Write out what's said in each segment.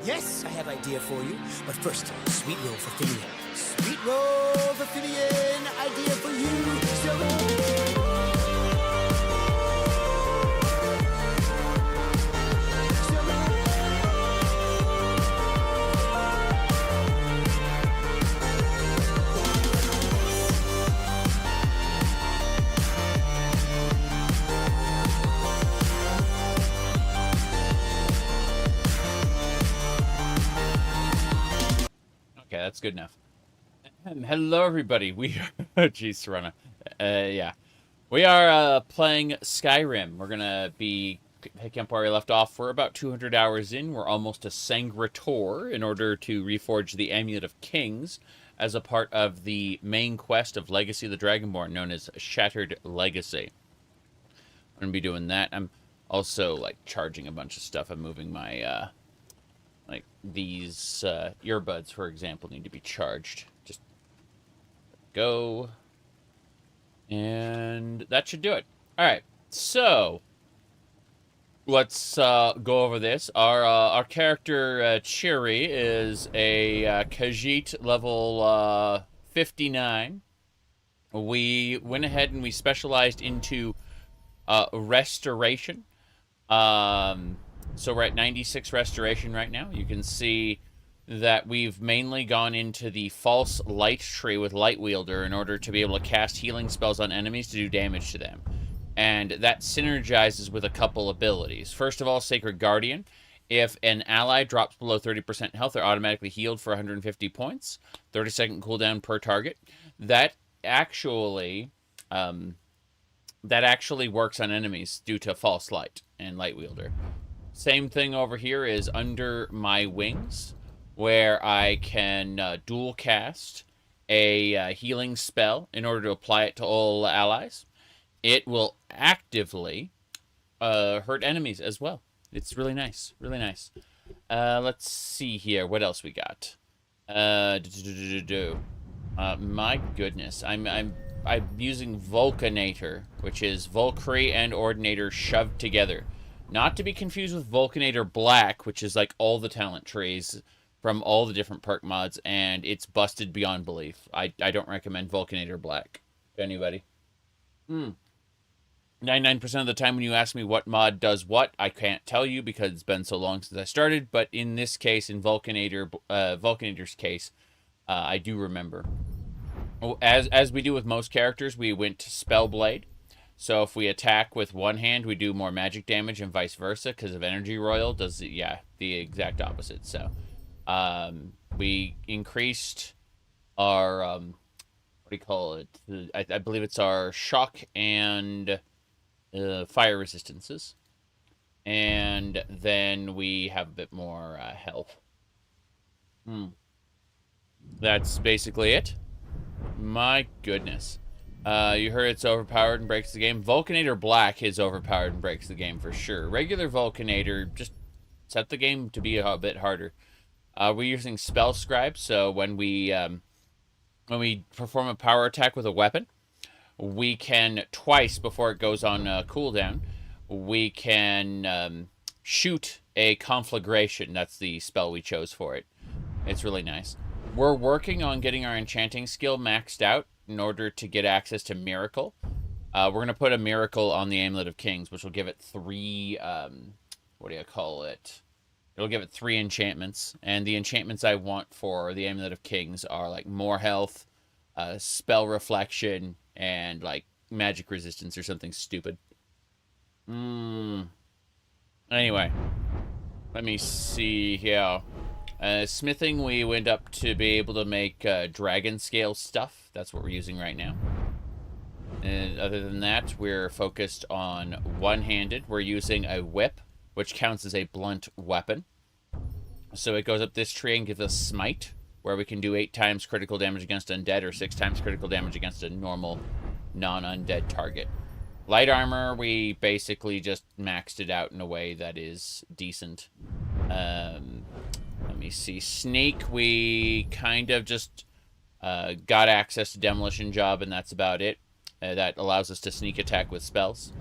Yes, I have idea for you. But first, sweet roll for Finian. Sweet roll for Finian. Idea for you. So that's good enough. Hello, everybody. We are... Jeez, Serena. Yeah. We are playing Skyrim. We're going to be picking up where we left off. We're about 200 hours in. We're almost to Sancre Tor in order to reforge the Amulet of Kings as a part of the main quest of Legacy of the Dragonborn, known as Shattered Legacy. I'm going to be doing that. I'm also, like, charging a bunch of stuff. I'm moving my... like these earbuds, for example, need to be charged. Just go. And that should do it. All right. So let's go over this. Our character, Chiri, is a Khajiit level 59. We went ahead and we specialized into restoration. So we're at 96 restoration right now. You can see that we've mainly gone into the false light tree with Light Wielder in order to be able to cast healing spells on enemies to do damage to them. And that synergizes with a couple abilities. First of all, Sacred Guardian. If an ally drops below 30% health, they're automatically healed for 150 points. 30-second cooldown per target. That actually works on enemies due to false light and Light Wielder. Same thing over here is Under My Wings, where I can dual cast a healing spell in order to apply it to all allies. It will actively hurt enemies as well. It's really nice, really nice. Let's see here, what else we got? My goodness, I'm using Vulcanator, which is Valkyrie and Ordinator shoved together. Not to be confused with Vulcanator Black, which is like all the talent trees from all the different perk mods, and it's busted beyond belief. I don't recommend Vulcanator Black to anybody. 99% of the time when you ask me what mod does what, I can't tell you because it's been so long since I started, but in this case, in Vulcanator's case, I do remember. As we do with most characters, we went to Spellblade. So if we attack with one hand, we do more magic damage and vice versa, because of Energy Royal does the exact opposite. So we increased our, what do you call it? I believe it's our shock and fire resistances. And then we have a bit more health. That's basically it. My goodness. You heard it's overpowered and breaks the game. Vulcanator Black is overpowered and breaks the game for sure. Regular Vulcanator just set the game to be a bit harder. We're using Spell Scribe, so when we perform a power attack with a weapon, we can twice before it goes on cooldown, we can shoot a conflagration. That's the spell we chose for it. It's really nice. We're working on getting our enchanting skill maxed out in order to get access to Miracle. We're going to put a Miracle on the Amulet of Kings, which will give it 3, what do you call it? It'll give it 3 enchantments. And the enchantments I want for the Amulet of Kings are like more health, spell reflection, and like magic resistance or something stupid. Anyway, let me see here. Smithing, we went up to be able to make dragon scale stuff. That's what we're using right now. And other than that, we're focused on one-handed. We're using a whip, which counts as a blunt weapon. So it goes up this tree and gives us smite, where we can do 8 times critical damage against undead or 6 times critical damage against a normal non-undead target. Light armor, we basically just maxed it out in a way that is decent. Let me see. Sneak, we kind of just got access to Demolition Job, and that's about it. That allows us to sneak attack with spells.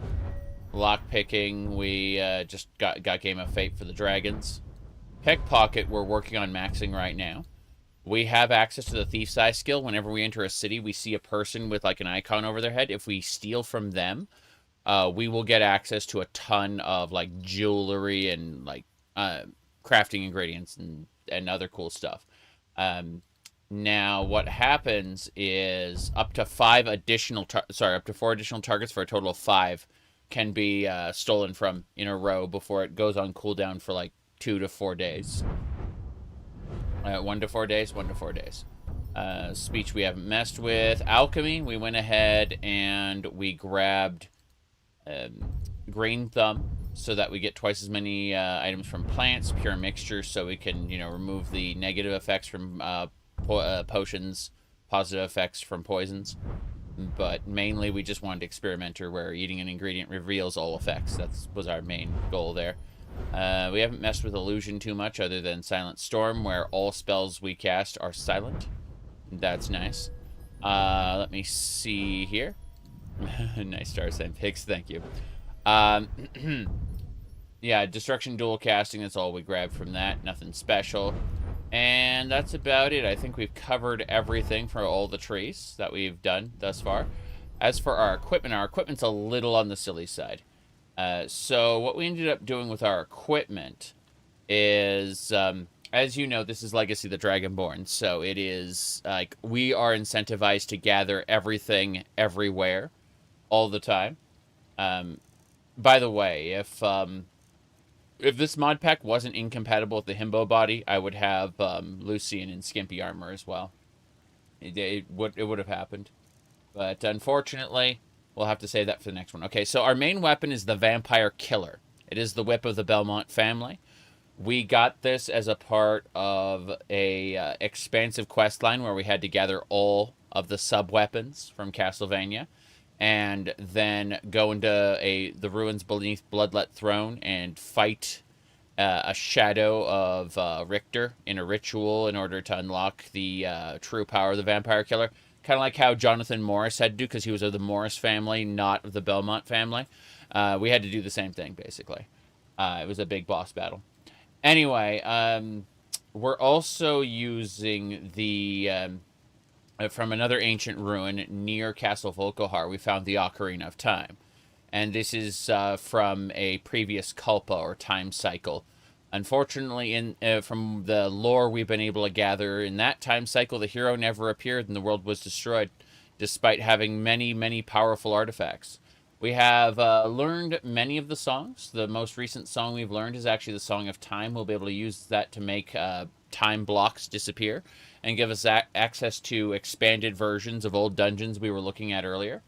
Lockpicking, we just got Game of Fate for the dragons. Pickpocket, we're working on maxing right now. We have access to the Thief's Eye skill. Whenever we enter a city, we see a person with like an icon over their head. If we steal from them, we will get access to a ton of like jewelry and like crafting ingredients and other cool stuff. Now, what happens is up to 4 additional targets for a total of 5 can be stolen from in a row before it goes on cooldown for like 2 to 4 days. 1 to 4 days, 1 to 4 days. Speech we haven't messed with. Alchemy, we went ahead and we grabbed Green Thumb so that we get twice as many items from plants, pure mixture, so we can, remove the negative effects from potions, positive effects from poisons. But mainly we just wanted Experimenter, where eating an ingredient reveals all effects. That was our main goal there. We haven't messed with Illusion too much, other than Silent Storm, where all spells we cast are silent. That's nice. Let me see here. Nice star sign pics, thank you. Yeah, Destruction Dual Casting, that's all we grabbed from that. Nothing special. And that's about it. I think we've covered everything for all the trees that we've done thus far. As for our equipment's a little on the silly side. So what we ended up doing with our equipment is, as you know, this is Legacy the Dragonborn. So it is like we are incentivized to gather everything everywhere all the time. By the way, if this mod pack wasn't incompatible with the Himbo body, I would have Lucian and Skimpy armor as well. It would have happened. But unfortunately, we'll have to save that for the next one. Okay, so our main weapon is the Vampire Killer. It is the whip of the Belmont family. We got this as a part of a expansive quest line where we had to gather all of the sub-weapons from Castlevania and then go into the ruins beneath Bloodlet Throne and fight a shadow of Richter in a ritual in order to unlock the true power of the Vampire Killer. Kind of like how Jonathan Morris had to do, because he was of the Morris family, not of the Belmont family. We had to do the same thing, basically. It was a big boss battle. Anyway, we're also using the... from another ancient ruin near Castle Volkohar, we found the Ocarina of Time. And this is from a previous Kalpa, or time cycle. Unfortunately, from the lore we've been able to gather, in that time cycle, the hero never appeared and the world was destroyed, despite having many, many powerful artifacts. We have learned many of the songs. The most recent song we've learned is actually the Song of Time. We'll be able to use that to make time blocks disappear and give us access to expanded versions of old dungeons we were looking at earlier.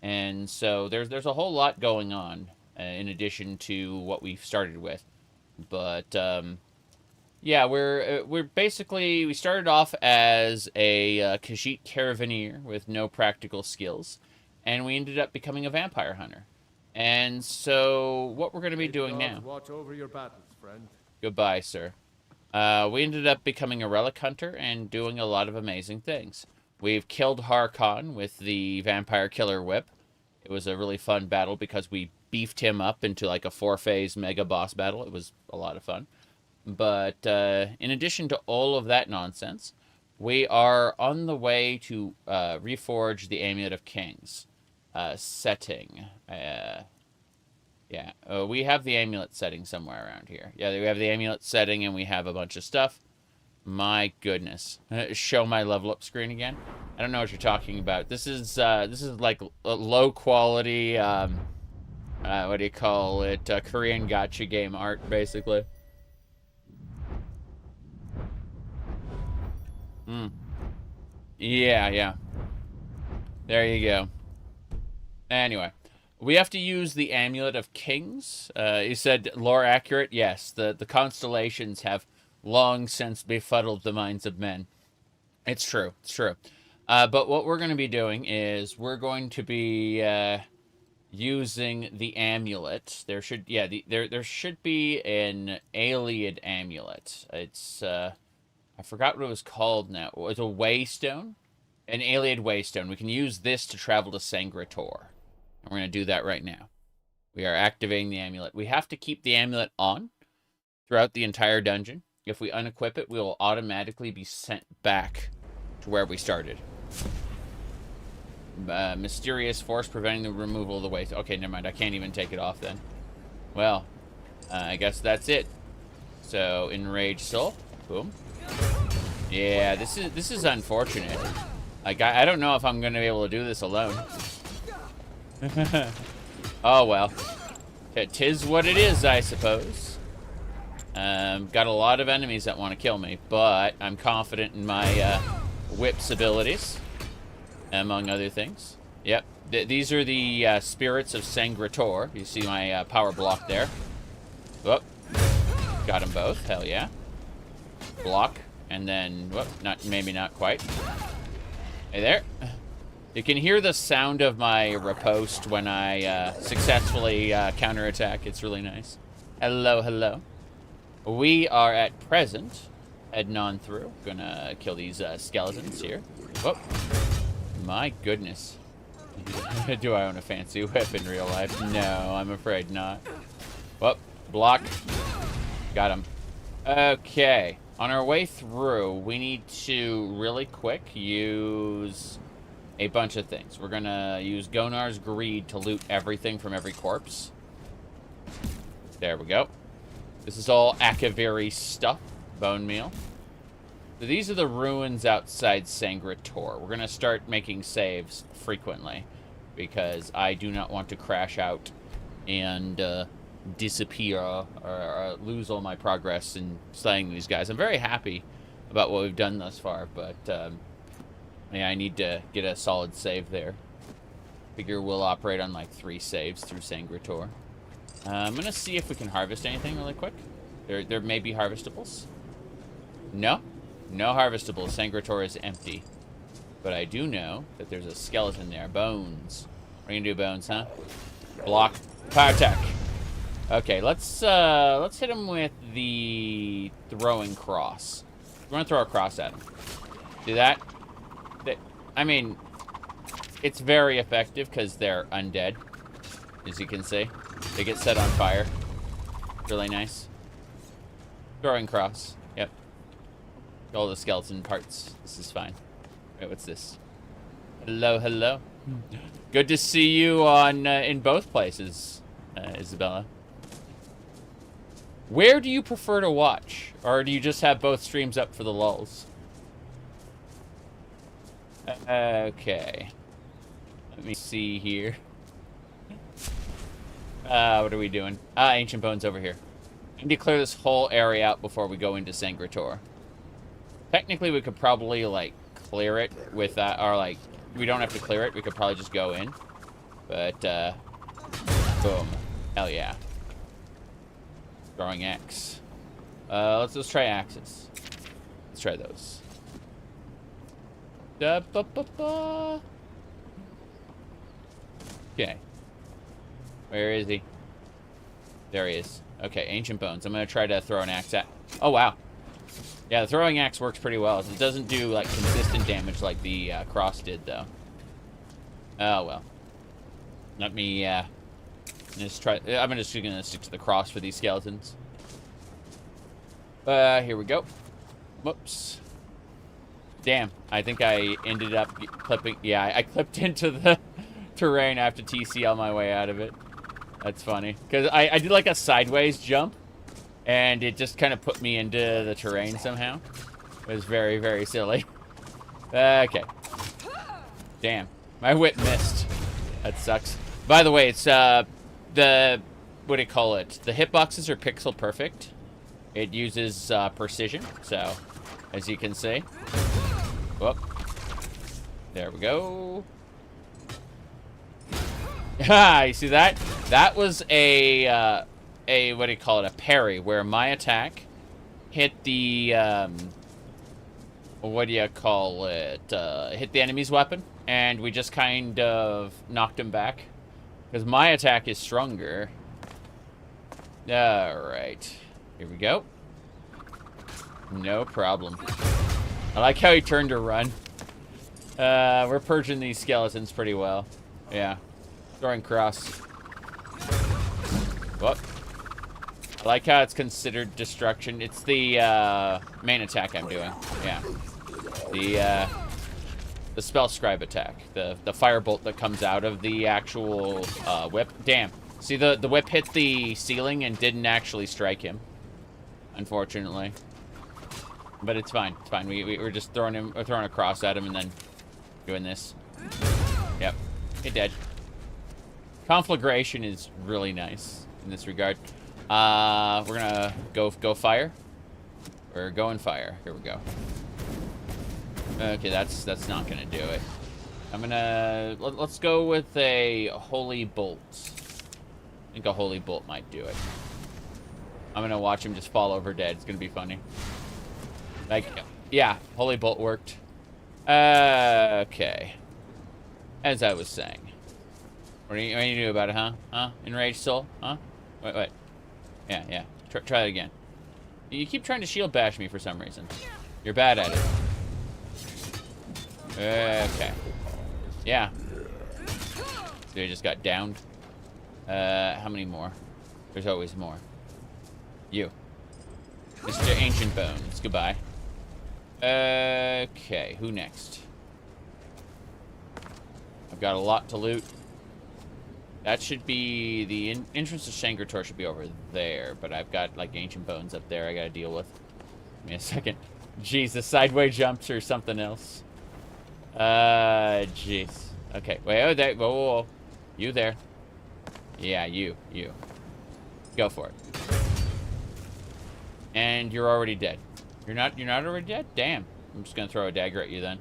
And so there's a whole lot going on in addition to what we've started with. But Yeah, we're basically, we started off as a Khajiit caravaneer with no practical skills, and we ended up becoming a vampire hunter. And so, what we're going to be doing now? Watch over your battles, friend. Goodbye, sir. We ended up becoming a relic hunter and doing a lot of amazing things. We've killed Harkon with the vampire killer whip. It was a really fun battle because we beefed him up into like a 4-phase mega boss battle. It was a lot of fun. But in addition to all of that nonsense, we are on the way to reforge the Amulet of Kings setting. Yeah, we have the amulet setting somewhere around here. Yeah, we have the amulet setting and we have a bunch of stuff. My goodness. Show my level up screen again. I don't know what you're talking about. This is like low quality, what do you call it? Korean gacha game art, basically. Yeah. There you go. Anyway, we have to use the Amulet of Kings. You said lore accurate? Yes, the constellations have long since befuddled the minds of men. It's true. But what we're going to be doing is we're going to be using the amulet. There should be an alien amulet. It's I forgot what it was called now. It's a waystone, an alien waystone. We can use this to travel to Sancre Tor. And we're going to do that right now. We are activating the amulet. We have to keep the amulet on throughout the entire dungeon. If we unequip it, we will automatically be sent back to where we started. Mysterious force preventing the removal of the waste. Okay, never mind. I can't even take it off then. Well, I guess that's it. So, enraged soul. Boom. Yeah, this is unfortunate. Like, I don't know if I'm going to be able to do this alone. Oh, well. Tis what it is, I suppose. Got a lot of enemies that want to kill me, but I'm confident in my whip's abilities, among other things. Yep, these are the spirits of Sancre Tor. You see my power block there. Whoop. Got them both, hell yeah. Block, and then, whoop, maybe not quite. Hey there. You can hear the sound of my riposte when I successfully counterattack. It's really nice. Hello. We are at present heading on through. Gonna kill these skeletons here. Whoop. My goodness. Do I own a fancy whip in real life? No, I'm afraid not. Whoop. Block. Got him. Okay. On our way through, we need to really quick use a bunch of things. We're gonna use Gonar's Greed to loot everything from every corpse. There we go. This is all Akaviri stuff. Bone meal. So these are the ruins outside Sancre Tor. We're gonna start making saves frequently because I do not want to crash out and disappear or lose all my progress in slaying these guys. I'm very happy about what we've done thus far, but yeah, I need to get a solid save there. Figure we'll operate on like 3 saves through Sancre Tor. I'm gonna see if we can harvest anything really quick. There may be harvestables. No harvestables. Sancre Tor is empty. But I do know that there's a skeleton there. Bones. We're gonna do bones, huh? Block. Power attack. Okay, let's hit him with the throwing cross. We're gonna throw a cross at him. Do that. I mean, it's very effective because they're undead, as you can see. They get set on fire. Really nice. Throwing cross. Yep. All the skeleton parts. This is fine. Wait, what's this? Hello. Good to see you on in both places, Isabella. Where do you prefer to watch? Or do you just have both streams up for the lulz? Okay. Let me see here. What are we doing? Ancient Bones over here. We need to clear this whole area out before we go into Sancre Tor. Technically, we could probably, like, clear it with, or, like, we don't have to clear it. We could probably just go in. But, boom. Hell yeah. Throwing X. Let's try axes. Let's try those. Da-ba-ba-ba. Okay. Where is he? There he is. Okay, ancient bones. I'm gonna try to throw an axe at. Oh wow. Yeah, the throwing axe works pretty well. It doesn't do like consistent damage like the cross did, though. Oh well. Let me just try. I'm just gonna stick to the cross for these skeletons. Here we go. Whoops. Damn, I think I ended up clipping. Yeah, I clipped into the terrain. I have to TC on my way out of it. That's funny. Because I did like a sideways jump, and it just kind of put me into the terrain somehow. It was very, very silly. Okay. Damn, my whip missed. That sucks. By the way, it's what do you call it? The hitboxes are pixel perfect. It uses precision, so as you can see. Whoop. There we go. Ha! You see that? That was a what do you call it? A parry, where my attack hit the what do you call it? Hit the enemy's weapon, and we just kind of knocked him back because my attack is stronger. All right. Here we go. No problem. I like how he turned to run. We're purging these skeletons pretty well. Yeah. Throwing cross. Whoop. I like how it's considered destruction. It's the main attack I'm doing. Yeah. The spell scribe attack. The firebolt that comes out of the actual whip. Damn. See, the whip hit the ceiling and didn't actually strike him. Unfortunately. But it's fine. It's fine. We're just throwing a cross at him and then doing this. Yep. Hit dead. Conflagration is really nice in this regard. We're gonna go fire. We're going fire. Here we go. Okay, that's not gonna do it. I'm gonna let's go with a holy bolt. I think a holy bolt might do it. I'm gonna watch him just fall over dead. It's gonna be funny. Like, yeah, holy bolt worked. Okay. As I was saying. What are you gonna do about it, huh? Huh? Enraged soul? Huh? Wait. Yeah. Try it again. You keep trying to shield bash me for some reason. You're bad at it. Okay. Yeah. They just got downed. How many more? There's always more. You. Mr. Ancient Bones. Goodbye. Okay, who next? I've got a lot to loot. That should be... The entrance to Sancre Tor should be over there, but I've got, like, Ancient Bones up there I gotta deal with. Give me a second. Jeez, the sideways jumps or something else. Jeez. Okay, wait, oh, there, whoa. You there. Yeah, you. Go for it. And you're already dead. You're not already dead? Damn. I'm just gonna throw a dagger at you then.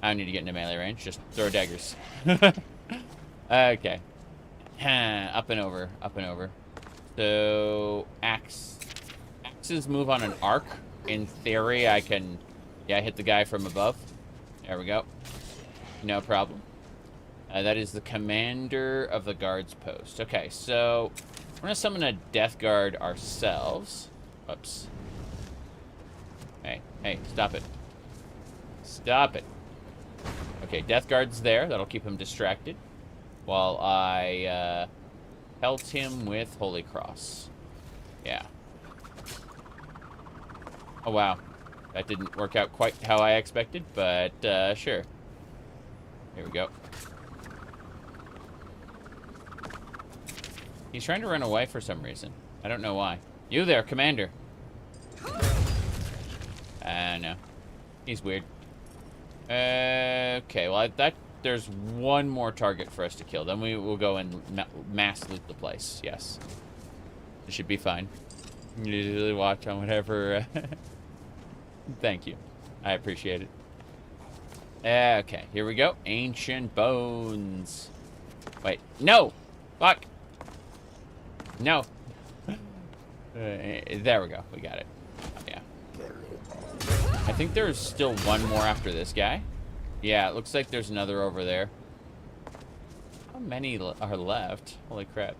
I don't need to get into melee range. Just throw daggers. Okay. Up and over. So, axes move on an arc. In theory, I can, hit the guy from above. There we go. No problem. That is the commander of the guards post. Okay, so we're gonna summon a death guard ourselves. Whoops. Hey, stop it. Stop it. Okay, death guard's there. That'll keep him distracted. While I pelt him with Holy Cross. Yeah. Oh, wow. That didn't work out quite how I expected, but sure. Here we go. He's trying to run away for some reason. I don't know why. You there, Commander. No. He's weird. Okay, well, there's one more target for us to kill. Then we will go and mass loot the place. Yes. It should be fine. You usually watch on whatever. Thank you. I appreciate it. Okay, here we go. Ancient Bones. Wait, no! Fuck! No. There we go. We got it. Oh, yeah. I think there's still one more after this guy. Yeah, it looks like there's another over there. How many are left? Holy crap.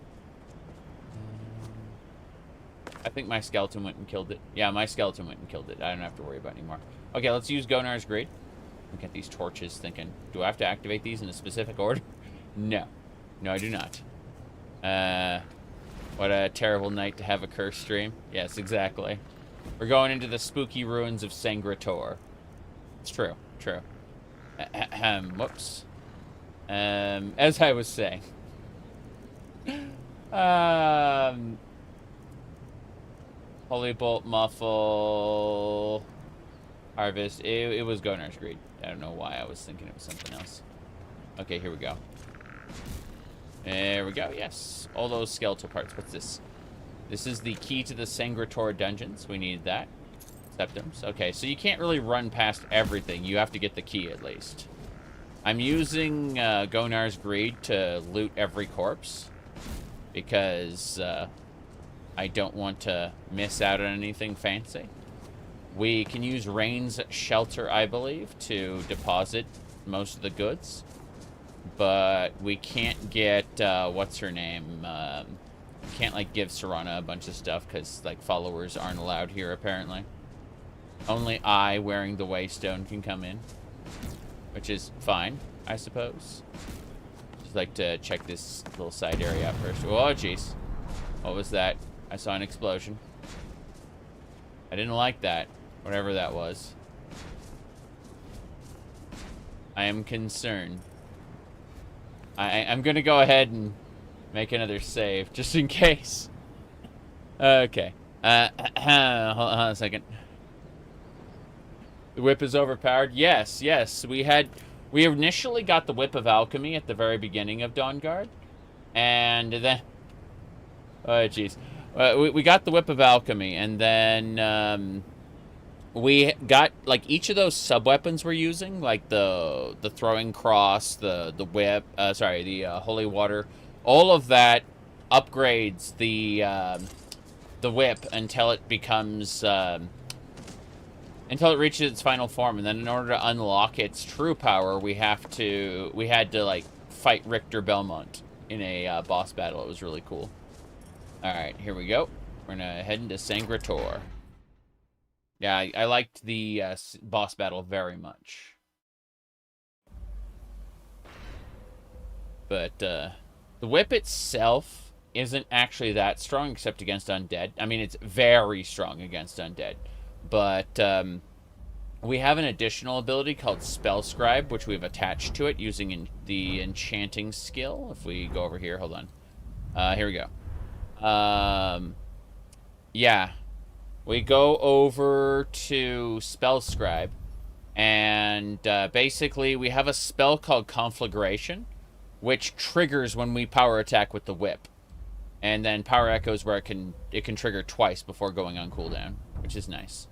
I think my skeleton went and killed it. Yeah, my skeleton went and killed it. I don't have to worry about it anymore. Okay, let's use Gonar's Greed. Look at these torches thinking, do I have to activate these in a specific order? No. No, I do not. What a terrible night to have a curse stream. Yes, exactly. We're going into the spooky ruins of Sancre Tor. It's true. True. Whoops. As I was saying. Holy Bolt, Muffle, Harvest. It was Gonar's Greed. I don't know why I was thinking it was something else. Okay, here we go. There we go, yes. All those skeletal parts. What's this? This is the key to the Sancre Tor dungeons. We need that. Septums. Okay, so you can't really run past everything. You have to get the key at least. I'm using Gonar's Greed to loot every corpse. Because I don't want to miss out on anything fancy. We can use Rain's Shelter, I believe, to deposit most of the goods. But we can't get, what's her name? Can't, like, give Serana a bunch of stuff because, like, followers aren't allowed here, apparently. Only I, wearing the Waystone, can come in. Which is fine, I suppose. Just like to check this little side area out first. Oh, jeez. What was that? I saw an explosion. I didn't like that. Whatever that was. I am concerned. I'm gonna go ahead and make another save, just in case. Okay. Hold on a second. The whip is overpowered? Yes, yes. We initially got the Whip of Alchemy at the very beginning of Dawnguard. And then... Oh, jeez. We got the Whip of Alchemy, and then we got, like, each of those sub-weapons we're using, like the throwing cross, the whip, the holy water, all of that upgrades the whip until it becomes, until it reaches its final form, and then in order to unlock its true power, we had to, like, fight Richter Belmont in a boss battle. It was really cool. Alright, here we go. We're gonna head into Sancre Tor. Yeah, I liked the boss battle very much. But the whip itself isn't actually that strong, except against undead. I mean, it's very strong against undead. But we have an additional ability called Spell Scribe, which we've attached to it using the enchanting skill. If we go over here, hold on. Here we go. Yeah, we go over to Spell Scribe, and basically we have a spell called Conflagration, which triggers when we power attack with the whip, and then Power Echoes where it can trigger twice before going on cooldown, which is nice.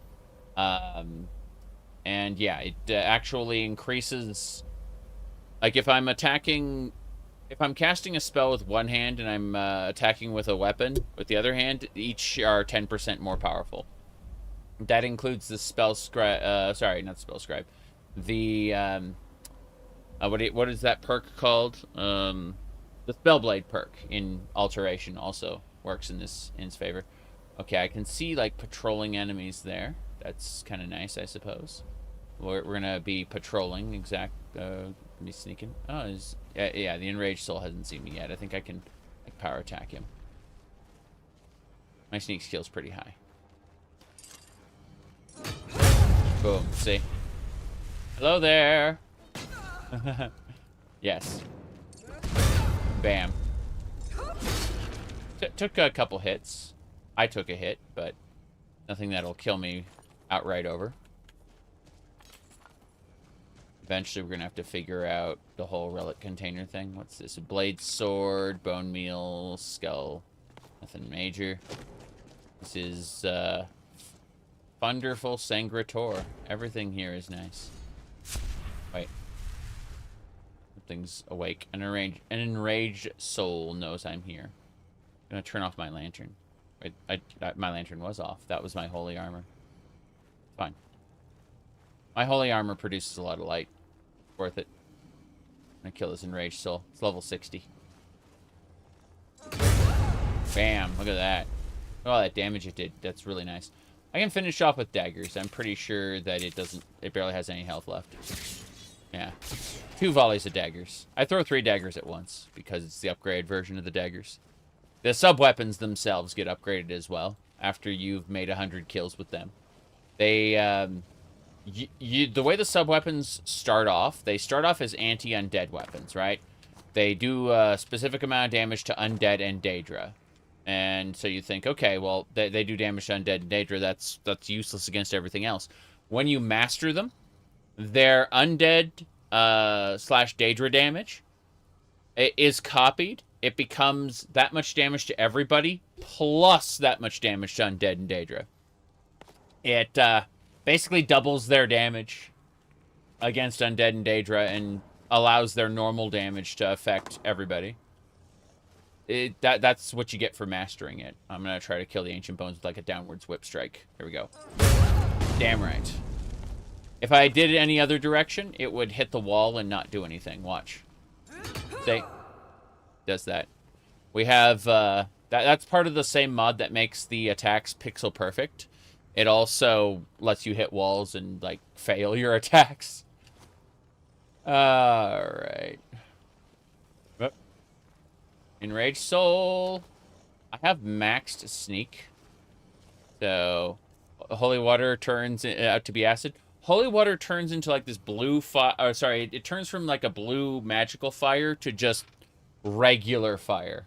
And yeah, it actually increases, like if I'm casting a spell with one hand and I'm attacking with a weapon with the other hand, each are 10% more powerful. That includes the Spell Scribe, sorry, not Spell Scribe. The, what is that perk called? The Spellblade perk in Alteration also works in his favor. Okay, I can see, like, patrolling enemies there. That's kind of nice, I suppose. We're gonna be patrolling, be sneaking. Oh, yeah, the Enraged Soul hasn't seen me yet. I think I can, like, power attack him. My sneak skill's pretty high. Boom, see? Hello there! Yes. Bam. Took a couple hits. I took a hit, but nothing that'll kill me outright over. Eventually, we're going to have to figure out the whole relic container thing. What's this? A blade sword, bone meal, skull. Nothing major. This is, wonderful Sancre Tor. Everything here is nice. Wait. Something's awake. An enraged soul knows I'm here. I'm going to turn off my lantern. My lantern was off. That was my holy armor. Fine. My holy armor produces a lot of light. Worth it. I kill this enraged soul. It's level 60. Bam! Look at that. Look at all that damage it did. That's really nice. I can finish off with daggers. I'm pretty sure that it barely has any health left. Yeah. 2 volleys of daggers. I throw 3 daggers at once because it's the upgraded version of the daggers. The sub-weapons themselves get upgraded as well after you've made 100 kills with them. They, the way the sub-weapons start off, they start off as anti-undead weapons, right? They do a specific amount of damage to undead and Dac0da. And so you think, okay, well, they do damage to undead and Dac0da, that's useless against everything else. When you master them, their undead slash Dac0da damage is copied. It becomes that much damage to everybody, plus that much damage to undead and Dac0da. It basically doubles their damage against undead and Dac0da and allows their normal damage to affect everybody. That's what you get for mastering it. I'm going to try to kill the Ancient Bones with like a downwards whip strike. Here we go. Damn right. If I did it any other direction, it would hit the wall and not do anything. Watch. See? Does that. We have, that's part of the same mod that makes the attacks pixel perfect. It also lets you hit walls and, like, fail your attacks. Alright. Enraged Soul. I have maxed Sneak. So, Holy Water turns out to be acid. Holy Water turns into, like, this blue fire. Oh, sorry, it turns from, like, a blue magical fire to just regular fire.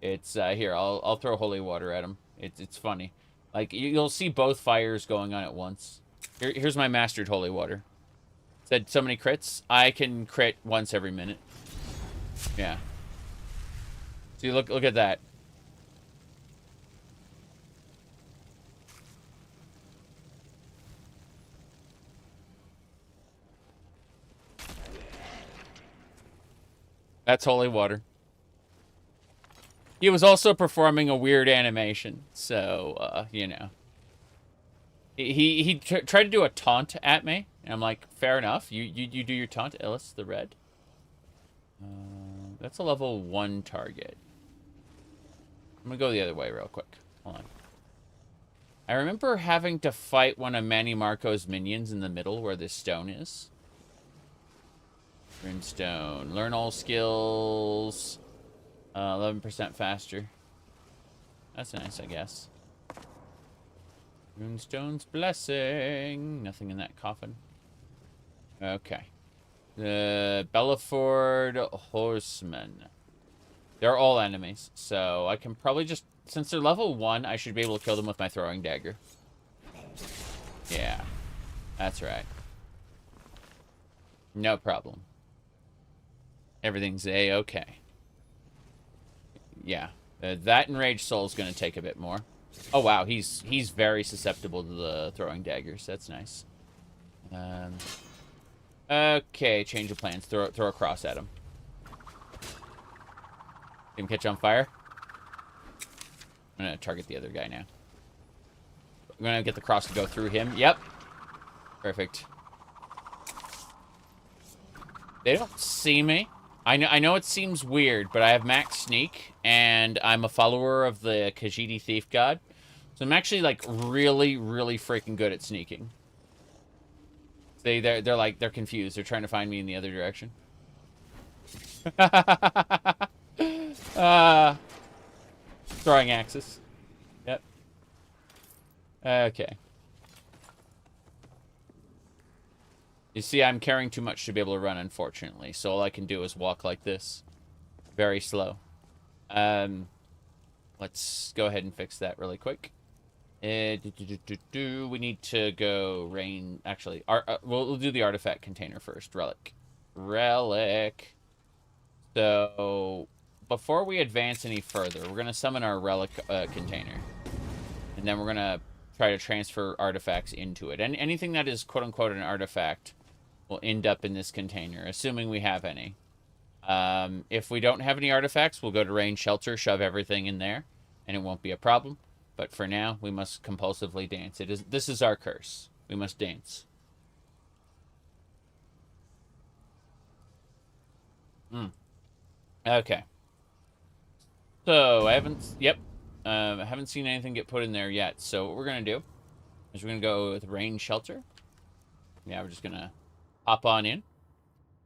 It's, here, I'll throw Holy Water at him. It's funny. Like, you'll see both fires going on at once. Here's my mastered Holy Water. Said so many crits. I can crit once every minute. Yeah. See, look at that. That's Holy Water. He was also performing a weird animation, so, you know. He tried to do a taunt at me, and I'm like, fair enough. You do your taunt, Ellis, the red. That's a level 1 target. I'm gonna go the other way real quick. Hold on. I remember having to fight one of Manny Marco's minions in the middle where this stone is. Runestone. Learn all skills. 11% faster. That's nice, I guess. Runestone's blessing. Nothing in that coffin. Okay. The Belaford Horsemen. They're all enemies, so I can probably just... Since they're level 1, I should be able to kill them with my throwing dagger. Yeah. That's right. No problem. Everything's A-okay. Yeah. That Enraged Soul is going to take a bit more. Oh, wow. He's very susceptible to the throwing daggers. That's nice. Okay, change of plans. Throw a cross at him. Him catch on fire. I'm going to target the other guy now. I'm going to get the cross to go through him. Yep. Perfect. They don't see me. I know it seems weird, but I have max sneak, and I'm a follower of the Khajiit thief god. So I'm actually, like, really, really freaking good at sneaking. They're confused. They're trying to find me in the other direction. Throwing axes. Yep. Okay. You see, I'm carrying too much to be able to run, unfortunately. So all I can do is walk like this. Very slow. Let's go ahead and fix that really quick. We need to go rain... Actually, we'll do the artifact container first. Relic. Relic. So, before we advance any further, we're going to summon our relic container. And then we're going to try to transfer artifacts into it. And anything that is quote-unquote an artifact will end up in this container, assuming we have any. If we don't have any artifacts, we'll go to rain shelter, shove everything in there, and it won't be a problem. But for now, we must compulsively dance. This is our curse. We must dance. Okay. So, I haven't seen anything get put in there yet. So, what we're going to do is we're going to go with rain shelter. Yeah, we're just going to hop on in.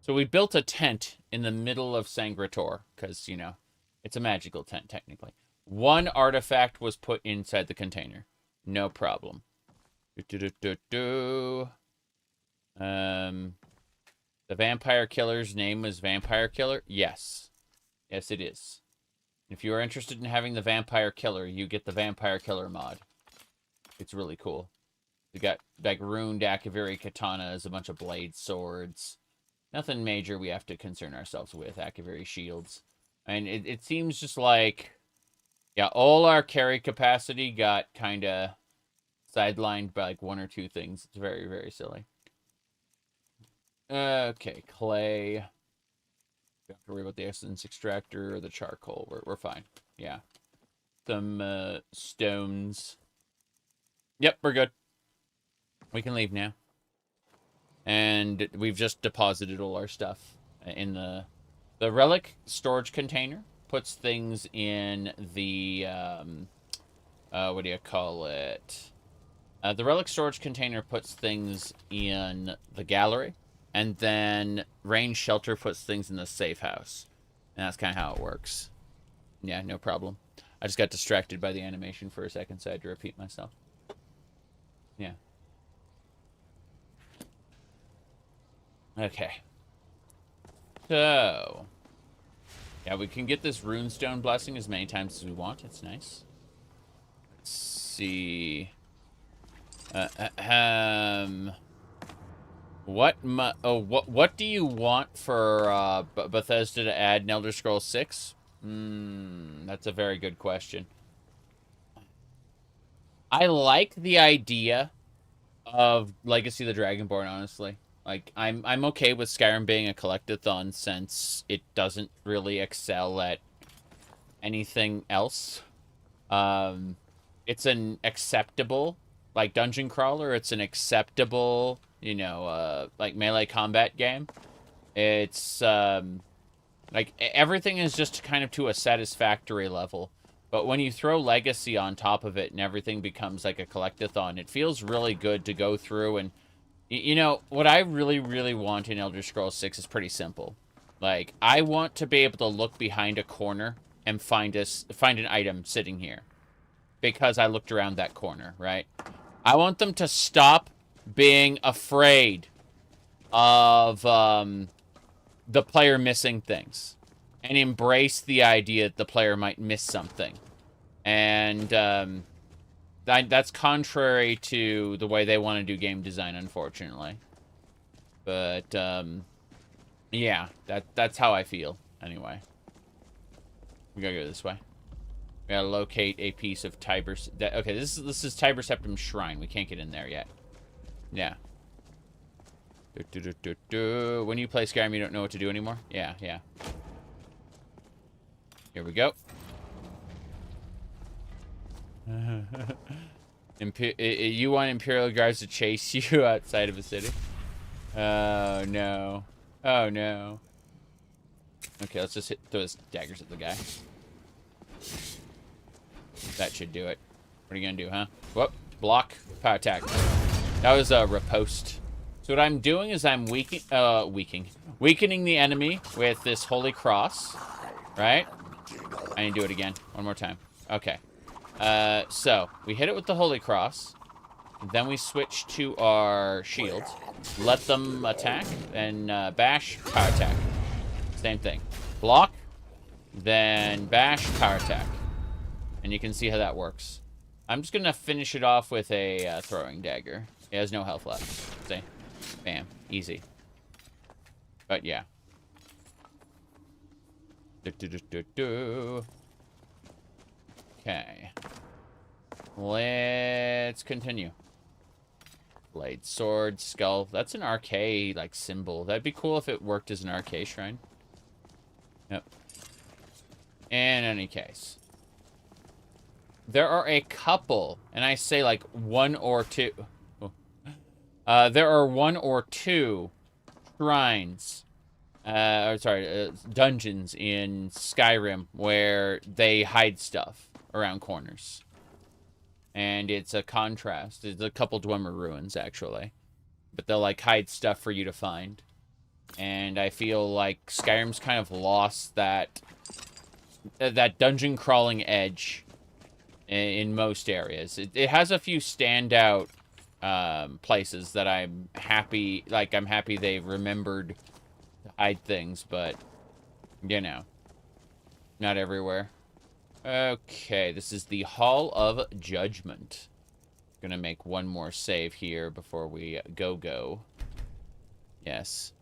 So, we built a tent in the middle of Sancre Tor because, you know, it's a magical tent, technically. One artifact was put inside the container. No problem. The vampire killer's name was Vampire Killer? Yes. Yes, it is. If you are interested in having the Vampire Killer, you get the Vampire Killer mod. It's really cool. We got, like, ruined Akaviri katanas, a bunch of blade swords. Nothing major we have to concern ourselves with. Akaviri shields. And it seems just like... Yeah, all our carry capacity got kind of sidelined by, like, one or two things. It's very, very silly. Okay, clay. Don't have to worry about the essence extractor or the charcoal. We're fine. Yeah. Some stones. Yep, we're good. We can leave now. And we've just deposited all our stuff in the relic storage container. Puts things in the what do you call it? The relic storage container puts things in the gallery. And then rain shelter puts things in the safe house. And that's kind of how it works. Yeah, no problem. I just got distracted by the animation for a second, so I had to repeat myself. Yeah. Okay. So. Yeah, we can get this runestone blessing as many times as we want. It's nice. Let's see. What do you want for Bethesda to add in Elder Scrolls 6? That's a very good question. I like the idea of Legacy of the Dragonborn, honestly. Like, I'm okay with Skyrim being a collectathon since it doesn't really excel at anything else. It's an acceptable, like, dungeon crawler. It's an acceptable, you know, like, melee combat game. It's, like, everything is just kind of to a satisfactory level. But when you throw Legacy on top of it and everything becomes like a collectathon, it feels really good to go through and... You know, what I really, really want in Elder Scrolls 6 is pretty simple. Like, I want to be able to look behind a corner and find an item sitting here. Because I looked around that corner, right? I want them to stop being afraid of the player missing things. And embrace the idea that the player might miss something. And, that's contrary to the way they want to do game design, unfortunately. But, yeah, that's how I feel, anyway. We gotta go this way. We gotta locate a piece of Tiber... Okay, this is Tiber Septim's shrine. We can't get in there yet. Yeah. When you play Skyrim, you don't know what to do anymore? Yeah, yeah. Here we go. You want Imperial Guards to chase you outside of the city? Oh, no. Oh, no. Okay, let's just throw his daggers at the guy. That should do it. What are you gonna do, huh? Whoop. Block. Power attack. That was a riposte. So what I'm doing is I'm weakening the enemy with this holy cross. Right? I need to do it again. One more time. Okay. So, we hit it with the Holy Cross. Then we switch to our shields. Let them attack. Then, bash, power attack. Same thing. Block. Then, bash, power attack. And you can see how that works. I'm just gonna finish it off with a throwing dagger. It has no health left. See? Bam. Easy. But, yeah. Okay. Let's continue. Blade, sword, skull. That's an RK, like, symbol. That'd be cool if it worked as an RK shrine. Yep. In any case. there are a couple, and I say like one or two. There are one or two shrines, dungeons in Skyrim where they hide stuff around corners. And it's a contrast. It's a couple Dwemer ruins, actually. But they'll, like, hide stuff for you to find. And I feel like Skyrim's kind of lost that dungeon crawling edge in most areas. It has a few standout places that I'm happy they remembered to hide things, but, you know, not everywhere. Okay, this is the Hall of Judgment. Gonna make one more save here before we go. Yes.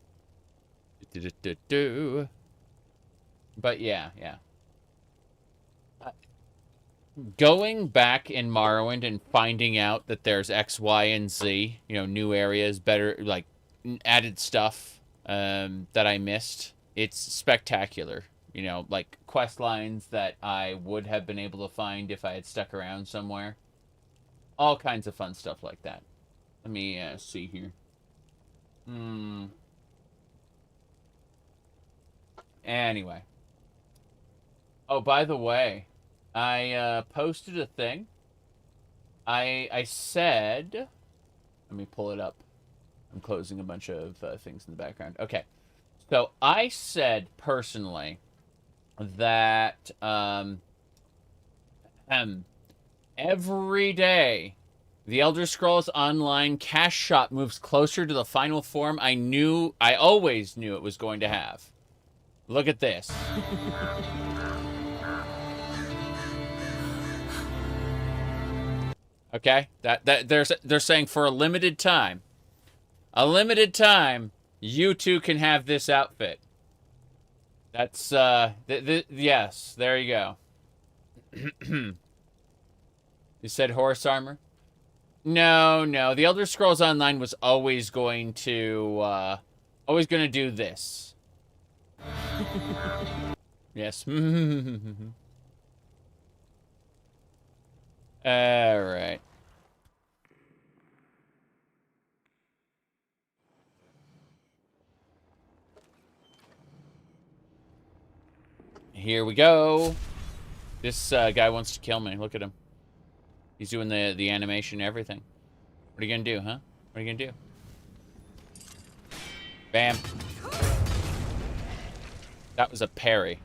But yeah. Going back in Morrowind and finding out that there's X, Y, and Z, you know, new areas, better, like, added stuff that I missed, it's spectacular. You know, like quest lines that I would have been able to find if I had stuck around somewhere. All kinds of fun stuff like that. Let me see here. Anyway. Oh, by the way, I posted a thing. I said... Let me pull it up. I'm closing a bunch of things in the background. Okay. So I said, personally, that every day the Elder Scrolls Online cash shop moves closer to the final form I always knew it was going to have. Look at this. Okay? They're saying for a limited time, you too can have this outfit. That's, yes, there you go. You said horse armor? No. The Elder Scrolls Online was always going to do this. Yes. Alright. Here we go. This guy wants to kill me. Look at him. He's doing the animation and everything. What are you gonna do, huh? What are you gonna do? Bam. That was a parry.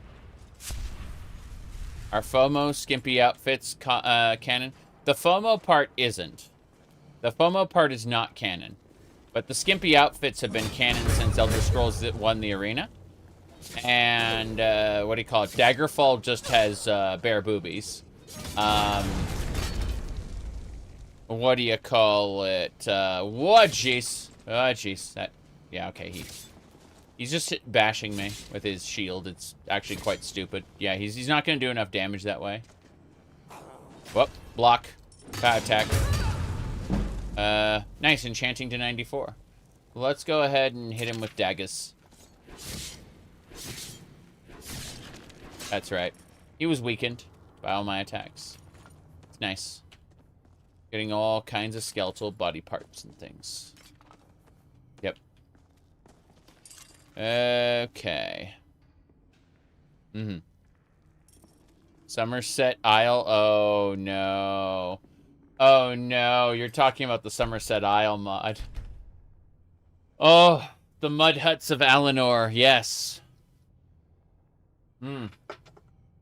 Are FOMO skimpy outfits canon? The FOMO part isn't. The FOMO part is not canon. But the skimpy outfits have been canon since Elder Scrolls won the arena. And, what do you call it? Daggerfall just has, bare boobies. What do you call it? What, jeez? Oh, jeez. Yeah, okay, he's just bashing me with his shield. It's actually quite stupid. Yeah, he's not gonna do enough damage that way. Whoop, block. Power attack. Nice, enchanting to 94. Let's go ahead and hit him with daggers. That's right. He was weakened by all my attacks. It's nice. Getting all kinds of skeletal body parts and things. Yep. Okay. Somerset Isle. Oh, no. Oh, no. You're talking about the Somerset Isle mod. Oh, the mud huts of Alinor. Yes.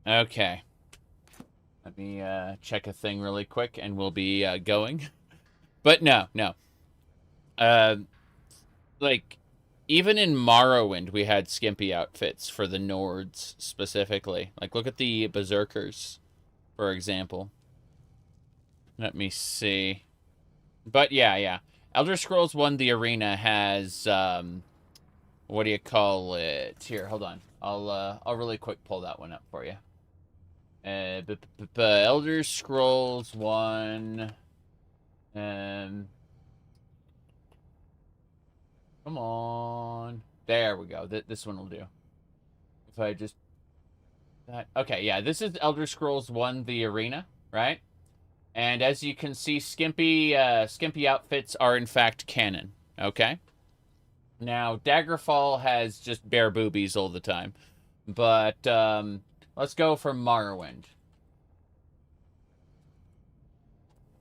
Okay. Let me check a thing really quick and we'll be going. But no. Like, even in Morrowind, we had skimpy outfits for the Nords specifically. Like, look at the Berserkers, for example. Let me see. But yeah. Elder Scrolls 1 The Arena has, what do you call it? Here, hold on. I'll really quick pull that one up for you. Elder Scrolls 1. Come on. There we go. This one will do. If I just... Okay, yeah, this is Elder Scrolls 1 The Arena, right? And as you can see, skimpy outfits are in fact canon. Okay. Now, Daggerfall has just bare boobies all the time. But let's go for Morrowind.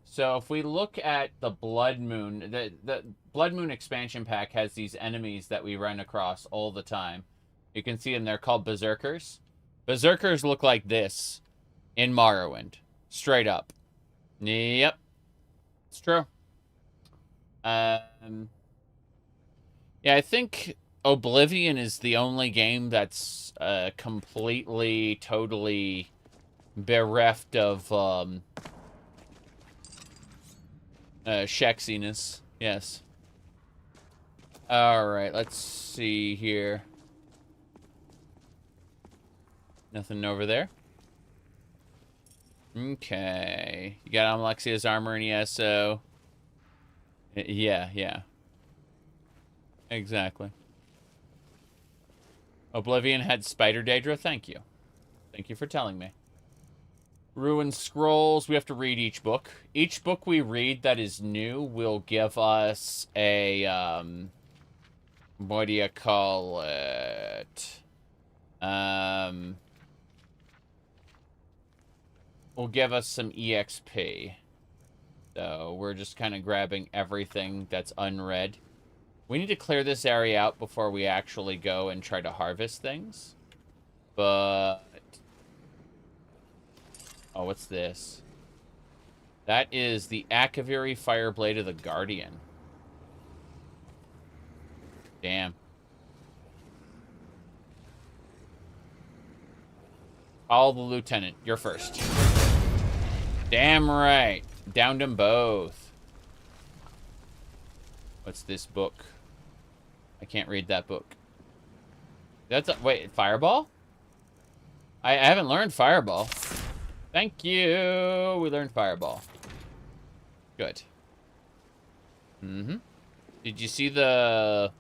So if we look at the Blood Moon, the Blood Moon expansion pack has these enemies that we run across all the time. You can see them. They're called Berserkers. Berserkers look like this in Morrowind. Straight up. Yep. It's true. Yeah, I think Oblivion is the only game that's completely, totally bereft of shexiness. Yes. Alright, let's see here. Nothing over there. Okay. You got Amalexia's armor and ESO. Yeah. Exactly. Oblivion had Spider Daedra. Thank you. Thank you for telling me. Ruined Scrolls. We have to read each book. Each book we read that is new will give us a, what do you call it? Will give us some EXP. So we're just kind of grabbing everything that's unread. We need to clear this area out before we actually go and try to harvest things. But... oh, what's this? That is the Akaviri Fireblade of the Guardian. Damn. Call the lieutenant. You're first. Damn right. Downed them both. What's this book? I can't read that book. That's a... wait, Fireball? I haven't learned Fireball. Thank you. We learned Fireball. Good. Did you see the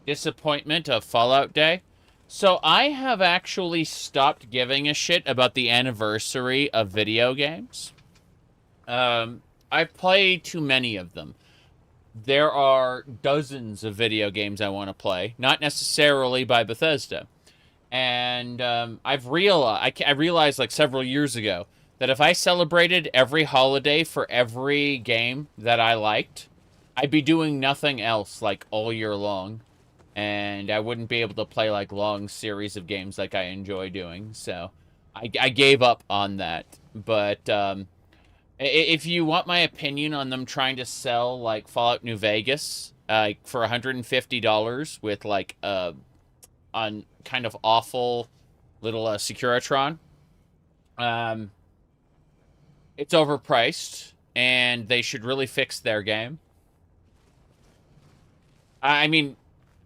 disappointment of Fallout Day? So I have actually stopped giving a shit about the anniversary of video games. I play too many of them. There are dozens of video games I want to play, not necessarily by Bethesda. And I realized like several years ago that if I celebrated every holiday for every game that I liked, I'd be doing nothing else like all year long. And I wouldn't be able to play like long series of games like I enjoy doing. So I gave up on that. But if you want my opinion on them trying to sell like Fallout New Vegas for $150 with like on kind of awful little Securitron, it's overpriced and they should really fix their game. I mean,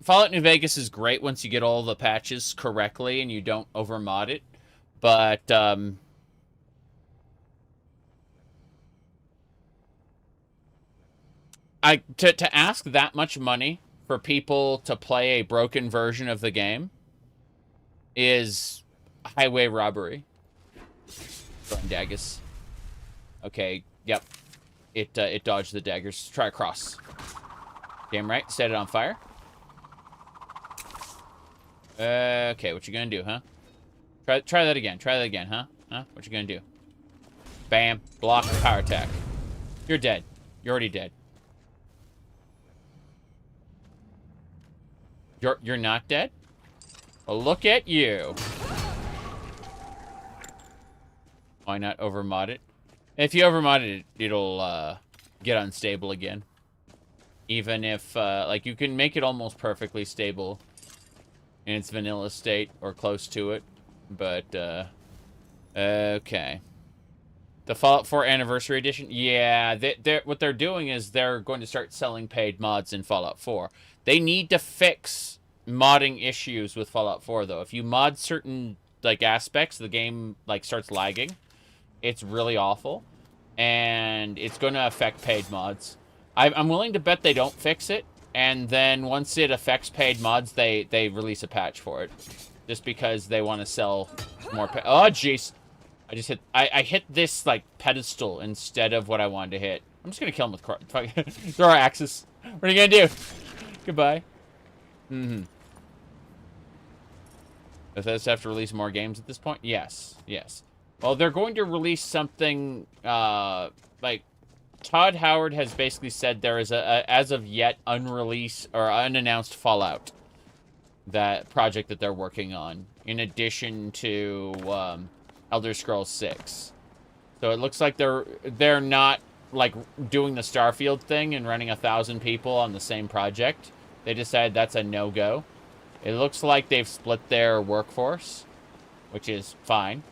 Fallout New Vegas is great once you get all the patches correctly and you don't overmod it, but to ask that much money for people to play a broken version of the game is highway robbery. Throwing daggers. Okay, yep. It dodged the daggers. Try a cross. Damn right, set it on fire. Okay, what you gonna do, huh? Try that again. Try that again, huh? Huh? What you gonna do? Bam. Block power attack. You're dead. You're already dead. You're not dead? Well, look at you. Why not overmod it? If you overmod it, it'll get unstable again. Even if, like, you can make it almost perfectly stable in its vanilla state or close to it. But, okay. The Fallout 4 Anniversary Edition? Yeah, what they're doing is they're going to start selling paid mods in Fallout 4. They need to fix modding issues with Fallout 4, though. If you mod certain, like, aspects, the game, like, starts lagging. It's really awful. And it's going to affect paid mods. I'm willing to bet they don't fix it. And then once it affects paid mods, they release a patch for it. Just because they want to sell more oh, jeez. I hit this, like, pedestal instead of what I wanted to hit. I'm just gonna kill him with throw our axes. What are you gonna do? Goodbye. Mm-hmm. Bethesda have to release more games at this point? Yes. Yes. Well, they're going to release something, like, Todd Howard has basically said there is a as of yet, unreleased or unannounced Fallout that project that they're working on, in addition to, Elder Scrolls 6. So it looks like they're not, like, doing the Starfield thing and running 1,000 people on the same project. They decided that's a no-go. It looks like they've split their workforce, which is fine.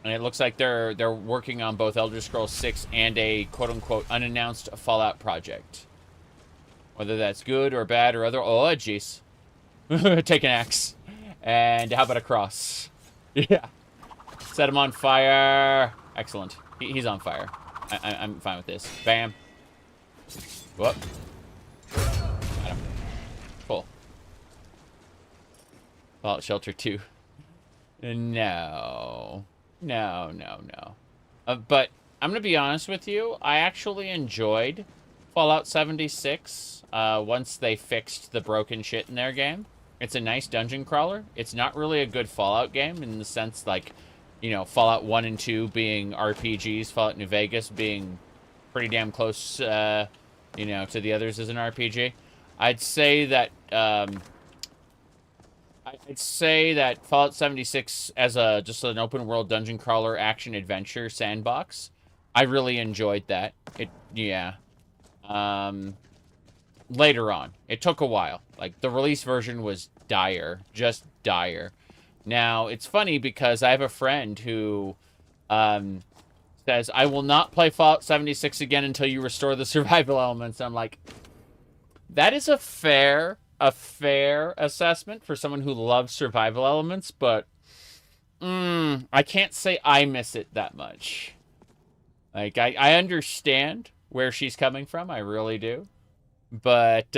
And it looks like they're working on both Elder Scrolls 6 and a quote-unquote unannounced Fallout project. Whether that's good or bad or other... Oh, jeez. Take an axe. And how about a cross? Yeah. Set him on fire. Excellent. He's on fire. I'm fine with this. Bam. Whoop. Got him. Cool. Fallout Shelter 2. No. No. But I'm going to be honest with you. I actually enjoyed Fallout 76 once they fixed the broken shit in their game. It's a nice dungeon crawler. It's not really a good Fallout game in the sense, like, you know, Fallout 1 and 2 being RPGs, Fallout New Vegas being pretty damn close, you know, to the others as an RPG. I'd say that Fallout 76 as just an open world dungeon crawler action adventure sandbox, I really enjoyed that. Yeah. Later on, it took a while. Like, the release version was dire, just dire. Now, it's funny because I have a friend who says, I will not play Fallout 76 again until you restore the survival elements. I'm like, that is a fair assessment for someone who loves survival elements, but I can't say I miss it that much. Like, I understand where she's coming from. I really do. But,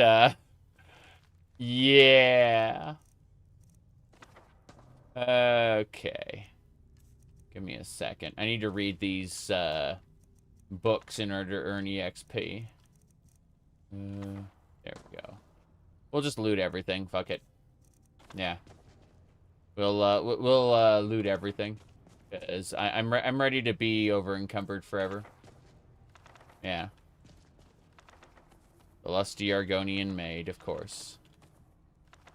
yeah. Okay. Give me a second. I need to read these books in order to earn EXP. There we go. We'll just loot everything. Fuck it. Yeah. We'll loot everything. Because I'm ready to be over encumbered forever. Yeah. The lusty Argonian maid, of course.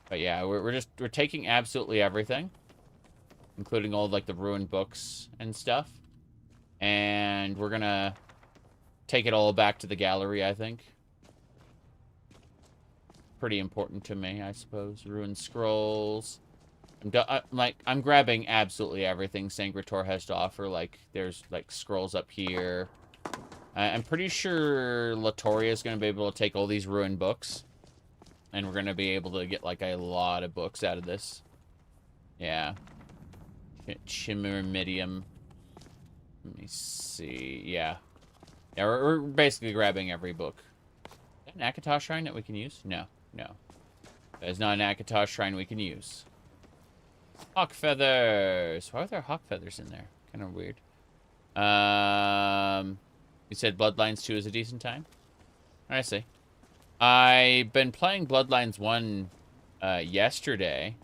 But yeah, we're taking absolutely everything, including all, like, the ruined books and stuff. And we're gonna take it all back to the gallery, I think. Pretty important to me, I suppose. Ruined scrolls. I'm grabbing absolutely everything Sancre Tor has to offer. Like, there's, like, scrolls up here. I'm pretty sure Latoria is going to be able to take all these ruined books. And we're going to be able to get, like, a lot of books out of this. Yeah. Chimeridium. Let me see. Yeah. Yeah, we're basically grabbing every book. Is that an Akatosh shrine that we can use? No. No. That is not an Akatosh shrine we can use. Hawk feathers. Why are there hawk feathers in there? Kind of weird. You said Bloodlines 2 is a decent time? I see. I've been playing Bloodlines 1 yesterday,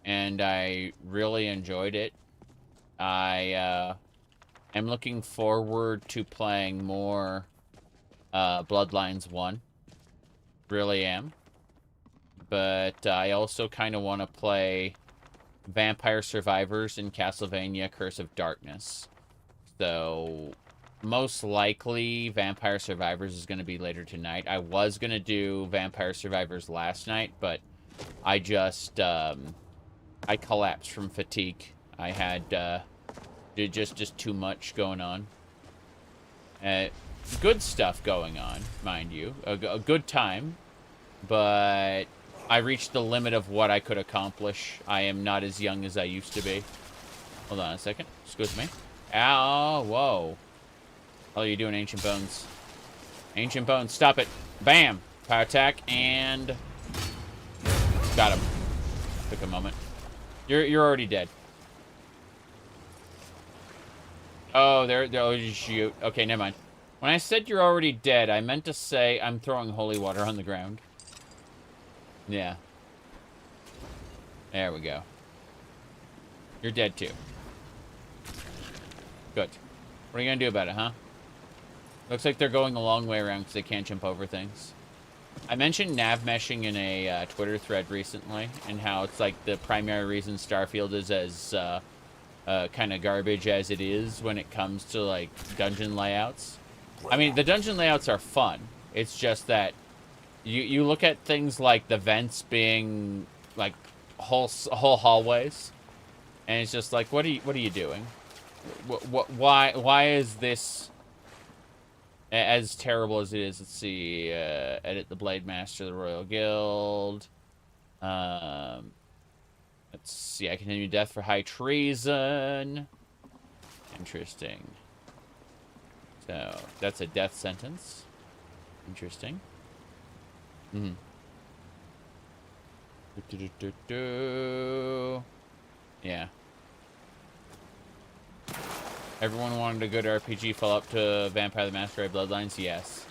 and I really enjoyed it. I am looking forward to playing more Bloodlines 1. Really am. But I also kind of want to play Vampire Survivors in Castlevania Curse of Darkness. So, most likely, Vampire Survivors is going to be later tonight. I was going to do Vampire Survivors last night, but I just, I collapsed from fatigue. I had, just too much going on. Good stuff going on, mind you. A good time, but I reached the limit of what I could accomplish. I am not as young as I used to be. Hold on a second. Excuse me. Ow, whoa. Oh, you doing Ancient Bones. Ancient Bones, stop it. Bam! Power attack, and... got him. Took a moment. You're already dead. Oh, oh, shoot. Okay, never mind. When I said you're already dead, I meant to say I'm throwing holy water on the ground. Yeah. There we go. You're dead too. Good. What are you gonna do about it, huh? Looks like they're going a long way around because they can't jump over things. I mentioned nav meshing in a Twitter thread recently, and how it's like the primary reason Starfield is as kind of garbage as it is when it comes to like dungeon layouts. I mean, the dungeon layouts are fun. It's just that you look at things like the vents being like whole hallways, and it's just like, what are you doing? Why is this as terrible as it is? Let's see. Edit the Blade Master of the Royal Guild. Let's see. I continue death for high treason. Interesting. So that's a death sentence. Interesting. Mm-hmm. Yeah. Everyone wanted a good RPG follow-up to Vampire the Masquerade Bloodlines? Yes.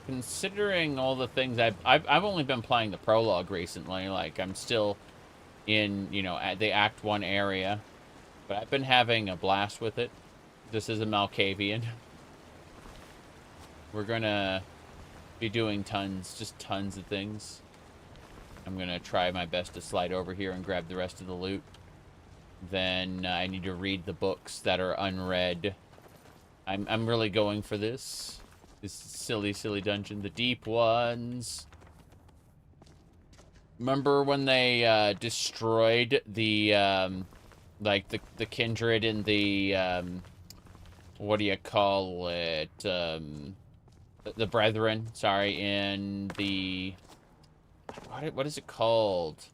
Considering all the things I've only been playing the prologue recently. Like, I'm still in, you know, at the Act 1 area. But I've been having a blast with it. This is a Malkavian. We're gonna be doing just tons of things. I'm gonna try my best to slide over here and grab the rest of the loot. Then I need to read the books that are unread. I'm really going for this silly dungeon. The deep ones. Remember when they destroyed the like the kindred in the what do you call it? The brethren. Sorry, in the what is it called?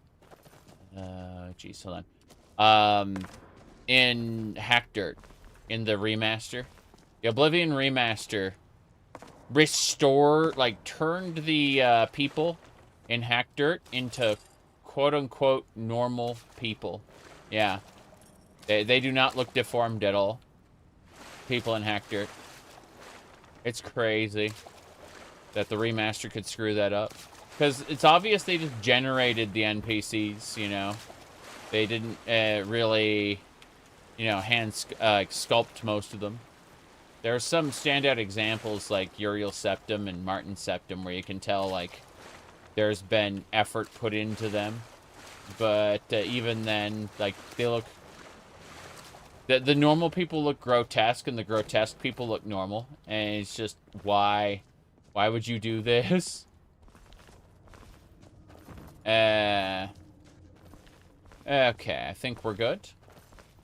Geez, hold on. In Hack Dirt, in the remaster, the Oblivion remaster, turned the people in Hack Dirt into quote-unquote normal people. Yeah. They do not look deformed at all. People in Hack Dirt. It's crazy that the remaster could screw that up. Because it's obvious they just generated the NPCs, you know. They didn't really, you know, sculpt most of them. There are some standout examples like Uriel Septim and Martin Septim where you can tell, like, there's been effort put into them. But even then, like, they look... The normal people look grotesque and the grotesque people look normal. And it's just, why would you do this? Okay, I think we're good.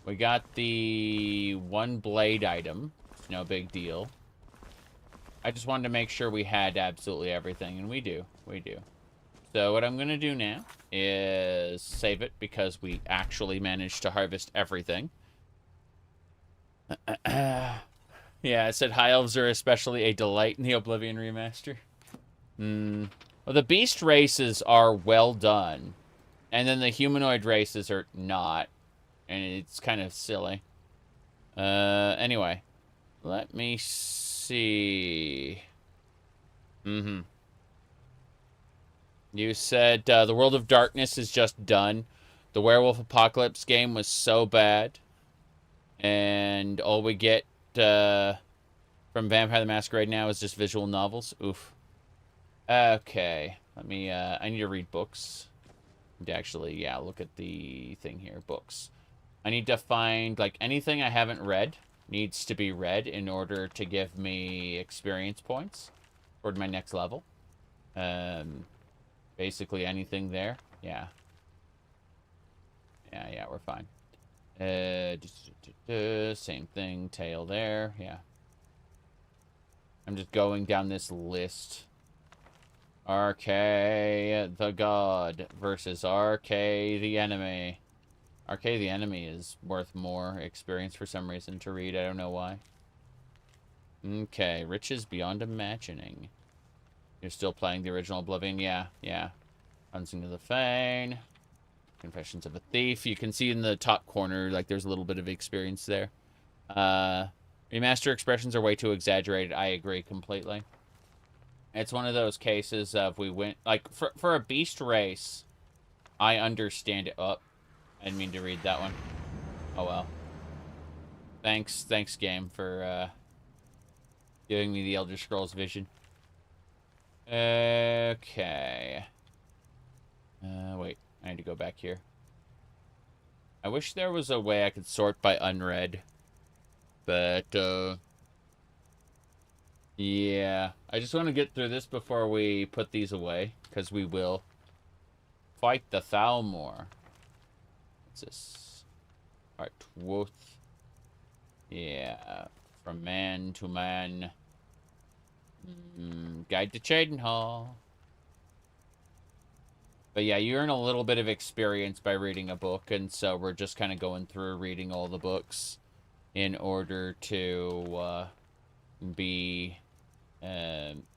We got the one blade item. It's no big deal. I just wanted to make sure we had absolutely everything, and we do. We do. So what I'm going to do now is save it because we actually managed to harvest everything. Yeah, I said high elves are especially a delight in the Oblivion remaster. Well, the beast races are well done. And then the humanoid races are not. And it's kind of silly. Anyway. Let me see. You said the World of Darkness is just done. The Werewolf Apocalypse game was so bad. And all we get from Vampire the Masquerade now is just visual novels. Oof. Okay. Let me, I need to read books. And actually, yeah, look at the thing here. Books. I need to find, like, anything I haven't read needs to be read in order to give me experience points toward my next level. Basically anything there. Yeah. Yeah, we're fine. Same thing, tail there, yeah. I'm just going down this list. RK the God versus RK the Enemy. RK the Enemy is worth more experience for some reason to read, I don't know why. Okay, Riches Beyond Imagining. You're still playing the original Oblivion? Yeah. Hunting of the Fane. Confessions of a Thief. You can see in the top corner, like, there's a little bit of experience there. Remaster expressions are way too exaggerated. I agree completely. It's one of those cases of we went... Like, for a beast race, I understand it. Oh, I didn't mean to read that one. Oh, well. Thanks, game, for giving me the Elder Scrolls vision. Okay. Wait. I need to go back here. I wish there was a way I could sort by unread. But, yeah. I just want to get through this before we put these away. Because we will. Fight the Thalmor. What's this? Alright, Twoth. Yeah. From man to man. Guide to Cheydinhal. But yeah, you earn a little bit of experience by reading a book, and so we're just kind of going through reading all the books in order to to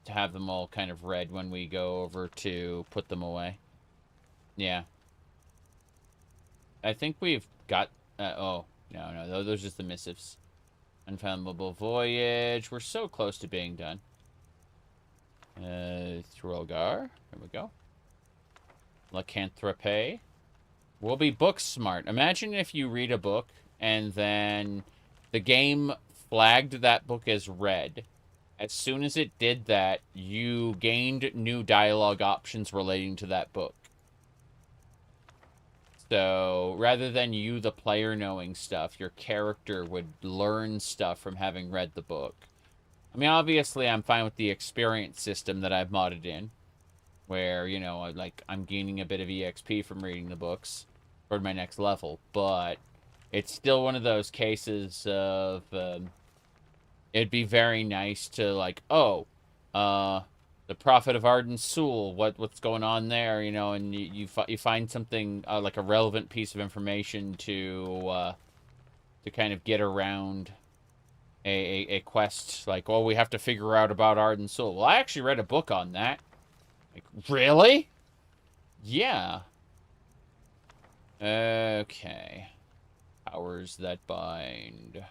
have them all kind of read when we go over to put them away. Yeah. I think we've got... oh, no, those are just the missives. Unfathomable Voyage. We're so close to being done. Throlgar. There we go. Lycanthrope. We'll be book smart. Imagine if you read a book and then the game flagged that book as read. As soon as it did that, you gained new dialogue options relating to that book. So, rather than you, the player, knowing stuff, your character would learn stuff from having read the book. I mean, obviously, I'm fine with the experience system that I've modded in. Where, you know, like, I'm gaining a bit of EXP from reading the books toward my next level. But it's still one of those cases of... it'd be very nice to, like, oh, the Prophet of Arden Sul, what's going on there, you know, and you find something, like a relevant piece of information to kind of get around a quest. Like, well, we have to figure out about Arden Sul. Well, I actually read a book on that. Like, really? Yeah. Okay. Powers that bind.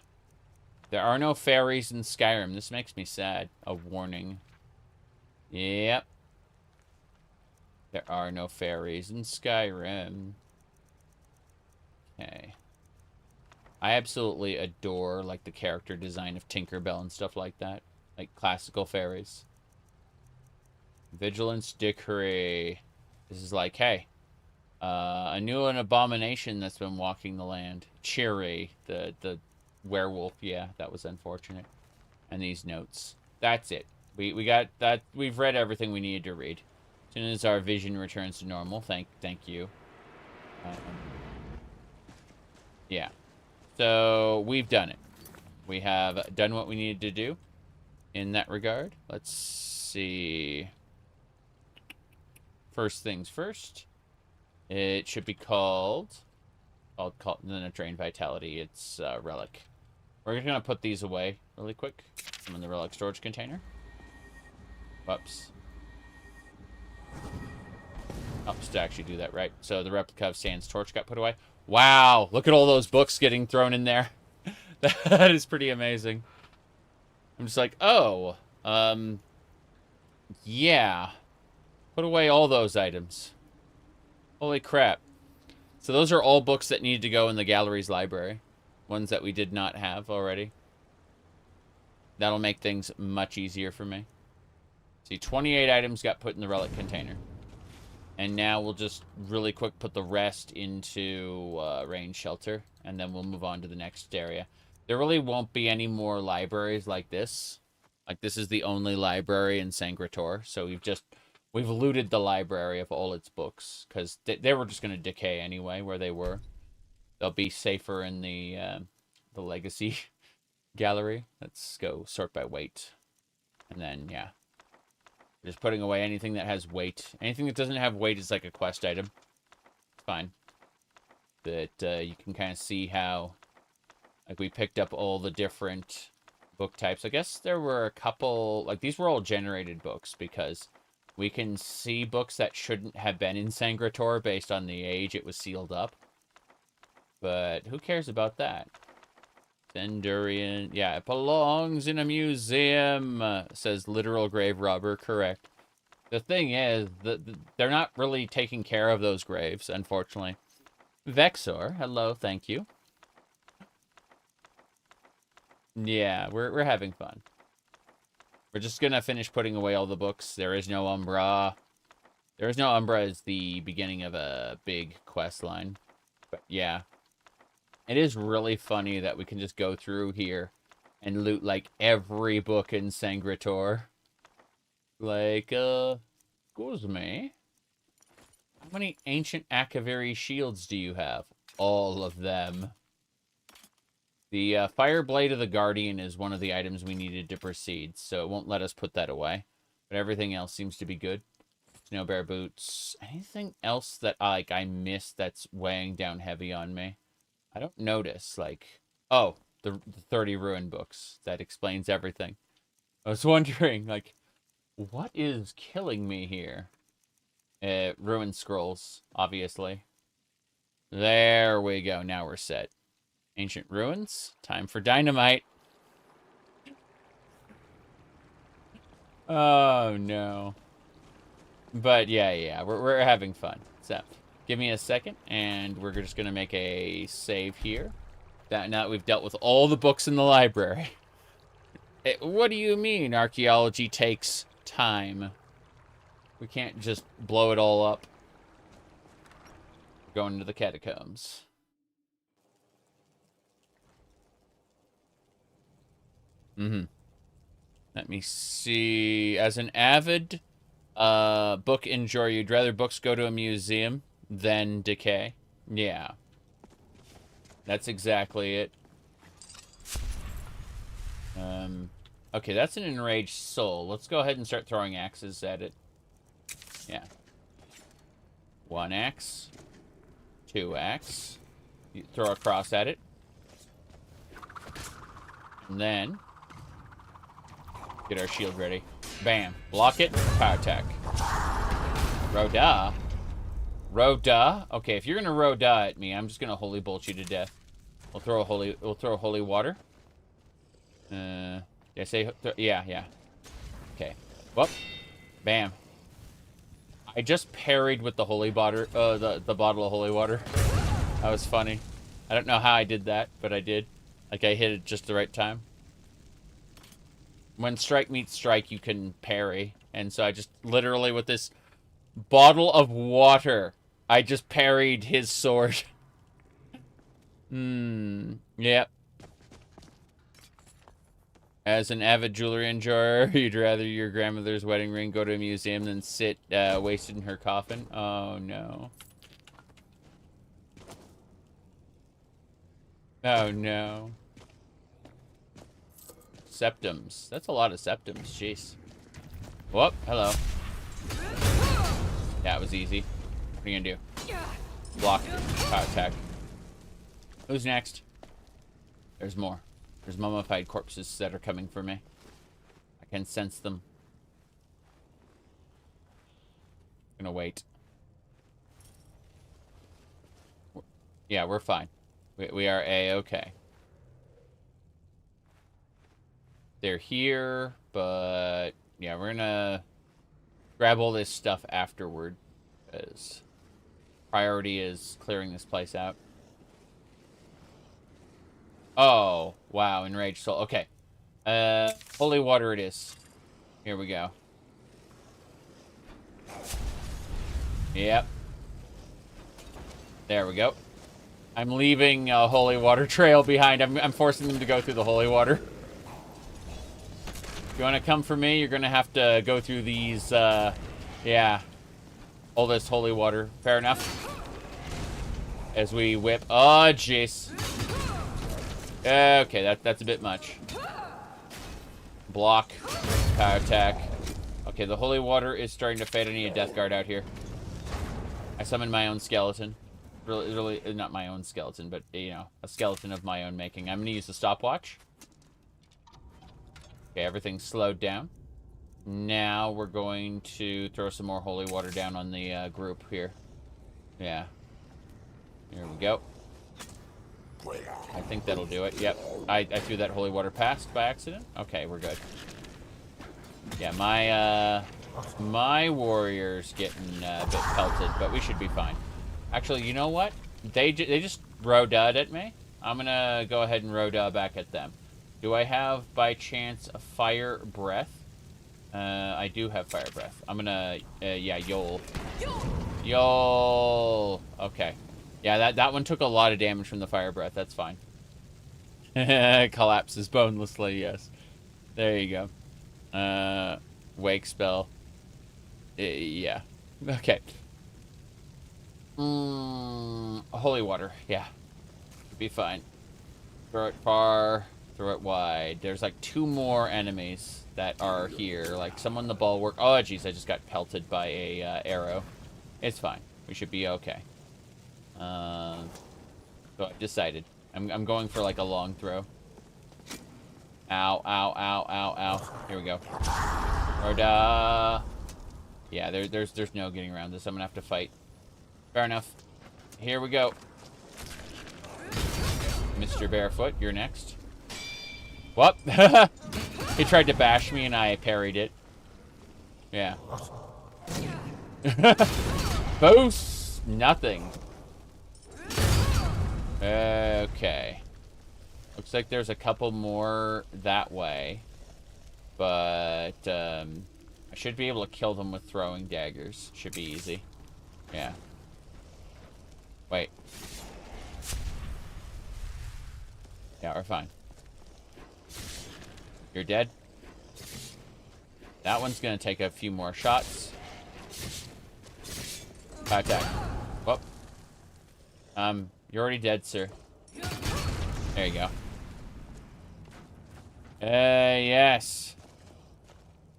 There are no fairies in Skyrim. This makes me sad. A warning. Yep. There are no fairies in Skyrim. Okay. I absolutely adore, like, the character design of Tinkerbell and stuff like that. Like, classical fairies. Vigilance Decree. This is like, hey, a new abomination that's been walking the land. Cheery, the werewolf. Yeah, that was unfortunate. And these notes. That's it. We got that. We've read everything we needed to read. As soon as our vision returns to normal, thank you. Yeah. So we've done it. We have done what we needed to do in that regard. Let's see. First things first. It should be called then Drain Vitality. It's Relic. We're just gonna put these away really quick. I'm in the Relic storage container. Whoops. Oh, just to actually do that right. So the replica of Sand's torch got put away. Wow, look at all those books getting thrown in there. That is pretty amazing. I'm just like, oh, yeah. Put away all those items. Holy crap. So those are all books that needed to go in the gallery's library. Ones that we did not have already. That'll make things much easier for me. See, 28 items got put in the relic container. And now we'll just really quick put the rest into rain shelter. And then we'll move on to the next area. There really won't be any more libraries like this. Like, this is the only library in Sancre Tor. So we've looted the library of all its books. Because they were just going to decay anyway where they were. They'll be safer in the legacy gallery. Let's go sort by weight. And then, yeah. Just putting away anything that has weight. Anything that doesn't have weight is like a quest item. It's fine. But you can kind of see how, like, we picked up all the different book types. I guess there were a couple, like, these were all generated books because we can see books that shouldn't have been in Sancre Tor based on the age it was sealed up. But who cares about that? Sendurian. Yeah, it belongs in a museum, says literal grave robber. Correct. The thing is, they're not really taking care of those graves, unfortunately. Vexor, hello, thank you. Yeah, we're having fun. We're just gonna finish putting away all the books. There is no Umbra. There is no Umbra as the beginning of a big quest line. But yeah. It is really funny that we can just go through here and loot, like, every book in Sancre Tor. Like, excuse me? How many ancient Akaviri shields do you have? All of them. The Fire Blade of the Guardian is one of the items we needed to proceed, so it won't let us put that away. But everything else seems to be good. Snow Bear Boots. Anything else that, like, I missed that's weighing down heavy on me? I don't notice, like... Oh, the 30 Ruin books. That explains everything. I was wondering, like, what is killing me here? Ruin Scrolls, obviously. There we go. Now we're set. Ancient Ruins. Time for dynamite. Oh, no. But, yeah, we're having fun. So, give me a second, and we're just going to make a save here. Now that we've dealt with all the books in the library. What do you mean archaeology takes time? We can't just blow it all up. We're going to the catacombs. Let me see. As an avid book enjoyer, you'd rather books go to a museum than decay? Yeah. That's exactly it. Okay, that's an enraged soul. Let's go ahead and start throwing axes at it. Yeah. 1 axe. 2 axe. You throw a cross at it. And then... get our shield ready. Bam. Block it. Power attack. Roda. Roda. Okay, if you're gonna Roda at me, I'm just gonna holy bolt you to death. We'll throw holy water. Did I say? Yeah. Okay. Whoop. Bam. I just parried with the holy water. The bottle of holy water. That was funny. I don't know how I did that, but I did. Like I hit it just the right time. When strike meets strike, you can parry. And so I just literally, with this bottle of water, I just parried his sword. Yep. As an avid jewelry enjoyer, you'd rather your grandmother's wedding ring go to a museum than sit wasted in her coffin? Oh, no. Oh, no. Septums. That's a lot of septums. Jeez. Whoop. Hello. Yeah, it was easy. What are you gonna do? Block. Power attack. Who's next? There's more. There's mummified corpses that are coming for me. I can sense them. I'm gonna wait. Yeah, we're fine. We are A-okay. They're here, but yeah, we're gonna grab all this stuff afterward, because priority is clearing this place out. Oh, wow, enraged soul. Okay. Holy water it is. Here we go. Yep. There we go. I'm leaving a holy water trail behind. I'm forcing them to go through the holy water. If you want to come for me, you're going to have to go through these, yeah. All this holy water. Fair enough. As we whip. Oh, jeez. Okay, that's a bit much. Block. Power attack. Okay, the holy water is starting to fade. I need a death guard out here. I summoned my own skeleton. Really, not my own skeleton, but, you know, a skeleton of my own making. I'm going to use the stopwatch. Okay, everything's slowed down. Now we're going to throw some more holy water down on the group here. Yeah. Here we go. I think that'll do it. Yep. I threw that holy water past by accident. Okay, we're good. Yeah, my warrior's getting a bit pelted, but we should be fine. Actually, you know what? They just row-dud at me. I'm gonna go ahead and row-dud back at them. Do I have, by chance, a fire breath? I do have fire breath. I'm gonna, yeah, Yol. Yol! Okay. Yeah, that one took a lot of damage from the fire breath. That's fine. Collapses bonelessly, yes. There you go. Wake spell. Yeah. Okay. Holy water. Yeah. Be fine. Throw it far. Throw it wide. There's like 2 more enemies that are here. Like someone the bulwark. Oh, jeez. I just got pelted by a arrow. It's fine. We should be okay. So I've decided. I'm going for like a long throw. Ow, ow, ow, ow, ow. Here we go. Roda. Yeah, there's no getting around this. I'm gonna have to fight. Fair enough. Here we go. Mr. Barefoot, you're next. Whoop! He tried to bash me and I parried it. Yeah. Boost! Nothing. Okay. Looks like there's a couple more that way. But, I should be able to kill them with throwing daggers. Should be easy. Yeah. Wait. Yeah, we're fine. You're dead. That one's gonna take a few more shots. Attack. Whoop. You're already dead, sir. There you go. Yes.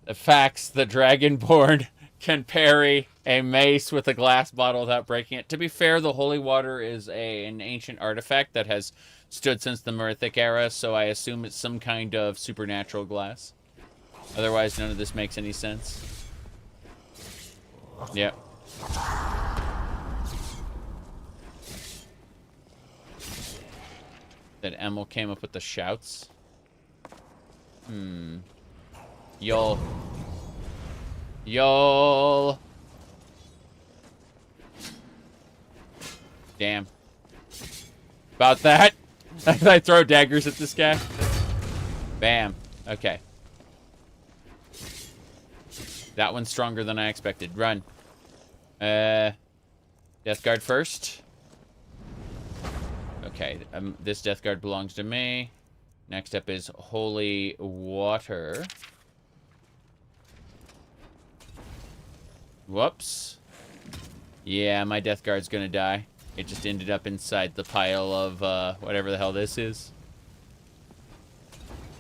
The facts, the Dragonborn can parry a mace with a glass bottle without breaking it. To be fair, the holy water is an ancient artifact that has stood since the Merithic era, so I assume it's some kind of supernatural glass. Otherwise, none of this makes any sense. Yep. That Emil came up with the shouts. Yol. Yol. Damn. About that. I throw daggers at this guy. Bam. Okay. That one's stronger than I expected. Run. Death Guard first. Okay, this Death Guard belongs to me. Next up is Holy Water. Whoops. Yeah, my Death Guard's gonna die. It just ended up inside the pile of, whatever the hell this is.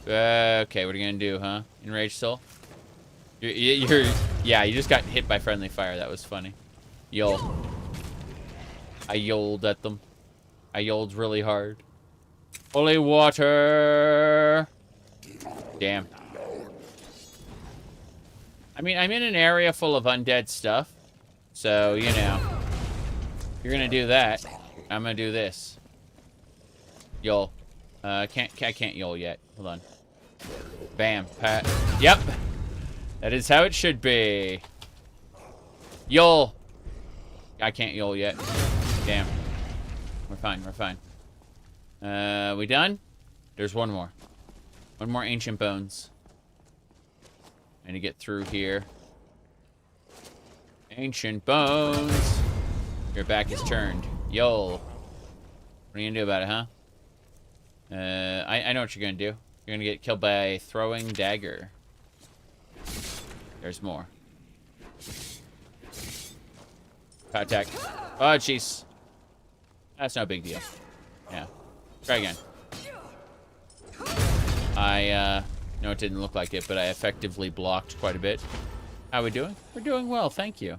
Okay, what are you gonna do, huh? Enraged Soul? Yeah, you just got hit by friendly fire. That was funny. Yol. I yoled at them. I yoled really hard. Holy water! Damn. I mean, I'm in an area full of undead stuff. So, you know. You're gonna do that. I'm gonna do this. Yol. I can't yol yet. Hold on. Bam. Pat. Yep. That is how it should be. Yol. I can't yol yet. Damn. We're fine, we're fine. We done? There's one more. One more Ancient Bones. I need to get through here. Ancient Bones. Your back is turned. Yol. What are you gonna do about it, huh? I know what you're gonna do. You're gonna get killed by a throwing dagger. There's more. Attack. Oh, jeez. That's no big deal. Yeah. Try again. I know it didn't look like it, but I effectively blocked quite a bit. How we doing? We're doing well, thank you.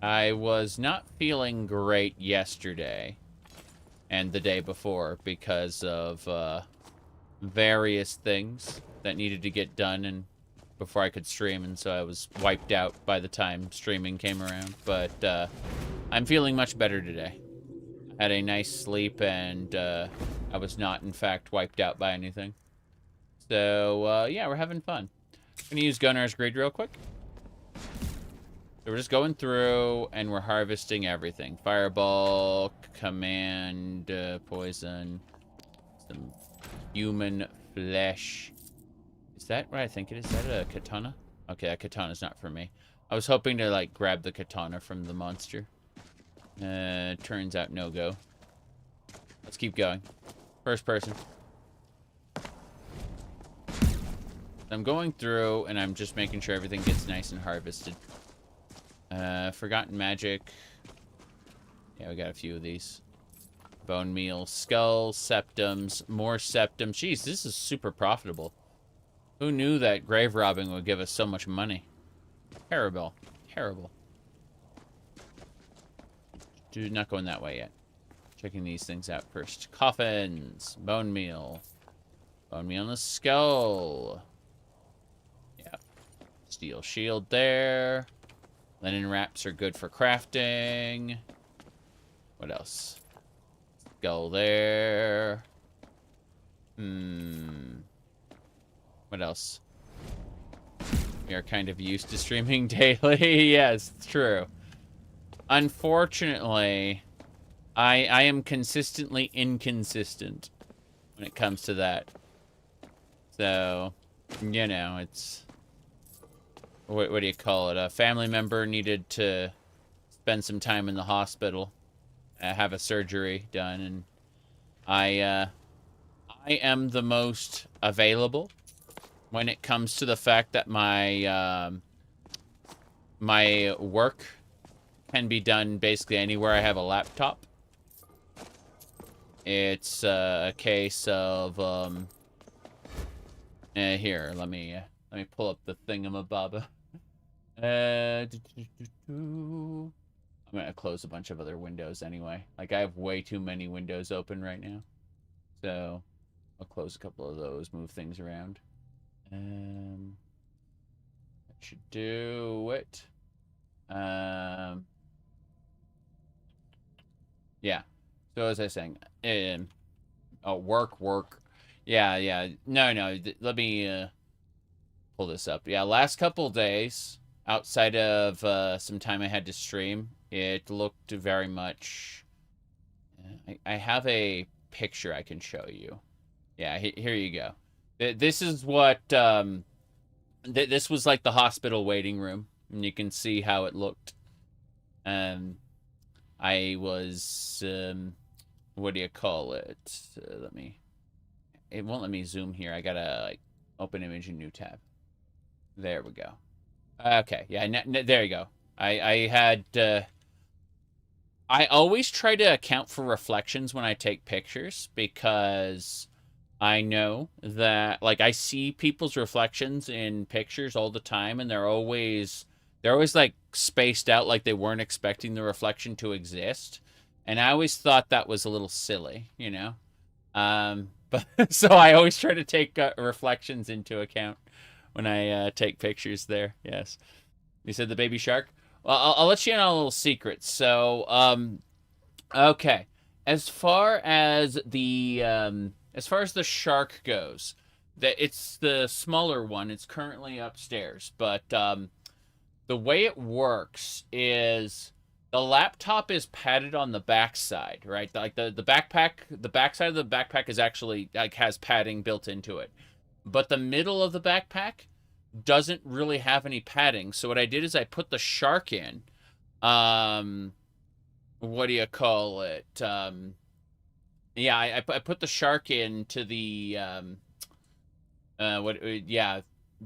I was not feeling great yesterday and the day before because of various things that needed to get done and before I could stream, and so I was wiped out by the time streaming came around. But I'm feeling much better today. had a nice sleep, and I was not, in fact, wiped out by anything. So, yeah, we're having fun. I'm going to use Gunnar's Greed real quick. So we're just going through, and we're harvesting everything. Fireball, command, poison, some human flesh. Is that what I think it is? Is that a katana? Okay, that katana's not for me. I was hoping to, like, grab the katana from the monster. Turns out no go. Let's keep going. First person. I'm going through, and I'm just making sure everything gets nice and harvested. Forgotten magic. Yeah, we got a few of these. Bone meal, skull, septums, more septum. Jeez, this is super profitable. Who knew that grave robbing would give us so much money? Terrible. Terrible. Dude, not going that way yet. Checking these things out first. Coffins. Bone meal. Bone meal on the skull. Yeah. Steel shield there. Linen wraps are good for crafting. What else? Skull there. What else? We are kind of used to streaming daily. Yes, it's true. Unfortunately, I am consistently inconsistent when it comes to that. So, you know, it's... What do you call it? A family member needed to spend some time in the hospital, have a surgery done, and I am the most available when it comes to the fact that my my work can be done basically anywhere I have a laptop. It's a case of here, let me pull up the thingamabobba. I'm gonna close a bunch of other windows anyway. Like, I have way too many windows open right now, so I'll close a couple of those, move things around. That should do it. Yeah. So as I was saying, oh, work. Yeah. No. Let me pull this up. Yeah, last couple days, outside of some time I had to stream, it looked very much. I have a picture I can show you. Yeah, here you go. This is what this was like the hospital waiting room, and you can see how it looked. I was, what do you call it? It won't let me zoom here. I gotta, like, open image in new tab. There we go. Okay, yeah, there you go. I had, I always try to account for reflections when I take pictures, because I know that, like, I see people's reflections in pictures all the time, and they're always like spaced out, like they weren't expecting the reflection to exist. And I always thought that was a little silly, you know? But so I always try to take reflections into account when I take pictures there. Yes. You said the baby shark? Well, I'll let you in on a little secret. So, okay. As far as the shark goes, it's the smaller one. It's currently upstairs, but the way it works is the laptop is padded on the backside, right? Like the backpack, the backside of the backpack is actually, like, has padding built into it. But the middle of the backpack doesn't really have any padding. So what I did is I put the shark in. What do you call it? Yeah, I put the shark into the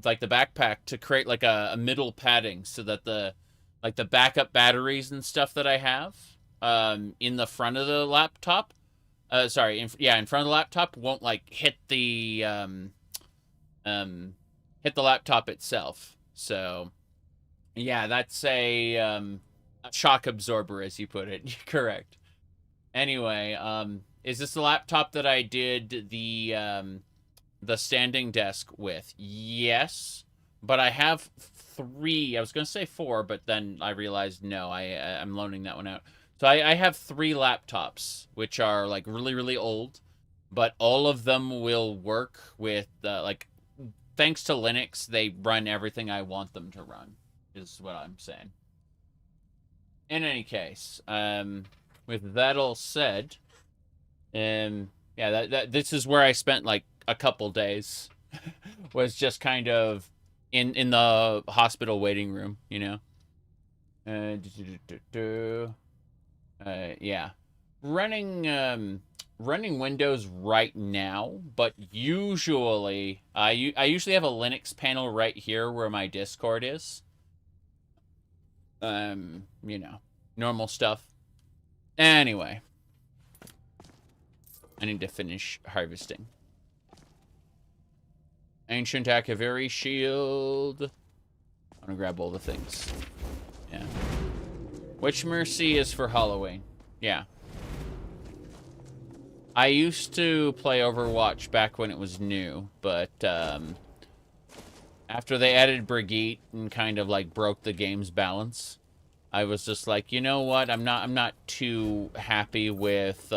like the backpack to create like a middle padding, so that the backup batteries and stuff that I have in the front of the laptop, in front of the laptop won't, like, hit the laptop itself. So yeah, that's a shock absorber, as you put it. Correct. Anyway, is this the laptop that I did the standing desk with? Yes, but I have 3. I was going to say 4, but then I realized no, I'm loaning that one out. So So I have 3 laptops, which are, like, really, really old. But all of them will work with, like, thanks to Linux, they run everything I want them to run, is what I'm saying. In any case, with that all said, yeah, this is where I spent, like, a couple days. Was just kind of in the hospital waiting room, you know? Yeah. Running Windows right now, but usually, I usually have a Linux panel right here where my Discord is. You know, normal stuff. Anyway. I need to finish harvesting. Ancient Akaviri shield. I'm gonna grab all the things. Yeah. Which Mercy is for Halloween? Yeah. I used to play Overwatch back when it was new, but after they added Brigitte and kind of like broke the game's balance, I was just like, you know what? I'm not too happy with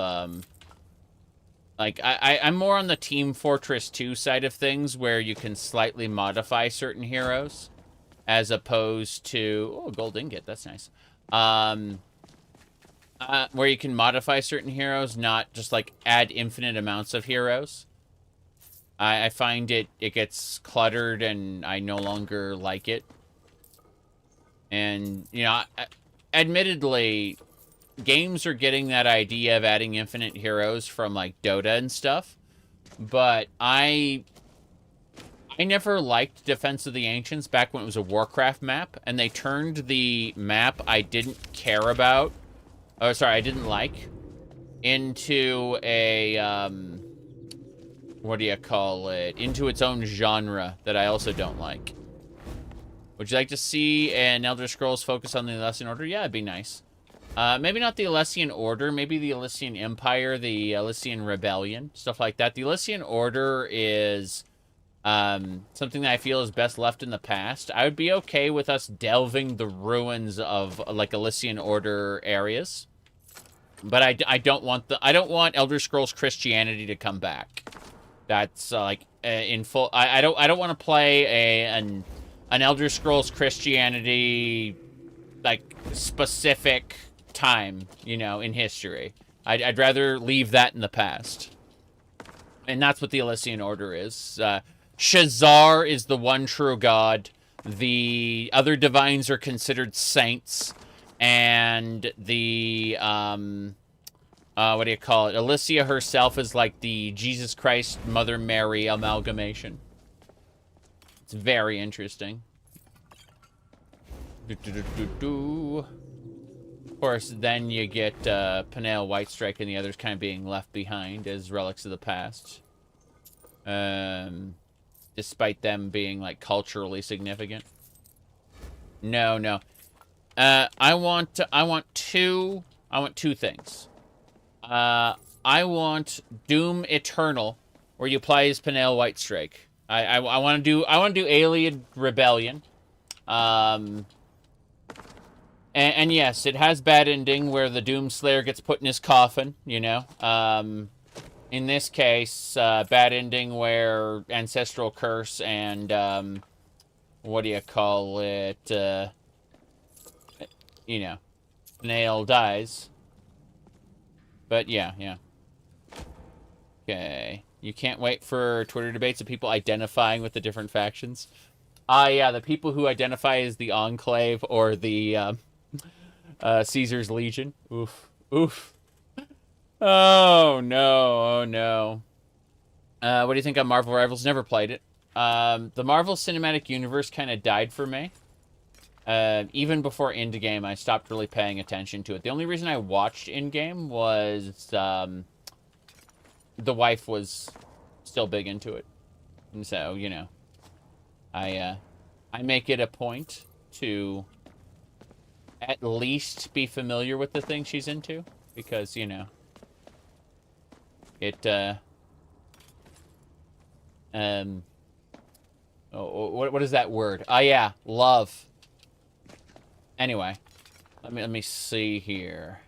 like I'm more on the Team Fortress 2 side of things where you can slightly modify certain heroes as opposed to gold ingot, that's nice. Where you can modify certain heroes, not just like add infinite amounts of heroes. I find it gets cluttered and I no longer like it. And, you know, admittedly, games are getting that idea of adding infinite heroes from like Dota and stuff. But I never liked Defense of the Ancients back when it was a Warcraft map. And they turned the map I didn't care about, oh, sorry, I didn't like, into a, what do you call it? Into its own genre that I also don't like. Would you like to see an Elder Scrolls focus on the Elysian Order? Yeah, it'd be nice. Maybe not the Elysian Order, maybe the Elysian Empire, the Elysian Rebellion, stuff like that. The Elysian Order is something that I feel is best left in the past. I would be okay with us delving the ruins of like Elysian Order areas, but I don't want Elder Scrolls Christianity to come back. That's like in full. I don't want to play an Elder Scrolls Christianity like specific time, you know, in history. I'd rather leave that in the past. And that's what the Elysian Order is. Shazar is the one true god. The other divines are considered saints. And the, what do you call it? Elysia herself is like the Jesus Christ, Mother Mary amalgamation. It's very interesting. Of course, then you get Panel, Whitestrike, and the others kind of being left behind as relics of the past. Despite them being, like, culturally significant. No. I want two things. I want Doom Eternal, where you play as Panel Whitestrike. I want to do Alien Rebellion. And yes, it has bad ending where the Doomslayer gets put in his coffin, you know. In this case, bad ending where Ancestral Curse and, what do you call it, you know, Nail dies. But yeah. Okay. You can't wait for Twitter debates of people identifying with the different factions. Yeah, the people who identify as the Enclave or the, Caesar's Legion. Oof. Oh, no. What do you think of Marvel Rivals? Never played it. The Marvel Cinematic Universe kind of died for me. Even before Endgame, I stopped really paying attention to it. The only reason I watched Endgame was, the wife was still big into it. And so, you know, I make it a point to at least be familiar with the thing she's into. Because, you know, it, what is that word? Oh, yeah, love. Anyway, let me see here.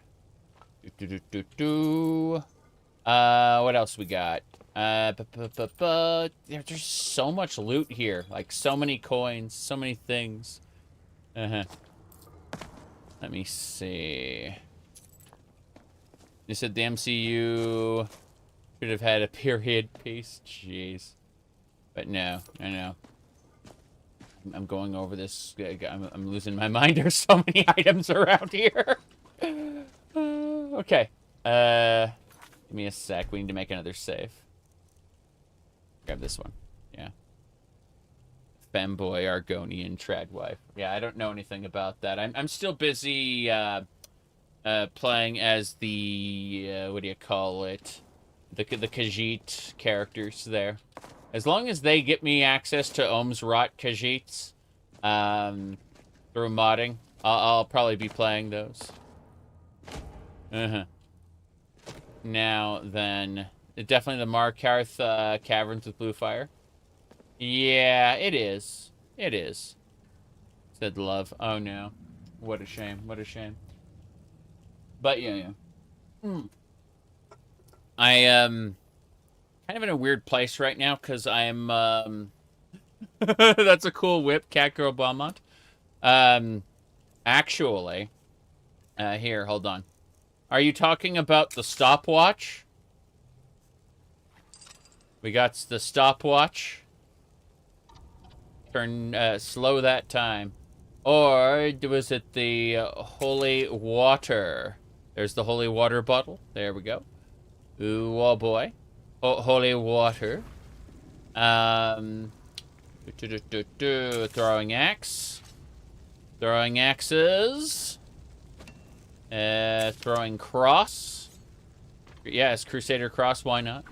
What else we got? There's so much loot here. Like, so many coins, so many things. Let me see. You said the MCU should have had a period piece. Jeez. But no, no. I'm going over this. I'm losing my mind. There's so many items around here. Okay. Give me a sec. We need to make another save. Grab this one. Yeah. Femboy, Argonian, Tradwife. Yeah, I don't know anything about that. I'm still busy playing as the what do you call it? The Khajiit characters there. As long as they get me access to Ohmes-raht Khajiits through modding, I'll probably be playing those. Now then, definitely the Markarth caverns with blue fire. Yeah, it is. It is. Said love. Oh no, what a shame. What a shame. But yeah. I am kind of in a weird place right now because I'm that's a cool whip, Catgirl Beaumont. Actually, here, hold on. Are you talking about the stopwatch? We got the stopwatch. Turn slow that time. Or was it the holy water? There's the holy water bottle. There we go. Ooh, oh boy. Oh, holy water. Throwing axe. Throwing axes. Throwing cross. Yes, Crusader cross, why not?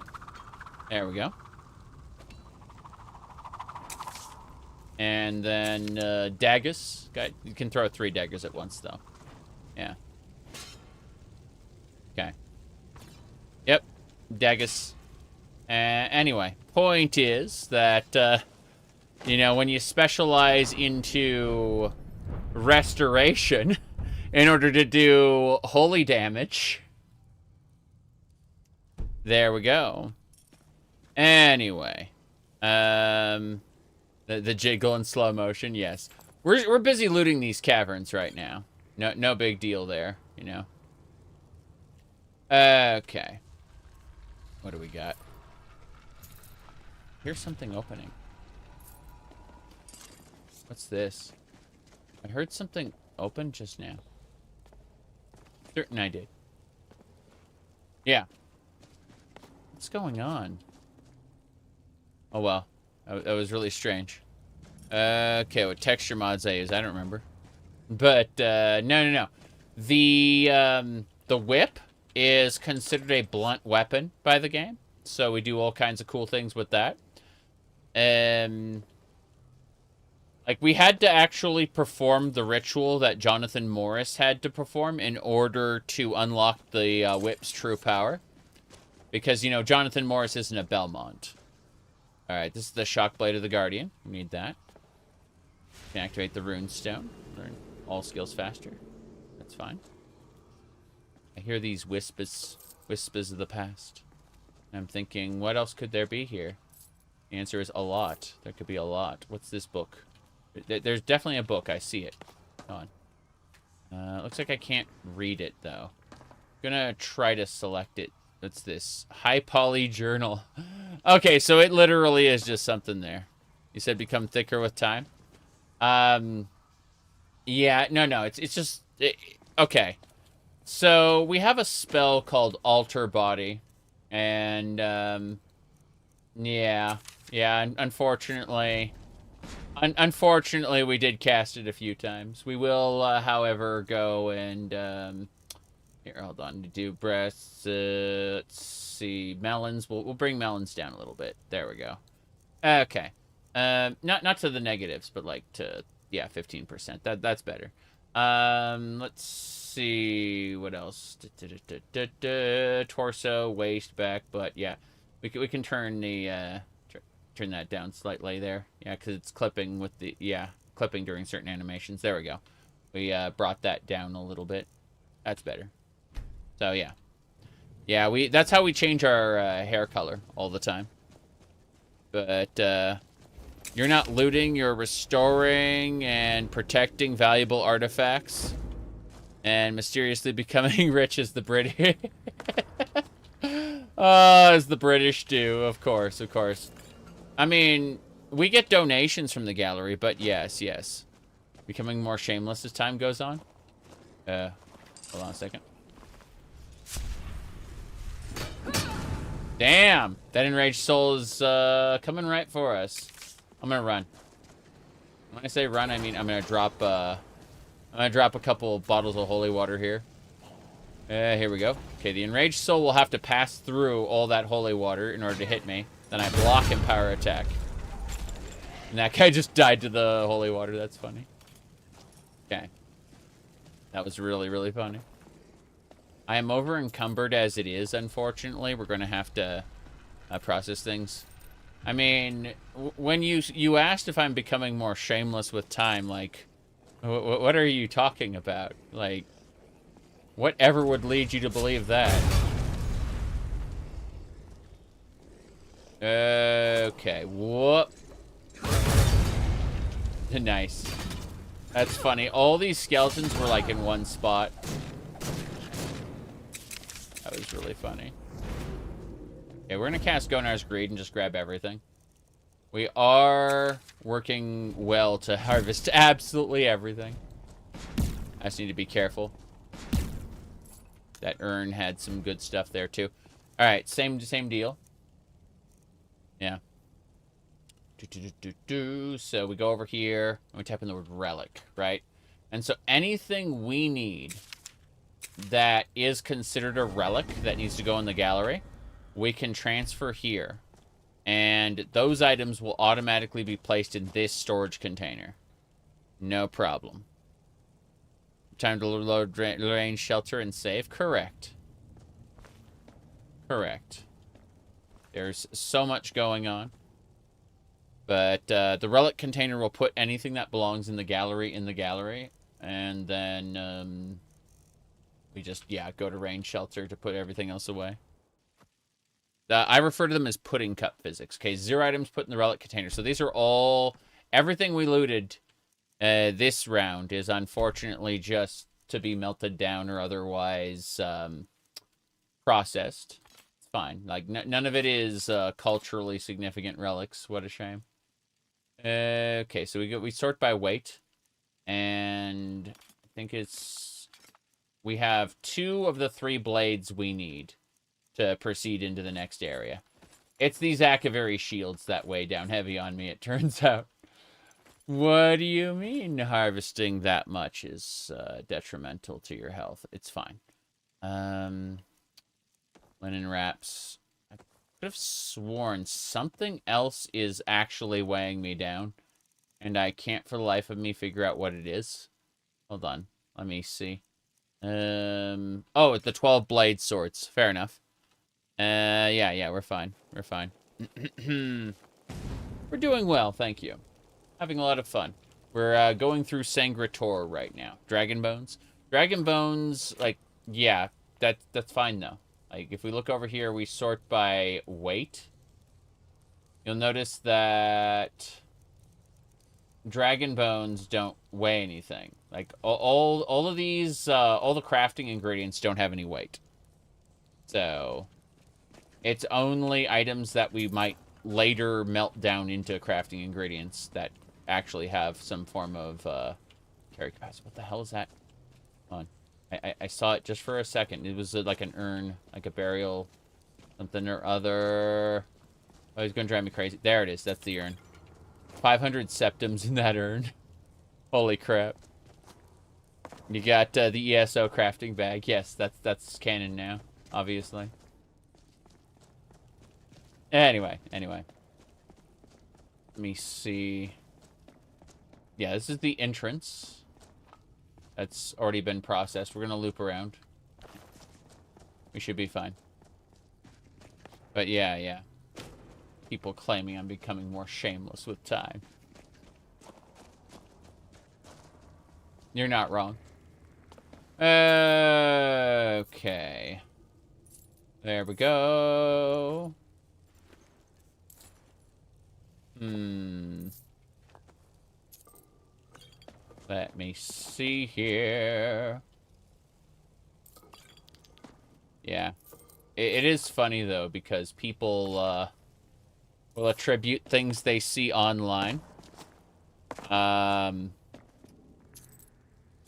There we go. And then daggers. You can throw 3 daggers at once, though. Yeah. Okay. Yep. Daggers. Anyway, point is that, you know, when you specialize into restoration in order to do holy damage. There we go. Anyway. The jiggle in slow motion, yes. We're busy looting these caverns right now. No big deal there, you know. Okay. What do we got? Here's something opening. What's this? I heard something open just now. Certain I did. Yeah. What's going on? Oh well. That was really strange. Okay, what texture mods I use, I don't remember. But, no. The whip is considered a blunt weapon by the game. So we do all kinds of cool things with that. Like, we had to actually perform the ritual that Jonathan Morris had to perform in order to unlock the whip's true power. Because, you know, Jonathan Morris isn't a Belmont. Alright, this is the Shockblade of the Guardian. We need that. Can activate the Rune Stone. Learn all skills faster. That's fine. I hear these whispers of the past. I'm thinking, what else could there be here? The answer is a lot. There could be a lot. What's this book? There's definitely a book. I see it. Come on. Looks like I can't read it, though. I'm gonna try to select it. What's this? High poly journal. Okay, so it literally is just something there. You said become thicker with time? Yeah, no. It's just... okay. So, we have a spell called Alter Body. And, yeah, unfortunately... Unfortunately, we did cast it a few times. We will, however, go and, here, hold on. To do breasts, let's see, melons. We'll bring melons down a little bit. There we go. Okay. Not to the negatives, but like to, yeah, 15%. That's better. Let's see, what else? Torso, waist, back, but yeah, we can turn the, turn that down slightly there. Yeah, because it's clipping with the, yeah, clipping during certain animations. There we go. We brought that down a little bit. That's better. So, yeah. Yeah, that's how we change our hair color all the time. But, you're not looting, you're restoring and protecting valuable artifacts. And mysteriously becoming rich as the British. Oh, as the British do, of course, of course. I mean, we get donations from the gallery, but yes, yes. Becoming more shameless as time goes on. Hold on a second. Damn! That enraged soul is coming right for us. I'm gonna run. When I say run, I mean I'm gonna drop a couple bottles of holy water here. Here we go. Okay, the enraged soul will have to pass through all that holy water in order to hit me. Then I block and power attack. And that guy just died to the holy water. That's funny. Okay. That was really, really funny. I am over encumbered as it is, unfortunately. We're going to have to process things. I mean, when you asked if I'm becoming more shameless with time, like, what are you talking about? Like, whatever would lead you to believe that? Okay, whoop. Nice. That's funny. All these skeletons were like in one spot. That was really funny. Okay, we're gonna cast Gonar's Greed and just grab everything. We are working well to harvest absolutely everything. I just need to be careful. That urn had some good stuff there too. All right, same deal. Yeah. So we go over here and we type in the word relic, right? And so anything we need that is considered a relic that needs to go in the gallery, we can transfer here. And those items will automatically be placed in this storage container. No problem. Time to load range, shelter, and save. Correct. Correct. There's so much going on. But the relic container will put anything that belongs in the gallery. And then we just, yeah, go to range shelter to put everything else away. I refer to them as pudding cup physics. Okay, 0 items put in the relic container. So these are all, everything we looted this round is unfortunately just to be melted down or otherwise processed. It's fine. Like, none of it is culturally significant relics. What a shame. Okay, so we sort by weight. And I think we have 2 of the 3 blades we need to proceed into the next area. It's these Akaviri shields that weigh down heavy on me, it turns out. What do you mean harvesting that much is detrimental to your health? It's fine. Linen wraps. I could have sworn something else is actually weighing me down. And I can't for the life of me figure out what it is. Hold on. Let me see. Oh, it's the 12 blade swords. Fair enough. Yeah, we're fine. We're fine. We're doing well, thank you. Having a lot of fun. We're going through Sancre Tor right now. Dragon bones. Dragon bones, like, yeah, that's fine though. Like, if we look over here, we sort by weight. You'll notice that dragon bones don't weigh anything. Like, all of these, all the crafting ingredients don't have any weight. So it's only items that we might later melt down into crafting ingredients that actually have some form of carry capacity. What the hell is that? Hold on. I saw it just for a second. It was like an urn, like a burial, something or other. Oh, he's going to drive me crazy. There it is. That's the urn. 500 septums in that urn. Holy crap. You got the ESO crafting bag. Yes, that's canon now, obviously. Anyway. Let me see. Yeah, this is the entrance. That's already been processed. We're going to loop around. We should be fine. But yeah. People claiming I'm becoming more shameless with time. You're not wrong. Okay. There we go. Let me see here. Yeah. It is funny, though, because people will attribute things they see online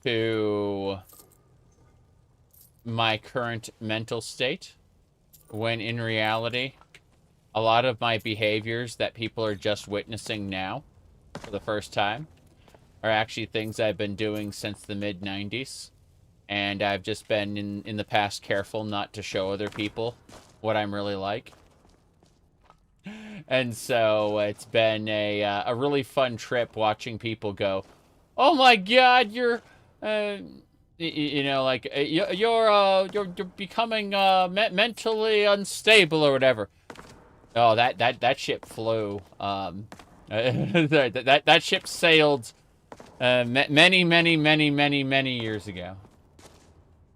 to my current mental state, when in reality, a lot of my behaviors that people are just witnessing now for the first time are actually things I've been doing since the mid-90s. And I've just been, in the past, careful not to show other people what I'm really like. And so it's been a really fun trip watching people go, "Oh my God, you're, you know, like you're becoming mentally unstable or whatever." Oh, that ship flew. That ship sailed many years ago.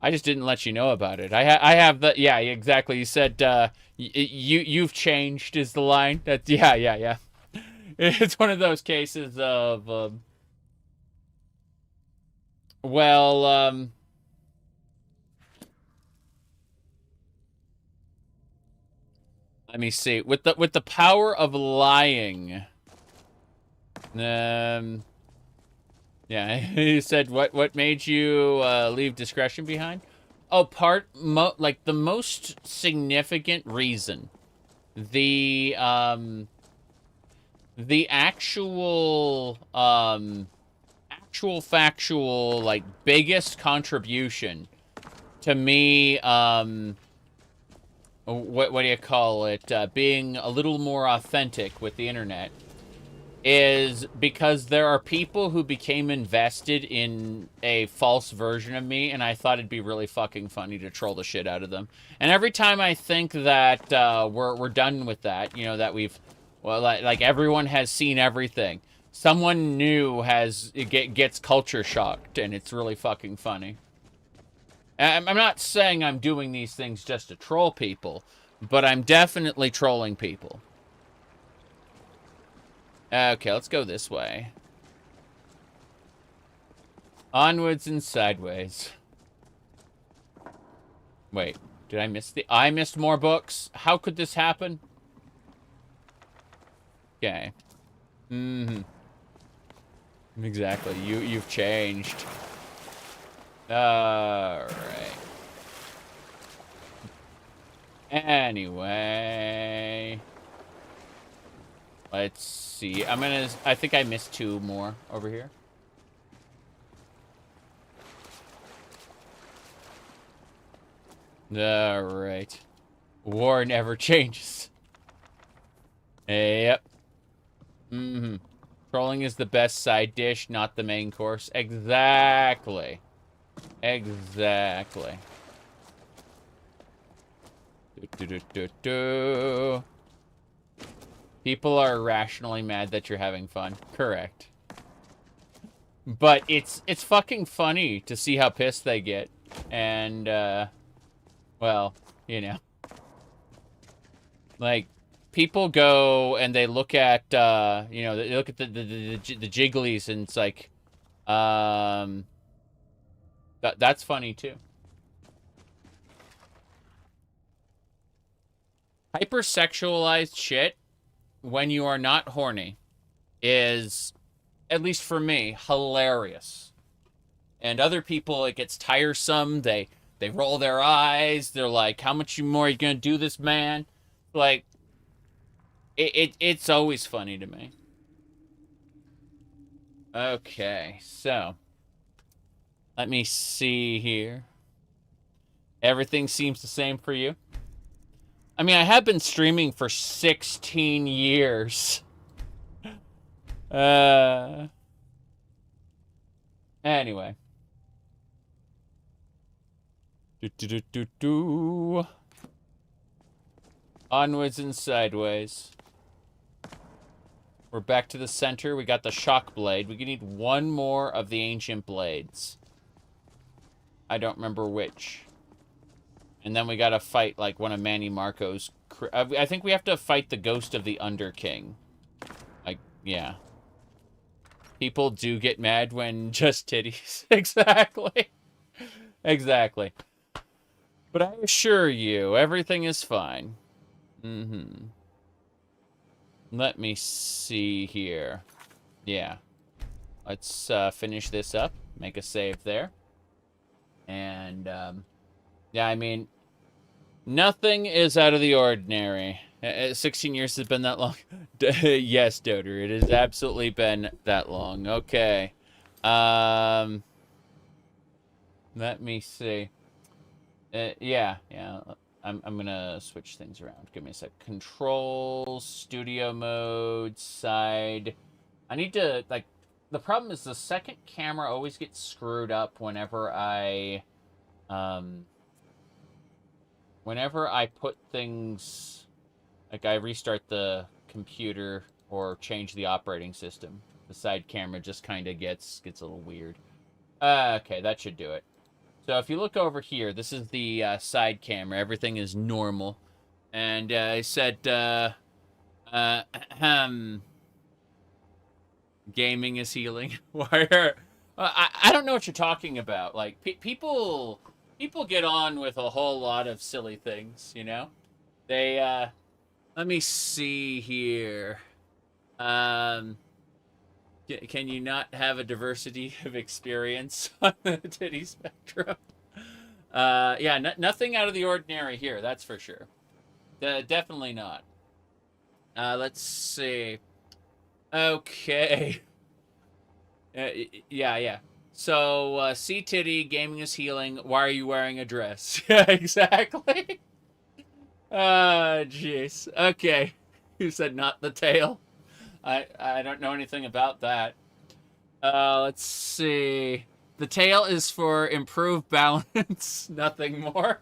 I just didn't let you know about it. I have the, yeah, exactly. You said you've changed is the line. That yeah. It's one of those cases of well, let me see. With the power of lying. Yeah, he said, what made you leave discretion behind? Oh, like the most significant reason, the actual factual, like, biggest contribution to me, what do you call it, being a little more authentic with the internet, is because there are people who became invested in a false version of me, and I thought it'd be really fucking funny to troll the shit out of them. And every time I think that we're done with that, you know, that we've, well, like everyone has seen everything, someone new gets culture shocked, and it's really fucking funny. I'm not saying I'm doing these things just to troll people, but I'm definitely trolling people. Okay, let's go this way. Onwards and sideways. Wait, did I miss I missed more books? How could this happen? Okay. Exactly. You've changed. Alright. Anyway. Let's see. I think I missed 2 more over here. Alright. War never changes. Yep. Trolling is the best side dish, not the main course. Exactly. Exactly. People are irrationally mad that you're having fun. Correct. But it's fucking funny to see how pissed they get. And, well, you know. Like, people go and they look at, you know, they look at the jigglies, and it's like, that's funny too. Hypersexualized shit, when you are not horny, is, at least for me, hilarious. And other people, it gets tiresome. They roll their eyes. They're like, how much more are you gonna do this, man? Like, it's always funny to me. Okay, so let me see here. Everything seems the same for you. I mean, I have been streaming for 16 years. Anyway. Onwards and sideways. We're back to the center. We got the shock blade. We need 1 more of the ancient blades. I don't remember which. And then we gotta fight, like, one of Manny Marco's... I think we have to fight the ghost of the Underking. Like, yeah. People do get mad when just titties. Exactly. Exactly. But I assure you, everything is fine. Mm-hmm. Let me see here. Yeah. Let's finish this up. Make a save there. And, yeah, I mean, nothing is out of the ordinary. 16 years has been that long? Yes, Doder, it has absolutely been that long. Okay. Let me see. Yeah. I'm gonna switch things around. Give me a sec. Controls, studio mode, side. I need to, like, the problem is the second camera always gets screwed up whenever I put things, like, I restart the computer or change the operating system. The side camera just kind of gets a little weird. Okay, that should do it. So if you look over here, this is the side camera. Everything is normal. And I said, gaming is healing. Why? I don't know what you're talking about. Like, people get on with a whole lot of silly things, you know? They, let me see here. Can you not have a diversity of experience on the titty spectrum? Yeah, nothing out of the ordinary here, that's for sure. Definitely not. Let's see. Okay. Yeah. So, see titty, gaming is healing, why are you wearing a dress? Yeah, exactly. Jeez. Okay. You said not the tail? I don't know anything about that. Let's see. The tail is for improved balance, nothing more.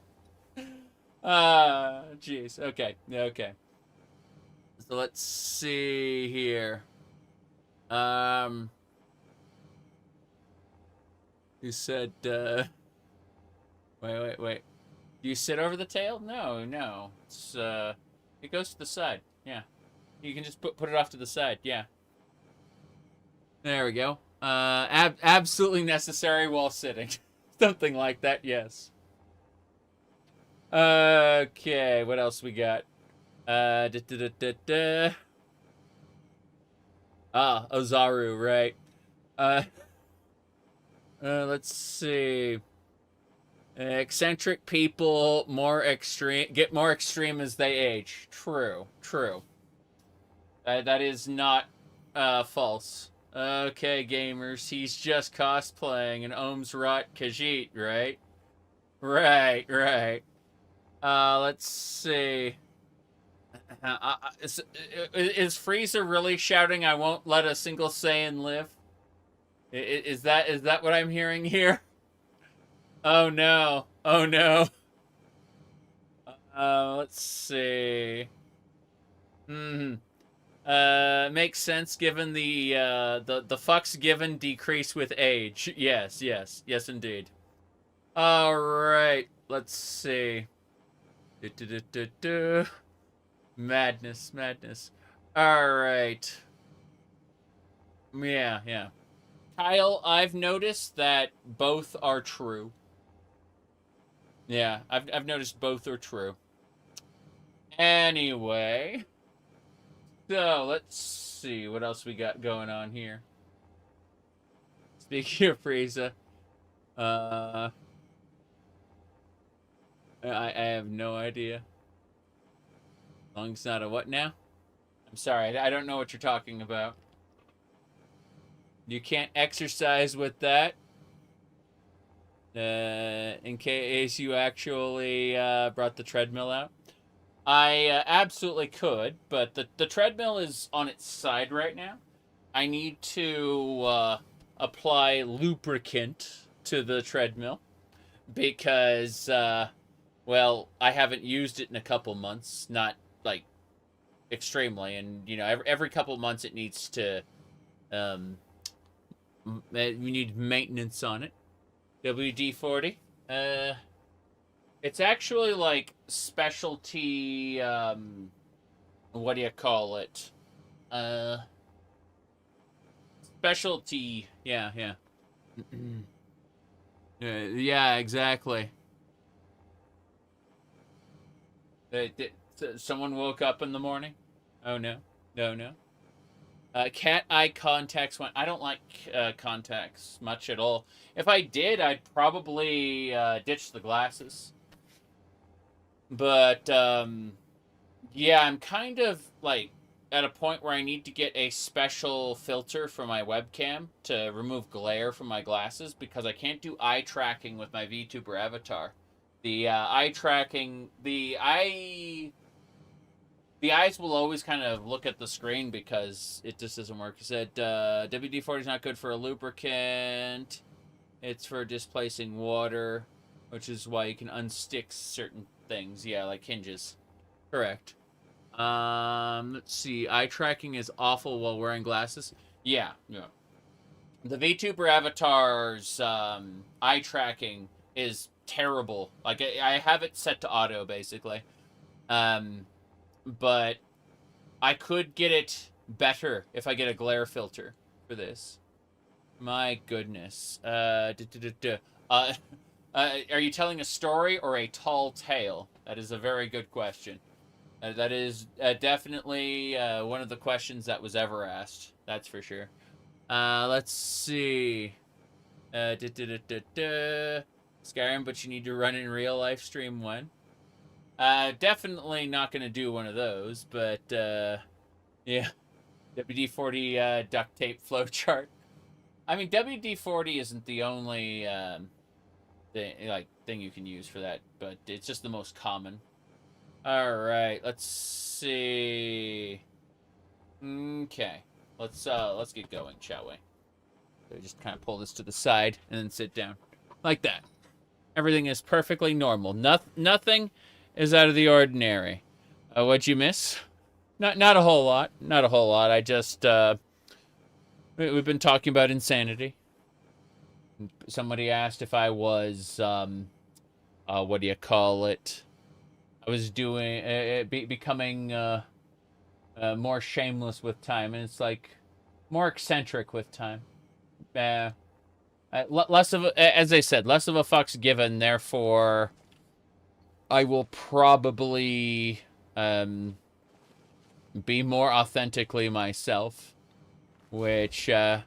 Jeez. Okay. So let's see here. You said, wait. Do you sit over the tail? No. It's, it goes to the side. Yeah. You can just put it off to the side. Yeah. There we go. Absolutely necessary while sitting. Something like that, yes. Okay, what else we got? Ozaru, right. Let's see. Eccentric people get more extreme as they age. True. That is not false. Okay, gamers, he's just cosplaying an Ohmes-raht Khajiit, right? Right. Let's see. Is Frieza really shouting, "I won't let a single Saiyan live"? Is that what I'm hearing here? Oh no. Let's see. Makes sense given the fucks given decrease with age. Yes, indeed. All right, let's see. Madness. All right. Yeah. Kyle, I've noticed that both are true. Yeah, I've noticed both are true. Anyway. So, let's see what else we got going on here. Speaking of Frieza, I have no idea. As long as it's not a what now? I'm sorry, I don't know what you're talking about. You can't exercise with that. In case you actually brought the treadmill out. I absolutely could, but the treadmill is on its side right now. I need to apply lubricant to the treadmill because, well, I haven't used it in a couple months, not, like, extremely, and, you know, every couple months it needs to, we need maintenance on it. WD-40. It's actually like specialty, what do you call it? Specialty, yeah. Yeah, exactly. Someone woke up in the morning? Oh, no. No. Cat eye contacts went. I don't like contacts much at all. If I did, I'd probably ditch the glasses. But, yeah, I'm kind of, like, at a point where I need to get a special filter for my webcam to remove glare from my glasses because I can't do eye tracking with my VTuber avatar. The eye tracking, the eyes will always kind of look at the screen because it just doesn't work. It said WD-40 is not good for a lubricant. It's for displacing water, which is why you can unstick certain things. Yeah, like hinges. Correct. Let's see. Eye tracking is awful while wearing glasses. Yeah. The VTuber avatar's eye tracking is terrible. Like, I have it set to auto, basically. But I could get it better if I get a glare filter for this. My goodness. Are you telling a story or a tall tale? That is a very good question. That is definitely one of the questions that was ever asked. That's for sure. Let's see. Skyrim, but you need to run in real life stream when? Definitely not going to do one of those, but yeah. WD-40 duct tape flowchart. I mean, WD-40 isn't the only thing you can use for that, but it's just the most common. All right, let's see. Okay, let's get going, shall we? So just kind of pull this to the side and then sit down, like that. Everything is perfectly normal. Nothing is out of the ordinary. What'd you miss? Not a whole lot. Not a whole lot. I just we've been talking about insanity. Somebody asked if I was what do you call it? I was doing becoming more shameless with time, and it's like more eccentric with time. Less of a, as I said, less of a fuck's given. Therefore, I will probably be more authentically myself, which a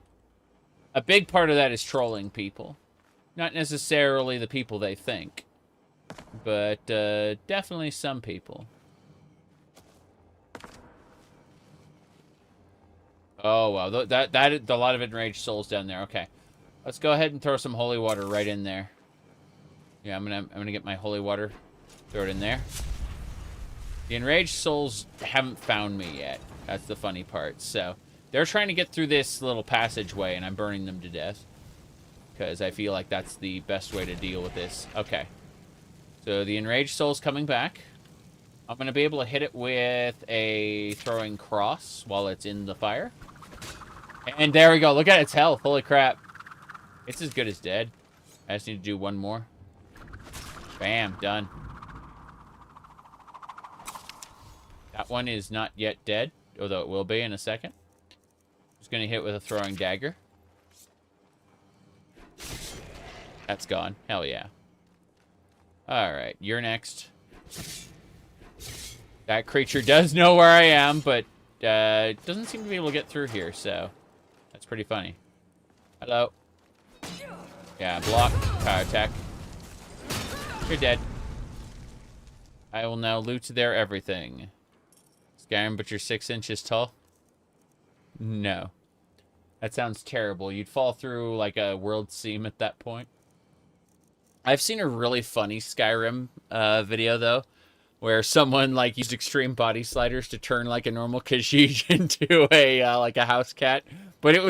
big part of that is trolling people, not necessarily the people they think. But definitely some people. Oh wow, that a lot of enraged souls down there. Okay, let's go ahead and throw some holy water right in there. Yeah, I'm gonna get my holy water, throw it in there. The enraged souls haven't found me yet. That's the funny part. So they're trying to get through this little passageway, and I'm burning them to death because I feel like that's the best way to deal with this. Okay. So the enraged soul's coming back. I'm going to be able to hit it with a throwing cross while it's in the fire. And there we go. Look at its health. Holy crap. It's as good as dead. I just need to do one more. Bam. Done. That one is not yet dead, although it will be in a second. Just going to hit with a throwing dagger. That's gone. Hell yeah. Alright, you're next. That creature does know where I am, but doesn't seem to be able to get through here, so that's pretty funny. Hello. Yeah, block. Power attack. You're dead. I will now loot their everything. Skyrim, but you're 6 inches tall? No. That sounds terrible. You'd fall through like a world seam at that point. I've seen a really funny Skyrim video, though, where someone, like, used extreme body sliders to turn, like, a normal Khajiit into a, like, a house cat. But it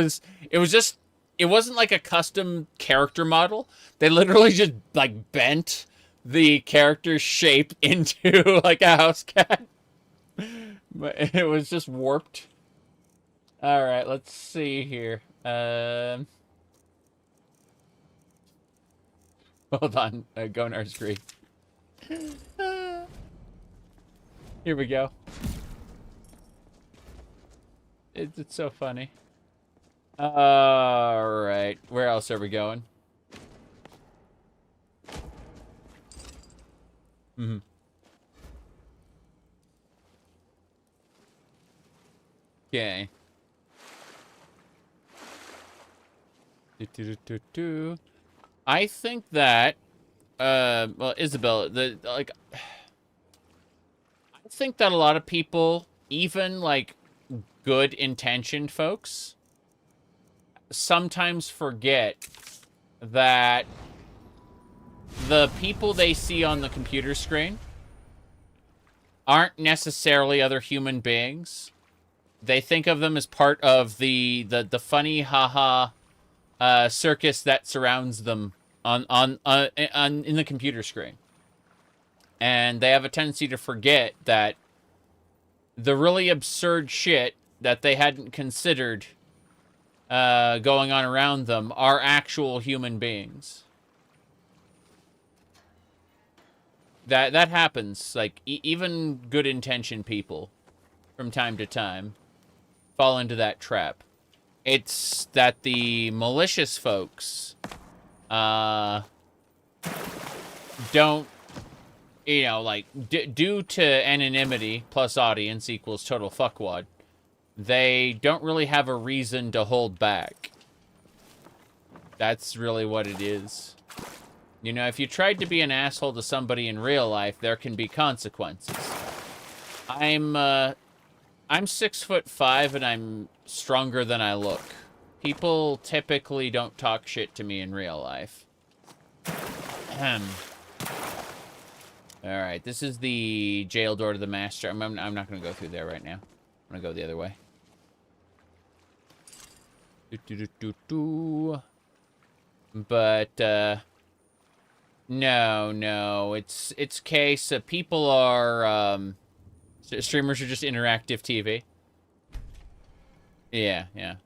wasn't, like, a custom character model. They literally just, like, bent the character's shape into, like, a house cat. But it was just warped. Alright, let's see here. Hold on. Gonar's Grief. Here we go. It's so funny. Alright. Where else are we going? Mm-hmm. Okay. I think that, well, Isabel, I think that a lot of people, even, like, good-intentioned folks, sometimes forget that the people they see on the computer screen aren't necessarily other human beings. They think of them as part of the funny haha circus that surrounds them on in the computer screen. And they have a tendency to forget that the really absurd shit that they hadn't considered going on around them are actual human beings. That happens. Like, even good-intentioned people, from time to time, fall into that trap. It's that the malicious folks don't, you know, like, due to anonymity plus audience equals total fuckwad, they don't really have a reason to hold back. That's really what it is. You know, if you tried to be an asshole to somebody in real life, there can be consequences. I'm 6'5" and I'm stronger than I look. People typically don't talk shit to me in real life. Alright, this is the jail door to the master. I'm not going to go through there right now. I'm going to go the other way. But, no, it's case people are, streamers are just interactive TV. Yeah. The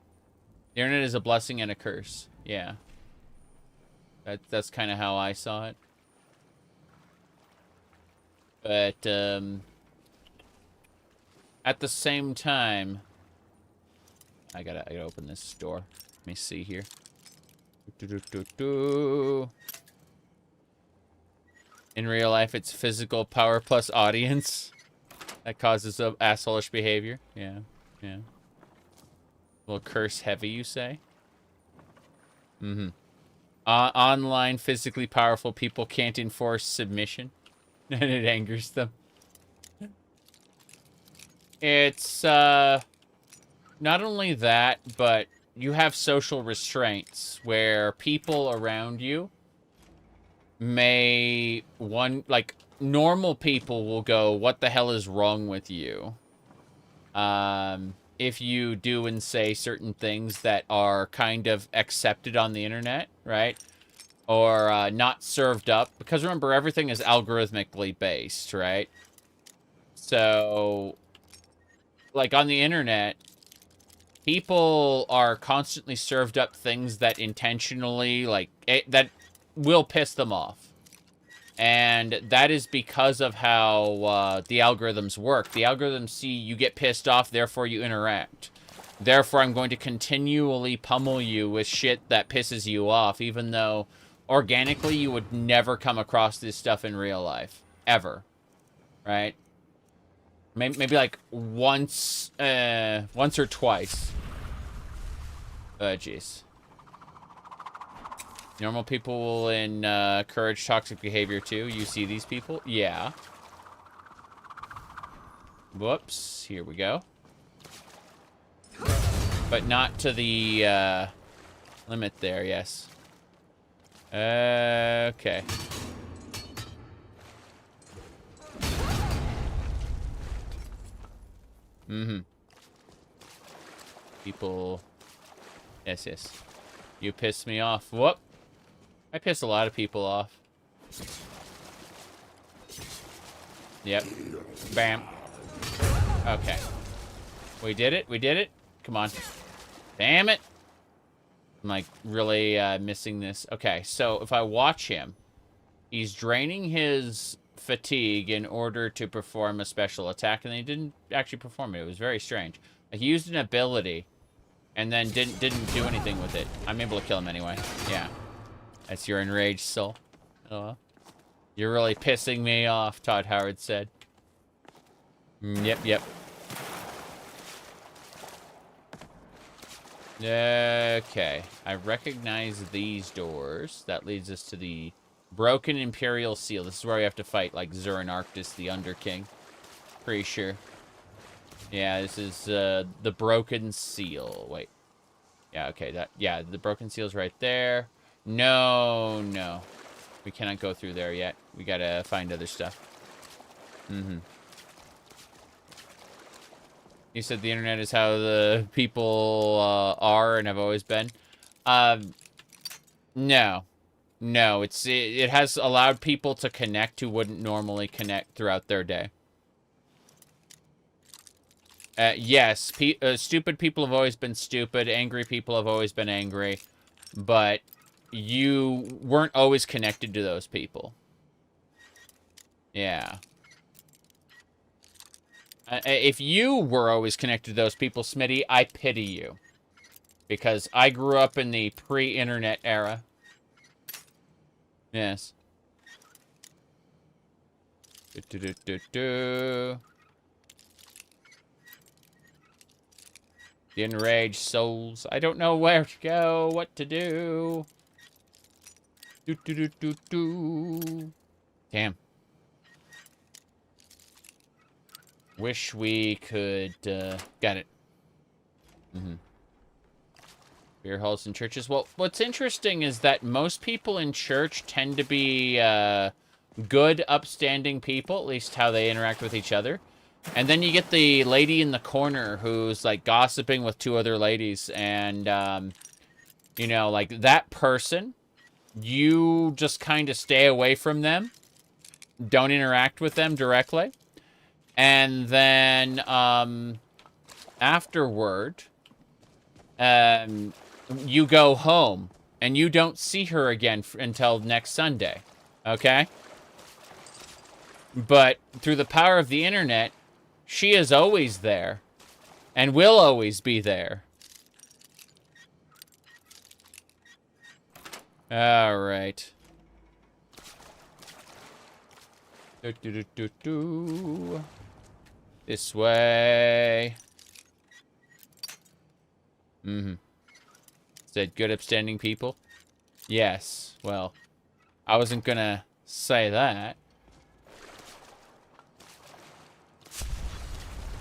internet is a blessing and a curse. Yeah. That's kind of how I saw it. But, at the same time, I gotta open this door. Let me see here. In real life, it's physical power plus audience that causes asshole-ish behavior. Yeah. Well, curse heavy, you say? Mm-hmm. Online, physically powerful people can't enforce submission, and it angers them. It's, not only that, but you have social restraints where people around you may, like, normal people will go, what the hell is wrong with you? If you do and say certain things that are kind of accepted on the internet, right? Or not served up. Because remember, everything is algorithmically based, right? So, like, on the internet, people are constantly served up things that intentionally, like, that will piss them off. And that is because of how the algorithms work. The algorithms see you get pissed off, therefore you interact. Therefore, I'm going to continually pummel you with shit that pisses you off, even though organically you would never come across this stuff in real life. Ever. Right? Maybe like once or twice. Jeez. Normal people will encourage toxic behavior too. You see these people? Yeah. Whoops. Here we go. But not to the limit there, yes. Okay. Mm-hmm. People... Yes. You piss me off. Whoop. I piss a lot of people off. Yep. Bam. Okay. We did it. Come on. Damn it. I'm, like, really missing this. Okay, so if I watch him, He's draining his fatigue in order to perform a special attack, and he didn't actually perform it. It was very strange. He used an ability, and then didn't do anything with it. I'm able to kill him anyway. Yeah. That's your enraged soul. Oh, well. You're really pissing me off, Todd Howard said. Yep. Okay. I recognize these doors. That leads us to the Broken Imperial Seal. This is where we have to fight, like, Zurin Arctis, the Underking. Pretty sure. Yeah, this is, the Broken Seal. Wait. Yeah, okay, yeah, the Broken Seal's right there. No. We cannot go through there yet. We gotta find other stuff. You said the internet is how the people, are and have always been. No. No, it has allowed people to connect who wouldn't normally connect throughout their day. Yes, stupid people have always been stupid. Angry people have always been angry. But you weren't always connected to those people. Yeah. If you were always connected to those people, Smitty, I pity you. Because I grew up in the pre-internet era. Yes. The enraged souls. I don't know where to go, what to do. Damn. Wish we could, got it. Beer halls and churches. Well, what's interesting is that most people in church tend to be, good, upstanding people, at least how they interact with each other. And then you get the lady in the corner who's, like, gossiping with two other ladies. And, you know, like, that person, you just kind of stay away from them. Don't interact with them directly. And then, afterward, you go home. And you don't see her again until next Sunday. Okay? But through the power of the internet, she is always there. And will always be there. Alright. This way. Said good upstanding people? Yes. Well, I wasn't gonna say that.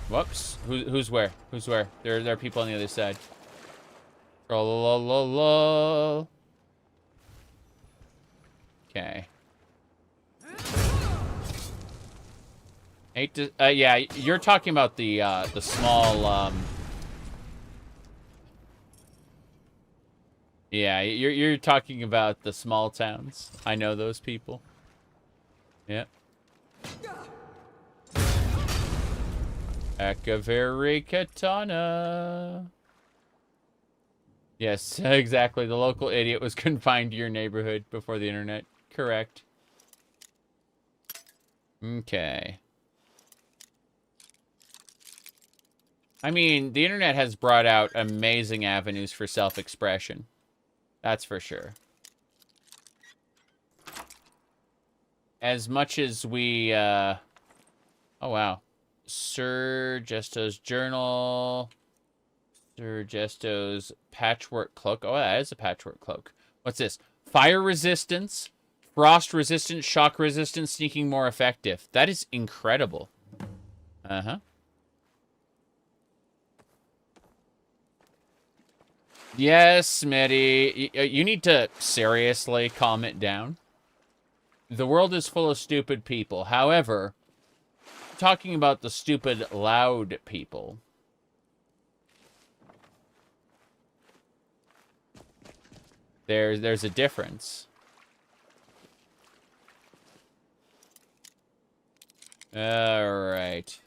Whoops. Who's where? Who's where? There are people on the other side. Trollololol. Okay. Yeah, you're talking about the small, yeah, you're talking about the small towns. I know those people. Yep. Akaveri Katana. Yes, exactly. The local idiot was confined to your neighborhood before the internet. Correct. Okay. I mean, the internet has brought out amazing avenues for self-expression. That's for sure. As much as we, oh, wow. Sir Gesto's journal. Sir Gesto's patchwork cloak. Oh, that is a patchwork cloak. What's this? Fire resistance, frost resistance, shock resistance, sneaking more effective. That is incredible. Uh-huh. Yes, Smitty. You need to seriously calm it down. The world is full of stupid people. However, talking about the stupid, loud people. There's a difference. All right.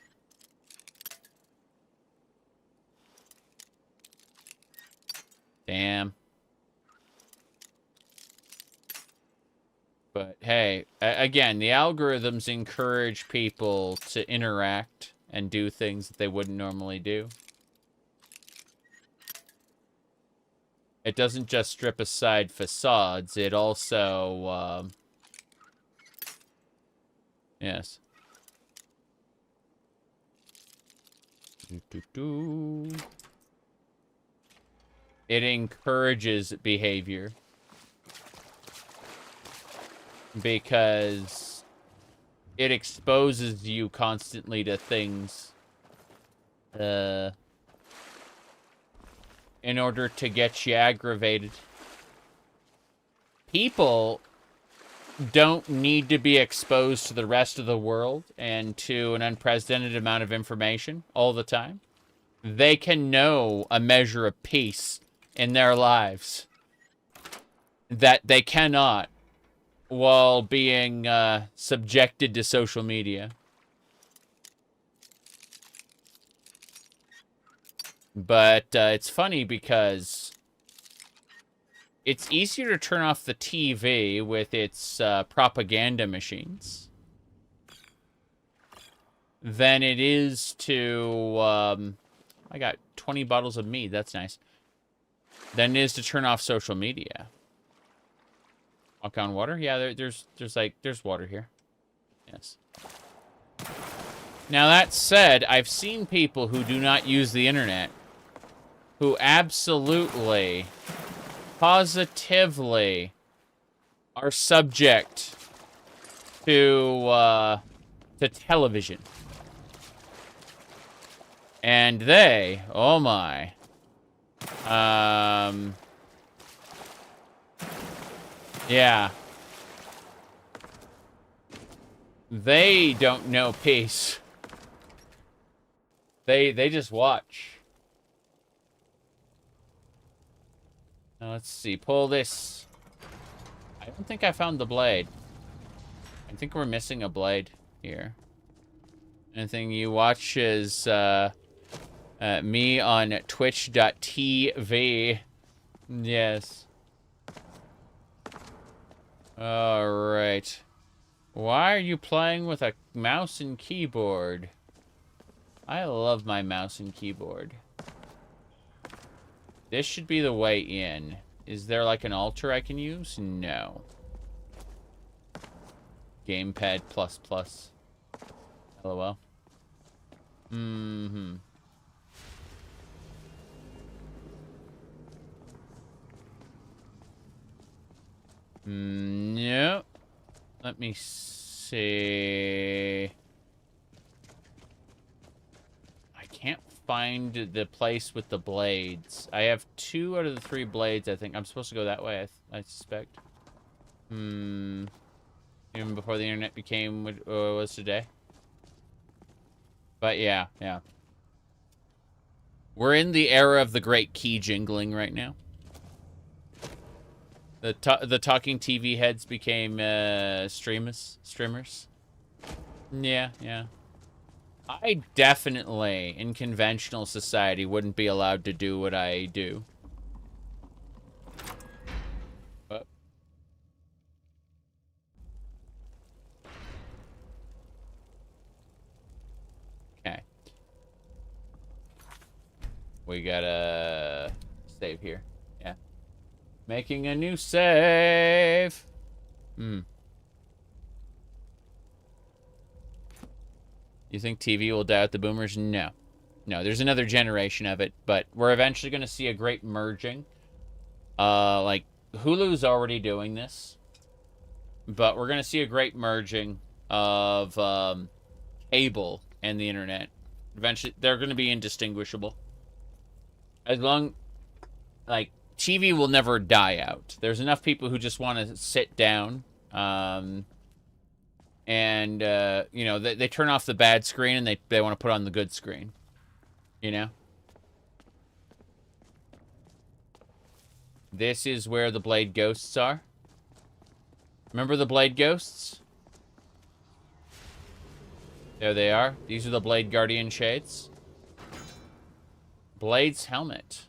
Damn. But hey, okay, again, the algorithms encourage people to interact and do things that they wouldn't normally do. It doesn't just strip aside facades, it also, yes. It encourages behavior. Because it exposes you constantly to things in order to get you aggravated. People don't need to be exposed to the rest of the world and to an unprecedented amount of information all the time. They can know a measure of peace in their lives that they cannot while being subjected to social media. But it's funny because it's easier to turn off the TV with its propaganda machines than it is to... I got 20 bottles of mead, that's nice. Than it is to turn off social media. Walk on water? Yeah, there's water here. Yes. Now that said, I've seen people who do not use the internet who absolutely, positively are subject to television. And they, oh my, yeah. They don't know peace. They just watch. Now let's see. Pull this. I don't think I found the blade. I think we're missing a blade here. Anything you watch is me on twitch.tv. Yes. Alright. Why are you playing with a mouse and keyboard? I love my mouse and keyboard. This should be the way in. Is there like an altar I can use? No. Gamepad plus plus. LOL. Mm-hmm. No. Let me see. I can't find the place with the blades. I have 2 out of the 3 blades, I think. I'm supposed to go that way, I suspect. Even before the internet became what it was today. But yeah. We're in the era of the great key jingling right now. The talking TV heads became streamers. Yeah. I definitely, in conventional society, wouldn't be allowed to do what I do. But okay. We gotta save here. Yeah. Making a new save. You think TV will die out the boomers? No. No, there's another generation of it, but we're eventually going to see a great merging. Like, Hulu's already doing this, but we're going to see a great merging of cable and the internet. Eventually, they're going to be indistinguishable. As long, like, TV will never die out. There's enough people who just want to sit down, and, you know, they turn off the bad screen and they want to put on the good screen. You know? This is where the blade ghosts are. Remember the blade ghosts? There they are. These are the blade guardian shades. Blade's helmet.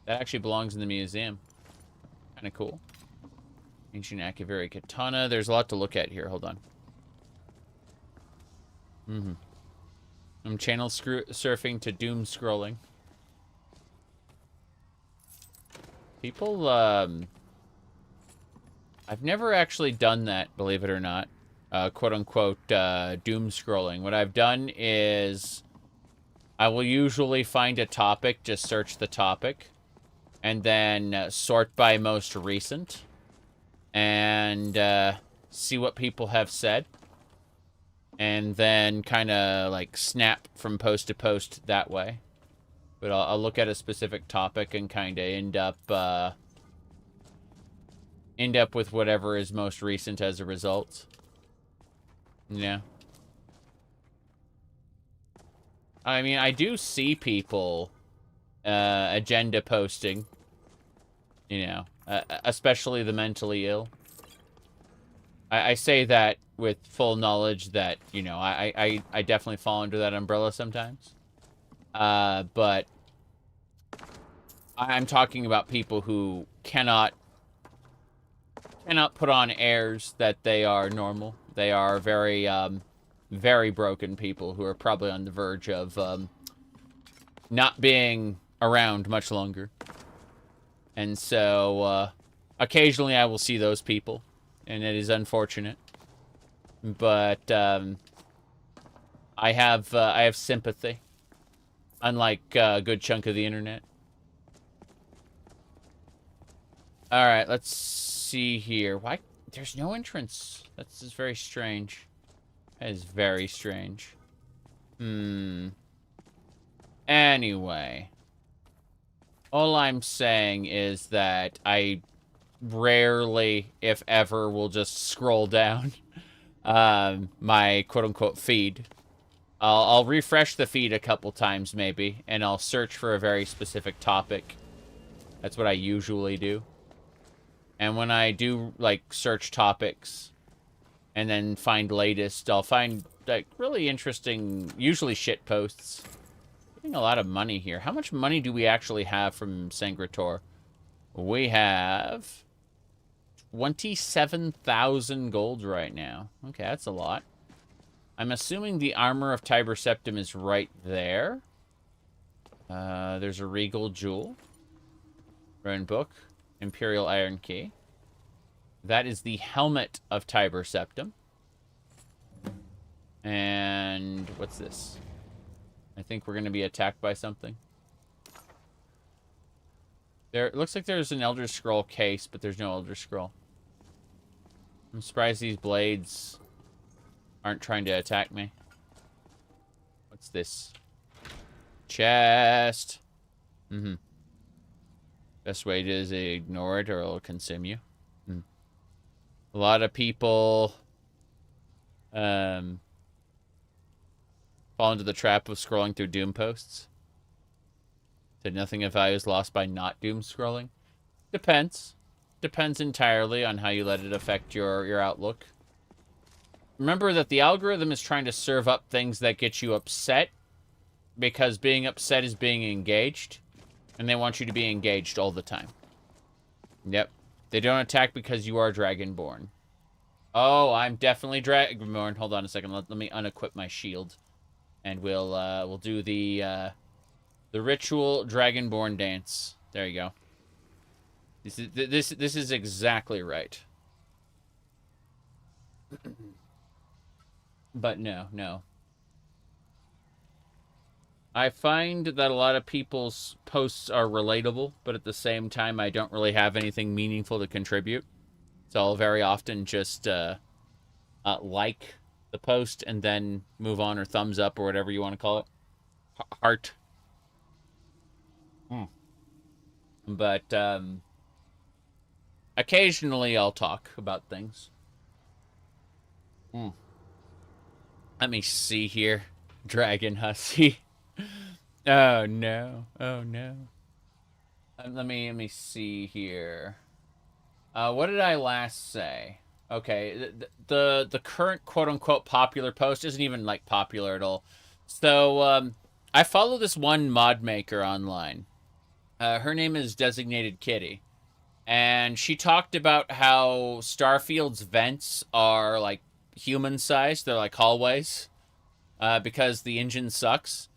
That actually belongs in the museum. Kind of cool. Ancient Akaviri Katana. There's a lot to look at here. Hold on. I'm channel surfing to doom scrolling. People, I've never actually done that, believe it or not. Quote-unquote, doom scrolling. What I've done is I will usually find a topic, just search the topic, and then sort by most recent, and see what people have said, and then kind of like snap from post to post that way. But I'll look at a specific topic and kind of end up with whatever is most recent as a result. Yeah. I mean, I do see people agenda posting, you know, especially the mentally ill. I say that with full knowledge that, you know, I definitely fall under that umbrella sometimes. But I'm talking about people who cannot put on airs that they are normal. They are very, very broken people who are probably on the verge of not being around much longer. And so, occasionally I will see those people, and it is unfortunate. But I have sympathy, unlike a good chunk of the internet. All right, let's see here. Why? There's no entrance. That's just very strange. That is very strange. Anyway. All I'm saying is that I rarely, if ever, will just scroll down my quote-unquote feed. I'll refresh the feed a couple times, maybe, and I'll search for a very specific topic. That's what I usually do. And when I do, like, search topics and then find latest, I'll find, like, really interesting, usually shit posts. Getting a lot of money here. How much money do we actually have from Sancre Tor? We have 27,000 gold right now. Okay, that's a lot. I'm assuming the armor of Tiber Septim is right there. There's a regal jewel. Rune book. Imperial Iron Key. That is the helmet of Tiber Septim. And what's this? I think we're going to be attacked by something. It looks like there's an Elder Scroll case, but there's no Elder Scroll. I'm surprised these blades aren't trying to attack me. What's this? Chest. Best way to is ignore it or it'll consume you. A lot of people fall into the trap of scrolling through Doom posts. Said nothing of value is lost by not Doom scrolling. Depends. Depends entirely on how you let it affect your outlook. Remember that the algorithm is trying to serve up things that get you upset, because being upset is being engaged, and they want you to be engaged all the time. Yep. They don't attack because you are Dragonborn. Oh, I'm definitely Dragonborn. Hold on a second. Let me unequip my shield, and we'll do the ritual Dragonborn dance. There you go. This is exactly right. But no. I find that a lot of people's posts are relatable, but at the same time, I don't really have anything meaningful to contribute. So I'll very often just like the post and then move on, or thumbs up, or whatever you want to call it. Heart. But occasionally I'll talk about things. Let me see here. Dragon Hussy. Oh no. Oh no. Let me see here. What did I last say? Okay, the current quote-unquote popular post isn't even, like, popular at all. So, I follow this one mod maker online. Her name is Designated Kitty. and she talked about how Starfield's vents are like human-sized. They're like hallways because the engine sucks.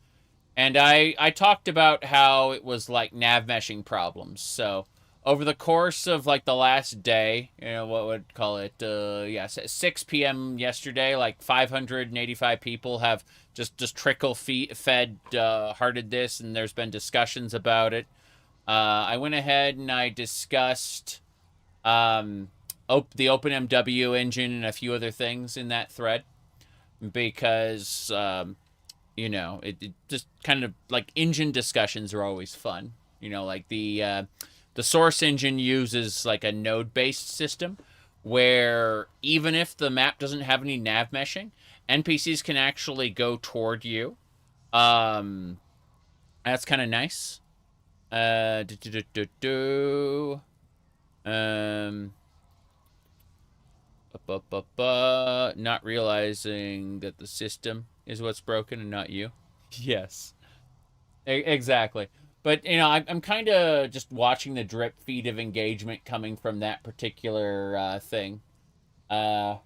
And I talked about how it was like nav meshing problems. So over the course of like the last day, what would call it? 6 p.m. yesterday, like 585 people have just fed hearted this, and there's been discussions about it. I went ahead and I discussed the OpenMW engine and a few other things in that thread because it just kind of like engine discussions are always fun. Like the source engine uses like a node-based system where even if the map doesn't have any nav meshing, NPCs can actually go toward you. That's kind of nice. Not realizing that the system is what's broken and not you. Yes, exactly. But I'm kind of just watching the drip feed of engagement coming from that particular thing. And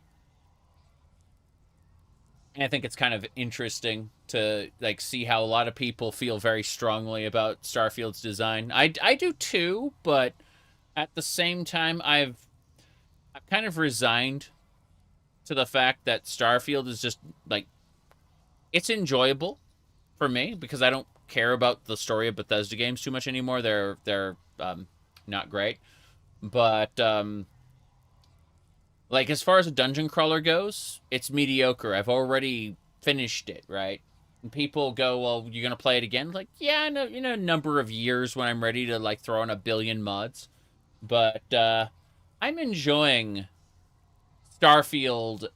I think it's kind of interesting to like see how a lot of people feel very strongly about Starfield's design. I do too, but at the same time, I've kind of resigned to the fact that Starfield is just like, it's enjoyable for me because I don't care about the story of Bethesda games too much anymore. They're not great, but like as far as a dungeon crawler goes, it's mediocre. I've already finished it, right? And people go, "Well, you're gonna play it again?" Like, yeah, no, a number of years when I'm ready to like throw in a billion mods. But I'm enjoying Starfield.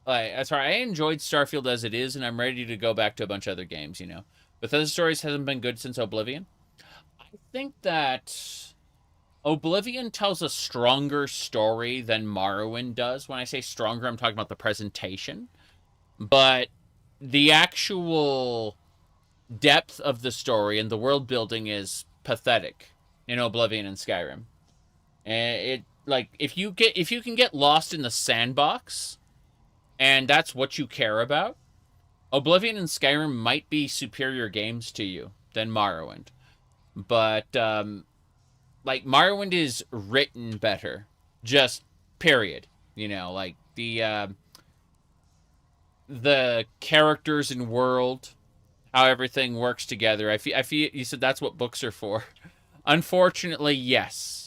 As far I enjoyed Starfield as it is, and I'm ready to go back to a bunch of other games. Bethesda Stories hasn't been good since Oblivion. I think that Oblivion tells a stronger story than Morrowind does. When I say stronger, I'm talking about the presentation. But the actual depth of the story and the world building is pathetic in Oblivion and Skyrim. And it like if you can get lost in the sandbox, and that's what you care about, Oblivion and Skyrim might be superior games to you than Morrowind. But like Morrowind is written better, just period. Like the characters and world, how everything works together. I feel you said that's what books are for. Unfortunately, yes.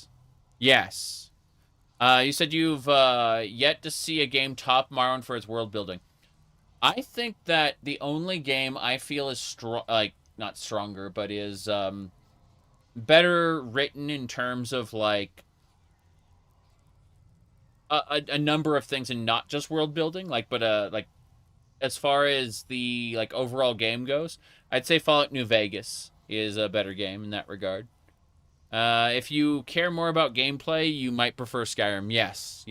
You said you've yet to see a game top Morrowind for its world building. I think that the only game I feel is not stronger, but is better written in terms of like a number of things, and not just world building, like as far as the like overall game goes, I'd say Fallout New Vegas is a better game in that regard. If you care more about gameplay, you might prefer Skyrim. Yes.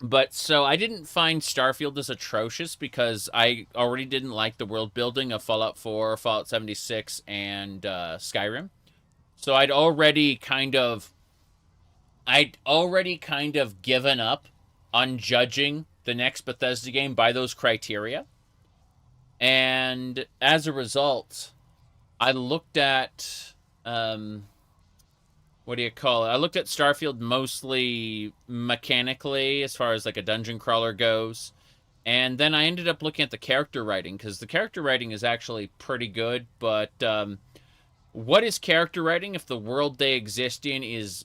But so I didn't find Starfield as atrocious because I already didn't like the world building of Fallout 4, Fallout 76, and Skyrim. So I'd already kind of given up on judging the next Bethesda game by those criteria. And as a result, I looked at what do you call it? I looked at Starfield mostly mechanically as far as like a dungeon crawler goes. And then I ended up looking at the character writing, because the character writing is actually pretty good. But what is character writing if the world they exist in is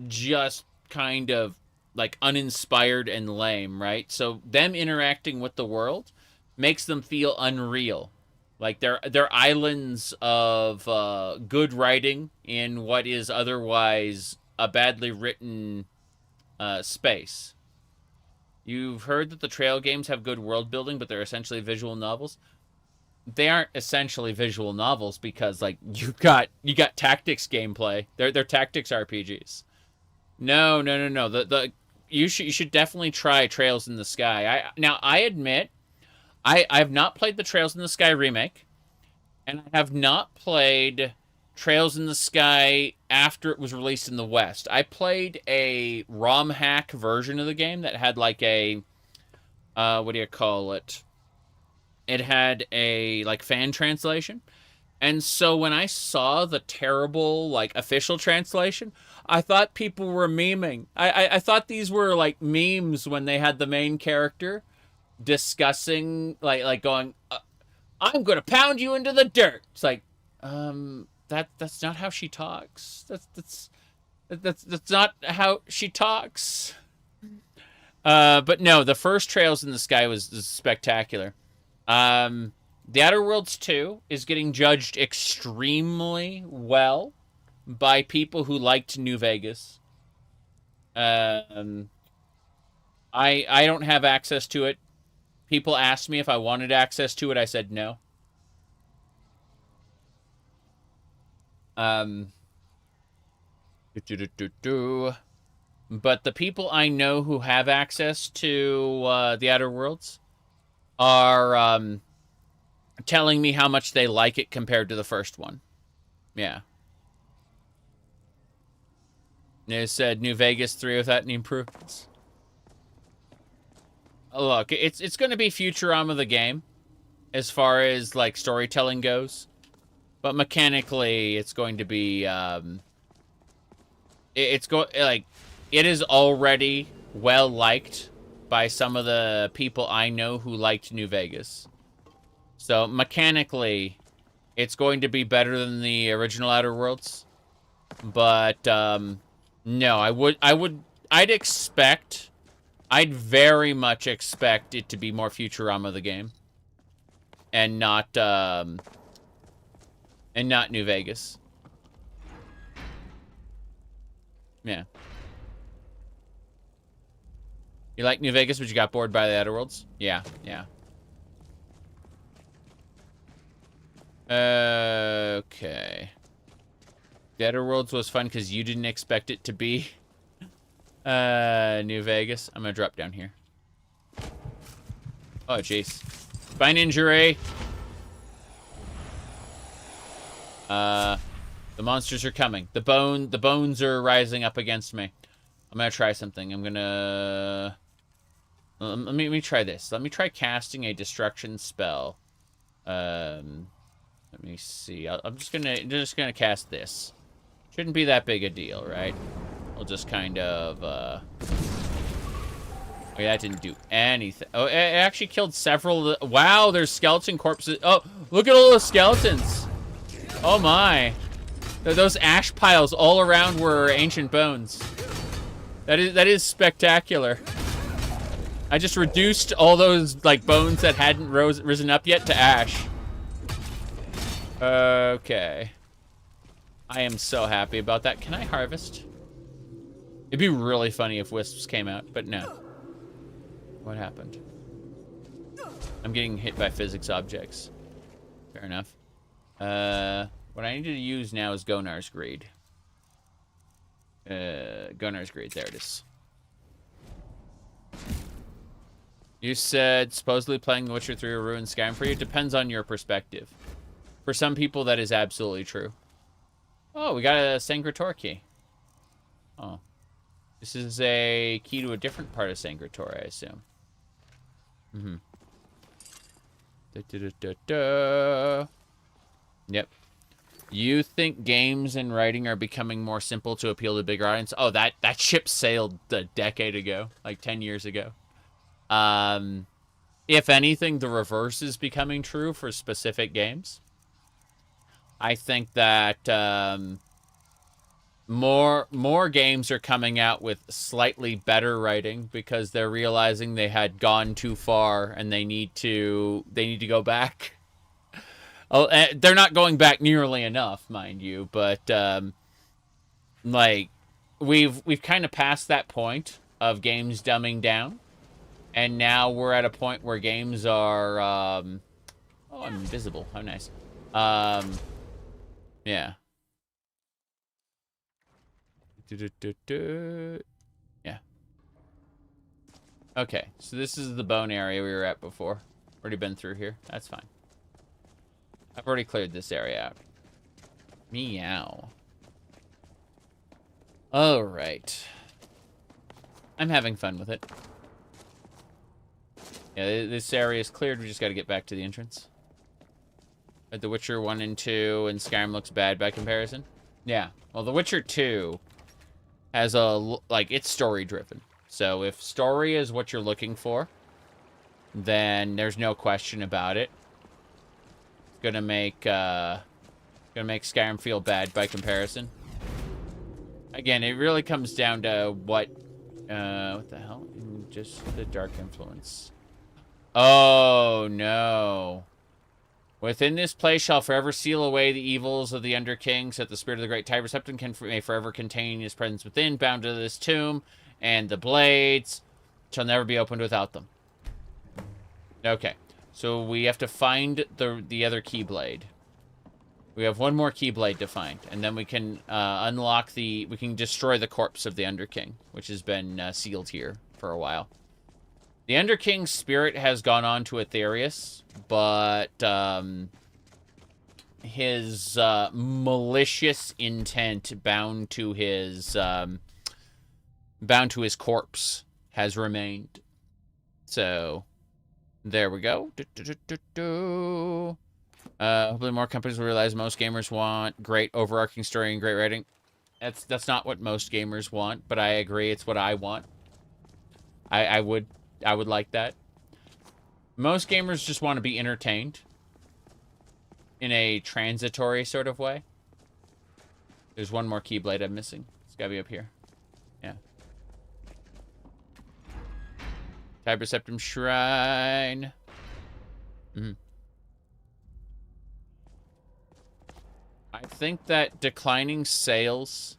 just kind of like uninspired and lame, right? So them interacting with the world makes them feel unreal. Like they're islands of good writing in what is otherwise a badly written space. You've heard that the Trail games have good world building, but they're essentially visual novels. They aren't essentially visual novels because like you got tactics gameplay. They're tactics RPGs. No. You should definitely try Trails in the Sky. I admit I have not played the Trails in the Sky remake, and I have not played Trails in the Sky after it was released in the West. I played a ROM hack version of the game that had like a, what do you call it? It had a like fan translation. And so when I saw the terrible like official translation, I thought people were memeing. I thought these were like memes when they had the main character discussing like going, I'm gonna pound you into the dirt. It's like, that's not how she talks. That's not how she talks. But no, the first Trails in the Sky was spectacular. The Outer Worlds 2 is getting judged extremely well by people who liked New Vegas. I don't have access to it. People asked me if I wanted access to it. I said no. But the people I know who have access to the Outer Worlds are telling me how much they like it compared to the first one. Yeah. They said New Vegas 3 without any improvements. Look, it's going to be Futurama the game as far as like storytelling goes. But mechanically, it's going to be it is already well liked by some of the people I know who liked New Vegas. So mechanically, it's going to be better than the original Outer Worlds. But no, I'd very much expect it to be more Futurama the game, and not New Vegas. Yeah. You like New Vegas, but you got bored by the Outer Worlds? Yeah, yeah. Okay. The Outer Worlds was fun because you didn't expect it to be New Vegas. I'm gonna drop down here. Oh, jeez. Spine injury. The monsters are coming. The bones are rising up against me. I'm gonna try something. I'm gonna... Let me try this. Let me try casting a destruction spell. Let me see. I'm just gonna cast this. Shouldn't be that big a deal, right? I'll just kind of, Oh, yeah, that didn't do anything. Oh, it actually killed several... Wow, there's skeleton corpses. Oh, look at all those skeletons. Oh, my. Those ash piles all around were ancient bones. That is spectacular. I just reduced all those, like, bones that hadn't risen up yet to ash. Okay. I am so happy about that. Can I harvest? It'd be really funny if wisps came out, but no. What happened? I'm getting hit by physics objects. Fair enough. What I need to use now is Gonar's Greed. Gonar's Greed, there it is. You said supposedly playing The Witcher 3 will ruin Skyrim for you. It depends on your perspective. For some people, that is absolutely true. Oh, we got a Sancre Tor key. Oh. This is a key to a different part of Sancre Tor, I assume. Mm-hmm. Yep. You think games and writing are becoming more simple to appeal to a bigger audience? Oh, that ship sailed a decade ago, like 10 years ago. If anything, the reverse is becoming true for specific games. I think that more games are coming out with slightly better writing because they're realizing they had gone too far and they need to go back. Oh, they're not going back nearly enough, mind you, but like we've kind of passed that point of games dumbing down, and now we're at a point where games are oh, I'm invisible. How nice. Yeah. Yeah. Okay, so this is the bone area we were at before. Already been through here. That's fine. I've already cleared this area out. Meow. Alright. I'm having fun with it. Yeah, this area is cleared. We just got to get back to the entrance. But The Witcher 1 and 2 and Skyrim looks bad by comparison. Yeah. Well, The Witcher 2 has a... like, it's story-driven. So if story is what you're looking for, then there's no question about it. It's gonna make Skyrim feel bad by comparison. Again, it really comes down to what the hell? Just the dark influence. Oh, no. Within this place shall forever seal away the evils of the Underking, so that the spirit of the great Tiber Septim may forever contain his presence within, bound to this tomb, and the blades shall never be opened without them. Okay, so we have to find the other Keyblade. We have one more Keyblade to find, and then we can unlock we can destroy the corpse of the Underking, which has been sealed here for a while. The Underking's spirit has gone on to Aetherius, but his malicious intent bound to his corpse has remained. So there we go. Hopefully more companies will realize most gamers want great overarching story and great writing. That's not what most gamers want, but I agree it's what I want. I would like that. Most gamers just want to be entertained in a transitory sort of way. There's one more Keyblade I'm missing. It's gotta be up here. Yeah. Tiber Septim Shrine. I think that declining sales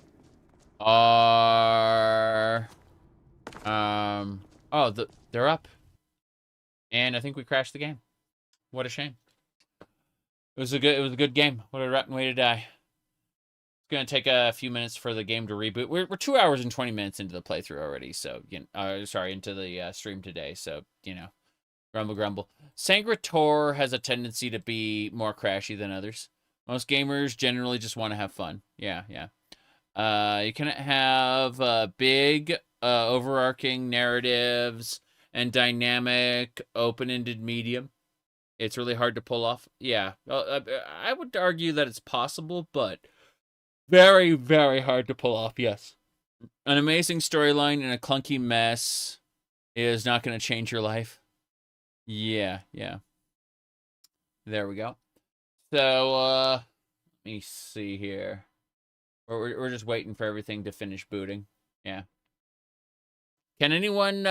are... oh, they're up. And I think we crashed the game. What a shame. It was a good game. What a rotten way to die. It's gonna take a few minutes for the game to reboot. We're 2 hours and 20 minutes into the playthrough already, so sorry, into the stream today, so grumble grumble. Sancre Tor has a tendency to be more crashy than others. Most gamers generally just want to have fun. Yeah. You can have big overarching narratives and dynamic open-ended medium. It's really hard to pull off. Yeah, I would argue that it's possible, but very, very hard to pull off, yes. An amazing storyline and a clunky mess is not going to change your life. Yeah. There we go. So, let me see here. We're just waiting for everything to finish booting. Yeah. Can anyone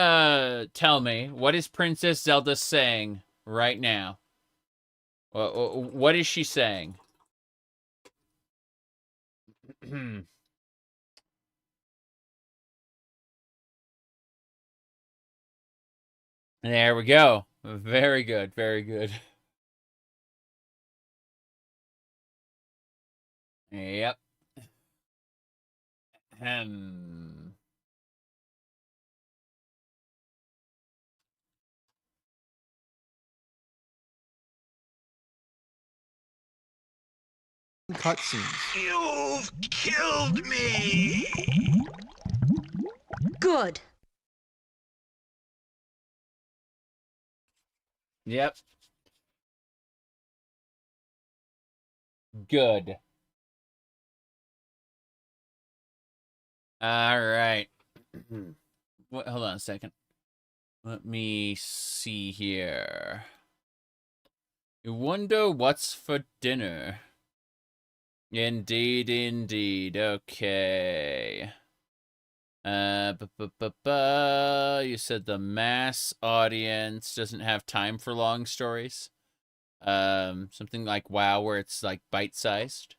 tell me, what is Princess Zelda saying right now? What is she saying? There we go. Very good, very good. Yep. Cutscenes. You've killed me! Good. Yep. Good. All right. Hold on a second. Let me see here. You wonder what's for dinner. Indeed. Okay. You said the mass audience doesn't have time for long stories. Something like WoW where it's like bite-sized.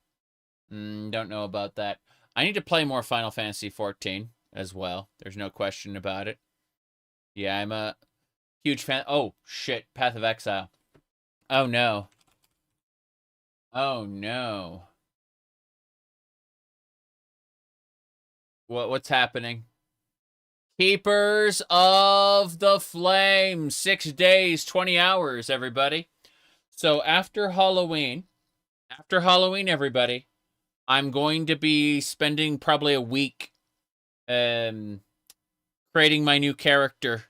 Don't know about that. I need to play more Final Fantasy XIV as well. There's no question about it. Yeah, I'm a huge fan. Oh, shit. Path of Exile. Oh, no. Oh, no. What's happening? Keepers of the Flame. 6 days, 20 hours, everybody. So after Halloween, everybody, I'm going to be spending probably a week creating my new character.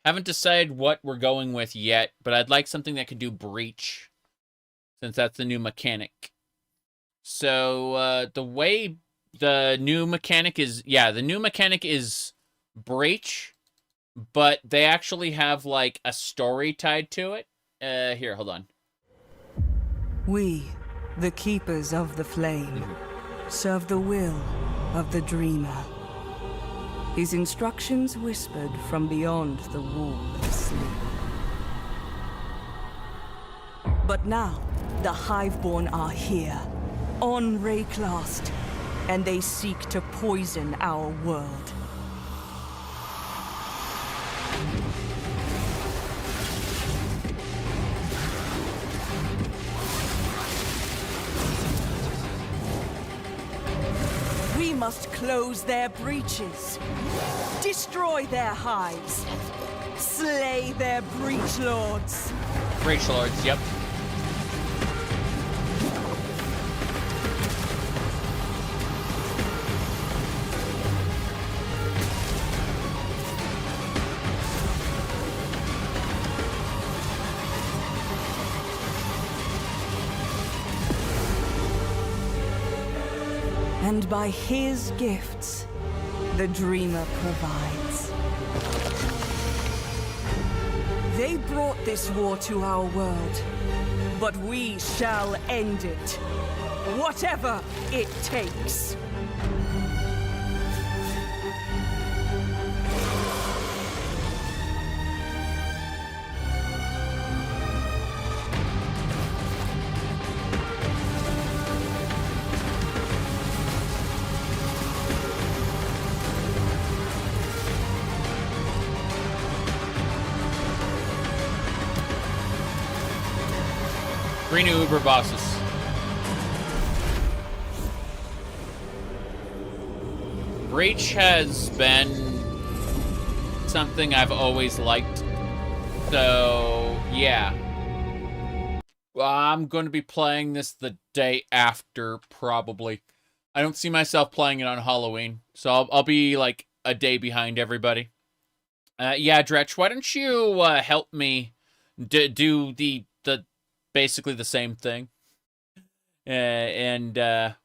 Haven't decided what we're going with yet, but I'd like something that can do breach, since that's the new mechanic. So the way the new mechanic is, the new mechanic is breach, but they actually have like a story tied to it. Here, hold on. We, the keepers of the flame, serve the will of the dreamer. His instructions whispered from beyond the wall of sleep. But now, the Hiveborn are here, on Rayclast, and they seek to poison our world. We must close their breaches, destroy their hives, slay their breach lords. Breach lords, yep. And by his gifts, the dreamer provides. They brought this war to our world, but we shall end it, whatever it takes. Three new Uber bosses. Breach has been something I've always liked. So, yeah. I'm going to be playing this the day after, probably. I don't see myself playing it on Halloween. So I'll be like a day behind everybody. Yeah, Dretch, why don't you help me do the basically the same thing, and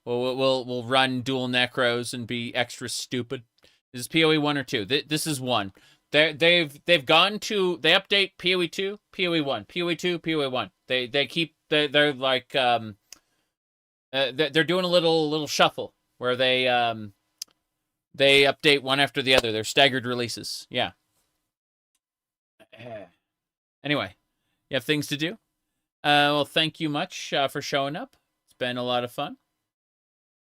we'll run dual necros and be extra stupid. Is this PoE 1 or 2? This is 1. They've update PoE 2, PoE 1, PoE 2, PoE 1. They're like they're doing a little shuffle where they update one after the other. They're staggered releases. Yeah. Anyway, you have things to do. Well, thank you much for showing up. It's been a lot of fun.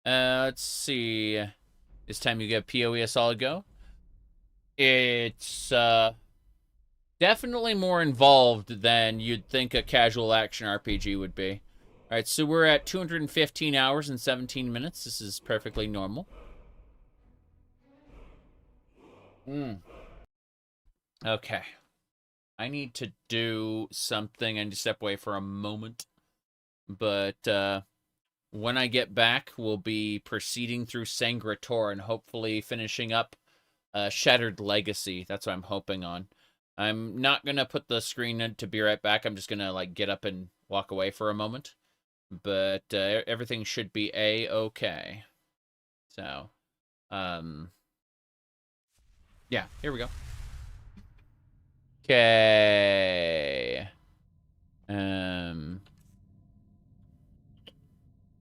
Let's see. It's time you give PoE a solid go. It's definitely more involved than you'd think a casual action RPG would be. All right, so we're at 215 hours and 17 minutes. This is perfectly normal. Okay. I need to do something. I need to step away for a moment. But when I get back, we'll be proceeding through Sancre Tor and hopefully finishing up Shattered Legacy. That's what I'm hoping on. I'm not going to put the screen in to be right back. I'm just going to like get up and walk away for a moment. But everything should be A-okay. So, yeah, here we go. Okay.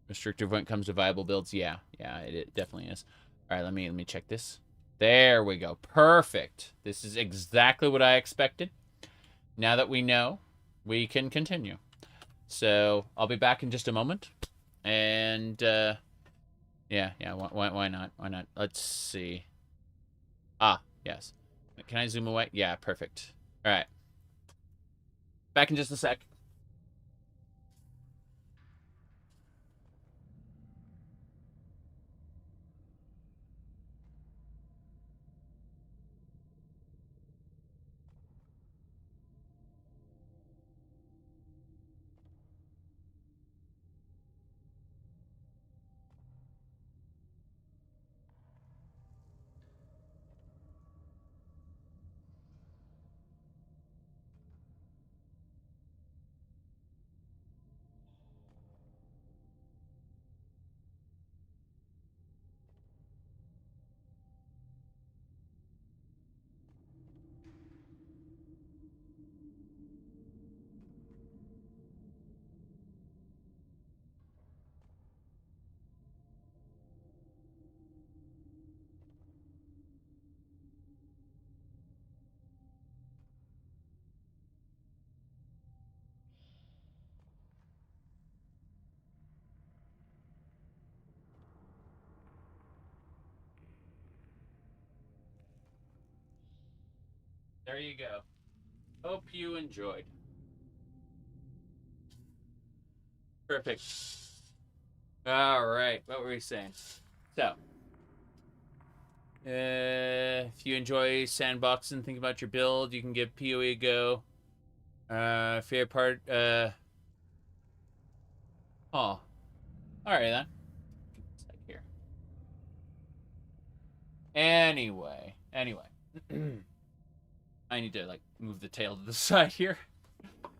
Restrictive when it comes to viable builds. Yeah, it definitely is. All right, let me check this. There we go. Perfect. This is exactly what I expected. Now that we know, we can continue. So I'll be back in just a moment. And yeah. Why not? Why not? Let's see. Ah, yes. Can I zoom away? Yeah, perfect. All right. Back in just a sec. There you go. Hope you enjoyed. Perfect. All right, what were we saying? So, if you enjoy sandboxing, think about your build, you can give PoE a go. Favorite part, all right then. Here. Anyway. I need to, like, move the tail to the side here.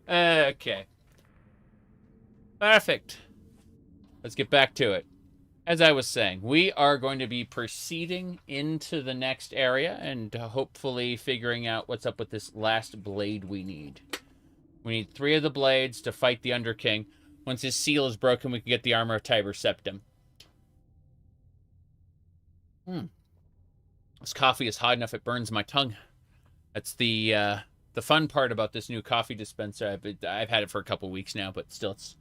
Okay. Perfect. Let's get back to it. As I was saying, we are going to be proceeding into the next area and hopefully figuring out what's up with this last blade we need. We need 3 of the blades to fight the Underking. Once his seal is broken, we can get the armor of Tiber Septim. This coffee is hot enough it burns my tongue. That's the fun part about this new coffee dispenser. I've had it for a couple weeks now, but still it's...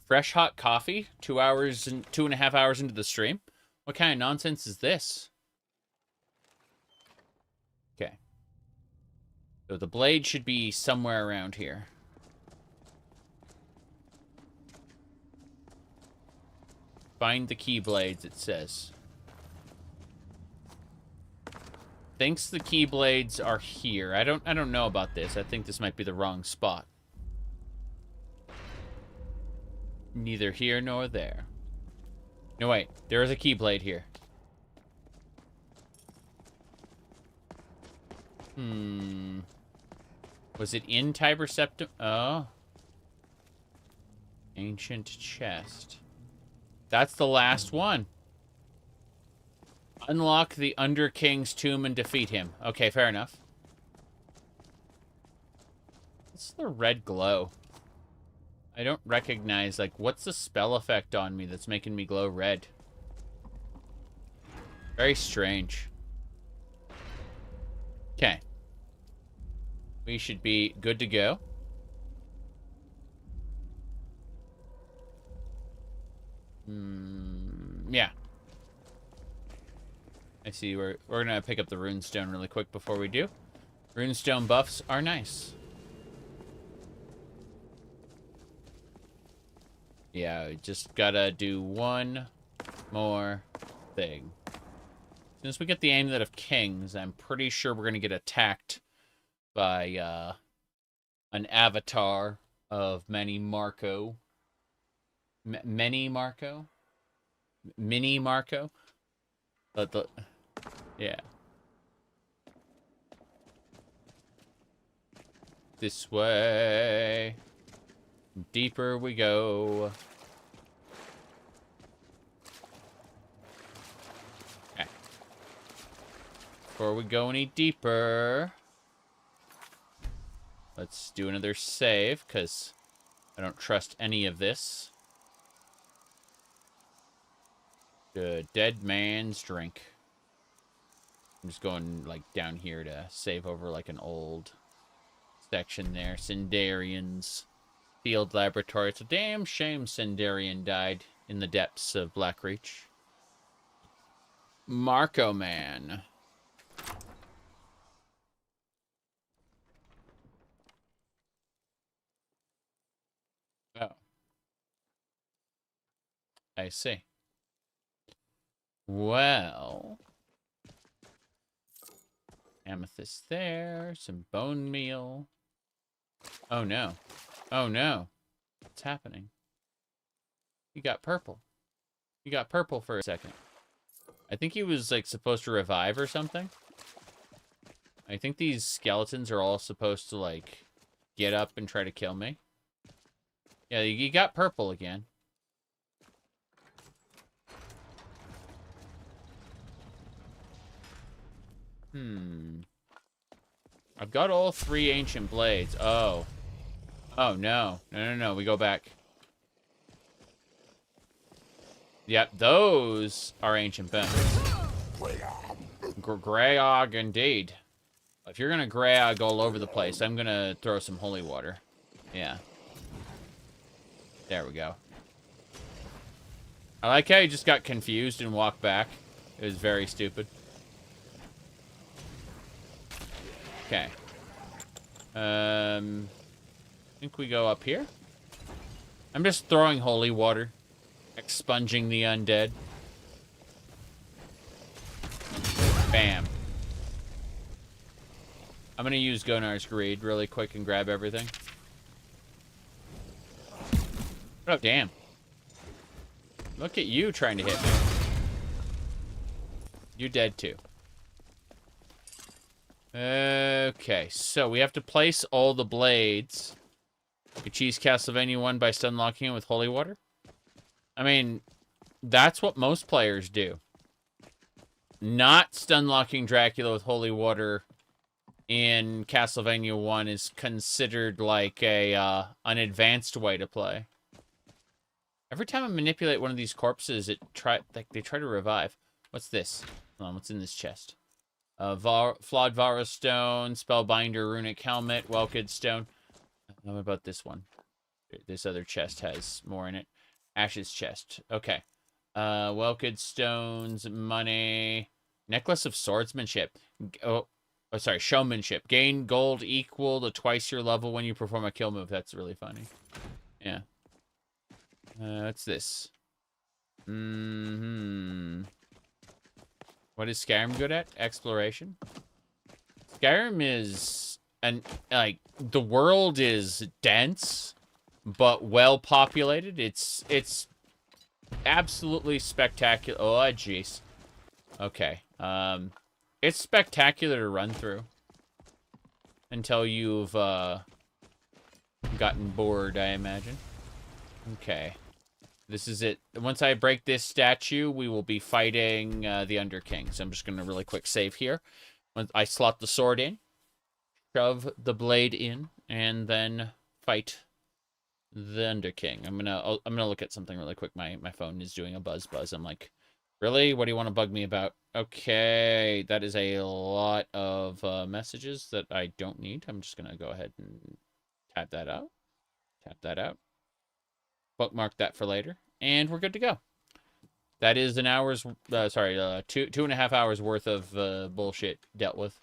Fresh hot coffee, 2.5 hours into the stream. What kind of nonsense is this? Okay. So the blade should be somewhere around here. Find the keyblades, it says. Thinks the keyblades are here. I don't know about this. I think this might be the wrong spot. Neither here nor there. No, wait. There is a keyblade here. Was it in Tiber Septim? Oh. Ancient chest. That's the last one. Unlock the Underking's tomb and defeat him. Okay, fair enough. What's the red glow? I don't recognize, like, what's the spell effect on me that's making me glow red? Very strange. Okay. We should be good to go. Yeah. I see. We're gonna pick up the runestone really quick before we do. Runestone buffs are nice. Yeah, we just gotta do one more thing. As soon as we get the Amulet of Kings, I'm pretty sure we're gonna get attacked by an avatar of Mini Marco. Mini Marco? Mini Marco? But yeah. This way. Deeper we go. Okay. Before we go any deeper, let's do another save, because I don't trust any of this. The dead man's drink. I'm just going, like, down here to save over, like, an old section there. Sindarians. Field Laboratory. It's a damn shame Sindarian died in the depths of Blackreach. Marco Man. Oh. I see. Well. Amethyst there. Some bone meal. Oh no. Oh no. What's happening? You got purple. You got purple for a second. I think he was, like, supposed to revive or something. I think these skeletons are all supposed to, like, get up and try to kill me. Yeah, you got purple again. I've got all 3 ancient blades. Oh. Oh, no. No. We go back. Yep, those are ancient bones. Greyog, indeed. If you're gonna Greyog all over the place, I'm gonna throw some holy water. Yeah. There we go. I like how he just got confused and walked back. It was very stupid. Okay. I think we go up here. I'm just throwing holy water. Expunging the undead. Bam. I'm gonna use Gonar's Greed really quick and grab everything. Oh, damn. Look at you trying to hit me. You're dead too. Okay, so we have to place all the blades. You cheese Castlevania 1 by stun locking it with holy water? I mean, that's what most players do. Not stun locking Dracula with holy water in Castlevania 1 is considered like a an advanced way to play. Every time I manipulate one of these corpses, they try to revive. What's this? Hold on, what's in this chest? Flawed Vara Stone, Spellbinder, Runic Helmet, Welkid Stone. What about this one? This other chest has more in it. Ash's chest. Okay. Welkid Stones, money, Necklace of Swordsmanship. Oh, sorry, Showmanship. Gain gold equal to twice your level when you perform a kill move. That's really funny. Yeah. What's this? What is Skyrim good at? Exploration. Skyrim is the world is dense, but well populated. It's absolutely spectacular. Oh, jeez. Okay. It's spectacular to run through until you've gotten bored, I imagine. Okay. This is it. Once I break this statue, we will be fighting the Underking. So I'm just going to really quick save here. When I slot the sword in, shove the blade in, and then fight the Underking. I'm gonna look at something really quick. My phone is doing a buzz. I'm like, really? What do you want to bug me about? Okay, that is a lot of messages that I don't need. I'm just gonna go ahead and tap that out. Tap that out. Bookmark that for later, and we're good to go. That is an hour's, two and a half hours worth of bullshit dealt with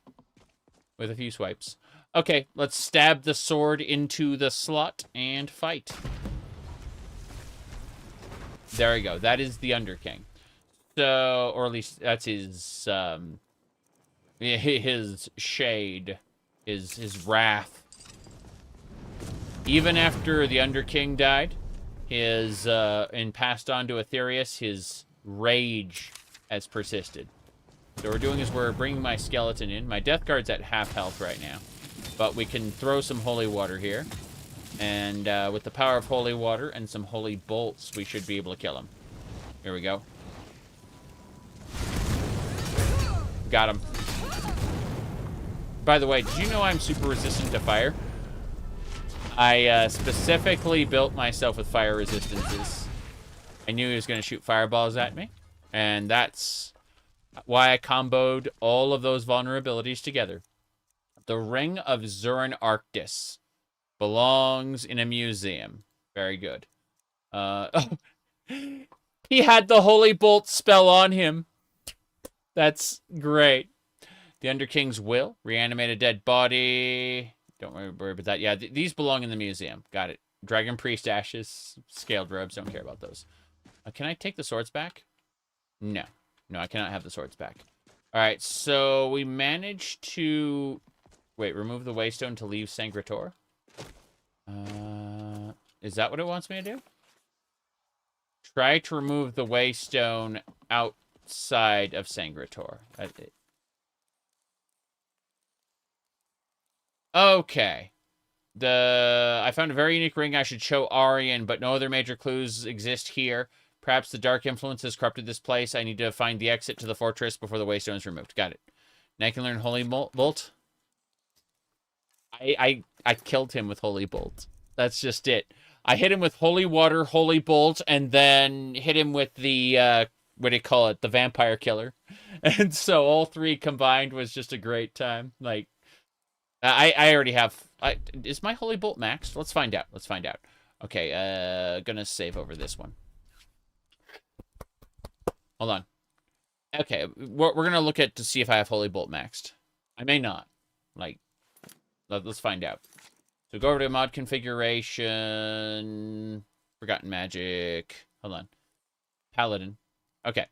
a few swipes. Okay, let's stab the sword into the slot and fight. There we go. That is the Underking. So, or at least that's his shade, his wrath. Even after the Underking died, and passed on to Aetherius, his rage has persisted. So what we're doing is we're bringing my skeleton in. My death guard's at half health right now, but we can throw some holy water here, and with the power of holy water and some holy bolts, we should be able to kill him. Here we go. Got him. By the way, did you know I'm super resistant to fire? I specifically built myself with fire resistances. I knew he was going to shoot fireballs at me, and that's why I comboed all of those vulnerabilities together. The Ring of Zurin Arctis belongs in a museum. Very good. He had the Holy Bolt spell on him. That's great. The Underking's Will. Reanimate a dead body. Don't worry about that. Yeah, these belong in the museum. Got it. Dragon Priest Ashes. Scaled robes. Don't care about those. Can I take the swords back? No. No, I cannot have the swords back. All right, so we managed to... Wait, remove the Waystone to leave Sancre Tor? Is that what it wants me to do? Try to remove the Waystone outside of Sancre Tor. Okay. I found a very unique ring I should show Arian, but no other major clues exist here. Perhaps the dark influence has corrupted this place. I need to find the exit to the fortress before the Waystone is removed. Got it. Now I can learn Holy Bolt. I killed him with Holy Bolt. That's just it. I hit him with Holy Water, Holy Bolt, and then hit him with the, what do you call it? The Vampire Killer. And so all three combined was just a great time. Like, I already have... is my Holy Bolt maxed? Let's find out. Let's find out. Okay, gonna save over this one. Hold on. Okay, we're gonna look at to see if I have Holy Bolt maxed. I may not. Like, Let's find out. So go over to mod configuration. Forgotten magic. Hold on. Paladin. Okay.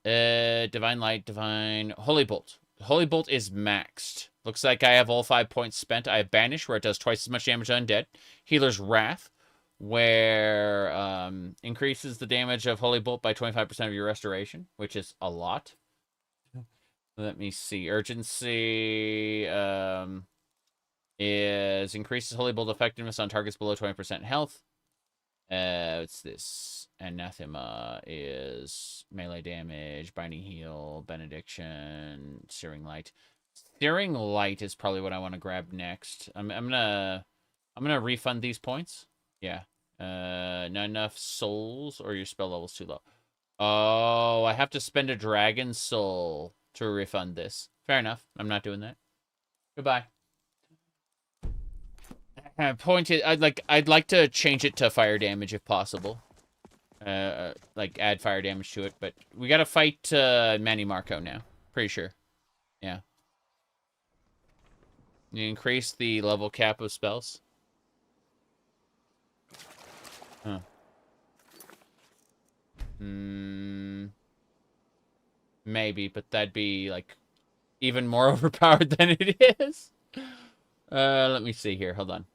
Divine Light, Divine... Holy Bolt. Holy Bolt is maxed. Looks like I have all 5 points spent. I have Banish, where it does twice as much damage to undead. Healer's Wrath, where increases the damage of Holy Bolt by 25% of your restoration, which is a lot. Let me see. Urgency is increases Holy Bolt effectiveness on targets below 20% health. What's this? Anathema is melee damage, Binding Heal, Benediction, Searing Light. Searing Light is probably what I want to grab next. I'm gonna refund these points. Yeah. Not enough souls, or your spell level's too low. Oh, I have to spend a dragon soul to refund this. Fair enough. I'm not doing that. Goodbye. Pointed. I'd like to change it to fire damage if possible. Like add fire damage to it, but we gotta fight Manny Marco now. Pretty sure. Yeah. You increase the level cap of spells. Huh. Maybe, but that'd be like even more overpowered than it is. Let me see here. Hold on.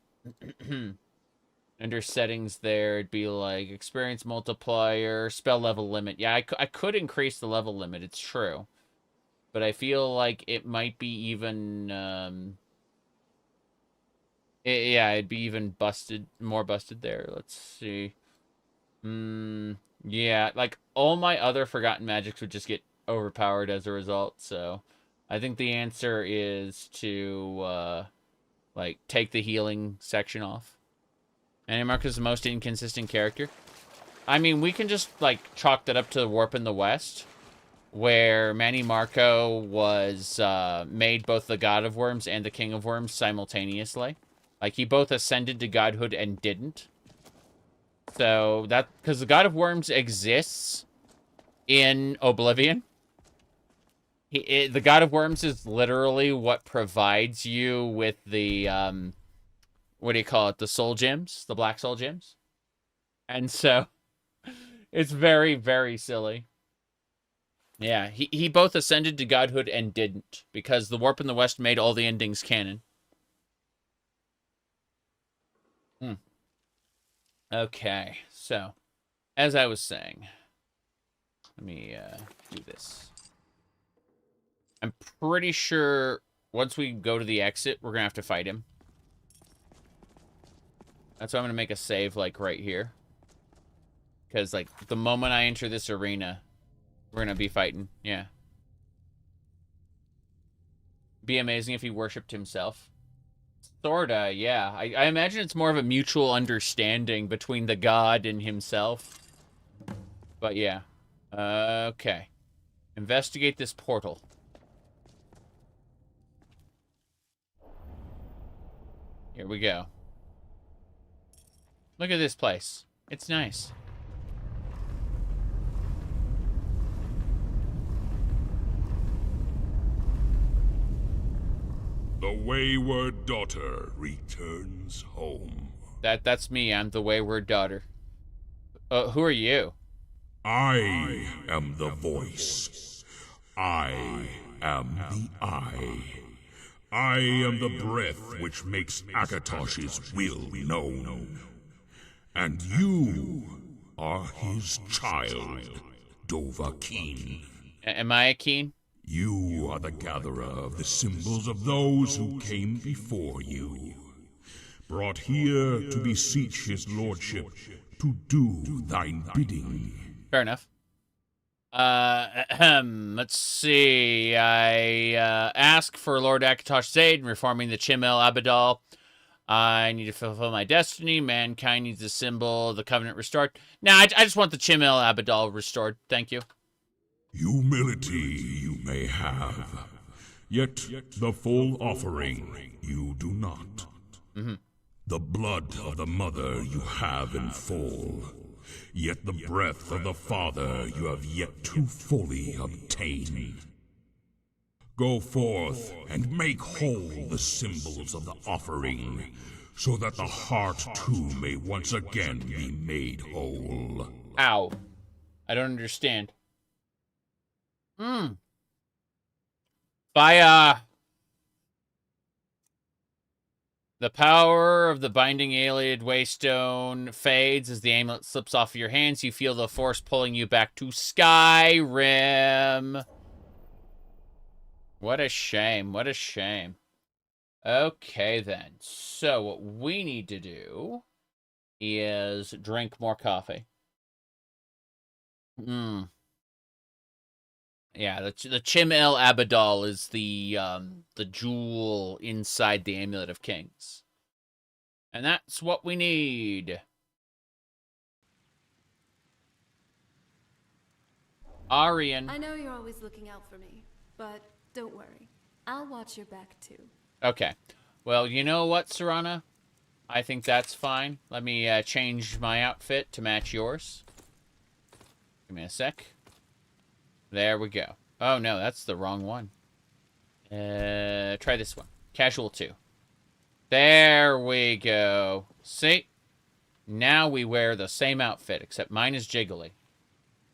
Under settings there, it'd be like experience multiplier, spell level limit. Yeah, I could increase the level limit, it's true. But I feel like it might be even, yeah, it'd be even more busted there. Let's see. Yeah, like all my other forgotten magics would just get overpowered as a result. So I think the answer is to, like, take the healing section off. Manny Marco is the most inconsistent character. I mean, we can just, like, chalk that up to the Warp in the West, where Manny Marco was made both the God of Worms and the King of Worms simultaneously. Like, he both ascended to godhood and didn't. So, that... Because the God of Worms exists in Oblivion. The God of Worms is literally what provides you with the... what do you call it? The soul gems? The black soul gems? And so, it's very, very silly. Yeah, he both ascended to godhood and didn't, because the Warp in the West made all the endings canon. Okay, so, as I was saying, let me do this. I'm pretty sure once we go to the exit, we're going to have to fight him. That's why I'm going to make a save, like, right here. Because, like, the moment I enter this arena, we're going to be fighting. Yeah. Be amazing if he worshipped himself. Sorta, yeah. I imagine it's more of a mutual understanding between the god and himself. But, yeah. Okay. Investigate this portal. Here we go. Look at this place. It's nice. The wayward daughter returns home. That's me. I'm the wayward daughter. Who are you? I am the voice. I am the eye. I am the breath which makes Akatosh's will known. And you are his child, Dovahkiin. Am I a Keen? You are the gatherer of the symbols of those who came before you, brought here to beseech his lordship to do thine bidding. Fair enough. Let's see. I ask for Lord Akatosh's aid in reforming the Chimel Abadal. I need to fulfill my destiny. Mankind needs a symbol. The covenant restored. Nah, I just want the Chimel Abadal restored. Thank you. Humility you may have, yet the full offering you do not. The blood of the mother you have in full, yet the breath of the father you have yet to fully obtain. Go forth and make whole the symbols of the offering, so that the heart too may once again be made whole. Ow. I don't understand. Fire! The power of the binding Allied Waystone fades as the amulet slips off of your hands. You feel the force pulling you back to Skyrim. What a shame. What a shame. Okay, then. So what we need to do is drink more coffee. Yeah, the Chim El Abadal is the jewel inside the Amulet of Kings. And that's what we need. Arian. I know you're always looking out for me, but don't worry. I'll watch your back too. Okay. Well, you know what, Serana? I think that's fine. Let me change my outfit to match yours. Give me a sec. There we go. Oh, no, that's the wrong one. Try this one. Casual 2. There we go. See? Now we wear the same outfit, except mine is jiggly.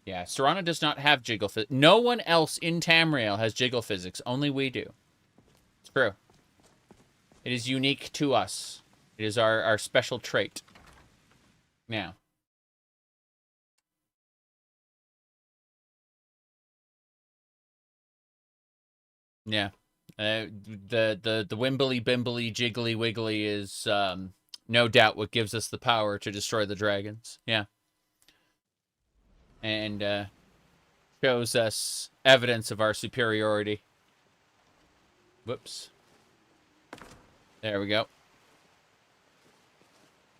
Yeah, Serana does not have jiggle physics. No one else in Tamriel has jiggle physics. Only we do. It's true. It is unique to us. It is our special trait. Now. Yeah. The Wimbly Bimbly Jiggly Wiggly is no doubt what gives us the power to destroy the dragons. Yeah. And shows us evidence of our superiority. Whoops. There we go.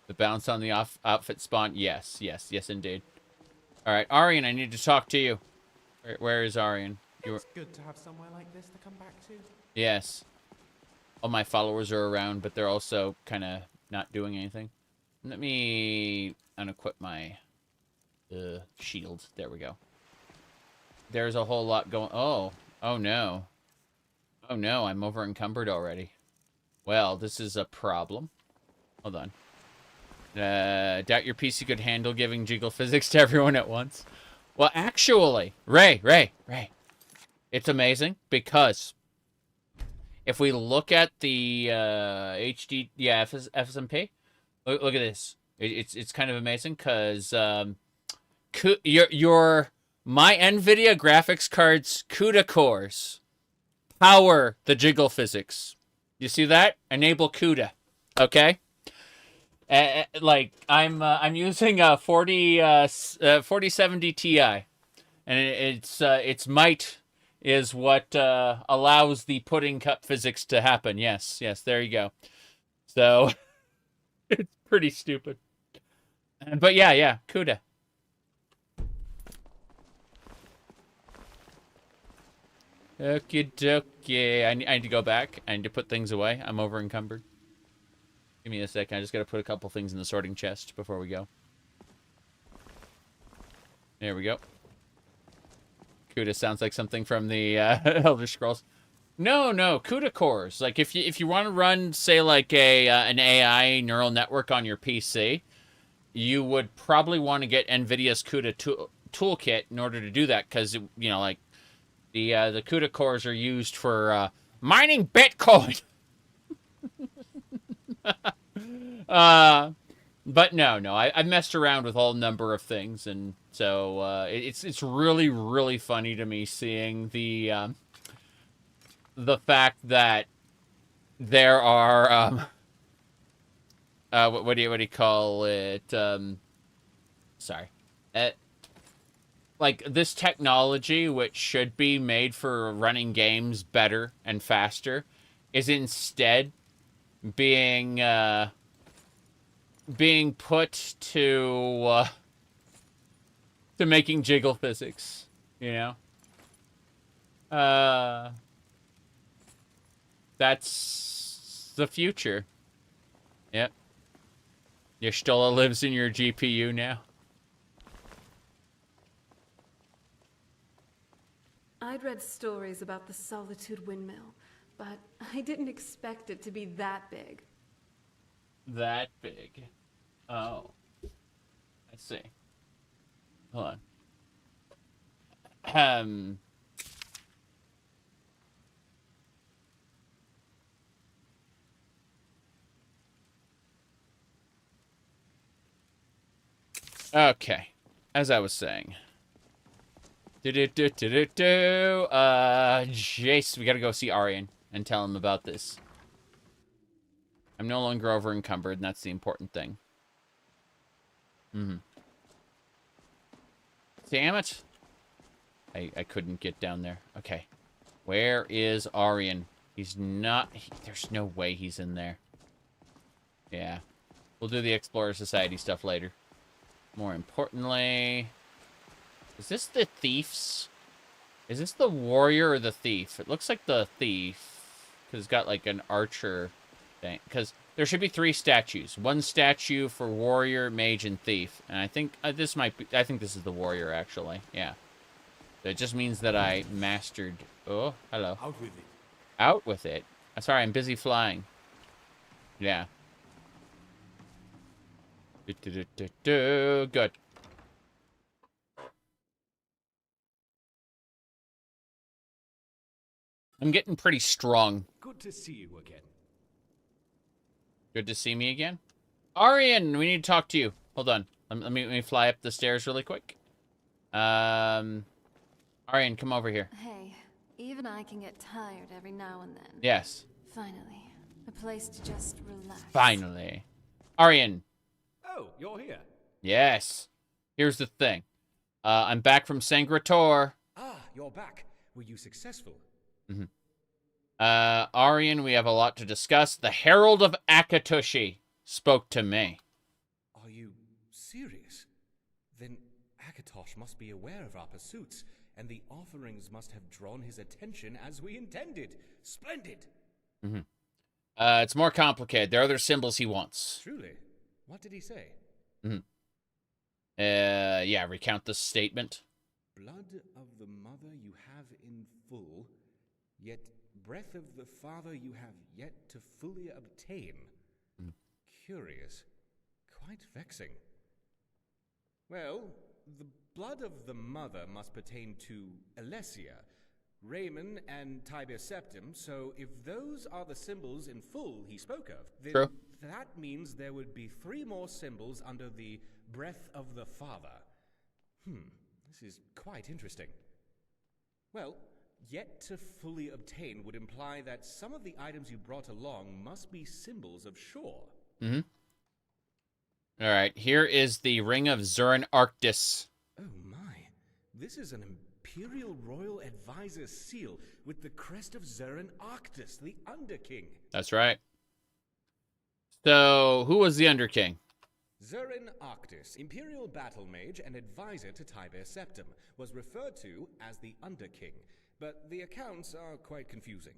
The bounce on the outfit spawn. Yes, indeed. All right, Arian, I need to talk to you. Where is Arian? It's good to have somewhere like this to come back to. Yes. All my followers are around, but they're also kind of not doing anything. Let me unequip my shield. There we go. There's a whole lot going... Oh no. Oh no, I'm over encumbered already. Well, this is a problem. Hold on. Doubt your PC could handle giving jiggle physics to everyone at once. Well, actually, Ray. It's amazing because if we look at the HD, yeah, FSMP, look at this. It's kind of amazing because my NVIDIA graphics cards CUDA cores power the jiggle physics. You see that? Enable CUDA. Okay. Like I'm using a 4070 Ti, and its might is what allows the pudding cup physics to happen. Yes, there you go. So it's pretty stupid. But yeah, CUDA. Okie dokie. I need to go back. I need to put things away. I'm over encumbered. Give me a second. I just got to put a couple things in the sorting chest before we go. There we go. CUDA sounds like something from the Elder Scrolls. No, CUDA cores. Like if you want to run, say, like an AI neural network on your PC, you would probably want to get NVIDIA's CUDA toolkit in order to do that, because like the CUDA cores are used for mining Bitcoin. But no, I've messed around with a whole number of things, and so it's really funny to me seeing the fact that there are what do you call it? Like this technology, which should be made for running games better and faster, is instead being put to making jiggle physics, That's the future. Yep. Y'shtola lives in your GPU now. I'd read stories about the Solitude Windmill, but I didn't expect it to be that big. That big. Oh. I see. Hold on. Okay. As I was saying. Jace, we gotta go see Arian and tell him about this. I'm no longer over encumbered, and that's the important thing. Damn it. I couldn't get down there. Okay. Where is Arian? He's not... there's no way he's in there. Yeah. We'll do the Explorer Society stuff later. More importantly... is this the thieves? Is this the warrior or the thief? It looks like the thief. Because it's got like an archer thing. Because there should be 3 statues. 1 statue for warrior, mage, and thief. And I think this might be... I think this is the warrior, actually. Yeah. It just means that I mastered... oh, hello. Out with it. Out with it? Sorry, I'm busy flying. Yeah. Good. I'm getting pretty strong. Good to see you again. Good to see me again. Arian, we need to talk to you. Hold on. Let me fly up the stairs really quick. Arian, come over here. Hey, even I can get tired every now and then. Yes. Finally, a place to just relax. Finally. Arian. Oh, you're here. Yes. Here's the thing. I'm back from Sancre Tor. Ah, you're back. Were you successful? Arian, we have a lot to discuss. The Herald of Akatosh spoke to me. Are you serious? Then Akatosh must be aware of our pursuits, and the offerings must have drawn his attention as we intended. Splendid! It's more complicated. There are other symbols he wants. Truly? What did he say? Yeah, recount the statement. Blood of the mother you have in full, yet breath of the father you have yet to fully obtain. Curious. Quite vexing. Well, the blood of the mother must pertain to Alessia, Raymond, and Tiber Septim, so if those are the symbols in full he spoke of, then True. that means there would be 3 more symbols under the breath of the father. This is quite interesting. Well, yet to fully obtain would imply that some of the items you brought along must be symbols of shore. Alright, here is the Ring of Zurin Arctis. Oh my, this is an Imperial Royal Advisor seal with the crest of Zurin Arctis, the Underking. That's right. So, who was the Underking? Zurin Arctis, Imperial Battle Mage and advisor to Tiber Septim, was referred to as the Underking, but the accounts are quite confusing.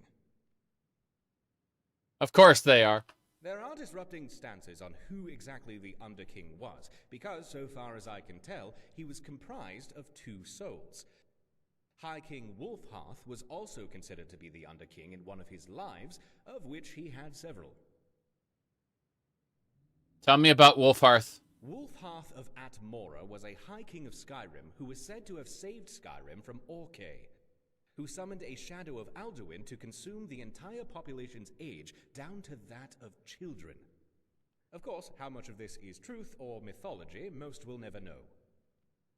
Of course they are. There are disrupting stances on who exactly the Underking was, because so far as I can tell, he was comprised of 2 souls. High King Wulfharth was also considered to be the Underking in one of his lives, of which he had several. Tell me about Wulfharth. Wulfharth of Atmora was a High King of Skyrim who was said to have saved Skyrim from Orkay, who summoned a shadow of Alduin to consume the entire population's age, down to that of children. Of course, how much of this is truth or mythology, most will never know.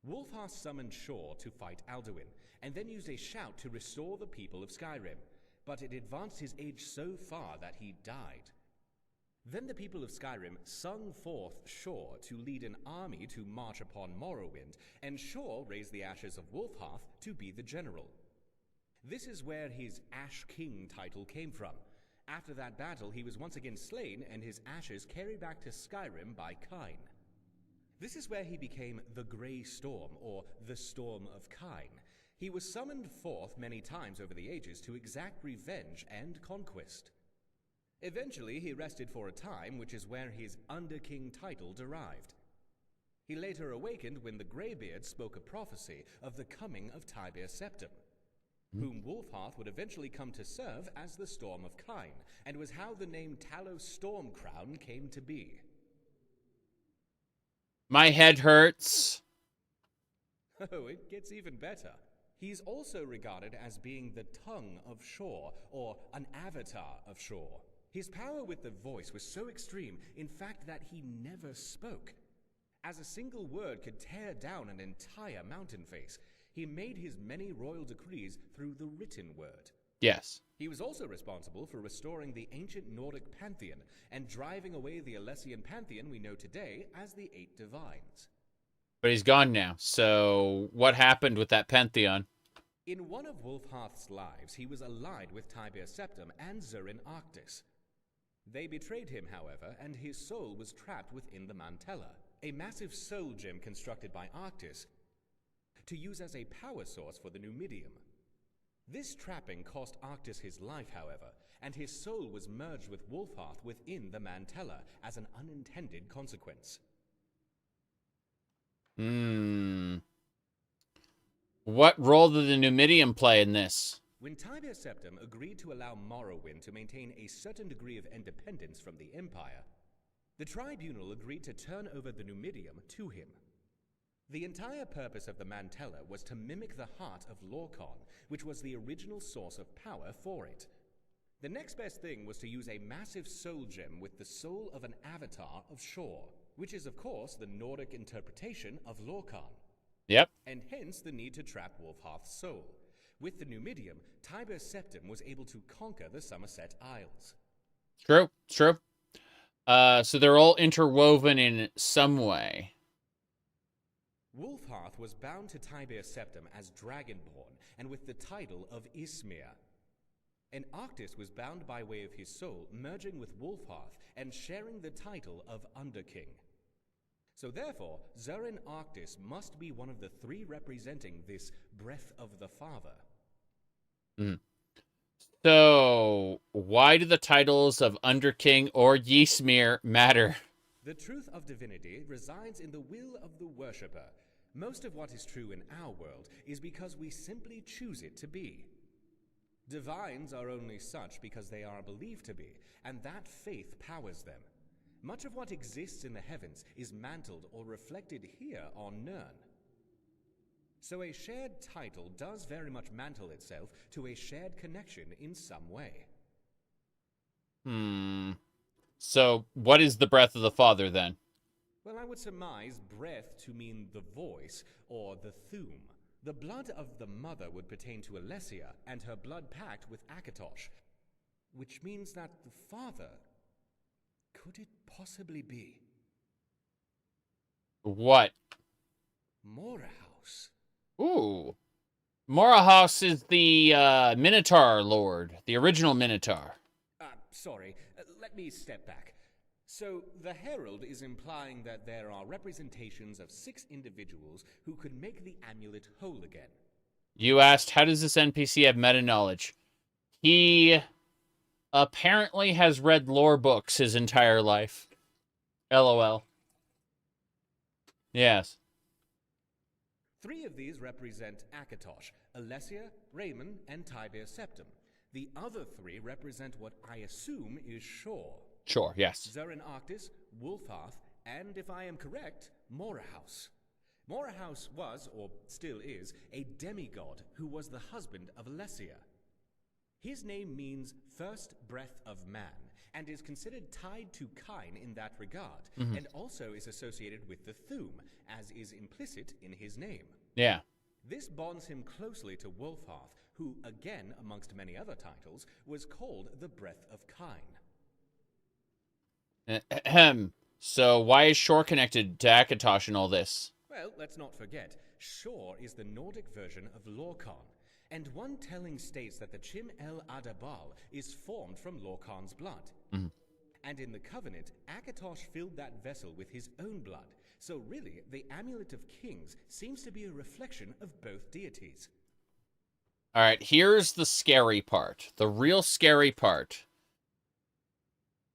Wulfharth summoned Shor to fight Alduin, and then used a shout to restore the people of Skyrim, but it advanced his age so far that he died. Then the people of Skyrim sung forth Shor to lead an army to march upon Morrowind, and Shor raised the ashes of Wulfharth to be the general. This is where his Ash King title came from. After that battle, he was once again slain, and his ashes carried back to Skyrim by Kyne. This is where he became the Grey Storm, or the Storm of Kyne. He was summoned forth many times over the ages to exact revenge and conquest. Eventually, he rested for a time, which is where his Underking title derived. He later awakened when the Greybeard spoke a prophecy of the coming of Tiber Septim. whom Wolfhearth would eventually come to serve as the Storm of Kine, and was how the name Talos Stormcrown came to be. My head hurts. Oh, it gets even better. He's also regarded as being the tongue of Shor, or an avatar of Shor. His power with the voice was so extreme, in fact, that he never spoke. As a single word could tear down an entire mountain face, he made his many royal decrees through the written word. Yes. He was also responsible for restoring the ancient Nordic pantheon and driving away the Alessian pantheon we know today as the Eight Divines. But he's gone now, so what happened with that pantheon? In one of Wolfhearth's lives, he was allied with Tiberius Septim and Zurin Arctis. They betrayed him, however, and his soul was trapped within the Mantella, a massive soul gem constructed by Arctis to use as a power source for the Numidium. This trapping cost Arctis his life, however, and his soul was merged with Wolfhearth within the Mantella as an unintended consequence. What role did the Numidium play in this? When Tiberius Septim agreed to allow Morrowind to maintain a certain degree of independence from the Empire, the Tribunal agreed to turn over the Numidium to him. The entire purpose of the Mantella was to mimic the heart of Lorkhan, which was the original source of power for it. The next best thing was to use a massive soul gem with the soul of an avatar of Shor, which is of course the Nordic interpretation of Lorkhan. Yep. And hence the need to trap Wolfhearth's soul. With the Numidium, Tiberius Septim was able to conquer the Somerset Isles. True. So they're all interwoven in some way. Wolfhearth was bound to Tiberius Septim as Dragonborn and with the title of Ismir. And Arctis was bound by way of his soul, merging with Wolfhearth and sharing the title of Underking. So therefore, Zurin Arctis must be one of the three representing this Breath of the Father. So, why do the titles of Underking or Ysmir matter? The truth of divinity resides in the will of the worshipper. Most of what is true in our world is because we simply choose it to be. Divines are only such because they are believed to be, and that faith powers them. Much of what exists in the heavens is mantled or reflected here on Nirn. So a shared title does very much mantle itself to a shared connection in some way. So, what is the breath of the Father, then? Well, I would surmise breath to mean the voice, or the Thume. The blood of the mother would pertain to Alessia, and her blood pact with Akatosh, which means that the father... Could it possibly be? What? Morahouse. Ooh. Morahouse is the Minotaur Lord, the original Minotaur. Sorry, let me step back. So, the Herald is implying that there are representations of 6 individuals who could make the amulet whole again. You asked, how does this NPC have meta-knowledge? He apparently has read lore books his entire life. LOL. Yes. 3 of these represent Akatosh, Alessia, Raymond, and Tiberius Septim. The other 3 represent what I assume is Shor. Sure, yes. Zurin Arctis, Wolfhearth, and, if I am correct, Morahouse. Morahouse was, or still is, a demigod who was the husband of Alessia. His name means first breath of man, and is considered tied to Kine in that regard, and also is associated with the Thume, as is implicit in his name. Yeah. This bonds him closely to Wolfhearth, who, again, amongst many other titles, was called the Breath of Kine. So why is Shor connected to Akatosh and all this? Well, let's not forget, Shor is the Nordic version of Lorkhan, and one telling states that the Chim El Adabal is formed from Lorkhan's blood. And in the Covenant, Akatosh filled that vessel with his own blood, so really, the Amulet of Kings seems to be a reflection of both deities. Alright, here's the scary part. The real scary part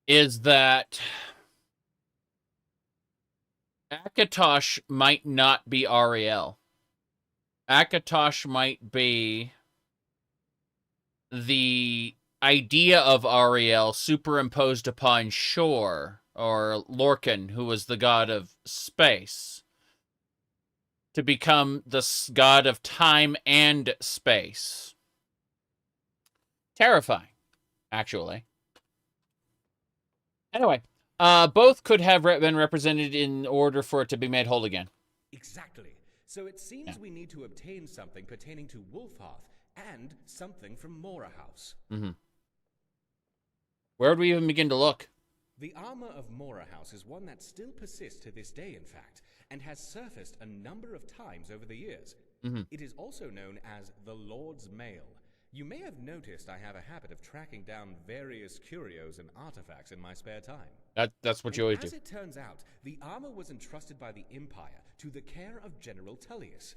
is that Akatosh might not be Ariel. Akatosh might be the idea of Ariel superimposed upon Shor, or Lorcan, who was the god of space, to become the god of time and space. Terrifying, actually. Anyway, both could have been represented in order for it to be made whole again. Exactly. So it seems we need to obtain something pertaining to Wolfhearth and something from Mora House. Mm-hmm. Where would we even begin to look? The armor of Mora House is one that still persists to this day, in fact, and has surfaced a number of times over the years. Mm-hmm. It is also known as the Lord's Mail. You may have noticed I have a habit of tracking down various curios and artifacts in my spare time. That's what you always do. As it turns out, the armor was entrusted by the Empire to the care of General Tullius.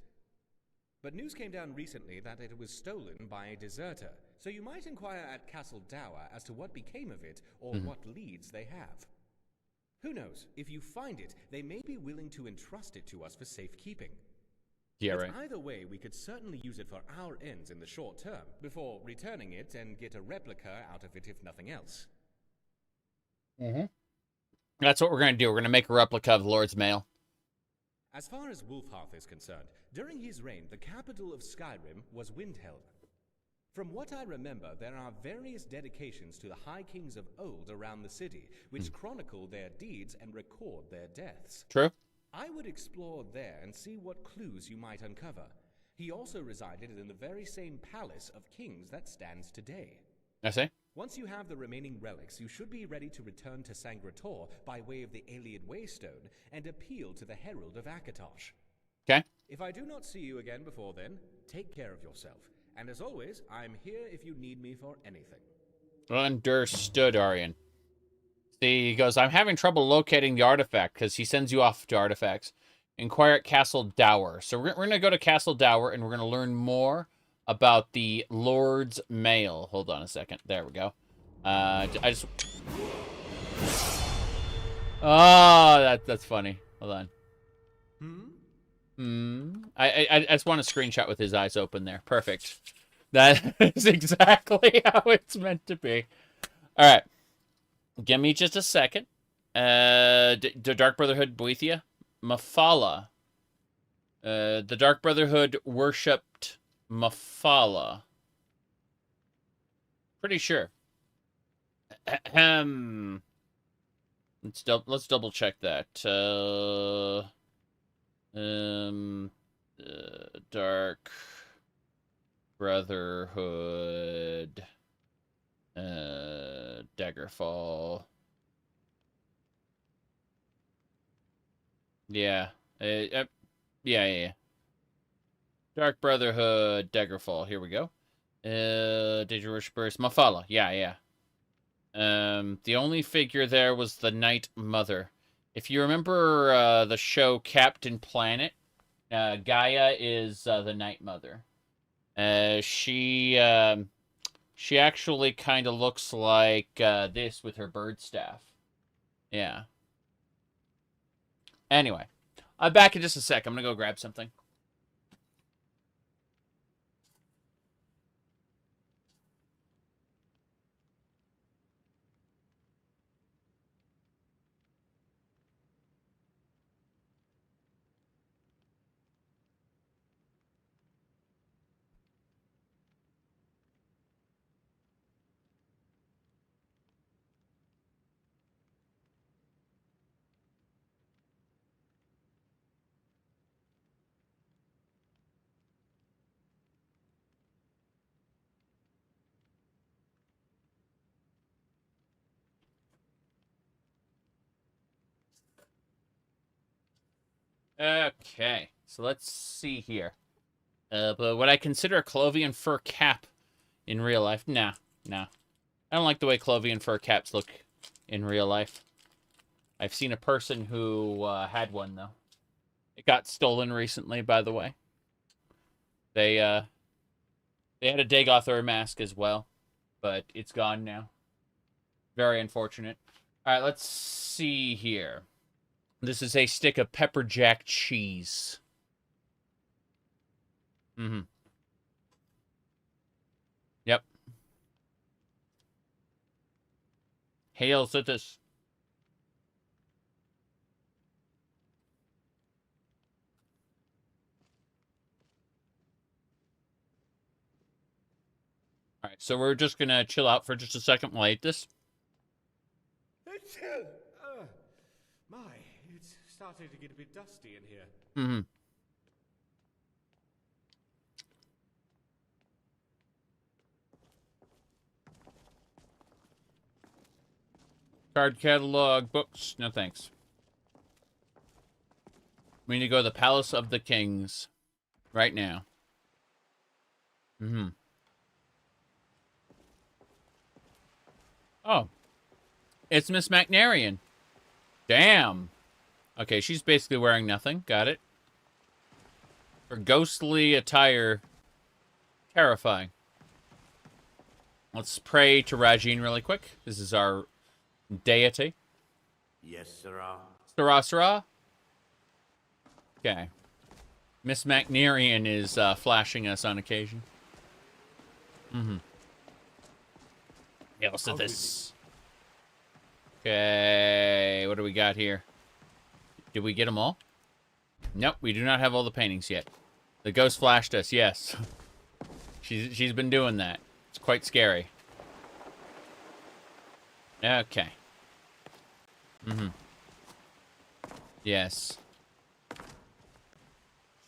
But news came down recently that it was stolen by a deserter, so you might inquire at Castle Dower as to what became of it or what leads they have. Who knows, if you find it, they may be willing to entrust it to us for safekeeping. Yeah, But right. either way, we could certainly use it for our ends in the short term, before returning it and get a replica out of it if nothing else. Mm-hmm. That's what we're going to do. We're going to make a replica of the Lord's Mail. As far as Wolfhearth is concerned, during his reign, the capital of Skyrim was Windhelm. From what I remember, there are various dedications to the High Kings of old around the city, which chronicle their deeds and record their deaths. True. I would explore there and see what clues you might uncover. He also resided in the very same palace of kings that stands today. I see. Once you have the remaining relics, you should be ready to return to Sancre Tor by way of the Alien Waystone and appeal to the Herald of Akatosh. Okay. If I do not see you again before then, take care of yourself. And as always, I'm here if you need me for anything. Understood, Aryan. See, he goes, I'm having trouble locating the artifact, because he sends you off to artifacts. Inquire at Castle Dower. So we're going to go to Castle Dower, and we're going to learn more about the Lord's Mail. Hold on a second. There we go. I just... Oh, that's funny. Hold on. I just want a screenshot with his eyes open there. Perfect. That is exactly how it's meant to be. All right. Give me just a second. The Dark Brotherhood Boethia? Mafala. The Dark Brotherhood worshipped Mafala. Pretty sure. Let's double check that. Dark Brotherhood. Daggerfall. Yeah. Yeah. Dark Brotherhood, Daggerfall. Here we go. Digital Worshippers, Mafala. Yeah. The only figure there was the Night Mother. If you remember the show Captain Planet, Gaia is the Night Mother. She actually kind of looks like this with her bird staff. Yeah. Anyway, I'm back in just a sec. I'm going to go grab something. Okay, so let's see here. But would I consider a Clovian fur cap in real life? Nah. I don't like the way Clovian fur caps look in real life. I've seen a person who had one, though. It got stolen recently, by the way. They had a Dac0da mask as well, but it's gone now. Very unfortunate. All right, let's see here. This is a stick of pepper jack cheese. Yep. Hail Situs. Alright, so we're just gonna chill out for just a second while I eat this. My, it's starting to get a bit dusty in here. Mm-hmm. Card catalog, books, no thanks. We need to go to the Palace of the Kings right now. Mm-hmm. Oh. It's Miss McNarian. Damn. Okay, she's basically wearing nothing. Got it. Her ghostly attire. Terrifying. Let's pray to Rajin really quick. This is our deity. Yes, sirrah. Sarah. Okay. Miss McNarian is flashing us on occasion. Mm-hmm. Yeah, let's do this. Okay, what do we got here? Did we get them all? Nope, we do not have all the paintings yet. The ghost flashed us, yes. She's been doing that. It's quite scary. Okay. Mm-hmm. Yes.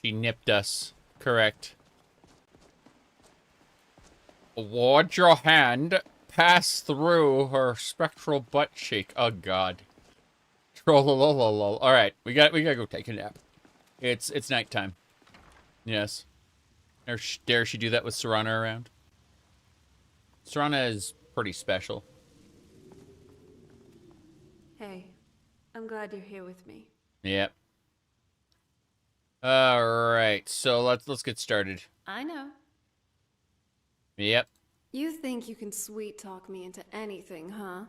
She nipped us. Correct. Ward your hand pass through her spectral butt cheek. Oh god. Trollololol. Alright, we gotta go take a nap. It's nighttime. Yes. Dare she do that with Serana around? Serana is pretty special. Hey, I'm glad you're here with me. Yep. Alright, so let's get started. I know. Yep. You think you can sweet talk me into anything, huh?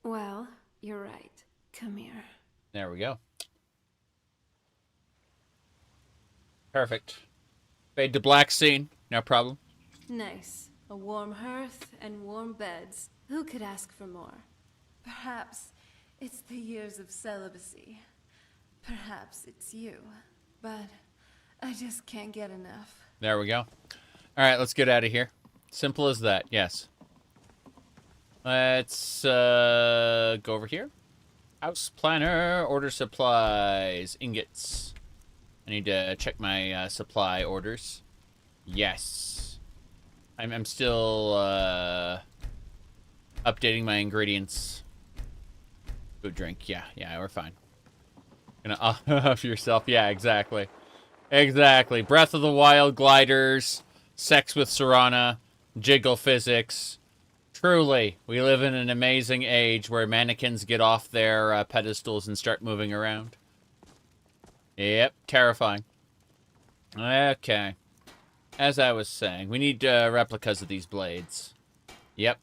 Well, you're right. Come here. There we go. Perfect. Fade to black scene. No problem. Nice. A warm hearth and warm beds. Who could ask for more? Perhaps it's the years of celibacy. Perhaps it's you. But I just can't get enough. There we go. Alright, let's get out of here. Simple as that, yes. Let's go over here. House planner, order supplies, ingots. I need to check my supply orders. Yes. I'm still updating my ingredients. Food, drink, yeah, we're fine. Gonna off yourself, yeah, exactly. Exactly. Breath of the Wild gliders, sex with Serana, jiggle physics. Truly, we live in an amazing age where mannequins get off their pedestals and start moving around. Yep, terrifying. Okay. As I was saying, we need replicas of these blades. Yep.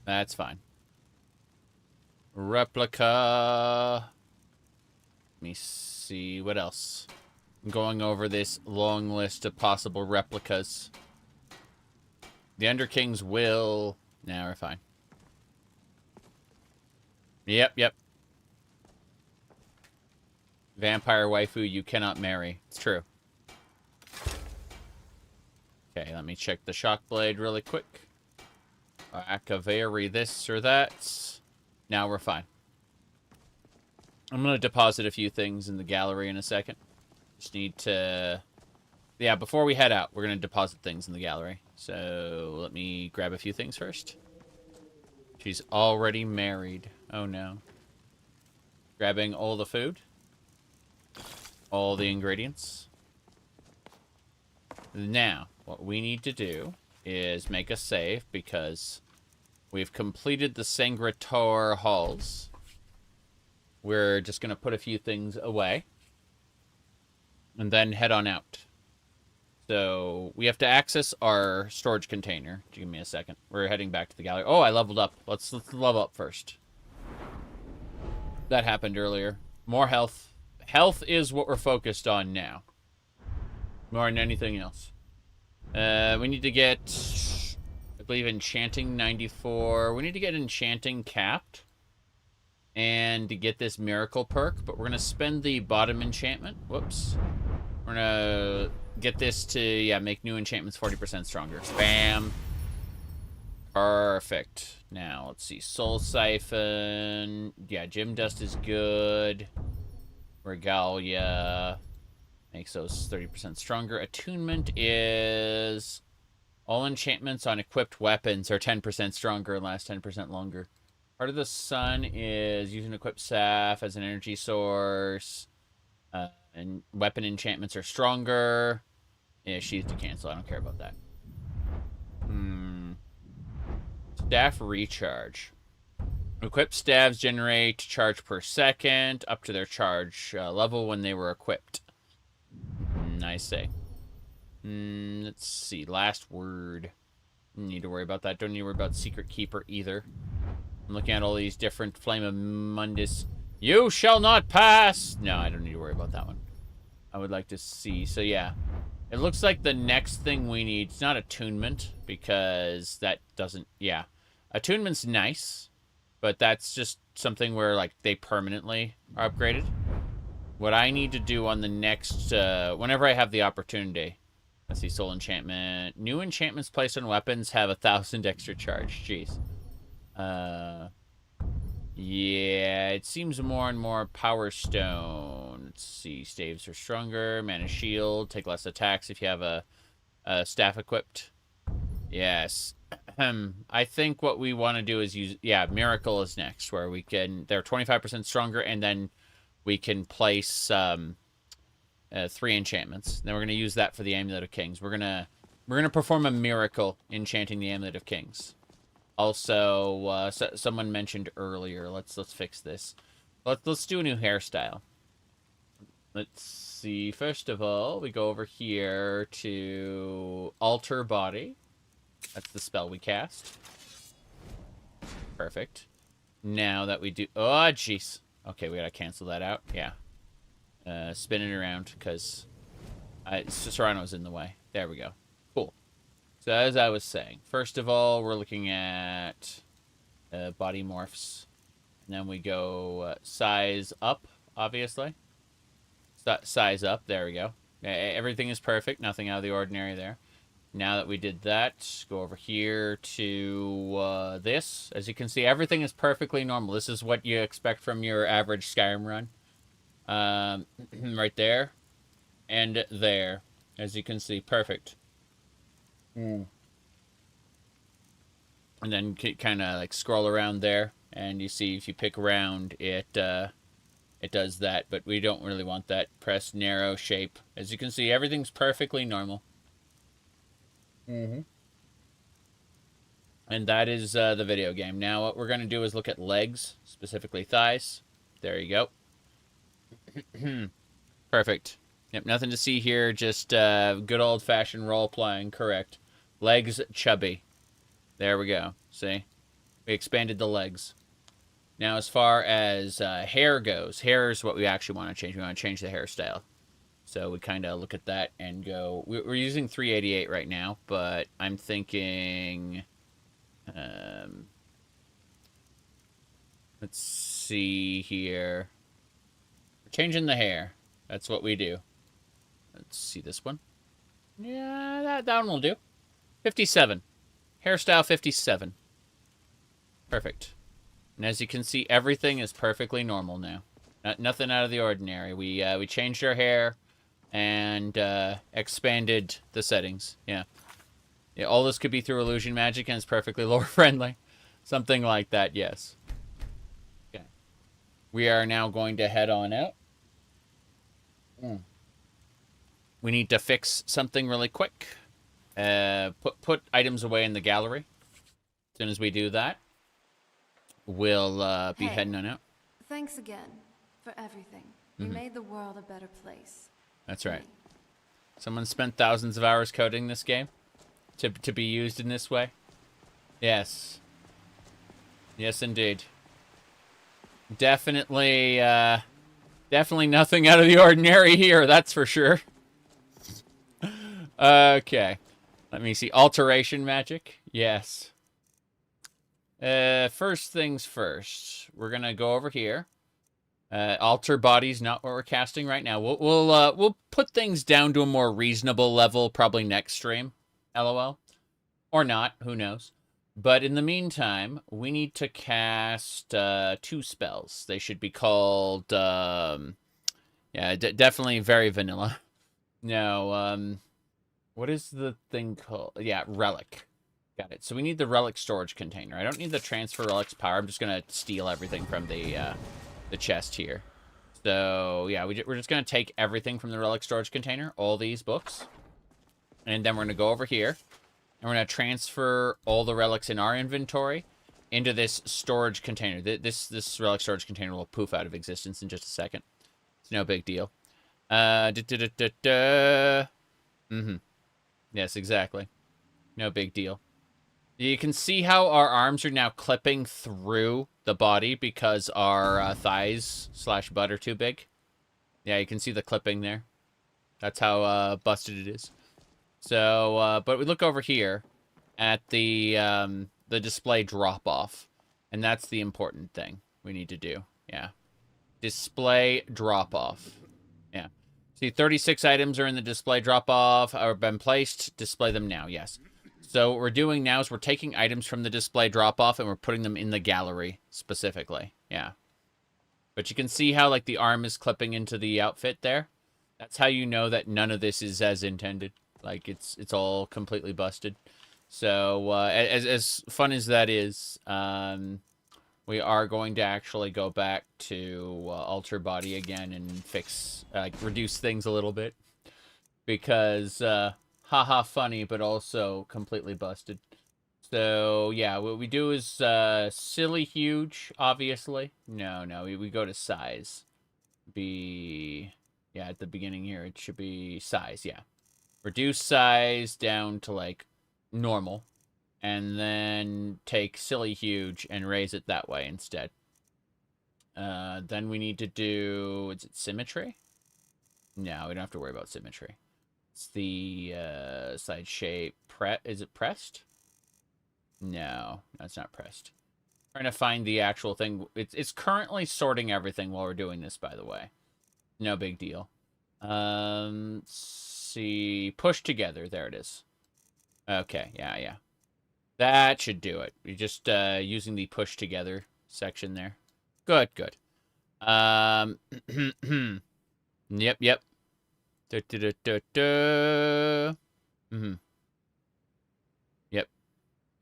That's fine. Replica. Let me see, what else? I'm going over this long list of possible replicas. The Underking's will. Nah, we're fine. Yep. Vampire waifu you cannot marry. It's true. Okay, let me check the shock blade really quick. Akaveri this or that. Now we're fine. I'm going to deposit a few things in the gallery in a second. Just need to... Yeah, before we head out, we're going to deposit things in the gallery. So, let me grab a few things first. She's already married. Oh, no. Grabbing all the food. All the ingredients. Now, what we need to do is make a save because we've completed the Sancre Tor halls. We're just going to put a few things away. And then head on out. So, we have to access our storage container. Give me a second. We're heading back to the gallery. Oh, I leveled up. Let's level up first. That happened earlier. More health. Health is what we're focused on now. More than anything else. We need to get, I believe enchanting 94. We need to get enchanting capped. And to get this miracle perk. But we're going to spend the bottom enchantment. Whoops. We're going to get this to, yeah, make new enchantments 40% stronger. Bam. Perfect. Now, let's see. Soul Siphon. Yeah, Gem Dust is good. Regalia. Makes those 30% stronger. Attunement is... all enchantments on equipped weapons are 10% stronger and last 10% longer. Heart of the Sun is using equipped staff as an energy source. And weapon enchantments are stronger. Yeah, sheath to cancel. I don't care about that. Staff recharge. Equipped staves generate charge per second up to their charge level when they were equipped. I say. Let's see. Last word. Need to worry about that. Don't need to worry about Secret Keeper either. I'm looking at all these different Flame of Mundus. You shall not pass! No, I don't need to worry about that one. I would like to see. So, yeah. It looks like the next thing we need... it's not attunement, because that doesn't... yeah. Attunement's nice, but that's just something where, like, they permanently are upgraded. What I need to do on the next... whenever I have the opportunity... let's see, Soul Enchantment. New enchantments placed on weapons have 1,000 extra charge. Jeez. Yeah, it seems more and more Power Stone. Let's see, staves are stronger. Mana Shield, take less attacks if you have a staff equipped. Yes. I think what we want to do is use... yeah, Miracle is next, where we can... they're 25% stronger, and then we can place 3 enchantments. Then we're going to use that for the Amulet of Kings. We're gonna perform a miracle enchanting the Amulet of Kings. Also, someone mentioned earlier. Let's fix this. Let's do a new hairstyle. Let's see. First of all, we go over here to alter body. That's the spell we cast. Perfect. Now that we do... oh, jeez. Okay, we gotta cancel that out. Yeah. Spin it around, because Serrano's in the way. There we go. Cool. So as I was saying, first of all, we're looking at body morphs. And then we go size up, obviously. Size up. There we go. Everything is perfect. Nothing out of the ordinary there. Now that we did that, go over here to this. As you can see, everything is perfectly normal. This is what you expect from your average Skyrim run. Right there. And there. As you can see, perfect. And then kind of like scroll around there. And you see if you pick around, it does that. But we don't really want that. Press narrow shape. As you can see, everything's perfectly normal. And that is the video game. Now what we're going to do is look at legs, specifically thighs. There you go. Perfect. Yep, nothing to see here, just good old-fashioned role-playing, correct. Legs, chubby. There we go. See? We expanded the legs. Now as far as hair goes, hair is what we actually want to change. We want to change the hairstyle. So we kind of look at that and go... we're using 388 right now, but I'm thinking... let's see here. We're changing the hair. That's what we do. Let's see this one. Yeah, that one will do. 57. Hairstyle 57. Perfect. And as you can see, everything is perfectly normal now. Nothing out of the ordinary. We changed our hair... and expanded the settings. Yeah, all this could be through illusion magic, and it's perfectly lore friendly. Something like that, yes. Okay. We are now going to head on out. We need to fix something really quick. Put items away in the gallery. As soon as we do that, we'll be heading on out. Thanks again for everything. You made the world a better place. That's right. Someone spent thousands of hours coding this game to be used in this way. Yes. Yes, indeed. Definitely, definitely nothing out of the ordinary here, that's for sure. Okay. Let me see. Alteration magic. Yes. First things first. We're gonna go over here. Alter body's not what we're casting right now. We'll put things down to a more reasonable level probably next stream. LOL. Or not, who knows. But in the meantime, we need to cast 2 spells. They should be called yeah, definitely very vanilla. No, what is the thing called? Yeah, Relic. Got it. So we need the Relic storage container. I don't need the transfer Relic's power. I'm just gonna steal everything from the chest here. So yeah, we're just gonna take everything from the Relic storage container, all these books, and then we're gonna go over here, and we're gonna transfer all the relics in our inventory into this storage container. This Relic storage container will poof out of existence in just a second. It's no big deal. Yes, exactly. No big deal. You can see how our arms are now clipping through the body because our thighs / butt are too big. Yeah, you can see the clipping there. That's how busted it is. So, but we look over here at the display drop-off, and that's the important thing we need to do. Yeah. Display drop-off. Yeah. See, 36 items are in the display drop-off, or been placed. Display them now, yes. So what we're doing now is we're taking items from the display drop-off and we're putting them in the gallery, specifically. Yeah. But you can see how, like, the arm is clipping into the outfit there. That's how you know that none of this is as intended. Like, it's all completely busted. So, as fun as that is, we are going to actually go back to alter body again and fix, reduce things a little bit. Because, haha funny, but also completely busted. So, yeah, what we do is silly huge, obviously. No, we go to size. Yeah, at the beginning here, it should be size, yeah. Reduce size down to, like, normal. And then take silly huge and raise it that way instead. Then we need to do, is it symmetry? No, we don't have to worry about symmetry. It's the side shape. Is it pressed? No, that's not pressed. Trying to find the actual thing. It's currently sorting everything while we're doing this, by the way. No big deal. Let's see. Push together. There it is. Okay, yeah. That should do it. You're just using the push together section there. Good. Yep. Yep.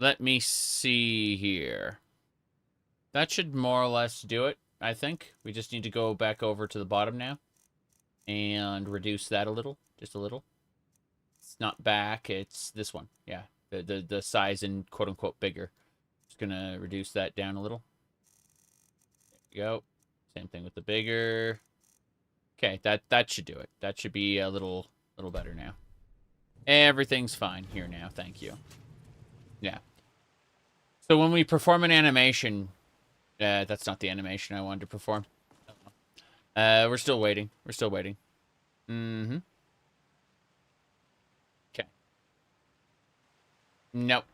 Let me see here. That should more or less do it, I think. We just need to go back over to the bottom now. And reduce that a little. Just a little. It's not back, it's this one. Yeah. The size and quote-unquote bigger. Just gonna reduce that down a little. There we go. Same thing with the bigger. Okay, that should do it. That should be a little better now. Everything's fine here now, thank you. Yeah. So when we perform an animation, that's not the animation I wanted to perform. We're still waiting. Okay. Nope.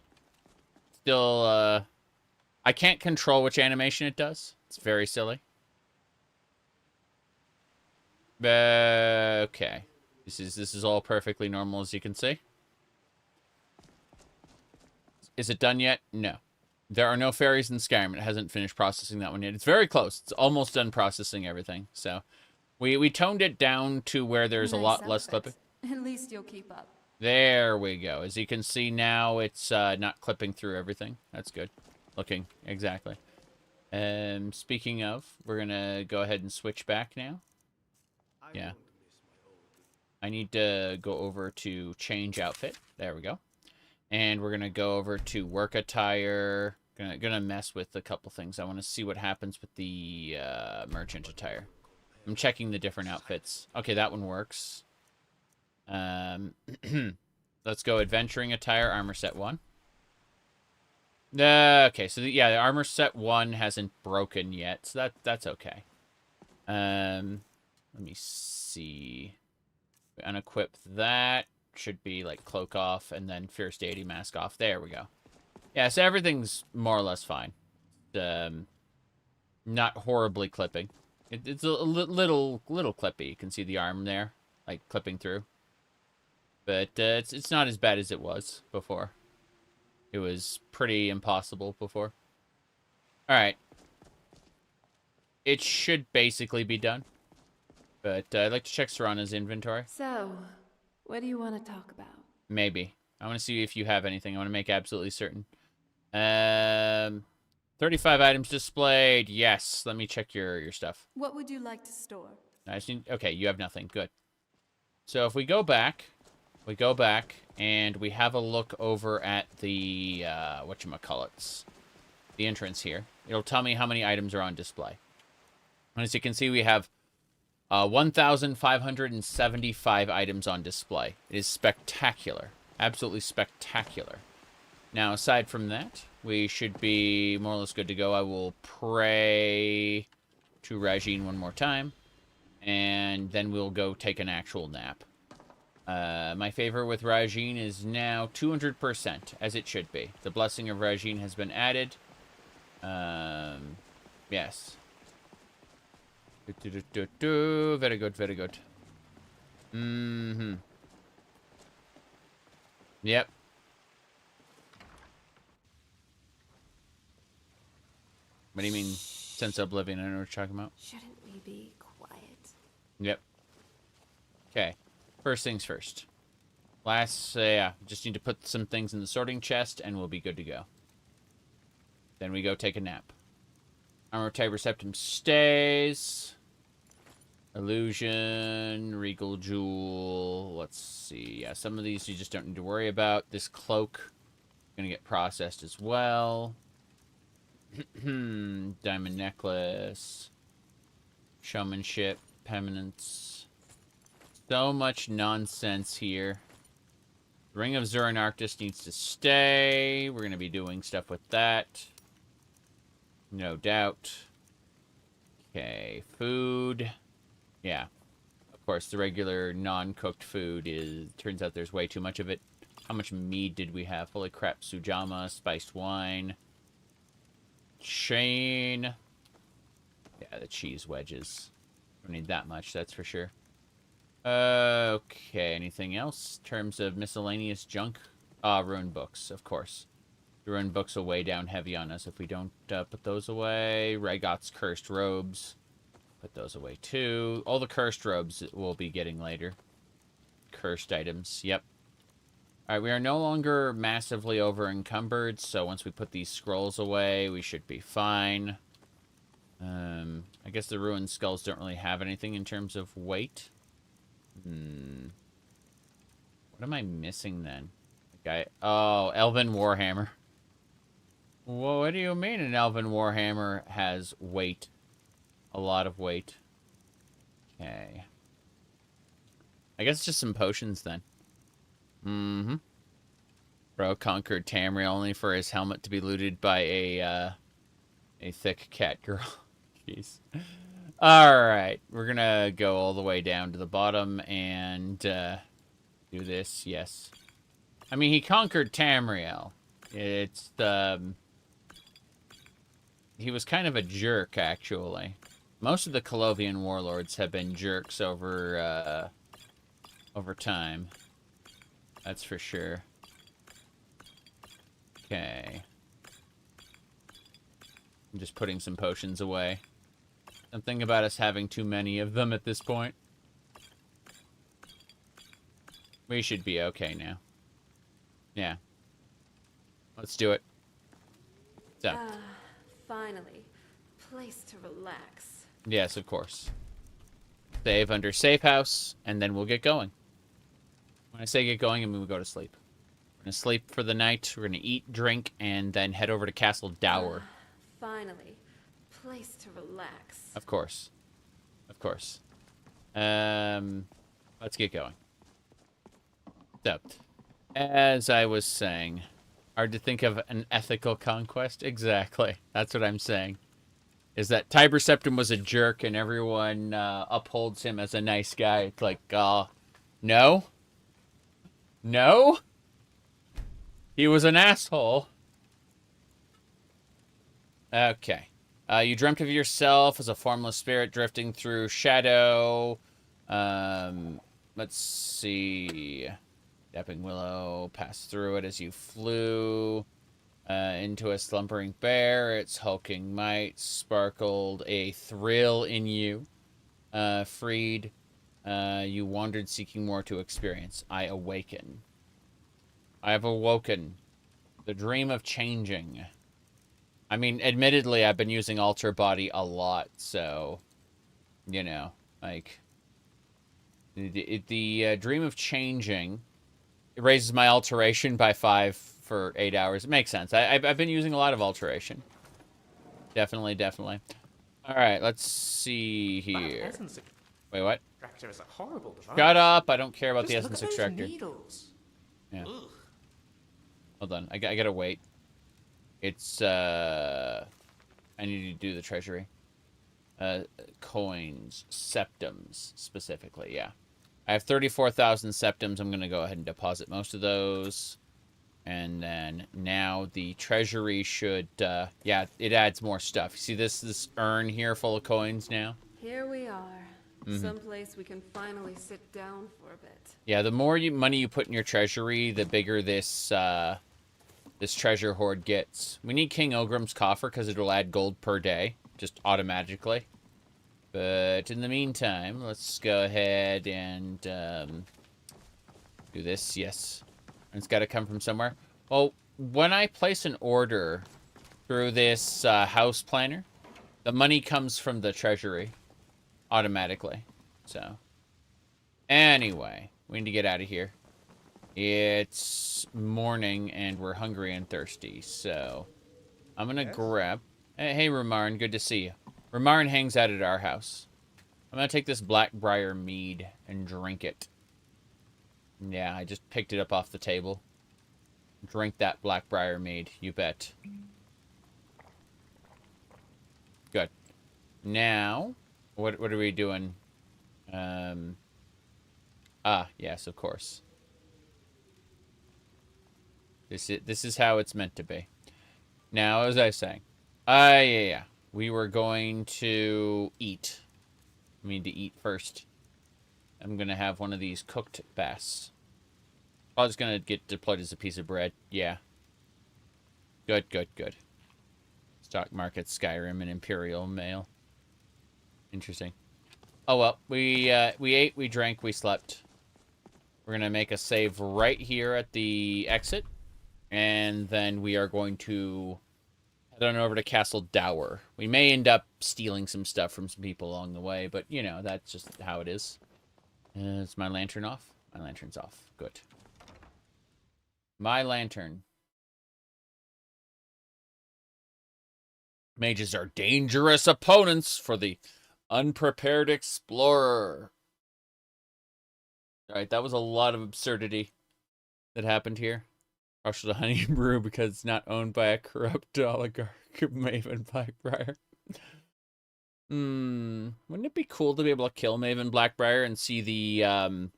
Still, I can't control which animation it does. It's very silly. Okay. This is all perfectly normal, as you can see. Is it done yet? No. There are no fairies in Skyrim. It hasn't finished processing that one yet. It's very close. It's almost done processing everything. So, we toned it down to where there's a lot less clipping. At least you'll keep up. There we go. As you can see now, it's not clipping through everything. That's good. Looking, exactly. Speaking of, we're going to go ahead and switch back now. Yeah. I need to go over to change outfit. There we go. And we're going to go over to work attire. Gonna mess with a couple things. I want to see what happens with the merchant attire. I'm checking the different outfits. Okay, that one works. Let's go adventuring attire, armor set 1. Okay, so the armor set 1 hasn't broken yet, so that's okay. Let me see. Unequip that. Should be like cloak off and then fierce deity mask off. There we go. Yeah, so everything's more or less fine. Not horribly clipping. It's a little clippy. You can see the arm there, like clipping through. But it's not as bad as it was before. It was pretty impossible before. All right. It should basically be done. But I'd like to check Serana's inventory. So, what do you want to talk about? Maybe. I want to see if you have anything. I want to make absolutely certain. 35 items displayed. Yes. Let me check your stuff. What would you like to store? I just need, okay, you have nothing. Good. So if we go back, and we have a look over at the, whatchamacallits, the entrance here. It'll tell me how many items are on display. And as you can see, we have 1,575 items on display. It is spectacular. Absolutely spectacular. Now, aside from that, we should be more or less good to go. I will pray to Rajin one more time, and then we'll go take an actual nap. My favor with Rajin is now 200%, as it should be. The blessing of Rajin has been added. Yes. Very good, very good. Yep. What do you mean, sense of oblivion? I don't know what you're talking about. Shouldn't we be quiet? Yep. Okay. First things first. Yeah, just need to put some things in the sorting chest, and we'll be good to go. Then we go take a nap. Armor Tiber Septum stays. Illusion, Regal Jewel. Let's see. Yeah, some of these you just don't need to worry about. This cloak is going to get processed as well. Diamond necklace. Showmanship. Permanence. So much nonsense here. Ring of Zurin Arctis needs to stay. We're going to be doing stuff with that. No doubt. Okay, food. Yeah. Of course, the regular non-cooked food is... Turns out there's way too much of it. How much mead did we have? Holy crap. Sujama, spiced wine. Chain. Yeah, the cheese wedges. Don't need that much, that's for sure. Okay, anything else? In terms of miscellaneous junk? Rune books, of course. The rune books will weigh down heavy on us if we don't put those away. Ragot's cursed robes. Put those away too. All the cursed robes we'll be getting later. Cursed items, yep. Alright, we are no longer massively over encumbered, so once we put these scrolls away, we should be fine. I guess the ruined skulls don't really have anything in terms of weight. What am I missing then? Oh, Elven Warhammer. Well, what do you mean an Elven Warhammer has weight? A lot of weight. Okay. I guess just some potions then. Bro conquered Tamriel only for his helmet to be looted by a thick cat girl. Jeez. Alright, we're gonna go all the way down to the bottom and do this, yes. I mean, he conquered Tamriel. It's the... He was kind of a jerk, actually. Most of the Colovian warlords have been jerks over time. That's for sure. Okay. I'm just putting some potions away. Something about us having too many of them at this point. We should be okay now. Yeah. Let's do it. So. Finally. Place to relax. Yes, of course. Save under safe house, and then we'll get going. When I say get going, I mean we'll go to sleep. We're going to sleep for the night. We're going to eat, drink, and then head over to Castle Dower. Finally. Place to relax. Of course. Of course. Let's get going. So, as I was saying, hard to think of an ethical conquest. Exactly. That's what I'm saying. Is that Tiber Septim was a jerk and everyone upholds him as a nice guy. It's like, no. No? He was an asshole. Okay. You dreamt of yourself as a formless spirit drifting through shadow. Let's see. Dapping willow passed through it as you flew into a slumbering bear. Its hulking might sparkled a thrill in you. Freed. You wandered seeking more to experience. I awaken. I have awoken. The dream of changing. I mean, admittedly, I've been using Alter Body a lot, so, you know, like, the dream of changing, it raises my alteration by 5 for 8 hours. It makes sense. I've been using a lot of alteration. Definitely, definitely. All right, let's see here. Wait, what? Is a horrible device. Shut up! I don't care about the Just essence look at those extractor. needles. Yeah. Ugh. Hold on, I gotta wait. It's I need to do the treasury. Coins, septums specifically. Yeah, I have 34,000 septums. I'm gonna go ahead and deposit most of those, and then now the treasury should. Yeah, it adds more stuff. You see this urn here full of coins now. Here we are. Someplace we can finally sit down for a bit. Yeah, the more money you put in your treasury, the bigger this this treasure hoard gets. We need King Ogrim's coffer because it'll add gold per day, just automatically. But in the meantime, let's go ahead and do this. Yes, and it's got to come from somewhere. Well, when I place an order through this house planner, the money comes from the treasury automatically. So anyway, we need to get out of here. It's morning and we're hungry and thirsty, so I'm gonna grab. Hey Ramarn, good to see you. Ramarn hangs out at our house. I'm gonna take this Blackbriar mead and drink it. Yeah, I just picked it up off the table. Drink that Blackbriar mead, you bet. Good. Now, what are we doing? Yes, of course. This is how it's meant to be. Now, as I was saying, yeah. We were going to eat. I mean, to eat first. I'm gonna have one of these cooked bass. I was gonna get deployed as a piece of bread. Yeah. Good, good, good. Stock market, Skyrim, and Imperial Mail. Interesting. Oh well, we ate, we drank, we slept. We're gonna make a save right here at the exit, and then we are going to head on over to Castle Dower. We may end up stealing some stuff from some people along the way, but you know, that's just how it is. Is my lantern off? My lantern's off. Good. My lantern. Mages are dangerous opponents for the unprepared explorer. Alright, that was a lot of absurdity that happened here. Rush the honey brew because it's not owned by a corrupt oligarch of Maven Blackbriar. Wouldn't it be cool to be able to kill Maven Blackbriar and see the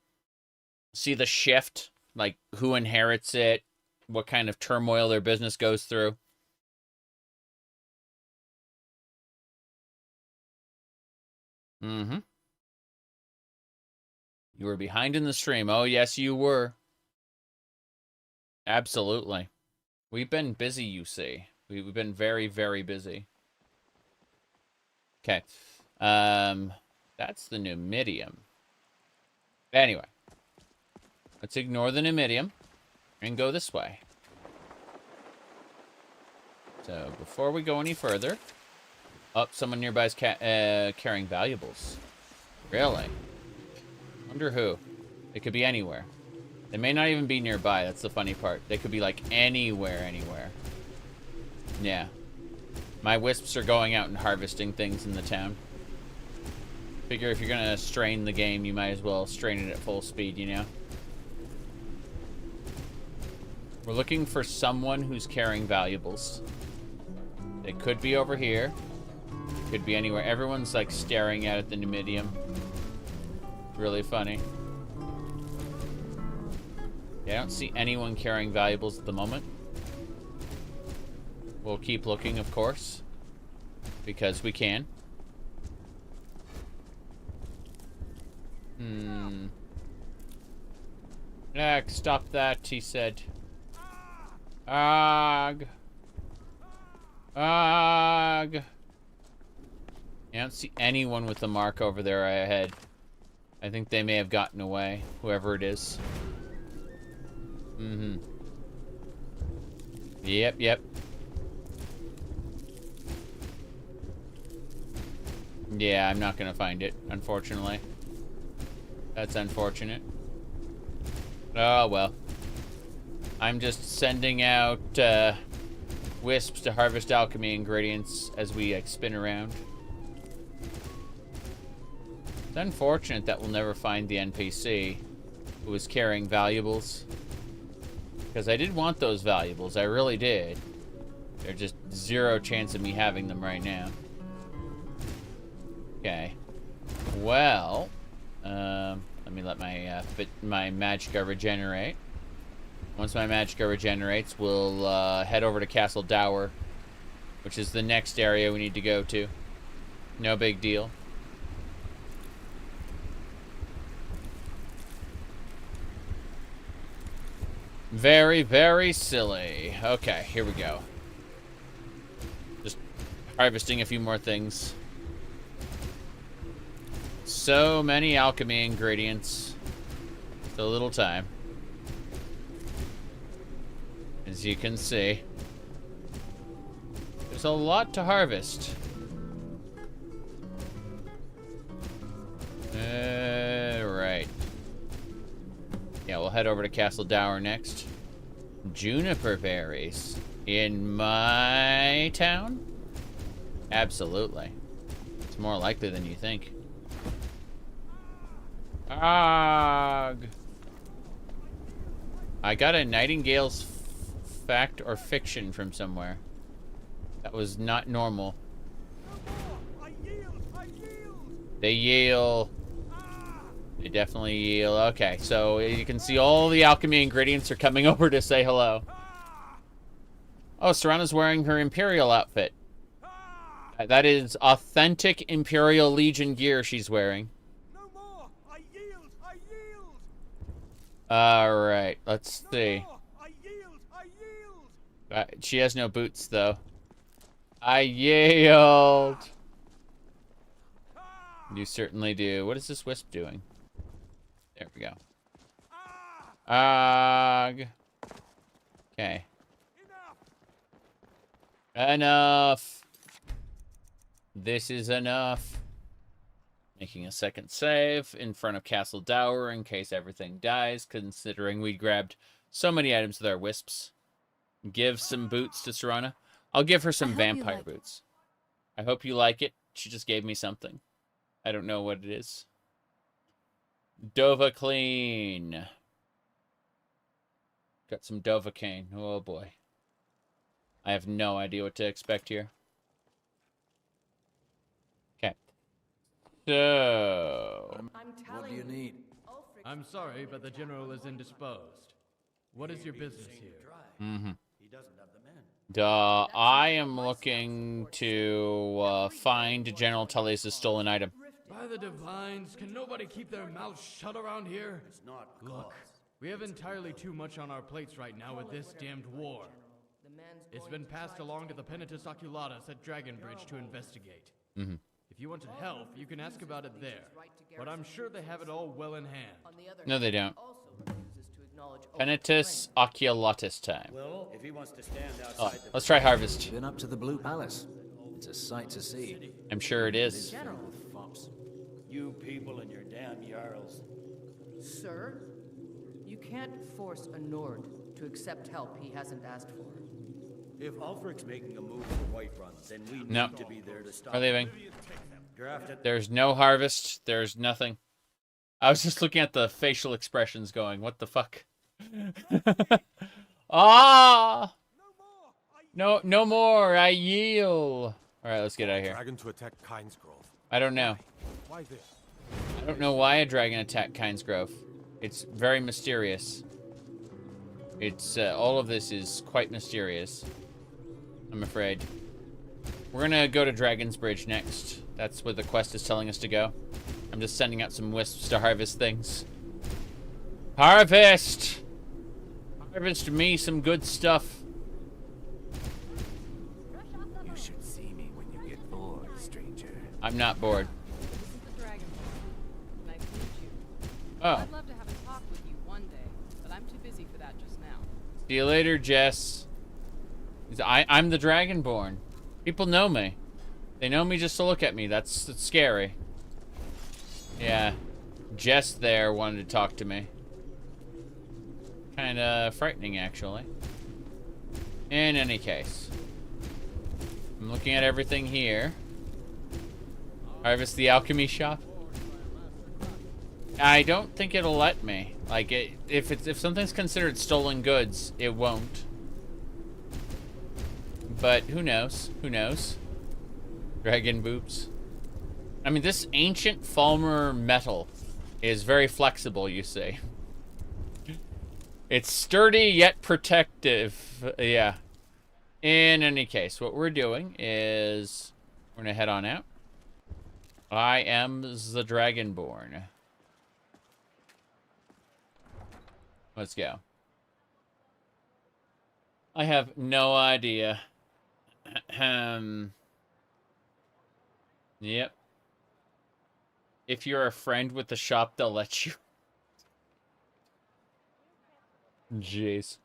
shift? Like, who inherits it, what kind of turmoil their business goes through. You were behind in the stream. Oh, yes, you were. Absolutely. We've been busy, you see. We've been very, very busy. Okay. That's the Numidium. Anyway. Let's ignore the Numidium and go this way. So, before we go any further... Oh, someone nearby is carrying valuables. Really? Wonder who. It could be anywhere. They may not even be nearby. That's the funny part. They could be, like, anywhere. Yeah. My wisps are going out and harvesting things in the town. Figure if you're gonna strain the game, you might as well strain it at full speed, you know? We're looking for someone who's carrying valuables. They could be over here. Could be anywhere. Everyone's like staring at the Numidium. Really funny. Yeah, I don't see anyone carrying valuables at the moment. We'll keep looking, of course. Because we can. Dac, stop that, he said. Ag. Ag. I don't see anyone with the mark over there ahead. I think they may have gotten away, whoever it is. Yep. Yeah, I'm not gonna find it, unfortunately. That's unfortunate. Oh, well. I'm just sending out wisps to harvest alchemy ingredients as we spin around. It's unfortunate that we'll never find the NPC who was carrying valuables. Because I did want those valuables, I really did. There's just zero chance of me having them right now. Okay. Well, let me let my my magicka regenerate. Once my magicka regenerates, we'll head over to Castle Dower, which is the next area we need to go to. No big deal. Very, very silly. Okay, here we go. Just harvesting a few more things. So many alchemy ingredients. So little time. As you can see. There's a lot to harvest. Right. Yeah, we'll head over to Castle Dower next. Juniper berries. In my town? Absolutely. It's more likely than you think. Ag. I got a Nightingale's fact or fiction from somewhere. That was not normal. They yield. They definitely yield. Okay, so you can see all the alchemy ingredients are coming over to say hello. Oh, Serana's wearing her Imperial outfit. That is authentic Imperial Legion gear she's wearing. Alright, let's see. She has no boots, though. I yield. You certainly do. What is this wisp doing? There we go. Ag. Okay. Enough. This is enough. Making a second save in front of Castle Dower in case everything dies, considering we grabbed so many items with our wisps. Give some boots to Serana. I'll give her some vampire boots. I hope you like it. She just gave me something. I don't know what it is. Dova clean. Got some Dovahkiin. Oh boy. I have no idea what to expect here. Okay. So... What do you need? I'm sorry, but the general is indisposed. What is your business here? He doesn't have the men. I am looking to find General Tullius' stolen item. By the divines, can nobody keep their mouths shut around here? It's not Look, we have entirely too much on our plates right now with this damned war. It's been passed along to the Penitus Oculatus at Dragonbridge to investigate. If you want to help, you can ask about it there. But I'm sure they have it all well in hand. No, they don't. Penitus Oculatus time. Well, if he wants to stand outside Let's try harvest. Been up to the Blue Palace. It's a sight to see. I'm sure it is. You people and your damn Jarls. Sir, you can't force a Nord to accept help he hasn't asked for. If Ulfric's making a move for Whiterun, then we need to be there to stop We're leaving. Drafted. There's no harvest. There's nothing. I was just looking at the facial expressions going, what the fuck? Ah! No more. I yield. All right, let's get out of here. Dragon to attack Kynesgrove. I don't know. Why this? I don't know why a dragon attacked Kynesgrove. It's very mysterious. It's all of this is quite mysterious. I'm afraid. We're gonna go to Dragon's Bridge next. That's where the quest is telling us to go. I'm just sending out some wisps to harvest things. Harvest! Harvest me some good stuff. You should see me when you get bored, stranger. I'm not bored. This is the Dragon Board. Nice to meet you. Oh. I'd love to have a talk with you one day, but I'm too busy for that just now. See you later, Jess. I'm the Dragonborn. People know me. They know me just to look at me. That's scary. Yeah. Jess there wanted to talk to me. Kinda frightening, actually. In any case. I'm looking at everything here. Harvest the alchemy shop. I don't think it'll let me. Like, if something's considered stolen goods, it won't. But who knows? Who knows? Dragon boobs. I mean, this ancient Falmer metal is very flexible, you see. It's sturdy yet protective. Yeah. In any case, what we're doing is we're gonna head on out. I am the Dragonborn. Let's go. I have no idea. Yep. If you're a friend with the shop, they'll let you. Jeez.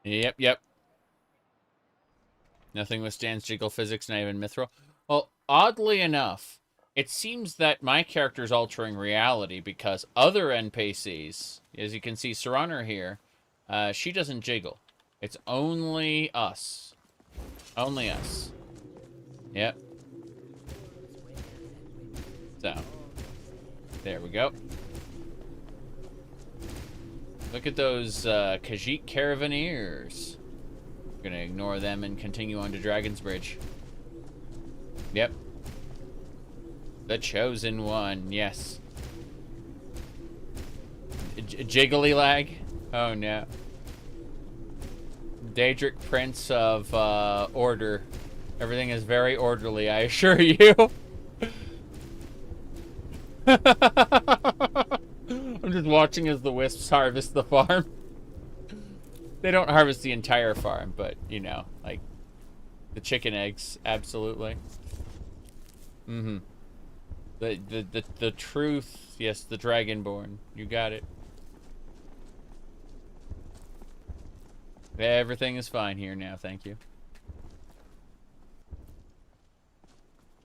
Yep. Nothing withstands jiggle physics, not even mithril. Well, oddly enough, it seems that my character's altering reality because other NPCs, as you can see Serana here, she doesn't jiggle. It's only us. Only us. Yep. So, there we go. Look at those Khajiit Caravaneers. We're gonna ignore them and continue on to Dragon's Bridge. Yep. The Chosen One, yes. Jiggly lag? Oh no. Daedric Prince of Order. Everything is very orderly, I assure you. I'm just watching as the wisps harvest the farm. They don't harvest the entire farm, but, you know, like, the chicken eggs, absolutely. Mm-hmm. The truth, yes, the Dragonborn. You got it. Everything is fine here now, thank you.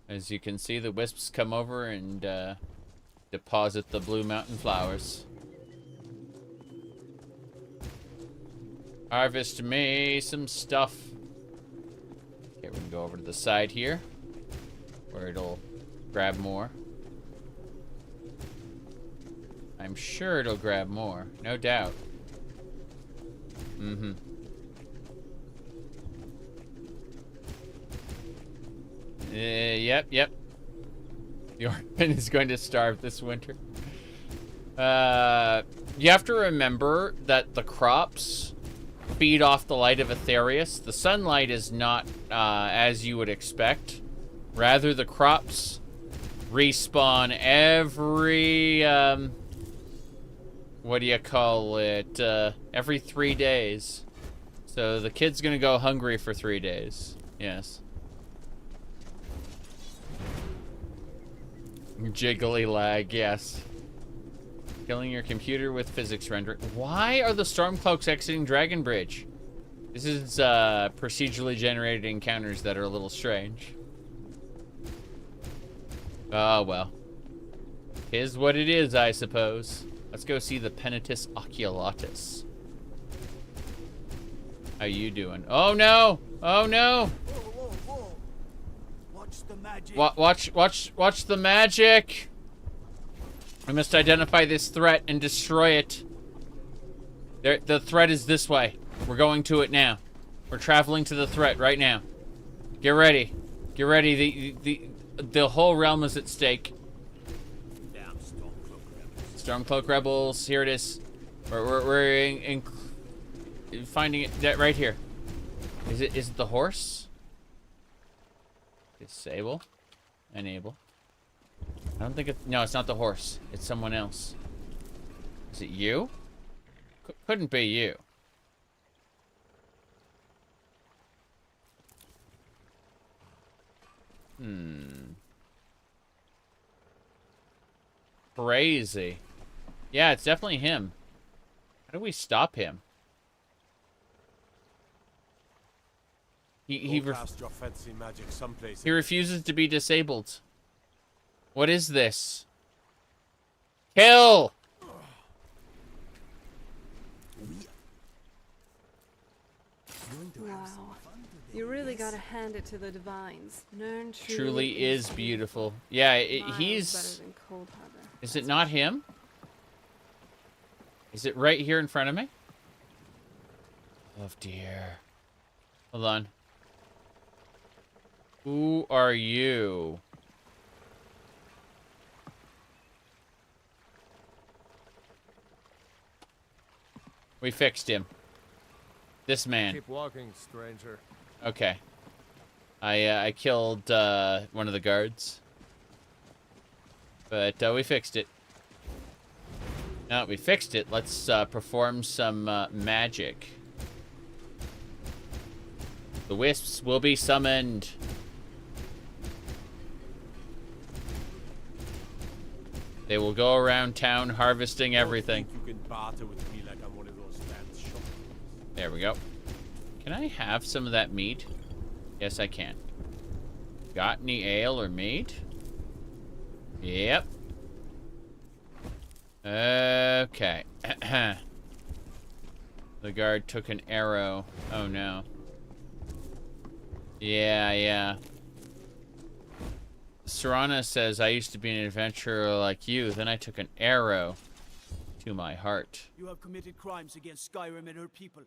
As you can see, the wisps come over and deposit the blue mountain flowers. Harvest me some stuff. Okay, we can go over to the side here, where it'll grab more. I'm sure it'll grab more, no doubt. Mm-hmm. Yep. The orphan is going to starve this winter. You have to remember that the crops feed off the light of Aetherius. The sunlight is not as you would expect. Rather, the crops respawn every, what do you call it? Every 3 days. So the kid's gonna go hungry for 3 days. Yes. Jiggly lag, yes. Killing your computer with physics rendering. Why are the Stormcloaks exiting Dragon Bridge? This is procedurally generated encounters that are a little strange. Oh, well. Is what it is, I suppose. Let's go see the Penitus Oculatus. How you doing? Oh, no! Oh, no! Whoa. Watch the magic. Watch the magic! We must identify this threat and destroy it. The threat is this way. We're going to it now. We're traveling to the threat right now. Get ready. Get ready. The whole realm is at stake. Damn Stormcloak rebels. Stormcloak rebels. Here it is. We're finding it right here. Is it the horse? Disable. Enable. I don't think no, it's not the horse. It's someone else. Is it you? Couldn't be you. Crazy. Yeah, it's definitely him. How do we stop him? He refuses to be disabled. What is this? Kill! Wow. You really gotta hand it to the divines. Nern Truly is beautiful. Yeah, he's... better than Cold Harbor. Is it not him? Is it right here in front of me? Oh dear. Hold on. Who are you? We fixed him. This man. Keep walking, stranger. Okay. I killed one of the guards. But we fixed it. Now that we fixed it, let's perform some magic. The wisps will be summoned. They will go around town harvesting everything. You can barter with me like I'm one of those damn shoppers. There we go. Can I have some of that meat? Yes, I can. Got any ale or meat? Yep. Okay. The guard took an arrow. Oh no. Yeah. Serana says, I used to be an adventurer like you, then I took an arrow to my heart. You have committed crimes against Skyrim and her people.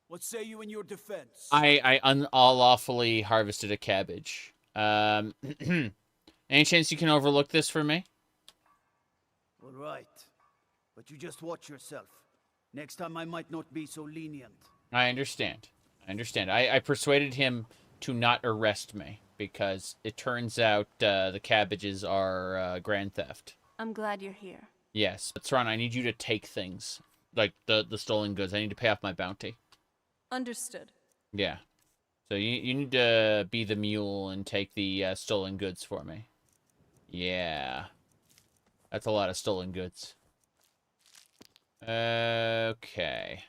What say you in your defense? I unlawfully harvested a cabbage. Any chance you can overlook this for me? All right. But you just watch yourself. Next time I might not be so lenient. I understand. I persuaded him to not arrest me because it turns out the cabbages are grand theft. I'm glad you're here. Yes. But Saran, I need you to take things. Like the stolen goods. I need to pay off my bounty. Understood. Yeah. So you need to be the mule and take the stolen goods for me. Yeah. That's a lot of stolen goods. Okay.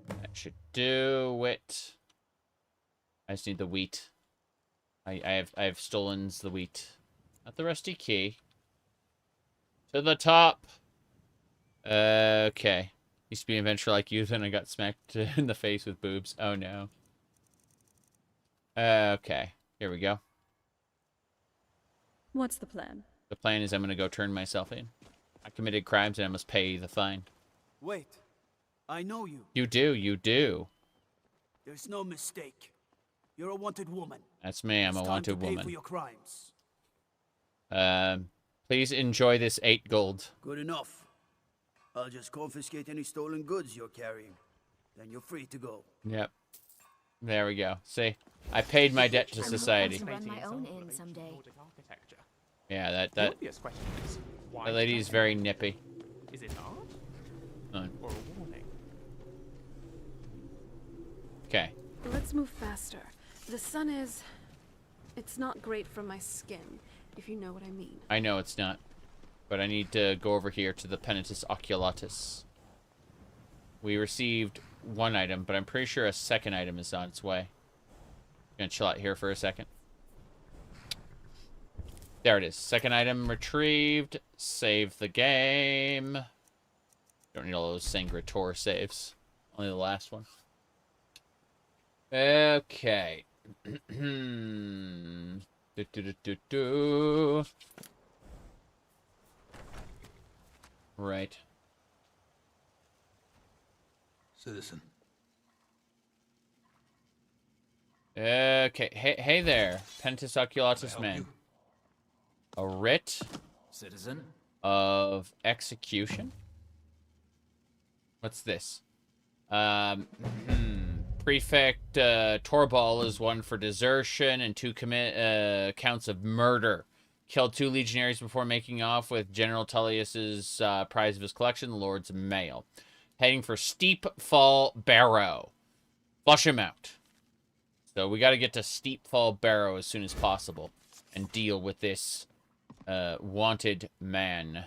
That should do it. I just need the wheat. I have stolen the wheat. Not the rusty key. To the top. Okay. Used to be an adventurer like you, then I got smacked in the face with boobs. Oh no. Okay. Here we go. What's the plan? The plan is I'm going to go turn myself in. I committed crimes and I must pay the fine. Wait. I know you. You do. There's no mistake. You're a wanted woman. That's me. I'm a wanted woman. Pay for your crimes. Please enjoy this 8 gold. Good enough. I'll just confiscate any stolen goods you're carrying. Then you're free to go. Yep. There we go. See? I paid my debt to society. Run my own inn someday. Yeah, that lady is very nippy. Is it art? Or a warning? Okay. Let's move faster. The sun is... It's not great for my skin, if you know what I mean. I know it's not. But I need to go over here to the Penitus Oculatus. We received 1 item, but I'm pretty sure a 2nd item is on its way. I'm gonna chill out here for a second. There it is. 2nd item retrieved. Save the game. Don't need all those Sancre Tor saves. Only the last one. Okay. Right. Citizen. Okay. Hey there, Penitus Oculatus man. A writ. Citizen. Of execution. What's this? Prefect Torbal is 1 for desertion and 2 counts of murder. Killed 2 legionaries before making off with General Tullius's prize of his collection, the Lord's Mail. Heading for Steep Fall Barrow. Flush him out. So we got to get to Steep Fall Barrow as soon as possible and deal with this wanted man.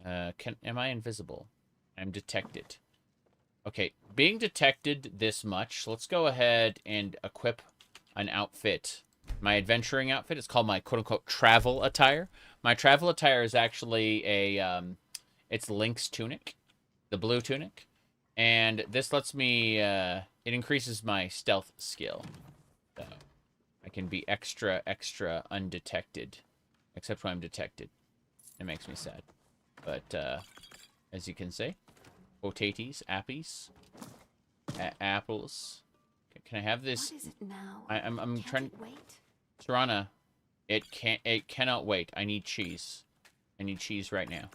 Am I invisible? I'm detected. Okay, being detected this much, let's go ahead and equip an outfit. My adventuring outfit is called my quote-unquote travel attire. My travel attire is actually a, it's Link's tunic, the blue tunic. And this lets me, it increases my stealth skill. So I can be extra undetected. Except when I'm detected. It makes me sad. But, as you can see, potaties, appies, apples. Can I have this? What is it now? I'm trying. Wait. Serana, it cannot wait. I need cheese. I need cheese right now.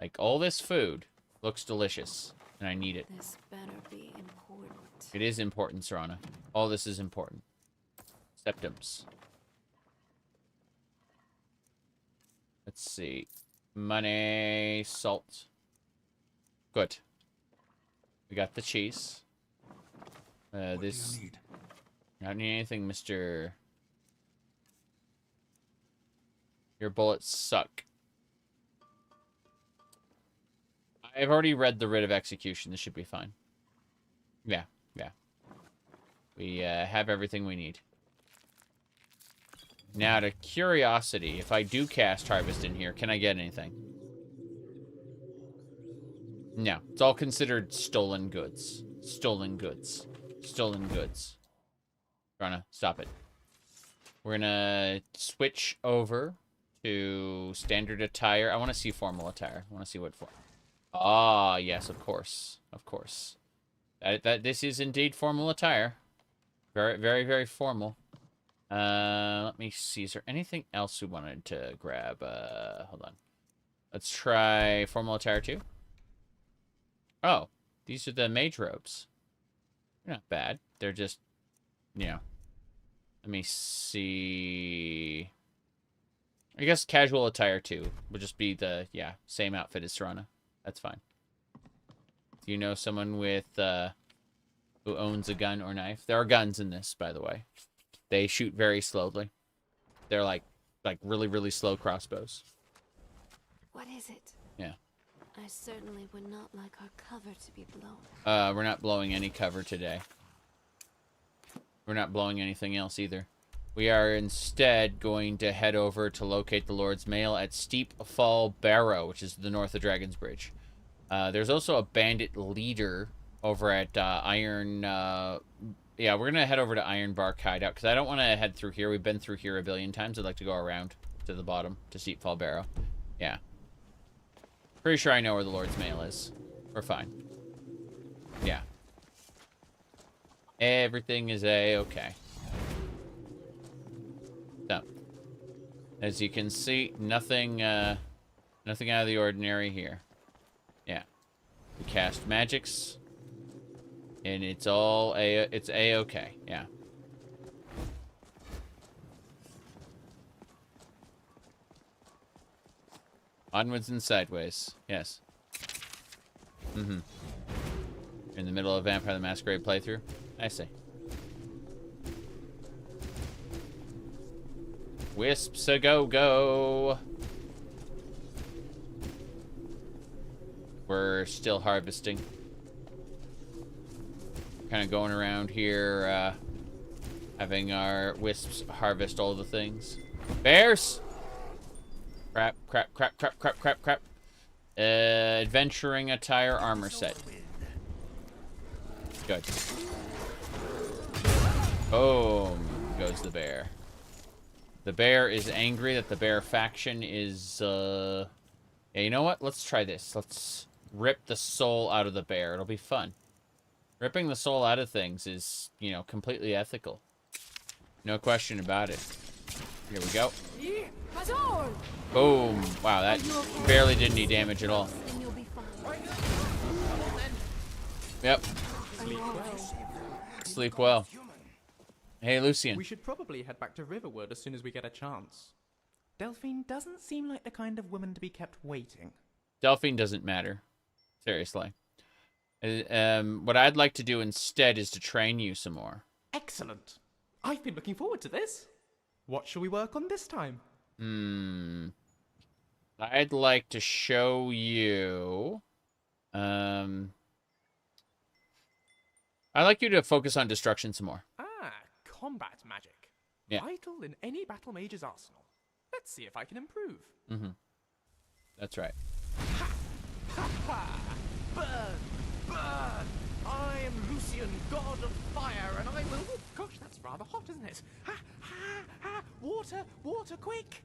Like, all this food looks delicious, and I need it. This better be important. It is important, Serana. All this is important. Septums. Let's see. Money, salt. Good. We got the cheese. This. Do you need? I don't need anything, Mr. Your bullets suck. I've already read the Writ of Execution. This should be fine. Yeah. We have everything we need. Now, to curiosity, if I do cast Harvest in here, can I get anything? No. It's all considered stolen goods. Stolen goods. Stolen goods. Rana, stop it. We're gonna switch over to standard attire. I want to see formal attire. I want to see what for. Ah, yes, of course. Of course. This is indeed formal attire. Very formal. Let me see. Is there anything else we wanted to grab? Hold on. Let's try formal attire too. Oh, these are the mage robes. They're not bad. They're just, you know. Let me see. I guess casual attire too would just be the, same outfit as Serana. That's fine. Do you know someone with, who owns a gun or knife? There are guns in this, by the way. They shoot very slowly. They're like really slow crossbows. What is it? Yeah. I certainly would not like our cover to be blown. We're not blowing any cover today. We're not blowing anything else either. We are instead going to head over to locate the Lord's Mail at Steep Fall Barrow, which is the north of Dragon's Bridge. There's also a bandit leader over at Iron... yeah, we're going to head over to Ohmes-raht Khajiit, because I don't want to head through here. We've been through here a billion times. I'd like to go around to the bottom to Steep Fall Barrow. Yeah. Pretty sure I know where the Lord's Mail is. We're fine. Yeah. Everything is A-okay. So, as you can see, nothing nothing out of the ordinary here. Yeah. We cast magics. And it's all it's A-okay. Yeah. Onwards and sideways. Yes. Mm-hmm. In the middle of Vampire the Masquerade playthrough? I see. Wisps a go-go! We're still harvesting. Kind of going around here, having our wisps harvest all the things. Bears! Crap. Adventuring attire armor set. Good. Boom goes the bear. The bear is angry that the bear faction is, yeah, you know what? Let's try this. Let's rip the soul out of the bear. It'll be fun. Ripping the soul out of things is, you know, completely ethical. No question about it. Here we go. Boom. Wow, that barely did any damage at all. Yep. Sleep well. Sleep well. Hey, Lucian. We should probably head back to Riverwood as soon as we get a chance. Delphine doesn't seem like the kind of woman to be kept waiting. Delphine doesn't matter. Seriously. What I'd like to do instead is to train you some more. Excellent. I've been looking forward to this. What shall we work on this time? I'd like to show you... I'd like you to focus on destruction some more. Ah, combat magic. Yeah. Vital in any battle mage's arsenal. Let's see if I can improve. That's right. Ha ha! Burn! Burn! I am Lucian, god of fire, and I will... Oh, gosh, that's rather hot, isn't it? Ha ha ha! Water! Water, quick!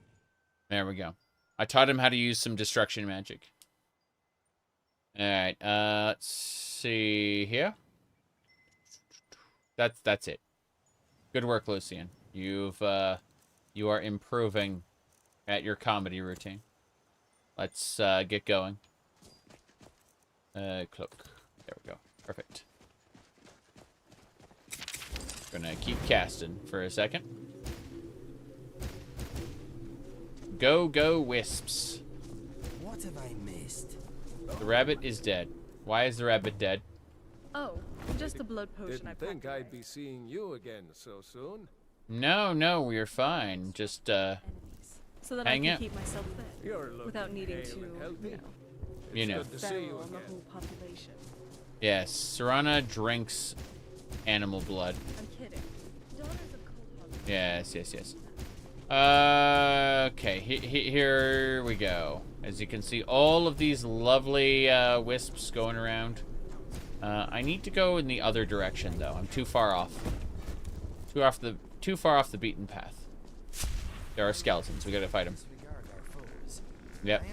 There we go. I taught him how to use some destruction magic. Alright, let's see here. That's it. Good work, Lucian. You are improving at your comedy routine. Let's get going. Cloak. There we go. Perfect. Gonna keep casting for a second. Go, wisps. What have I missed? The rabbit is dead. Why is the rabbit dead? Oh, just a blood potion I Didn't think I'd be seeing you again so soon. No, we're fine. Just, so that I hang can out. keep myself fed without needing to, You know. Good to see you on the again. whole population. Yes, Serana drinks animal blood. I'm kidding. Daughters of cold. Yes. Okay, here we go. As you can see, all of these lovely wisps going around. I need to go in the other direction, though. I'm too far off. Too far off the beaten path. There are skeletons. We gotta fight them. Yep.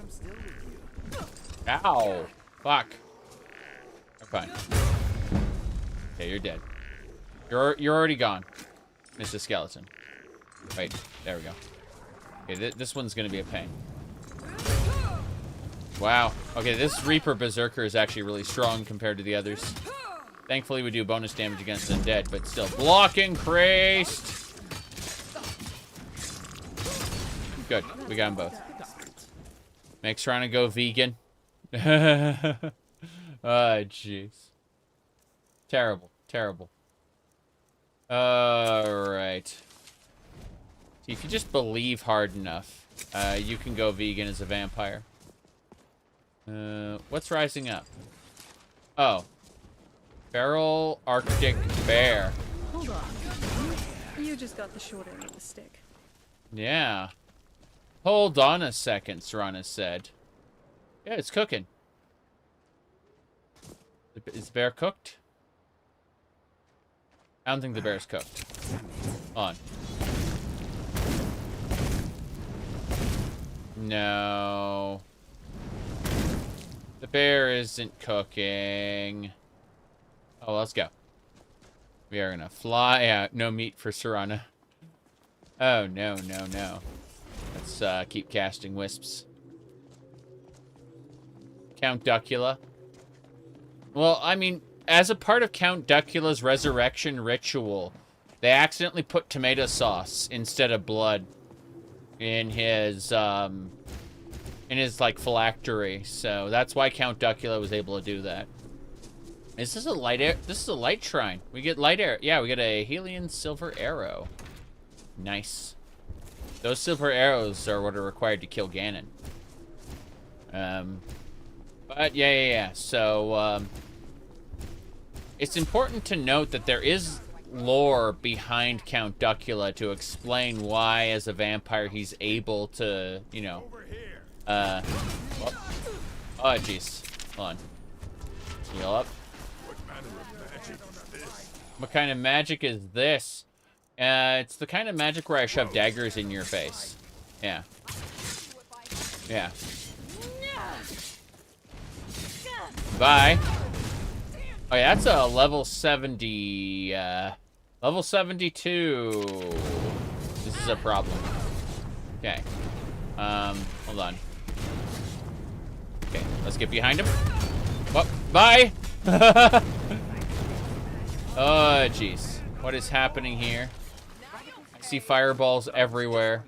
Ow! Fuck. I'm fine. Okay, you're dead. You're already gone, Mr. Skeleton. Wait, there we go. Okay, this one's gonna be a pain. Wow. Okay, this Reaper Berserker is actually really strong compared to the others. Thankfully, we do bonus damage against undead, but still. Blocking Christ! Good. We got them both. Makes trying to go vegan. Oh, jeez. Terrible. Alright. See, if you just believe hard enough, you can go vegan as a vampire. What's rising up? Oh. Feral Arctic Bear. Hold on. You just got the short end of the stick. Yeah. Hold on a second, Serana said. Yeah, it's cooking. Is the bear cooked? I don't think the bear's cooked. On. No. The bear isn't cooking. Oh, let's go. We are gonna fly out. No meat for Serana. Oh, no. Let's keep casting wisps. Count Dac0da. Well, I mean, as a part of Count Dac0da's resurrection ritual, they accidentally put tomato sauce instead of blood in his like phylactery. So that's why Count Dac0da was able to do that. Is this a light air? This is a light shrine. We get light air. Yeah, we get a Helion silver arrow. Nice. Those silver arrows are what are required to kill Ganon. But yeah. So, it's important to note that there is lore behind Count Dac0da to explain why, as a vampire, he's able to, you know, oh, jeez. Hold on. Heal up. What kind of magic is this? It's the kind of magic where I shove daggers in your face. Yeah. Bye. Oh yeah, that's a level 70, level 72. This is a problem. Okay. Hold on. Okay, let's get behind him. Oh, bye! Oh, jeez. What is happening here? I see fireballs everywhere.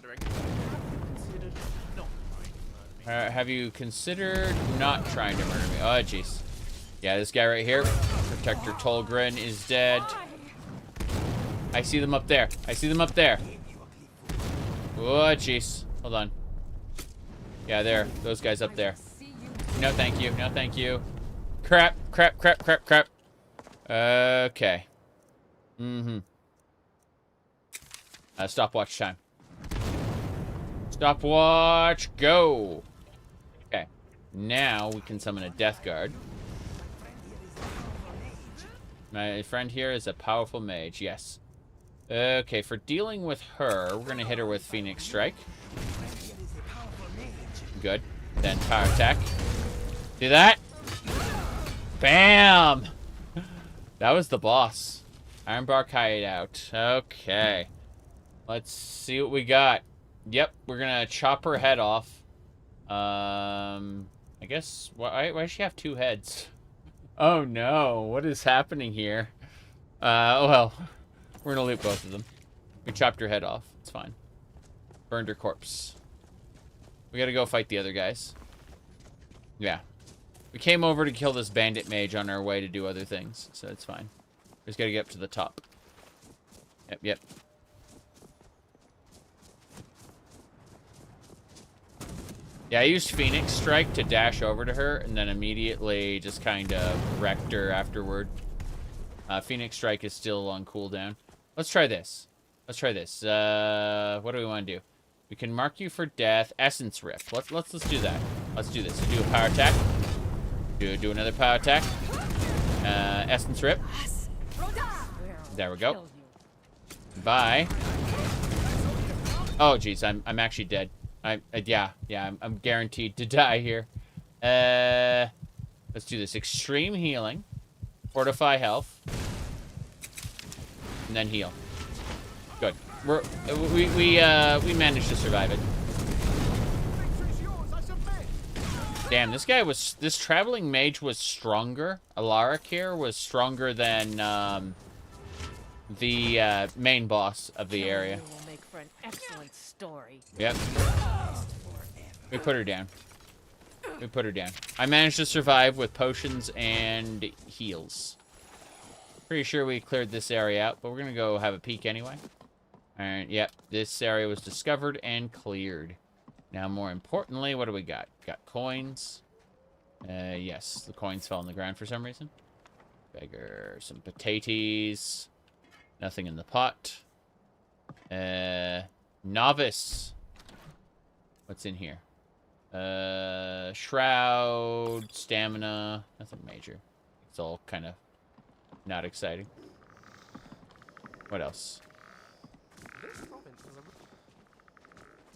Have you considered not trying to murder me? Oh, jeez. Yeah, this guy right here, Protector Tolgren, is dead. I see them up there. I see them up there. Oh, jeez. Hold on. Yeah, there. Those guys up there. No, thank you. No, thank you. Crap, crap, crap, crap, crap. Okay. Stopwatch time. Stopwatch, go. Okay. Now we can summon a Death Guard. My friend here is a powerful mage, yes. Okay, for dealing with her, we're gonna hit her with Phoenix Strike. Good. Then power attack. See that? Bam! That was the boss. Ohmes-raht Khajiit. Okay. Let's see what we got. Yep, we're gonna chop her head off. I guess, why does she have 2 heads? Oh no, what is happening here? Well, we're gonna loot both of them. We chopped her head off, it's fine. Burned her corpse. We gotta go fight the other guys. Yeah. We came over to kill this bandit mage on our way to do other things, so it's fine. We just gotta get up to the top. Yep, yep. Yeah, I used Phoenix Strike to dash over to her, and then immediately just kind of wrecked her afterward. Phoenix Strike is still on cooldown. Let's try this. Let's try this. What do we want to do? We can mark you for death. Essence Rift. Let's do that. Let's do this. Do a power attack. Do another power attack. Essence Rift. There we go. Bye. Oh, jeez, I'm actually dead. Yeah, I'm guaranteed to die here. Let's do this. Extreme healing. Fortify health. And then heal. Good. We managed to survive it. Damn, this traveling mage was stronger. Alaric here was stronger than the main boss of the area. Will make for an excellent story. Yep. We put her down. We put her down. I managed to survive with potions and heals. Pretty sure we cleared this area out, but we're gonna go have a peek anyway. Alright, yep. This area was discovered and cleared. Now, more importantly, what do we got? Got coins. Yes, the coins fell on the ground for some reason. Beggar, some potatoes. Nothing in the pot. Novice. What's in here? Shroud, stamina, nothing major. It's all kind of not exciting. What else?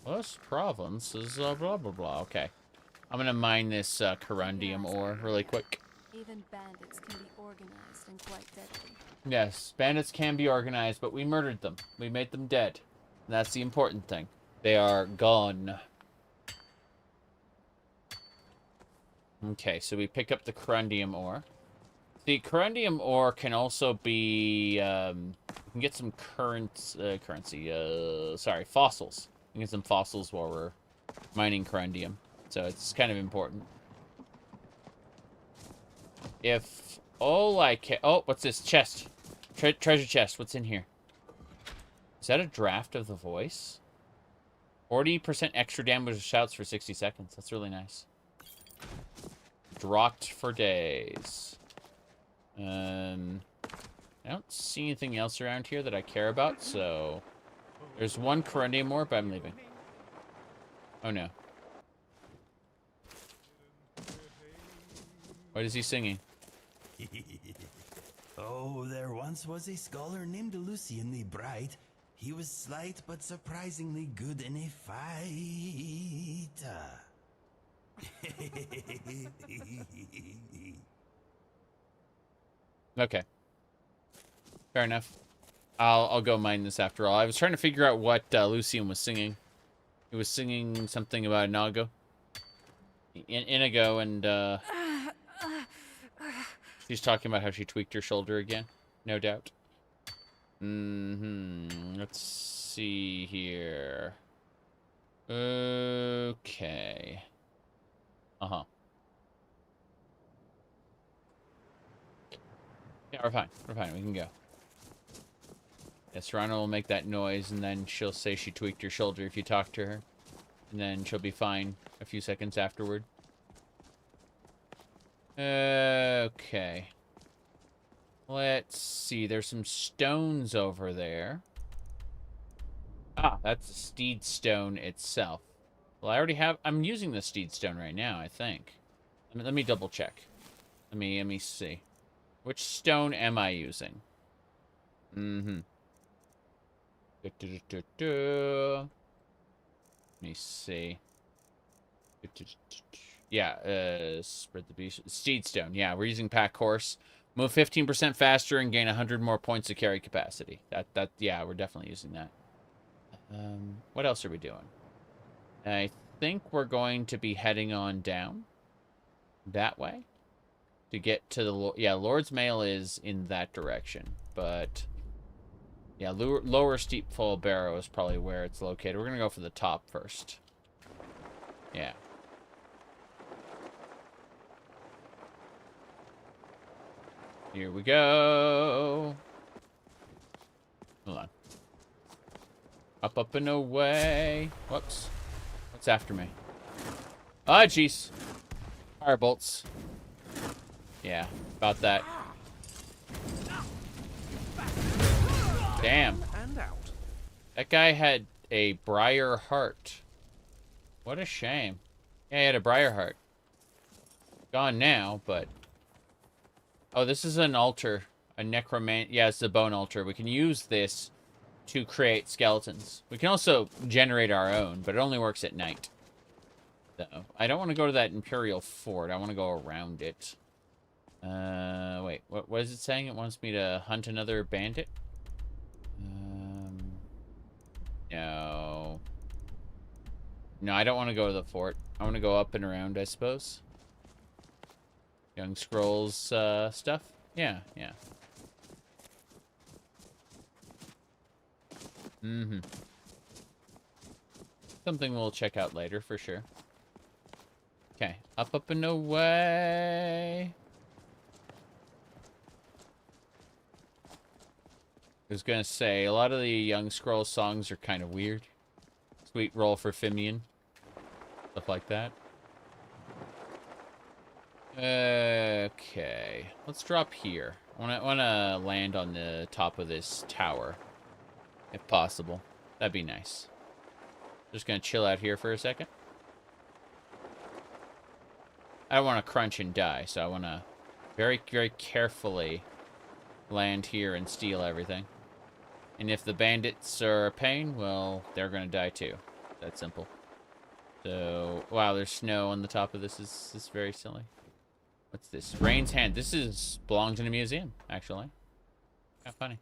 This province is blah blah blah. Okay, I'm gonna mine this corundium ore really quick. Even bandits can be organized and quite deadly. Yes, bandits can be organized, but we murdered them. We made them dead. And that's the important thing. They are gone. Okay, so we pick up the corundium ore. The corundium ore can also be, we can get some fossils. We can get some fossils while we're mining corundium. So it's kind of important. If all I can... Oh, what's this? Chest. Treasure chest. What's in here? Is that a draft of the voice? 40% extra damage shouts for 60 seconds. That's really nice. Dropped for days. I don't see anything else around here that I care about, so... There's one corundium ore, but I'm leaving. Oh, no. What is he singing? Oh, there once was a scholar named Lucian the Bright. He was slight but surprisingly good in a fight. Okay. Fair enough. I'll go mine this after all. I was trying to figure out what Lucian was singing. He was singing something about Inigo. Inigo, and she's talking about how she tweaked her shoulder again. no doubt. Let's see here. Okay. Uh-huh. Yeah, we're fine. We're fine. We can go. Yeah, Serrano will make that noise, and then she'll say she tweaked your shoulder if you talk to her. And then she'll be fine a few seconds afterward. Okay. Let's see. There's some stones over there. Ah, that's the steed stone itself. Well, I already have... I'm using the steed stone right now, I think. Let me double check. Let me see. Which stone am I using? Let me see. Yeah, spread the beast. Steed stone. Yeah, we're using pack horse. Move 15% faster and gain 100 more points of carry capacity. Yeah, we're definitely using that. What else are we doing? I think we're going to be heading on down that way to get to the... Yeah, Lord's Mail is in that direction, but... Yeah, lower Steep Fall Barrow is probably where it's located. We're going to go for the top first. Yeah. Here we go. Hold on. Up, and away. Whoops. What's after me? Ah, jeez. Firebolts. Yeah, about that. Damn. That guy had a briar heart. What a shame. Yeah, he had a briar heart. Gone now, but... Oh, this is an altar. A necroman... Yeah, it's a bone altar. We can use this to create skeletons. We can also generate our own, but it only works at night. So, I don't want to go to that Imperial Fort. I want to go around it. Wait. What is it saying? It wants me to hunt another bandit? No. No, I don't want to go to the fort. I want to go up and around, I suppose. Young Scrolls stuff? Yeah, yeah. Something we'll check out later, for sure. Okay, up and away. I was gonna say, a lot of the Young Scrolls songs are kind of weird. Sweet roll for Fimian. Stuff like that. Okay. Let's drop here. I wanna land on the top of this tower. If possible. That'd be nice. Just gonna chill out here for a second. I don't want to crunch and die, so I want to very, very carefully land here and steal everything. And if the bandits are a pain, well, they're going to die too. That's simple. So, wow, there's snow on the top of this. This is very silly. What's this? Rain's Hand. This belongs in a museum, actually. Kind of funny.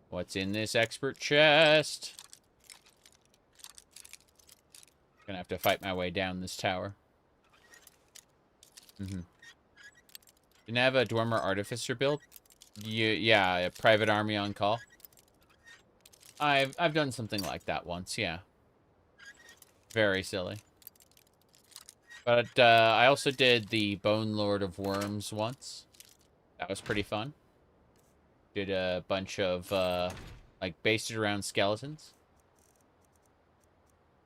What's in this expert chest? Gonna have to fight my way down this tower. Didn't have a Dwemer Artificer build? Yeah, a private army on call. I've done something like that once, yeah. Very silly. But I also did the Bone Lord of Worms once. That was pretty fun. Did a bunch of, like, based it around skeletons.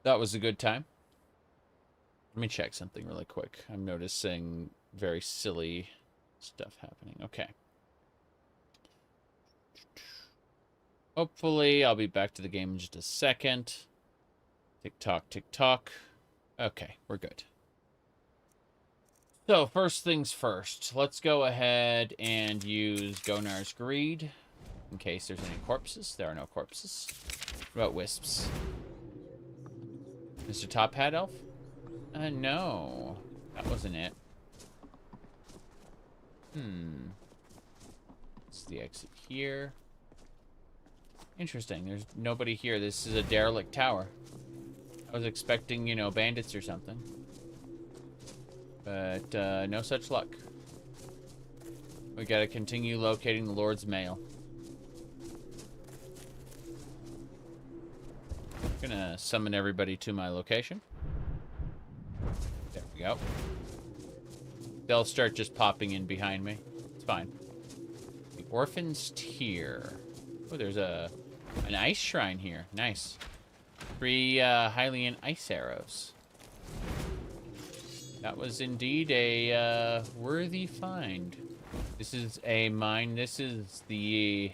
That was a good time. Let me check something really quick. I'm noticing very silly stuff happening. Okay. Hopefully, I'll be back to the game in just a second. Tick-tock, tick-tock. Okay, we're good. So, first things first. Let's go ahead and use Gonar's Greed. In case there's any corpses. There are no corpses. What about wisps? Mr. Top Hat Elf? No. That wasn't it. It's the exit here. Interesting. There's nobody here. This is a derelict tower. I was expecting, you know, bandits or something. But, no such luck. We gotta continue locating the Lord's Mail. Gonna summon everybody to my location. There we go. They'll start just popping in behind me. It's fine. The Orphan's Tier. Oh, there's an ice shrine here. Nice. 3 Hylian ice arrows. That was indeed a worthy find. This is a mine. This is the...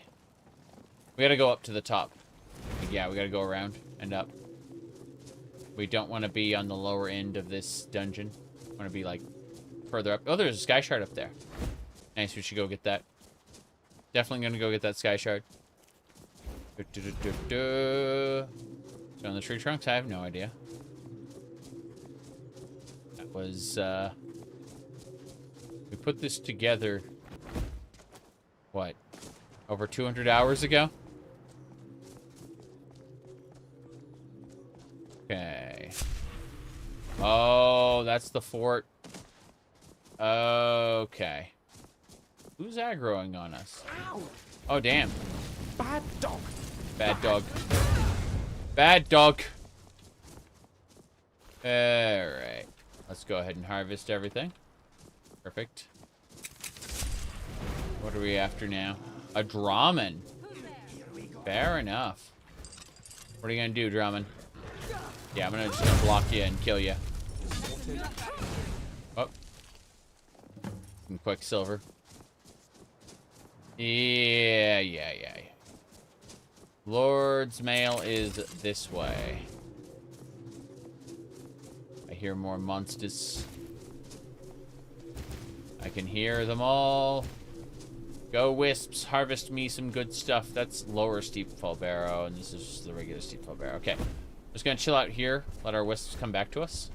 We gotta go up to the top. Yeah, we gotta go around and up. We don't want to be on the lower end of this dungeon. We want to be, like, further up. Oh, there's a sky shard up there. Nice, we should go get that. Definitely gonna go get that sky shard. Is it on the tree trunks? I have no idea. That was, we put this together, what, over 200 hours ago? Okay. Oh, that's the fort. Okay. Who's aggroing on us? Ow. Oh, damn. Bad dog. Bad dog. Bad dog. Alright. Let's go ahead and harvest everything. Perfect. What are we after now? A Draman. Fair enough. What are you gonna do, Draman? Yeah, I'm just gonna block you and kill you. Oh. Some Quicksilver. Yeah. Lord's Mail is this way. I hear more monsters. I can hear them all. Go Wisps, harvest me some good stuff. That's lower Steep Fall Barrow, and this is just the regular Steep Fall Barrow. Okay. Just gonna chill out here, let our Wisps come back to us.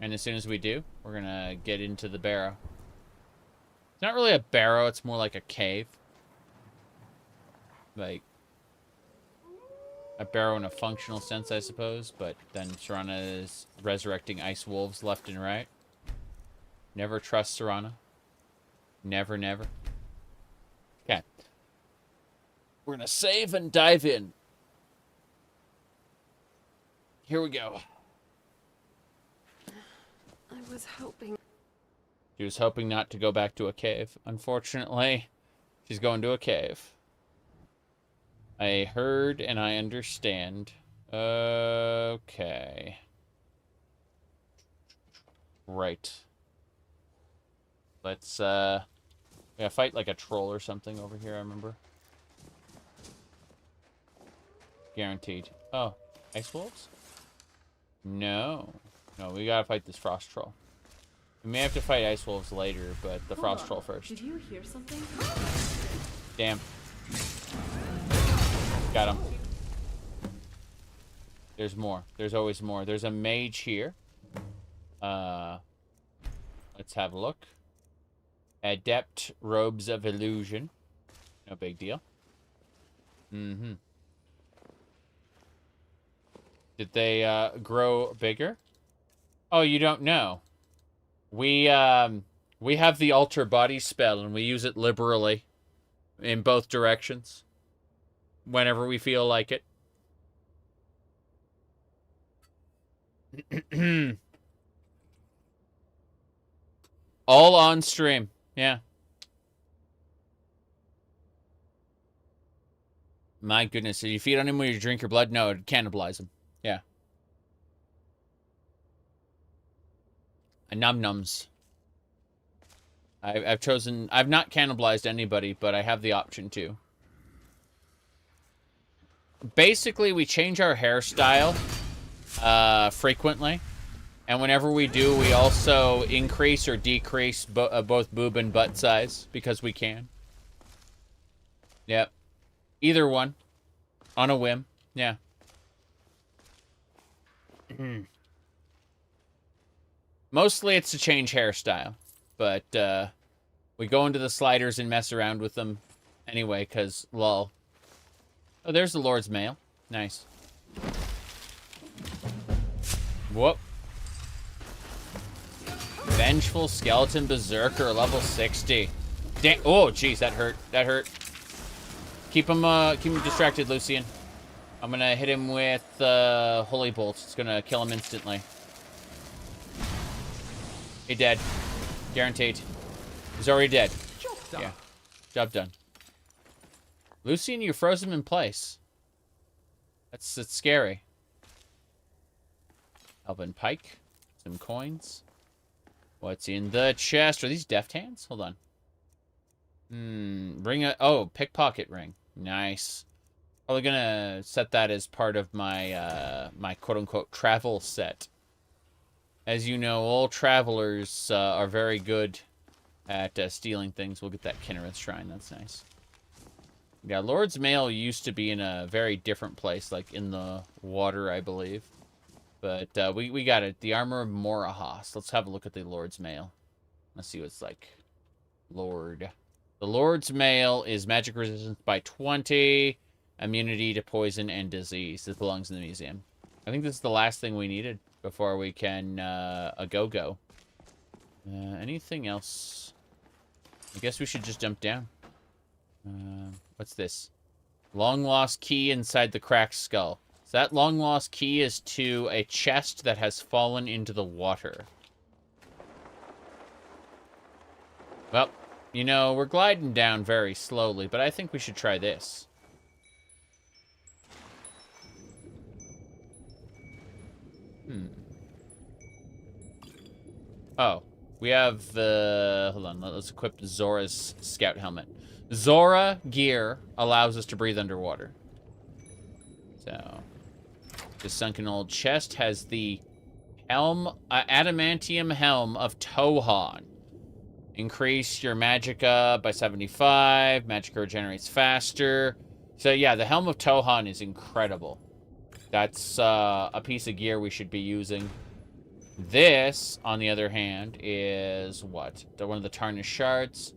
And as soon as we do, we're gonna get into the barrow. It's not really a barrow, it's more like a cave. Like a barrow in a functional sense, I suppose, but then Serana is resurrecting ice wolves left and right. Never trust Serana. Never, never. Okay. We're gonna save and dive in. Here we go. I was hoping. She was hoping not to go back to a cave. Unfortunately, she's going to a cave. I heard and I understand. Okay. Right. Let's, yeah, fight like a troll or something over here, I remember. Guaranteed. Oh, ice wolves? No. No, we gotta fight this frost troll. We may have to fight ice wolves later, but the frost troll first. Did you hear something? Damn. Got him. There's more. There's always more. There's a mage here. Let's have a look. Adept Robes of Illusion. No big deal. Mm-hmm. Did they grow bigger? Oh, you don't know. We have the alter body spell and we use it liberally in both directions whenever we feel like it. All on stream. Yeah. My goodness, if you feed on him when you drink your blood, no, it'd cannibalize him. Yeah. Num-nums. I've chosen... I've not cannibalized anybody, but I have the option to. Basically, we change our hairstyle frequently. And whenever we do, we also increase or decrease both boob and butt size, because we can. Yep. Either one. On a whim. Yeah. Mostly it's to change hairstyle. But we go into the sliders and mess around with them anyway, because, lol. Oh, there's the Lord's Mail. Nice. Whoop. Vengeful Skeleton Berserker, level 60. Dang. Oh, jeez, that hurt. That hurt. Keep him distracted, Lucian. I'm gonna hit him with Holy Bolts. It's gonna kill him instantly. He dead. Guaranteed. He's already dead. Job done. Yeah. Job done. Lucian, you froze him in place. That's scary. Elven Pike. Some coins. What's in the chest? Are these deft hands? Hold on. Pickpocket ring. Nice. Probably gonna set that as part of my my quote-unquote travel set. As you know, all travelers are very good at stealing things. We'll get that Kinnereth Shrine. That's nice. Yeah, Lord's Mail used to be in a very different place, like in the water, I believe. But we got it. The Armor of Morahas. Let's have a look at the Lord's Mail. Let's see what it's like. Lord. The Lord's Mail is magic resistance by 20, immunity to poison and disease. This belongs in the museum. I think this is the last thing we needed before we can go. Anything else? I guess we should just jump down. What's this? Long lost key inside the cracked skull. So that long lost key is to a chest that has fallen into the water. Well, you know, we're gliding down very slowly, but I think we should try this. Oh, we have the... Hold on, let's equip Zora's scout helmet. Zora gear allows us to breathe underwater. So, the sunken old chest has the helm, adamantium helm of Tohan. Increase your magicka by 75. Magicka regenerates faster. So yeah, the helm of Tohan is incredible. That's a piece of gear we should be using. This, on the other hand, is what? One of the tarnished shards.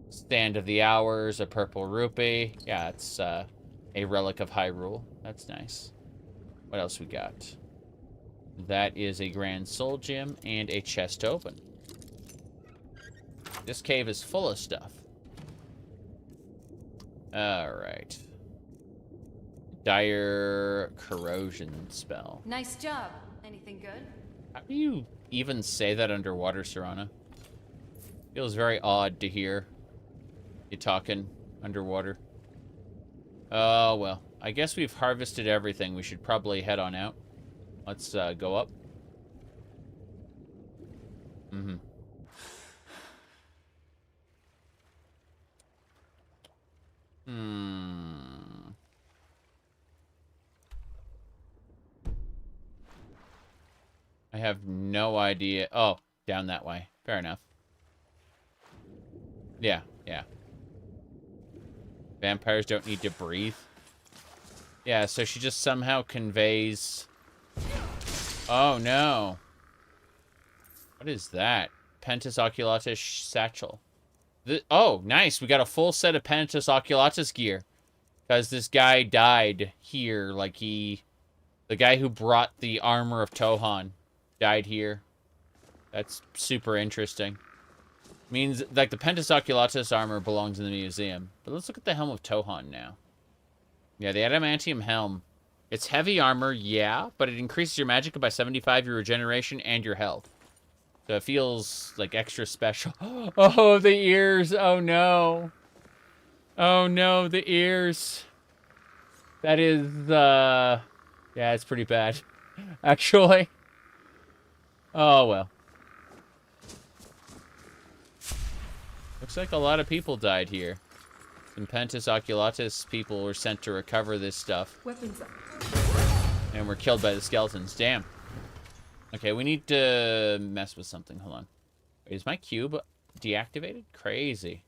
Stand of the Hours, a purple rupee. Yeah, it's a relic of Hyrule. That's nice. What else we got? That is a Grand Soul Gem and a chest open. This cave is full of stuff. Alright. Dire corrosion spell. Nice job. Anything good? How do you even say that underwater, Serana? Feels very odd to hear you talking underwater. Oh, well. I guess we've harvested everything. We should probably head on out. Let's go up. I have no idea. Oh, down that way. Fair enough. Yeah. Vampires don't need to breathe. Yeah, so she just somehow conveys... Oh, no. What is that? Pentus Oculatus Satchel. Oh, nice. We got a full set of Pentus Oculatus gear. Because this guy died here. Like the guy who brought the armor of Tohan died here. That's super interesting. Means, like, the Pentus Oculatus armor belongs in the museum. But let's look at the Helm of Tohan now. Yeah, the Adamantium Helm. It's heavy armor, yeah, but it increases your magicka by 75, your regeneration, and your health. So it feels, like, extra special. Oh, the ears! Oh, no! Oh, no, the ears! That is, yeah, it's pretty bad. Actually. Oh, well. Looks like a lot of people died here. Some Pentus Oculatus people were sent to recover this stuff. Weapons up. And were killed by the skeletons. Damn. Okay, we need to mess with something. Hold on. Is my cube deactivated? Crazy.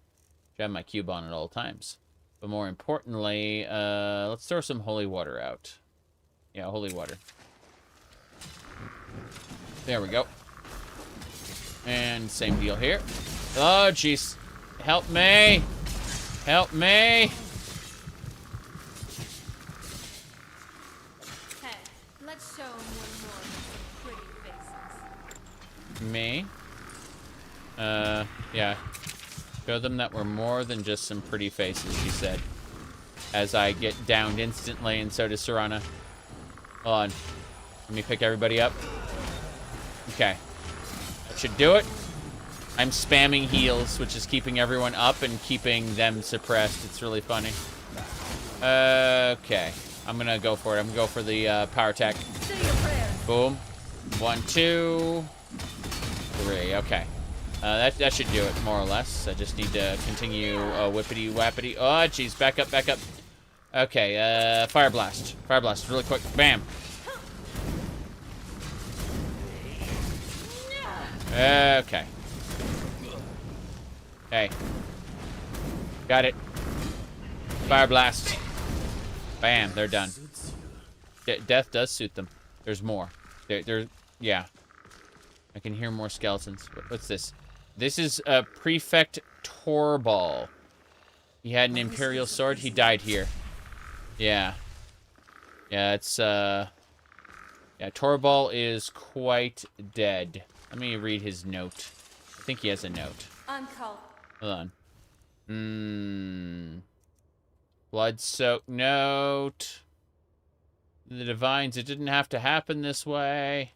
Should have my cube on at all times. But more importantly, let's throw some holy water out. Yeah, holy water. There we go. And same deal here. Oh, jeez. Help me! Help me! Hey, let's show them one more of those pretty faces. Me? Yeah. Show them that we're more than just some pretty faces, she said. as I get downed instantly, and so does Serana. Hold on. Let me pick everybody up. Okay. That should do it. I'm spamming heals, which is keeping everyone up and keeping them suppressed. It's really funny. Okay. I'm gonna go for it. I'm gonna go for the power attack. Boom. 1, 2, 3. Okay. That should do it, more or less. I just need to continue whippity wappity. Oh, jeez. Back up, back up. Okay, Fire Blast. Fire Blast, really quick. Bam. Okay. Hey. Got it. Fire Blast. Bam, they're done. Death does suit them. There's more. Yeah. I can hear more skeletons. What's this? This is Prefect Torbal. He had an Imperial sword. He died here. Yeah. Yeah, it's, yeah, Torbal is quite dead. Let me read his note. I think he has a note. Uncalled. Hold on. Blood-soaked note. The Divines, it didn't have to happen this way.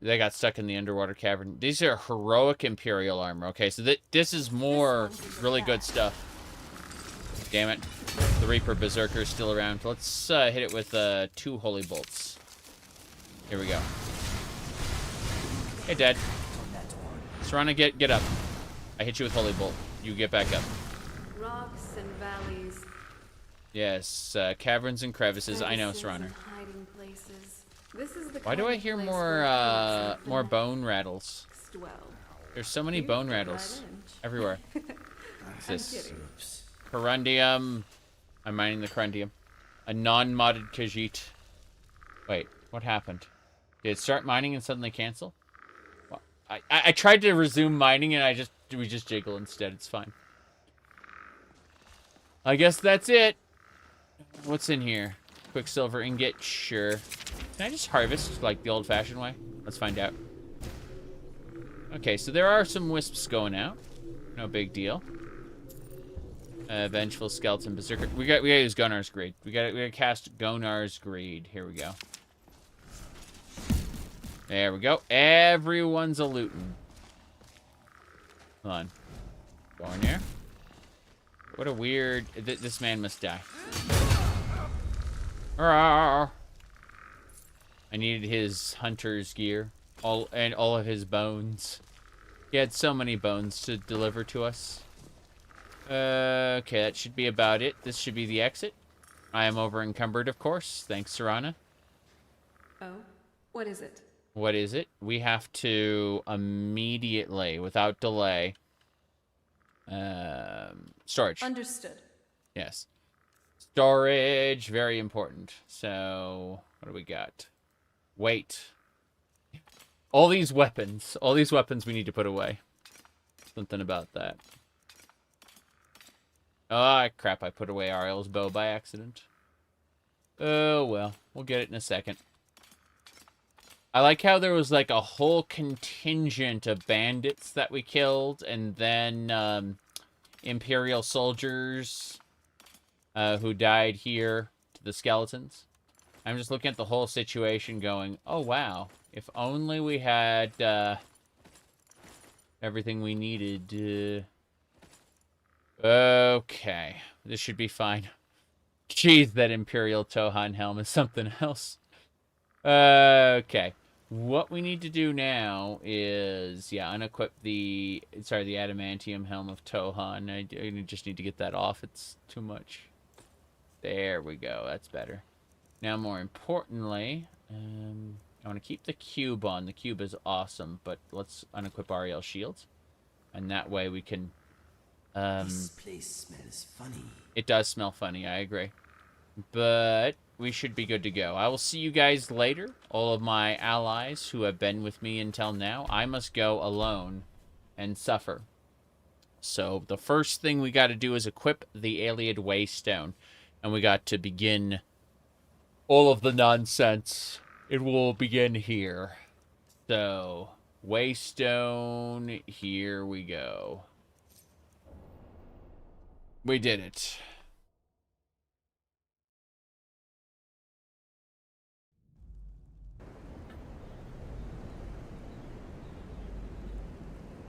They got stuck in the underwater cavern. These are heroic Imperial armor. Okay, so this is more really good stuff. Damn it. The Reaper Berserker is still around. Let's hit it with 2 Holy Bolts. Here we go. Hey, Dad. Serana, get up. I hit you with Holy Bolt. You get back up. Rocks and valleys. Yes, caverns and crevices. I know, Serana. This is the Why do I hear more bone rattles? There's so many bone rattles everywhere. What's this? Corundium. I'm mining the Corundium. A non-modded Khajiit. Wait, what happened? Did it start mining and suddenly cancel? Well, I tried to resume mining and we just jiggle instead. It's fine. I guess that's it. What's in here? Quicksilver ingot, sure. Can I just harvest like the old-fashioned way? Let's find out. Okay, so there are some wisps going out. No big deal. Vengeful Skeleton Berserker. We gotta use Gonar's Greed. We gotta cast Gonar's Greed. Here we go. There we go. Everyone's a lootin'. Hold on. Go in here. What a weird... This man must die. I needed his hunter's gear. All of his bones. He had so many bones to deliver to us. Okay, that should be about it. This should be the exit. I am over encumbered, of course. Thanks, Serana. Oh, what is it? What is it? We have to immediately, without delay, storage. Understood. Yes. Storage, very important. So, what do we got? Wait. All these weapons we need to put away. Something about that. Oh, crap, I put away Ariel's bow by accident. Oh, well, we'll get it in a second. I like how there was like a whole contingent of bandits that we killed, and then Imperial soldiers who died here to the skeletons. I'm just looking at the whole situation going, oh wow, if only we had everything we needed. Okay, this should be fine. Jeez, that Imperial Tohan helm is something else. Okay. What we need to do now is, yeah, unequip the adamantium helm of Tohan. I just need to get that off. It's too much. There we go. That's better. Now, more importantly, I want to keep the cube on. The cube is awesome, but let's unequip Ariel's shields. And that way we can... this place smells funny. It does smell funny, I agree. But we should be good to go. I will see you guys later. All of my allies who have been with me until now. I must go alone and suffer. So the first thing we got to do is equip the Ayleid Waystone. And we got to begin all of the nonsense. It will begin here. So, Waystone, here we go. We did it.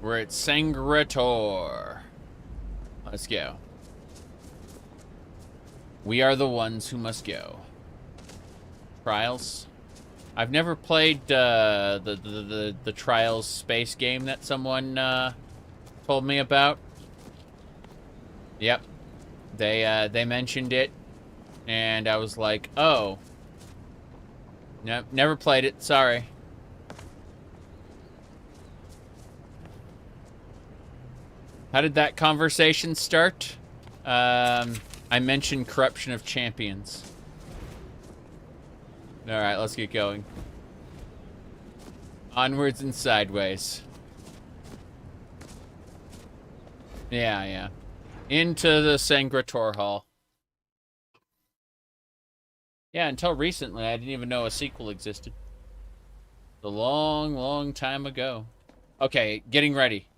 We're at Sancre Tor. Let's go. We are the ones who must go. Trials. I've never played the Trials space game that someone told me about. Yep. They mentioned it, and I was like, oh. Nope, never played it. Sorry. How did that conversation start? I mentioned corruption of champions. Alright, let's get going. Onwards and sideways. Yeah. Into the Sancre Tor Hall. Yeah, until recently, I didn't even know a sequel existed. A long, long time ago. Okay, getting ready.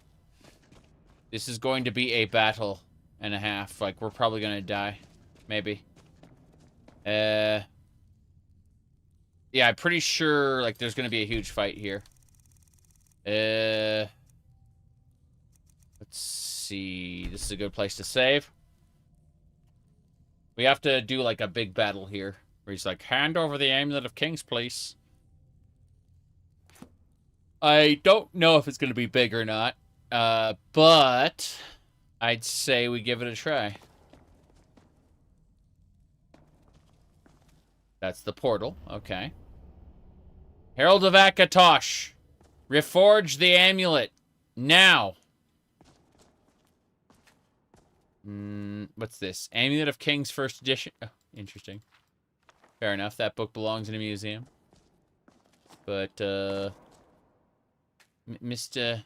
This is going to be a battle and a half. Like, we're probably gonna die. Maybe. Yeah, I'm pretty sure, like, there's gonna be a huge fight here. Let's see. This is a good place to save. We have to do, like, a big battle here. Where he's like, hand over the Amulet of Kings, please. I don't know if it's gonna be big or not. But I'd say we give it a try. That's the portal. Okay. Herald of Akatosh. Reforge the amulet. Now. What's this? Amulet of Kings First Edition. Oh, interesting. Fair enough. That book belongs in a museum. But, Mr.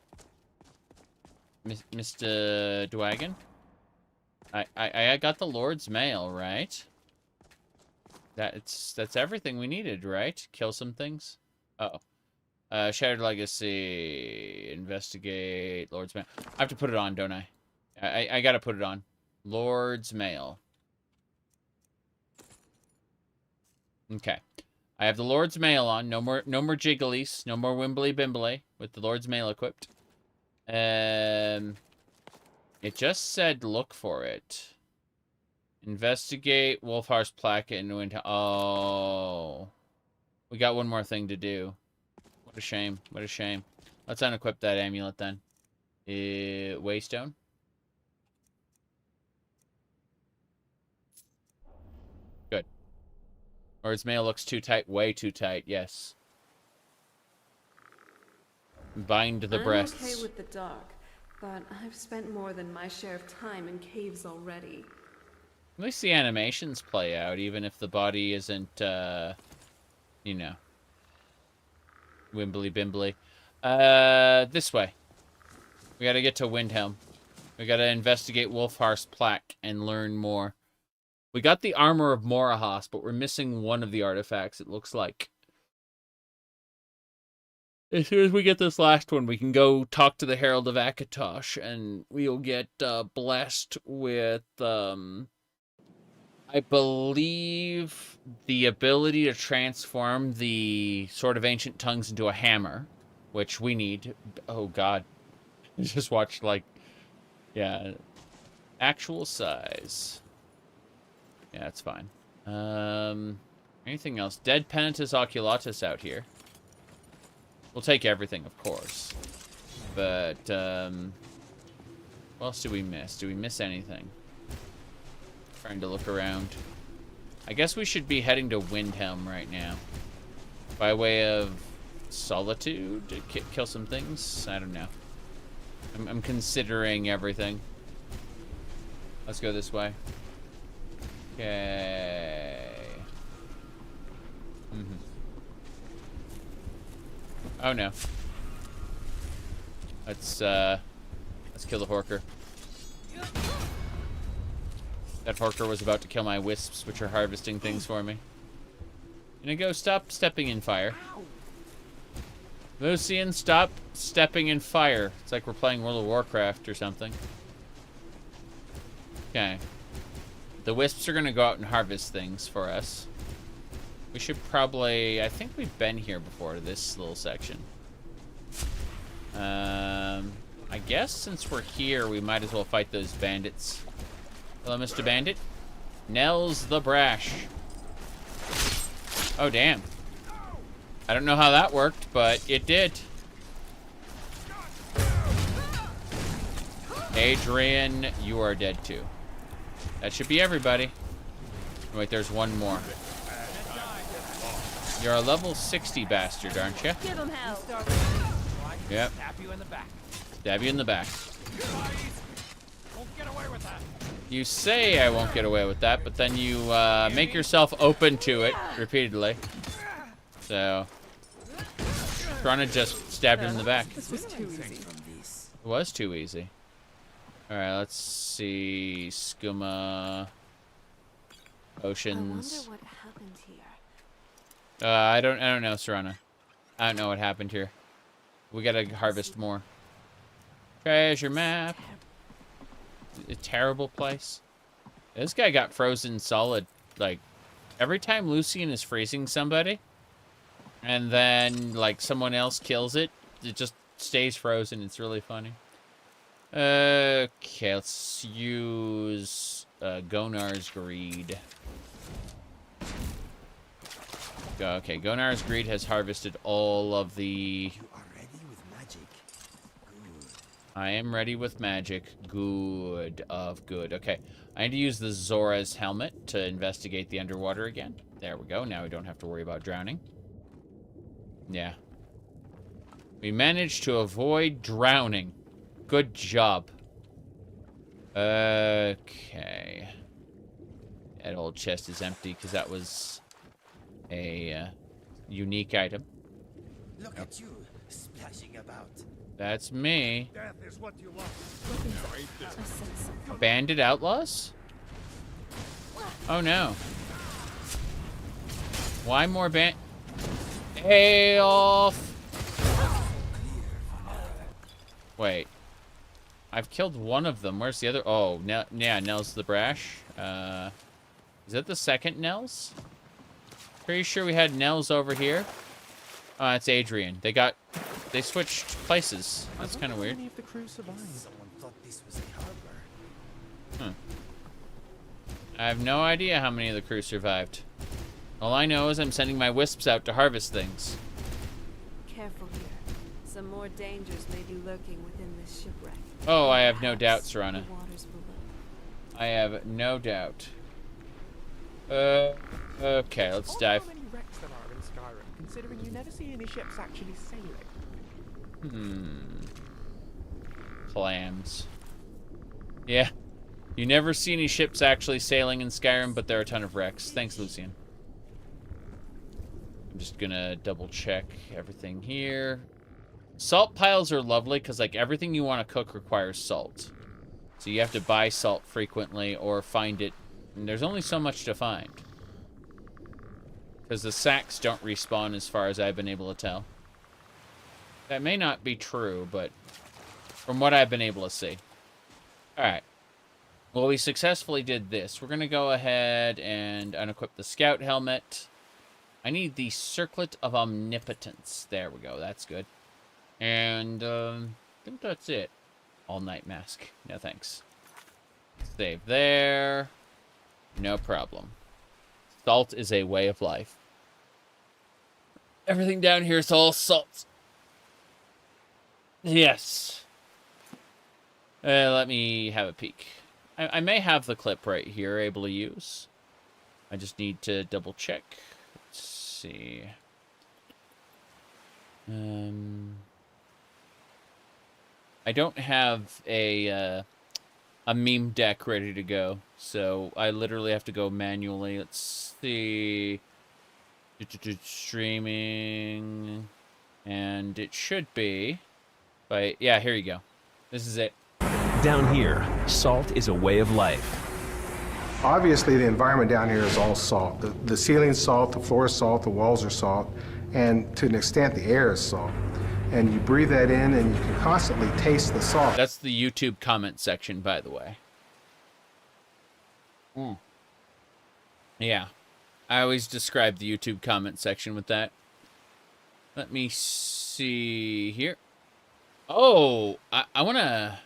Dwagon? I got the Lord's Mail, right? That's everything we needed, right? Kill some things? Uh-oh. Shattered Legacy. Investigate. Lord's Mail. I have to put it on, don't I? I gotta put it on. Lord's Mail. Okay. I have the Lord's Mail on. No more jigglies. No more wimbly bimbly with the Lord's Mail equipped. It just said look for it. Investigate Wolfhar's plaque and into. Oh. We got one more thing to do. What a shame. What a shame. Let's unequip that amulet then. Waystone. Good. Lord's Mail looks too tight. Way too tight. Yes. Bind the breasts. I'm okay with the dark, but I've spent more than my share of time in caves already. At least the animations play out, even if the body isn't, you know, wimbly bimbly. This way. We gotta get to Windhelm. We gotta investigate Wolfhar's plaque and learn more. We got the armor of Morahas, but we're missing one of the artifacts, it looks like. As soon as we get this last one, we can go talk to the Herald of Akatosh, and we'll get blessed with, I believe, the ability to transform the Sword of Ancient Tongues into a hammer, which we need. Oh, God. I just watched, like, yeah, actual size. Yeah, that's fine. Anything else? Dead Penitus Oculatus out here. We'll take everything, of course. But, what else do we miss? Do we miss anything? Trying to look around. I guess we should be heading to Windhelm right now. By way of solitude? To kill some things? I don't know. I'm considering everything. Let's go this way. Okay. Oh no. Let's kill the Horker. That Horker was about to kill my wisps, which are harvesting things for me. Gonna go stop stepping in fire. Lucian, stop stepping in fire. It's like we're playing World of Warcraft or something. Okay. The wisps are gonna go out and harvest things for us. We should probably... I think we've been here before, this little section. I guess since we're here, we might as well fight those bandits. Hello, Mr. Bandit. Nels the Brash. Oh, damn. I don't know how that worked, but it did. Adrian, you are dead too. That should be everybody. Wait, there's one more. You're a level 60 bastard, aren't you? Give him hell. Yep. Stab you in the back. Stab you in the back. Won't get away with that. You say I won't get away with that, but then you make yourself open to it repeatedly. So, trying to just stab him in the back. This was too easy. It was too easy. All right, let's see. Skooma. Oceans. I wonder what happened here. I don't know, Serana. I don't know what happened here. We gotta harvest more. Treasure map. A terrible place. This guy got frozen solid. Like, every time Lucian is freezing somebody, and then, like, someone else kills it, it just stays frozen. It's really funny. Okay, let's use Gonar's Greed. Okay, Gonar's Greed has harvested all of the... You are ready with magic. Good. I am ready with magic. Good of good. Okay, I need to use the Zora's helmet to investigate the underwater again. There we go. Now we don't have to worry about drowning. Yeah. We managed to avoid drowning. Good job. Okay. That old chest is empty because that was a unique item. Look at you, splashing about. That's me. Death is what you want. Bandit outlaws? Oh no. Why more Hey off! Wait. I've killed one of them. Where's the other? Oh, yeah, Nels the Brash. Is that the second Nels? Pretty sure we had Nels over here. Oh, it's Adrian. They switched places. That's kind of weird. Many of the crew survived. Someone thought this was a harbor. I have no idea how many of the crew survived. All I know is I'm sending my wisps out to harvest things. Careful here. Some more dangers may be lurking within this shipwreck. Oh, I have no doubt, Serana. The waters below. I have no doubt. Okay, let's dive. How many wrecks there are in Skyrim, considering you never see any ships actually sailing? Clams. Yeah. You never see any ships actually sailing in Skyrim, but there are a ton of wrecks. Thanks, Lucian. I'm just gonna double check everything here. Salt piles are lovely because, like, everything you want to cook requires salt. So you have to buy salt frequently or find it. And there's only so much to find. Because the sacks don't respawn as far as I've been able to tell. That may not be true, but from what I've been able to see. Alright. Well, we successfully did this. We're going to go ahead and unequip the scout helmet. I need the Circlet of Omnipotence. There we go. That's good. And I think that's it. All-night mask. No thanks. Save there. No problem. Salt is a way of life. Everything down here is all salt. Yes. Let me have a peek. I may have the clip right here able to use. I just need to double check. Let's see. I don't have a meme deck ready to go, so I literally have to go manually. Let's see. Streaming, and it should be. But yeah, here you go. This is it. Down here, salt is a way of life. Obviously, the environment down here is all salt. The ceiling's salt, the floor is salt, the walls are salt, and to an extent, the air is salt. And you breathe that in, and you can constantly taste the salt. That's the YouTube comment section, by the way. Yeah. I always describe the YouTube comment section with that. Let me see here. Oh, I want to...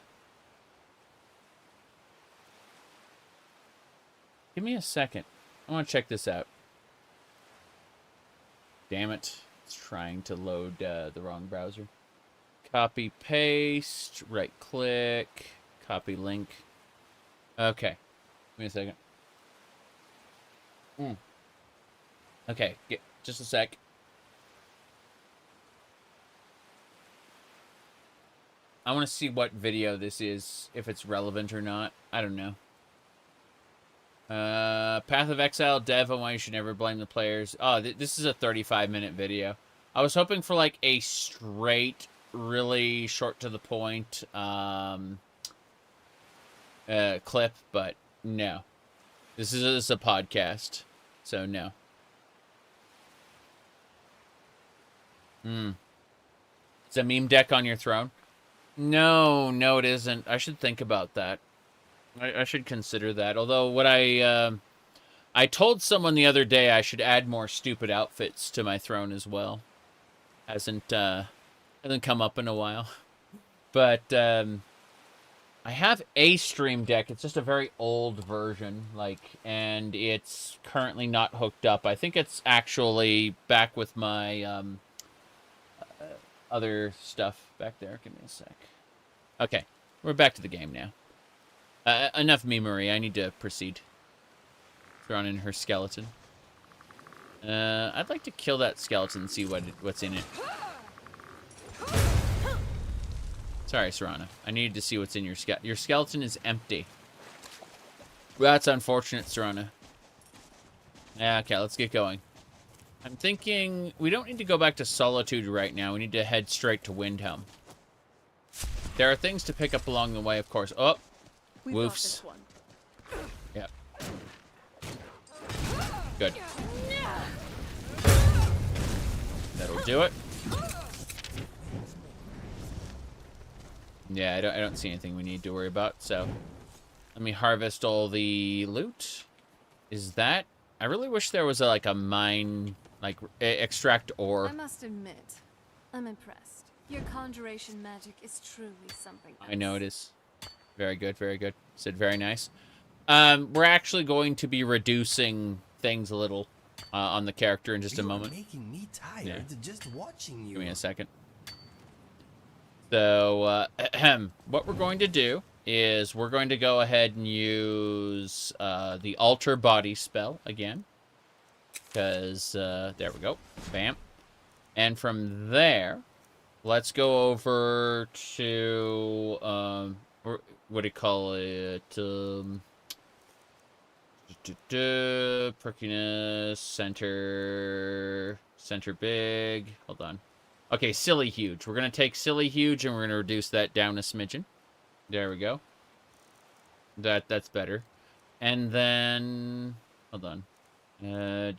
Give me a second. I want to check this out. Damn it. It's trying to load the wrong browser. Copy, paste, right click, copy link. Okay. Give me a second. Okay, just a sec. I want to see what video this is, if it's relevant or not. I don't know. Path of Exile dev on why you should never blame the players. Oh, this is a 35-minute video. I was hoping for like a straight, really short to the point clip, but no. This is a podcast, so no. It's a meme deck on your throne? No, it isn't. I should think about that. I should consider that. Although what I told someone the other day I should add more stupid outfits to my throne as well. Hasn't come up in a while. But I have a stream deck. It's just a very old version, and it's currently not hooked up. I think it's actually back with my other stuff back there. Give me a sec. Okay, we're back to the game now. Enough memory. I need to proceed. Thrown in her skeleton. I'd like to kill that skeleton and see what's in it. Sorry, Serana. I needed to see what's in your skeleton. Your skeleton is empty. That's unfortunate, Serana. Yeah, okay, let's get going. I'm thinking we don't need to go back to Solitude right now. We need to head straight to Windhelm. There are things to pick up along the way, of course. Oh, woofs. Yep. Good. That'll do it. Yeah, I don't see anything we need to worry about, so let me harvest all the loot. Is that... I really wish there was a mine, extract ore. I must admit, I'm impressed. Your conjuration magic is truly something else. I know it is. Very good, very good. Said very nice. We're actually going to be reducing things a little on the character in just a moment. Making me tired just watching you. Give me a second. So, what we're going to do is we're going to go ahead and use the Alter Body spell again. Because, there we go. Bam. And from there, let's go over to, what do you call it? Perkiness, center big. Hold on. Okay, Silly Huge. We're going to take Silly Huge and we're going to reduce that down a smidgen. There we go. That's better. And then... Hold on. So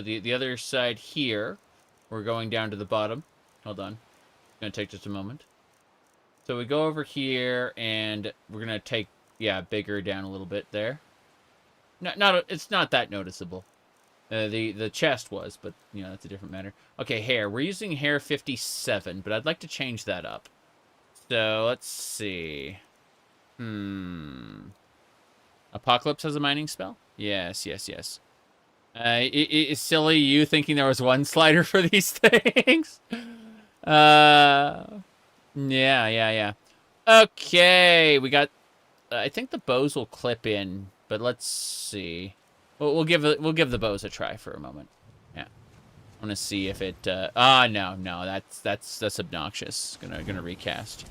the other side here, we're going down to the bottom. Hold on. It's going to take just a moment. So we go over here and we're going to take, bigger down a little bit there. It's not that noticeable. The chest was, but, that's a different matter. Okay, hair. We're using hair 57, but I'd like to change that up. So, let's see. Apocalypse has a mining spell? Yes. Is silly you thinking there was one slider for these things? Yeah. Okay, we got... I think the bows will clip in, but let's see. We'll give the bows a try for a moment. Yeah, I want to see if it. No, that's obnoxious. Gonna recast.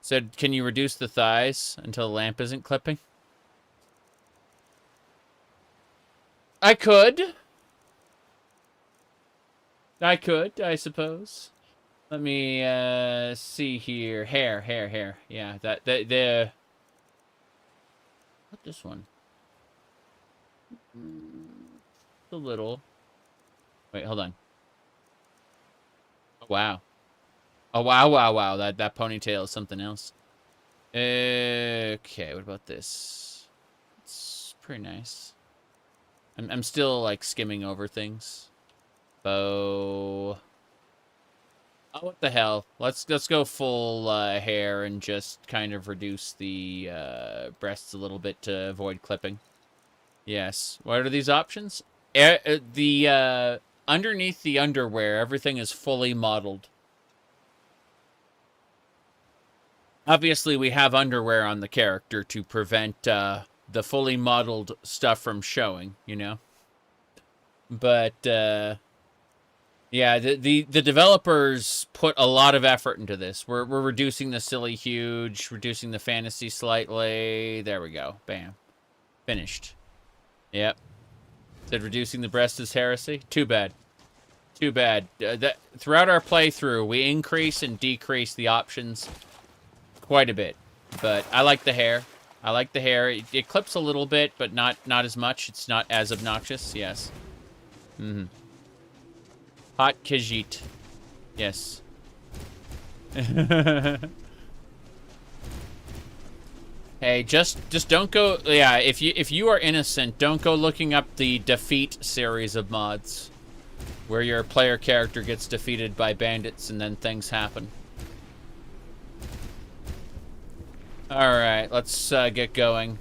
So can you reduce the thighs until the lamp isn't clipping? I could, I suppose. Let me see here. Hair. Yeah, the. What this one? A little. Wait, hold on. Oh, wow. Oh, wow. That ponytail is something else. Okay, what about this? It's pretty nice. I'm still, skimming over things. Bow. Oh, what the hell? Let's go full hair and just kind of reduce the breasts a little bit to avoid clipping. Yes. What are these options? Underneath the underwear, everything is fully modeled. Obviously, we have underwear on the character to prevent the fully modeled stuff from showing, you know? But, yeah, the developers put a lot of effort into this. We're reducing the silly huge, reducing the fantasy slightly. There we go. Bam. Finished. Yep. Said reducing the breast is heresy. Too bad. Too bad. Throughout our playthrough, we increase and decrease the options quite a bit. But I like the hair. I like the hair. It clips a little bit, but not as much. It's not as obnoxious. Yes. Mm-hmm. Hot Khajiit. Yes. Hey, just don't go. Yeah, if you are innocent, don't go looking up the Defeat series of mods, where your player character gets defeated by bandits and then things happen. All right, let's get going.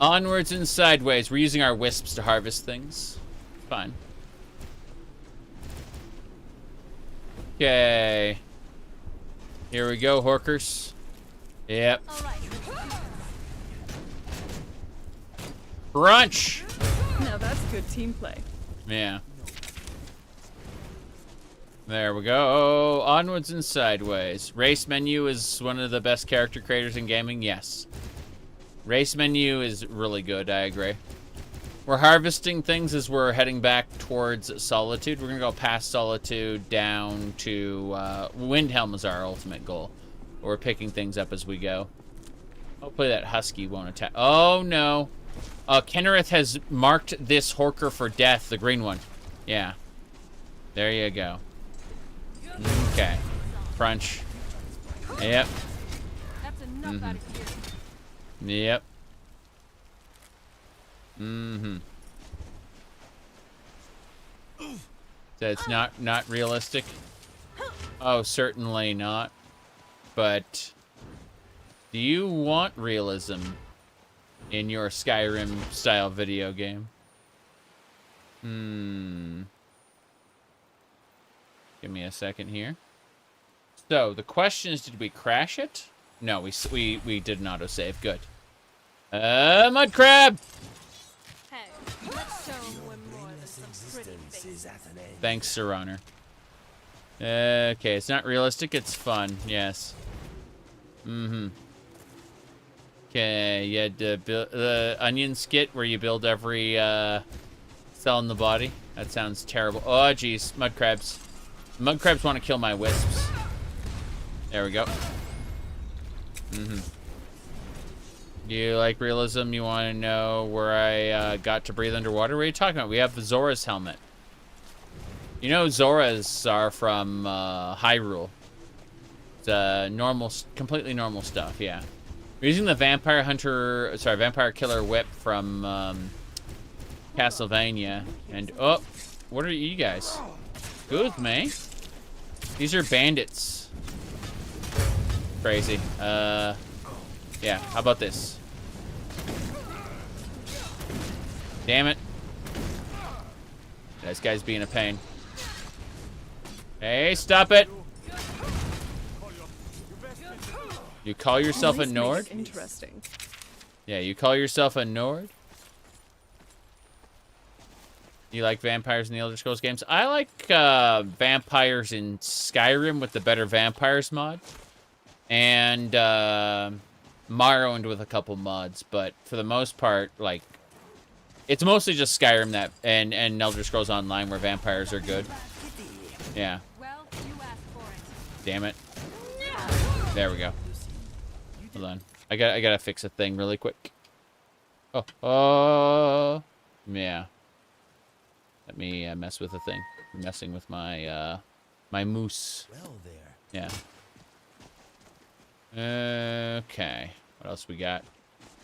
Onwards and sideways. We're using our wisps to harvest things. Fine. Okay. Here we go, Horkers. Yep. Crunch! Now that's good team play. Yeah. There we go. Onwards and sideways. Race menu is one of the best character creators in gaming. Yes. Race menu is really good. I agree. We're harvesting things as we're heading back towards Solitude. We're going to go past Solitude down to... Windhelm is our ultimate goal. We're picking things up as we go. Hopefully that Husky won't attack. Oh, no. Kennereth has marked this Horker for death, the green one. Yeah. There you go. Okay. Crunch. Yep. That's enough out of here. Yep. Mm-hmm. That's not realistic. Oh, certainly not. But do you want realism in your Skyrim style video game? Give me a second here. So the question is, did we crash it? No, we did an autosave. Good. Mud crab. Hey, let's show them we're more than some pretty faces. Thanks, Sir Honor. Okay, it's not realistic. It's fun. Yes. Mm-hmm. Okay, you had the onion skit where you build every cell in the body. That sounds terrible. Oh, jeez. Mud crabs. Mud crabs want to kill my wisps. There we go. Mm-hmm. You like realism? You want to know where I got to breathe underwater? What are you talking about? We have the Zora's helmet. You know Zoras are from Hyrule. It's normal, completely normal stuff, yeah. We're using the vampire killer whip from Castlevania. And, oh, what are you guys? Good, man. These are bandits. Crazy. Yeah, how about this? Damn it. This guy's being a pain. Hey, stop it. You call yourself a Nord? Interesting. Yeah, you call yourself a Nord? You like vampires in the Elder Scrolls games? I like vampires in Skyrim with the Better Vampires mod. And Morrowind with a couple mods. But for the most part, like, it's mostly just Skyrim that and Elder Scrolls Online where vampires are good. Yeah. Well, you asked for it. Damn it. There we go. Hold on. I gotta fix a thing really quick. Oh, yeah. Let me mess with a thing. I'm messing with my my moose. Well there. Yeah. Okay. What else we got?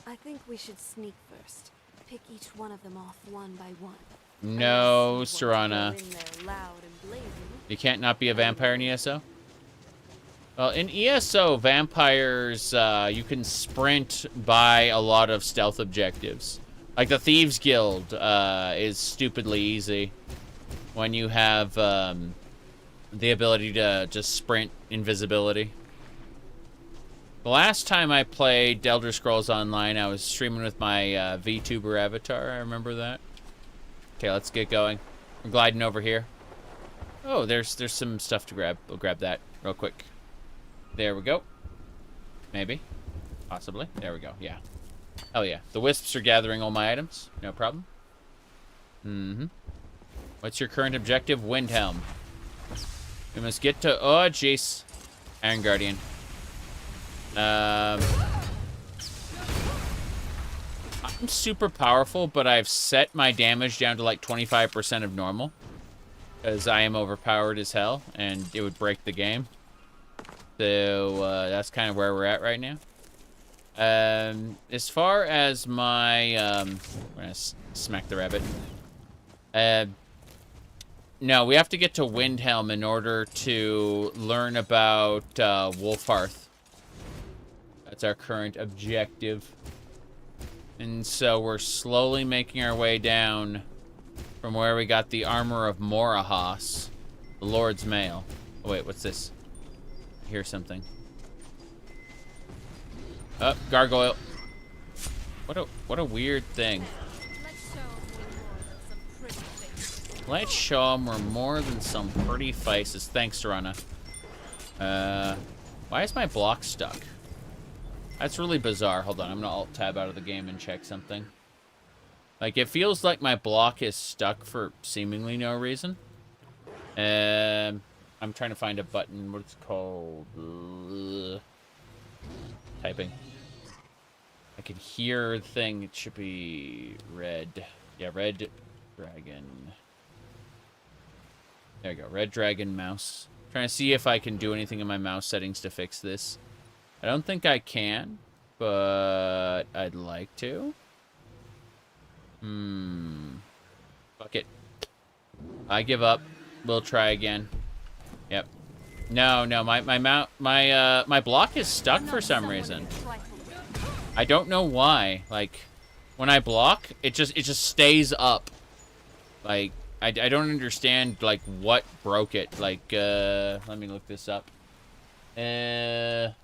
I think we should sneak first. Pick each one of them off one by one. No, Unless you want to Serana. go in there loud and blazing. You can't not be a vampire in ESO? Well, in ESO, vampires, you can sprint by a lot of stealth objectives. Like the Thieves Guild is stupidly easy when you have the ability to just sprint invisibility. The last time I played Elder Scrolls Online, I was streaming with my VTuber avatar. I remember that. Okay, let's get going. We're gliding over here. Oh, there's some stuff to grab. We'll grab that real quick. There we go. Maybe. Possibly. There we go. Yeah. Oh, yeah. The wisps are gathering all my items. No problem. Mm-hmm. What's your current objective? Windhelm. We must get to... Oh, jeez. Iron Guardian. I'm super powerful, but I've set my damage down to like 25% of normal. Because I am overpowered as hell, and it would break the game. So, that's kind of where we're at right now. As far as my, I'm gonna smack the rabbit. No, we have to get to Windhelm in order to learn about, Wolfhearth. That's our current objective. And so we're slowly making our way down from where we got the armor of Morahas, the Lord's Mail. Oh, wait, what's this? I hear something. Oh, gargoyle. What a weird thing. Let's show them we're more than some pretty faces. Thanks, Rana. Why is my block stuck? That's really bizarre. Hold on, I'm gonna alt-tab out of the game and check something. Like, it feels like my block is stuck for seemingly no reason. I'm trying to find a button. What it's called? Typing. I can hear the thing. It should be red. Yeah, red dragon. There you go. Red dragon mouse. Trying to see if I can do anything in my mouse settings to fix this. I don't think I can, but I'd like to. Fuck it. I give up. We'll try again. Yep. No, my block is stuck for some reason. I don't know why. Like, when I block, it just stays up. Like, I don't understand, like, what broke it. Like, let me look this up. It's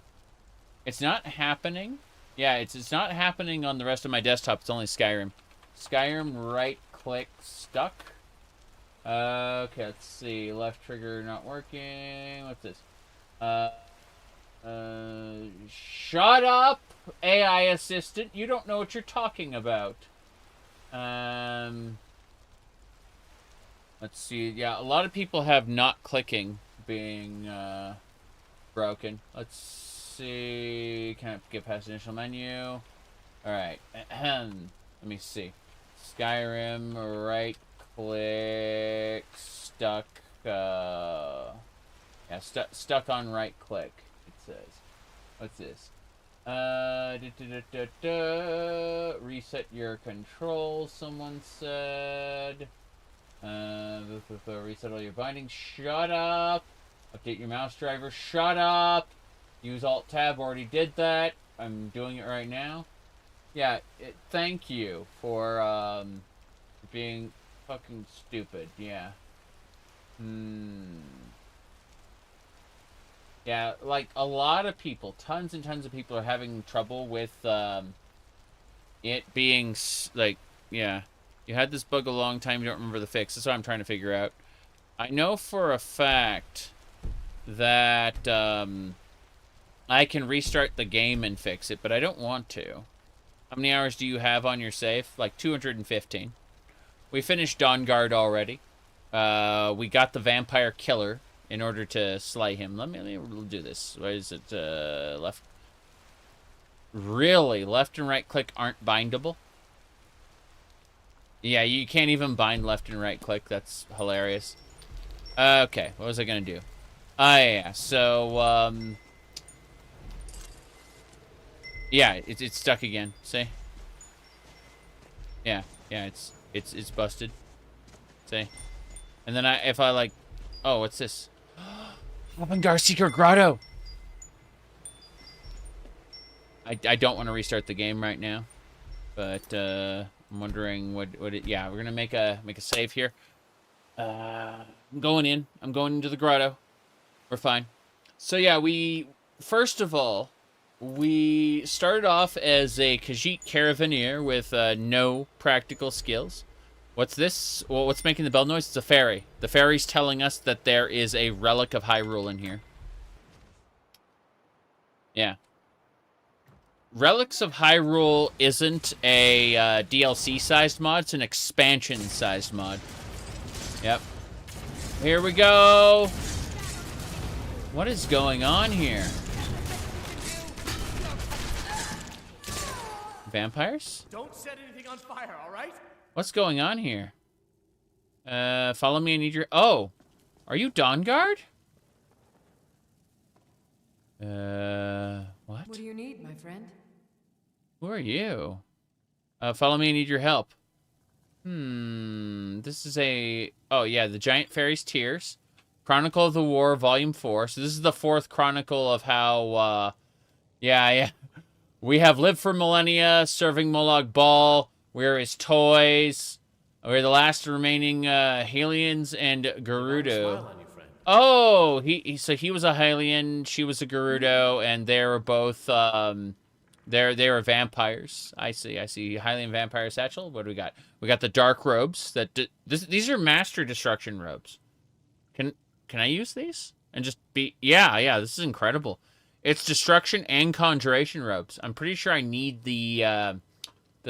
not happening. Yeah, it's not happening on the rest of my desktop. It's only Skyrim. Skyrim right-click stuck. Okay, let's see. Left trigger not working. What's this? Shut up, AI assistant. You don't know what you're talking about. Let's see. Yeah, a lot of people have not clicking being broken. Let's see. Can I get past initial menu? Alright. Let me see. Skyrim, right click, stuck. Yeah, stuck on right click, it says. What's this? Reset your controls, someone said. Reset all your bindings. Shut up. Update your mouse driver. Shut up. Use Alt-Tab. Already did that. I'm doing it right now. Yeah, thank you for being fucking stupid. Yeah. Yeah, like, a lot of people, tons and tons of people are having trouble with it being, like, yeah. You had this bug a long time, you don't remember the fix. That's what I'm trying to figure out. I know for a fact that I can restart the game and fix it, but I don't want to. How many hours do you have on your save? Like 215. We finished Dawnguard already. We got the vampire killer in order to slay him. Let me do this. Why is it left? Really? Left and right click aren't bindable? Yeah, you can't even bind left and right click. That's hilarious. Okay, what was I going to do? Yeah, so, yeah, it's stuck again. See? Yeah, it's busted. See? And then if I like Oh, what's this? Opengar Secret Grotto. I don't want to restart the game right now, but I'm wondering what it. Yeah, we're gonna make a save here. I'm going in. I'm going into the grotto. We're fine. So yeah, first of all, we started off as a Khajiit caravaneer with no practical skills. What's this? Well, what's making the bell noise? It's a fairy. The fairy's telling us that there is a Relic of Hyrule in here. Yeah. Relics of Hyrule isn't a DLC-sized mod. It's an expansion-sized mod. Yep. Here we go. What is going on here? Vampires? Don't set anything on fire, all right? What's going on here? Follow me, I need your... Oh! Are you Dawnguard? What? What do you need, my friend? Who are you? Follow me, I need your help. This is a... Oh, yeah, the Giant Fairy's Tears. Chronicle of the War, Volume 4. So this is the 4th chronicle of how, yeah. We have lived for millennia, serving Molag Bal. We're his toys. We're the last remaining Hylians and Gerudo. Oh, so he was a Hylian, she was a Gerudo, and they were both they were vampires. I see. Hylian vampire satchel. What do we got? We got the dark robes. These are master destruction robes. Can I use these and just be? Yeah. This is incredible. It's destruction and conjuration robes. I'm pretty sure I need the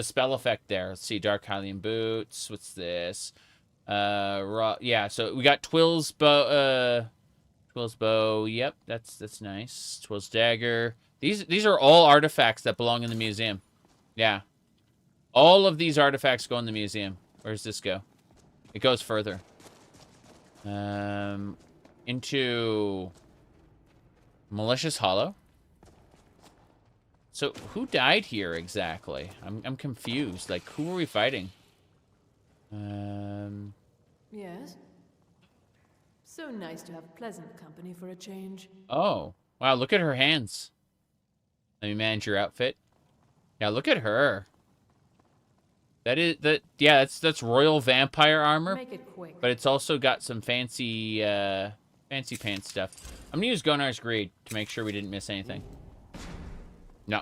spell effect there. Let's see, Dark Hylian boots. What's this? Yeah, so we got Twill's bow. Yep, that's nice. Twill's dagger. These are all artifacts that belong in the museum. Yeah, all of these artifacts go in the museum. Where does this go? It goes further. Into Malicious Hollow. So who died here exactly? I'm confused. Like, who were we fighting? Yes. So nice to have pleasant company for a change. Oh, wow, look at her hands. Let me manage your outfit. Yeah, look at her. That's royal vampire armor. Make it quick. But it's also got some fancy pants stuff. I'm gonna use Gonar's Greed to make sure we didn't miss anything. No.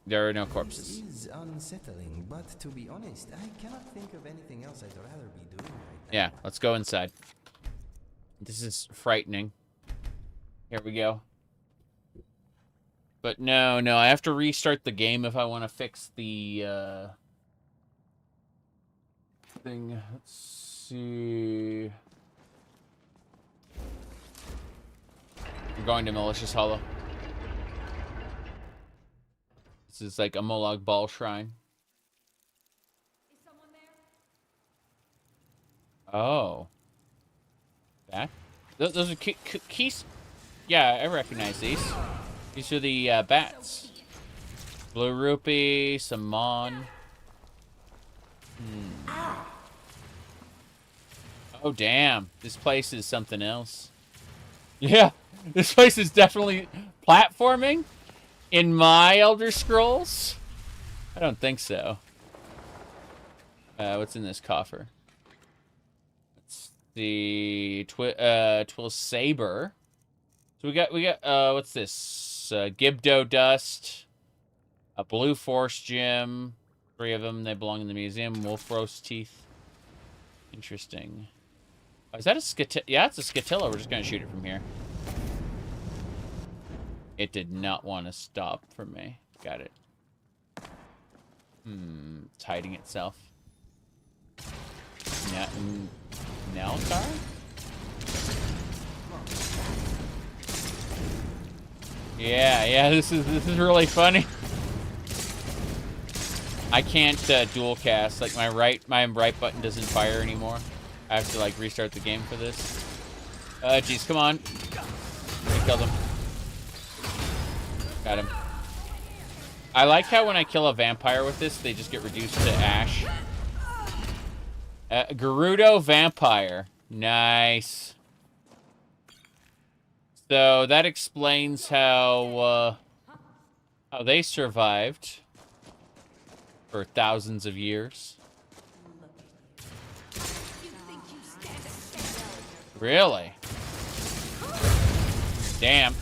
There are no corpses. This is unsettling, but to be honest, I cannot think of anything else I'd rather be doing right now. Yeah, let's go inside. This is frightening. Here we go. But no, I have to restart the game if I want to fix the thing. Let's see. I'm going to Malicious Hollow. This is like a Molag Bal shrine. Is someone there? Oh. That? Those are keys? Yeah, I recognize these. These are the bats. Blue rupee, some mon. Oh, damn. This place is something else. Yeah, this place is definitely platforming. In my Elder Scrolls? I don't think so. What's in this coffer? It's the Twill Saber. So we got what's this? Gibdo Dust, a Blue Force Gem. 3 of them, they belong in the museum. Wolf Roast Teeth. Interesting. Oh, is that a Skatilla? Yeah, it's a Skatilla. We're just gonna shoot it from here. It did not want to stop for me. Got it. It's hiding itself. Neltar? Yeah, this is really funny. I can't dual cast. Like my right button doesn't fire anymore. I have to like restart the game for this. Jeez, come on. I killed him. Got him. I like how when I kill a vampire with this, they just get reduced to ash. Gerudo vampire. Nice. So that explains how they survived for thousands of years. Really? Damn.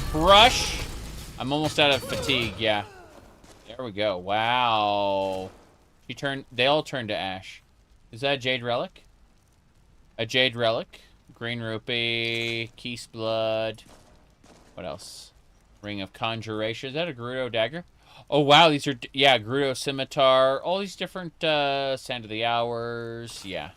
Crush. I'm almost out of fatigue, yeah. There we go. Wow. They all turned to ash. Is that a jade relic? A jade relic. Green rupee. Keith's blood. What else? Ring of conjuration. Is that a Gerudo dagger? Oh, wow. These are, yeah, Gerudo scimitar. All these different, Sand of the Hours. Yeah.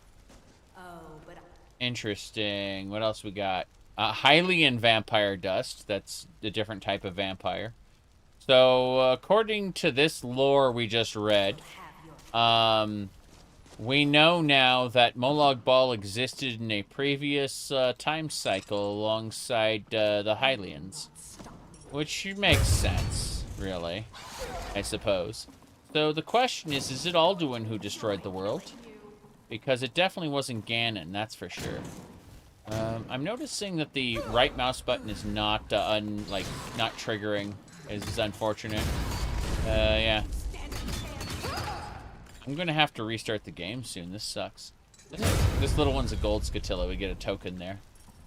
Interesting. What else we got? Hylian vampire dust. That's a different type of vampire. So, according to this lore we just read, we know now that Molag Bal existed in a previous time cycle alongside the Hylians. Which makes sense, really, I suppose. So the question is it Alduin who destroyed the world? Because it definitely wasn't Ganon, that's for sure. I'm noticing that the right mouse button is not, not triggering. It's unfortunate. Yeah. I'm gonna have to restart the game soon. This sucks. This little one's a gold Scatilla. We get a token there.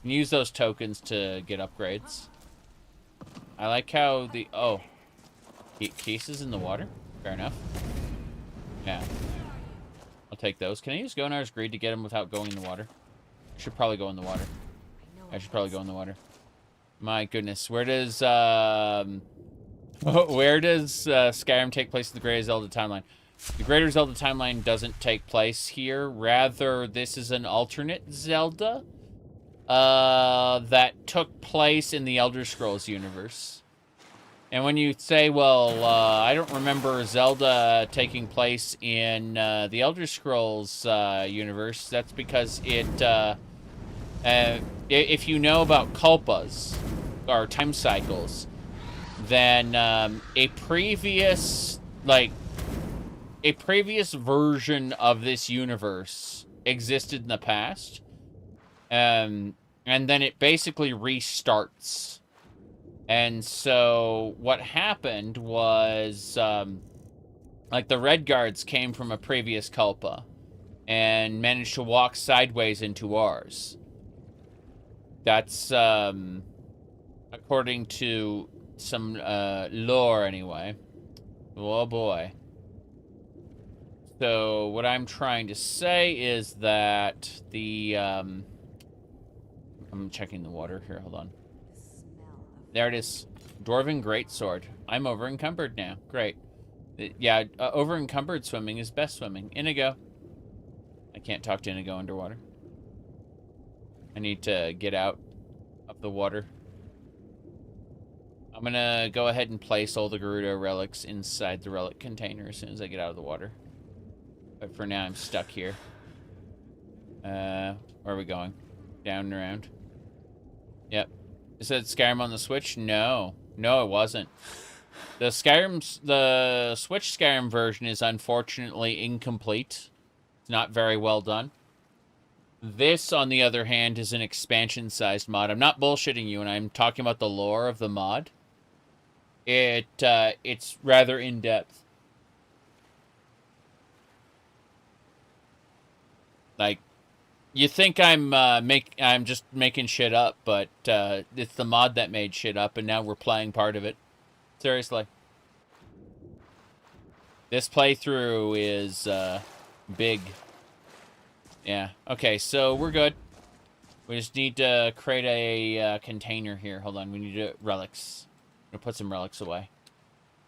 You can use those tokens to get upgrades. I like how the... Oh. Cases in the water? Fair enough. Yeah. I'll take those. Can I use Gonar's Greed to get him without going in the water? I should probably go in the water. My goodness. Where does Skyrim take place in the Greater Zelda timeline? The Greater Zelda timeline doesn't take place here. Rather, this is an alternate Zelda that took place in the Elder Scrolls universe. And when you say, well, I don't remember Zelda taking place in the Elder Scrolls universe, that's because if you know about Kalpas, or time cycles, then a previous version of this universe existed in the past, and then it basically restarts. And so what happened was, like, the Red Guards came from a previous Kalpa and managed to walk sideways into ours. That's, according to some lore, anyway. Oh, boy. So what I'm trying to say is that the... I'm checking the water here. Hold on. There it is. Dwarven Greatsword. I'm over-encumbered now. Great. Yeah, over-encumbered swimming is best swimming. Inigo. I can't talk to Inigo underwater. I need to get out of the water. I'm gonna go ahead and place all the Gerudo relics inside the relic container as soon as I get out of the water. But for now, I'm stuck here. Where are we going? Down and around. Yep. Is that Skyrim on the Switch? No. No, it wasn't. The Switch Skyrim version is unfortunately incomplete. It's not very well done. This, on the other hand, is an expansion-sized mod. I'm not bullshitting you, and I'm talking about the lore of the mod. It's rather in-depth. Like, you think I'm just making shit up, but it's the mod that made shit up, and now we're playing part of it. Seriously. This playthrough is big. Yeah. Okay, so we're good. We just need to create a container here. Hold on, we need to relics. I'm gonna put some relics away.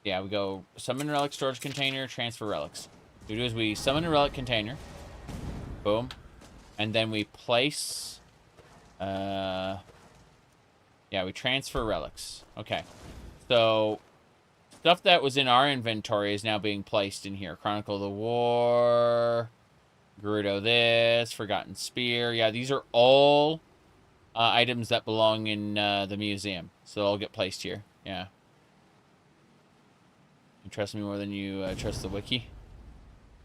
Yeah, we go summon relic storage container, transfer relics. What we do is we summon a relic container. Boom. And then we place, yeah, we transfer relics. Okay. So, stuff that was in our inventory is now being placed in here. Chronicle of the War, Gerudo this, Forgotten Spear. Yeah, these are all items that belong in the museum. So they'll get placed here. Yeah. You trust me more than you trust the wiki?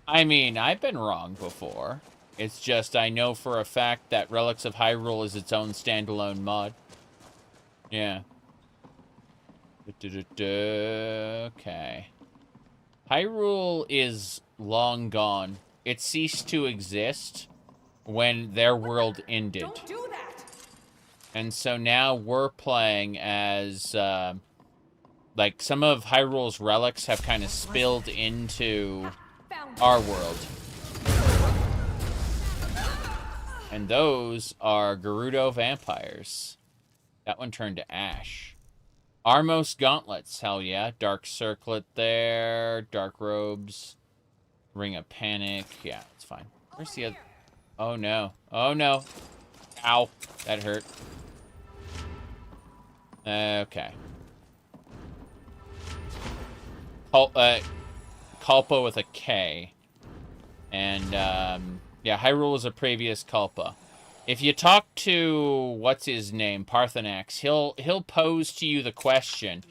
I mean, I've been wrong before. It's just I know for a fact that Relics of Hyrule is its own standalone mod. Yeah. Okay. Hyrule is long gone. It ceased to exist when their world ended. Don't do that! And so now we're playing as, like, some of Hyrule's relics have kind of spilled into our world. And those are Gerudo vampires. That one turned to ash. Armos gauntlets, hell yeah. Dark circlet there. Dark robes. Ring of panic. Yeah, it's fine. Where's the other? Oh no. Oh no. Ow. That hurt. Okay. Culpa with a K. And, yeah, Hyrule is a previous Culpa. If you talk to, what's his name, Parthenax, he'll pose to you the question,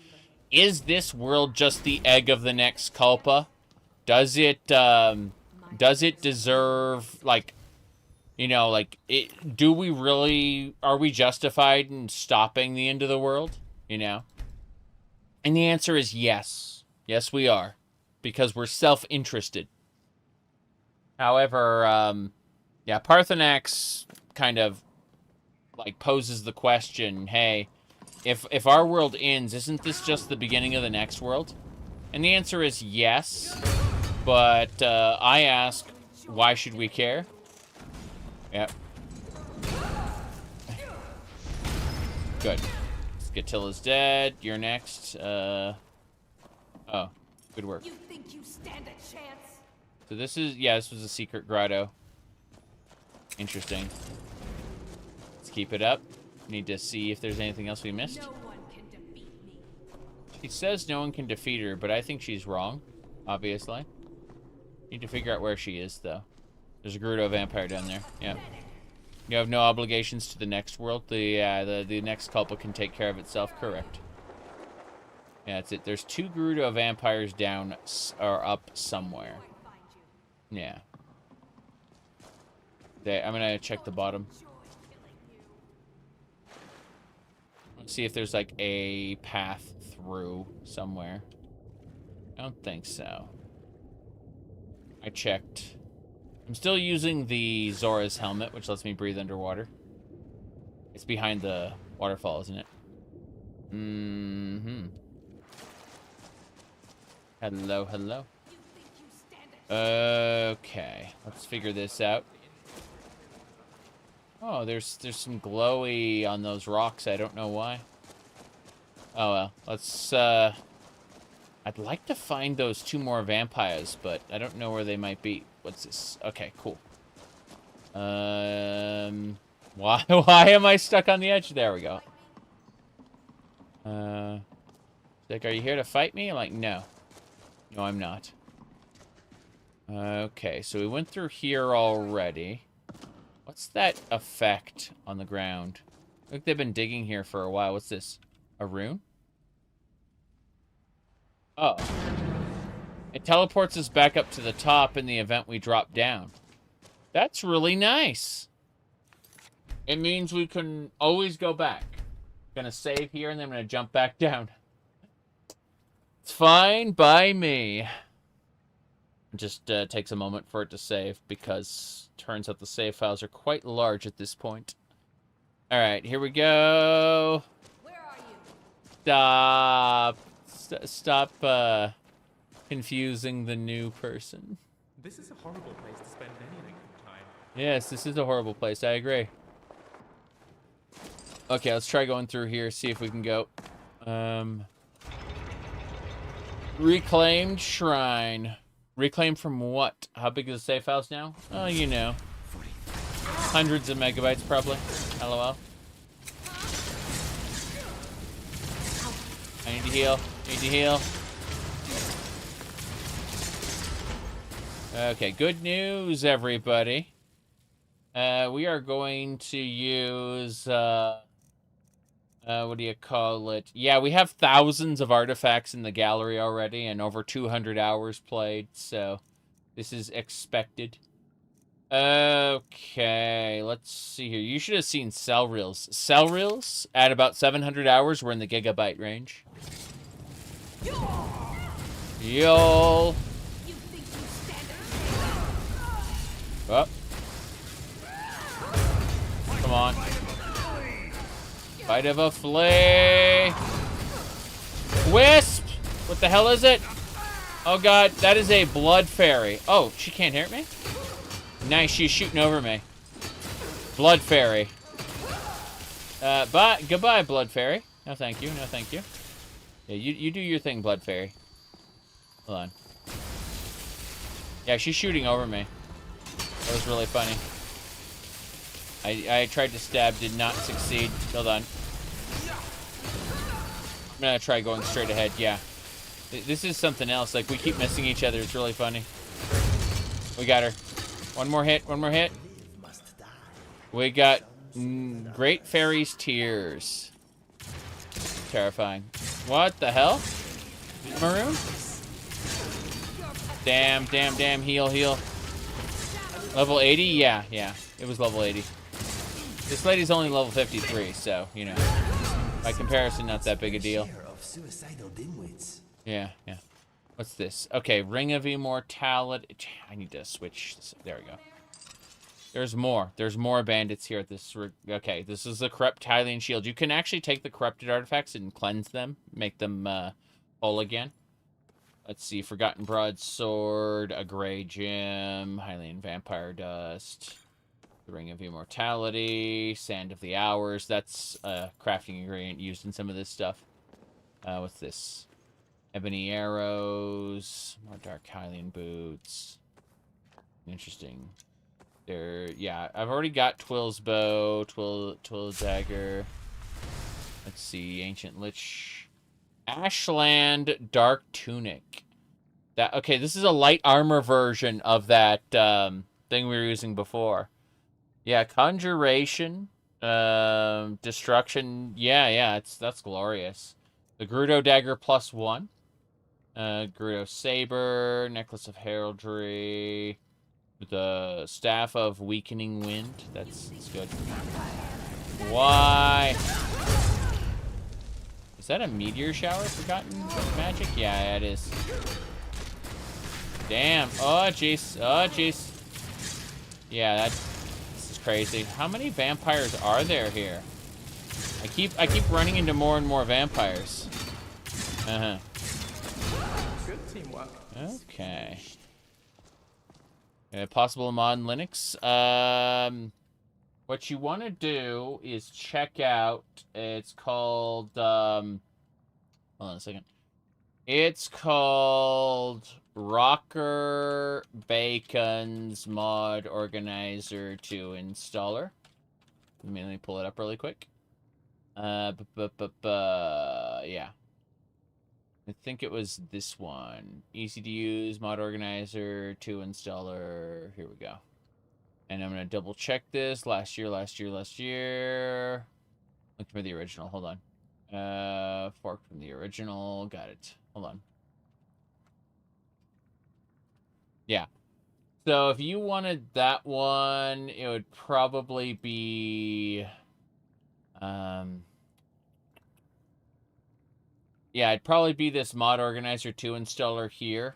is this world just the egg of the next Culpa? Does it deserve, like, you know, like, are we justified in stopping the end of the world, you know? And the answer is yes. Yes, we are. Because we're self-interested. However, yeah, Parthenax kind of, like, poses the question, hey, if our world ends, isn't this just the beginning of the next world? And the answer is yes, but I ask, why should we care? Yep. Good. Skatilla's dead. You're next. Oh, good work. You think you stand a chance? So this is, yeah, this was a secret grotto. Interesting. Let's keep it up. Need to see if there's anything else we missed. No one can defeat me. She says no one can defeat her, but I think she's wrong, obviously. Need to figure out where she is, though. There's a Gerudo vampire down there. Yeah. You have no obligations to the next world. The next Culpa can take care of itself. Correct. Yeah, that's it. There's 2 Gerudo vampires down or up somewhere. Yeah. I'm gonna check the bottom. Let's see if there's like a path through somewhere. I don't think so. I checked. I'm still using the Zora's helmet, which lets me breathe underwater. It's behind the waterfall, isn't it? Mm-hmm. Hello, hello. Okay, let's figure this out. Oh, there's some glowy on those rocks. I don't know why. Oh well, let's I'd like to find those 2 more vampires, but I don't know where they might be. What's this? Okay, cool. Why am I stuck on the edge? There we go. Like, are you here to fight me? I'm like, no. No, I'm not. Okay, so we went through here already. What's that effect on the ground? Look, they've been digging here for a while. What's this? A rune? Oh. It teleports us back up to the top in the event we drop down. That's really nice. It means we can always go back. Gonna save here and then I'm gonna jump back down. It's fine by me. It just takes a moment for it to save because turns out the save files are quite large at this point. Alright, here we go. Where are you? Stop confusing the new person. This is a horrible place to spend any length of time. Yes, this is a horrible place. I agree. Okay, let's try going through here, see if we can go. Reclaimed shrine. Reclaimed from what? How big is the save files now? Oh, you know. Hundreds of megabytes, probably. LOL. I need to heal. Need to heal. Okay, good news, everybody. We are going to use, what do you call it? Yeah, we have thousands of artifacts in the gallery already and over 200 hours played, so this is expected. Okay, let's see here. You should have seen cell reels. Cell reels at about 700 hours were in the gigabyte range. Yo. Oh. Come on. Bite of a flay. Wisp! What the hell is it? Oh god, that is a blood fairy. Oh, she can't hurt me? Nice, she's shooting over me. Blood fairy. Bye. Goodbye, blood fairy. No thank you, no thank you. Yeah, you do your thing, blood fairy. Hold on. Yeah, she's shooting over me. That was really funny. I tried to stab, did not succeed. Hold on. I'm gonna try going straight ahead, yeah. This is something else, like we keep missing each other, it's really funny. We got her. One more hit, one more hit. We got Great Fairy's Tears. Terrifying. What the hell? Maroon? Damn, damn, damn, heal, heal. Level 80? Yeah, yeah. It was level 80. This lady's only level 53, so, you know. By comparison, not that big a deal. Yeah, yeah. What's this? Okay, Ring of Immortality. I need to switch. There we go. There's more. There's more bandits here at this. Okay, this is the Corrupt Hylian Shield. You can actually take the corrupted artifacts and cleanse them. Make them whole again. Let's see. Forgotten Broadsword, a Grey Gem, Hylian Vampire Dust, the Ring of Immortality, Sand of the Hours. That's a crafting ingredient used in some of this stuff. What's this? Ebony Arrows, more Dark Hylian Boots. Interesting. Yeah, I've already got Twill's Bow, Twill's Dagger. Let's see, Ancient Lich. Ashland Dark Tunic. Okay, this is a light armor version of that thing we were using before. Yeah, Conjuration, Destruction. Yeah, that's glorious. The Dac0da Dagger +1. Dac0da Saber, Necklace of Heraldry, the Staff of Weakening Wind. That's good. Why? Is that a meteor shower? Forgotten magic? Yeah, it is. Damn. Oh, jeez. Oh, jeez. Yeah, this is crazy. How many vampires are there here? I keep running into more and more vampires. Uh-huh. Good teamwork. Okay. Possible mod in Linux. What you want to do is check out. It's called. Hold on a second. It's called Rocker Bacon's Mod Organizer 2 installer. Let me pull it up really quick. Yeah. I think it was this one. Easy to use, Mod Organizer 2 installer. Here we go. And I'm going to double check this. Last year. Look for the original. Hold on. Fork from the original. Got it. Hold on. Yeah. So if you wanted that one, it would probably be... yeah, it'd probably be this Mod Organizer 2 installer here.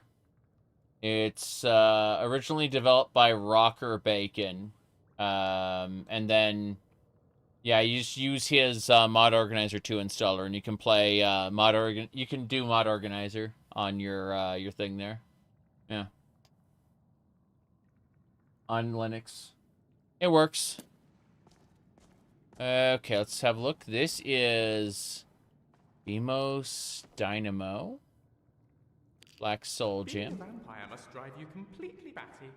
It's originally developed by Rocker Bacon. And then, yeah, you just use his Mod Organizer 2 installer, and you can play you can do Mod Organizer on your thing there. Yeah. On Linux. It works. Okay, let's have a look. This is Bemos Dynamo. Black Soul Gem. Being a vampire must drive you completely batty.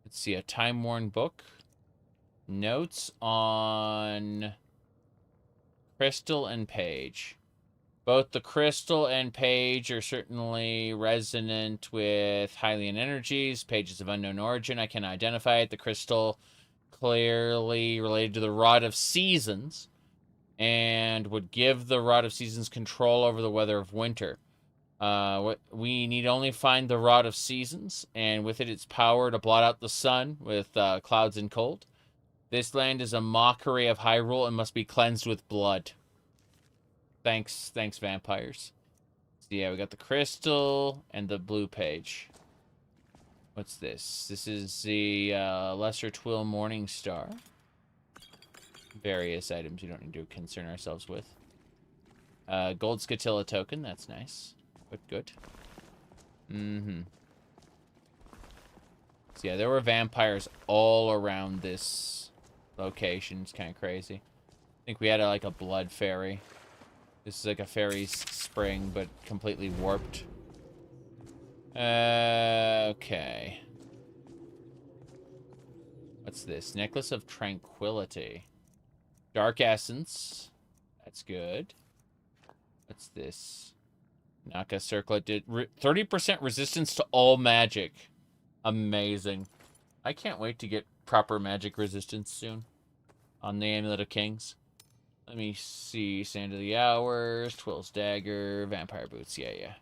Let's see, a time-worn book. Notes on Crystal and Page. Both the Crystal and Page are certainly resonant with Hylian energies. Pages of unknown origin. I can identify it. The Crystal clearly related to the Rod of Seasons and would give the Rod of Seasons control over the weather of winter. We need only find the Rod of Seasons, and with it, its power to blot out the sun with clouds and cold. This land is a mockery of Hyrule and must be cleansed with blood. Thanks, vampires. So yeah, we got the crystal and the blue page. What's this? This is the Lesser Twill Morning Star. Various items we don't need to concern ourselves with. Gold Scatilla token, that's nice. Good. So yeah, there were vampires all around this location. It's kind of crazy. I think we had like a blood fairy. This is like a fairy's spring, but completely warped. Okay. What's this? Necklace of Tranquility. Dark Essence. That's good. What's this? Naka Circlet did 30% resistance to all magic. Amazing. I can't wait to get proper magic resistance soon on the Amulet of Kings. Let me see. Sand of the Hours, Twill's Dagger, Vampire Boots. Yeah.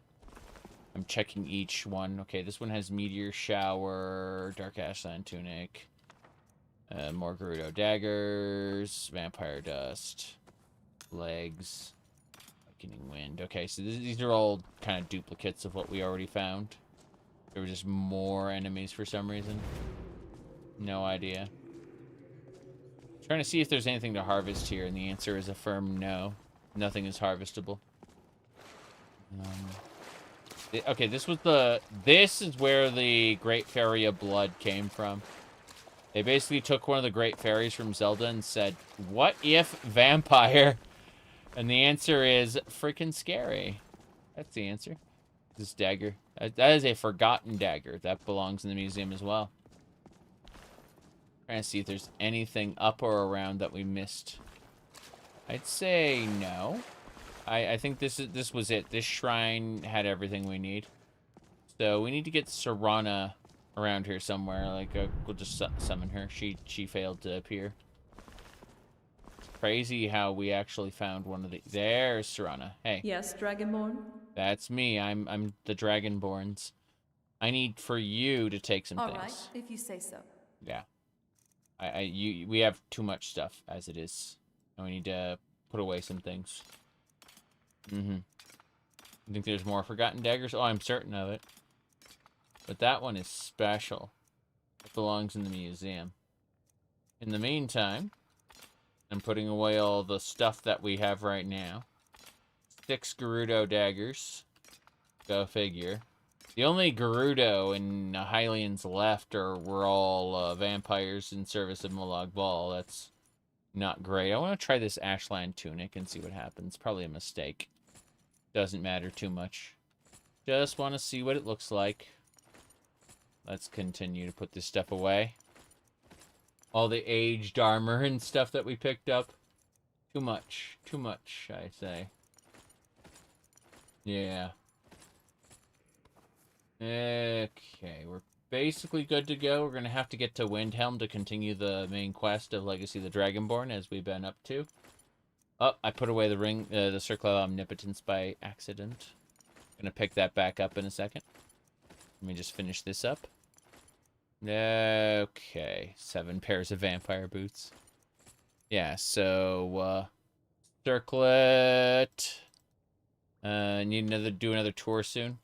I'm checking each one. Okay, this one has Meteor Shower, Dark Ashland Tunic, more Gerudo Daggers, Vampire Dust, Legs, Awakening Wind. Okay, so these are all kind of duplicates of what we already found. There were just more enemies for some reason. No idea. Trying to see if there's anything to harvest here, and the answer is a firm no. Nothing is harvestable. Okay, this is where the Great Fairy of Blood came from. They basically took one of the Great Fairies from Zelda and said, what if vampire? And the answer is freaking scary. That's the answer. This dagger. That is a forgotten dagger. That belongs in the museum as well. Trying to see if there's anything up or around that we missed. I'd say no. I think this was it. This shrine had everything we need. So we need to get Serana around here somewhere. Like we'll just summon her. She failed to appear. Crazy how we actually found one of the. There's Serana. Hey. Yes, Dragonborn. That's me. I'm the Dragonborns. I need for you to take some things. All right, if you say so. Yeah. We have too much stuff as it is, and we need to put away some things. You think there's more forgotten daggers? Oh, I'm certain of it. But that one is special. It belongs in the museum. In the meantime, I'm putting away all the stuff that we have right now. 6 Gerudo daggers. Go figure. The only Gerudo in Hylians left were all vampires in service of Molag Bal. That's not great. I want to try this Ashland tunic and see what happens. Probably a mistake. Doesn't matter too much. Just want to see what it looks like. Let's continue to put this stuff away. All the aged armor and stuff that we picked up. Too much, I say. Yeah. Okay, we're basically good to go. We're going to have to get to Windhelm to continue the main quest of Legacy of the Dragonborn, as we've been up to. Oh, I put away the ring, the Circle of Omnipotence by accident. Gonna pick that back up in a second. Let me just finish this up. Okay, 7 pairs of vampire boots. Yeah, so, Circlet. Need do another tour soon.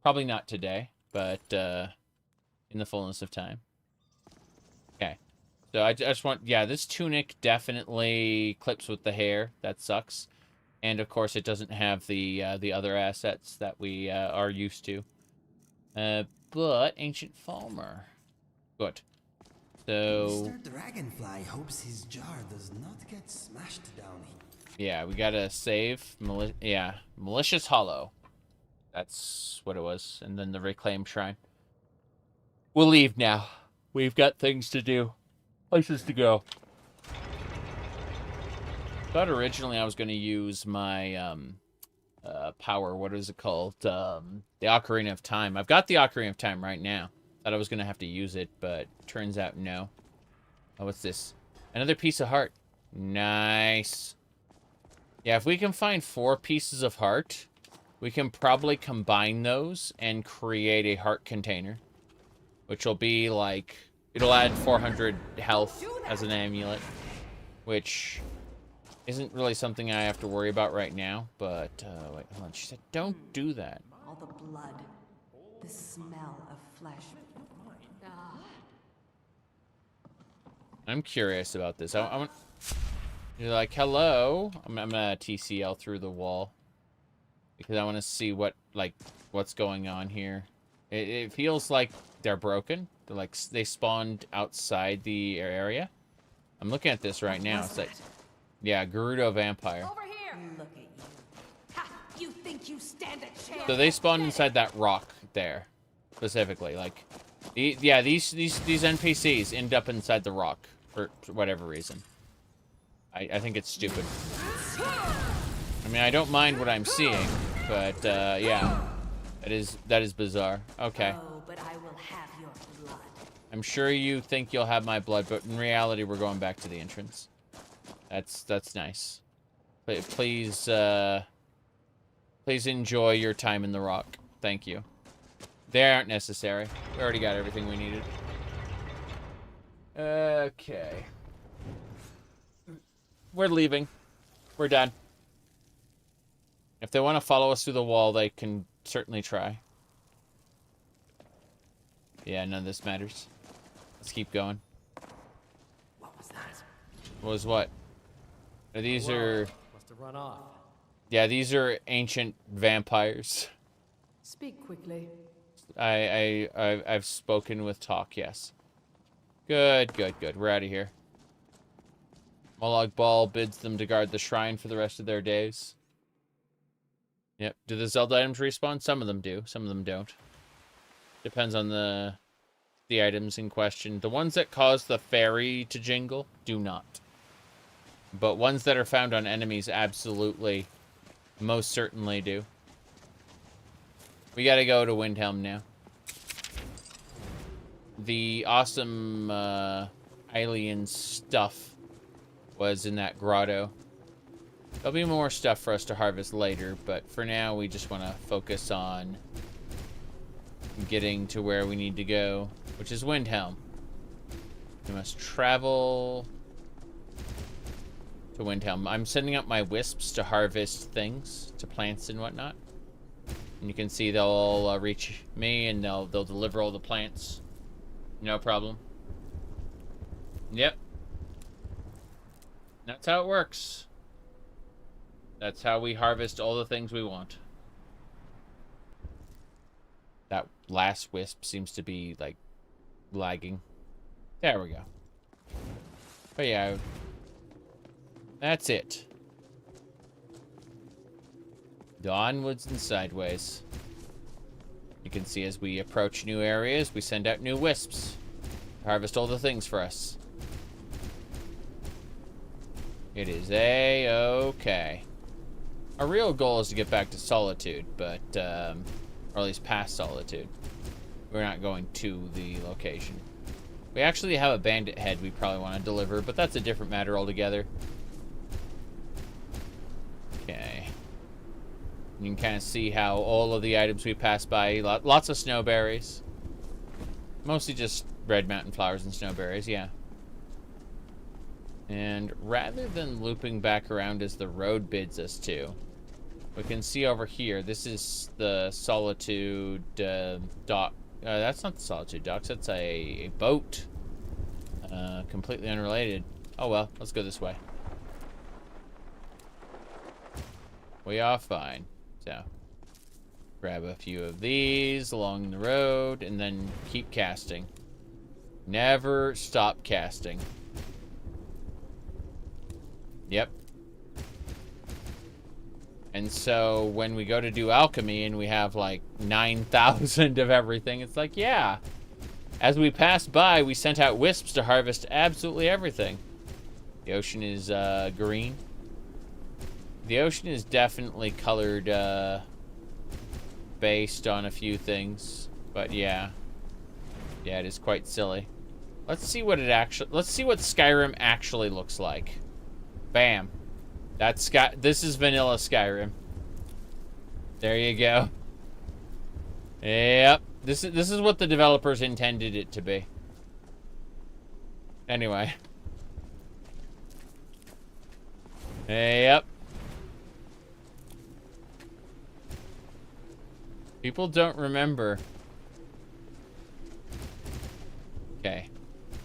Probably not today, but in the fullness of time. Okay. So I just want, yeah, this tunic definitely clips with the hair. That sucks. And of course it doesn't have the other assets that we are used to. But Ancient Falmer. Good. So Mr. Dragonfly hopes his jar does not get smashed down here. Yeah, we gotta save Malicious Hollow. That's what it was. And then the Reclaimed Shrine. We'll leave now. We've got things to do. Places to go. Thought originally I was going to use my power. What is it called? The Ocarina of Time. I've got the Ocarina of Time right now. Thought I was going to have to use it, but turns out no. Oh, what's this? Another piece of heart. Nice. Yeah, if we can find 4 pieces of heart, we can probably combine those and create a heart container, which will be like, it'll add 400 health as an amulet, which isn't really something I have to worry about right now, but, wait, hold on. She said, don't do that. All the blood, the smell of flesh. I'm curious about this. You're like, hello. I'm gonna TCL through the wall because I want to see what's going on here. It feels like they're broken. They're like they spawned outside the area. I'm looking at this right now. It's like, yeah, Gerudo vampire. Over here. Look at you. Ha! You think you stand a chance? So they spawned inside that rock there, specifically. Like, yeah, these NPCs end up inside the rock for whatever reason. I think it's stupid. I mean, I don't mind what I'm seeing, but yeah, that is bizarre. Okay. Oh, but I will have your blood. I'm sure you think you'll have my blood, but in reality, we're going back to the entrance. That's nice. But please enjoy your time in the rock. Thank you. They aren't necessary. We already got everything we needed. Okay. We're leaving. We're done. If they want to follow us through the wall, they can certainly try. Yeah, none of this matters. Let's keep going. What was that? What was what? These are... Must have run off. Yeah, these are ancient vampires. Speak quickly. I've spoken with talk, yes. Good. We're out of here. Molag Bal bids them to guard the shrine for the rest of their days. Yep. Do the Zelda items respawn? Some of them do. Some of them don't. Depends on the items in question. The ones that cause the fairy to jingle do not. But ones that are found on enemies absolutely, most certainly do. We gotta go to Windhelm now. The awesome alien stuff was in that grotto. There'll be more stuff for us to harvest later, but for now we just want to focus on getting to where we need to go, which is Windhelm. We must travel to Windhelm. I'm setting up my wisps to harvest things, to plants and whatnot. And you can see they'll all reach me and they'll deliver all the plants. No problem. Yep. That's how it works. That's how we harvest all the things we want. That last wisp seems to be, like, lagging. There we go. But yeah, that's it. Onwards and sideways. You can see as we approach new areas, we send out new wisps to harvest all the things for us. It is A-okay. Our real goal is to get back to Solitude, but, or at least past Solitude. We're not going to the location. We actually have a bandit head we probably want to deliver, but that's a different matter altogether. Okay. You can kind of see how all of the items we pass by, lots of snowberries. Mostly just red mountain flowers and snowberries, yeah. And rather than looping back around as the road bids us to, we can see over here, this is the Solitude dock. That's not the Solitude docks, that's a boat. Completely unrelated. Oh well, let's go this way. We are fine. So, grab a few of these along the road and then keep casting. Never stop casting. Yep. And so when we go to do alchemy and we have like 9,000 of everything, it's like, yeah. As we passed by, we sent out wisps to harvest absolutely everything. The ocean is green. The ocean is definitely colored based on a few things, but yeah. Yeah, it is quite silly. Let's see what Skyrim actually looks like. Bam. This is vanilla Skyrim. There you go. Yep. This is what the developers intended it to be. Anyway. Yep. People don't remember. Okay.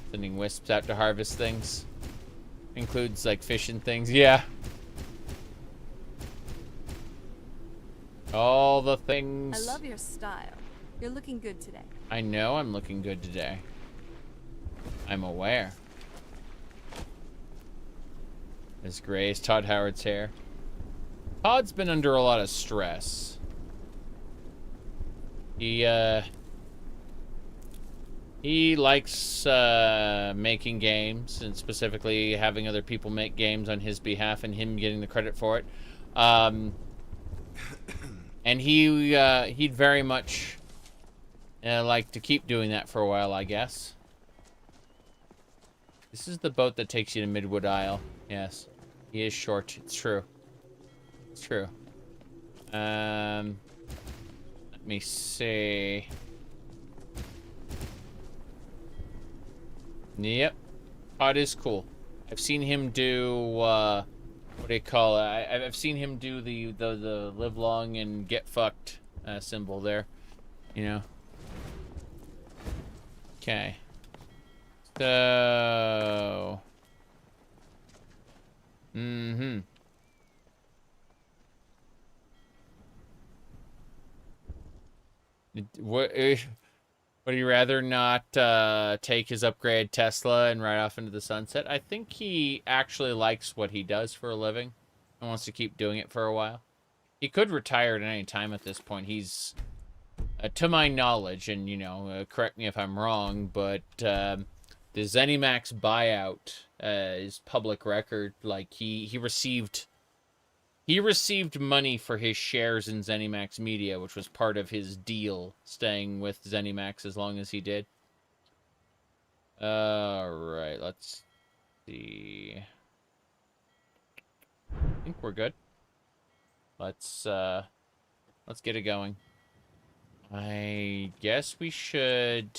Sending wisps out to harvest things. Includes, like, fish and things. Yeah. All the things. I love your style. You're looking good today. I know I'm looking good today. I'm aware. As gray as Todd Howard's hair. Todd's been under a lot of stress. He likes making games, and specifically having other people make games on his behalf and him getting the credit for it. And he'd very much like to keep doing that for a while, I guess. This is the boat that takes you to Midwood Isle. Yes. He is short. It's true. It's true. Let me see. Yep. Todd is cool. I've seen him do, what do you call it? I've seen him do the live long and get fucked symbol there. You know? Okay. So... Would he rather not take his upgrade Tesla and ride off into the sunset? I think he actually likes what he does for a living and wants to keep doing it for a while. He could retire at any time at this point. He's, to my knowledge, and, you know, correct me if I'm wrong, but the ZeniMax buyout is public record. Like, he received money for his shares in ZeniMax Media, which was part of his deal, staying with ZeniMax as long as he did. Alright, let's see. I think we're good. Let's get it going. I guess we should...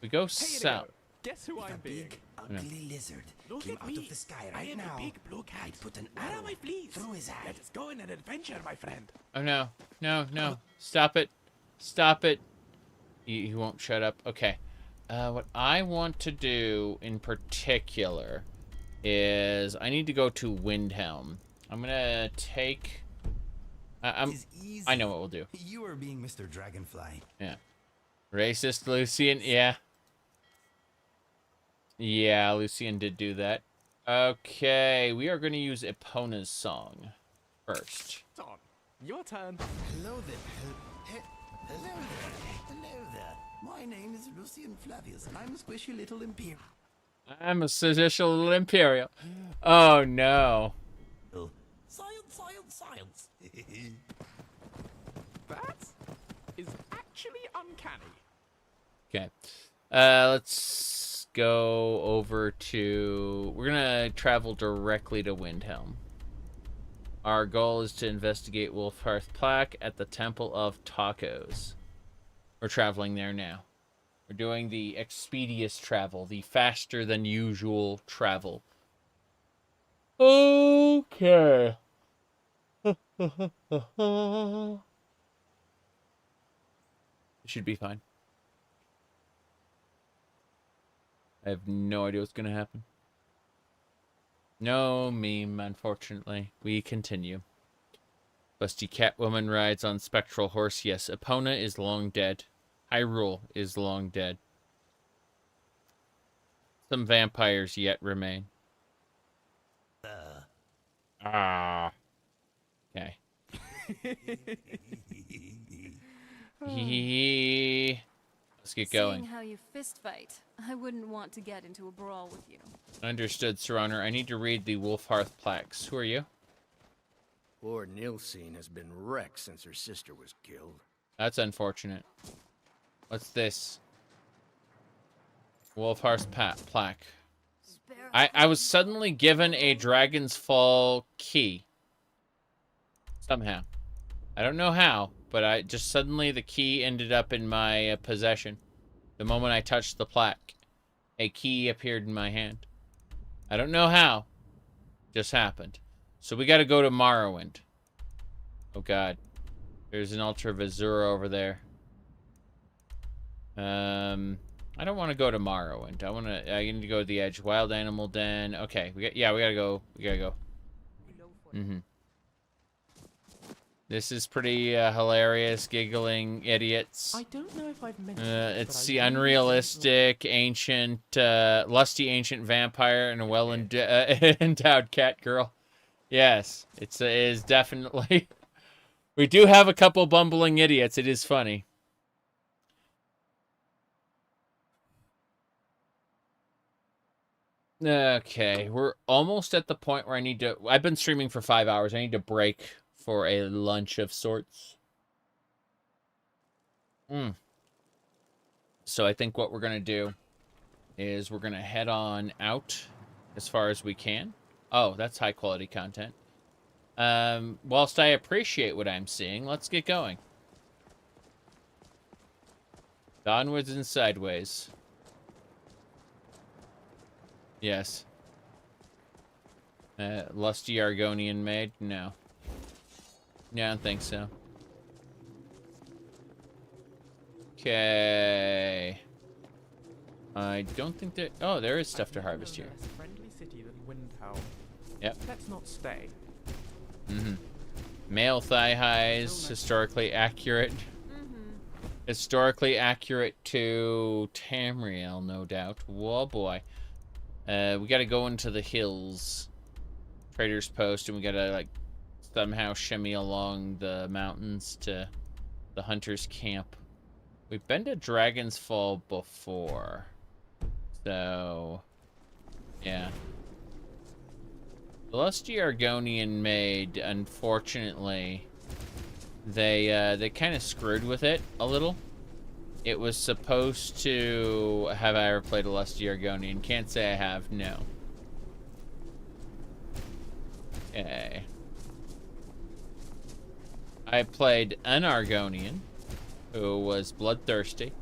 We go south. Guess who I'm being? Ugly lizard came out of the sky right now. Big blue cat. I'd put an Where arrow are my fleas? through his eye. Let us go on an adventure, my friend. Oh, no. No, no. Stop it. Stop it. He won't shut up. Okay. What I want to do in particular is I need to go to Windhelm. I'm going to take... I know what we'll do. You are being Mr. Dragonfly. Yeah. Racist Lucian. Yeah. Yeah, Lucian did do that. Okay, we are going to use Epona's song first. It's on. Your turn. Hello there. Hello there. Hello there. My name is Lucian Flavius, and I'm a squishy little imperial. I'm a squishy little imperial. Oh, no. Science, science, science. That is actually uncanny. Okay. Let's go over to... We're going to travel directly to Windhelm. Our goal is to investigate Ulfhearth plaque at the Temple of Tacos. We're traveling there now. We're doing the expeditious travel, the faster than usual travel. Okay. It should be fine. I have no idea what's going to happen. No meme, unfortunately. We continue. Busty Catwoman rides on spectral horse. Yes, Epona is long dead. Hyrule is long dead. Some vampires yet remain. Okay. Let's get going. Seeing how you fist fight, I wouldn't want to get into a brawl with you. Understood, Sir Honor. I need to read the Ulfhearth plaques. Who are you? Poor Nilsine has been wrecked since her sister was killed. That's unfortunate. What's this? Ulfhearth plaque. I was suddenly given a Dragon's Fall key. Somehow. I don't know how, but I just suddenly the key ended up in my possession. The moment I touched the plaque, a key appeared in my hand. I don't know how. Just happened. So we got to go to Morrowind. Oh god. There's an Ultra Visura over there. I don't want to go to Morrowind. I need to go to the Edge. Wild Animal Den. Okay, we gotta go. We gotta go. This is pretty hilarious, giggling idiots. I don't know if I've mentioned it's the unrealistic, ancient, lusty ancient vampire and a well-endowed cat girl. Yes, it is definitely. We do have a couple bumbling idiots. It is funny. Okay, we're almost at the point where I need to... I've been streaming for 5 hours. I need to break for a lunch of sorts. So I think what we're going to do is we're going to head on out as far as we can. Oh, that's high quality content. Whilst I appreciate what I'm seeing, let's get going. Onwards and sideways. Yes. Lusty Argonian maid? No. Yeah, I don't think so. Okay. I don't think that... Oh, there is stuff to harvest here. Friendly city than Windhelm. Yep. Let's not stay. Male thigh highs, historically accurate. Historically accurate to Tamriel, no doubt. Whoa, boy. We gotta go into the hills. Trader's Post, and we gotta, like, somehow shimmy along the mountains to the Hunter's Camp. We've been to Dragon's Fall before. So, yeah. The Lusty Argonian maid, unfortunately, they kind of screwed with it a little. It was supposed to... Have I ever played a Lusty Argonian? Can't say I have, no. Okay. I played an Argonian who was bloodthirsty.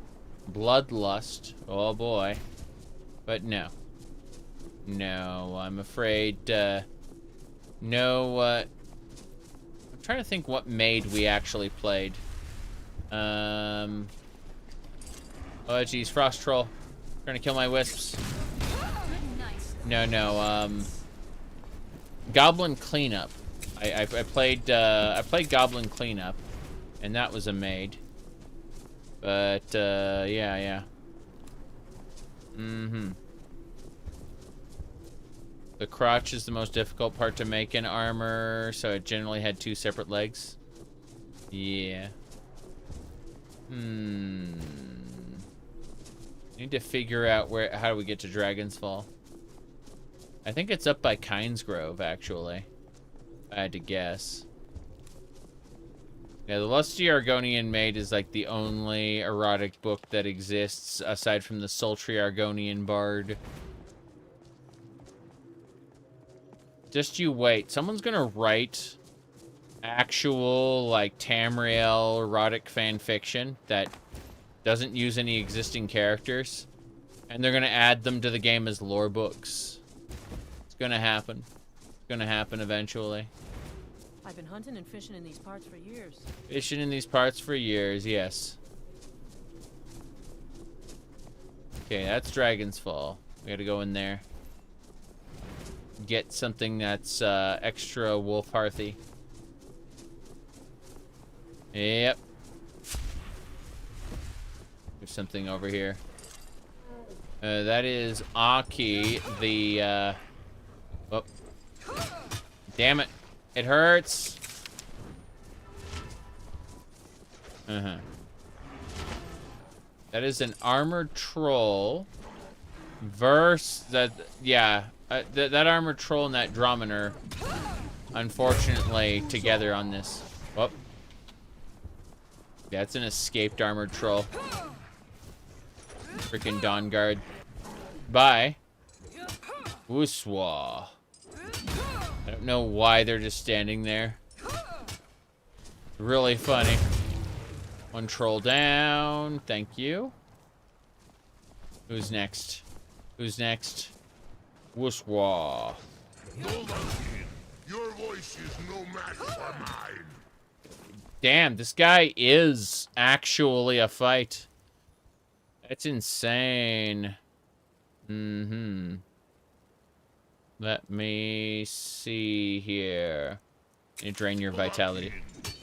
Bloodlust. Oh boy. But no. No, I'm afraid, no, I'm trying to think what maid we actually played. Oh, geez, Frost Troll. Trying to kill my wisps. No, Goblin Cleanup. I played Goblin Cleanup, and that was a maid. But, yeah. The crotch is the most difficult part to make in armor, so it generally had 2 separate legs. Yeah. Need to figure out how do we get to Dragon's Fall. I think it's up by Kynes Grove, actually. If I had to guess. Yeah, the Lusty Argonian Maid is like the only erotic book that exists aside from the Sultry Argonian Bard. Just you wait. Someone's gonna write actual, like, Tamriel erotic fan fiction that doesn't use any existing characters, and they're gonna add them to the game as lore books. It's gonna happen. It's gonna happen eventually. I've been hunting and fishing in these parts for years. Fishing in these parts for years, yes. Okay, that's Dragon's Fall. We gotta go in there. Get something that's extra wolf hearthy. Yep. There's something over here. That is Aki, the oh. Damn it. It hurts. That is an armored troll versus that, yeah. That armored troll and that Dromener, unfortunately, together on this. Oh. That's an escaped armored troll. Freaking Dawn Guard. Bye. Wooswa. I don't know why they're just standing there. Really funny. One troll down. Thank you. Who's next? Who's next? Wooswa. Your voice is no match for mine. Damn, this guy is actually a fight. That's insane. Let me see here. You drain your vitality.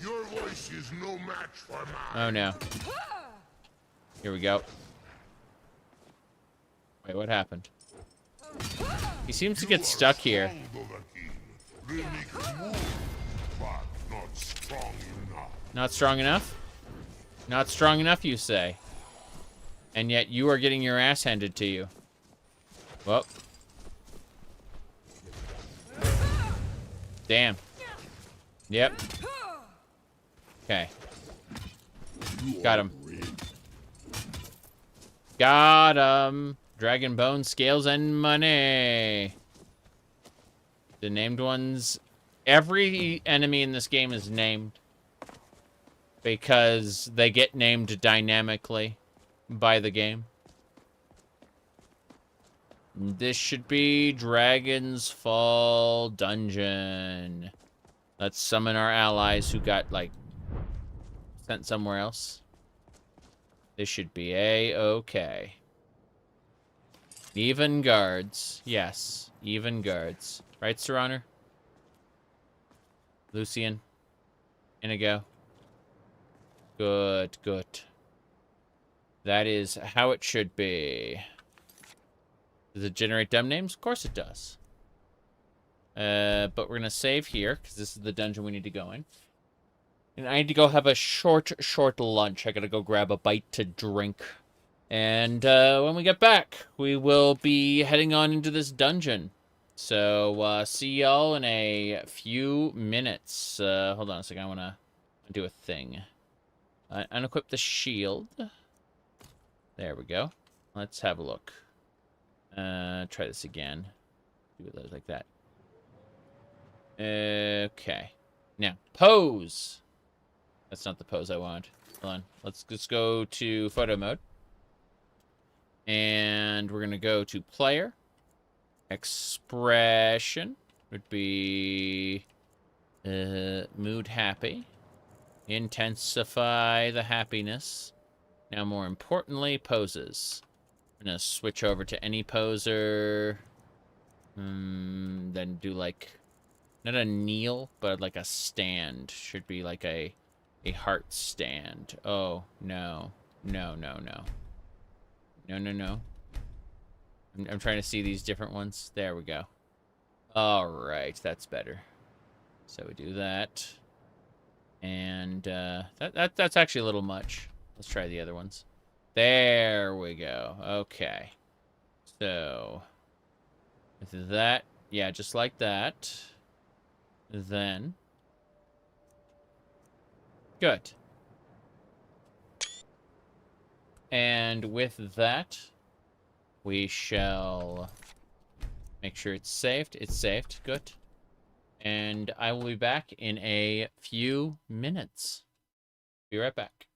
Your voice is no match for mine. Oh no. Here we go. Wait, what happened? He seems to get stuck here. Not strong enough? Not strong enough, you say? And yet you are getting your ass handed to you. Well. Damn. Yep. Okay. Got him. Got him. Dragon bone, scales, and money. The named ones. Every enemy in this game is named. Because they get named dynamically by the game. This should be Dragon's Fall Dungeon. Let's summon our allies who got, like, sent somewhere else. This should be A-okay. Even guards. Yes, even guards. Right, Sir Honor? Lucian? Inigo? Good, good. That is how it should be. Does it generate dumb names? Of course it does. But we're going to save here, because this is the dungeon we need to go in. And I need to go have a short lunch. I got to go grab a bite to drink. And when we get back, we will be heading on into this dungeon. So, see y'all in a few minutes. Hold on a second. I want to do a thing. Unequip the shield. There we go. Let's have a look. Try this again. Do it like that. Okay. Now, pose. That's not the pose I want. Hold on. Let's just go to photo mode. And we're going to go to player. Expression would be mood happy. Intensify the happiness. Now, more importantly, poses. I'm going to switch over to any poser. Then do like, not a kneel, but like a stand. Should be like a heart stand. Oh, no. No, no, no. No, no, no. I'm trying to see these different ones. There we go. All right, that's better. So we do that. And that's actually a little much. Let's try the other ones. There we go. Okay. So with that, yeah, just like that. Then good. And with that, we shall make sure it's saved. It's saved. Good. And I will be back in a few minutes. Be right back.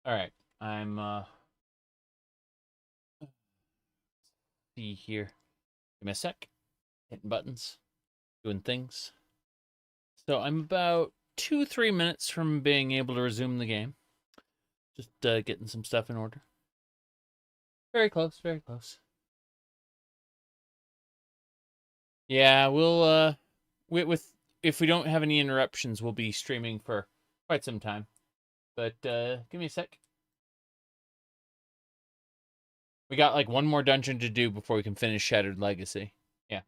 Alright, I'm, see here. Give me a sec. Hitting buttons. Doing things. So I'm about 2-3 minutes from being able to resume the game. Just getting some stuff in order. Very close, very close. Yeah, we'll, if we don't have any interruptions, we'll be streaming for quite some time. But, give me a sec. We got, like, one more dungeon to do before we can finish Shattered Legacy. Yeah.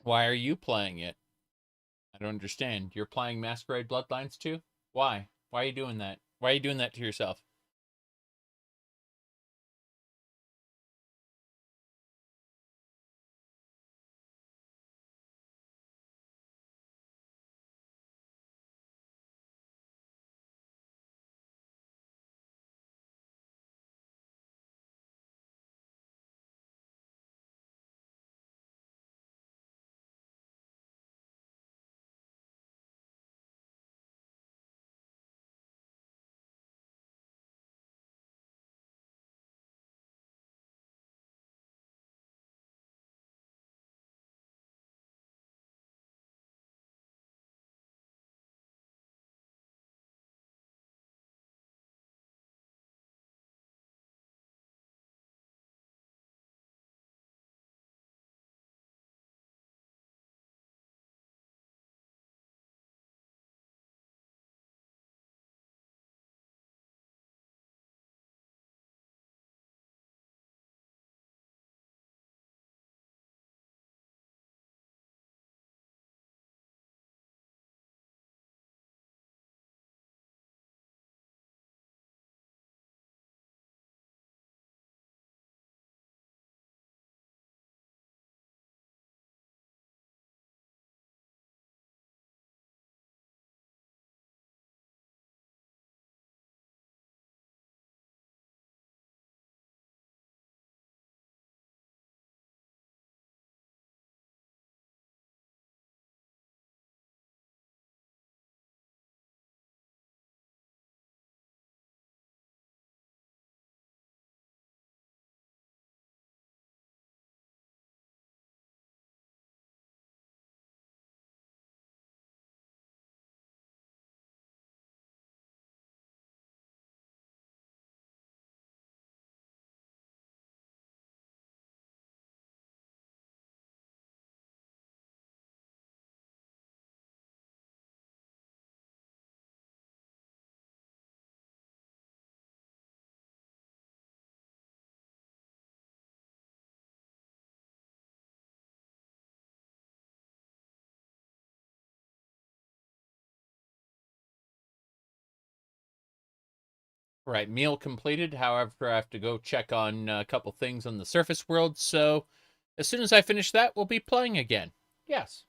Why are you playing it? I don't understand. You're playing Masquerade Bloodlines too? Why? Why are you doing that? Why are you doing that to yourself? Right, meal completed. However, I have to go check on a couple things on the surface world. So as soon as I finish that, we'll be playing again. Yes.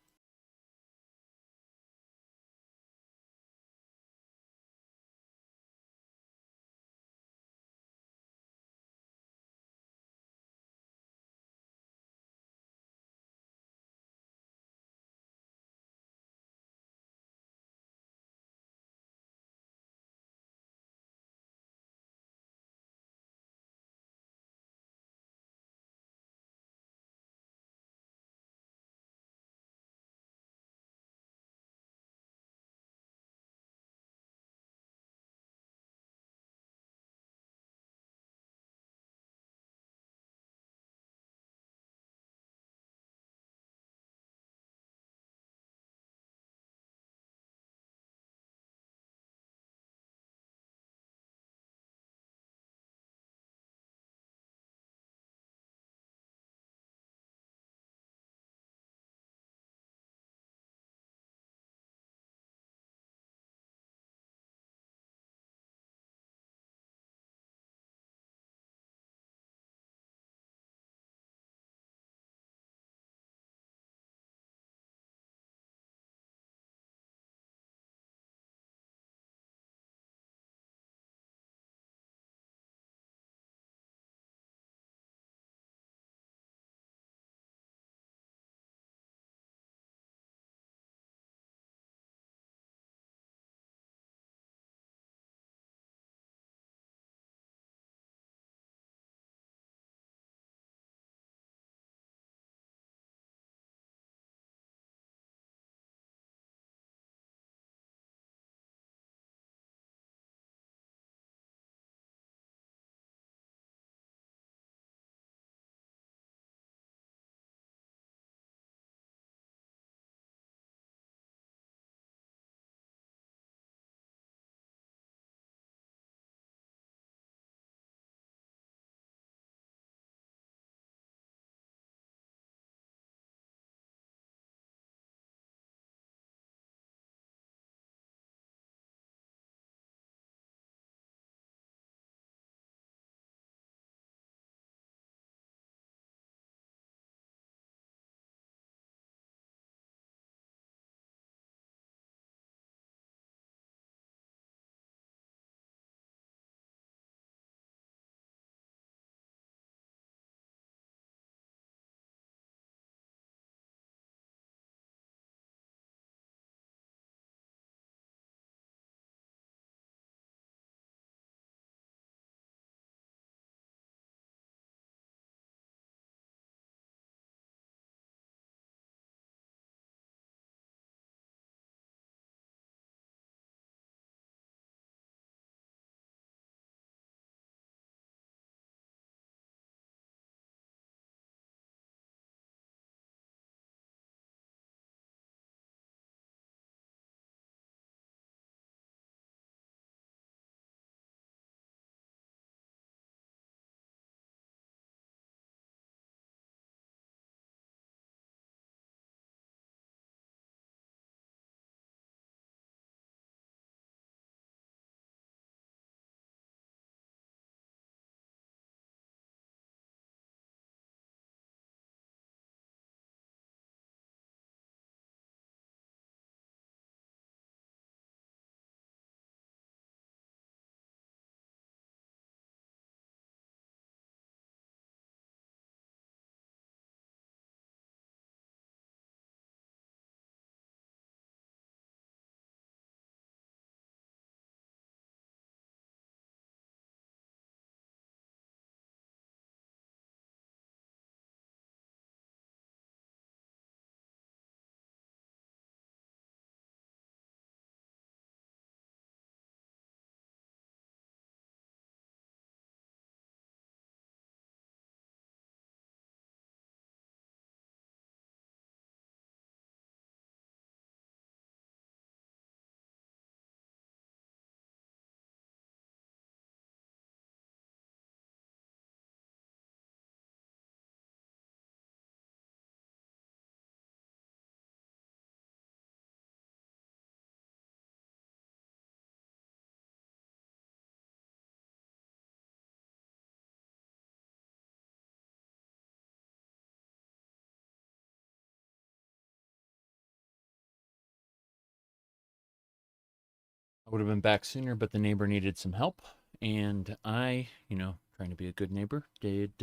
I would have been back sooner, but the neighbor needed some help, and I, trying to be a good neighbor, did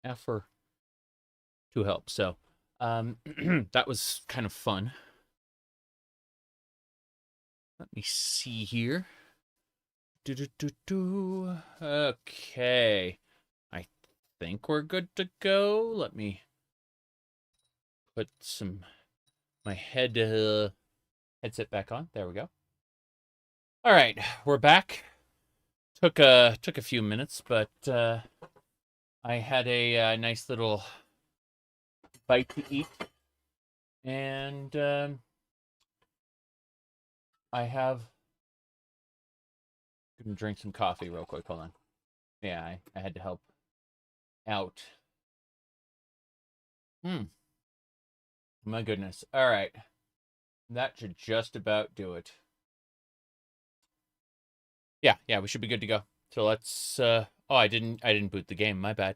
offer to help. So, that was kind of fun. Let me see here. Okay. I think we're good to go. Let me put my headset back on. There we go. All right, we're back. Took a few minutes, but I had a nice little bite to eat, and I'm gonna drink some coffee real quick. Hold on. Yeah, I had to help out. My goodness. All right, that should just about do it. Yeah, we should be good to go. So let's, oh, I didn't boot the game, my bad.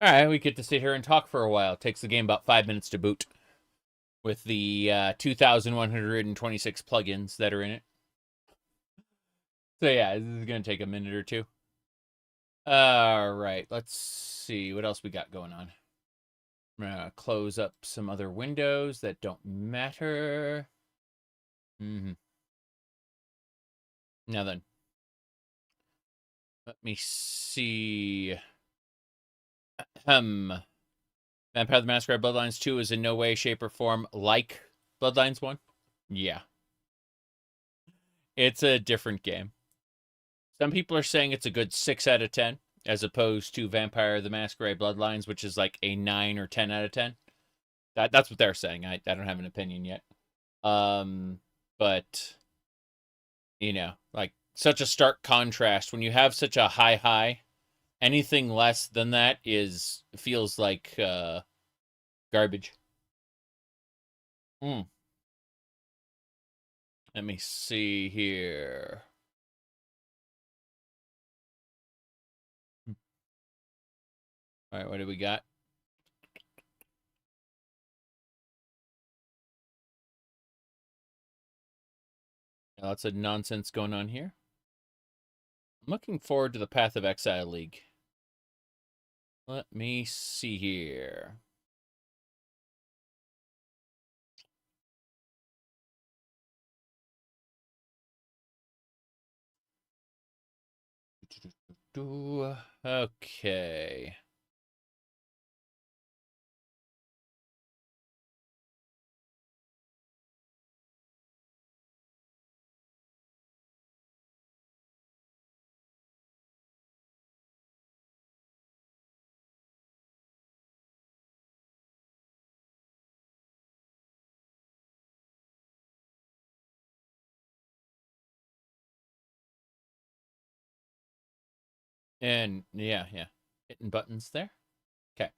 All right, we get to sit here and talk for a while. It takes the game about 5 minutes to boot with the 2,126 plugins that are in it. So yeah, this is going to take a minute or two. All right, let's see what else we got going on. I'm going to close up some other windows that don't matter. Now then. Let me see. Vampire the Masquerade Bloodlines 2 is in no way, shape, or form like Bloodlines 1. Yeah. It's a different game. Some people are saying it's a good 6 out of 10, as opposed to Vampire the Masquerade Bloodlines, which is like a 9 or 10 out of 10. That's what they're saying. I don't have an opinion yet. But, like, such a stark contrast. When you have such a high, anything less than that feels like garbage. Let me see here. All right, what do we got? Lots of nonsense going on here. I'm looking forward to the Path of Exile League. Let me see here. Okay. And yeah, hitting buttons there. Okay.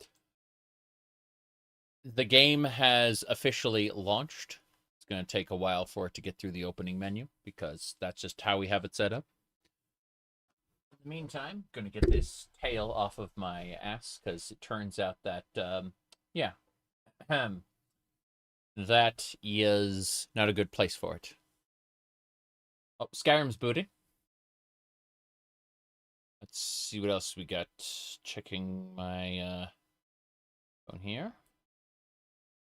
The game has officially launched. It's going to take a while for it to get through the opening menu because that's just how we have it set up. In the meantime, I'm going to get this tail off of my ass because it turns out that, that is not a good place for it. Oh, Skyrim's booting. Let's see what else we got. Checking my phone here.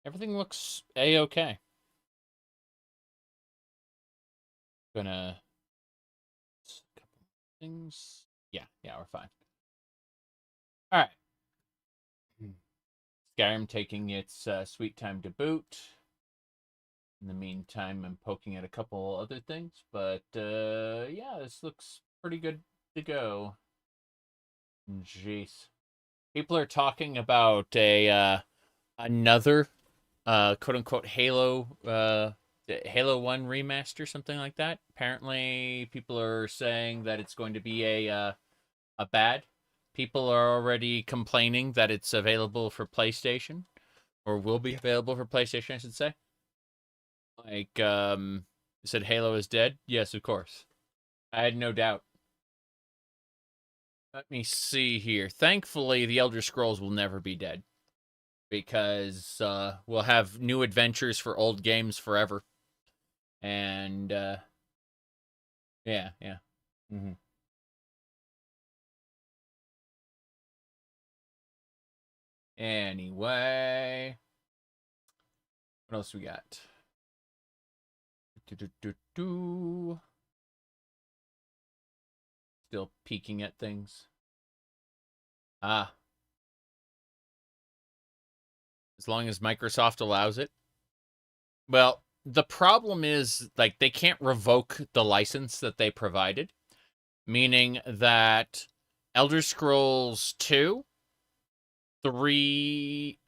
Everything looks A-okay. Gonna... a couple things. Yeah, we're fine. Alright. Skyrim taking its sweet time to boot. In the meantime, I'm poking at a couple other things. But, yeah, this looks pretty good to go. Jeez. People are talking about another quote-unquote Halo 1 remaster, something like that. Apparently, people are saying that it's going to be a bad. People are already complaining that it's available for PlayStation, or will be available for PlayStation, I should say. Like, you said Halo is dead? Yes, of course. I had no doubt. Let me see here. Thankfully, the Elder Scrolls will never be dead. Because we'll have new adventures for old games forever. And Yeah, yeah. Mm-hmm. Anyway, what else we got? Still peeking at things. Ah. As long as Microsoft allows it. Well, the problem is, like, they can't revoke the license that they provided, meaning that Elder Scrolls 2, 3,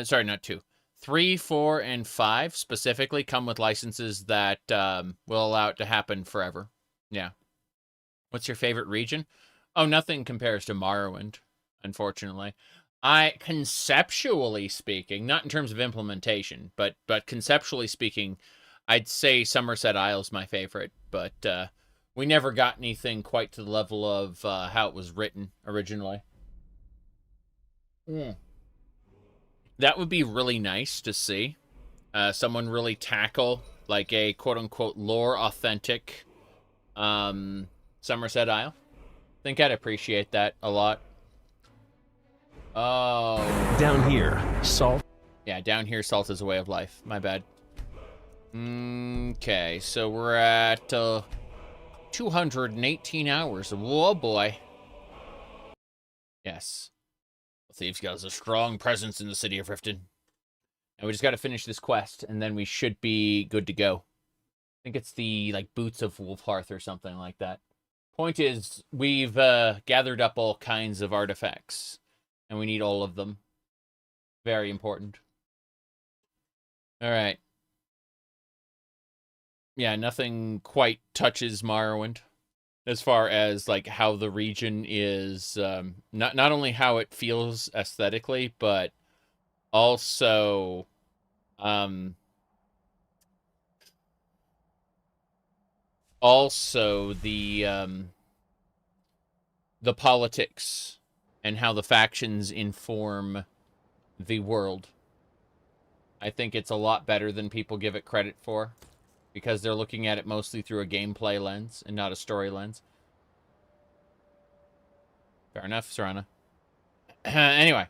sorry, not 2, 3, 4, and 5 specifically come with licenses that will allow it to happen forever. Yeah. What's your favorite region? Oh, nothing compares to Morrowind, unfortunately. Conceptually speaking, not in terms of implementation, but conceptually speaking, I'd say Somerset Isle's my favorite, but we never got anything quite to the level of how it was written originally. Yeah. That would be really nice to see. Someone really tackle, like, a quote-unquote lore-authentic Somerset Isle. I think I'd appreciate that a lot. Oh. Down here, salt. Yeah, down here, salt is a way of life. My bad. Okay, so we're at 218 hours. Whoa, boy. Yes. Thieves Guild is a strong presence in the city of Riften. And we just got to finish this quest, and then we should be good to go. I think it's the, like, Boots of Wolfhearth or something like that. Point is, we've gathered up all kinds of artifacts. And we need all of them. Very important. Alright. Yeah, nothing quite touches Morrowind. As far as, like, how the region is... not only how it feels aesthetically, but also... also the politics and how the factions inform the world. I think it's a lot better than people give it credit for, because they're looking at it mostly through a gameplay lens and not a story lens. Fair enough, Serana. Anyway,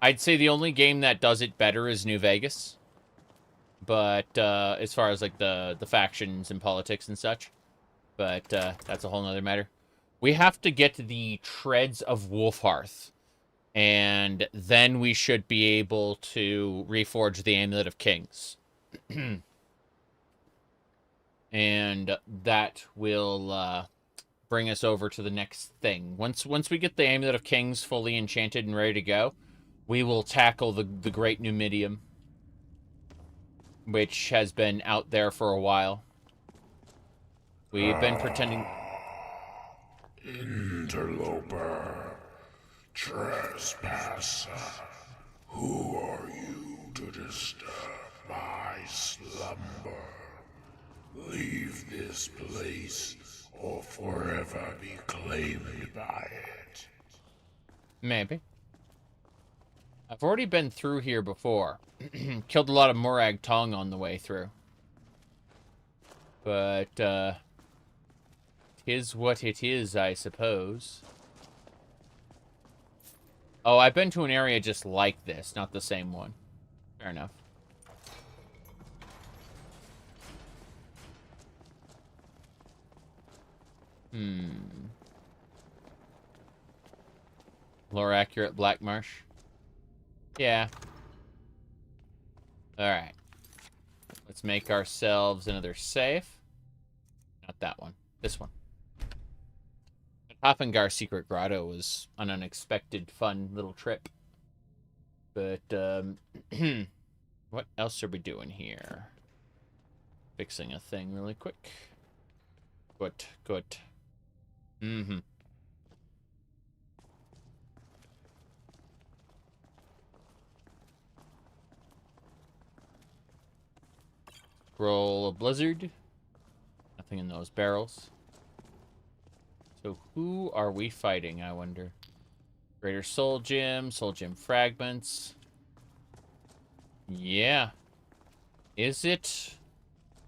I'd say the only game that does it better is New Vegas. But as far as, like, the factions and politics and such. But that's a whole nother matter. We have to get to the Treads of Wolfhearth. And then we should be able to reforge the Amulet of Kings. And that will bring us over to the next thing. Once we get the Amulet of Kings fully enchanted and ready to go, we will tackle the Great Numidium, which has been out there for a while. We've been pretending... Interloper, trespasser, who are you to disturb my slumber? Leave this place, or forever be claimed by it. Maybe. I've already been through here before. Killed a lot of Morag Tong on the way through. But, tis what it is, I suppose. Oh, I've been to an area just like this, not the same one. Fair enough. Lore accurate Black Marsh. Yeah. Alright. Let's make ourselves another safe. Not that one. This one. Hofengar Secret Grotto was an unexpected, fun little trip. But, what else are we doing here? Fixing a thing really quick. Good, good. Roll a blizzard. Nothing in those barrels. So who are we fighting, I wonder? Greater Soul Gem fragments. Yeah. Is it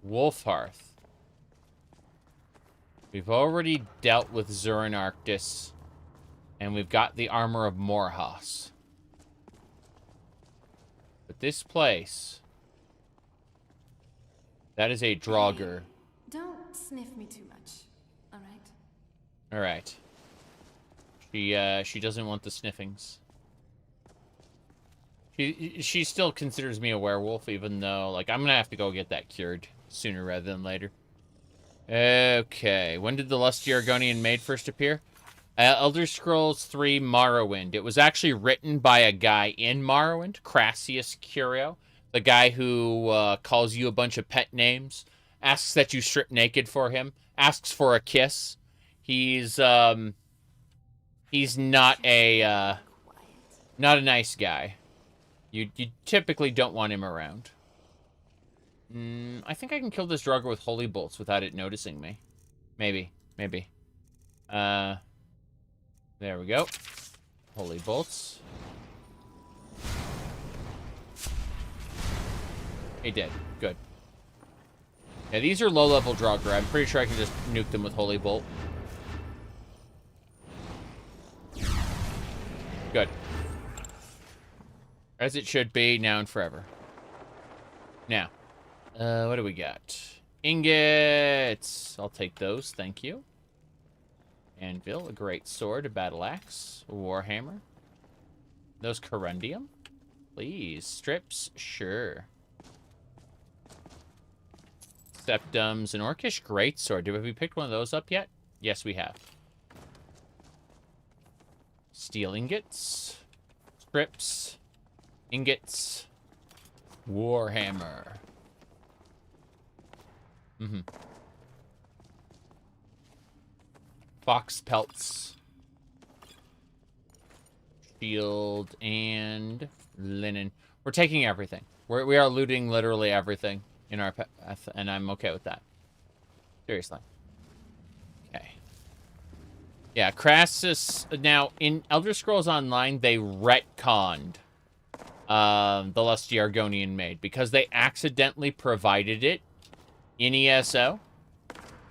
Wolfhearth? We've already dealt with Zurin Arctis. And we've got the armor of Morhas. But this place... That is a Draugr. Don't sniff me too much, alright? Alright. She doesn't want the sniffings. She still considers me a werewolf, even though, like, I'm gonna have to go get that cured sooner rather than later. Okay, when did the Lusty Argonian Maid first appear? Elder Scrolls 3 Morrowind. It was actually written by a guy in Morrowind, Crassius Curio, the guy who calls you a bunch of pet names, asks that you strip naked for him, asks for a kiss. He's not a nice guy. You typically don't want him around. I think I can kill this Draugr with holy bolts without it noticing me. Maybe. There we go. Holy bolts. He did. Good. Yeah, these are low-level Draugr. I'm pretty sure I can just nuke them with holy bolt. Good. As it should be, now and forever. Now. What do we got? Ingots! I'll take those, thank you. Anvil, a great sword, a battle axe, a warhammer. Those corundium? Please. Strips? Sure. Septums, an orcish greatsword. Have we picked one of those up yet? Yes, we have. Steel ingots. Strips. Ingots. Warhammer. Fox pelts. Shield and linen. We're taking everything. We are looting literally everything in our path, and I'm okay with that. Seriously. Okay. Yeah, Crassus. Now, in Elder Scrolls Online, they retconned the Lusty Argonian Maid because they accidentally provided it in ESO.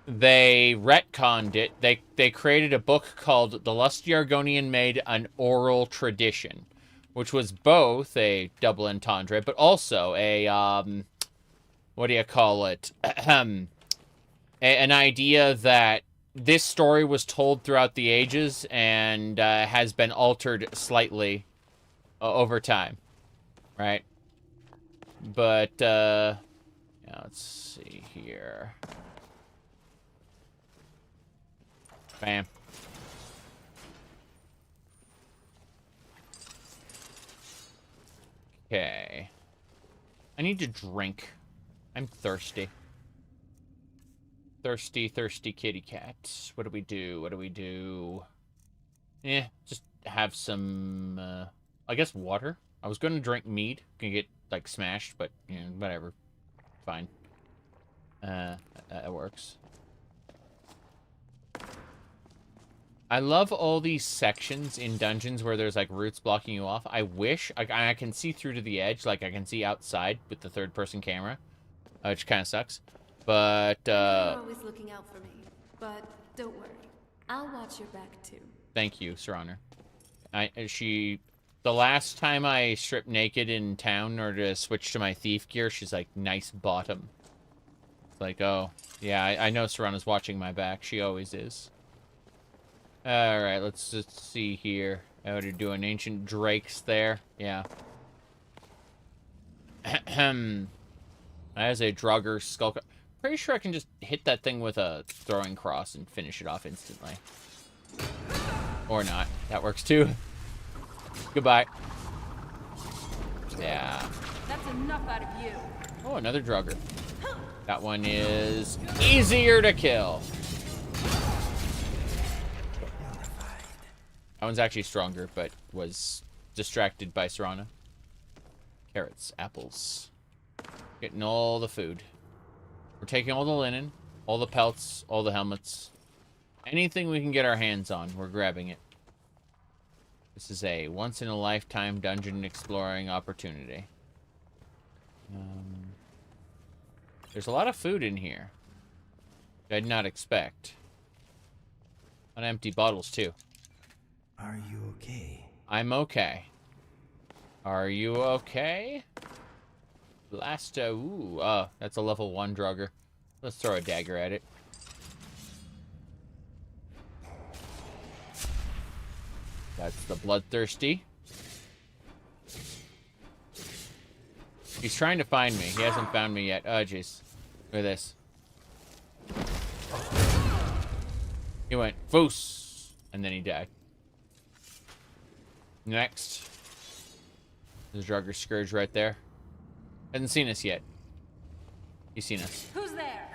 They retconned it. They created a book called The Lusty Argonian Maid, An Oral Tradition, which was both a double entendre, but also a, what do you call it? An idea that this story was told throughout the ages and has been altered slightly over time, right? But, yeah, let's see here. Bam. Okay. I need to drink. I'm thirsty. Thirsty kitty cat. What do we do? Just have some, I guess water. I was going to drink mead. Gonna get, like, smashed, but, you know, whatever. Fine. That works. I love all these sections in dungeons where there's, like, roots blocking you off. I wish I can see through to the edge. Like, I can see outside with the third-person camera, which kind of sucks. But, You're always looking out for me, but don't worry. I'll watch your back, too. Thank you, Sir Honor. The last time I stripped naked in town in order to switch to my thief gear, she's like, nice bottom. It's like, oh, yeah, I know Serana's watching my back. She always is. Alright, let's just see here. Oh, they're doing ancient drakes there. Yeah. As a Draugr skull. Pretty sure I can just hit that thing with a throwing cross and finish it off instantly. Or not. That works too. Goodbye. Yeah. That's enough out of you. Oh, another Draugr. That one is easier to kill. That one's actually stronger, but was distracted by Serana. Carrots, apples. Getting all the food. We're taking all the linen, all the pelts, all the helmets. Anything we can get our hands on, we're grabbing it. This is a once-in-a-lifetime dungeon exploring opportunity. There's a lot of food in here. I did not expect. On empty bottles, too. Are you okay? I'm okay. Are you okay? Ooh, that's a level 1 drugger. Let's throw a dagger at it. That's the bloodthirsty. He's trying to find me. He hasn't found me yet. Oh, jeez. Look at this. He went, foos, and then he died. Next. There's Drugger Scourge right there. Hasn't seen us yet. He's seen us. Who's there?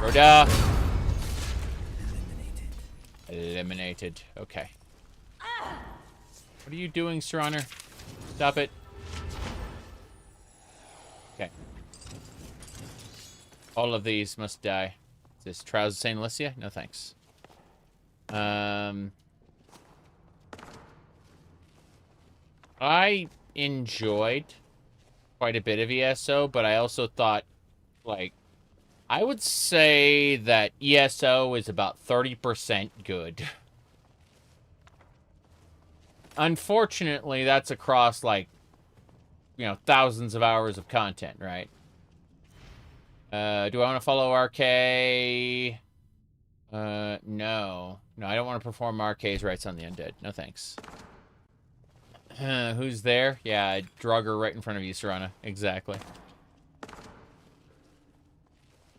Rhoda! Eliminated. Okay. What are you doing, Sir Honor? Stop it. Okay. All of these must die. Is this Trials of St. Alicia? No thanks. I enjoyed quite a bit of ESO, but I also thought, like, I would say that ESO is about 30% good. Unfortunately, that's across, like, you know, thousands of hours of content, right? Do I want to follow RK? No. No, I don't want to perform RK's rights on the undead. No thanks. Who's there? Yeah, Drugger right in front of you, Serana. Exactly.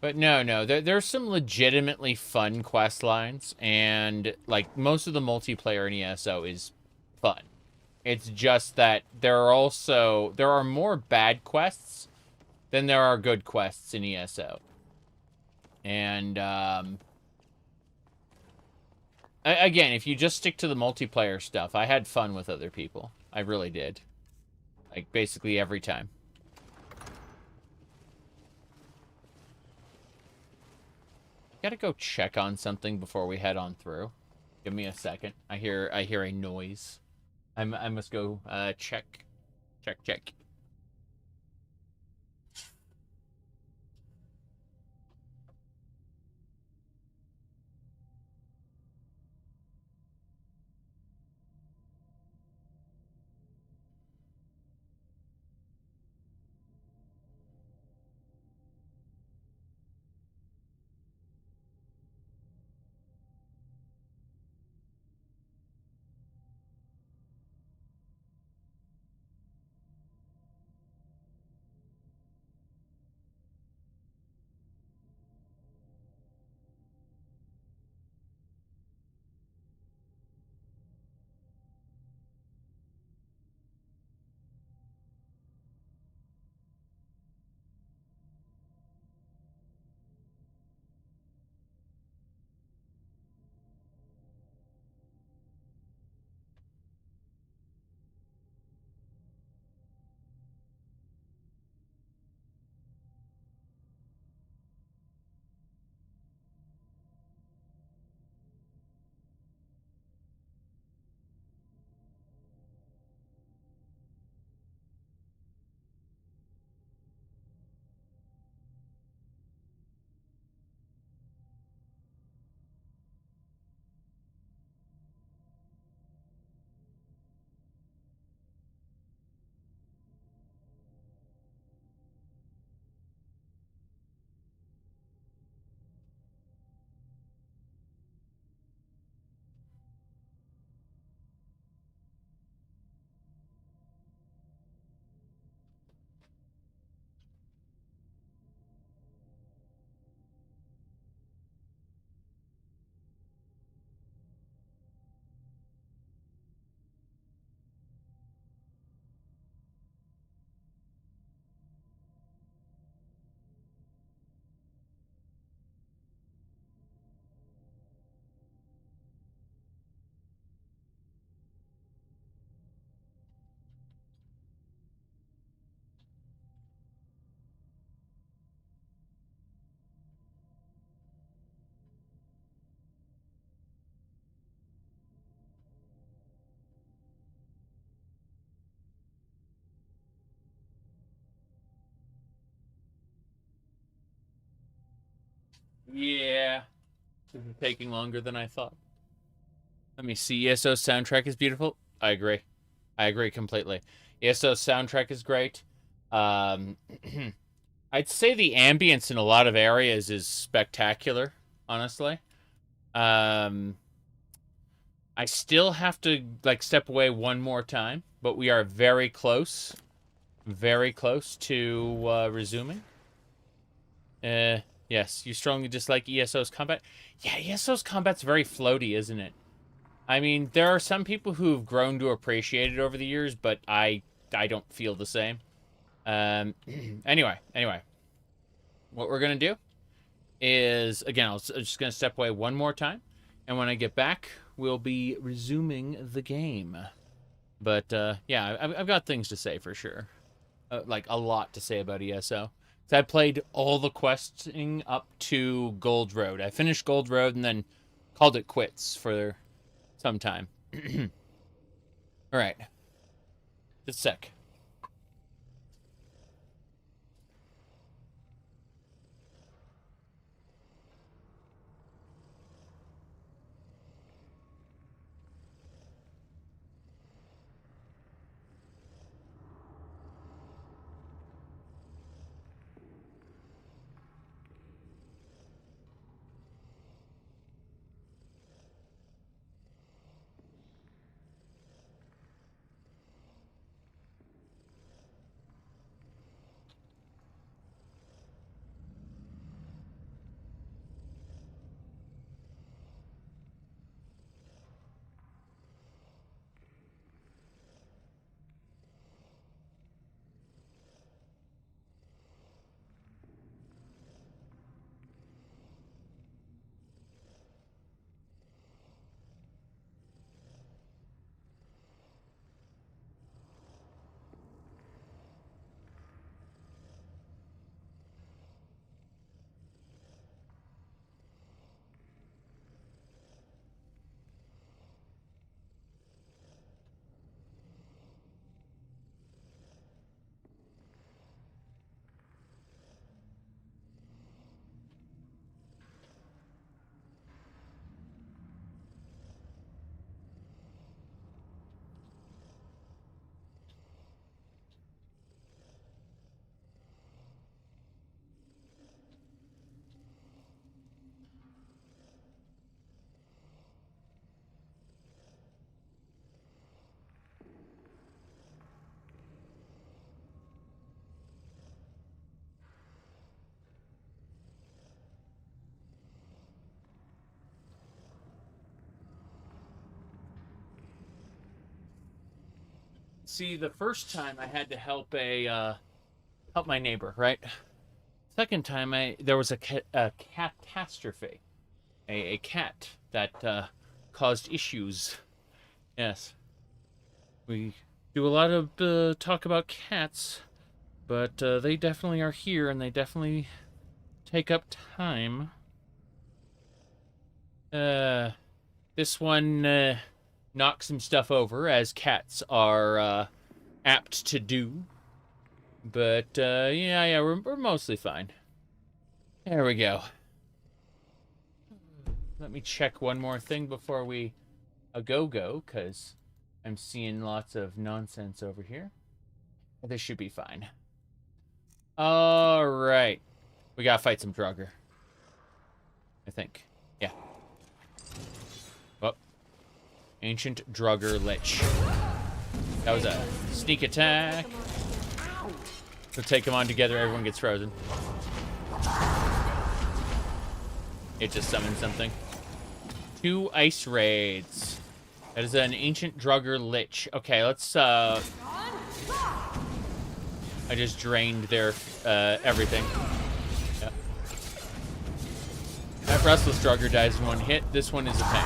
But no. There's some legitimately fun quest lines, and, like, most of the multiplayer in ESO is fun. It's just that there are more bad quests than there are good quests in ESO. And, again, if you just stick to the multiplayer stuff, I had fun with other people. I really did. Like, basically every time. I gotta go check on something before we head on through. Give me a second. I hear a noise. I must go, check. Check. Yeah. This is taking longer than I thought. Let me see. ESO's soundtrack is beautiful. I agree. I agree completely. ESO's soundtrack is great. I'd say the ambience in a lot of areas is spectacular, honestly. I still have to, like, step away one more time, but we are very close to resuming. Yes, you strongly dislike ESO's combat? Yeah, ESO's combat's very floaty, isn't it? I mean, there are some people who've grown to appreciate it over the years, but I don't feel the same. Anyway. What we're going to do is, again, I'm just going to step away one more time. And when I get back, we'll be resuming the game. But, yeah, I've got things to say for sure. Like, a lot to say about ESO. So I played all the questing up to Gold Road. I finished Gold Road and then called it quits for some time. All right. Just a sec. See, the first time I had to help my neighbor, right? Second time there was a catastrophe, a cat that caused issues. Yes, we do a lot of talk about cats, but they definitely are here and they definitely take up time. This one knock some stuff over, as cats are apt to do. But, yeah, we're mostly fine. There we go. Let me check one more thing before we go, because I'm seeing lots of nonsense over here. This should be fine. Alright. We gotta fight some Draugr, I think. Yeah. Ancient Draugr Lich. That was a sneak attack. So take them on together, everyone gets frozen. It just summoned something. 2 ice raids. That is an ancient Draugr Lich. Okay, let's I just drained their everything. Yep. That Restless Draugr dies in one hit. This one is a pain.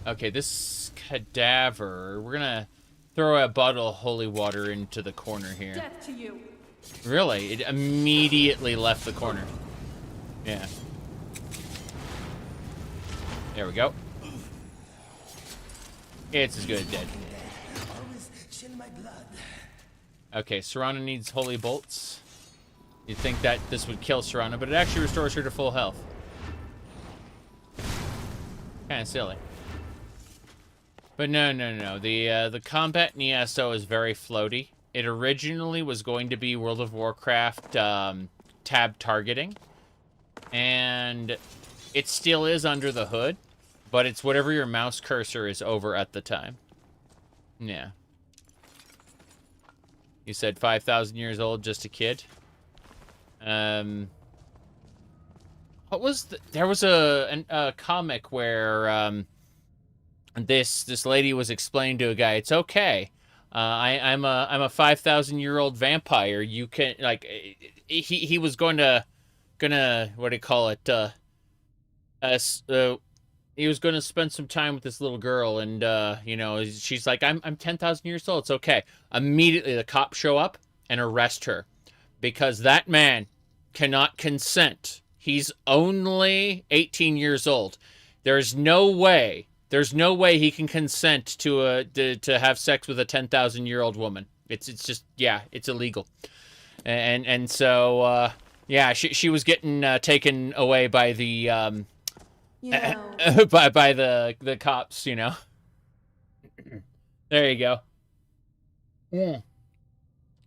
Okay, this cadaver, we're gonna throw a bottle of holy water into the corner here. Death to you. Really? It immediately left the corner. Yeah. There we go. It's as good as dead. Okay, Serana needs holy bolts. You'd think that this would kill Serana, but it actually restores her to full health. Kind of silly. But no. The combat in ESO is very floaty. It originally was going to be World of Warcraft tab targeting. And it still is under the hood. But it's whatever your mouse cursor is over at the time. Yeah. You said 5,000 years old, just a kid. What was there was a comic where this lady was explaining to a guy, it's okay. I'm a 5,000-year-old vampire. You can, like, he was gonna what do you call it? He was going to spend some time with this little girl, and, you know, she's like, I'm 10,000 years old, it's okay. Immediately, the cops show up and arrest her. Because that man cannot consent. He's only 18 years old. There's no way he can consent to have sex with a 10,000-year-old woman. It's just, yeah, it's illegal. And so, yeah, she was getting taken away by the... You know. by the cops, you know. There you go. Yeah.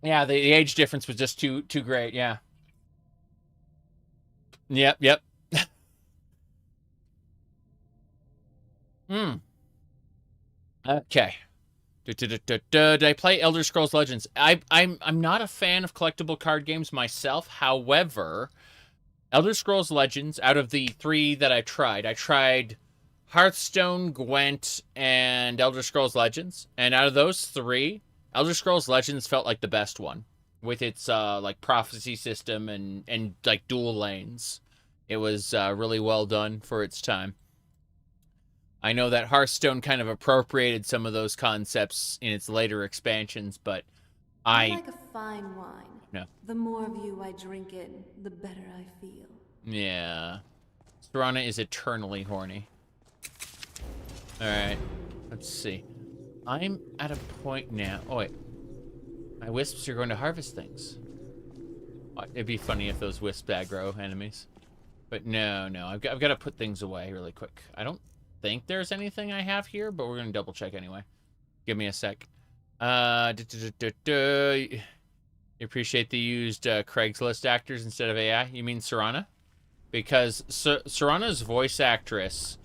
Yeah, the age difference was just too great, yeah. Yep. Okay. Did I play Elder Scrolls Legends? I'm not a fan of collectible card games myself. However, Elder Scrolls Legends, out of the 3 that I tried Hearthstone, Gwent, and Elder Scrolls Legends. And out of those 3, Elder Scrolls Legends felt like the best one. With its, like, prophecy system and like, dual lanes. It was really well done for its time. I know that Hearthstone kind of appropriated some of those concepts in its later expansions, but I'm like a fine wine. No. The more of you I drink in, the better I feel. Yeah. Serana is eternally horny. Alright. Let's see. I'm at a point now. Oh, wait. My wisps are going to harvest things. It'd be funny if those wisps aggro enemies. But no. I've got to put things away really quick. I don't think there's anything I have here, but we're going to double check anyway. Give me a sec. You appreciate they used Craigslist actors instead of AI? You mean Serana? Because Serana's voice actress,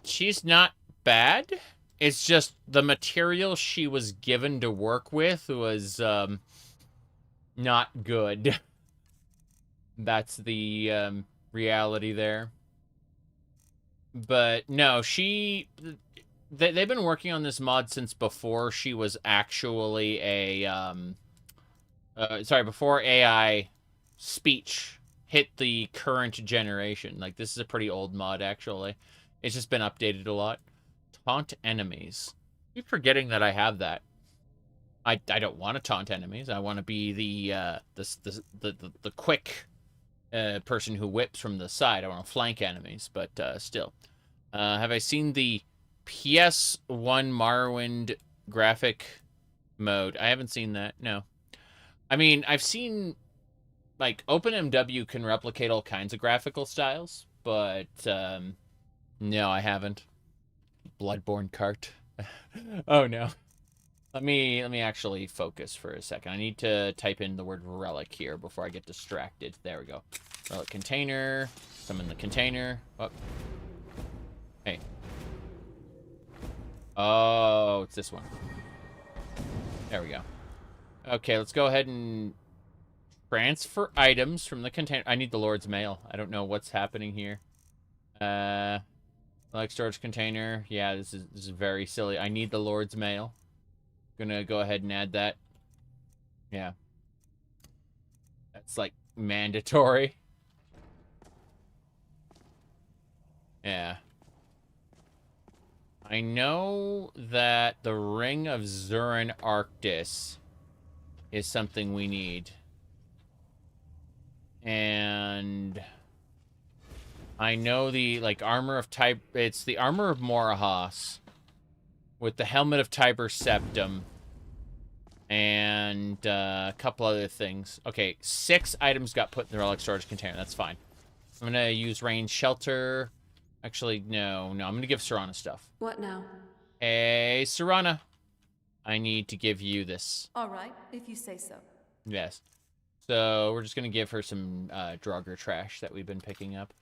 she's not bad. It's just the material she was given to work with was not good. That's the reality there. But no, they've been working on this mod since before she was actually a before AI speech hit the current generation. Like, this is a pretty old mod, actually. It's just been updated a lot. Taunt enemies. I keep forgetting that I have that. I don't want to taunt enemies. I want to be the quick person who whips from the side. I want to flank enemies, but still. Have I seen the PS1 Morrowind graphic mode? I haven't seen that, no. I mean, I've seen, like, OpenMW can replicate all kinds of graphical styles, but, no, I haven't. Bloodborne cart. Oh, no. Let me actually focus for a second. I need to type in the word relic here before I get distracted. There we go. Relic container. Summon the container. Oh. Hey. Oh, it's this one. There we go. Okay, let's go ahead and transfer items from the container. I need the Lord's Mail. I don't know what's happening here. Like storage container. Yeah, this is very silly. I need the Lord's Mail. Gonna go ahead and add that. Yeah. That's like mandatory. Yeah. I know that the Ring of Zurin Arctis is something we need. And I know the, like, armor of Tiber, it's the armor of Morahas with the helmet of Tiber Septum and a couple other things. Okay, 6 items got put in the relic storage container. That's fine. I'm gonna use range shelter. Actually, no. I'm going to give Serana stuff. What now? Hey, Serana. I need to give you this. All right, if you say so. Yes. So we're just going to give her some Draugr trash that we've been picking up.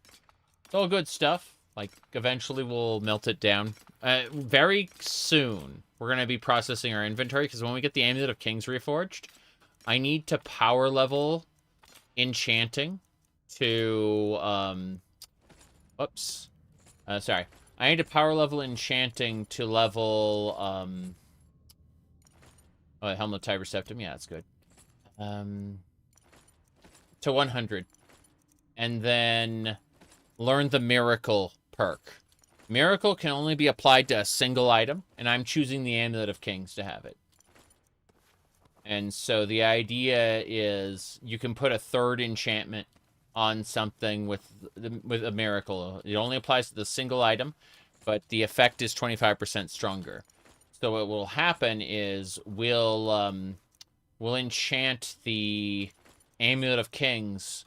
It's all good stuff. Like, eventually we'll melt it down. Very soon, we're going to be processing our inventory, because when we get the Amulet of Kings reforged, I need to power level enchanting to, whoops. Sorry. I need to power level enchanting to level, oh, Helmet of Tiber Septum. Yeah, that's good. To 100. And then learn the Miracle perk. Miracle can only be applied to a single item, and I'm choosing the Amulet of Kings to have it. And so the idea is you can put a third enchantment on something with a miracle. It only applies to the single item, but the effect is 25% stronger. So what will happen is we'll enchant the Amulet of Kings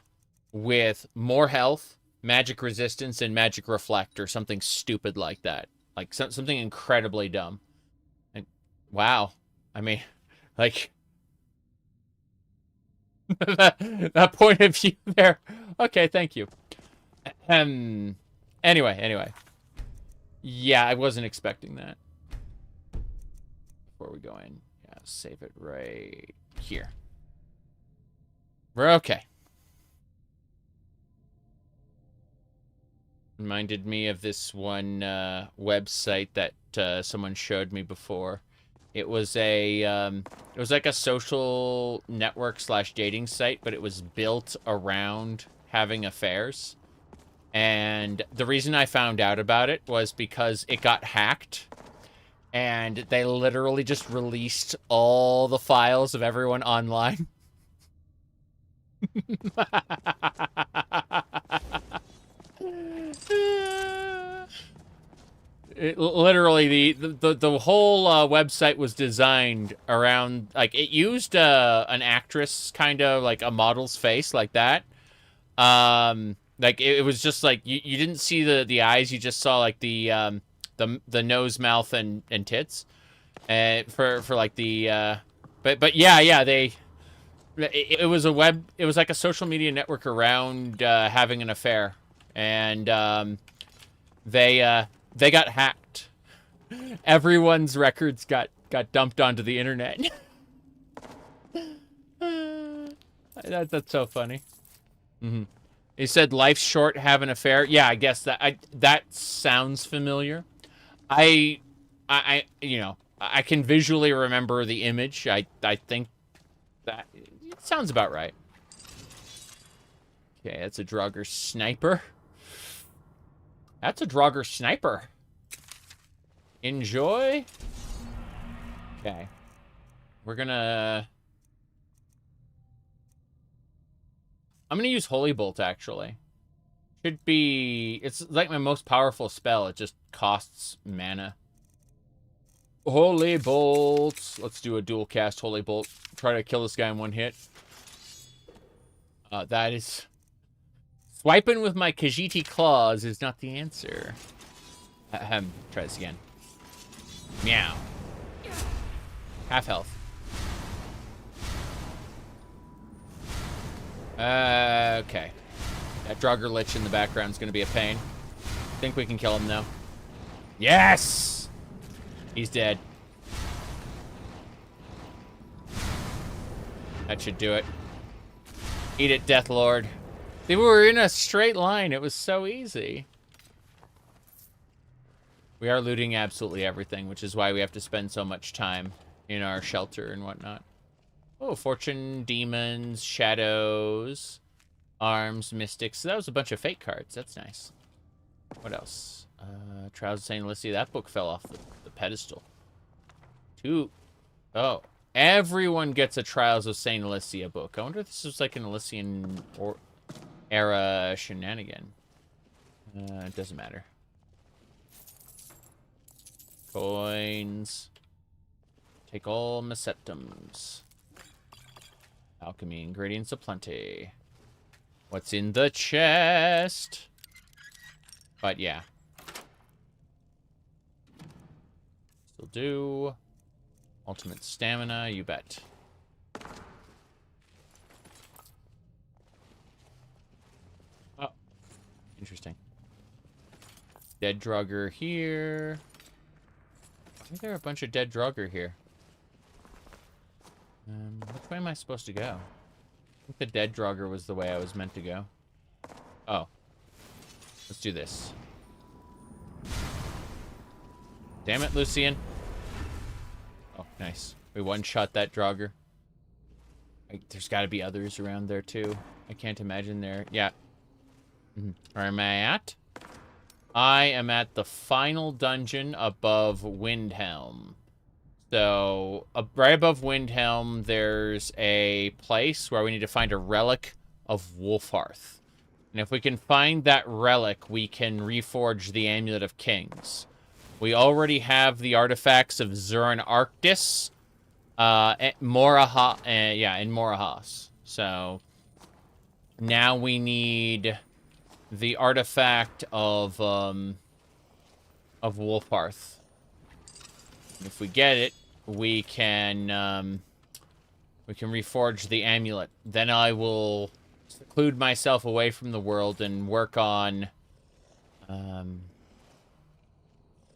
with more health, magic resistance, and magic reflect, or something stupid like that. Like something incredibly dumb. And wow. I mean, like that point of view there. Okay, thank you. Anyway. Yeah, I wasn't expecting that. Before we go in, yeah, save it right here. We're okay. Reminded me of this one website that someone showed me before. It was like a social network / dating site, but it was built around having affairs. And the reason I found out about it was because it got hacked, and they literally just released all the files of everyone online. Literally, the whole website was designed around, like, it used an actress, kind of like a model's face, like that. Like it was just like you didn't see the eyes, you just saw like the nose, mouth, and tits, and for like the but yeah it was like a social media network around having an affair, and they got hacked. Everyone's records got dumped onto the internet. That's so funny. He said, "Life's short, have an affair." Yeah, I guess that sounds familiar. I can visually remember the image. I think that it sounds about right. Okay, that's a Draugr sniper. That's a Draugr sniper. Enjoy. Okay. I'm gonna use Holy Bolt, actually. It's like my most powerful spell. It just costs mana. Holy Bolt. Let's do a dual cast Holy Bolt. Try to kill this guy in one hit. That is... Swiping with my Khajiit claws is not the answer. Try this again. Meow. Half health. Okay. That Draugr Lich in the background is going to be a pain. Think we can kill him, though. Yes! He's dead. That should do it. Eat it, Death Lord. They were in a straight line. It was so easy. We are looting absolutely everything, which is why we have to spend so much time in our shelter and whatnot. Oh, Fortune, Demons, Shadows, Arms, Mystics. So that was a bunch of fake cards. That's nice. What else? Trials of St. Alicia. That book fell off the pedestal. Oh. Everyone gets a Trials of St. Alicia book. I wonder if this was like an Elysian era shenanigan. It doesn't matter. Coins. Take all my septums. Alchemy ingredients aplenty. What's in the chest? But yeah, Will do. Ultimate stamina, you bet. Oh, interesting. Dead Drugger here. I think there are a bunch of dead Drugger here. Which way am I supposed to go? I think the dead Drugger was the way I was meant to go. Oh. Let's do this. Damn it, Lucian. Oh, nice. We one-shot that Drugger. There's got to be others around there, too. I can't imagine there. Yeah. Where am I at? I am at the final dungeon above Windhelm. So, right above Windhelm, there's a place where we need to find a relic of Wolfhearth. And if we can find that relic, we can reforge the Amulet of Kings. We already have the artifacts of Zuran Arctis, in Morahas. So, now we need the artifact of Wolfhearth. If we get it, we can reforge the amulet. Then I will seclude myself away from the world and work on. I'm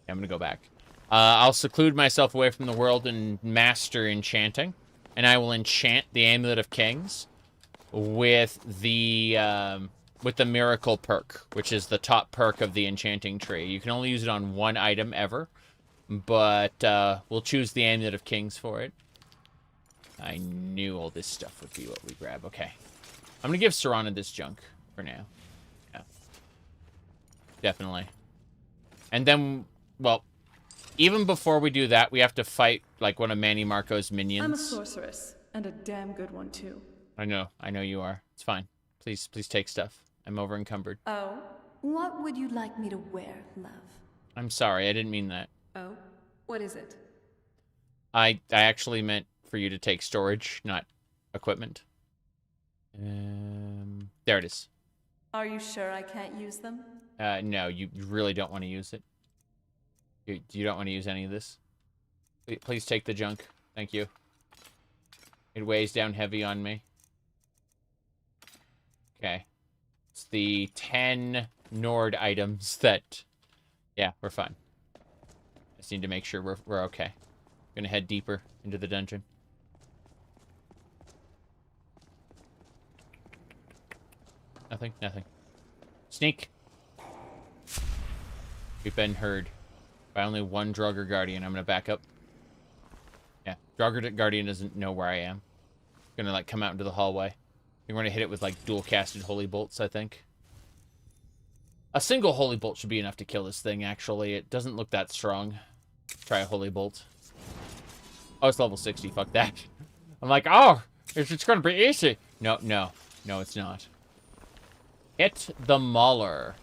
gonna go back. I'll seclude myself away from the world and master enchanting, and I will enchant the Amulet of Kings with the miracle perk, which is the top perk of the enchanting tree. You can only use it on one item ever. But we'll choose the Amulet of Kings for it. I knew all this stuff would be what we grab. Okay. I'm going to give Serana this junk for now. Yeah. Definitely. And then, well, even before we do that, we have to fight, like, one of Manny Marco's minions. I'm a sorceress, and a damn good one, too. I know you are. It's fine. Please take stuff. I'm over encumbered. Oh, what would you like me to wear, love? I'm sorry, I didn't mean that. Oh, what is it? I actually meant for you to take storage, not equipment. There it is. Are you sure I can't use them? No, you really don't want to use it. You don't want to use any of this. Please take the junk. Thank you. It weighs down heavy on me. Okay. It's the 10 Nord items that... Yeah, we're fine. Just need to make sure we're okay. Gonna head deeper into the dungeon. Nothing. Sneak! We've been heard by only one Draugr Guardian. I'm gonna back up. Yeah, Draugr Guardian doesn't know where I am. Gonna, like, come out into the hallway. We're gonna hit it with, like, dual-casted Holy Bolts, I think. A single Holy Bolt should be enough to kill this thing, actually. It doesn't look that strong. Try a Holy Bolt. Oh, it's level 60. Fuck that. I'm like, oh, it's gonna be easy. No, it's not. Hit the Mauler.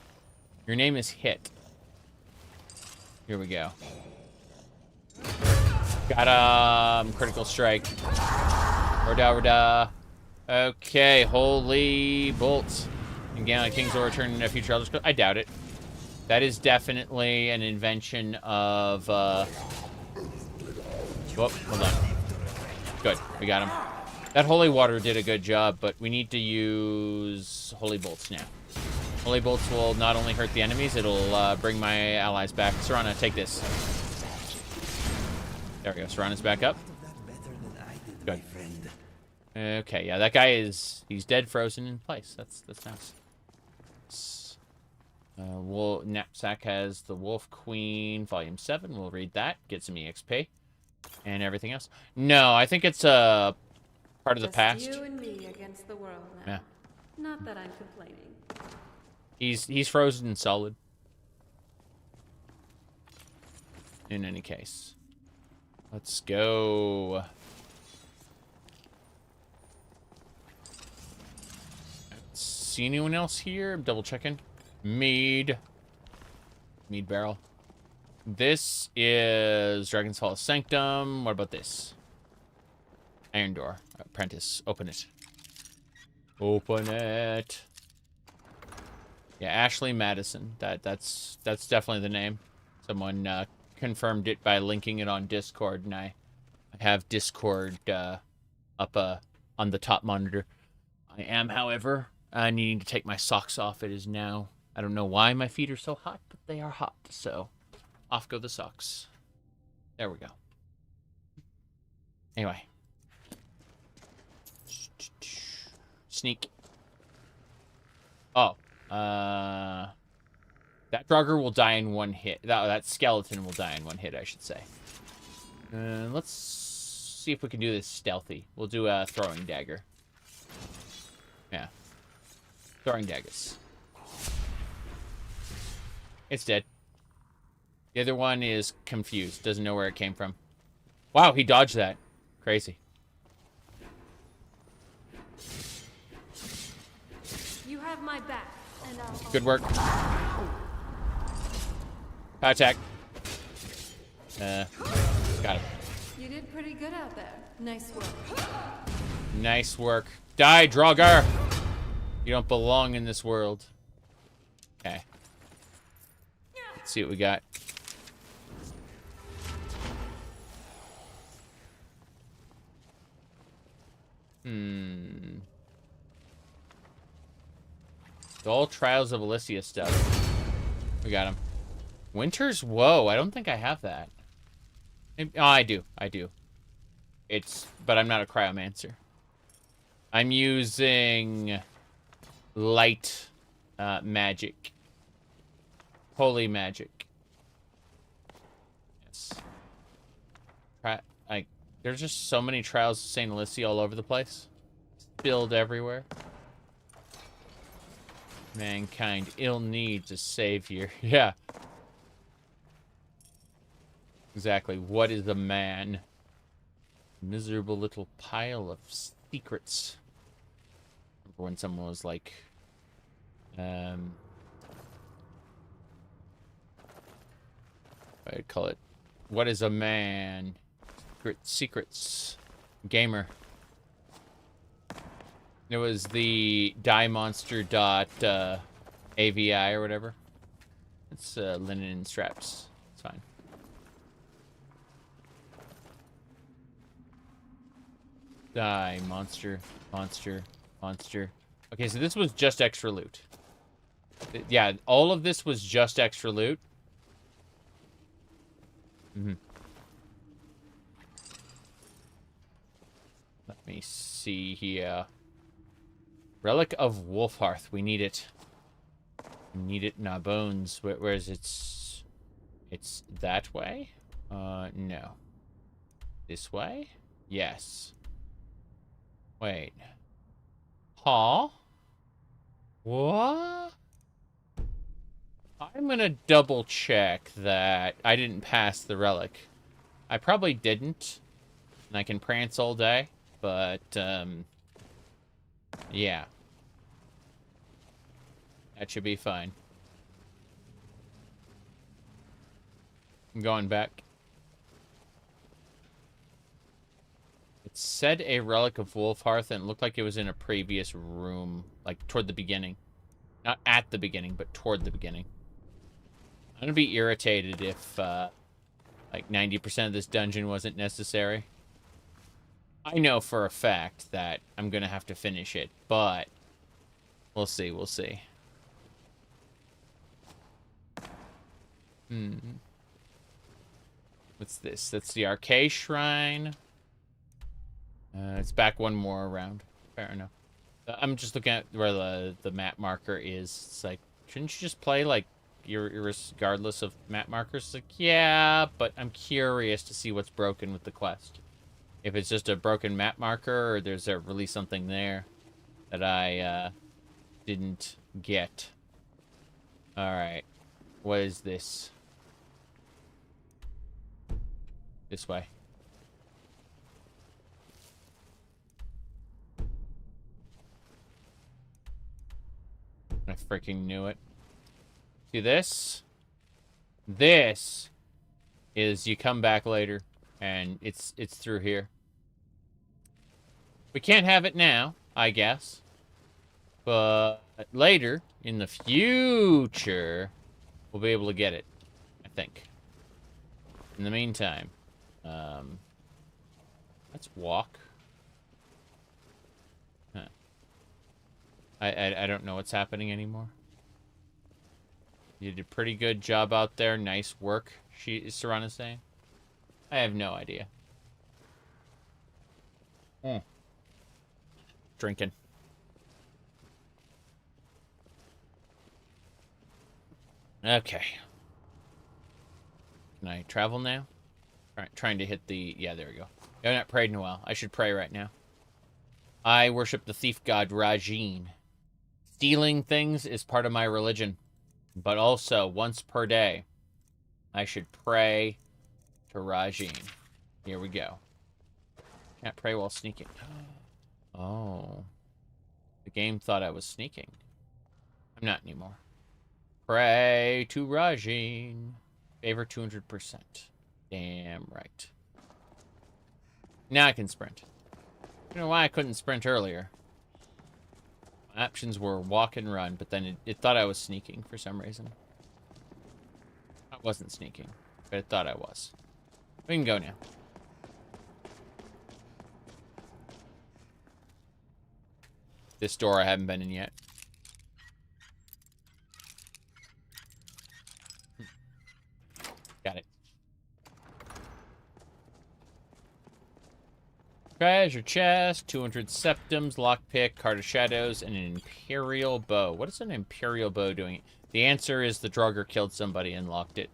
Your name is Hit. Here we go. Got him. Critical strike. Dac0da. Okay, Holy Bolt. Again, on King's will return in a future Elder Scrolls. I doubt it. That is definitely an invention of, Whoop, hold on. Good, we got him. That Holy Water did a good job, but we need to use Holy Bolts now. Holy Bolts will not only hurt the enemies, it'll bring my allies back. Serana, take this. There we go, Serana's back up. Good. Okay, yeah, that guy he's dead, frozen in place. That's nice. Knapsack has the Wolf Queen, Volume 7. We'll read that, get some EXP, and everything else. No, I think it's a part of the past. You and me against the world now. Yeah. Not that I'm complaining. He's frozen and solid. In any case, let's go. See anyone else here? I'm double checking. Mead barrel. This is Dragon's Hall Sanctum. What about this? Iron door. Apprentice. Open it. Open it. Yeah, Ashley Madison. That's definitely the name. Someone confirmed it by linking it on Discord, and I have Discord up on the top monitor. I am, however, needing to take my socks off. It is now, I don't know why my feet are so hot, but they are hot, so off go the socks. There we go. Anyway. Sneak. Oh. That Draugr will die in one hit. That skeleton will die in one hit, I should say. Let's see if we can do this stealthy. We'll do a throwing dagger. Yeah. Throwing daggers. It's dead. The other one is confused. Doesn't know where it came from. Wow, he dodged that. Crazy. You have my back, and I'll... Good work. Attack. Got him. You did pretty good out there. Nice work. Nice work. Die, Draugr! You don't belong in this world. Okay. Let's see what we got. The All Trials of Elysia stuff. We got him. Winter's Woe. I don't think I have that. Oh, I do. I do. But I'm not a cryomancer. I'm using light magic. Holy magic. Yes. There's just so many Trials of St. Elysia all over the place. Spilled everywhere. Mankind ill needs a savior. Yeah. Exactly. What is a man? Miserable little pile of secrets. Remember when someone was like, I'd call it, what is a man? Secrets. Gamer. It was the diemonster.avi or whatever. It's linen and straps. It's fine. Die, monster, monster, monster. Okay, so this was just extra loot. Yeah, all of this was just extra loot. Let me see here. Relic of Wolfhearth. We need it. We need it in our bones. Where is it? It's that way? No. This way? Yes. Wait. Huh? What? I'm gonna double check that I didn't pass the relic. I probably didn't. And I can prance all day, but, yeah. That should be fine. I'm going back. It said a relic of Wolfhearth, and it looked like it was in a previous room, like toward the beginning. Not at the beginning, but toward the beginning. I'm gonna be irritated if, like 90% of this dungeon wasn't necessary. I know for a fact that I'm gonna have to finish it, but we'll see, we'll see. What's this? That's the Arcade Shrine. It's back one more round. Fair enough. I'm just looking at where the map marker is. It's like, shouldn't you just play like regardless of map markers? It's like, yeah, but I'm curious to see what's broken with the quest. If it's just a broken map marker, or there's really something there that I didn't get. All right, what is this? This way. I freaking knew it. See this? This is you come back later, and it's through here. We can't have it now, I guess. But later, in the future, we'll be able to get it, I think. In the meantime, let's walk. Huh. I don't know what's happening anymore. You did a pretty good job out there. Nice work, Serana's saying. I have no idea. Drinking. Okay. Can I travel now? Trying to hit the... Yeah, there we go. I've not prayed in a while. I should pray right now. I worship the thief god Rajin. Stealing things is part of my religion. But also, once per day, I should pray to Rajin. Here we go. Can't pray while sneaking. Oh. The game thought I was sneaking. I'm not anymore. Pray to Rajin. Favor 200%. Damn right. Now I can sprint. I don't know why I couldn't sprint earlier. My options were walk and run, but then it thought I was sneaking for some reason. I wasn't sneaking, but it thought I was. We can go now. This door I haven't been in yet. Got it. Treasure chest, 200 septums, lockpick, card of shadows, and an imperial bow. What is an imperial bow doing? The answer is the Draugr killed somebody and locked it.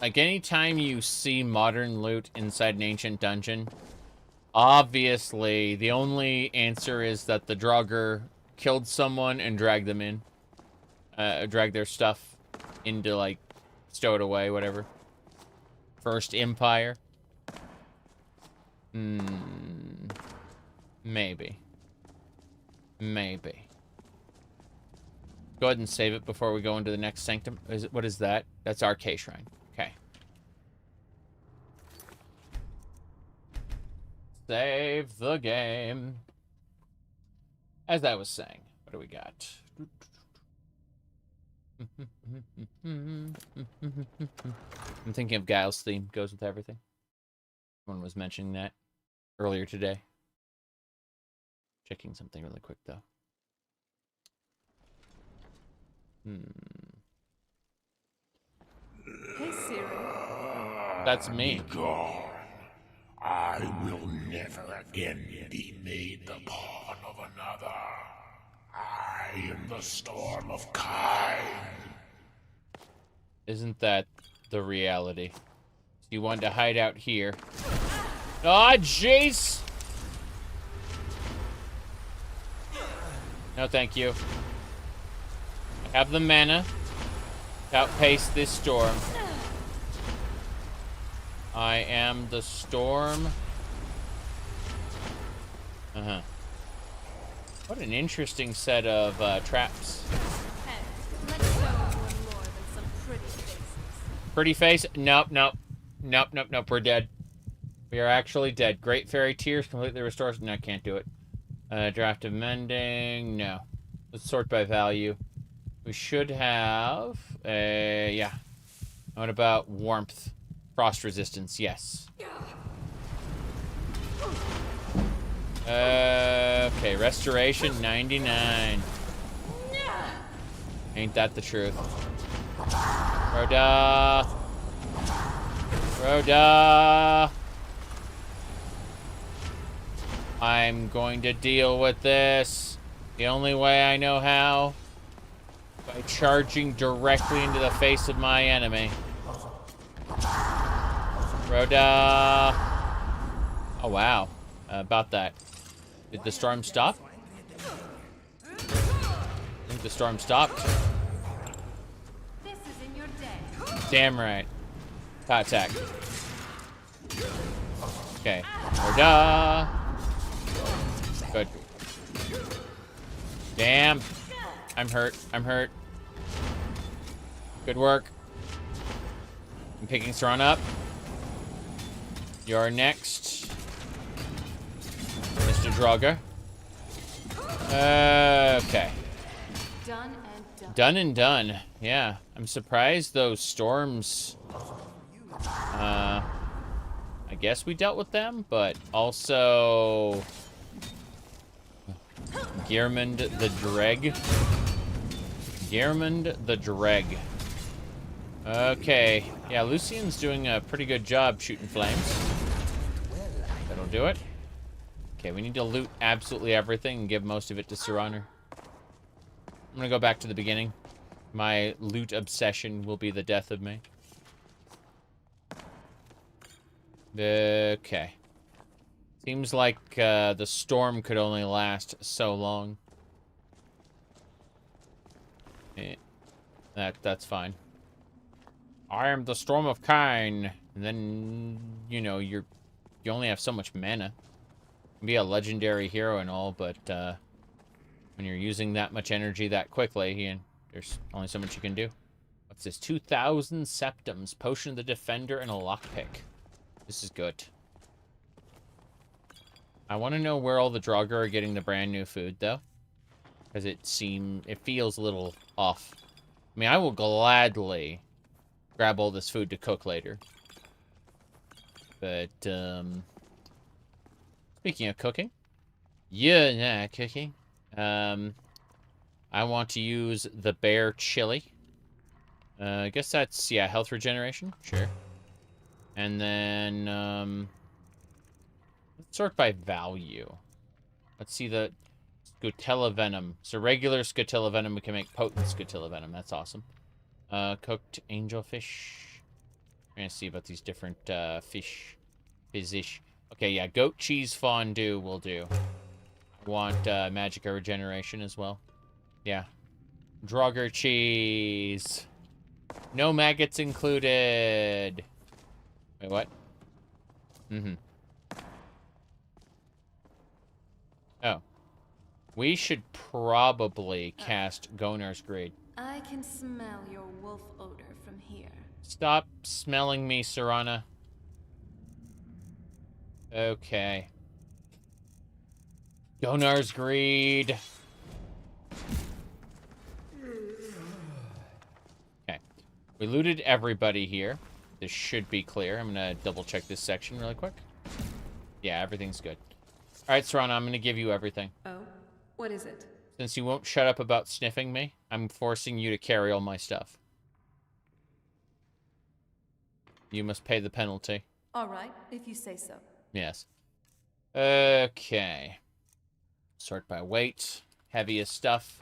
Like, anytime you see modern loot inside an ancient dungeon, obviously, the only answer is that the Draugr killed someone and dragged them in. Dragged their stuff into, like, stow it away, whatever. First Empire. Maybe. Maybe. Go ahead and save it before we go into the next sanctum. What is that? That's our K Shrine. Okay. Save the game. As I was saying, what do we got? I'm thinking of Guile's theme. Goes with everything. Someone was mentioning that earlier today. Checking something really quick, though. Hey, Siri. That's me. Gone. I will never again be made the pawn of another. I am the storm of Kai. Isn't that the reality? You wanted to hide out here. Oh, jeez! No, thank you. I have the mana to outpace this storm. I am the storm. What an interesting set of traps. Hey, let's show one more than some pretty faces. Pretty face? Nope, nope. Nope, nope, nope. We're dead. We are actually dead. Great Fairy Tears completely restores. No, I can't do it. Draft of Mending. No. Let's sort by value. We should have... yeah. What about Warmth? Frost Resistance, yes. Okay, Restoration 99. Ain't that the truth? Rhoda! Rhoda! I'm going to deal with this the only way I know how. By charging directly into the face of my enemy. Rhoda! Oh, wow. About that. Did the storm stop? I think the storm stopped. This is in your day. Damn right. Pot attack. Okay. Rhoda! Good. Damn. I'm hurt. I'm hurt. Good work. I'm picking Saran up. You're next. Mr. Draugr. Okay. Done and done. Done and done. Yeah. I'm surprised those storms... I guess we dealt with them, but also... Gearmund the Dreg. Gearmund the Dreg. Okay. Yeah, Lucian's doing a pretty good job shooting flames. That'll do it. Okay, we need to loot absolutely everything and give most of it to Sir Honor. I'm gonna go back to the beginning. My loot obsession will be the death of me. Okay. Seems like the storm could only last so long. That's fine. I am the Storm of Kine. And then, you know, you only have so much mana. You can be a legendary hero and all, but when you're using that much energy that quickly, there's only so much you can do. What's this? 2,000 septums, Potion of the Defender, and a lockpick. This is good. I want to know where all the Draugr are getting the brand new food, though. Because it feels a little off. I mean, I will gladly grab all this food to cook later. But, speaking of cooking. Yeah, cooking. I want to use the bear chili. I guess that's, yeah, health regeneration. Sure. And then, let's sort by value. Let's see the Scutella Venom. So regular Scutella Venom, we can make potent Scutella Venom. That's awesome. Cooked angelfish. We're gonna see about these different fish. Okay, yeah, goat cheese fondue will do. I want Magicka regeneration as well. Yeah. Draugr cheese. No maggots included. Wait, what? Oh. We should probably cast Gonar's Greed. I can smell your wolf odor from here. Stop smelling me, Serana. Okay. Gonar's Greed. Okay. We looted everybody here. This should be clear. I'm gonna double check this section really quick. Yeah, everything's good. Alright, Serana, I'm gonna give you everything. Oh? What is it? Since you won't shut up about sniffing me, I'm forcing you to carry all my stuff. You must pay the penalty. All right, if you say so. Yes. Okay. Sort by weight. Heaviest stuff.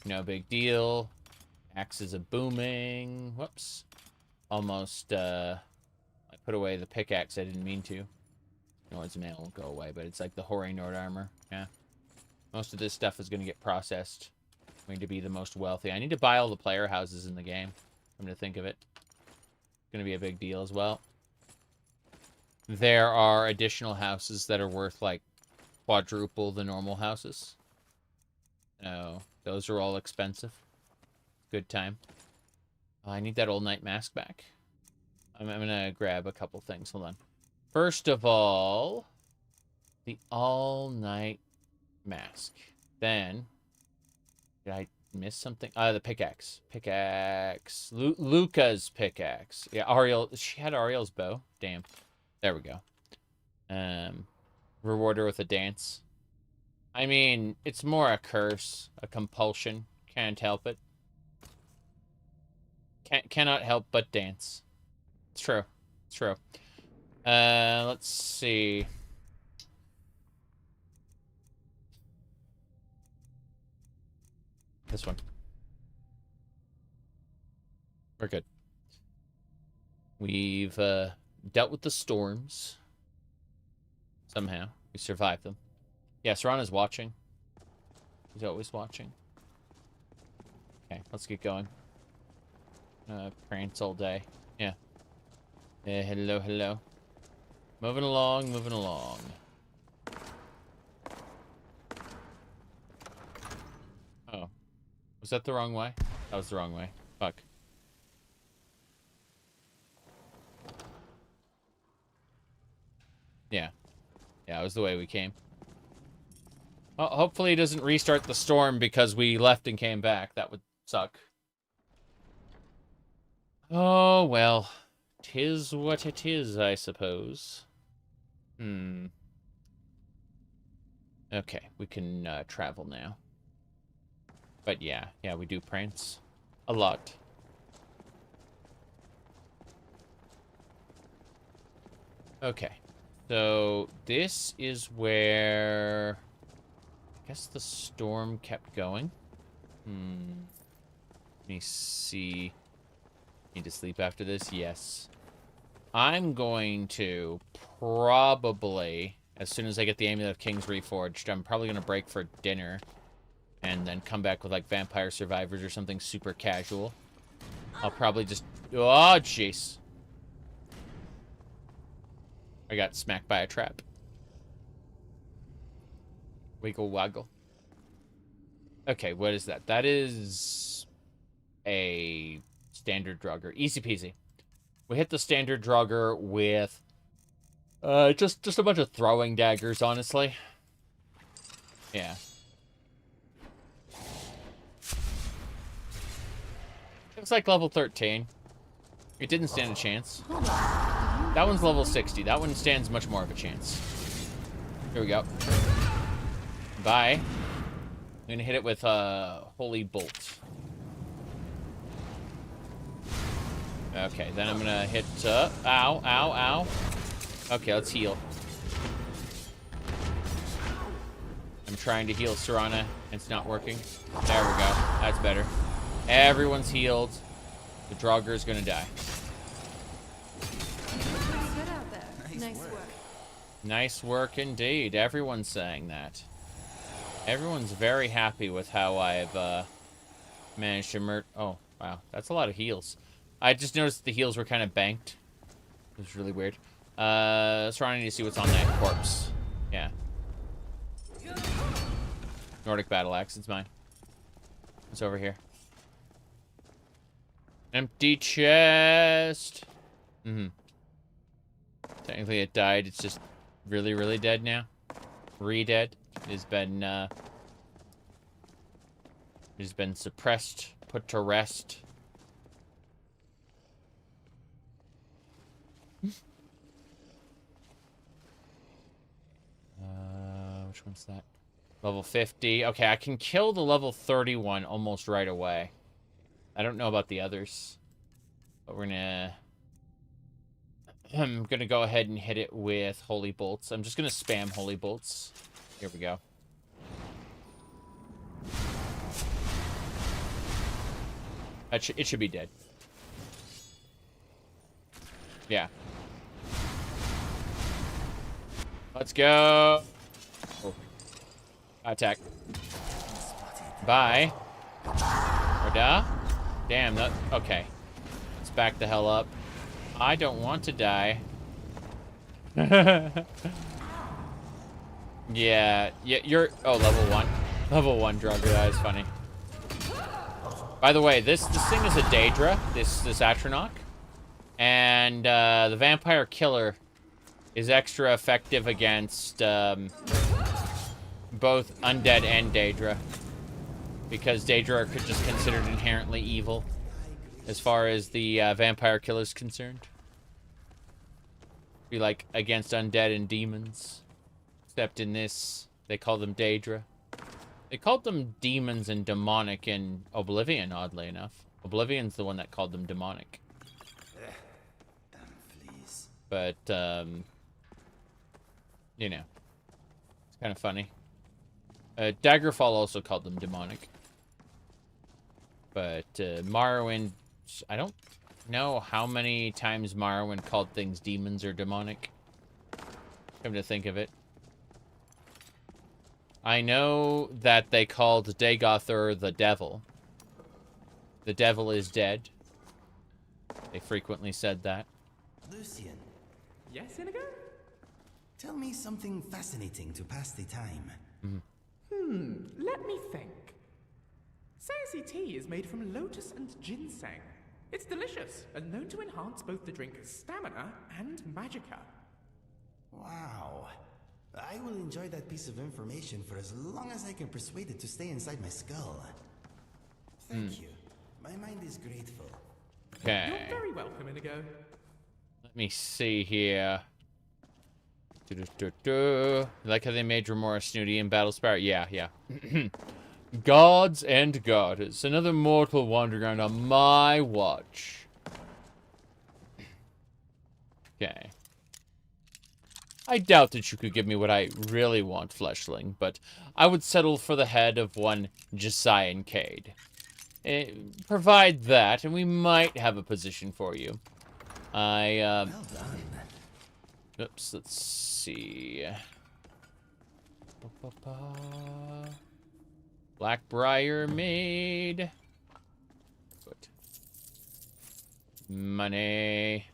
No big deal. Axes are booming. Whoops. Almost, I put away the pickaxe. I didn't mean to. Nord's mail will go away, but it's like the Hoary Nord armor. Yeah. Most of this stuff is going to get processed. I'm going to be the most wealthy. I need to buy all the player houses in the game. Come to think of it. It's going to be a big deal as well. There are additional houses that are worth, like, quadruple the normal houses. Oh, those are all expensive. Good time. Oh, I need that old night mask back. I'm going to grab a couple things. Hold on. First of all, the all-night mask. Then, did I miss something? The pickaxe. Pickaxe. Luca's pickaxe. Yeah, Ariel. She had Ariel's bow. Damn. There we go. Reward her with a dance. I mean, it's more a curse, a compulsion. Can't help it. Cannot help but dance. It's true. It's true. Let's see. This one. We're good. We've dealt with the storms. Somehow. We survived them. Yeah, Serana's watching. He's always watching. Okay, let's get going. Prance all day. Yeah. Hello, hello. Moving along, moving along. Oh. Was that the wrong way? That was the wrong way. Fuck. Yeah. Yeah, it was the way we came. Well, hopefully it doesn't restart the storm because we left and came back. That would suck. Oh, well. 'Tis what it is, I suppose. Okay, we can travel now. But yeah, we do prance. A lot. Okay, so this is where... I guess the storm kept going. Let me see. Need to sleep after this? Yes. I'm going to probably, as soon as I get the Amulet of Kings reforged, I'm probably going to break for dinner. And then come back with, like, Vampire Survivors or something super casual. I'll probably just... Oh, jeez. I got smacked by a trap. Wiggle waggle. Okay, what is that? That is a standard drugger. Easy peasy. We hit the standard drugger with just a bunch of throwing daggers, honestly. Yeah. It was like level 13. It didn't stand a chance. That one's level 60. That one stands much more of a chance. Here we go. Bye. I'm gonna hit it with Holy Bolt. Okay, then I'm gonna hit ow, ow, ow. Okay, let's heal. I'm trying to heal Serana. It's not working. There we go. That's better. Everyone's healed. The Draugr is gonna die. Good out there. Nice work. Nice work indeed. Everyone's saying that. Everyone's very happy with how I've managed to oh, wow. That's a lot of heals. I just noticed the heals were kind of banked. It was really weird. Trying to see what's on that corpse. Yeah. Nordic Battle Axe. It's mine. It's over here. Empty chest. Technically it died. It's just really, really dead now. Re-dead. It has been suppressed, put to rest. Which one's that? Level 50. Okay, I can kill the level 31 almost right away. I don't know about the others. But I'm gonna go ahead and hit it with Holy Bolts. I'm just gonna spam Holy Bolts. Here we go. It should be dead. Yeah. Let's go. Oh. Attack. Bye. Or da. Damn, that... Okay. Let's back the hell up. I don't want to die. Yeah, you're... Oh, level 1. Level 1 Draugr, that is funny. By the way, this thing is a Dac0da, this Atronach. And the Vampire Killer is extra effective against both undead and Dac0da. Because Dac0da are just considered inherently evil as far as the Vampire Killer is concerned. Be like against undead and demons. Except in this, they call them Dac0da. They called them demons and demonic in Oblivion, oddly enough. Oblivion's the one that called them demonic. Damn fleas. But, you know. It's kind of funny. Daggerfall also called them demonic. But, Morrowind... I don't know how many times Morrowind called things demons or demonic. Come to think of it. I know that they called Dagothur the devil. The devil is dead. They frequently said that. Lucian. Yes, Inigo? Tell me something fascinating to pass the time. Let me think. Sassy tea is made from lotus and ginseng. It's delicious and known to enhance both the drinker's stamina and magicka. Wow. I I will enjoy that piece of information for as long as I can persuade it to stay inside my skull. Thank you. My mind is grateful. Okay. You're very welcome, Inigo. Let me see here. Like how they made Remora snooty in Battlespire? Yeah, yeah. Gods and goddess. Another mortal wandering around on my watch. Okay. I doubt that you could give me what I really want, Fleshling, but I would settle for the head of one Josiah Cade. Provide that, and we might have a position for you. Well done. Oops, let's see. Blackbriar Maid. Good. Money.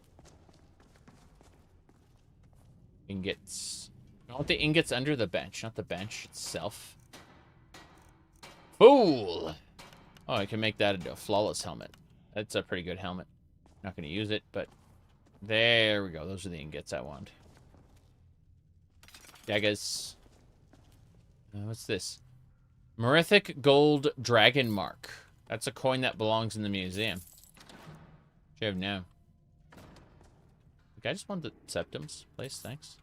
Ingots. I want the ingots under the bench, not the bench itself. Fool! Oh, I can make that into a flawless helmet. That's a pretty good helmet. Not going to use it, but there we go. Those are the ingots I want. Daggers. What's this? Merithic Gold Dragon Mark. That's a coin that belongs in the museum. Should have known. I just want the septums, please. Thanks.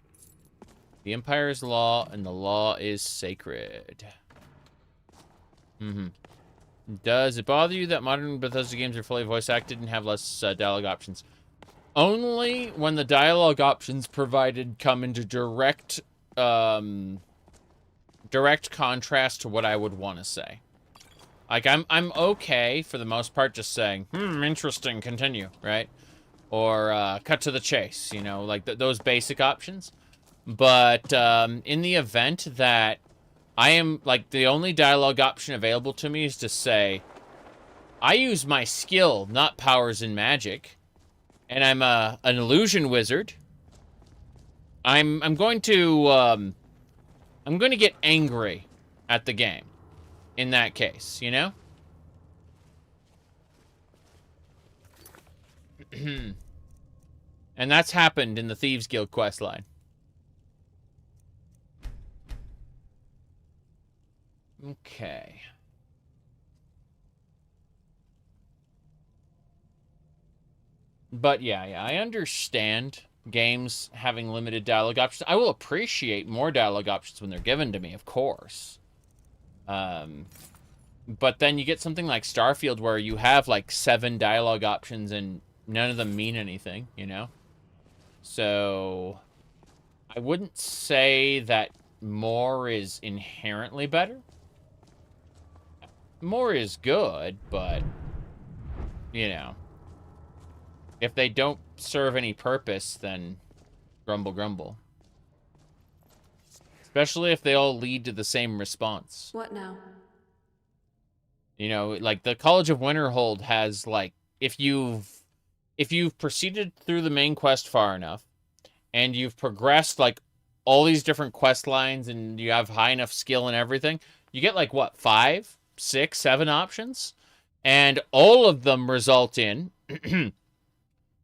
The Empire is law, and the law is sacred. Does it bother you that modern Bethesda games are fully voice acted and have less dialogue options? Only when the dialogue options provided come into direct contrast to what I would want to say. Like, I'm okay for the most part just saying, interesting, continue, right? Or cut to the chase, you know, like those basic options. But in the event that I am, like, the only dialogue option available to me is to say, I use my skill, not powers and magic, and I'm an illusion wizard. I'm going to get angry at the game in that case, you know? And that's happened in the Thieves Guild questline. Okay. But yeah, I understand games having limited dialogue options. I will appreciate more dialogue options when they're given to me, of course. But then you get something like Starfield where you have like 7 dialogue options and none of them mean anything, you know? So I wouldn't say that more is inherently better. More is good, but, you know, if they don't serve any purpose, then grumble, grumble. Especially if they all lead to the same response. What now? You know, like the College of Winterhold has, like, if you've proceeded through the main quest far enough, and you've progressed, like, all these different quest lines, and you have high enough skill and everything, you get, like, what, 5, 6, 7 options? And all of them result in...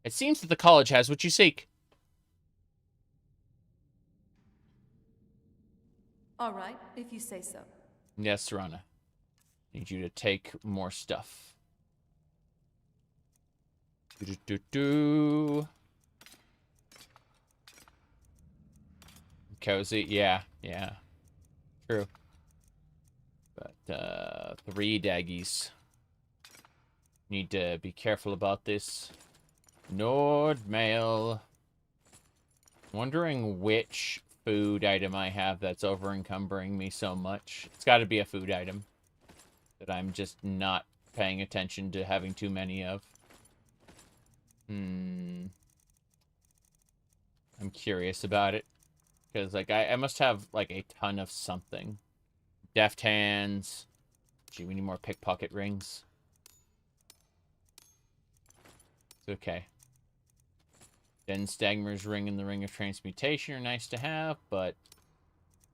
It seems that the college has what you seek. All right, if you say so. Yes, Serana. Need you to take more stuff. Cozy, yeah. True. But, 3 daggies. Need to be careful about this. Nord mail. Wondering which food item I have that's over encumbering me so much. It's got to be a food item that I'm just not paying attention to having too many of. I'm curious about it. Because, like, I must have, like, a ton of something. Deft hands. Gee, we need more pickpocket rings. It's okay. Den Stagmer's ring and the ring of transmutation are nice to have, but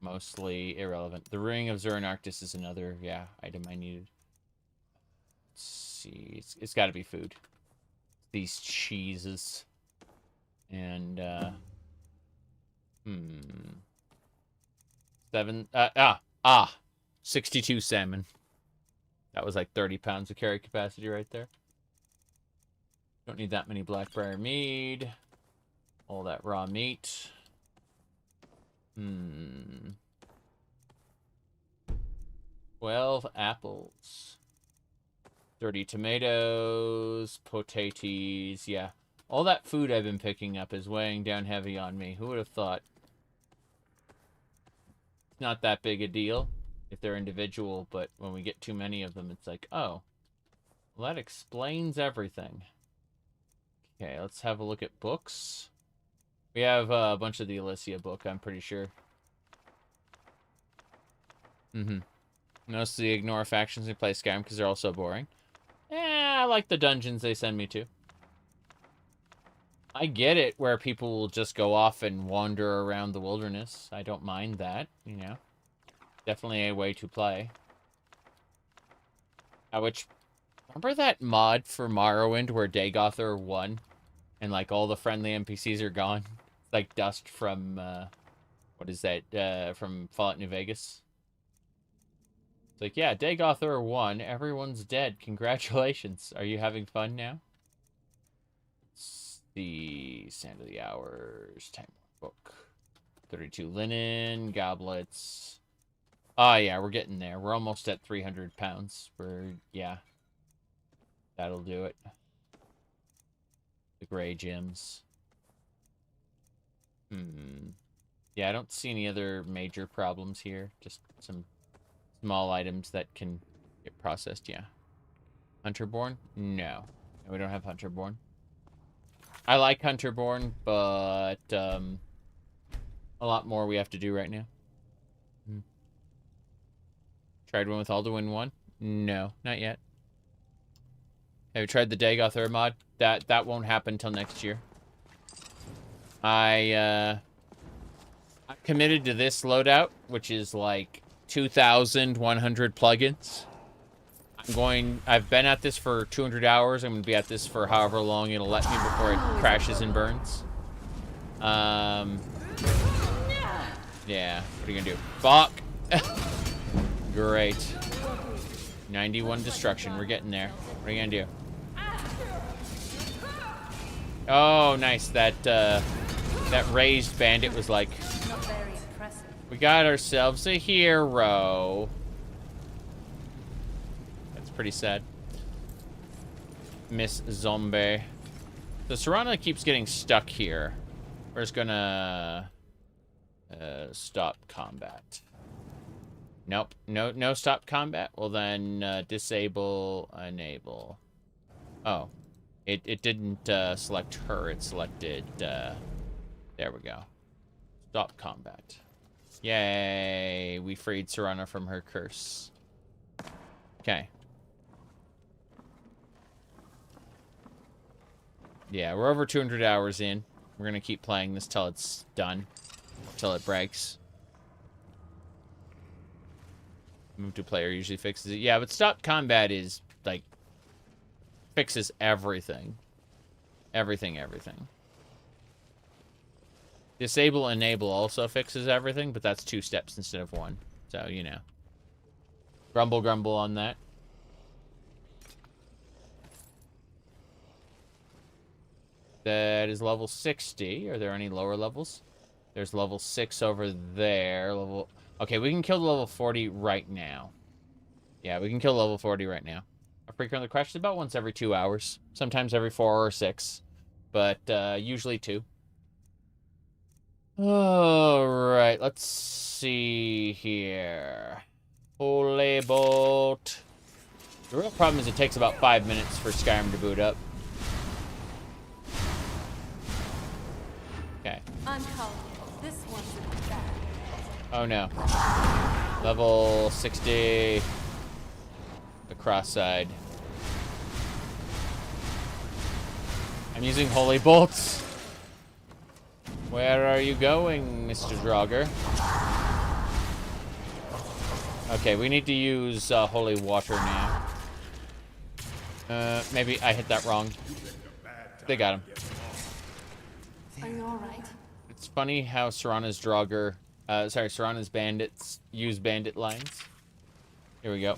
mostly irrelevant. The ring of Zuranarctus is another, item I needed. Let's see. It's got to be food. These cheeses. And, 62 salmon. That was like 30 pounds of carry capacity right there. Don't need that many blackberry mead. All that raw meat. 12 apples. 30 tomatoes. Potatoes. Yeah. All that food I've been picking up is weighing down heavy on me. Who would have thought? It's not that big a deal if they're individual, but when we get too many of them, it's like, oh, well, that explains everything. Okay, let's have a look at books. We have a bunch of the Elysia book, I'm pretty sure. Mostly ignore factions and play Skyrim because they're all so boring. I like the dungeons they send me to. I get it where people will just go off and wander around the wilderness. I don't mind that, you know. Definitely a way to play. Which, remember that mod for Morrowind where Dac0da won? And, like, all the friendly NPCs are gone? It's like dust from, what is that, from Fallout New Vegas? It's like, yeah, Dac0da won. Everyone's dead. Congratulations. Are you having fun now? It's the Sand of the Hours time book. 32 linen, goblets. Oh, yeah, we're getting there. We're almost at 300 pounds. Yeah. That'll do it. The gray gems. Yeah, I don't see any other major problems here. Just some small items that can get processed, yeah. Hunterborn? No. We don't have Hunterborn. I like Hunterborn, but a lot more we have to do right now. Tried one with Alduin 1? No, not yet. Have you tried the Dac0da mod? That won't happen until next year. I'm committed to this loadout, which is like 2,100 plugins. I've been at this for 200 hours. I'm going to be at this for however long it'll let me before it crashes and burns. Yeah, what are you going to do? Fuck! Great. 91 destruction. We're getting there. What are you going to do? Oh, nice. That raised bandit was like, we got ourselves a hero. That's pretty sad. Miss Zombie. So Serana keeps getting stuck here. We're just gonna stop combat. Nope. No stop combat. Well then, disable, enable. Oh. It didn't select her. It selected, there we go. Stop combat. Yay. We freed Serana from her curse. Okay. Yeah, we're over 200 hours in. We're gonna keep playing this till it's done. Till it breaks. Move to player usually fixes it. Yeah, but stop combat is, like, fixes everything. Everything. Disable, enable also fixes everything, but that's 2 steps instead of 1. So, you know. Grumble on that. That is level 60. Are there any lower levels? There's level 6 over there. Okay, we can kill the level 40 right now. Yeah, we can kill level 40 right now. Our frequently crashes about once every 2 hours. Sometimes every 4 or 6. But usually 2. Alright, let's see here. Holy bolt. The real problem is it takes about 5 minutes for Skyrim to boot up. Okay. I'm calling it. This one's a bad. Oh no. Level 60. The cross side. I'm using holy bolts. Where are you going, Mr. Draugr? Okay, we need to use holy water now. Maybe I hit that wrong. They got him. Are you alright? It's funny how Serana's Draugr Sorry, Serana's bandits use bandit lines. Here we go.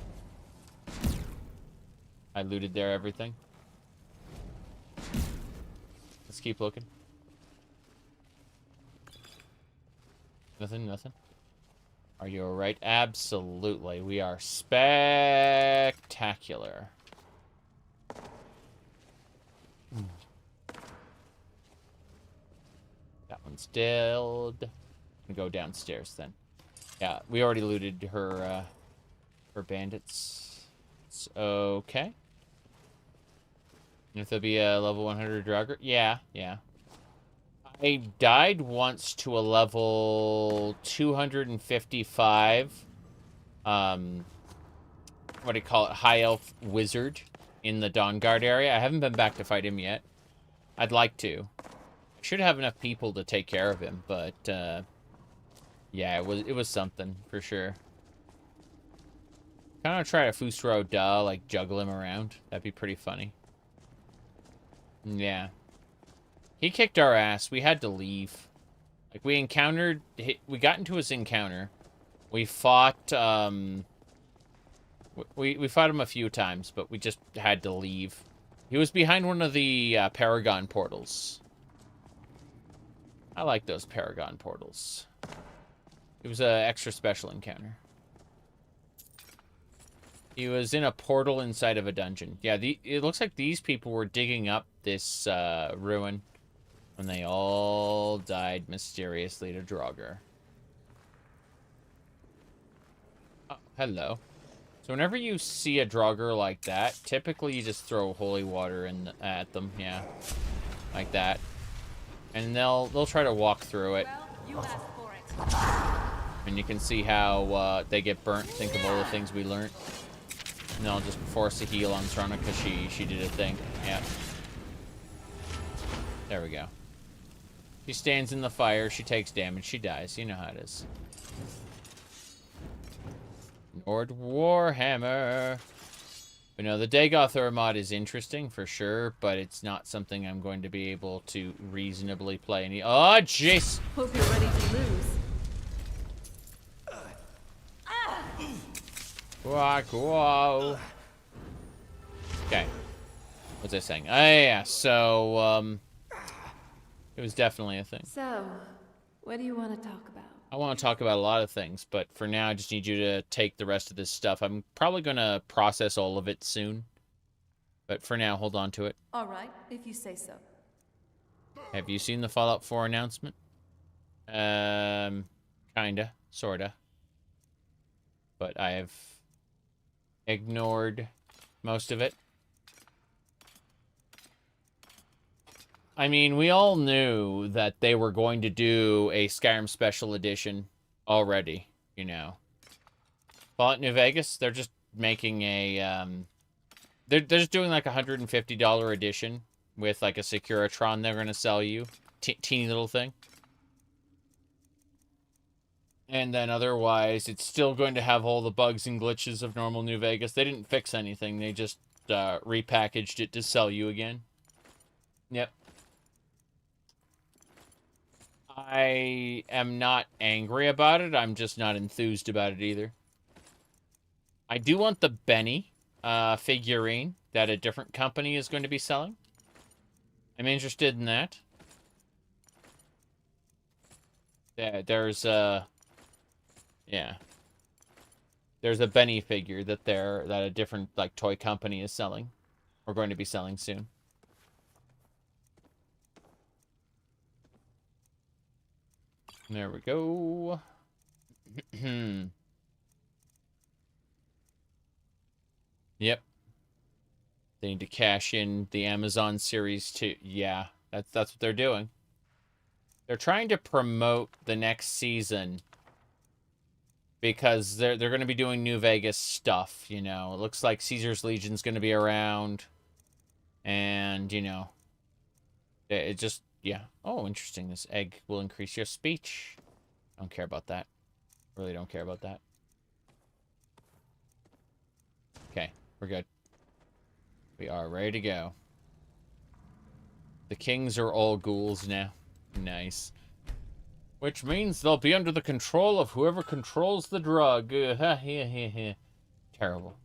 I looted their everything. Let's keep looking. Nothing. Are you alright? Absolutely. We are spectacular. That one's dead. Go downstairs then. Yeah, we already looted her bandits. It's okay. If there'll be a level 100 Draugr? Yeah. I died once to a level 255. What do you call it? High elf wizard in the Dawnguard area. I haven't been back to fight him yet. I'd like to. Should have enough people to take care of him, but yeah, it was something for sure. Kind of try to Fusro Da, like juggle him around. That'd be pretty funny. Yeah. He kicked our ass. We had to leave. Like, we got into his encounter. We fought, we fought him a few times, but we just had to leave. He was behind one of the Paragon portals. I like those Paragon portals. It was an extra special encounter. He was in a portal inside of a dungeon. Yeah, it looks like these people were digging up this ruin when they all died mysteriously to Draugr. Oh, hello. So whenever you see a Draugr like that, typically you just throw holy water at them. Yeah, like that. And they'll try to walk through it. Well, you asked for it. And you can see how they get burnt. Think of all the things we learned. And they'll just force a heal on Serana because she did a thing. Yeah. There we go. She stands in the fire. She takes damage. She dies. You know how it is. Nord Warhammer. But no, the Dac0da mod is interesting for sure, but it's not something I'm going to be able to reasonably play any. Oh, jeez! Hope you're ready to lose. Whoa. Okay. What's I saying? Oh, yeah. So, it was definitely a thing. So, what do you want to talk about? I want to talk about a lot of things, but for now, I just need you to take the rest of this stuff. I'm probably going to process all of it soon. But for now, hold on to it. All right, if you say so. Have you seen the Fallout 4 announcement? Kinda. Sorta. But I have ignored most of it. I mean, we all knew that they were going to do a Skyrim Special Edition already, you know. Fallout New Vegas, they're just making a, they're just doing like a $150 edition with like a Securitron they're going to sell you. Teeny little thing. And then otherwise, it's still going to have all the bugs and glitches of normal New Vegas. They didn't fix anything. They just repackaged it to sell you again. Yep. I am not angry about it. I'm just not enthused about it either. I do want the Benny figurine that a different company is going to be selling. I'm interested in that. There's a Benny figure that a different like toy company is selling. We're going to be selling soon. There we go. Yep. They need to cash in the Amazon series too. Yeah, that's what they're doing. They're trying to promote the next season because they're going to be doing New Vegas stuff, you know. It looks like Caesar's Legion's going to be around, and you know, it just. Yeah. Oh, interesting. This egg will increase your speech. Don't care about that. Really don't care about that. Okay, we're good. We are ready to go. The kings are all ghouls now. Nice. Which means they'll be under the control of whoever controls the drug. Terrible.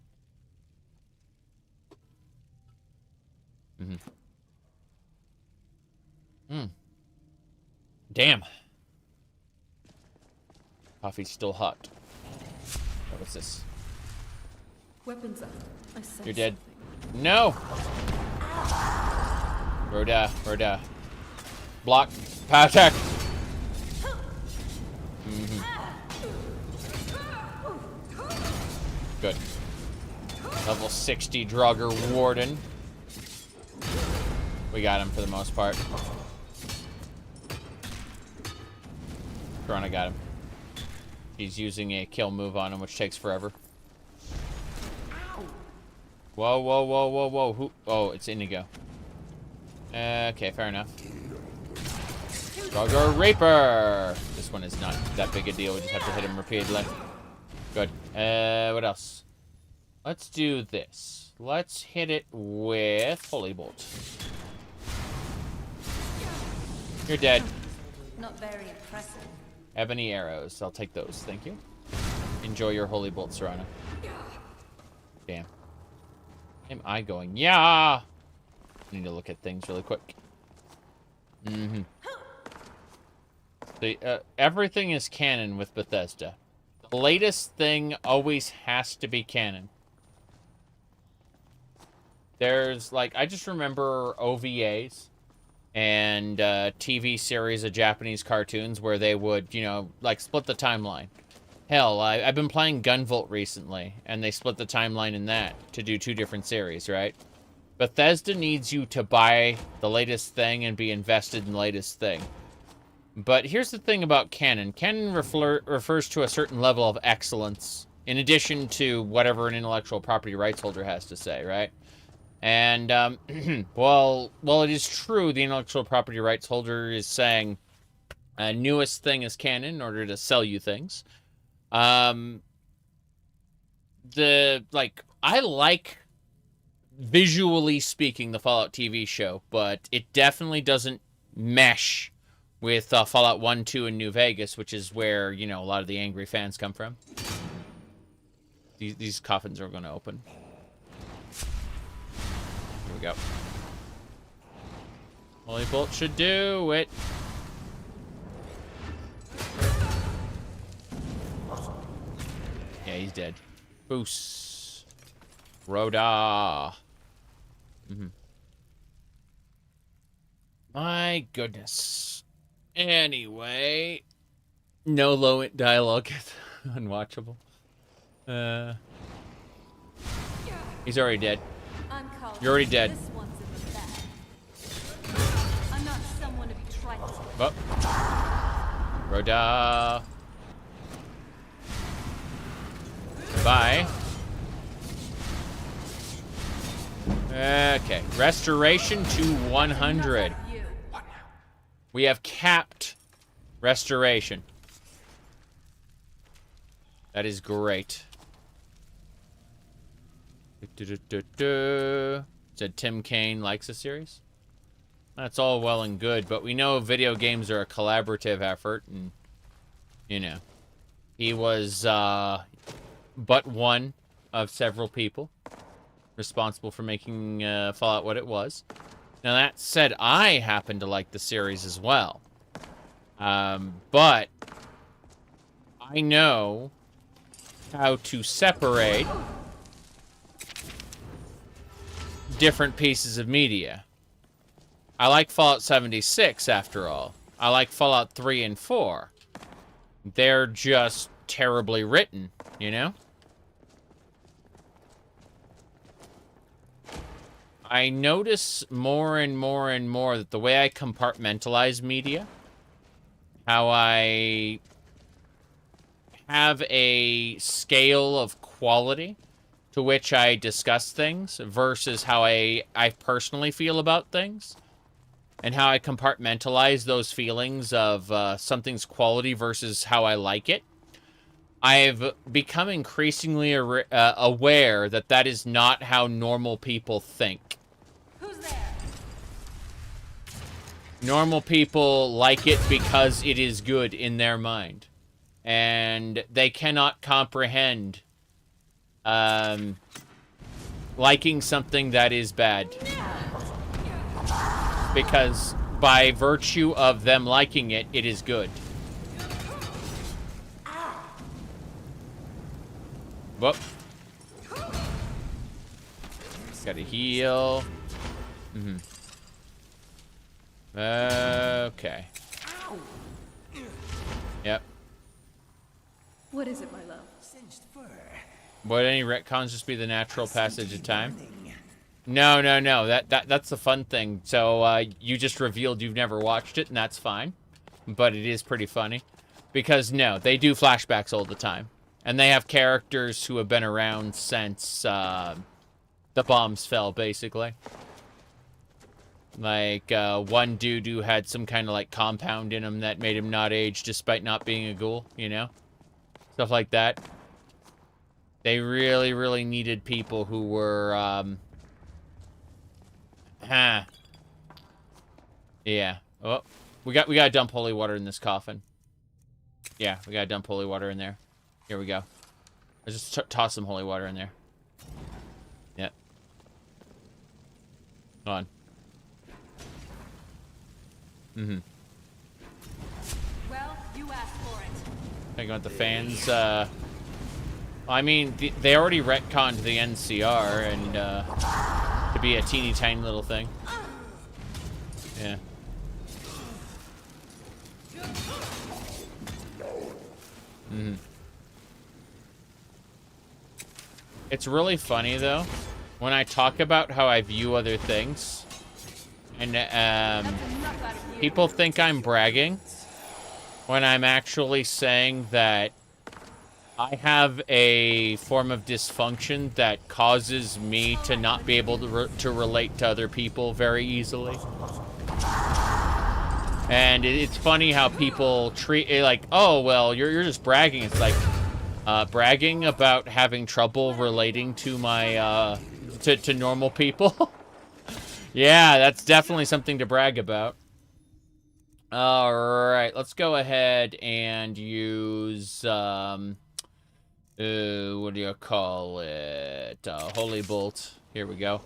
Damn. Coffee's still hot. What is this? Weapons up. I sense You're dead. No! Dac0da. Block. Power attack. Good. Level 60 Draugr Warden. We got him for the most part. Corona got him. He's using a kill move on him, which takes forever. Whoa. Who? Oh, it's Indigo. Okay, fair enough. Draugr Reaper! This one is not that big a deal. We just have to hit him repeatedly. Good. What else? Let's do this. Let's hit it with Holy Bolt. You're dead. Not very impressive. Ebony arrows. I'll take those. Thank you. Enjoy your Holy Bolt, Serana. Damn. Am I going? Yeah! I need to look at things really quick. Everything is canon with Bethesda. The latest thing always has to be canon. There's, like, I just remember OVAs and TV series of Japanese cartoons where they would, you know, like, split the timeline. Hell, I've been playing Gunvolt recently, and they split the timeline in that to do 2 different series, right? Bethesda needs you to buy the latest thing and be invested in the latest thing. But here's the thing about canon. Canon refers to a certain level of excellence, in addition to whatever an intellectual property rights holder has to say, right? And, well, it is true the intellectual property rights holder is saying newest thing is canon in order to sell you things. I like, visually speaking, the Fallout TV show, but it definitely doesn't mesh with Fallout 1, 2, and New Vegas, which is where, you know, a lot of the angry fans come from. These coffins are going to open. Here we go. Holy Bolt should do it. Yeah, he's dead. Boos. Dac0da. My goodness. Anyway. No low dialogue. Unwatchable. He's already dead. You're already dead. This one's in the bag. I'm not someone to be trifled. Oh. Dac0da. Bye. Okay. Restoration to 100. We have capped restoration. That is great. Said Tim Kaine likes the series. That's all well and good, but we know video games are a collaborative effort, and, you know, he was but one of several people responsible for making Fallout what it was. Now, that said, I happen to like the series as well. But I know how to separate different pieces of media. I like Fallout 76, after all. I like Fallout 3 and 4. They're just terribly written, you know? I notice more and more and more that the way I compartmentalize media, how I have a scale of quality to which I discuss things versus how I personally feel about things, and how I compartmentalize those feelings of something's quality versus how I like it. I've become increasingly aware that that is not how normal people think. Who's there? Normal people like it because it is good in their mind. And they cannot comprehend liking something that is bad. Because by virtue of them liking it, it is good. Whoop. Gotta heal. Okay. Yep. What is it, my love? Would any retcons just be the natural passage of time? No. That's the fun thing. So you just revealed you've never watched it, and that's fine. But it is pretty funny. Because, no, they do flashbacks all the time. And they have characters who have been around since the bombs fell, basically. Like, one dude who had some kind of, like, compound in him that made him not age despite not being a ghoul, you know? Stuff like that. They really, really needed people who were, yeah. Oh, we gotta dump holy water in this coffin. Yeah, we gotta dump holy water in there. Here we go. Let's just toss some holy water in there. Yep. Hold on. Well, you asked for it. I got the fans. I mean, they already retconned the NCR and to be a teeny tiny little thing. Yeah. It's really funny though when I talk about how I view other things, and people think I'm bragging when I'm actually saying that I have a form of dysfunction that causes me to not be able to relate to other people very easily. And it's funny how people treat it like, oh, well, you're just bragging. It's like, bragging about having trouble relating to my, to normal people. Yeah, that's definitely something to brag about. All right, let's go ahead and use, what do you call it? Holy Bolt. Here we go.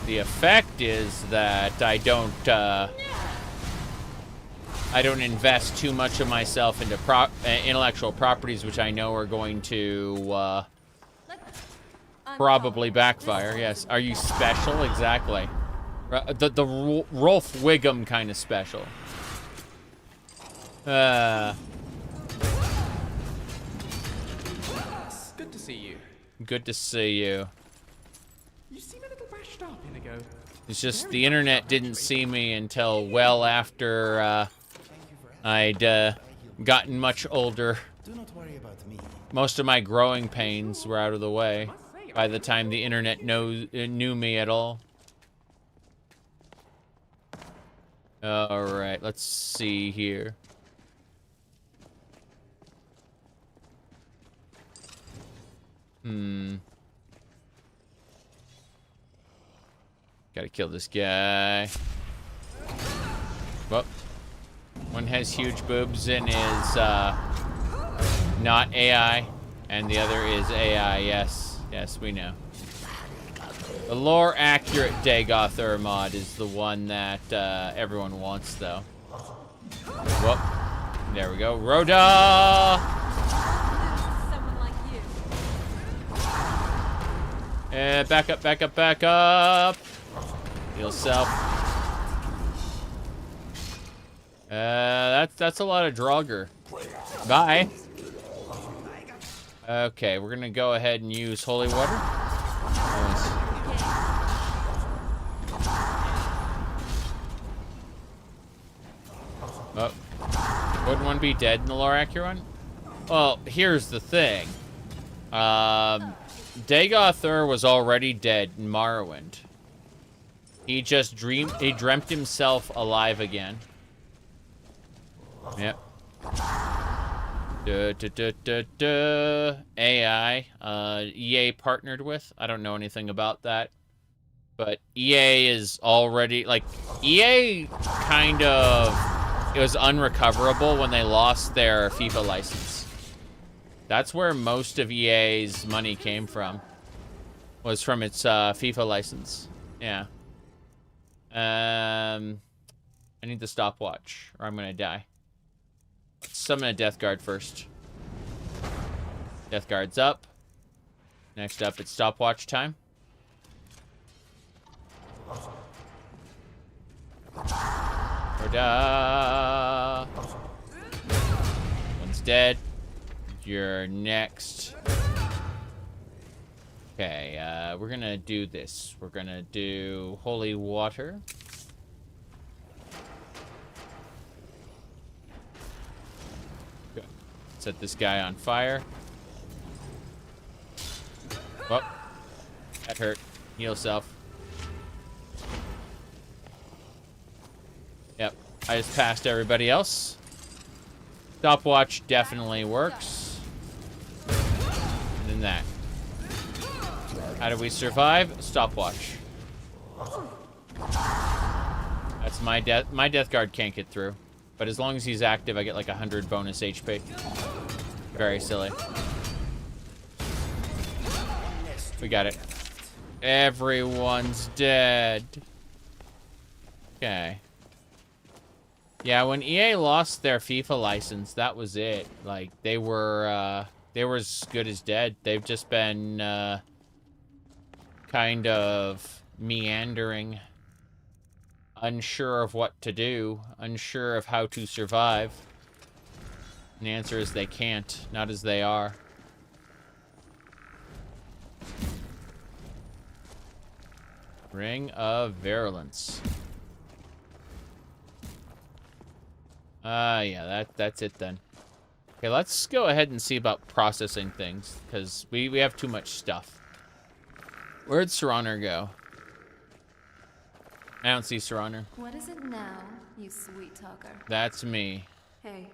The effect is that I don't invest too much of myself into intellectual properties, which I know are going to probably backfire. Yes. Are you special? Exactly. The Rolf Wiggum kind of special. Good to see you. Good to see you. You seem a little bashed up, Inigo. It's just the internet didn't see me until well after I'd gotten much older. Most of my growing pains were out of the way by the time the internet knew me at all. All right, let's see here. Gotta kill this guy. Well, one has huge boobs and is not AI, and the other is AI. Yes, yes, we know. The lore accurate Dac0da mod is the one that everyone wants, though. Whoop. There we go. Rhoda! Someone like you. Back up, back up, back up. Heal self. That's a lot of Draugr. Bye. Okay, we're gonna go ahead and use holy water. Nice. Oh, wouldn't one be dead in the lore accurate one? Well, here's the thing. Dac0da was already dead in Morrowind. He just dreamt himself alive again. Yep. AI. EA partnered with. I don't know anything about that. But EA is already, like, EA kind of, it was unrecoverable when they lost their FIFA license. That's where most of EA's money came from, was from its FIFA license. Yeah. I need the stopwatch, or I'm gonna die. Let's summon a Death Guard first. Death Guard's up. Next up, it's stopwatch time. Ta-da! One's dead. You're next. Okay, we're gonna do this. We're gonna do holy water. Good. Set this guy on fire. Whoop. That hurt. Heal self. Yep, I just passed everybody else. Stopwatch definitely works. And then that. How do we survive? Stopwatch. That's my death. My Death Guard can't get through. But as long as he's active, I get like 100 bonus HP. Very silly. We got it. Everyone's dead. Okay. Yeah, when EA lost their FIFA license, that was it. Like, they were as good as dead. They've just been, kind of meandering. Unsure of what to do. Unsure of how to survive. And the answer is they can't. Not as they are. Ring of Virulence. Yeah, that's it then. Okay, let's go ahead and see about processing things, because we have too much stuff. Where'd Sir Honor go? I don't see Sir Honor. What is it now, you sweet talker? That's me. Hey,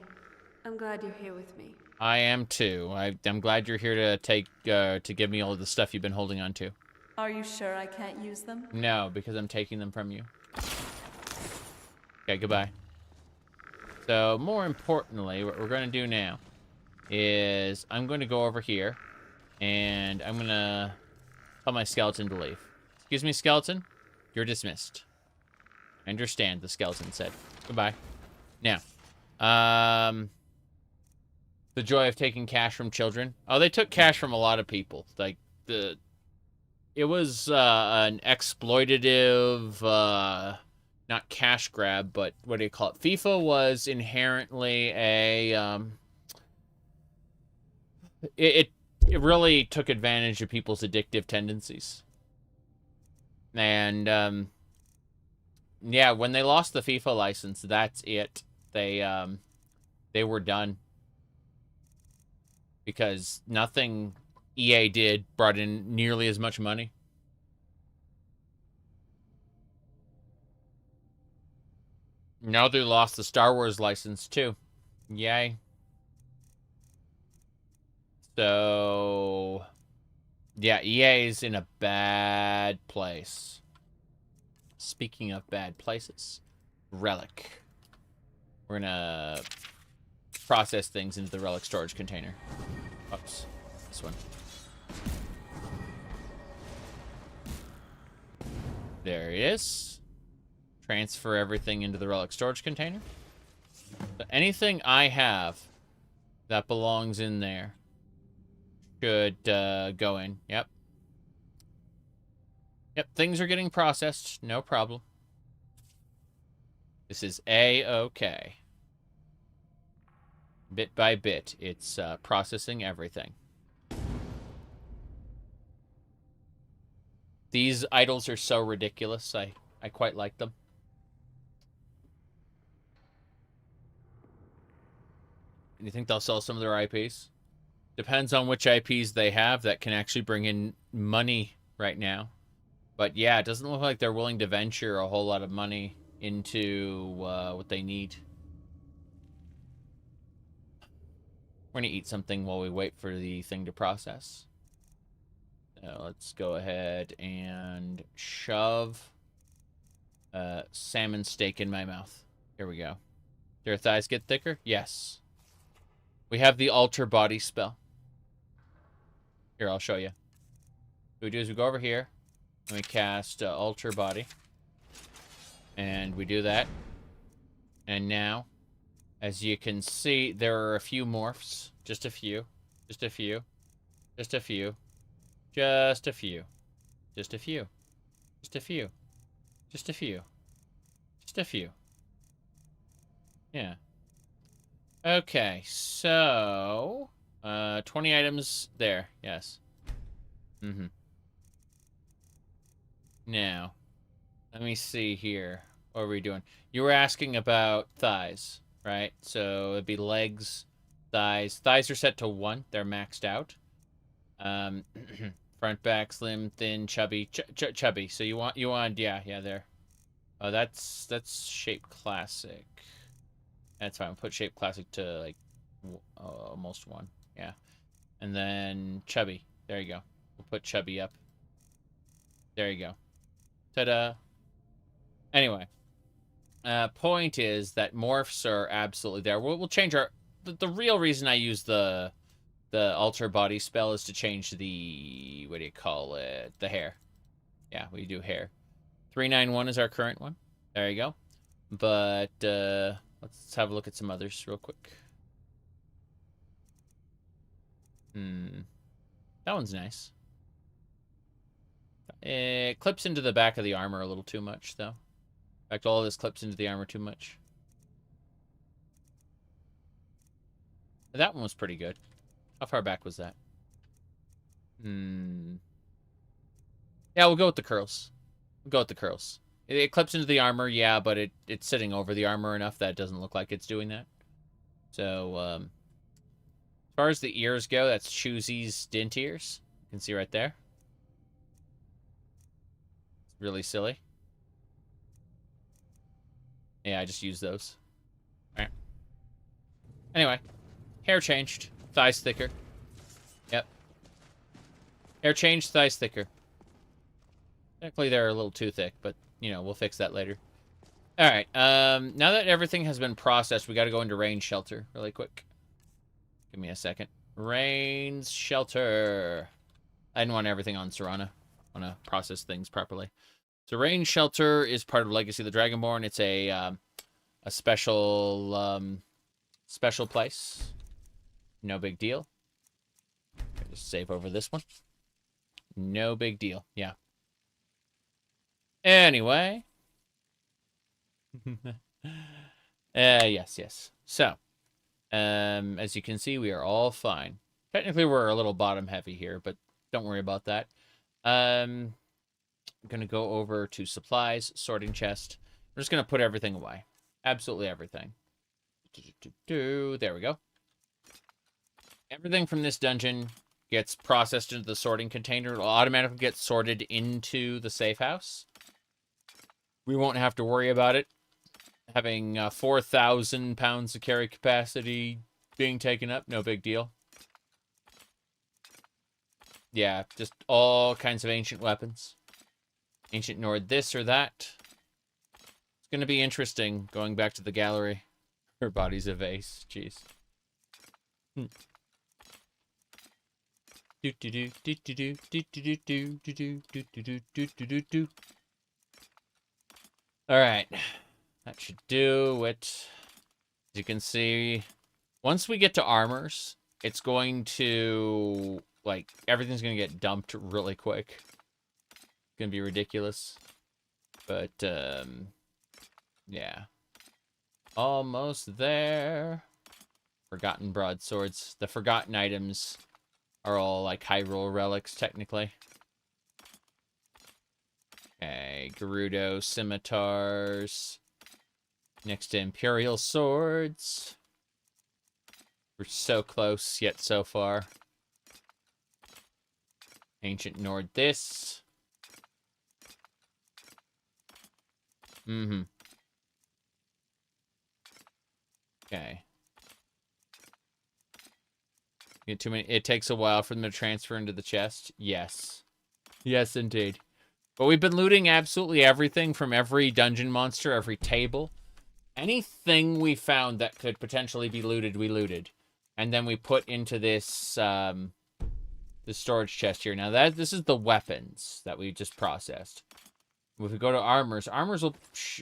I'm glad you're here with me. I am too. I'm glad you're here to give me all of the stuff you've been holding on to. Are you sure I can't use them? No, because I'm taking them from you. Okay, goodbye. So, more importantly, what we're going to do now is I'm going to go over here, and I'm going to tell my skeleton to leave. Excuse me, skeleton. You're dismissed. I understand, the skeleton said. Goodbye. Now, the joy of taking cash from children. Oh, they took cash from a lot of people. Like, it was an exploitative, not cash grab, but what do you call it? FIFA was inherently a, it really took advantage of people's addictive tendencies. And, yeah, when they lost the FIFA license, that's it. They were done. Because nothing EA did brought in nearly as much money. Now they lost the Star Wars license, too. Yay. So, yeah, EA's in a bad place. Speaking of bad places, Relic. We're gonna process things into the Relic storage container. Oops, this one. There it is. Transfer everything into the Relic storage container. So anything I have that belongs in there should go in. Yep. Yep, things are getting processed. No problem. This is A-okay. Bit by bit, it's processing everything. These idols are so ridiculous. I quite like them. You think they'll sell some of their IPs? Depends on which IPs they have that can actually bring in money right now. But yeah, it doesn't look like they're willing to venture a whole lot of money into what they need. We're gonna eat something while we wait for the thing to process. Let's go ahead and shove salmon steak in my mouth. Here we go. Do your thighs get thicker? Yes. We have the alter body spell. Here, I'll show you. What we do is we go over here, and we cast alter body. And we do that. And now, as you can see, there are a few morphs. Just a few. Just a few. Just a few. Just a few. Just a few. Just a few. Just a few. Just a few. Yeah. Okay, so 20 items there. Yes. Now, let me see here. What are we doing? You were asking about thighs, right? So it'd be legs, thighs. Thighs are set to 1. They're maxed out. Front, back, slim, thin, chubby, chubby. So you want, yeah, there. Oh, that's shape classic. That's fine. We'll put shape classic to like almost 1. Yeah, and then chubby. There you go. We'll put chubby up. There you go. Ta-da. Anyway, point is that morphs are absolutely there. We'll change our. The real reason I use the alter body spell is to change the, what do you call it? The hair. Yeah, we do hair. 391 is our current one. There you go. But let's have a look at some others real quick. That one's nice. It clips into the back of the armor a little too much, though. In fact, all of this clips into the armor too much. That one was pretty good. How far back was that? Yeah, we'll go with the curls. We'll go with the curls. It clips into the armor, yeah, but it's sitting over the armor enough that it doesn't look like it's doing that. So, as far as the ears go, that's Choosy's dint ears. You can see right there. It's really silly. Yeah, I just used those. All right. Anyway, hair changed. Thighs thicker. Yep. Hair changed, thighs thicker. Technically, they're a little too thick, but, you know, we'll fix that later. All right. Now that everything has been processed, we got to go into rain shelter really quick. Give me a second. Rain's shelter. I didn't want everything on Serana. I want to process things properly. So rain shelter is part of Legacy of the Dragonborn. It's a special special place. No big deal. Just save over this one. No big deal. Yeah. Anyway. Yes. So, as you can see, we are all fine. Technically, we're a little bottom heavy here, but don't worry about that. I'm going to go over to supplies, sorting chest. I'm just going to put everything away. Absolutely everything. There we go. Everything from this dungeon gets processed into the sorting container. It'll automatically get sorted into the safe house. We won't have to worry about it having 4,000 pounds of carry capacity being taken up. No big deal. Yeah, just all kinds of ancient weapons. Ancient Nord this or that. It's going to be interesting going back to the gallery. Her body's a vase. Jeez. Alright. That should do it. As you can see, once we get to armors, it's going to, like, everything's going to get dumped really quick. It's going to be ridiculous. But, yeah. Almost there. Forgotten broadswords. The forgotten items are all, like, Hyrule relics, technically. Okay, Gerudo scimitars. Next to Imperial swords. We're so close, yet so far. Ancient Nord this. Okay. Get too many. It takes a while for them to transfer into the chest. Yes. Yes, indeed. But we've been looting absolutely everything from every dungeon monster, every table. Anything we found that could potentially be looted, we looted. And then we put into this, the storage chest here. Now, this is the weapons that we just processed. If we go to armors will,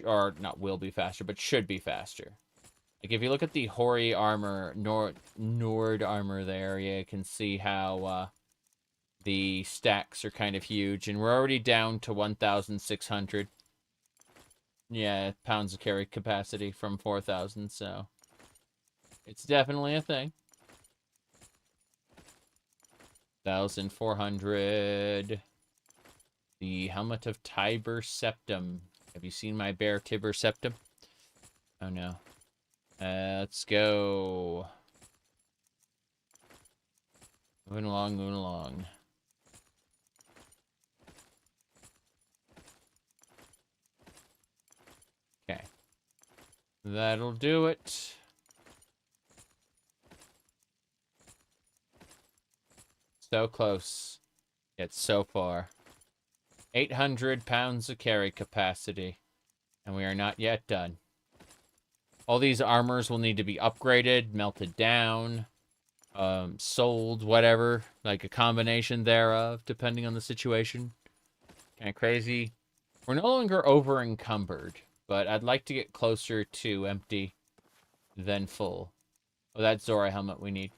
or not will be faster, but should be faster. Like, if you look at the Hori armor, Nord armor there, you can see how, the stacks are kind of huge. And we're already down to 1,600. Yeah, pounds of carry capacity from 4,000, so it's definitely a thing. 1,400. The helmet of Tiber Septum. Have you seen my bear Tiber Septum? Oh no. Let's go. Moving along, moving along. Okay. That'll do it. So close. Yet so far. 800 pounds of carry capacity. And we are not yet done. All these armors will need to be upgraded, melted down, sold, whatever. Like a combination thereof, depending on the situation. Kind of crazy. We're no longer over encumbered. But I'd like to get closer to empty than full. Oh, that Zora helmet we need.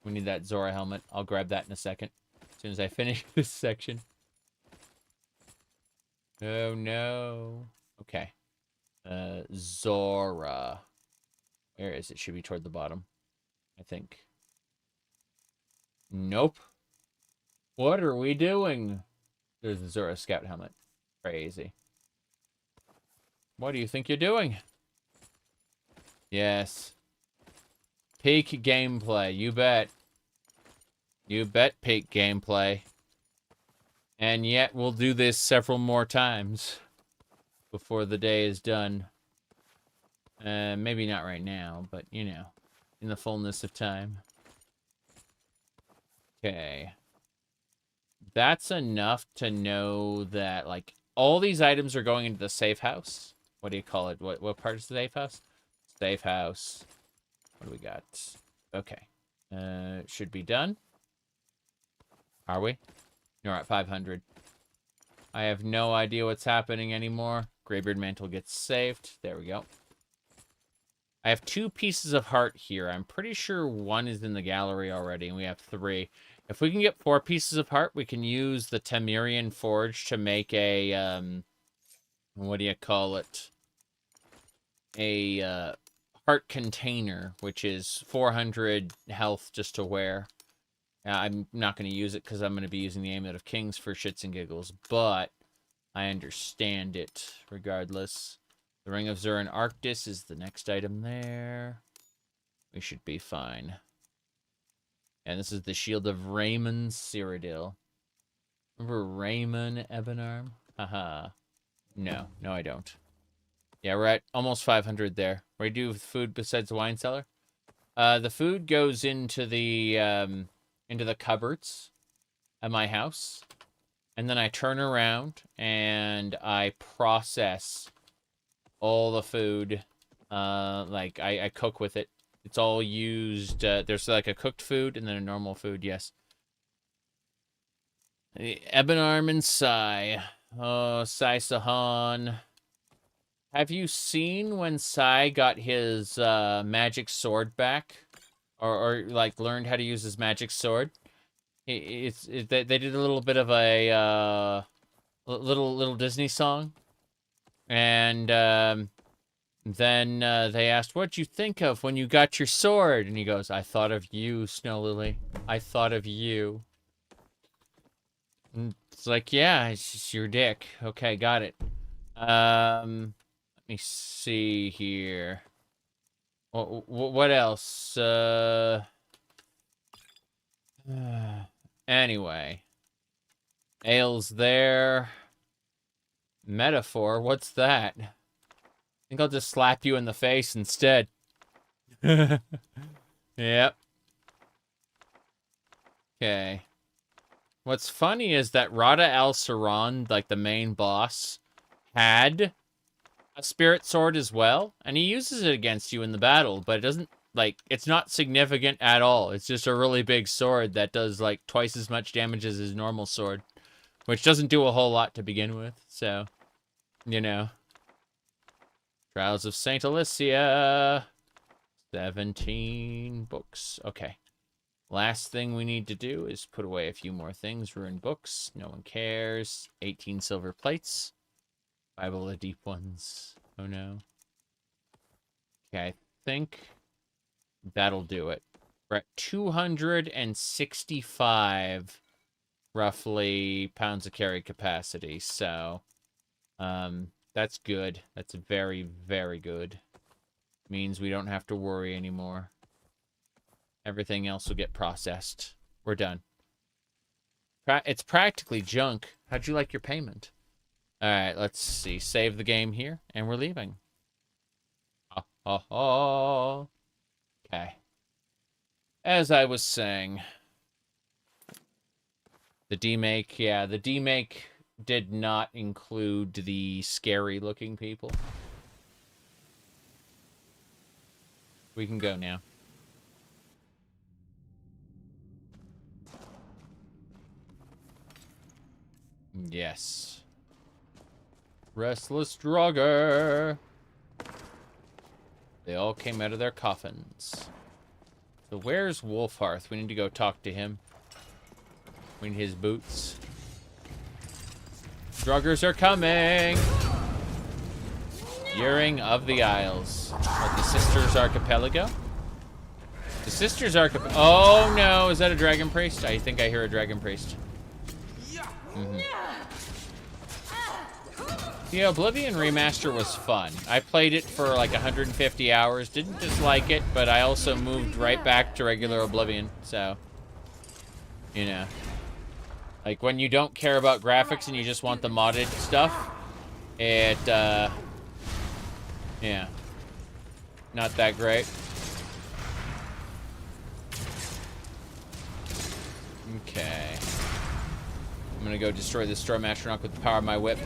We need that Zora helmet. I'll grab that in a second. As soon as I finish this section. Oh, no. Okay. Zora. Where is it? Should be toward the bottom, I think. Nope. What are we doing? There's the Zora scout helmet. Crazy. What do you think you're doing? Yes. Peak gameplay. You bet. You bet peak gameplay. And yet we'll do this several more times before the day is done. Maybe not right now, but, you know, in the fullness of time. Okay. That's enough to know that, like, all these items are going into the safe house. What do you call it? What part is the safe house? Safe house. What do we got? Okay. Should be done. Are we? You're at 500. I have no idea what's happening anymore. Greybeard Mantle gets saved. There we go. I have 2 pieces of heart here. I'm pretty sure 1 is in the gallery already, and we have 3. If we can get 4 pieces of heart, we can use the Temerian Forge to make a, what do you call it? A, heart container, which is 400 health just to wear. I'm not going to use it because I'm going to be using the Amulet of Kings for shits and giggles, but I understand it regardless. The Ring of Zurin Arctis is the next item there. We should be fine. And this is the Shield of Raymond Cyrodiil. Remember Raymond Ebonarm? Haha. No, I don't. Yeah, we're at almost 500 there. What do you do with food besides the wine cellar? The food goes into the cupboards at my house. And then I turn around and I process all the food. Like, I cook with it. It's all used. There's like a cooked food and then a normal food, yes. Ebonarm and Sai. Oh, Sai Sahan. Have you seen when Sai got his magic sword back? Or like, learned how to use his magic sword? They did a little bit of a little Disney song. And then they asked, what'd you think of when you got your sword? And he goes, I thought of you, Snow Lily. I thought of you. And it's like, yeah, it's just your dick. Okay, got it. Let me see here. What else? Anyway. Ale's there. Metaphor? What's that? I think I'll just slap you in the face instead. Yep. Okay. What's funny is that Rada al-Saran, like the main boss, had a spirit sword as well, and he uses it against you in the battle, but it doesn't, like, it's not significant at all. It's just a really big sword that does, like, twice as much damage as his normal sword, which doesn't do a whole lot to begin with, so, you know. Trials of St. Alicia. 17 books. Okay. Last thing we need to do is put away a few more things. Ruined books. No one cares. 18 silver plates. Bible of the Deep Ones. Oh no. Okay, I think that'll do it. We're at 265 roughly pounds of carry capacity, so that's good. That's very, very good. Means we don't have to worry anymore. Everything else will get processed. We're done. It's practically junk. How'd you like your payment? Alright, let's see. Save the game here, and we're leaving. Okay. As I was saying, the demake, yeah, the demake did not include the scary-looking people. We can go now. Yes. Restless Drugger. They all came out of their coffins. So where's Wolfhearth? We need to go talk to him. We need his boots. Druggers are coming! Uring of the Isles. What, the Sisters Archipelago? The Sisters Archipelago. Oh no, is that a Dragon Priest? I think I hear a Dragon Priest. The Oblivion remaster was fun. I played it for like 150 hours. Didn't dislike it, but I also moved right back to regular Oblivion. So, you know. Like when you don't care about graphics and you just want the modded stuff, it, yeah. Not that great. Okay. I'm gonna go destroy this Storm Astronaut with the power of my whip.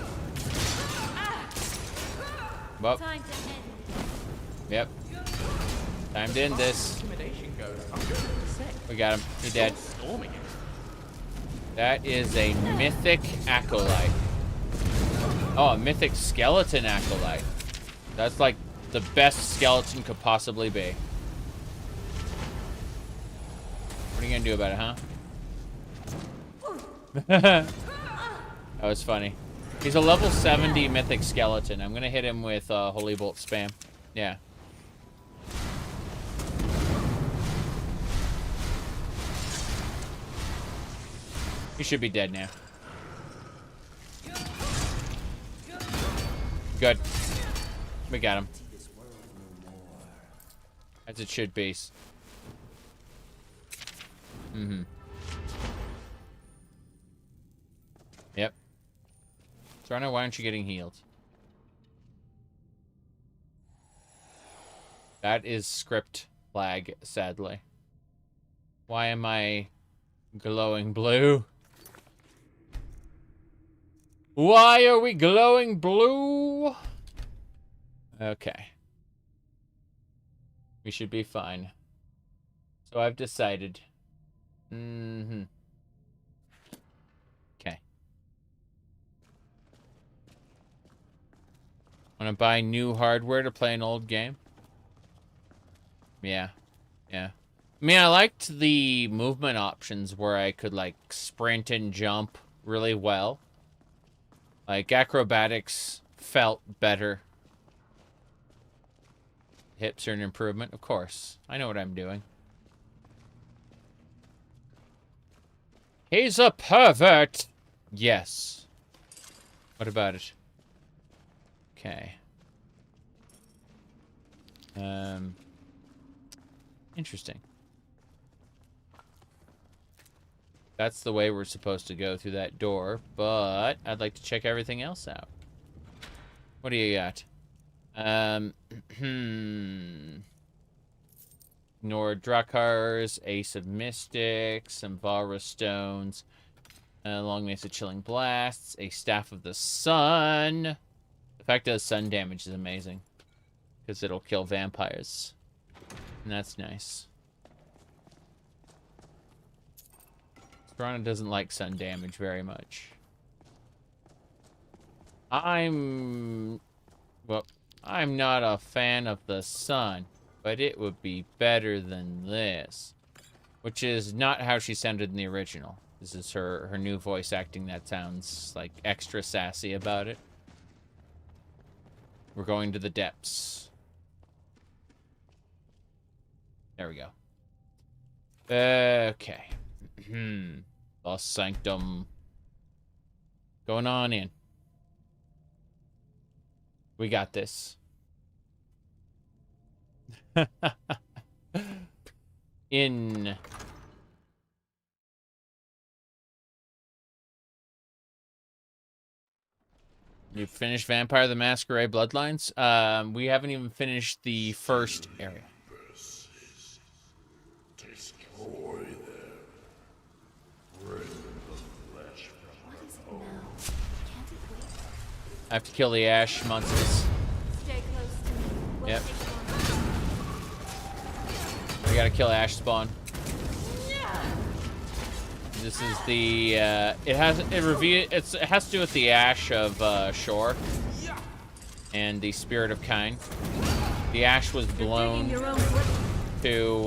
Well. Yep. Time to end this. We got him. He's dead. That is a mythic acolyte. Oh, a mythic skeleton acolyte. That's like the best skeleton could possibly be. What are you gonna do about it, huh? That was funny. He's a level 70 mythic skeleton. I'm gonna hit him with Holy Bolt spam. Yeah. He should be dead now. Good. We got him. As it should be. Yep. Serana, why aren't you getting healed? That is script lag, sadly. Why am I glowing blue? Why are we glowing blue? Okay. We should be fine. So I've decided. Okay. Want to buy new hardware to play an old game? Yeah. Yeah. I mean, I liked the movement options where I could, like, sprint and jump really well. Like, acrobatics felt better. Hips are an improvement, of course. I know what I'm doing. He's a pervert! Yes. What about it? Okay. Interesting. That's the way we're supposed to go through that door, but I'd like to check everything else out. What do you got? Nord Drakars, Ace of Mystics, some Vara Stones. Long Mace of Chilling Blasts. A Staff of the Sun. The fact that it does sun damage is amazing. Because it'll kill vampires. And that's nice. Piranha doesn't like sun damage very much. I'm not a fan of the sun, but it would be better than this. Which is not how she sounded in the original. This is her new voice acting that sounds like extra sassy about it. We're going to the depths. There we go. Okay. Lost Sanctum. Going on in. We got this. In. You finished Vampire the Masquerade Bloodlines? We haven't even finished the first area. Destroy them. Rip the flesh from them. I have to kill the ash monsters. Stay close to me. We'll Yep. take one. We gotta kill ash spawn. This is the it has to do with the ash of Shore and the spirit of Kine. The ash was blown to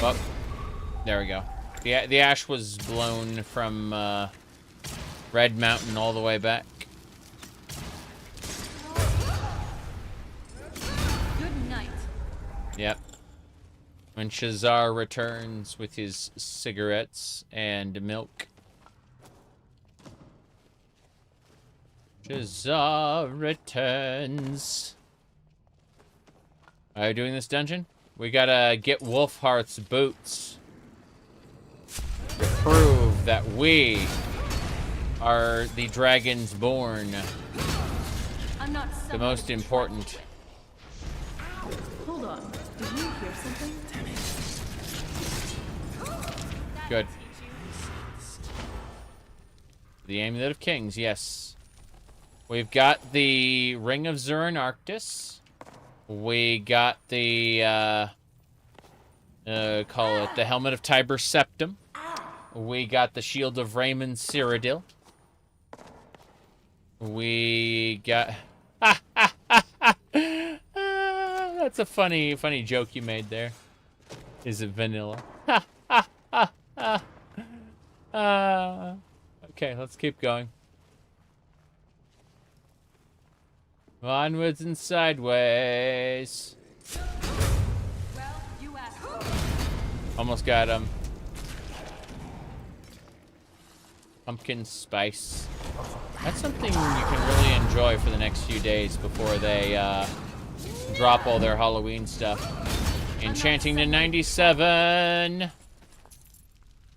oh, there we go. The ash was blown from Red Mountain all the way back. Good night. Yep. When Shazar returns with his cigarettes and milk. Shazar returns. Are you doing this dungeon? We gotta get Wolfheart's boots. To prove that we are the dragons born. I'm not The most important. Hold on. Did you hear something? Good. The Amulet of Kings, yes. We've got the Ring of Zurin Arctis. We got the, call it the Helmet of Tiber Septum. We got the Shield of Raymond Cyrodiil. We got... that's a funny joke you made there. Is it vanilla? Okay, let's keep going. Onwards and sideways. Almost got him. Pumpkin spice. That's something you can really enjoy for the next few days before they drop all their Halloween stuff. Enchanting to 97.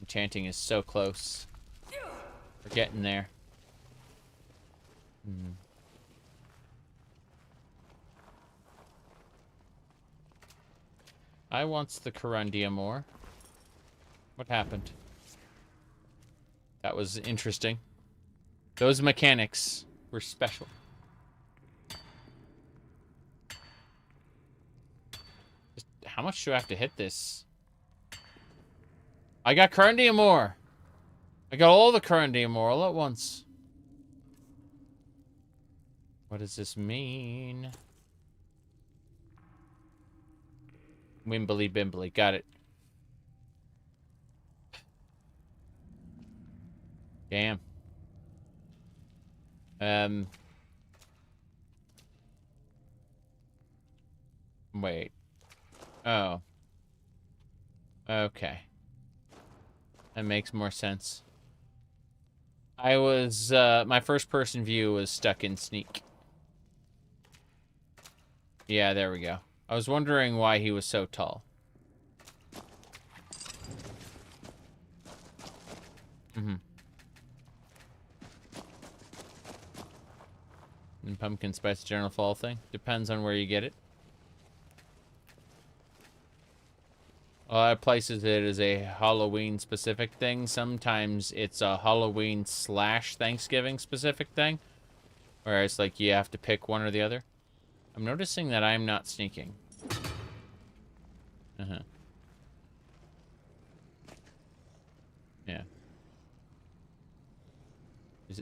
Enchanting is so close. We're getting there. I wants the Corundia more. What happened? That was interesting. Those mechanics were special. Just, how much do I have to hit this? I got Corundia more. I got all the Corundia more all at once. What does this mean? Wimbly bimbly. Got it. Damn. Wait. Oh. Okay. That makes more sense. I was, my first person view was stuck in sneak. Yeah, there we go. I was wondering why he was so tall. And pumpkin spice general fall thing. Depends on where you get it. A lot of places it is a Halloween specific thing. Sometimes it's a Halloween / Thanksgiving specific thing. Where it's like you have to pick one or the other. I'm noticing that I'm not sneaking. Yeah.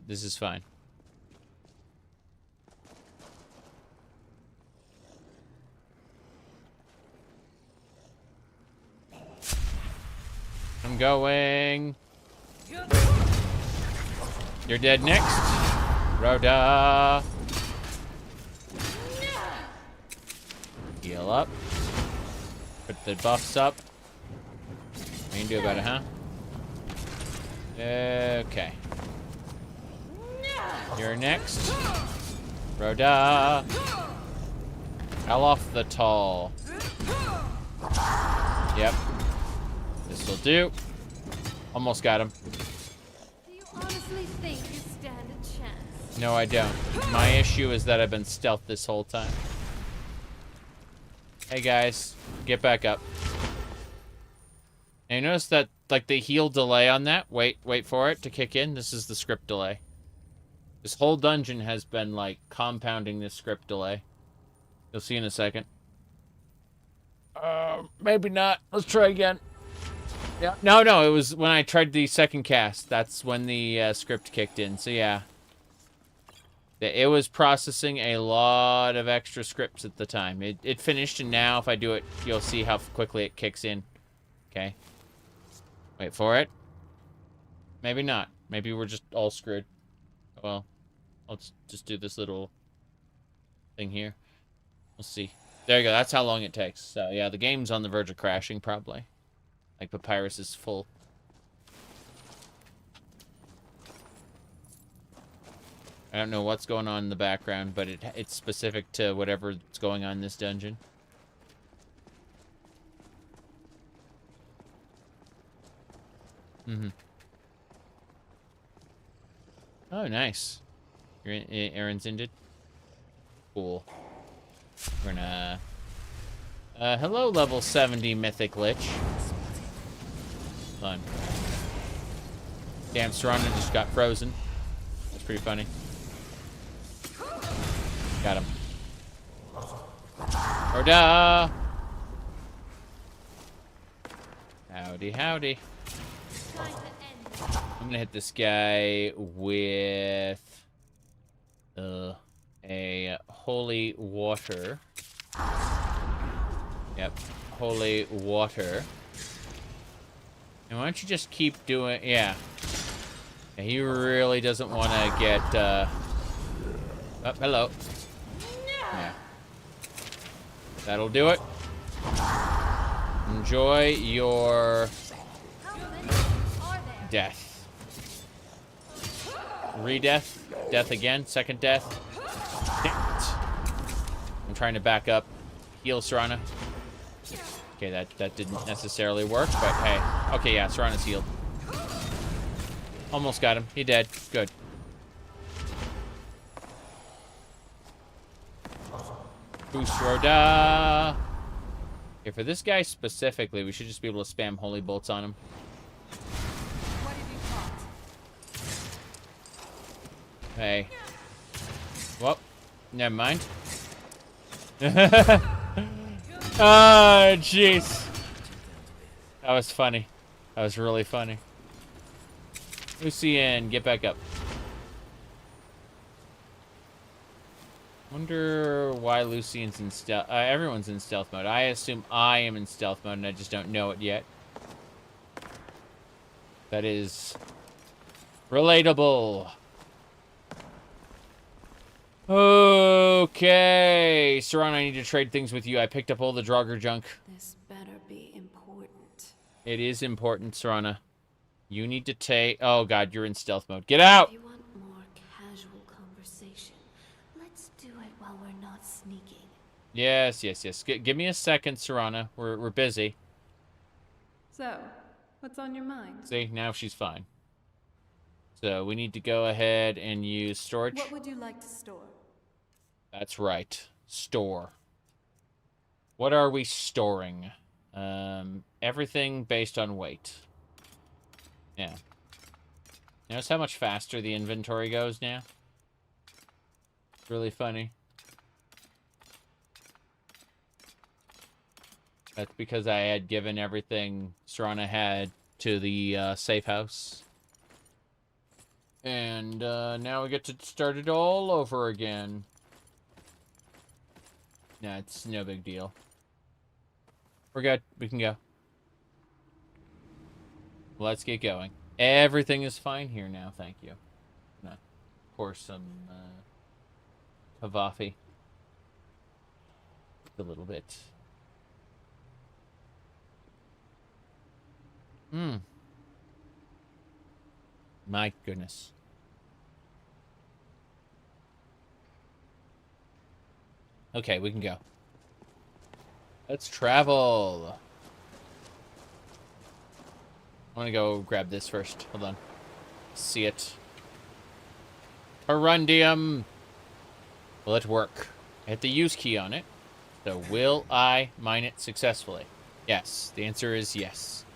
This is fine. I'm going. You're dead next. Rhoda. Heal up. Put the buffs up. What you can do about it, huh? Okay. You're next. Rhoda. Hell off the tall. Yep. This'll do. Almost got him. Do you honestly think you stand a chance? No, I don't. My issue is that I've been stealth this whole time. Hey guys, get back up. And you notice that, like, the heal delay on that? Wait for it to kick in. This is the script delay. This whole dungeon has been, like, compounding this script delay. You'll see in a second. Maybe not. Let's try again. Yeah. No, it was when I tried the second cast. That's when the script kicked in. So, yeah. It was processing a lot of extra scripts at the time. It finished, and now if I do it, you'll see how quickly it kicks in. Okay. Wait for it. Maybe not. Maybe we're just all screwed. Well, let's just do this little thing here. We'll see. There you go. That's how long it takes. So, yeah, the game's on the verge of crashing, probably. Like, Papyrus is full. I don't know what's going on in the background, but it's specific to whatever's going on in this dungeon. Oh, nice. Aaron's ended. Cool. We're gonna... hello, level 70 Mythic Lich. Fun. Damn, Serana just got frozen. That's pretty funny. Got him. Rhoda! Howdy, howdy. I'm gonna hit this guy with a holy water. Yep, holy water. And why don't you just keep doing... Yeah. He really doesn't want to get... Oh, hello. Yeah. That'll do it. Enjoy your... death. Re-death. Death again. Second death. Damn it. I'm trying to back up. Heal Serana. Okay, that didn't necessarily work, but hey. Okay, yeah, Serana's healed. Almost got him. He dead. Good. Boost Rhoda. Okay, for this guy specifically, we should just be able to spam holy bolts on him. Hey. Well, never mind. Oh, jeez. That was funny. That was really funny. Lucian, get back up. Wonder why Lucian's in stealth. Everyone's in stealth mode. I assume I am in stealth mode, and I just don't know it yet. That is relatable. Okay, Serana, I need to trade things with you. I picked up all the Draugr junk. This better be important. It is important, Serana. You need to take... Oh, God, you're in stealth mode. Get out! If you want more casual conversation, let's do it while we're not sneaking. Yes. Give me a second, Serana. We're busy. So, what's on your mind? See, now she's fine. So, we need to go ahead and use storage. What would you like to store? That's right. Store. What are we storing? everything based on weight. Yeah. Notice how much faster the inventory goes now? It's really funny. That's because I had given everything Serana had to the safe house. And now we get to start it all over again. Nah, it's no big deal. We're good. We can go. Let's get going. Everything is fine here now, thank you. No, pour some kavafi. A little bit. My goodness. Okay, we can go. Let's travel. I want to go grab this first. Hold on. See it. Corundium. Will it work? I hit the use key on it. So will I mine it successfully? Yes. The answer is yes.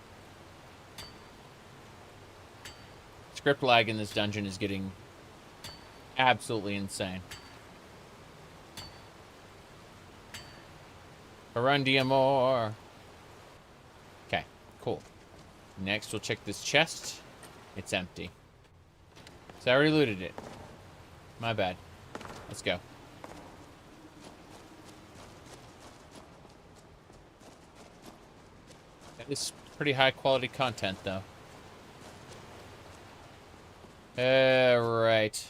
Script lag in this dungeon is getting absolutely insane. Corundium ore. Okay, cool. Next, we'll check this chest. It's empty. So I already looted it. My bad. Let's go. That is pretty high quality content, though. Right.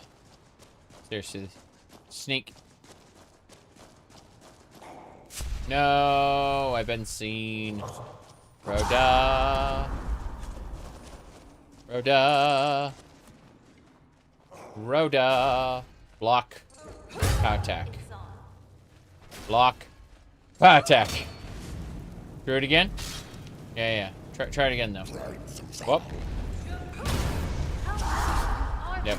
Seriously. Sneak. No, I've been seen. Rhoda. Rhoda. Rhoda. Block. Power attack. Block. Power attack. Do it again? Yeah. Try it again, though. Whoop. Yep.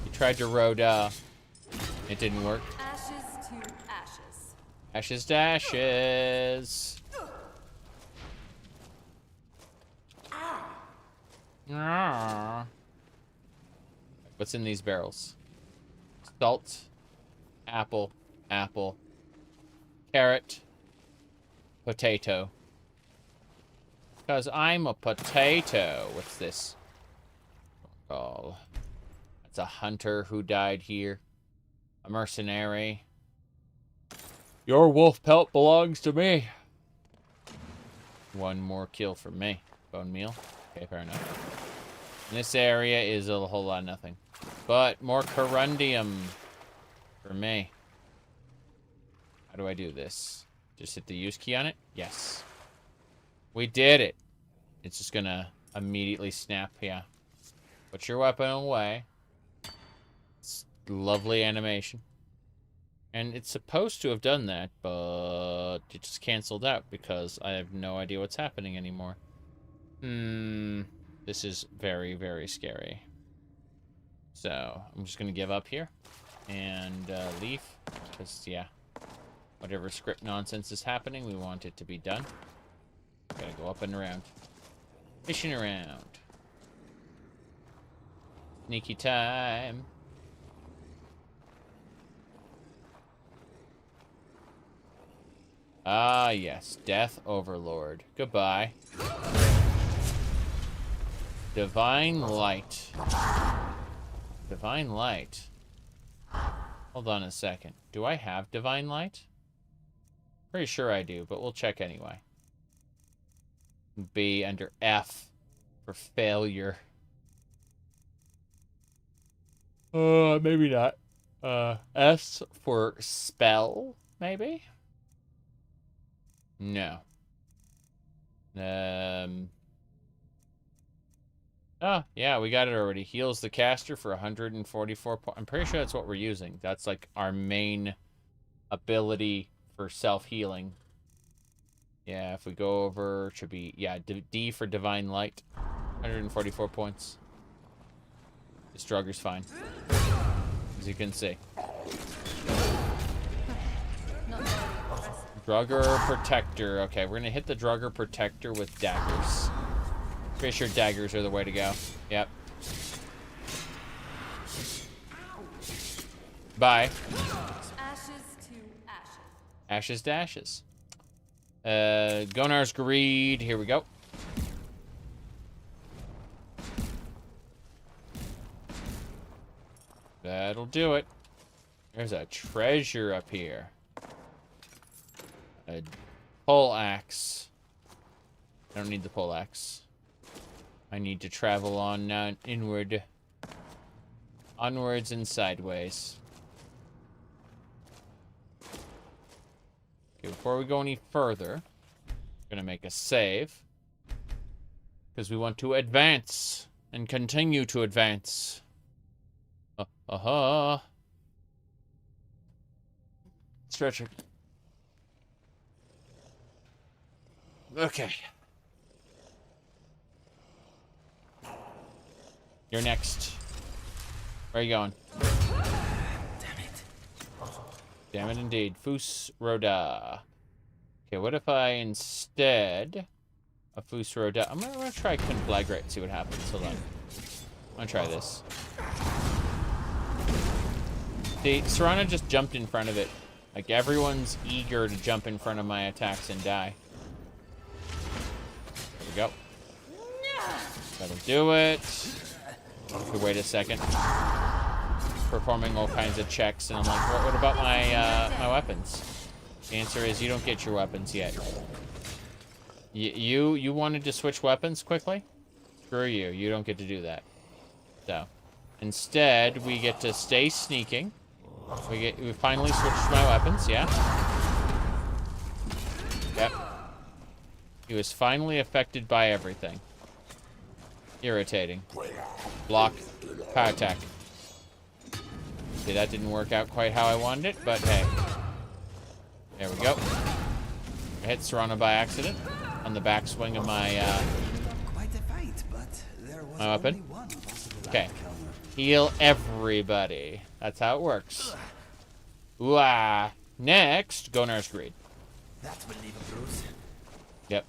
He tried to Rhoda. It didn't work. Ashes to ashes. Ashes to ashes. Ah. What's in these barrels? Salt, apple, carrot, potato. Because I'm a potato. What's this? Oh, that's a hunter who died here. A mercenary. Your wolf pelt belongs to me. One more kill for me. Bone meal. Okay, fair enough. And this area is a whole lot of nothing. But more corundium for me. How do I do this? Just hit the use key on it? Yes. We did it. It's just gonna immediately snap, yeah. Put your weapon away. It's lovely animation. And it's supposed to have done that, but it just canceled out because I have no idea what's happening anymore. This is very, very scary. So, I'm just going to give up here and leave. Because, yeah, whatever script nonsense is happening, we want it to be done. Gotta go up and around. Fishing around. Sneaky time. Ah, yes. Death Overlord. Goodbye. Divine Light. Divine Light. Hold on a second. Do I have Divine Light? Pretty sure I do, but we'll check anyway. B under F for failure. Maybe not. S for spell, maybe? No. Oh, yeah, we got it already. Heals the caster for 144 points. I'm pretty sure that's what we're using. That's like our main ability for self-healing. Yeah, if we go over, it should be, yeah, D for Divine Light. 144 points. This Drugger's fine. As you can see. Drugger Protector. Okay, we're gonna hit the Drugger Protector with daggers. Pretty sure daggers are the way to go. Yep. Bye. Ashes to ashes. Ashes to ashes. Gonar's Greed. Here we go. That'll do it. There's a treasure up here. A pole axe. I don't need the pole axe. I need to travel on inward. Onwards and sideways. Okay, before we go any further, I'm gonna make a save. Because we want to advance. And continue to advance. Stretcher. Okay. You're next. Where are you going? Damn it. Damn it indeed. Ohmes-raht. Okay, what if I instead of Ohmes-raht... I'm gonna try Conflagrate and see what happens. Hold on. I'm gonna try this. See, Serana just jumped in front of it. Like, everyone's eager to jump in front of my attacks and die. There we go. That'll do it. Okay, wait a second. Performing all kinds of checks, and I'm like, what about my my weapons? The answer is you don't get your weapons yet. You wanted to switch weapons quickly? Screw you. You don't get to do that. So, instead, we get to stay sneaking. We finally switched my weapons, yeah? Yep. He was finally affected by everything. Irritating. Block. Power attack. See, that didn't work out quite how I wanted it, but hey. There we go. I hit Serana by accident on the backswing of my my weapon. Okay. Heal everybody. That's how it works. Ooh, next, Gonar's Greed. That will leave a bruise. Yep.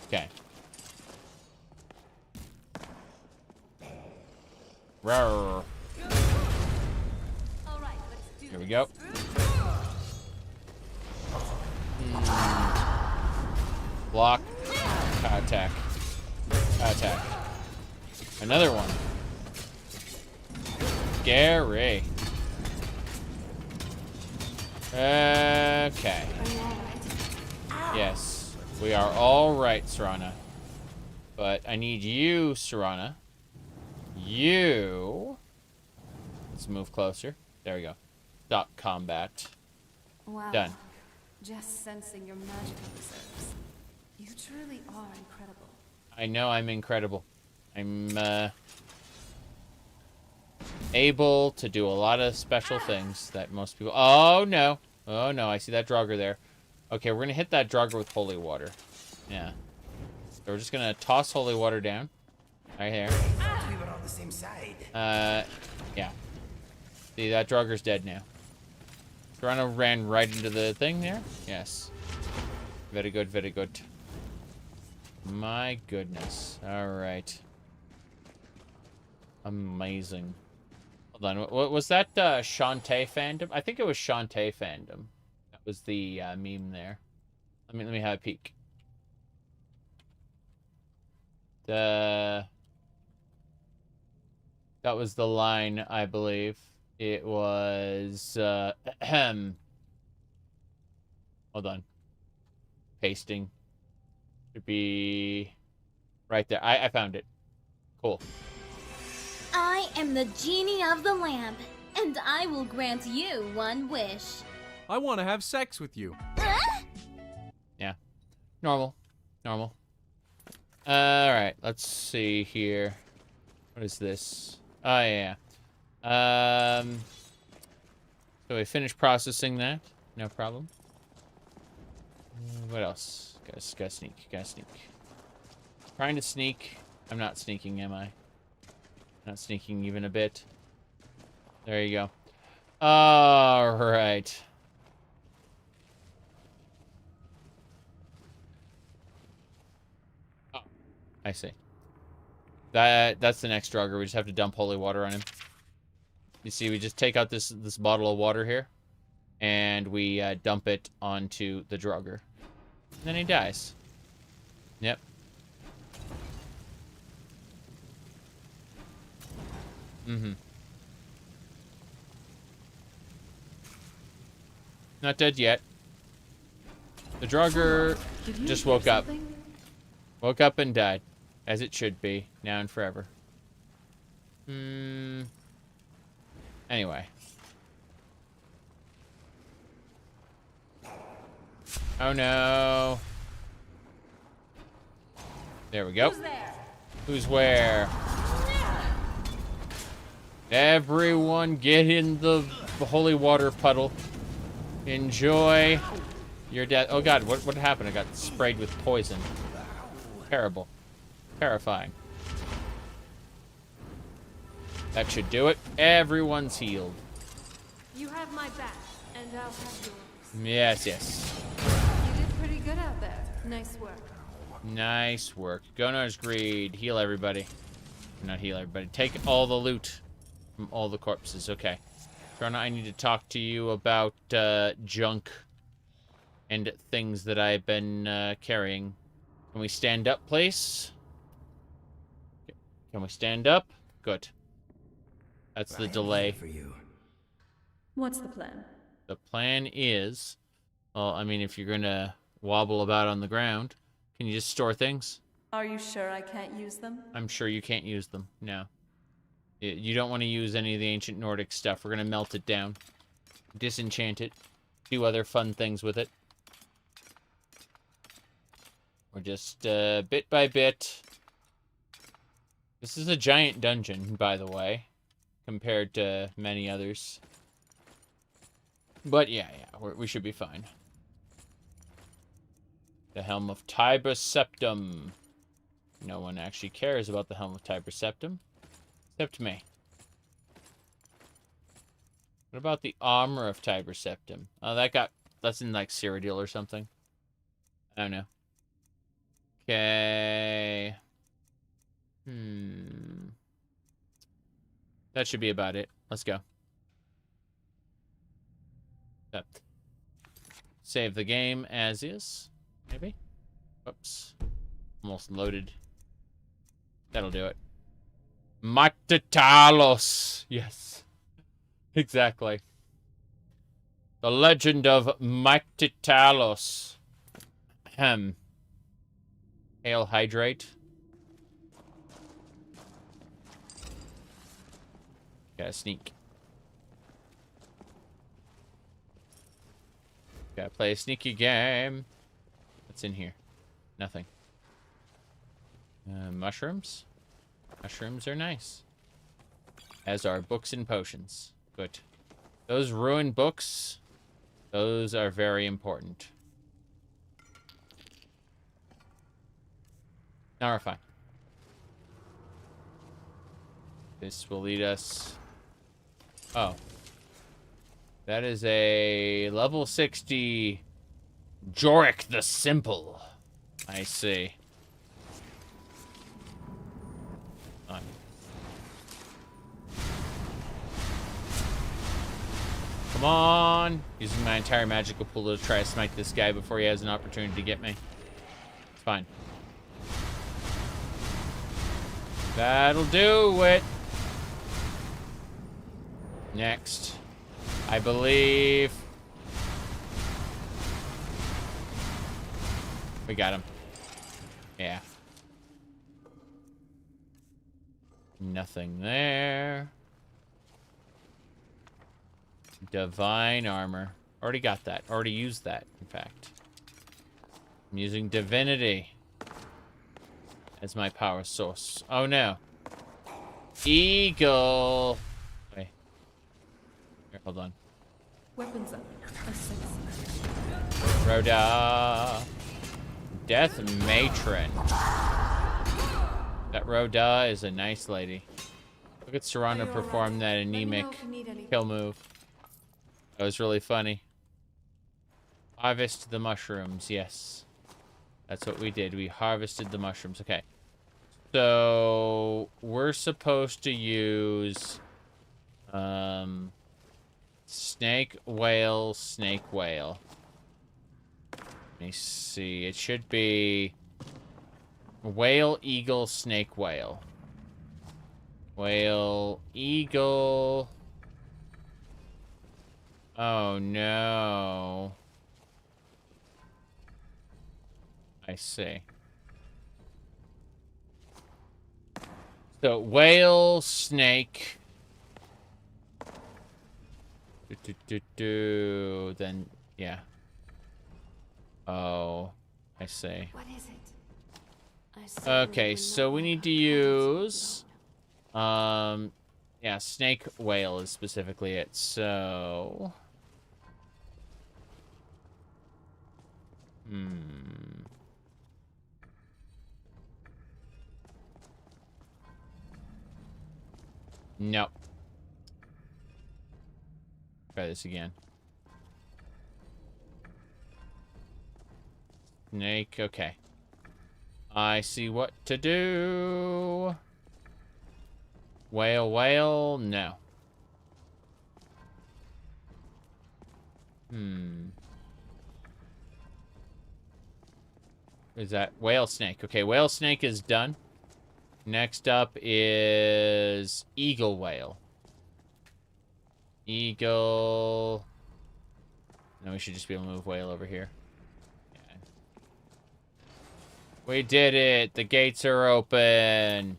Okay. Rawr. Here we go. Block. Attack. Attack. Another one. Scary. Okay. Yes. We are all right, Serana. But I need you, Serana. You. Let's move closer. There we go. Stop combat. Wow. Done. Just sensing your magical reserves. You truly are incredible. I know I'm incredible. I'm able to do a lot of special things that most people... Oh, no. Oh, no. I see that Draugr there. Okay, we're going to hit that Draugr with holy water. Yeah. So we're just going to toss holy water down. Right here. We were on the same side. Yeah. See, that Draugr's dead now. Serana ran right into the thing there. Yes. Very good, very good. My goodness. Alright. Amazing. Hold on. What was that Shantae fandom? I think it was Shantae fandom. That was the meme there. Let me have a peek. That was the line, I believe. It was hold on. Pasting. Should be right there. I found it. Cool. I am the genie of the lamp, and I will grant you one wish. I want to have sex with you. Yeah. Normal. Normal. Alright, let's see here. What is this? Oh, yeah. So we finished processing that. No problem. What else? Gotta sneak. Gotta sneak. Trying to sneak. I'm not sneaking, am I? Not sneaking even a bit. There you go. All right. Oh, I see. That's the next drugger. We just have to dump holy water on him. You see, we just take out this bottle of water here, and we dump it onto the drugger. And then he dies. Yep. Mm-hmm. Not dead yet. The drugger just woke up. Woke up and died. As it should be. Now and forever. Anyway. Oh no. There we go. Who's there? Who's where? Everyone get in the holy water puddle. Enjoy your death. Oh god, what happened? I got sprayed with poison. Terrible. Terrifying. That should do it. Everyone's healed. You have my back, and I'll have yours. Yes, yes. You did pretty good out there. Nice work. Nice work. Gonar's greed. Heal everybody. Not heal everybody. Take all the loot from all the corpses. Okay. Trona, I need to talk to you about junk and things that I've been carrying. Can we stand up, please? Can we stand up? Good. That's the delay. For you. What's the plan? The plan is, well, I mean, if you're gonna wobble about on the ground, can you just store things? Are you sure I can't use them? I'm sure you can't use them. No. You don't want to use any of the ancient Nordic stuff. We're gonna melt it down, disenchant it, do other fun things with it. We're just bit by bit. This is a giant dungeon, by the way, compared to many others. But yeah, we should be fine. The Helm of Tiber Septum. No one actually cares about the Helm of Tiber Septum. Except me. What about the Armor of Tiber Septum? Oh, that's in like Cyrodiil or something. I don't know. Okay. That should be about it. Let's go. Yep. Save the game as is. Maybe? Oops. Almost loaded. That'll do it. Matitalos. Yes. Exactly. The Legend of Matitalos. Hail Hydrate. Gotta sneak. Gotta play a sneaky game. What's in here? Nothing. Mushrooms? Mushrooms are nice. As are books and potions. Good. Those ruined books, those are very important. Now we're fine. This will lead us... Oh. That is a level 60 Jorik the Simple. I see. On. Come on! Using my entire magical pool to try to smite this guy before he has an opportunity to get me. It's fine. That'll do it. Next. I believe... We got him. Yeah. Nothing there. Divine armor. Already got that. Already used that, in fact. I'm using divinity as my power source. Oh no. Eagle. Wait. Here, hold on. Weapons up. Dac0da. Death Matron. That Dac0da is a nice lady. Look at Serana perform that anemic kill move. That was really funny. Harvest the mushrooms, yes. That's what we did. We harvested the mushrooms. Okay. So, we're supposed to use... snake, whale, snake, whale. Let me see. It should be... whale, eagle, snake, whale. Whale, eagle... Oh, no. I see. So, whale, snake... Then, yeah. Oh, I see. What is it? Okay, so we need to use... yeah, snake whale is specifically it, so... Nope. Try this again. Snake, okay. I see what to do. Whale, whale, no. Is that whale snake? Okay, whale snake is done. Next up is eagle whale. Eagle. No, we should just be able to move whale over here. Yeah. We did it. The gates are open.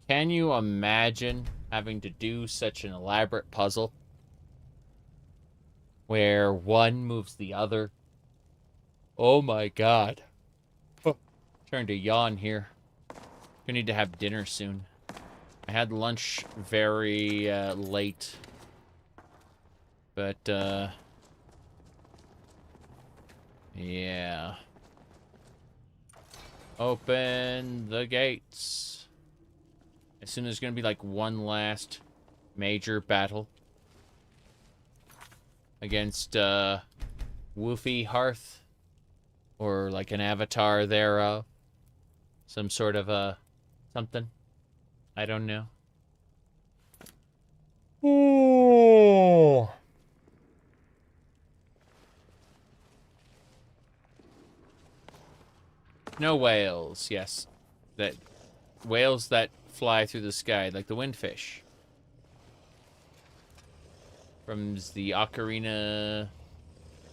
Can you imagine having to do such an elaborate puzzle where one moves the other? Oh my god. Trying to yawn here. We need to have dinner soon. I had lunch very late. But, yeah. Open the gates. I assume there's going to be like one last major battle against Woofy Hearth, or like an avatar thereof. Some sort of something. I don't know. Oh. No whales, yes. That whales that fly through the sky, like the windfish. From the ocarina...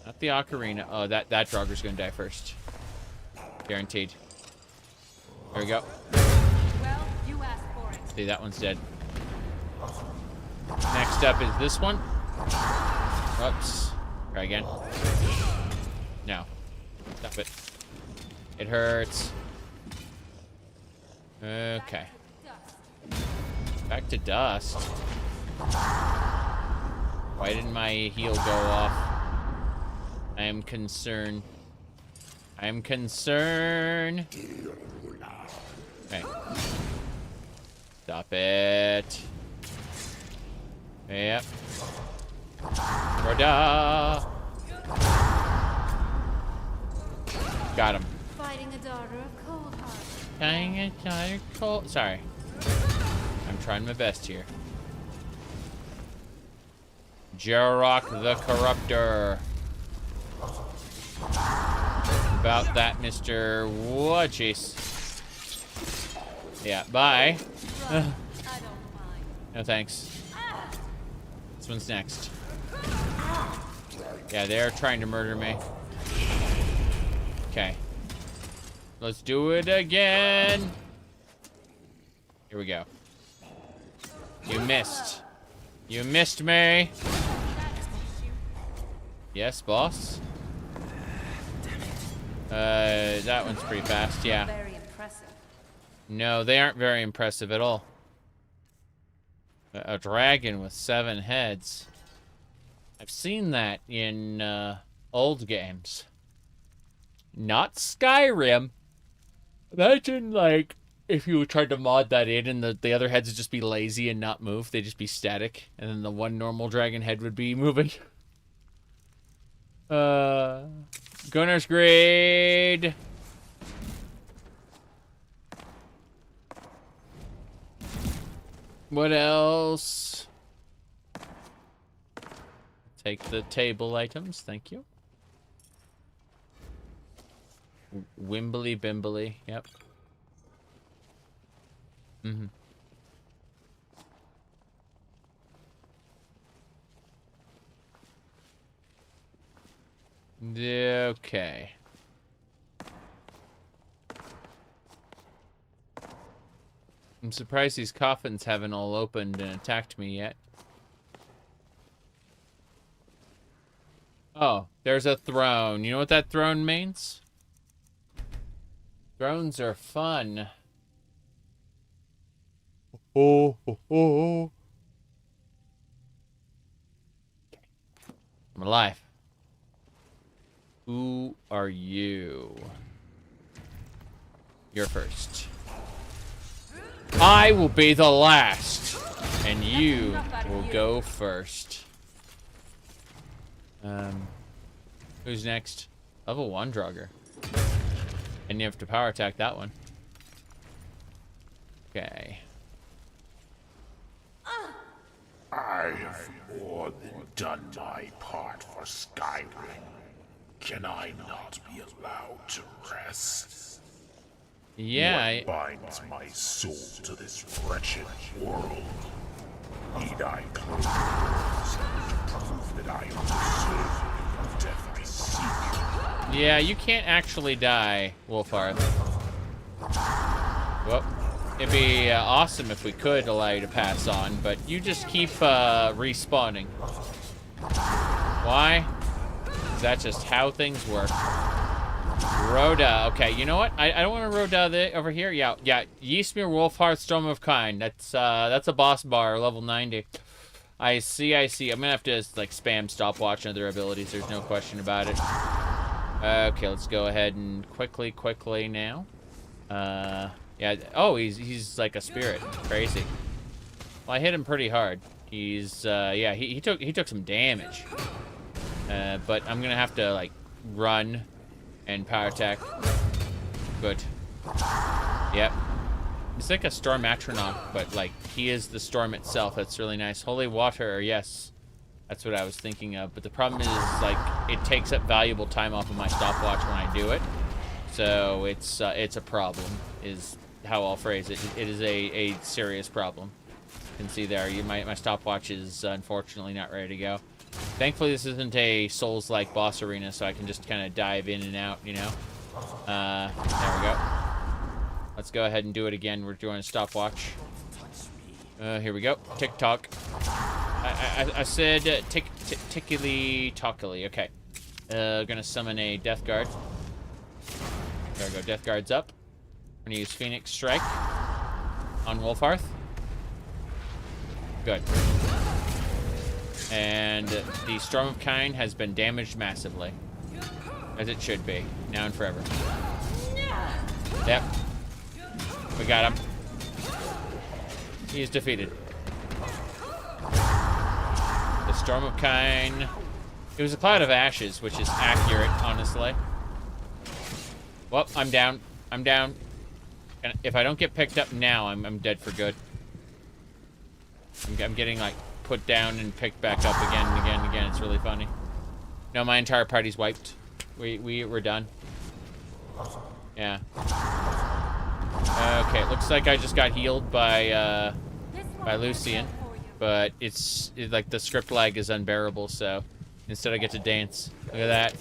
Not the ocarina. Oh, that Draugr's gonna die first. Guaranteed. There we go. Well, you asked for it. See, that one's dead. Next up is this one. Whoops. Try again. No. Stop it. It hurts. Okay. Back to dust. Why didn't my heal go off? I am concerned. I am concerned. Okay. Stop it. Yep. Roda. Got him. Fighting a daughter of cold heart. Fighting a daughter of cold. Sorry. I'm trying my best here. Jarok the Corruptor. About that, Mr. What? Jeez. Yeah, bye. No thanks. This one's next. Yeah, they're trying to murder me. Okay. Let's do it again. Here we go. You missed. You missed me. Yes, boss. That one's pretty fast, yeah. Very impressive. No, they aren't very impressive at all. A dragon with 7 heads. I've seen that in old games. Not Skyrim. Imagine, like, if you tried to mod that in and the other heads would just be lazy and not move, they'd just be static, and then the one normal dragon head would be moving. Gunner's grade. What else? Take the table items, thank you. Wimbly bimbly, yep. Okay. I'm surprised these coffins haven't all opened and attacked me yet. Oh, there's a throne. You know what that throne means? Thrones are fun. Oh, oh, oh. I'm alive. Who are you? You're first. I will be the last, and you will go first. Who's next? Level 1 Draugr. And you have to power attack that one. Okay. I have more than done my part for Skyrim. Can I not be allowed to rest? Yeah. What binds my soul to this wretched world? Need I close to prove that I am deserving of death I seek? Yeah, you can't actually die, Wolfhearth. Well, it'd be awesome if we could allow you to pass on, but you just keep respawning. Why? That's just how things work. Rhoda. Okay, you know what? I don't want to Rhoda over here. Yeah. Ysmir, Wolfhearth, Storm of Kind. That's a boss bar, level 90. I see. I'm gonna have to like spam stopwatch and other abilities. There's no question about it. Okay, let's go ahead and quickly now. Yeah. Oh, he's like a spirit. Crazy. Well, I hit him pretty hard. He's yeah. He took some damage. But I'm gonna have to like run and power attack. Good. Yep. It's like a storm atronach, but like he is the storm itself. That's really nice. Holy water, yes. That's what I was thinking of. But the problem is like it takes up valuable time off of my stopwatch when I do it. So it's a problem, is how I'll phrase it. It is a serious problem. You can see there, my stopwatch is unfortunately not ready to go. Thankfully, this isn't a Souls-like boss arena, so I can just kind of dive in and out, you know? There we go. Let's go ahead and do it again. We're doing a stopwatch. Here we go. Tick-tock. I said tickily-tockily. Okay. Gonna summon a Death Guard. There we go. Death Guard's up. I'm gonna use Phoenix Strike on Wolfhearth. Good. And the Storm of Kind has been damaged massively. As it should be. Now and forever. Yep. We got him. He is defeated. The Storm of Kind. It was a cloud of ashes, which is accurate, honestly. Well, I'm down. I'm down. And if I don't get picked up now, I'm dead for good. I'm getting, like, put down and picked back up again and again and again. It's really funny. No, my entire party's wiped. We're done. Yeah. Okay, it looks like I just got healed by Lucian, but it's like the script lag is unbearable. So instead, I get to dance. Look at that.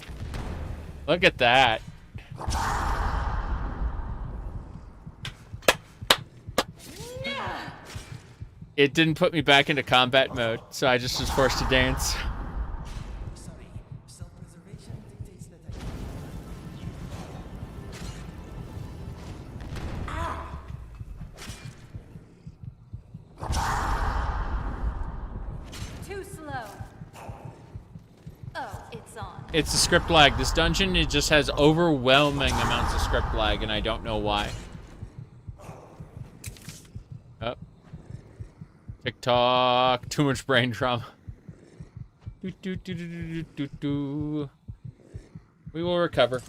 Look at that. It didn't put me back into combat mode, so I just was forced to dance. Too slow. Oh, it's on. It's a script lag. This dungeon, it just has overwhelming amounts of script lag, and I don't know why. TikTok. Too much brain trauma. We will recover.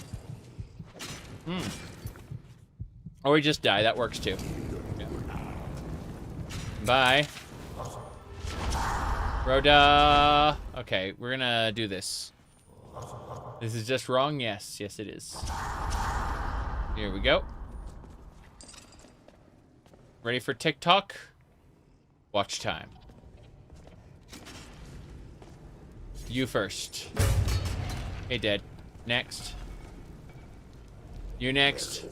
Or we just die. That works too. Yeah. Bye. Rhoda. Okay, we're gonna do this. This is just wrong? Yes. Yes, it is. Here we go. Ready for TikTok? Watch time. You first. Hey, dead. Next. You next.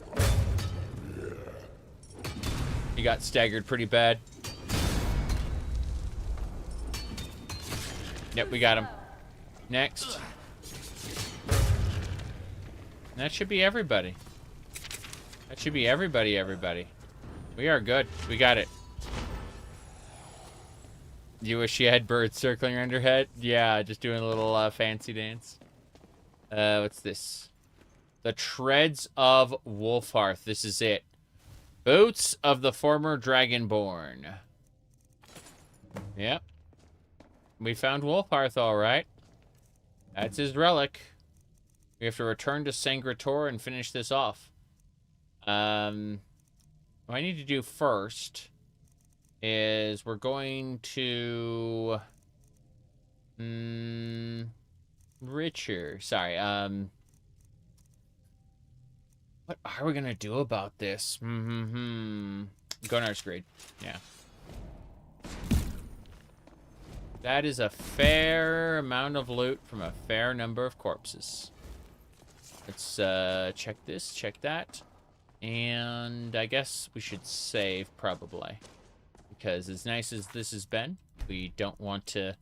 He got staggered pretty bad. Yep, we got him. Next. That should be everybody. That should be everybody. We are good. We got it. You wish you had birds circling around your head? Yeah, just doing a little fancy dance. What's this? The Treads of Wolfhearth. This is it. Boots of the former Dragonborn. Yep. We found Wolfhearth, all right. That's his relic. We have to return to Sancre Tor and finish this off. What I need to do first is we're going to... Richer. Sorry, what are we gonna do about this? Gunnar's Grade. Yeah. That is a fair amount of loot from a fair number of corpses. Let's check this, check that. And I guess we should save, probably. Because as nice as this has been, we don't want to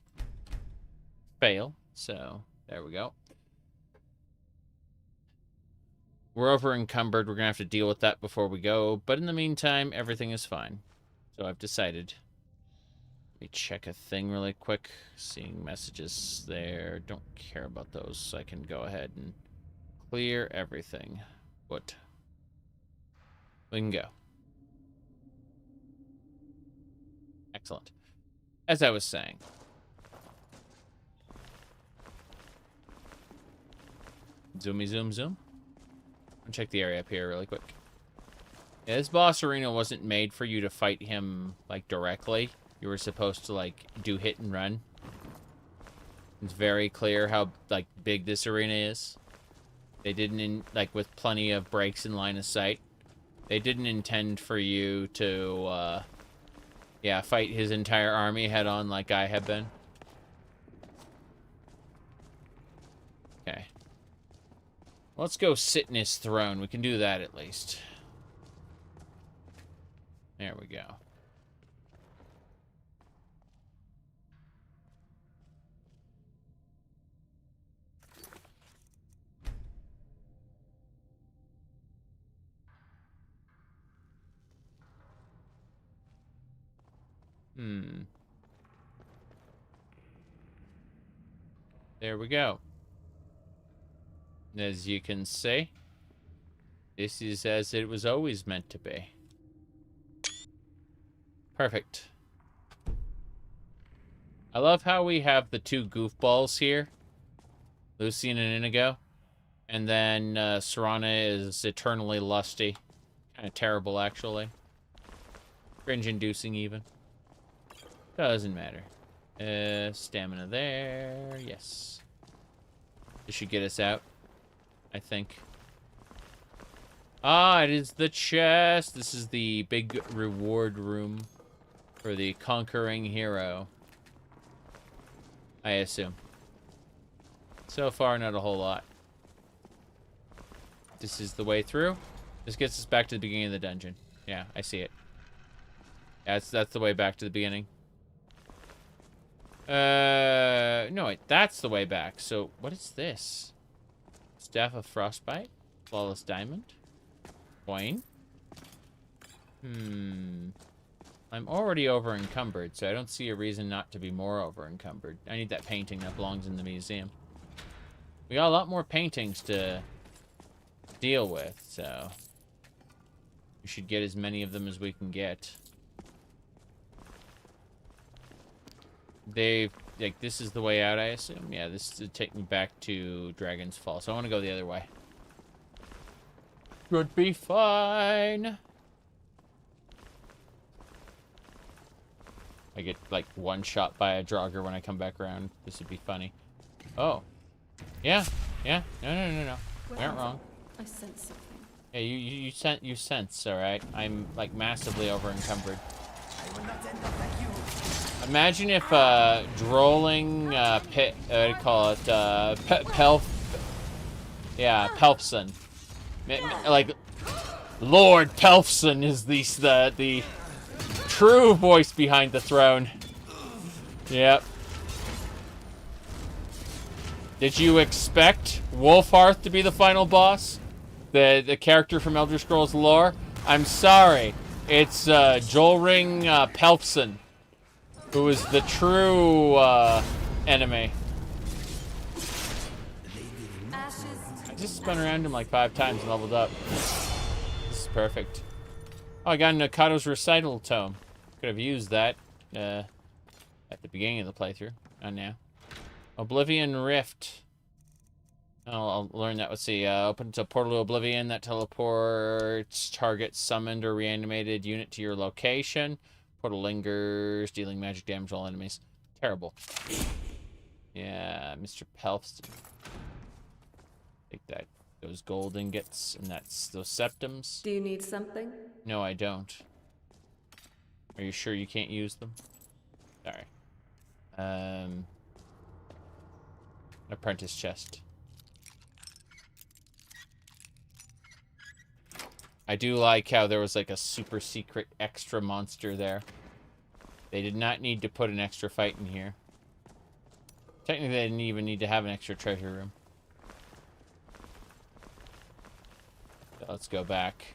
fail. So, there we go. We're over encumbered. We're going to have to deal with that before we go. But in the meantime, everything is fine. So I've decided. Let me check a thing really quick. Seeing messages there. Don't care about those. So I can go ahead and clear everything. What? We can go. Excellent. As I was saying. Zoomy zoom zoom. I'll check the area up here really quick. Yeah, this boss arena wasn't made for you to fight him, like, directly. You were supposed to, like, do hit and run. It's very clear how, like, big this arena is. They didn't, like, with plenty of breaks in line of sight. They didn't intend for you to, yeah, fight his entire army head-on like I have been. Okay. Let's go sit in his throne. We can do that at least. There we go. There we go. As you can see, this is as it was always meant to be. Perfect. I love how we have the two goofballs here. Lucian and Inigo. And then Serana is eternally lusty. Kind of terrible, actually. Cringe-inducing, even. Doesn't matter. Stamina there. Yes. This should get us out, I think. Ah, it is the chest. This is the big reward room for the conquering hero. I assume. So far, not a whole lot. This is the way through. This gets us back to the beginning of the dungeon. Yeah, I see it. Yeah, that's the way back to the beginning. No, wait, that's the way back. So, what is this? Staff of Frostbite? Flawless Diamond? Coin? I'm already over-encumbered, so I don't see a reason not to be more over-encumbered. I need that painting that belongs in the museum. We got a lot more paintings to deal with, so we should get as many of them as we can get. Like, this is the way out, I assume? Yeah, this is to take me back to Dragon's Fall. So I want to go the other way. Should be fine. I get, like, one shot by a Draugr when I come back around. This would be funny. Oh. Yeah. Yeah. No. We aren't wrong. I sense something. Yeah, you sense, alright? I'm, like, massively over-encumbered. Imagine if, drolling, what do you call it, Pelfson. Like, Lord Pelfson is the true voice behind the throne. Yep. Did you expect Ulfhearth to be the final boss? The character from Elder Scrolls lore? I'm sorry. It's Jolring Pelfson, who is the true enemy. I just spun around him like 5 times and leveled up. This is perfect. Oh, I got an Akatosh recital tome. Could have used that at the beginning of the playthrough. Not now. Oblivion Rift. I'll learn that. Let's see. Open to Portal to Oblivion that teleports target summoned or reanimated unit to your location. Portal lingers, dealing magic damage to all enemies. Terrible. Yeah, Mr. Pelfston. Take that. Those gold ingots and those septums. Do you need something? No, I don't. Are you sure you can't use them? Sorry. Apprentice chest. I do like how there was like a super secret extra monster there. They did not need to put an extra fight in here. Technically, they didn't even need to have an extra treasure room. So let's go back.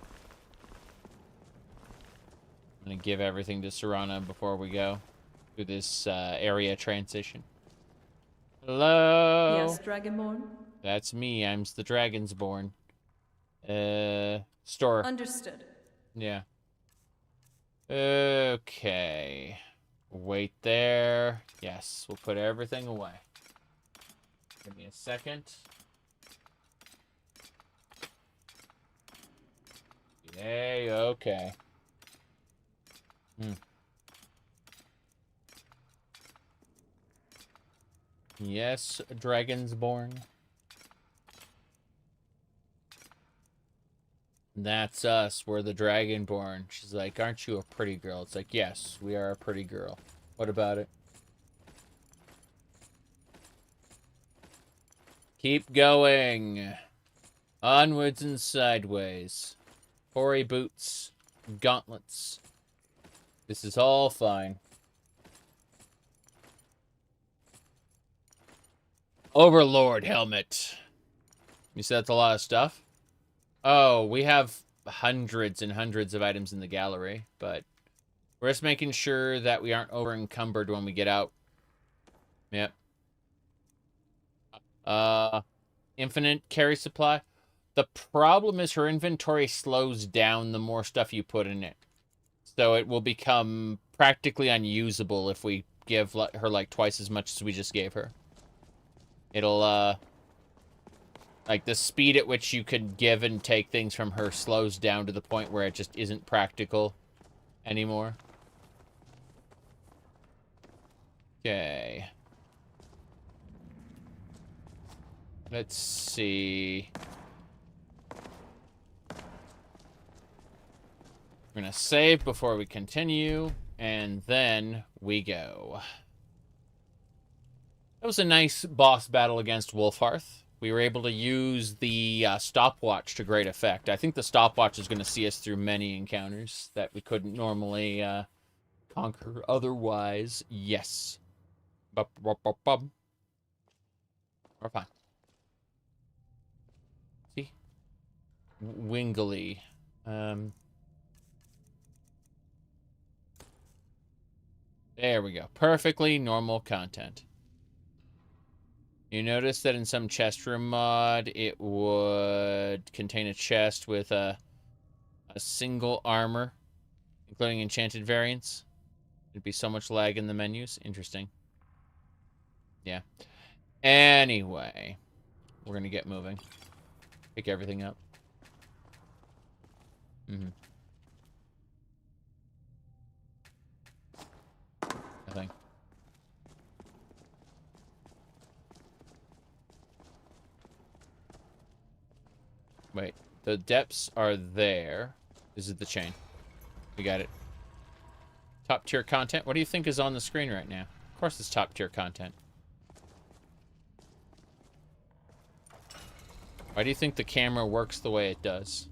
I'm gonna give everything to Serana before we go through this area transition. Hello? Yes, Dragonborn? That's me. I'm the Dragonsborn. Store. Understood. Yeah. Okay. Wait there. Yes, we'll put everything away. Give me a second. Yay, okay. Yes, Dragonsborn. That's us. We're the Dragonborn. She's like, aren't you a pretty girl? It's like, yes, we are a pretty girl. What about it? Keep going. Onwards and sideways. Hoary boots. Gauntlets. This is all fine. Overlord helmet. You said that's a lot of stuff? Oh, we have hundreds and hundreds of items in the gallery, but we're just making sure that we aren't over encumbered when we get out. Yep. Infinite carry supply. The problem is her inventory slows down the more stuff you put in it. So it will become practically unusable if we give her like twice as much as we just gave her. It'll, like, the speed at which you could give and take things from her slows down to the point where it just isn't practical anymore. Okay. Let's see. We're gonna save before we continue, and then we go. That was a nice boss battle against Ulfhearth. We were able to use the stopwatch to great effect. I think the stopwatch is going to see us through many encounters that we couldn't normally conquer otherwise. Yes. We're fine. See? Wingly. There we go. Perfectly normal content. You notice that in some chest room mod, it would contain a chest with a single armor, including enchanted variants. There'd be so much lag in the menus. Interesting. Yeah. Anyway, we're gonna get moving. Pick everything up. Nothing. Wait, the depths are there. This is the chain. We got it. Top tier content. What do you think is on the screen right now? Of course it's top tier content. Why do you think the camera works the way it does?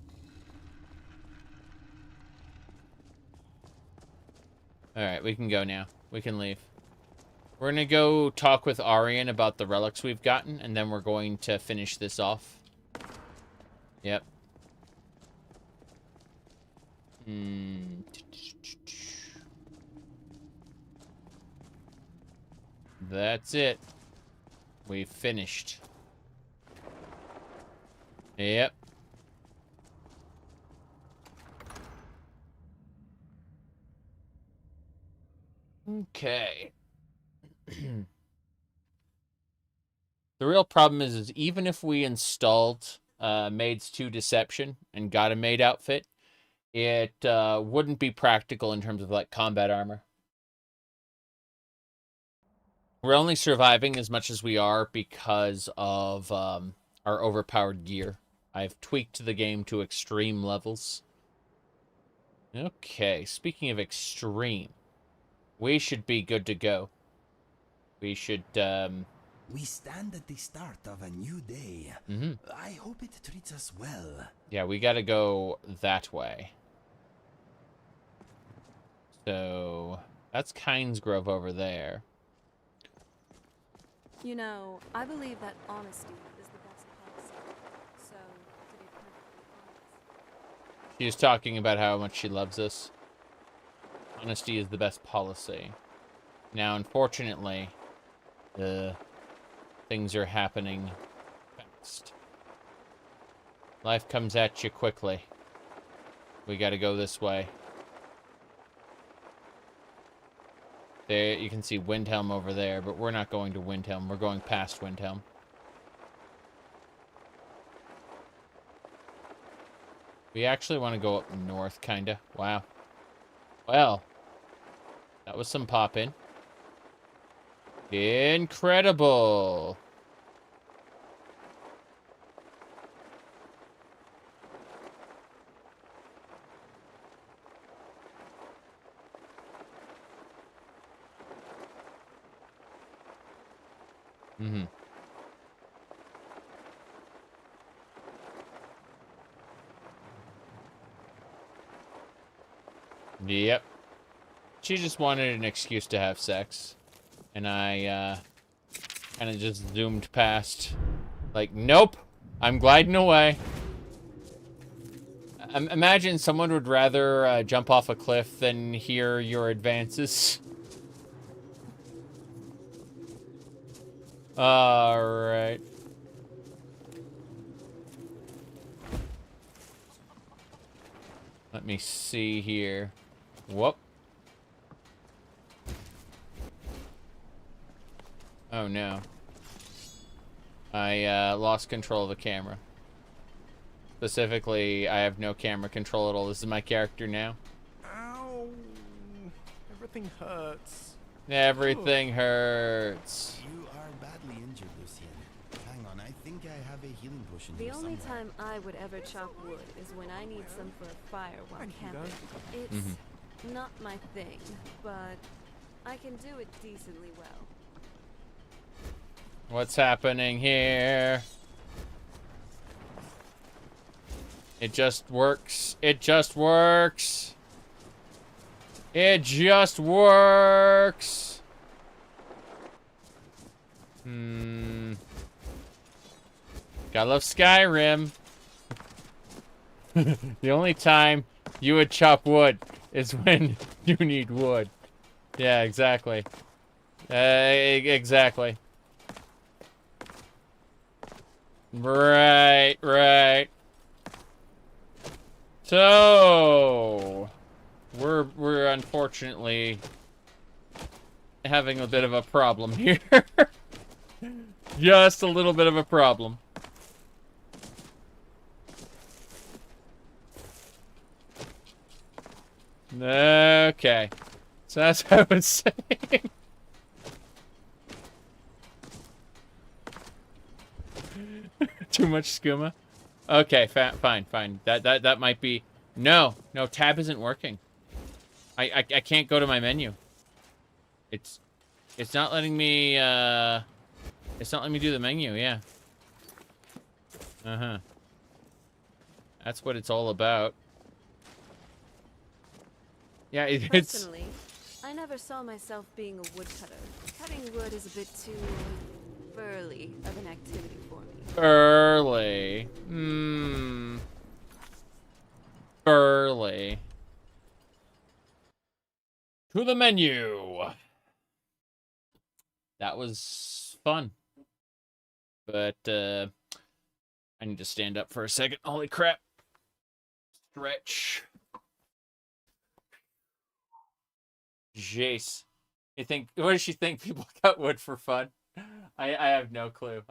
Alright, we can go now. We can leave. We're gonna go talk with Arian about the relics we've gotten, and then we're going to finish this off. Yep. That's it. We've finished. Yep. Okay. The real problem is even if we installed Maid's 2 Deception and got a maid outfit, it wouldn't be practical in terms of like combat armor. We're only surviving as much as we are because of our overpowered gear. I've tweaked the game to extreme levels. Okay, speaking of extreme, we should be good to go. We should, We stand at the start of a new day. I hope it treats us well. Yeah, we gotta go that way. So, that's Kynes Grove over there. You know, I believe that honesty is the best policy. So, to be perfectly honest. She was talking about how much she loves us. Honesty is the best policy. Now, unfortunately, things are happening fast. Life comes at you quickly. We gotta go this way. There, you can see Windhelm over there, but we're not going to Windhelm. We're going past Windhelm. We actually want to go up north, kinda. Wow. Well, that was some pop-in. Incredible! Yep. She just wanted an excuse to have sex. And I, kind of just zoomed past. Like, nope! I'm gliding away. Imagine someone would rather jump off a cliff than hear your advances. Alright. Let me see here. Whoop. Oh no. I lost control of the camera. Specifically, I have no camera control at all. This is my character now. Ow! Everything hurts. Everything hurts. You are badly injured, Lucien. Hang on, I think I have a healing potion The here only somewhere. time I would ever chop wood is when I need some for a fire while camping. It's not my thing, but I can do it decently well. What's happening here? It just works. It just works. It just works. Gotta love Skyrim. The only time you would chop wood is when you need wood. Yeah, exactly. Exactly. Right, right. So, we're unfortunately having a bit of a problem here. just a little bit of a problem. Okay. So that's what I was saying. Too much skooma? Okay, fine. That might be... No, tab isn't working. I can't go to my menu. It's not letting me, it's not letting me do the menu, yeah. Uh-huh. That's what it's all about. Yeah, it's... Personally, I never saw myself being a woodcutter. Cutting wood is a bit too burly of an activity for me. Burly. Burly. To the menu. That was fun. But, I need to stand up for a second. Holy crap. Stretch. Jace. What does she think? People cut wood for fun? I have no clue.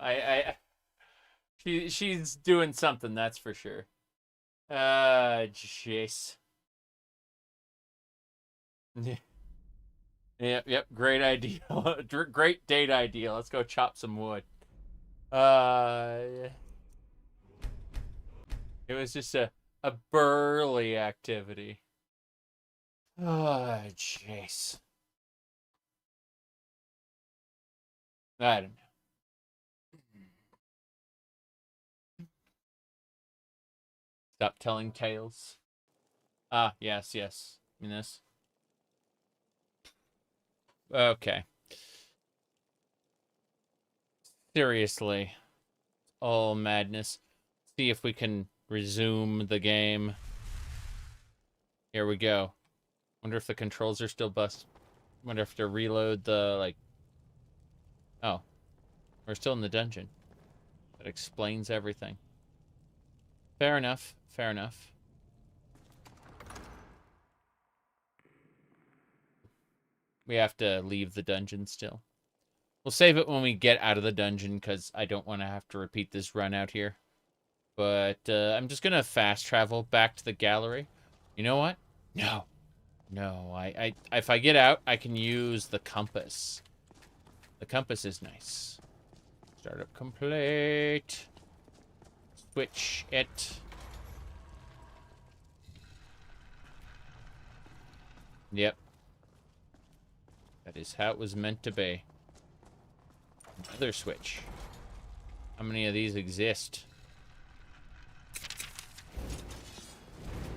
She's doing something, that's for sure. Jace. Yep, great idea. Great date idea. Let's go chop some wood. It was just a burly activity. Oh, jeez. I don't know. Stop telling tales. Ah, yes. In this. Okay. Seriously. All madness. See if we can resume the game. Here we go. Wonder if the controls are still busted. Wonder if to reload the, like... Oh. We're still in the dungeon. That explains everything. Fair enough. We have to leave the dungeon still. We'll save it when we get out of the dungeon, because I don't want to have to repeat this run out here. But I'm just going to fast travel back to the gallery. You know what? No. If I get out, I can use the compass. The compass is nice. Startup complete. Switch it. Yep. That is how it was meant to be. Another switch. How many of these exist?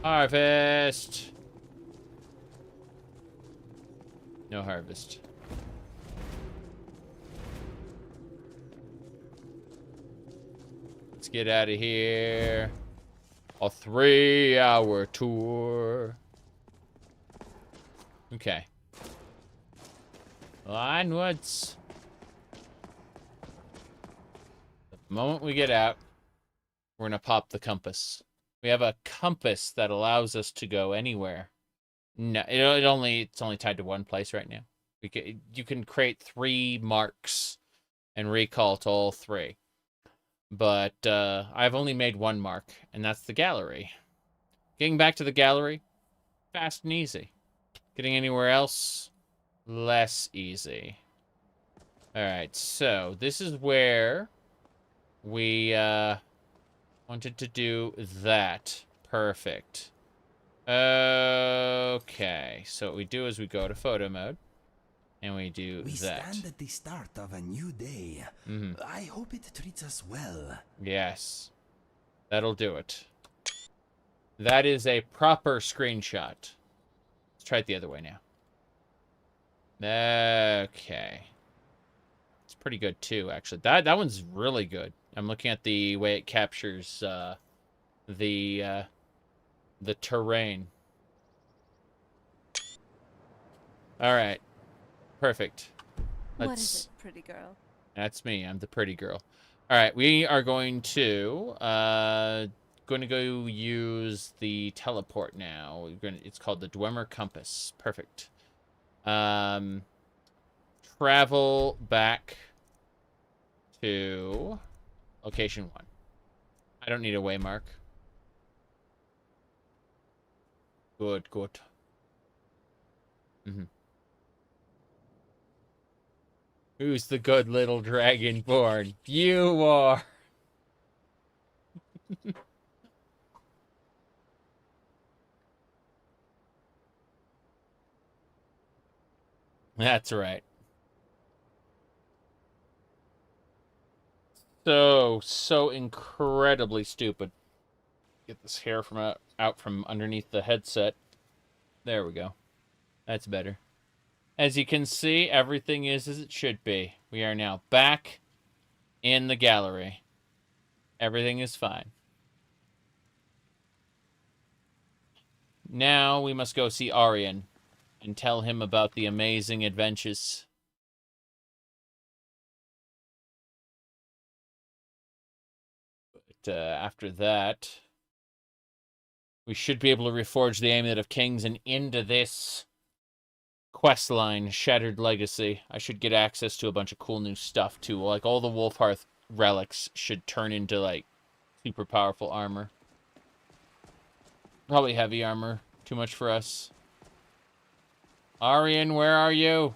Harvest! No harvest. Let's get out of here. A 3-hour tour. Okay. Onwards. The moment we get out, we're gonna pop the compass. We have a compass that allows us to go anywhere. No, it's only tied to one place right now. You can create 3 marks and recall to all 3. But I've only made 1 mark, and that's the gallery. Getting back to the gallery, fast and easy. Getting anywhere else, less easy. Alright, so this is where we wanted to do that. Perfect. Okay, so what we do is we go to photo mode, and we do We that. stand at the start of a new day. I hope it treats us well. Yes. That'll do it. That is a proper screenshot. Let's try it the other way now. Okay. It's pretty good too, actually. That one's really good. I'm looking at the way it captures the terrain. All right. Perfect. What is it, pretty girl? That's me. I'm the pretty girl. All right, we are going to go use the teleport now. It's called the Dwemer Compass. Perfect. Travel back to location 1. I don't need a waymark. Good, good. Who's the good little dragonborn? You are. That's right. So incredibly stupid. Get this hair from out from underneath the headset. There we go. That's better. As you can see, everything is as it should be. We are now back in the gallery. Everything is fine. Now we must go see Aryan and tell him about the amazing adventures. But after that, we should be able to reforge the Amulet of Kings and into this quest line, Shattered Legacy. I should get access to a bunch of cool new stuff too. Like all the Ohmes-raht relics should turn into like super powerful armor. Probably heavy armor. Too much for us. Aryan, where are you?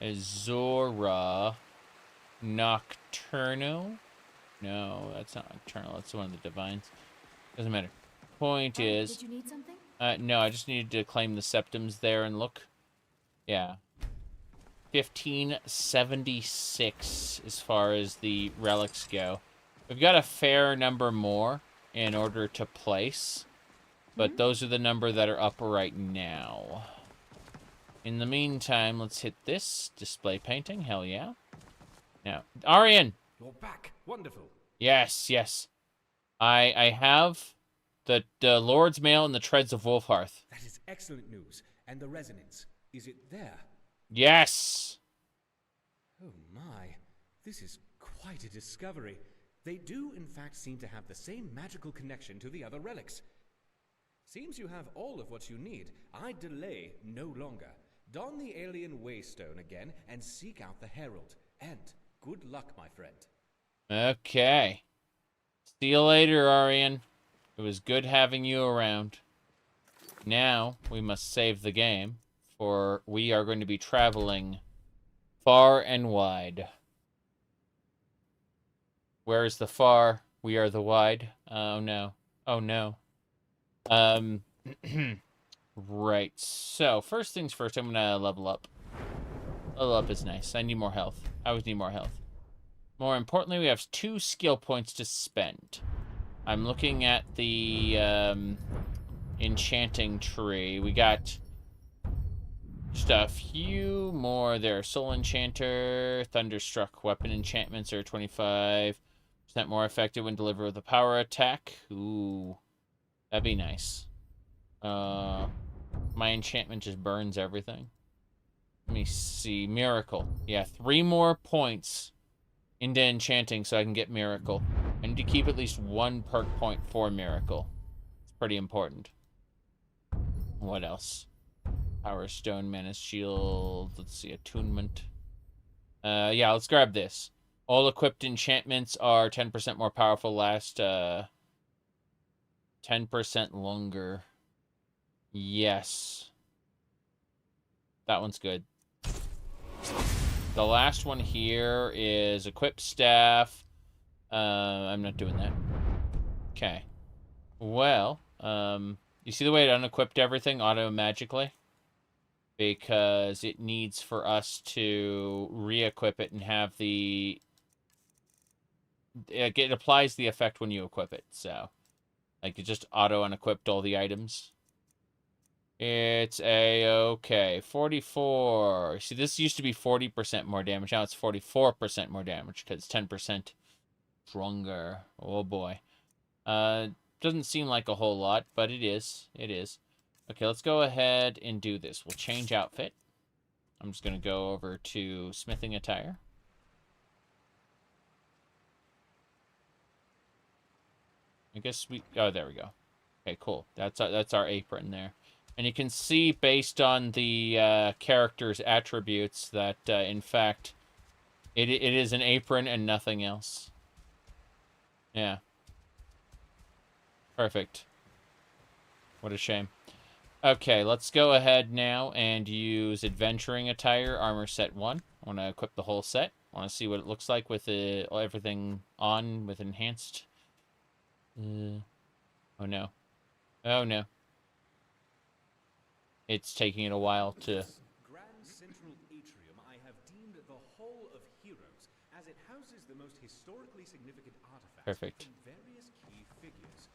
Azora Nocturno? No, that's not Nocturnal. That's one of the divines. Doesn't matter. Point is... Did you need something? No, I just needed to claim the septums there and look. Yeah. 1576 as far as the relics go. We've got a fair number more in order to place. But those are the number that are up right now. In the meantime, let's hit this. Display painting. Hell yeah. Now, Aryan! You're back. Wonderful. Yes, yes. I have the Lord's Mail and the Treads of Ohmes-raht. That is excellent news. And the resonance, is it there? Yes! Oh my, this is quite a discovery. They do in fact seem to have the same magical connection to the other relics. Seems you have all of what you need. I delay no longer. Don the alien waystone again and seek out the herald. And good luck, my friend. Okay. See you later, Aryan. It was good having you around. Now, we must save the game, for we are going to be traveling far and wide. Where is the far? We are the wide. Oh, no. Oh, no. Right. So, first things first, I'm going to level up. Level up is nice. I need more health. I always need more health. More importantly, we have 2 skill points to spend. I'm looking at the enchanting tree. We got just a few more there. Soul Enchanter, Thunderstruck. Weapon enchantments are 25% more effective when delivered with a power attack. Ooh, that'd be nice. My enchantment just burns everything. Let me see. Miracle. Yeah, 3 more points into enchanting so I can get Miracle. I need to keep at least 1 perk point for Miracle. It's pretty important. What else? Power Stone, Mana Shield. Let's see, Attunement. Yeah, let's grab this. All equipped enchantments are 10% more powerful, last 10% longer. Yes. That one's good. The last one here is Equip Staff. I'm not doing that. Okay. Well, you see the way it unequipped everything auto-magically? Because it needs for us to re-equip it and have the... It applies the effect when you equip it, so... Like, it just auto-unequipped all the items. It's a-okay. 44. See, this used to be 40% more damage. Now it's 44% more damage because it's 10% stronger. Oh, boy. Doesn't seem like a whole lot, but it is. It is. Okay, let's go ahead and do this. We'll change outfit. I'm just going to go over to smithing attire. I guess we... Oh, there we go. Okay, cool. That's our apron there. And you can see, based on the character's attributes, that, in fact, it is an apron and nothing else. Yeah. Perfect. What a shame. Okay, let's go ahead now and use Adventuring Attire, Armor Set 1. I want to equip the whole set. I want to see what it looks like with everything on with enhanced. Oh no. Oh no. It's taking it a while to... Grand central atrium I have deemed the Hall of Heroes, as it houses the most historically significant artifacts Perfect. and various key figures.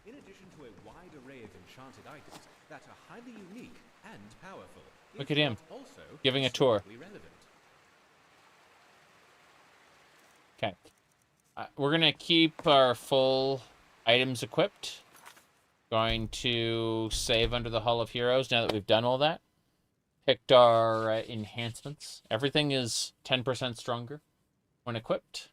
In addition to a wide array of enchanted items that are highly unique and powerful. Look at him, Also giving a tour. relevant. Okay. We're going to keep our full items equipped. Going to save under the Hall of Heroes now that we've done all that. Picked our enhancements. Everything is 10% stronger when equipped.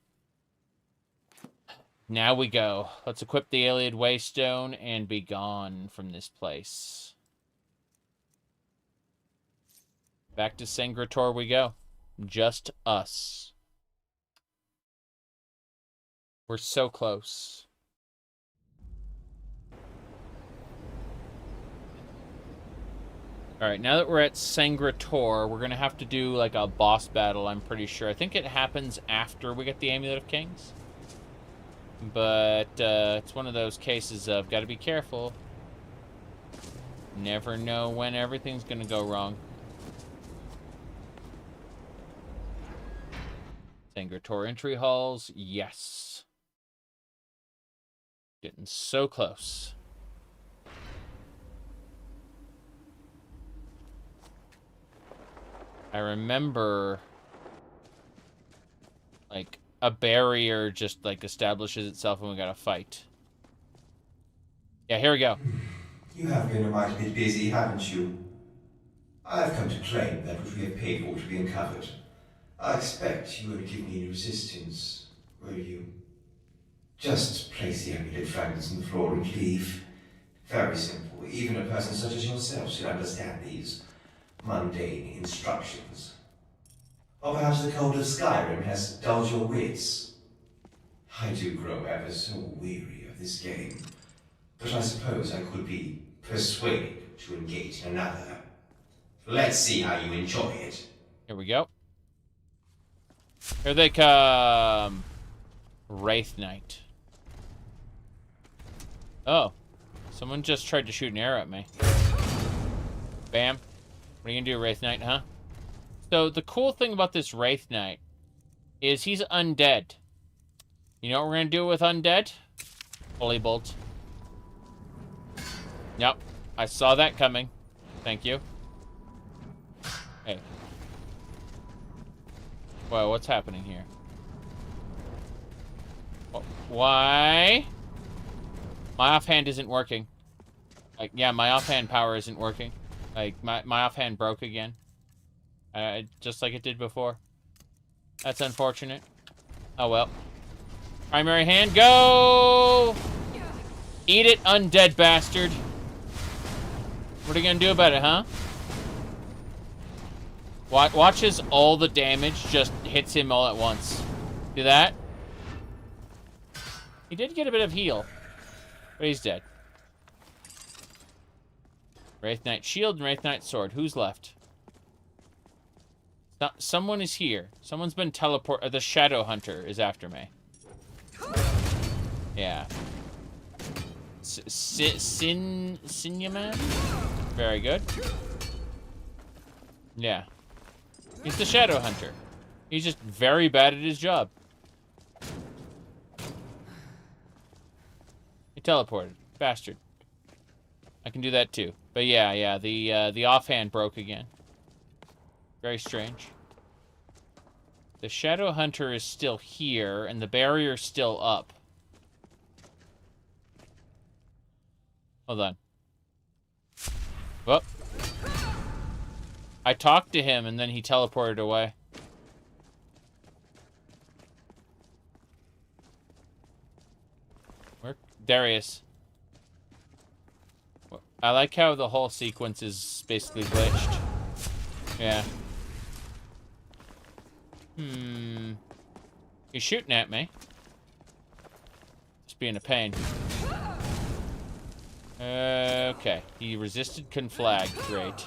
Now we go. Let's equip the Alien Waystone and be gone from this place. Back to Sancre Tor we go. Just us. We're so close. Alright, now that we're at Sancre Tor, we're going to have to do like a boss battle, I'm pretty sure. I think it happens after we get the Amulet of Kings. But it's one of those cases of got to be careful. Never know when everything's going to go wrong. Sancre Tor entry halls, yes. Getting so close. I remember, like, a barrier just, like, establishes itself and we gotta fight. Yeah, here we go. You have been a mighty bit busy, haven't you? I've come to claim that which we have paid for to be uncovered. I expect you won't give me any resistance, will you? Just place the amulet fragments on the floor and leave. Very simple. Even a person such as yourself should understand these mundane instructions. Or perhaps the cold of Skyrim has dulled your wits. I do grow ever so weary of this game, but I suppose I could be persuaded to engage in another. Let's see how you enjoy it. Here we go. Here they come. Wraith Knight. Oh. Someone just tried to shoot an arrow at me. Bam. What are you gonna do, Wraith Knight, huh? So, the cool thing about this Wraith Knight is he's undead. You know what we're gonna do with undead? Holy Bolt. Yep. I saw that coming. Thank you. Hey. Whoa, what's happening here? Why? My offhand isn't working. Like, yeah, my offhand power isn't working. Like, my offhand broke again. Just like it did before. That's unfortunate. Oh, well. Primary hand, go! Eat it, undead bastard. What are you gonna do about it, huh? Watch as all the damage just hits him all at once. Do that. He did get a bit of heal. But he's dead. Wraith Knight shield and Wraith Knight sword. Who's left? Someone is here. Someone's been teleported. The Shadow Hunter is after me. Yeah. Sinyaman? Very good. Yeah. He's the Shadow Hunter. He's just very bad at his job. He teleported. Bastard. I can do that too. But yeah, the offhand broke again. Very strange. The Shadow Hunter is still here, and the barrier's still up. Hold on. Whoop. I talked to him, and then he teleported away. Where? There he is. I like how the whole sequence is basically glitched. Yeah. He's shooting at me. Just being a pain. Okay. He resisted conflag. Great.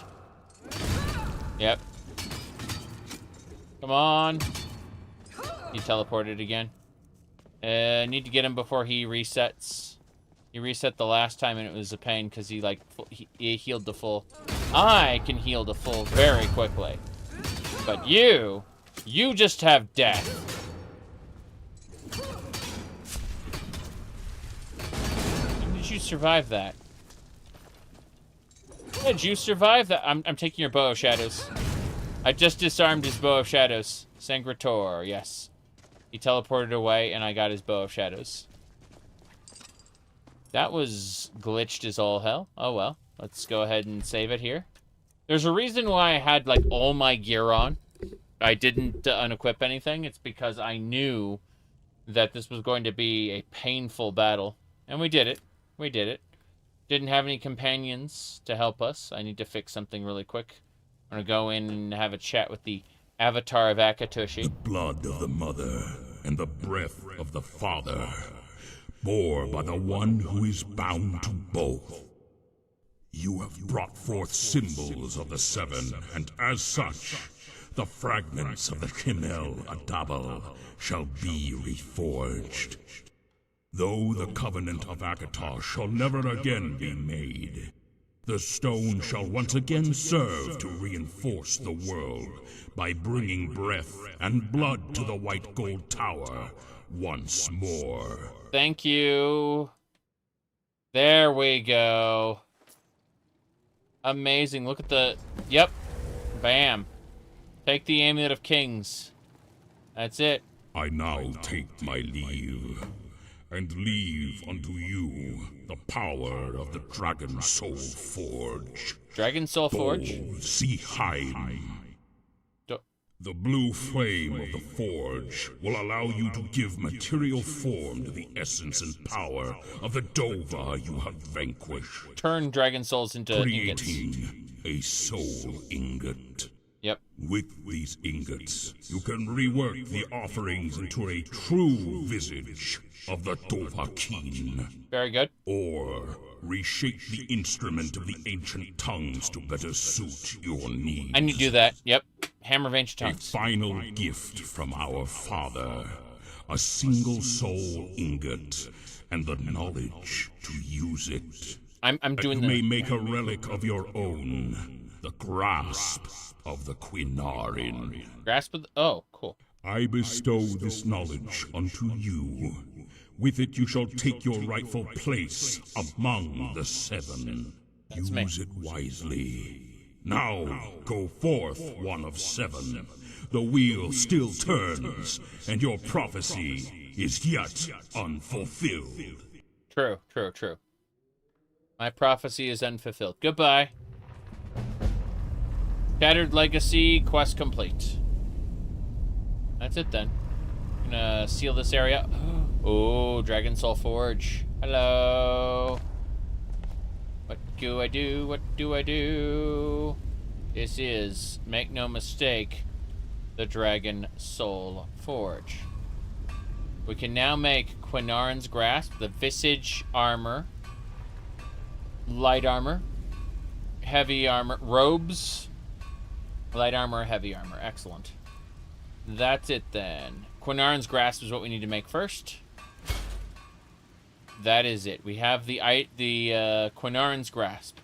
Yep. Come on. He teleported again. Need to get him before he resets. He reset the last time and it was a pain because he he healed the full. I can heal the full very quickly. But you just have death. How did you survive that? How did you survive that? I'm taking your bow of shadows. I just disarmed his bow of shadows. Sancre Tor, yes. He teleported away and I got his bow of shadows. That was glitched as all hell. Oh well. Let's go ahead and save it here. There's a reason why I had like all my gear on. I didn't unequip anything. It's because I knew that this was going to be a painful battle. And we did it. We did it. Didn't have any companions to help us. I need to fix something really quick. I'm going to go in and have a chat with the avatar of Akatosh. The blood of the mother and the breath of the father, bore by the one who is bound to both. You have brought forth symbols of the seven, and as such, the fragments of the Kimmel-Adabel shall be reforged. Though the covenant of Akatosh shall never again be made, the stone shall once again serve to reinforce the world by bringing breath and blood to the White Gold Tower once more. Thank you. There we go. Amazing. Look at the... Yep. Bam. Take the Amulet of Kings. That's it. I now take my leave, and leave unto you the power of the Dragon Soul Forge. Dragon Soul Forge? Seeheim. The blue flame of the forge will allow you to give material form to the essence and power of the Dova you have vanquished. Turn Dragon Souls into ingots. Creating a soul ingot. Yep. With these ingots, you can rework the offerings into a true visage of the Dovahkiin. Very good. Or reshape the instrument of the ancient tongues to better suit your needs. I need to do that. Yep. Hammer of Ancient Tongues. A final gift from our father. A single soul ingot and the knowledge to use it. I'm doing that. You may make a relic of your own. The grasp of the Quinarin. Grasp of the... Oh, cool. I bestow this knowledge unto you. With it you shall take your rightful place among the seven. Use it wisely. Now, go forth, one of seven. The wheel still turns, and your prophecy is yet unfulfilled. True, true, true. My prophecy is unfulfilled. Goodbye. Shattered Legacy, quest complete. That's it then. I'm gonna seal this area. Oh, Dragon Soul Forge. Hello. What do I do? What do I do? This is, make no mistake, the Dragon Soul Forge. We can now make Quinarin's Grasp, the Visage Armor, Light Armor, Heavy Armor, Robes, Light Armor, Heavy Armor. Excellent. That's it then. Quinarin's Grasp is what we need to make first. That is it. We have the Quinarin's Grasp.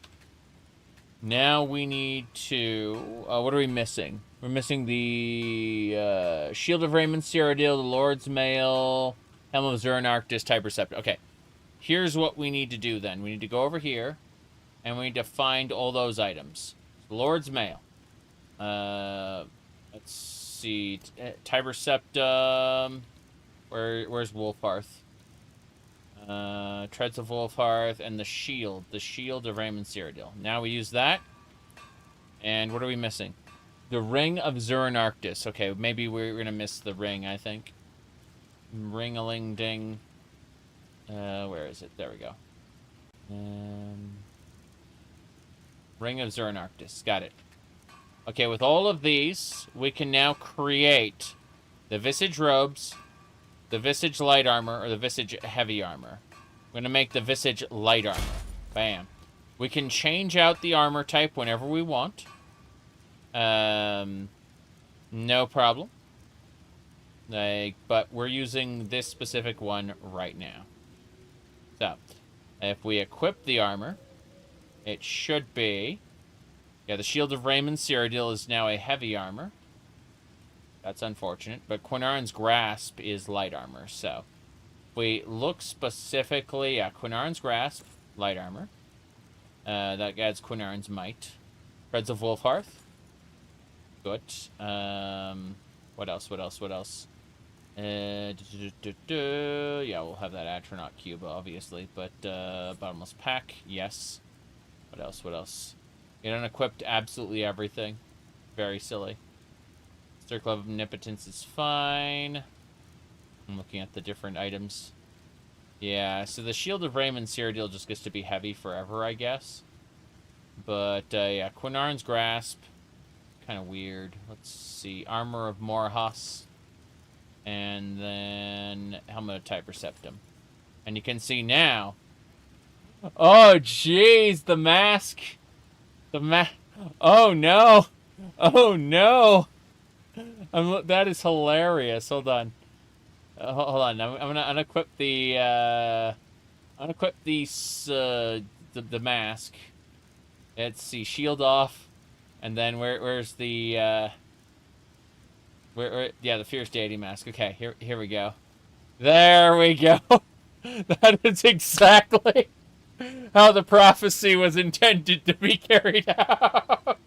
Now we need to... what are we missing? We're missing the Shield of Raymond Cyrodiil, the Lord's Mail, Helm of Zurin Arctis, Tiber Scepter. Okay. Here's what we need to do then. We need to go over here, and we need to find all those items. Lord's Mail. Let's see. Tiber Septum. Where's Wolfhearth? Treads of Wolfhearth, and the Shield of Raymond Cyrodiil. Now we use that. And what are we missing? The Ring of Zurin Arctis. Okay, maybe we're gonna miss the ring, I think. Ring-a-ling-ding. Where is it? There we go. Ring of Zernarctus. Got it. Okay, with all of these, we can now create the Visage Robes, the Visage Light Armor, or the Visage Heavy Armor. I'm going to make the Visage Light Armor. Bam. We can change out the armor type whenever we want. No problem. But we're using this specific one right now. So, if we equip the armor, it should be... Yeah, the Shield of Raymond Cyrodiil is now a heavy armor. That's unfortunate. But Quinarin's Grasp is light armor. So, if we look specifically... Yeah, Quinarin's Grasp, light armor. That adds Quinarin's Might. Threads of Wolfhearth. Good. What else? Yeah, we'll have that Atronach Cube, obviously. But, Bottomless Pack, yes. What else? It unequipped absolutely everything. Very silly. Circle of Omnipotence is fine. I'm looking at the different items. Yeah, so the Shield of Raymond Cyrodiil just gets to be heavy forever, I guess. But, yeah, Quinarin's Grasp. Kind of weird. Let's see. Armor of Morahas. And then Helmet of Tiber Septum. And you can see now... Oh, jeez, the mask. Oh, no. Oh, no. That is hilarious. Hold on. Hold on. I'm going to unequip the... the mask. Let's see. Shield off. And then where's the... yeah, the Fierce Deity mask. Okay, here we go. There we go. That is exactly how the prophecy was intended to be carried out.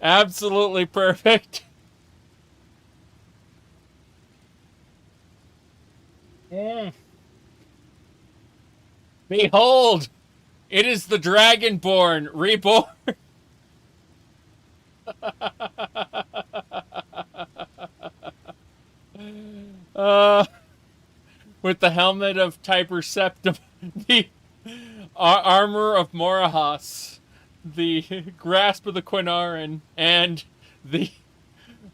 Absolutely perfect. Behold, it is the Dragonborn reborn. With the Helmet of Tiber Septum, the Armor of Morahas, the Grasp of the Quinarin, and the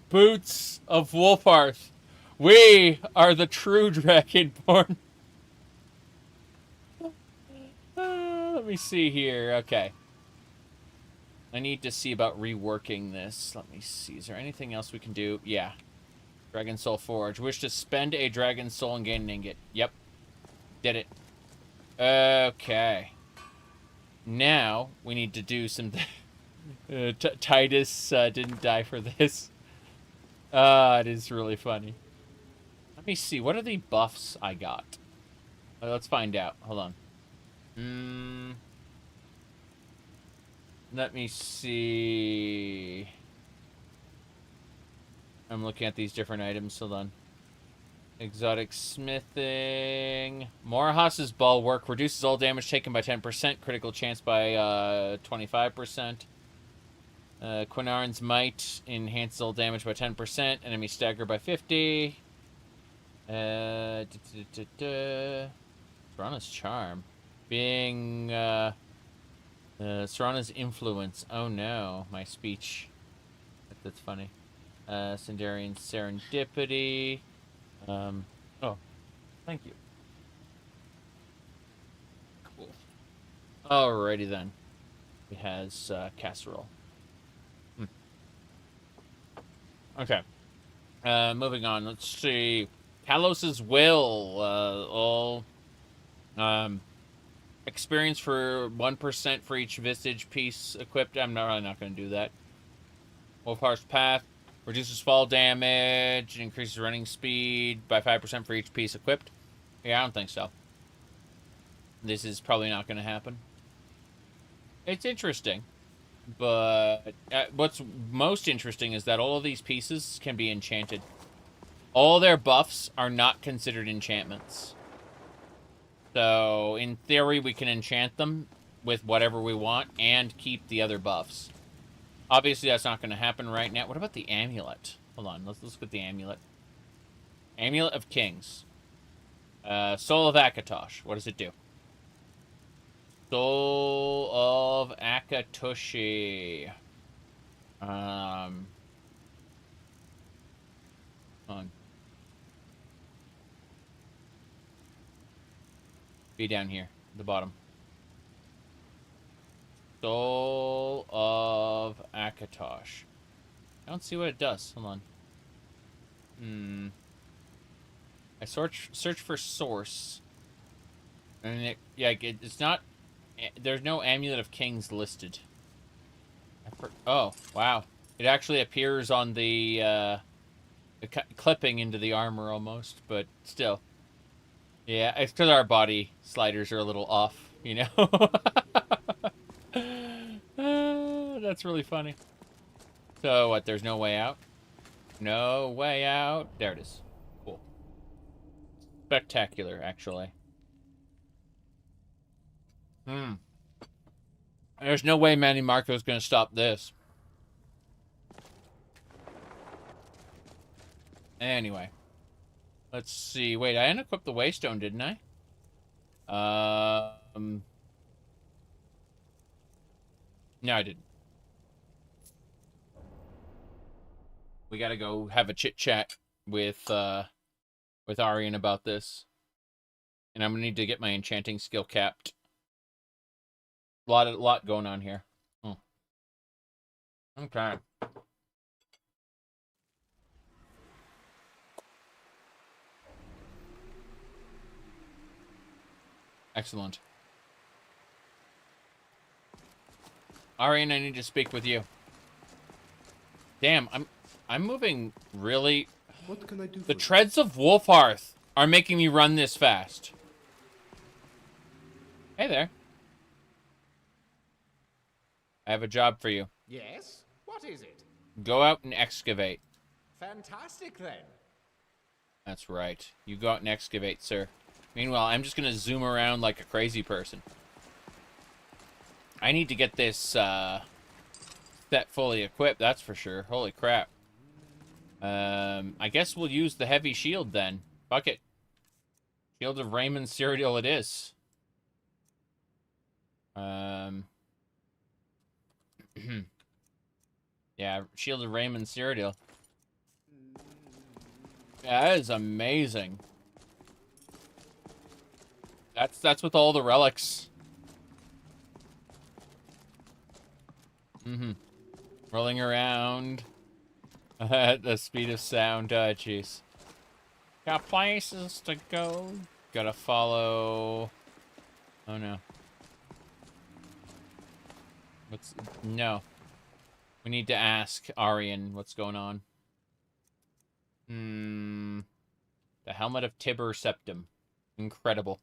Boots of Wolfhearth. We are the true Dragonborn. Let me see here. Okay. I need to see about reworking this. Let me see. Is there anything else we can do? Yeah. Dragon Soul Forge. Wish to spend a Dragon Soul and gain an ingot. Yep. Did it. Okay. Now, we need to do some... Titus didn't die for this. It is really funny. Let me see. What are the buffs I got? Let's find out. Hold on. Let me see. I'm looking at these different items. Hold on. Exotic smithing. Morahas's Bulwark reduces all damage taken by 10%. Critical chance by 25%. Quinarin's Might enhances all damage by 10%. Enemy stagger by 50. Serana's Charm. Being... Serana's Influence. Oh no, my speech. That's funny. Sindarian Serendipity. Oh, thank you. Cool. Alrighty then. It has casserole. Okay. Moving on. Let's see. Kalos's Will. Experience for 1% for each Visage piece equipped. I'm really not going to do that. Wolfheart's Path. Reduces fall damage. Increases running speed by 5% for each piece equipped. Yeah, I don't think so. This is probably not going to happen. It's interesting. But what's most interesting is that all of these pieces can be enchanted. All their buffs are not considered enchantments. So, in theory, we can enchant them with whatever we want and keep the other buffs. Obviously, that's not going to happen right now. What about the Amulet? Hold on, let's look at the Amulet. Amulet of Kings. Soul of Akatosh. What does it do? Soul of Akatosh. On. Be down here, the bottom. Soul of Akatosh. I don't see what it does. Hold on. I search for source. And it's not. There's no Amulet of Kings listed. Oh, wow. It actually appears on the clipping into the armor almost, but still. Yeah, it's because our body sliders are a little off, you know? That's really funny. So, what, there's no way out? No way out. There it is. Cool. Spectacular, actually. There's no way Manny Marco's going to stop this. Anyway. Let's see. Wait, I unequipped the Waystone, didn't I? No, I didn't. We gotta go have a chit-chat with Arian about this. And I'm gonna need to get my enchanting skill capped. A lot going on here. Okay. Excellent. Arian, I need to speak with you. Damn, I'm moving really. What can I do? The treads of Wolfhearth are making me run this fast. Hey there. I have a job for you. Yes? What is it? Go out and excavate. Fantastic, then. That's right. You go out and excavate, sir. Meanwhile, I'm just going to zoom around like a crazy person. I need to get this set fully equipped, that's for sure. Holy crap. I guess we'll use the heavy shield then. Fuck it. Shield of Raymond Cyrodiil it is. Yeah, Shield of Raymond Cyrodiil. Yeah, that is amazing. That's with all the relics. Rolling around at the speed of sound. Jeez. Got places to go. Gotta follow. Oh no. No. We need to ask Arian what's going on. The Helmet of Tibur Septim. Incredible.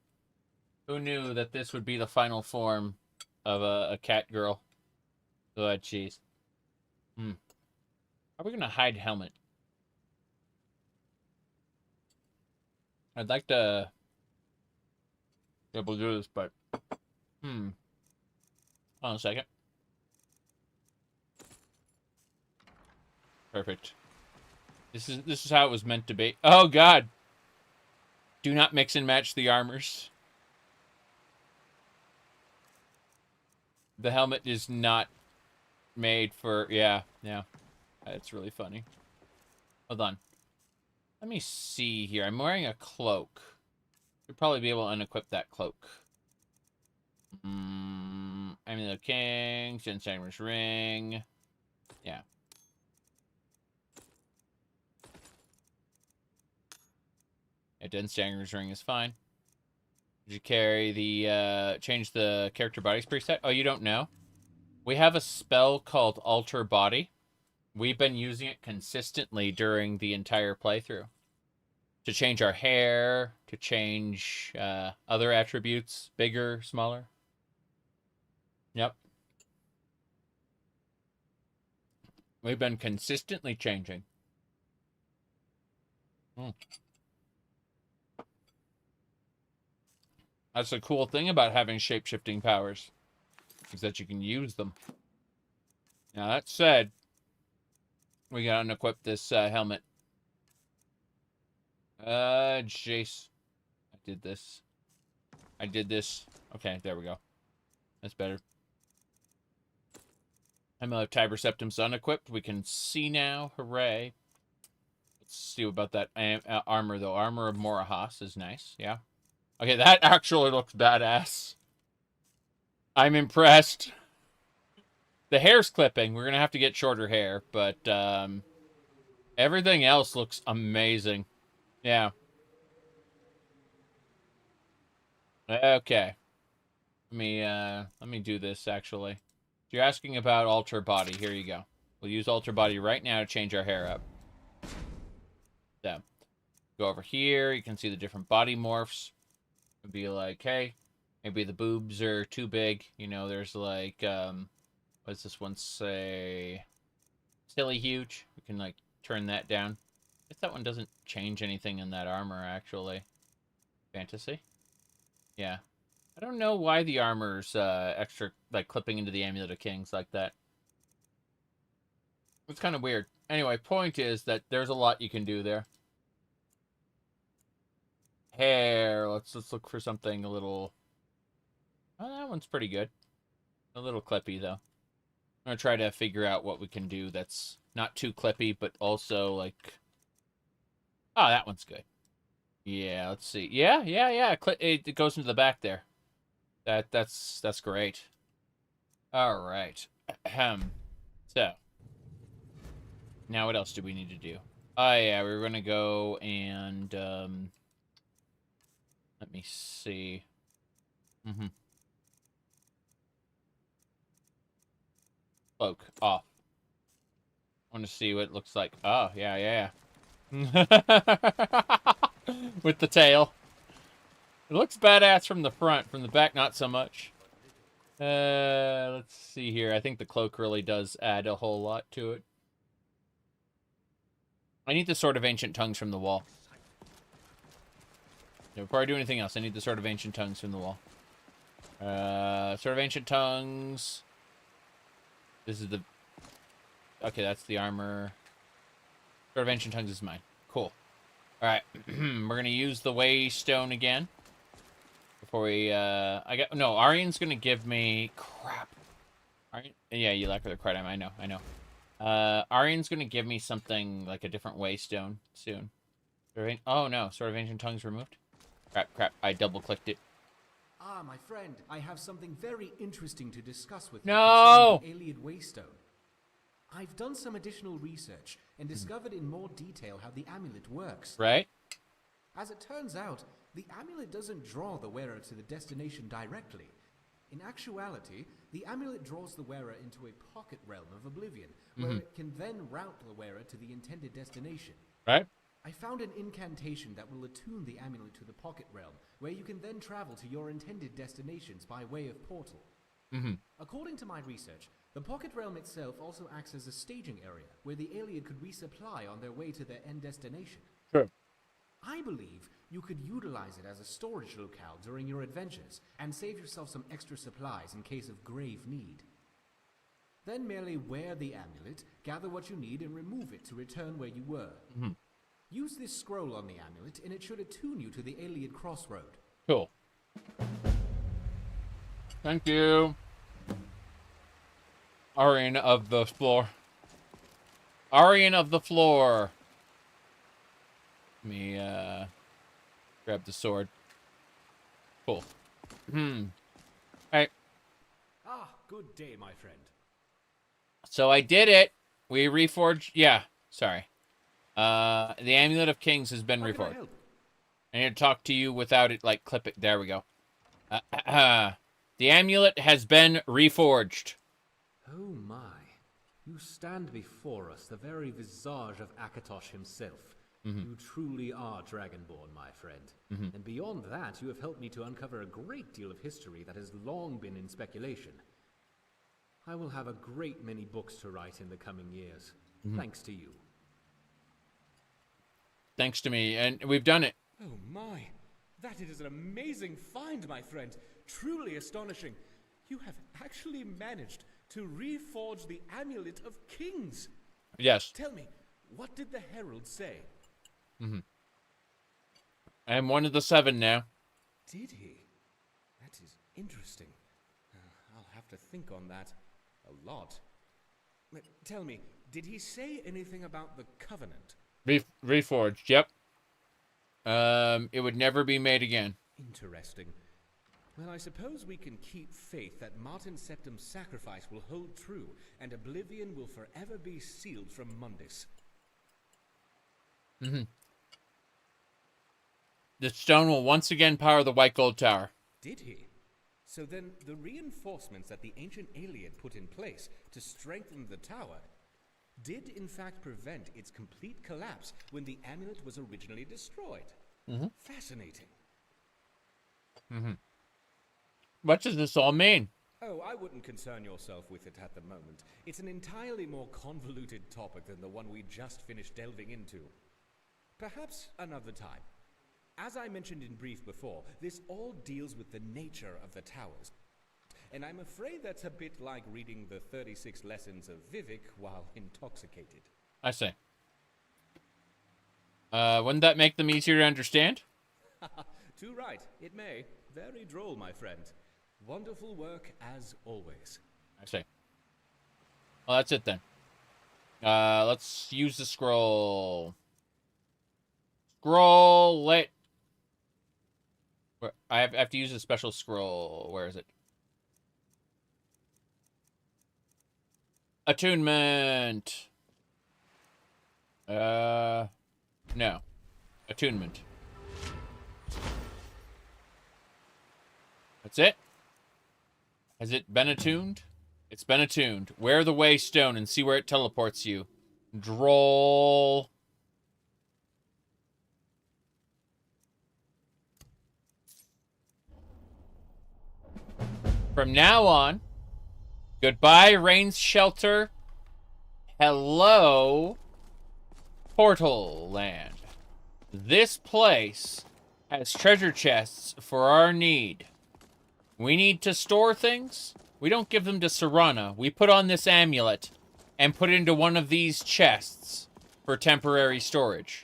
Who knew that this would be the final form of a cat girl? Oh, jeez. How are we gonna hide helmet? I'd like to be able to do this, but hold on a second. Perfect. This is how it was meant to be. Oh God! Do not mix and match the armors. The helmet is not made for... Yeah. It's really funny. Hold on. Let me see here. I'm wearing a cloak. Should probably be able to unequip that cloak. Amulet of Kings, Gensanger's Ring. Yeah. Gensanger's Ring is fine. Did you carry the, change the character bodies preset? Oh, you don't know? We have a spell called Alter Body. We've been using it consistently during the entire playthrough. To change our hair, to change other attributes, bigger, smaller. Yep. We've been consistently changing. That's the cool thing about having shape-shifting powers, is that you can use them. Now, that said, we gotta unequip this helmet. Jace. I did this. Okay, there we go. That's better. Amulet of Tiber Septum's unequipped. We can see now. Hooray. Let's see about that armor, though. Armor of Morahas is nice. Yeah. Okay, that actually looks badass. I'm impressed. The hair's clipping. We're going to have to get shorter hair, but everything else looks amazing. Yeah. Okay. Let me do this, actually. If you're asking about alter body, here you go. We'll use alter body right now to change our hair up. So, go over here. You can see the different body morphs. It'd be like, hey, maybe the boobs are too big. You know, there's like, what does this one say? Silly huge. We can, like, turn that down. I guess that one doesn't change anything in that armor, actually. Fantasy? Yeah. I don't know why the armor's extra, like, clipping into the Amulet of Kings like that. It's kind of weird. Anyway, point is that there's a lot you can do there. Hair. Let's look for something a little... Oh, that one's pretty good. A little clippy, though. I'm going to try to figure out what we can do that's not too clippy, but also, like... Oh, that one's good. Yeah, let's see. Yeah. It goes into the back there. That's great. All right. So, now what else do we need to do? Oh, yeah, we're going to go and, let me see. Cloak off. I want to see what it looks like. Oh, yeah. With the tail. It looks badass from the front. From the back, not so much. Let's see here. I think the cloak really does add a whole lot to it. I need the Sword of Ancient Tongues from the wall. Before I do anything else, I need the Sword of Ancient Tongues from the wall. Sword of Ancient Tongues. This is the... Okay, that's the armor. Sword of Ancient Tongues is mine. Cool. Alright. We're going to use the Waystone again. Before we, no, Arian's gonna give me... Crap. Arian, yeah, you lack the credit. I know. Arian's gonna give me something, like a different Waystone soon. Oh, no. Sword of Ancient Tongues removed? Crap. I double-clicked it. Ah, my friend, I have something very interesting to discuss with you. No! The Ayleid Waystone. I've done some additional research and discovered in more detail how the amulet works. Right. As it turns out, the amulet doesn't draw the wearer to the destination directly. In actuality, the amulet draws the wearer into a pocket realm of oblivion, where it can then route the wearer to the intended destination. Right. I found an incantation that will attune the amulet to the pocket realm, where you can then travel to your intended destinations by way of portal. According to my research, the pocket realm itself also acts as a staging area, where the Ayleid could resupply on their way to their end destination. Sure. I believe you could utilize it as a storage locale during your adventures, and save yourself some extra supplies in case of grave need. Then merely wear the amulet, gather what you need, and remove it to return where you were. Use this scroll on the amulet, and it should attune you to the Ayleid crossroad. Cool. Thank you. Arian of the floor. Arian of the floor. Let me, grab the sword. Cool. Alright. Ah, good day, my friend. So I did it. We reforged. Yeah, sorry. The Amulet of Kings has been reforged. I need to talk to you without it, like, clip it. There we go. The amulet has been reforged. Oh my. You stand before us, the very visage of Akatosh himself. You truly are Dragonborn, my friend. And beyond that, you have helped me to uncover a great deal of history that has long been in speculation. I will have a great many books to write in the coming years, thanks to you. Thanks to me, and we've done it. Oh my, that is an amazing find, my friend. Truly astonishing. You have actually managed to reforge the Amulet of Kings. Yes. Tell me, what did the Herald say? I am one of the 7 now. Did he? That is interesting. to think on that a lot. Tell me, did he say anything about the Covenant? Reforged, yep. It would never be made again. Interesting. Well, I suppose we can keep faith that Martin Septim's sacrifice will hold true, and oblivion will forever be sealed from Mundus. Mm-hmm. The stone will once again power the White Gold Tower. Did he? So then the reinforcements that the ancient alien put in place to strengthen the tower did in fact prevent its complete collapse when the amulet was originally destroyed. Mm-hmm. Fascinating. Mm-hmm. What does this all mean? Oh, I wouldn't concern yourself with it at the moment. It's an entirely more convoluted topic than the one we just finished delving into. Perhaps another time. As I mentioned in brief before, this all deals with the nature of the towers. And I'm afraid that's a bit like reading the 36 lessons of Vivek while intoxicated. I see. Wouldn't that make them easier to understand? Too right, it may. Very droll, my friend. Wonderful work as always. I see. Well, that's it then. Let's use the scroll. Scroll it. I have to use a special scroll. Where is it? Attunement. No. Attunement. That's it? Has it been attuned? It's been attuned. Wear the Waystone and see where it teleports you. Droll. From now on, goodbye, Rain's Shelter. Hello, Portal Land. This place has treasure chests for our need. We need to store things. We don't give them to Serana. We put on this amulet and put it into one of these chests for temporary storage.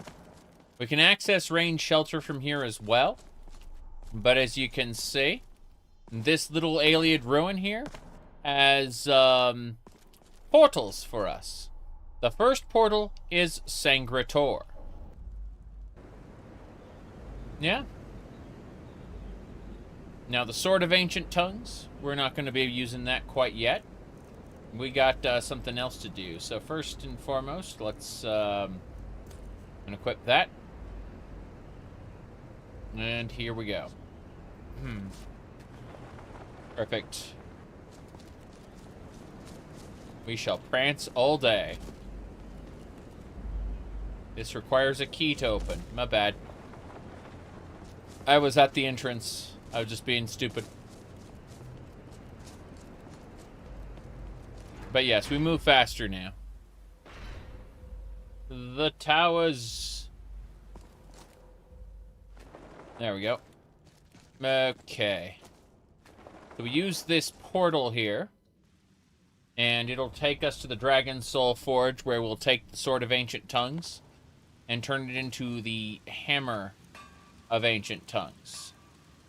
We can access Rain's Shelter from here as well. But as you can see, this little alien ruin here has portals for us. The first portal is Sancre Tor. Yeah. Now the Sword of Ancient Tongues, we're not going to be using that quite yet. We got something else to do. So first and foremost, let's equip that. And here we go. Perfect. We shall prance all day. This requires a key to open. My bad. I was at the entrance. I was just being stupid. But yes, we move faster now. The towers. There we go. Okay. So we use this portal here. And it'll take us to the Dragon Soul Forge, where we'll take the Sword of Ancient Tongues and turn it into the Hammer of Ancient Tongues.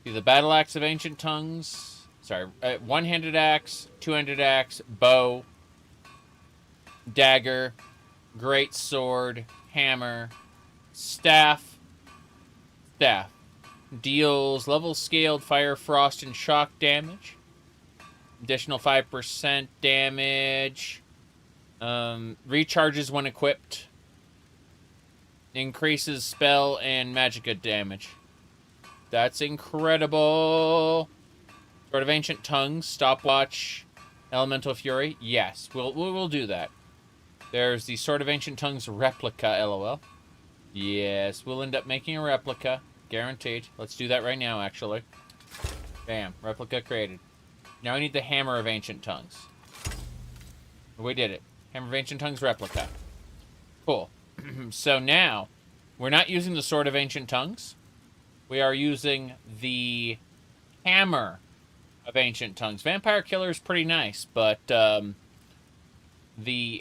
See, the Battle Axe of Ancient Tongues. Sorry, one-handed axe, two-handed axe, bow, dagger, great sword, hammer, staff. Deals level scaled fire, frost, and shock damage. Additional 5% damage. Recharges when equipped. Increases spell and magicka damage. That's incredible. Sword of Ancient Tongues, Stopwatch, Elemental Fury. Yes, we'll do that. There's the Sword of Ancient Tongues replica, LOL. Yes, we'll end up making a replica. Guaranteed. Let's do that right now, actually. Bam. Replica created. Now I need the Hammer of Ancient Tongues. We did it. Hammer of Ancient Tongues replica. Cool. So now, we're not using the Sword of Ancient Tongues. We are using the Hammer of Ancient Tongues. Vampire Killer is pretty nice, but the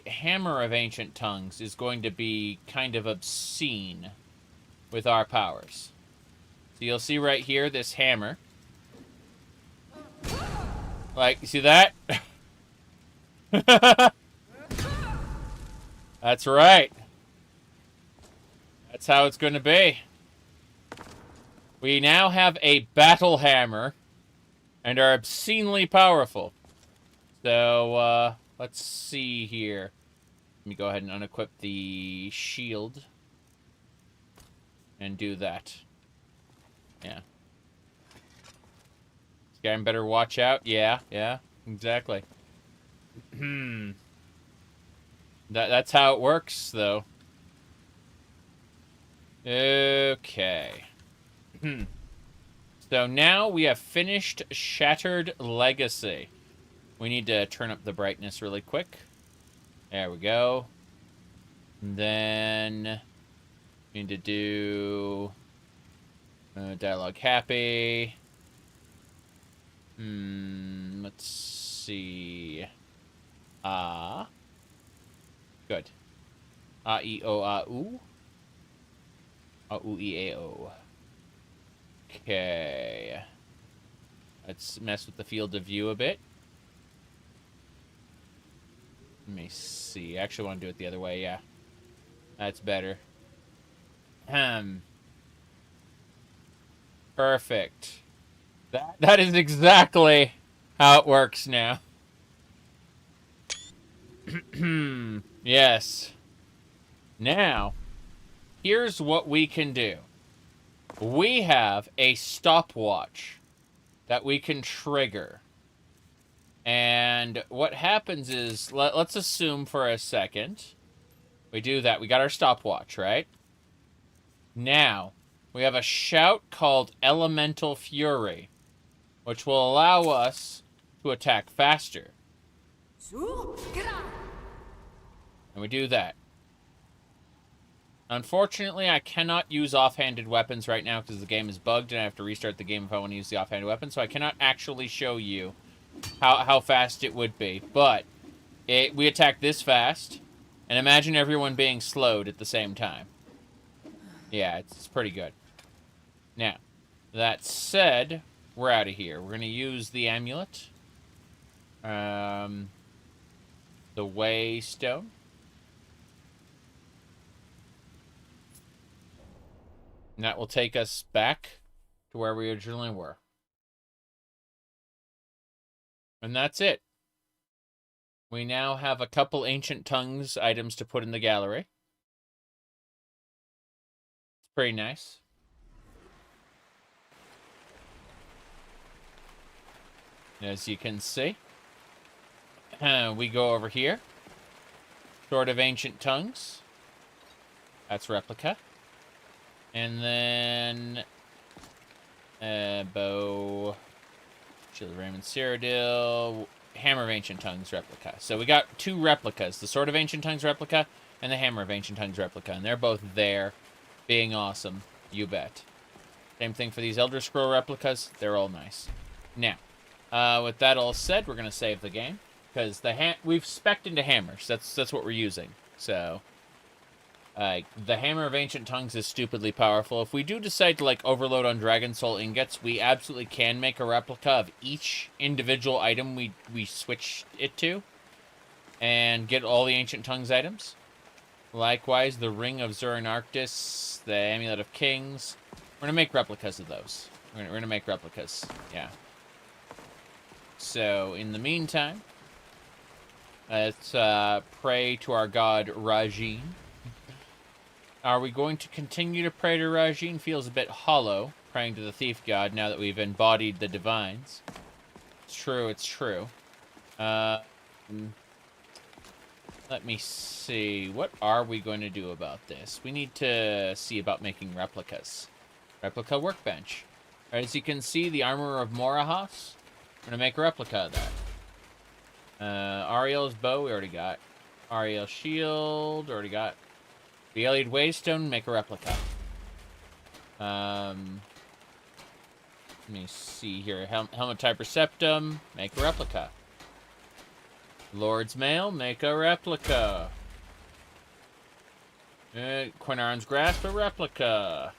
Hammer of Ancient Tongues is going to be kind of obscene with our powers. So you'll see right here this hammer. Like, you see that? That's right. That's how it's going to be. We now have a battle hammer and are obscenely powerful. So, let's see here. Let me go ahead and unequip the shield. And do that. Yeah. Skyrim better watch out. Yeah, exactly. That's how it works, though. Okay. So now we have finished Shattered Legacy. We need to turn up the brightness really quick. There we go. And then we need to do dialogue happy. Let's see. Good. A-E-O-A-U. A-U-E-A-O. Okay. Let's mess with the field of view a bit. Let me see. I actually want to do it the other way, yeah. That's better. Perfect. That is exactly how it works now. Yes. Now, here's what we can do. We have a stopwatch that we can trigger. And what happens is, let's assume for a second, we do that. We got our stopwatch, right? Now, we have a shout called Elemental Fury, which will allow us to attack faster. And we do that. Unfortunately, I cannot use offhanded weapons right now because the game is bugged and I have to restart the game if I want to use the offhanded weapon, so I cannot actually show you how fast it would be. But we attack this fast, and imagine everyone being slowed at the same time. Yeah, it's pretty good. Now, that said, we're out of here. We're going to use the amulet. The Waystone. And that will take us back to where we originally were. And that's it. We now have a couple Ancient Tongues items to put in the gallery. It's pretty nice. As you can see, we go over here. Sword of Ancient Tongues. That's replica. And then bow, Shield of Raymond Cyrodiil, Hammer of Ancient Tongues replica. So we got two replicas, the Sword of Ancient Tongues replica and the Hammer of Ancient Tongues replica. And they're both there, being awesome, you bet. Same thing for these Elder Scroll replicas, they're all nice. Now, with that all said, we're going to save the game. Because we've spec'd into hammers, that's what we're using. So, the Hammer of Ancient Tongues is stupidly powerful. If we do decide to, like, overload on Dragon Soul ingots, we absolutely can make a replica of each individual item we switch it to. And get all the Ancient Tongues items. Likewise, the Ring of Zurin Arctis, the Amulet of Kings. We're going to make replicas of those. We're going to make replicas, yeah. So, in the meantime, let's pray to our god, Rajin. Are we going to continue to pray to Rajin? Feels a bit hollow, praying to the thief god now that we've embodied the divines. It's true, it's true. Let me see. What are we going to do about this? We need to see about making replicas. Replica workbench. As you can see, the armor of Morahas. We're going to make a replica of that. Ariel's bow, we already got. Ariel's shield, already got. The Iliad Waystone, make a replica. Let me see here. Helmet Typer Septum, make a replica. Lord's Mail, make a replica. Quinarn's Grasp, a replica.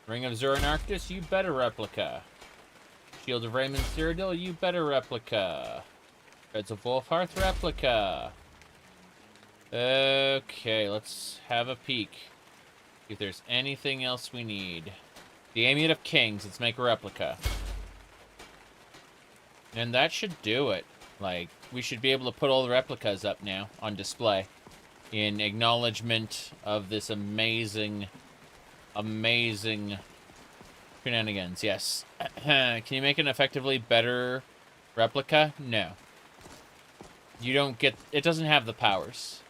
Ring of Zurin Arctis, you bet a replica. Shield of Raymond Cyrodiil, you better replica. Threads of Wolfhearth replica. Okay, let's have a peek. See if there's anything else we need. The Amulet of Kings, let's make a replica. And that should do it. Like, we should be able to put all the replicas up now on display in acknowledgement of this amazing, amazing shenanigans. Yes. Can you make an effectively better replica? No. You don't get... It doesn't have the powers.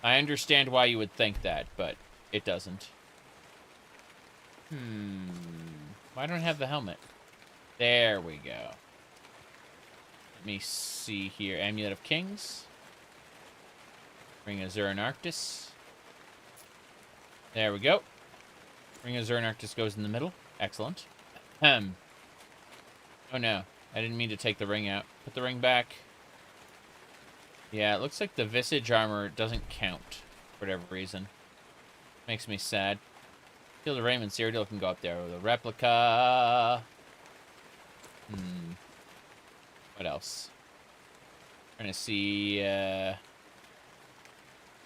I understand why you would think that, but it doesn't. Why don't I have the helmet? There we go. Let me see here. Amulet of Kings. Ring of Zurin Arctis. There we go. Ring of Zurin Arctis goes in the middle. Excellent. Oh no. I didn't mean to take the ring out. Put the ring back. Yeah, it looks like the Visage armor doesn't count for whatever reason. Makes me sad. Shield of Raymond Cyrodiil can go up there with a replica. What else? Trying to see,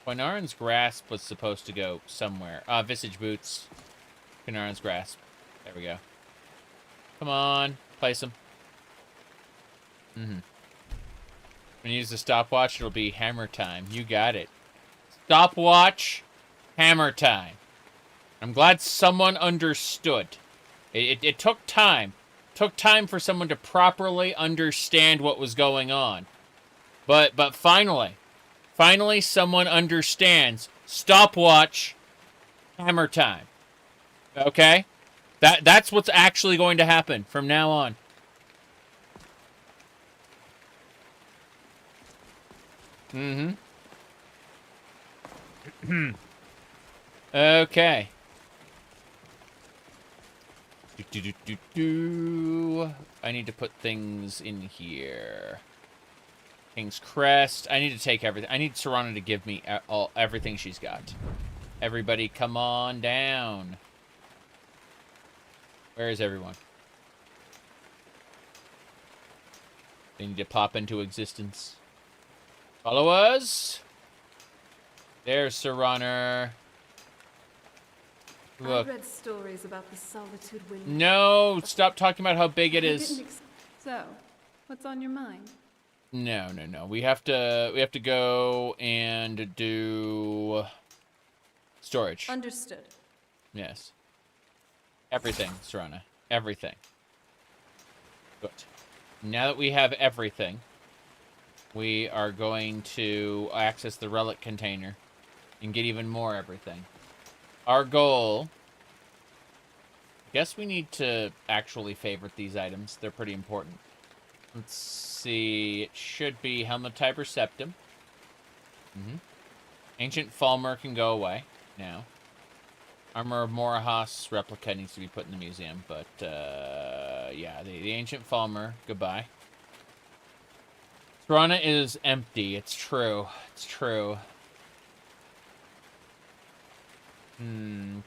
Quinaran's Grasp was supposed to go somewhere. Visage Boots. Quinaran's Grasp. There we go. Come on. Place them. When you use the stopwatch, it'll be hammer time. You got it. Stopwatch, hammer time. I'm glad someone understood. It took time. Took time for someone to properly understand what was going on. But finally someone understands. Stopwatch, hammer time. Okay? That's what's actually going to happen from now on. Okay. I need to put things in here. King's Crest. I need to take everything. I need Serana to give me everything she's got. Everybody come on down. Where is everyone? They need to pop into existence. Follow us. There's Serana. Look. I read stories about the Solitude Wind. No, stop talking about how big it is. So, what's on your mind? No. We have to go and do storage. Understood. Yes. Everything, Serana. Everything. Good. Now that we have everything, we are going to access the relic container and get even more everything. Our goal... I guess we need to actually favorite these items. They're pretty important. Let's see. It should be Helmet Tiber Septum. Ancient Falmer can go away now. Armor of Morahas replica needs to be put in the museum, but yeah, the Ancient Falmer, goodbye. Serana is empty. It's true. It's true.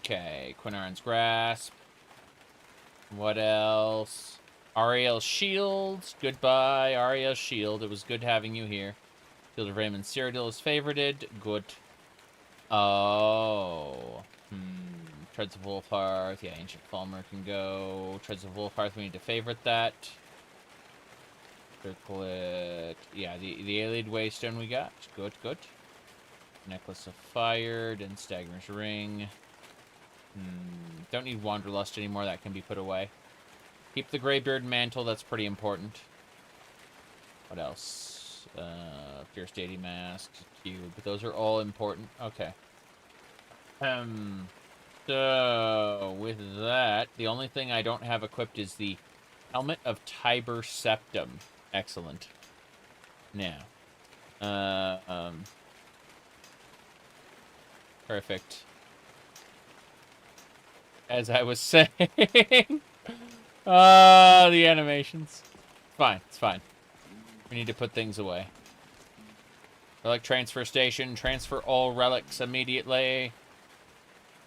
Okay, Quinaran's Grasp. What else? Ariel's Shield. Goodbye, Ariel's Shield. It was good having you here. Shield of Raymond Cyrodiil is favorited. Good. Oh. Treads of Wolfhearth. Yeah, Ancient Falmer can go. Treads of Wolfhearth, we need to favorite that. Circlet. Yeah, the Allied Waystone we got. Good. Necklace of Fire. Then Stagger's Ring. Don't need Wanderlust anymore. That can be put away. Keep the Greybeard Mantle. That's pretty important. What else? Fierce Deity Mask. Cube. But those are all important. Okay. So, with that, the only thing I don't have equipped is the Helmet of Tiber Septum. Excellent. Now. Perfect. As I was saying. The animations. It's fine. We need to put things away. Relic transfer station. Transfer all relics immediately.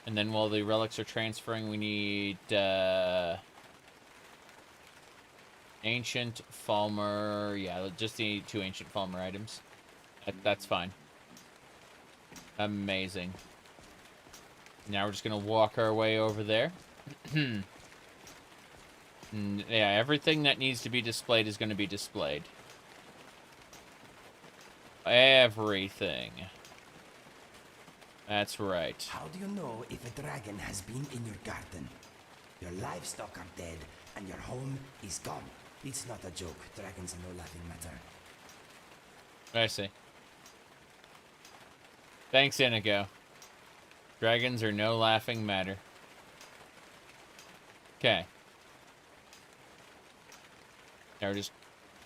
And then while the relics are transferring, we need Ancient Falmer. Yeah, just the 2 Ancient Falmer items. That's fine. Amazing. Now we're just going to walk our way over there. Yeah, everything that needs to be displayed is going to be displayed. Everything. That's right. How do you know if a dragon has been in your garden? Your livestock are dead, and your home is gone. It's not a joke. Dragons are no laughing matter. I see. Thanks, Inigo. Dragons are no laughing matter. Okay. Now we're just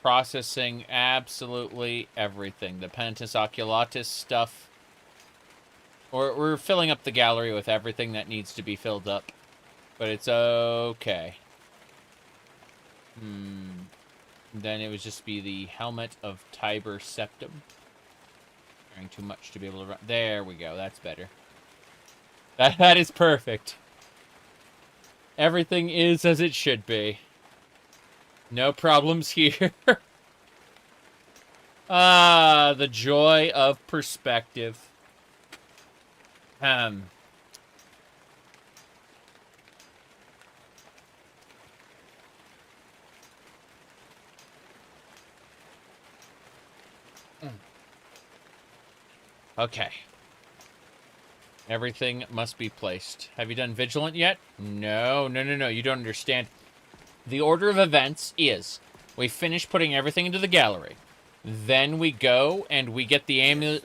processing absolutely everything. The Penitus Oculatus stuff. We're filling up the gallery with everything that needs to be filled up. But it's okay. Then it would just be the Helmet of Tiber Septum. Carrying too much to be able to run. There we go. That's better. That is perfect. Everything is as it should be. No problems here. Ah, the joy of perspective. Okay. Everything must be placed. Have you done Vigilant yet? No. You don't understand. The order of events is we finish putting everything into the gallery. Then we go and we get the amulet.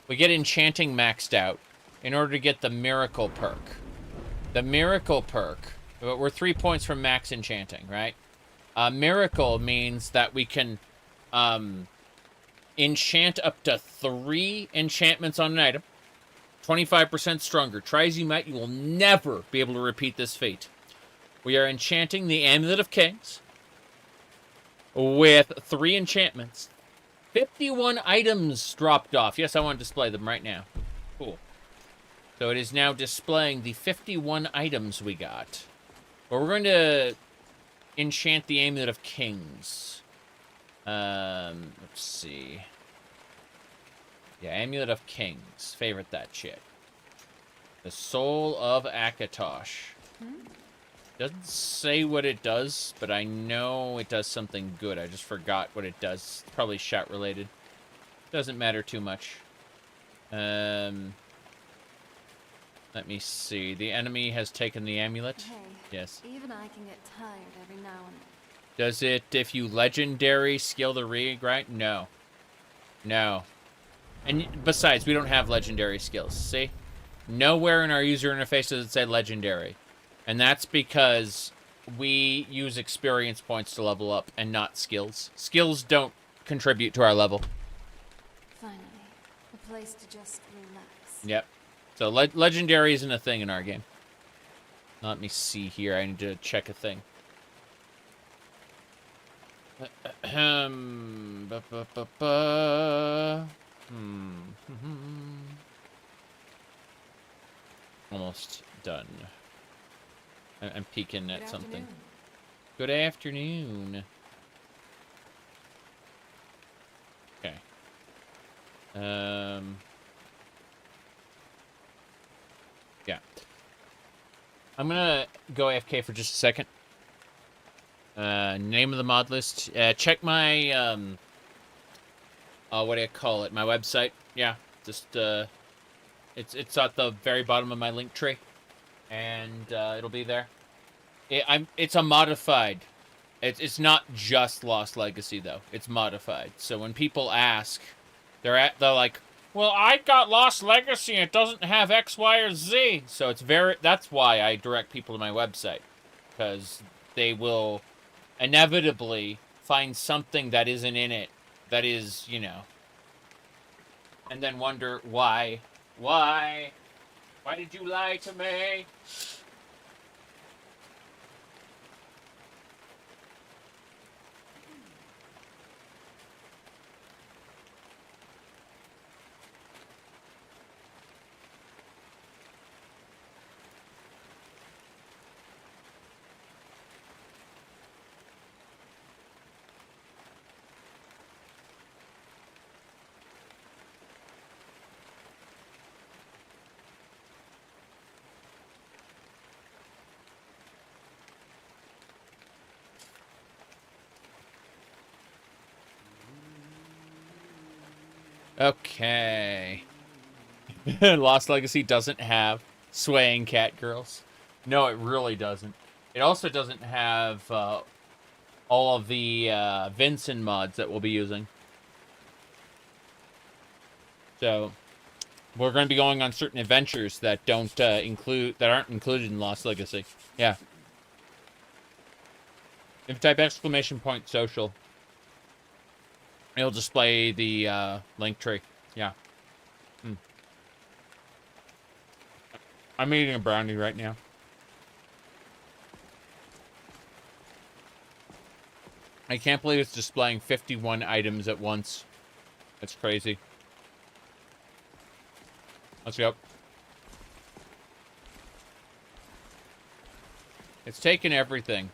We get Enchanting maxed out in order to get the Miracle perk. The Miracle perk. We're 3 points from max Enchanting, right? Miracle means that we can enchant up to 3 enchantments on an item. 25% stronger. Try as you might, you will never be able to repeat this feat. We are enchanting the Amulet of Kings with 3 enchantments. 51 items dropped off. Yes, I want to display them right now. Cool. So it is now displaying the 51 items we got. But we're going to enchant the Amulet of Kings. Let's see. Yeah, Amulet of Kings. Favorite that shit. The Soul of Akatosh. Doesn't say what it does, but I know it does something good. I just forgot what it does. It's probably shot related. Doesn't matter too much. Let me see. The enemy has taken the amulet. Hey, yes. Even I can get tired every now and then. Does it, if you legendary skill the regrind? No. No. And besides, we don't have legendary skills. See? Nowhere in our user interface does it say legendary. And that's because we use experience points to level up and not skills. Skills don't contribute to our level. Finally, a place to just relax. Yep. So legendary isn't a thing in our game. Let me see here. I need to check a thing. Almost done. I'm peeking at something. Good afternoon. Okay. Yeah. I'm gonna go AFK for just a second. Name of the mod list. Check my, what do you call it? My website. Yeah. Just, it's at the very bottom of my link tree. And, it'll be there. It's a modified. It's not just Lost Legacy, though. It's modified. So when people ask, they're like, well, I got Lost Legacy and it doesn't have X, Y, or Z. So that's why I direct people to my website. Because they will inevitably find something that isn't in it. That is, you know. And then wonder, why? Why? Why did you lie to me? Okay. Lost Legacy doesn't have swaying cat girls. No, it really doesn't. It also doesn't have all of the Vincent mods that we'll be using. So we're going to be going on certain adventures that aren't included in Lost Legacy. Yeah. If you type !social, it'll display the link tree. Yeah. I'm eating a brownie right now. I can't believe it's displaying 51 items at once. That's crazy. Let's go. It's taken everything.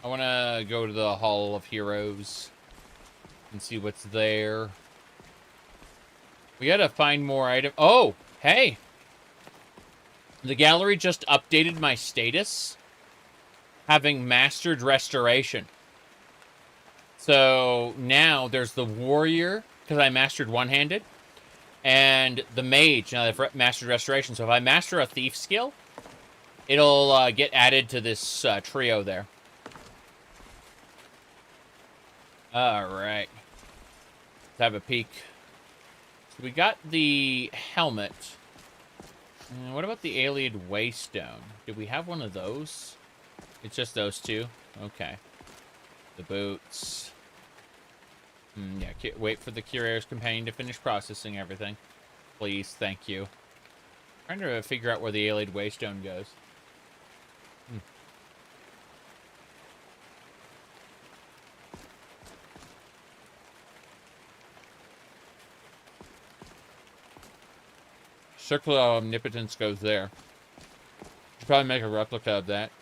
I want to go to the Hall of Heroes and see what's there. We got to find more items. Oh, hey. The gallery just updated my status, having mastered restoration. So now there's the warrior, because I mastered one-handed, and the mage, now I've mastered restoration. So if I master a thief skill, it'll get added to this trio there. Alright. Let's have a peek. So we got the helmet. What about the Alien Waystone? Did we have one of those? It's just those two? Okay. The boots. Yeah, wait for the Curator's Companion to finish processing everything. Please, thank you. I'm trying to figure out where the Alien Waystone goes. Circle of Omnipotence goes there. Should probably make a replica of that.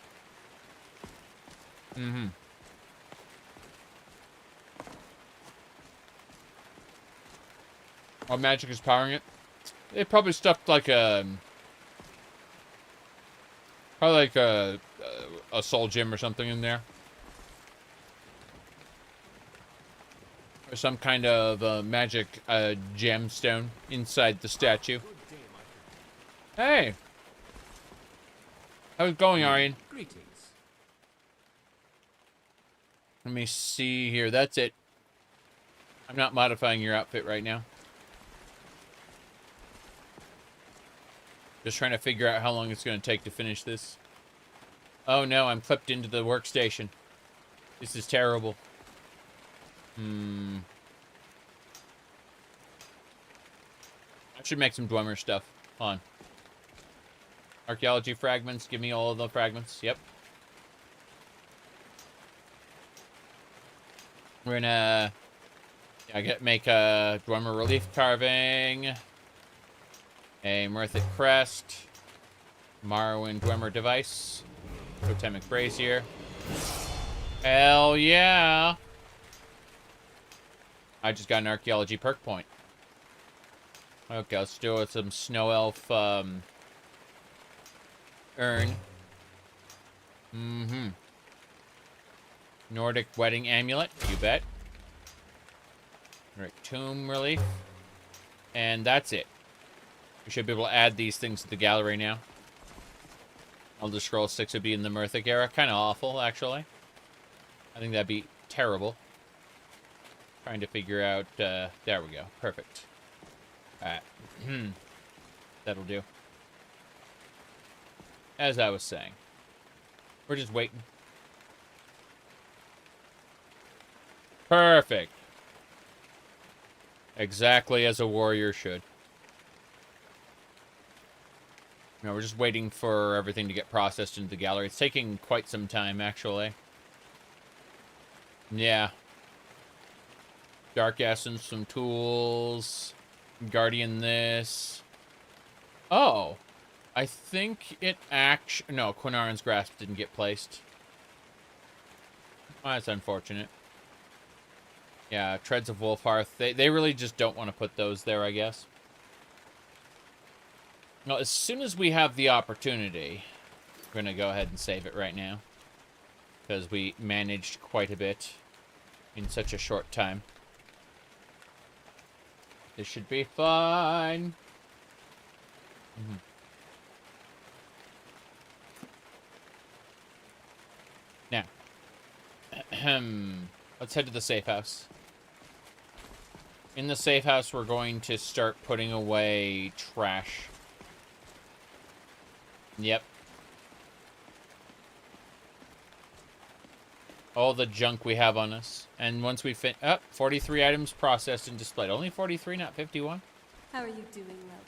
What magic is powering it? It probably stuffed like a... Probably like a soul gem or something in there. Or some kind of magic gemstone inside the statue. Hey! How's it going, Arian? Greetings. Let me see here. That's it. I'm not modifying your outfit right now. Just trying to figure out how long it's going to take to finish this. Oh no, I'm clipped into the workstation. This is terrible. I should make some Dwemer stuff. Hold on. Archaeology fragments. Give me all of the fragments. Yep. We're gonna... make a Dwemer relief carving. A Murthic crest. Morrowind Dwemer device. Totemic brazier. Hell yeah! I just got an archaeology perk point. Okay, let's do some snow elf urn. Nordic wedding amulet, you bet. Alright, tomb relief. And that's it. We should be able to add these things to the gallery now. Elder Scrolls 6 would be in the Murthic era. Kind of awful, actually. I think that'd be terrible. Trying to figure out... there we go. Perfect. Alright. That'll do. As I was saying. We're just waiting. Perfect. Exactly as a warrior should. No, we're just waiting for everything to get processed into the gallery. It's taking quite some time, actually. Yeah. Dark Essence, some tools. Guardian this. Oh. I think it actually... No, Quinaran's Grasp didn't get placed. Oh, that's unfortunate. Yeah, Treads of Wolfhearth. They really just don't want to put those there, I guess. Well, as soon as we have the opportunity, we're going to go ahead and save it right now. Because we managed quite a bit in such a short time. This should be fine. Now, let's head to the safe house. In the safe house, we're going to start putting away trash. Yep. All the junk we have on us. And once we 43 items processed and displayed. Only 43, not 51. How are you doing, love?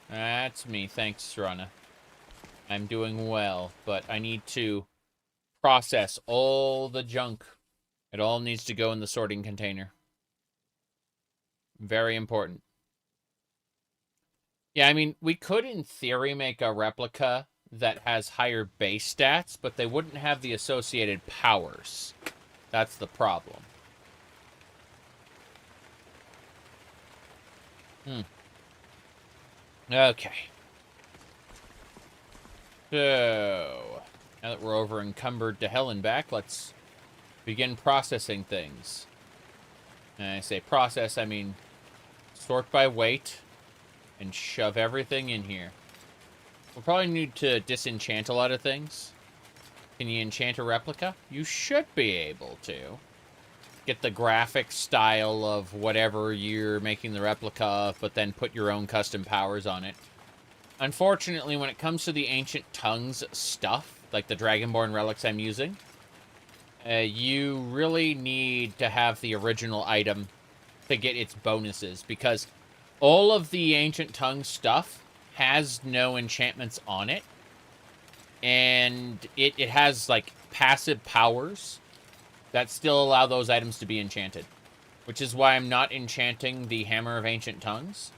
That's me. Thanks, Rana. I'm doing well, but I need to process all the junk. It all needs to go in the sorting container. Very important. Yeah, I mean, we could, in theory, make a replica that has higher base stats, but they wouldn't have the associated powers. That's the problem. Okay. So, now that we're over encumbered to hell and back, let's begin processing things. And I say process, I mean sort by weight and shove everything in here. We'll probably need to disenchant a lot of things. Can you enchant a replica? You should be able to. Get the graphic style of whatever you're making the replica of, but then put your own custom powers on it. Unfortunately, when it comes to the Ancient Tongues stuff, like the Dragonborn relics I'm using, you really need to have the original item to get its bonuses, because all of the Ancient Tongues stuff has no enchantments on it, and it has like passive powers that still allow those items to be enchanted, which is why I'm not enchanting the Hammer of Ancient Tongues,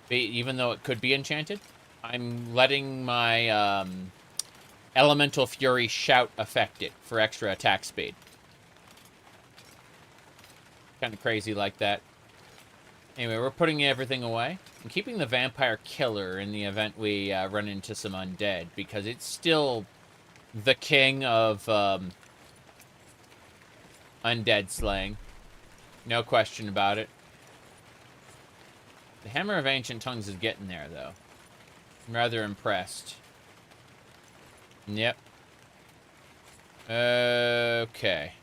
even though it could be enchanted. I'm letting my Elemental Fury Shout affect it for extra attack speed. Kind of crazy like that. Anyway, we're putting everything away. I'm keeping the Vampire Killer in the event we run into some undead, because it's still the king of undead slaying. No question about it. The Hammer of Ancient Tongues is getting there, though. I'm rather impressed. Yep. Okay.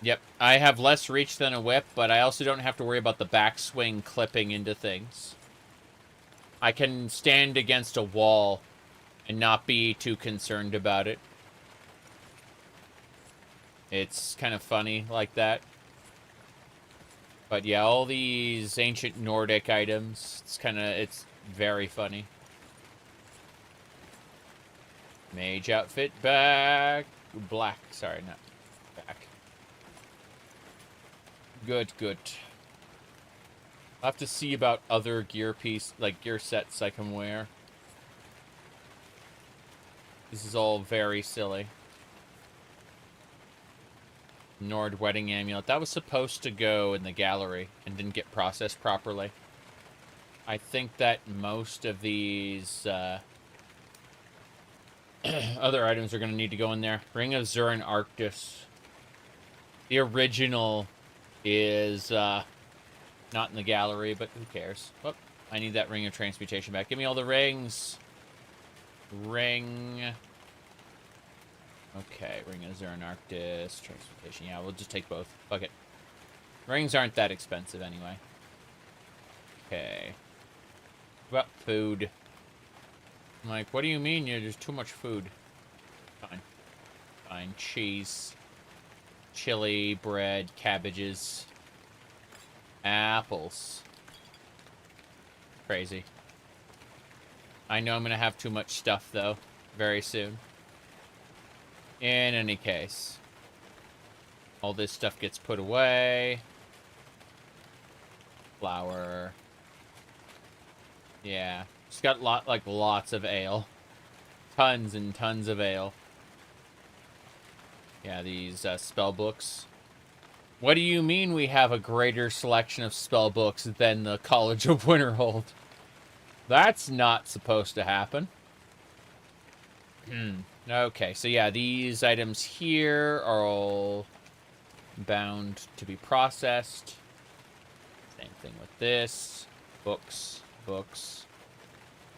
Yep, I have less reach than a whip, but I also don't have to worry about the backswing clipping into things. I can stand against a wall and not be too concerned about it. It's kind of funny like that. But yeah, all these ancient Nordic items, it's very funny. Mage outfit back. Black, sorry, not back. Good, good. I'll have to see about other gear gear sets I can wear. This is all very silly. Nord Wedding Amulet. That was supposed to go in the gallery and didn't get processed properly. I think that most of these other items are going to need to go in there. Ring of Zurin Arctis. The original is not in the gallery, but who cares? Oh, I need that Ring of Transmutation back. Give me all the rings. Ring. Okay, Ring of Zurin Arctis, Transmutation. Yeah, we'll just take both. Fuck it. Rings aren't that expensive anyway. Okay. What about food? I'm like, what do you mean there's too much food? Fine. Fine. Cheese. Chili, bread, cabbages. Apples. Crazy. I know I'm going to have too much stuff, though, very soon. In any case, all this stuff gets put away. Flour. Yeah. Just got lots of ale. Tons and tons of ale. Yeah, these spell books. What do you mean we have a greater selection of spell books than the College of Winterhold? That's not supposed to happen. Okay, so yeah, these items here are all bound to be processed. Same thing with this. Books. Books.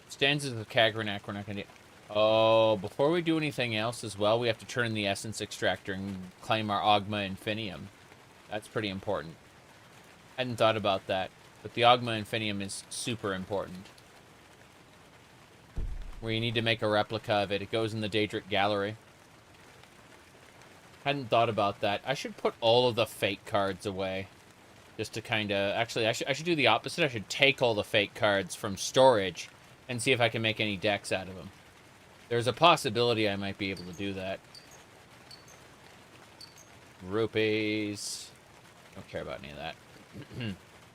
Stanzas of Kagrenak we're not going to do. Oh, before we do anything else as well, we have to turn the essence extractor and claim our Ogma Infinium. That's pretty important. Hadn't thought about that, but the Ogma Infinium is super important. Where you need to make a replica of it. It goes in the Daedric Gallery. Hadn't thought about that. I should put all of the fake cards away. Just to kind of... Actually, I should do the opposite. I should take all the fake cards from storage and see if I can make any decks out of them. There's a possibility I might be able to do that. Rupees. Don't care about any of that.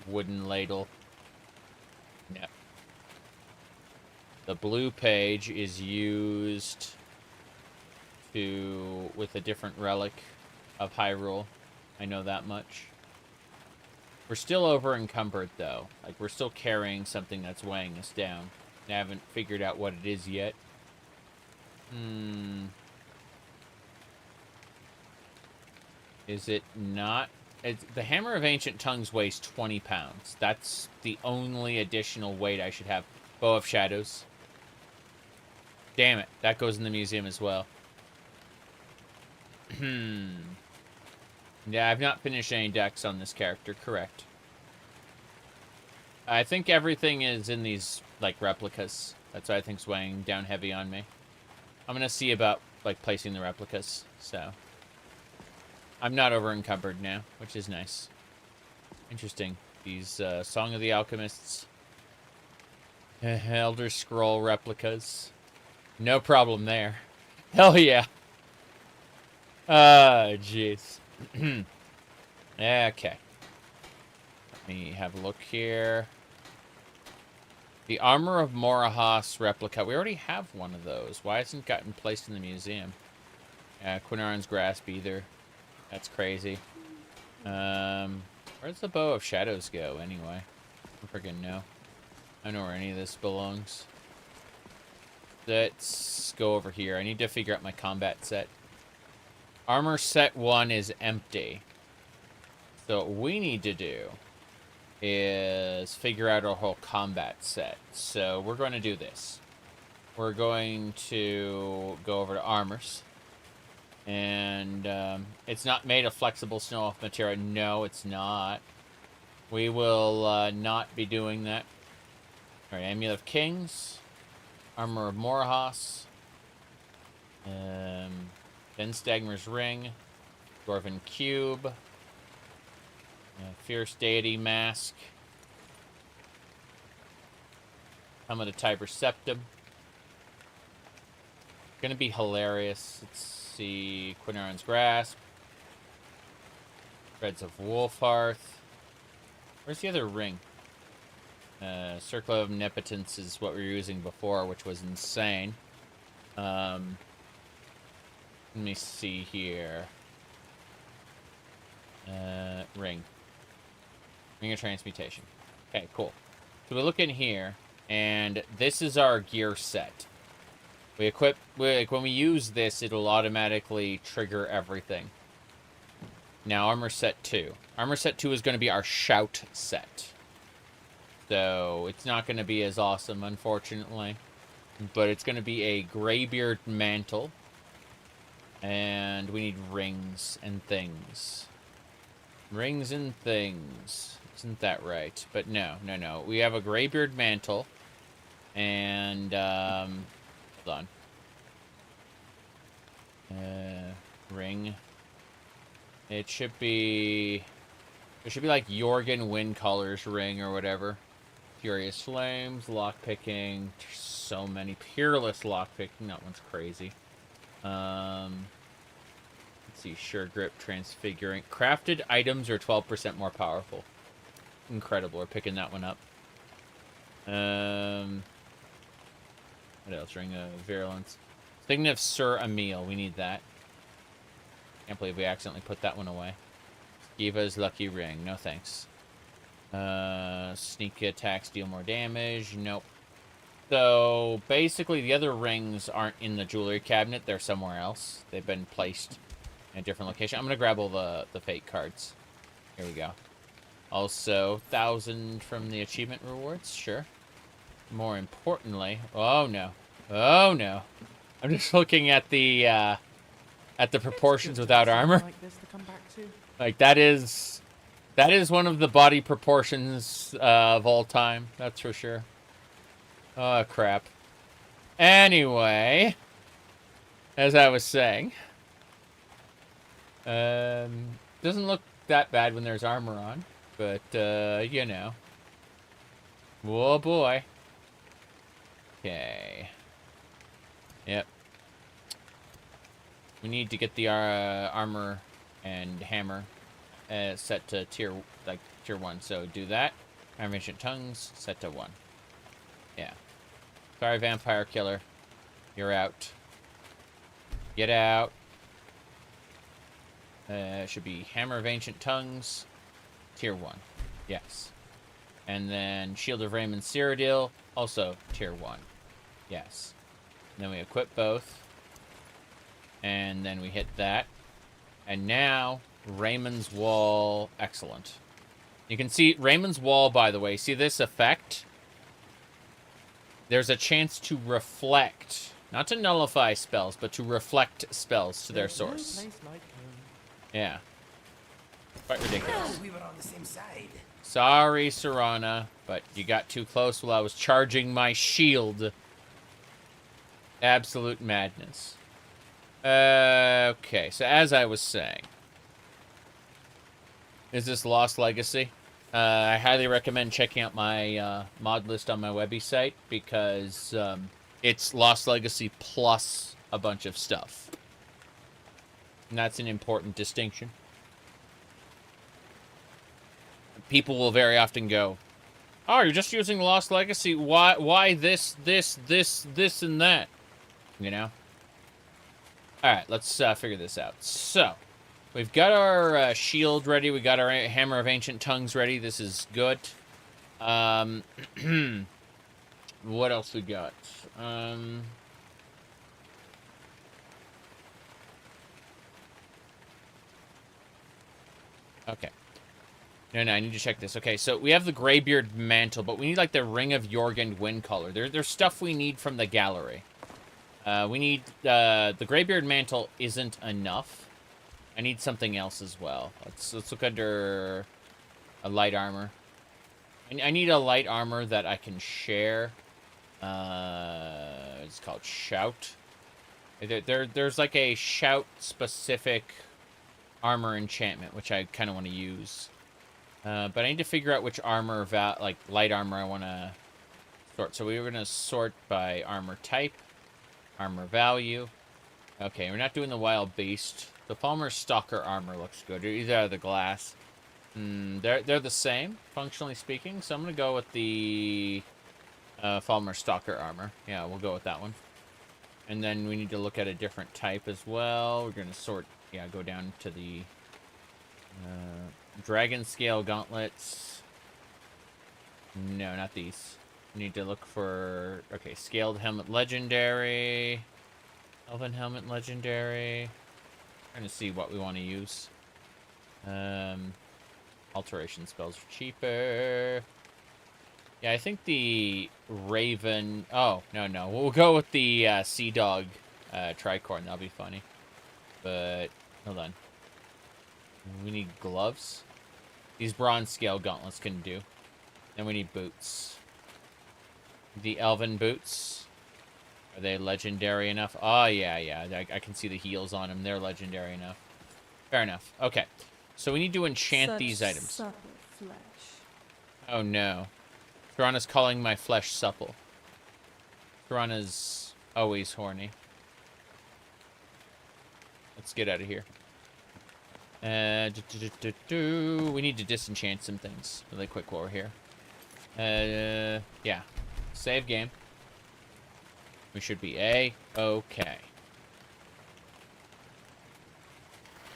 Wooden ladle. No. The blue page is used to... with a different relic of Hyrule. I know that much. We're still over encumbered, though. Like, we're still carrying something that's weighing us down. I haven't figured out what it is yet. Is it not? The Hammer of Ancient Tongues weighs 20 pounds. That's the only additional weight I should have. Bow of Shadows. Damn it. That goes in the museum as well. Yeah, I've not finished any decks on this character. Correct. I think everything is in these, like, replicas. That's what I think's weighing down heavy on me. I'm going to see about, like, placing the replicas, so. I'm not over encumbered now, which is nice. Interesting. These Song of the Alchemists. Elder Scroll replicas. No problem there. Hell yeah. Jeez. Okay. Let me have a look here. The Armor of Morahas replica. We already have one of those. Why hasn't it gotten placed in the museum? Quinaran's Grasp either. That's crazy. Where's the Bow of Shadows go, anyway? I freaking know. I don't know where any of this belongs. Let's go over here. I need to figure out my combat set. Armor set 1 is empty. So what we need to do is figure out our whole combat set. So we're going to do this. We're going to go over to Armors. And it's not made of flexible snow off material. No, it's not. We will not be doing that. All right, Amulet of Kings. Armor of Morahas. Ben Stagmer's Ring. Dwarven Cube. Fierce Deity Mask. Helmet of Tiber Septum. Gonna be hilarious. Let's see. Quinaran's Grasp. Threads of Wolfhearth. Where's the other ring? Circle of Omnipotence is what we were using before, which was insane. Let me see here. Ring. Ring of Transmutation. Okay, cool. So we look in here, and this is our gear set. We equip, when we use this, it'll automatically trigger everything. Now, Armor Set 2. Armor Set 2 is going to be our Shout set. So, it's not going to be as awesome, unfortunately. But it's going to be a Greybeard Mantle. And we need rings and things. Rings and things. Isn't that right? But no. We have a Greybeard Mantle. And, hold on. Ring. It should be like Jorgen Windcaller's ring or whatever. Furious Flames, lockpicking. So many. Peerless lockpicking. That one's crazy. Let's see. Sure Grip, Transfiguring. Crafted items are 12% more powerful. Incredible. We're picking that one up. What else? Ring of Virulence. Signet of Sir Emil. We need that. Can't believe we accidentally put that one away. Skiva's Lucky Ring. No thanks. Sneak attacks deal more damage. Nope. So, basically, the other rings aren't in the jewelry cabinet. They're somewhere else. They've been placed in a different location. I'm going to grab all the fake cards. Here we go. Also, 1,000 from the achievement rewards, sure. More importantly, oh no. Oh no. I'm just looking at the proportions without armor. Like that is one of the body proportions of all time, that's for sure. Oh crap. Anyway, as I was saying, doesn't look that bad when there's armor on, but you know. Oh boy. Okay. Yep. We need to get the armor and hammer set to tier 1. So do that. Iron Ancient Tongues set to 1. Yeah. Sorry, vampire killer. You're out. Get out. Should be Hammer of Ancient Tongues, tier 1. Yes. And then Shield of Raymond Cyrodiil, also tier 1. Yes. And then we equip both. And then we hit that. And now, Raymond's Wall, excellent. You can see Raymond's Wall, by the way. See this effect? There's a chance to reflect. Not to nullify spells, but to reflect spells to their source. Yeah. Quite ridiculous. We were on the same side. Sorry, Serana, but you got too close while I was charging my shield. Absolute madness. Okay, so as I was saying, is this Lost Legacy? I highly recommend checking out my mod list on my Webby site because it's Lost Legacy plus a bunch of stuff. And that's an important distinction. People will very often go, "Oh, you're just using Lost Legacy. Why this, and that?" You know? Alright, let's figure this out. So, we've got our shield ready. We got our Hammer of Ancient Tongues ready. This is good. What else we got? Okay. No, I need to check this. Okay, so we have the Greybeard Mantle, but we need, like, the Ring of Jorgund Wind Collar. There's stuff we need from the gallery. We need, the Greybeard Mantle isn't enough. I need something else as well. Let's look under a light armor. I need a light armor that I can share. It's called Shout. There's like a Shout-specific armor enchantment, which I kind of want to use. But I need to figure out which armor, like light armor, I want to sort. So we were going to sort by armor type, armor value. Okay, we're not doing the Wild Beast. The Falmer Stalker armor looks good. These are the glass. They're the same, functionally speaking. So I'm going to go with the Falmer Stalker armor. Yeah, we'll go with that one. And then we need to look at a different type as well. We're going to sort, yeah, go down to the Dragon Scale Gauntlets. No, not these. We need to look for, okay, Scaled Helmet Legendary. Elven Helmet Legendary. Trying to see what we want to use. Alteration spells are cheaper. Yeah, I think the Raven... Oh, no. We'll go with the Sea Dog Tricorn. That'll be funny. But, hold on. We need gloves. These Bronze Scale Gauntlets can do. Then we need boots. The Elven Boots. Are they legendary enough? Oh, yeah. I can see the heels on them. They're legendary enough. Fair enough. Okay. So we need to enchant these items. Supple flesh. Oh, no. Piranha's calling my flesh supple. Piranha's always horny. Let's get out of here. We need to disenchant some things really quick while we're here. Yeah. Save game. We should be A-okay.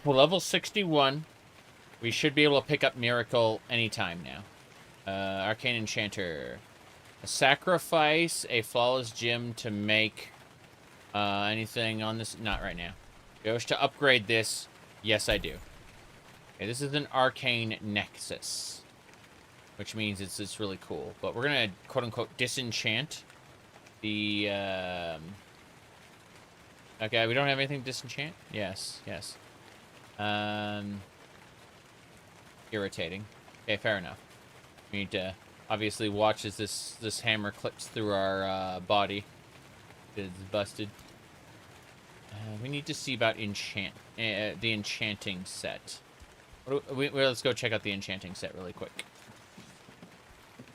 We're level 61. We should be able to pick up Miracle anytime now. Arcane Enchanter. Sacrifice a Flawless Gem to make anything on this. Not right now. Do I wish to upgrade this? Yes, I do. Okay, this is an Arcane Nexus. which means it's really cool. But we're gonna quote unquote disenchant the. Okay, we don't have anything to disenchant. Yes. Irritating. Okay, fair enough. We need to obviously watch as this hammer clips through our body. It's busted. We need to see about the enchanting set. Let's go check out the enchanting set really quick.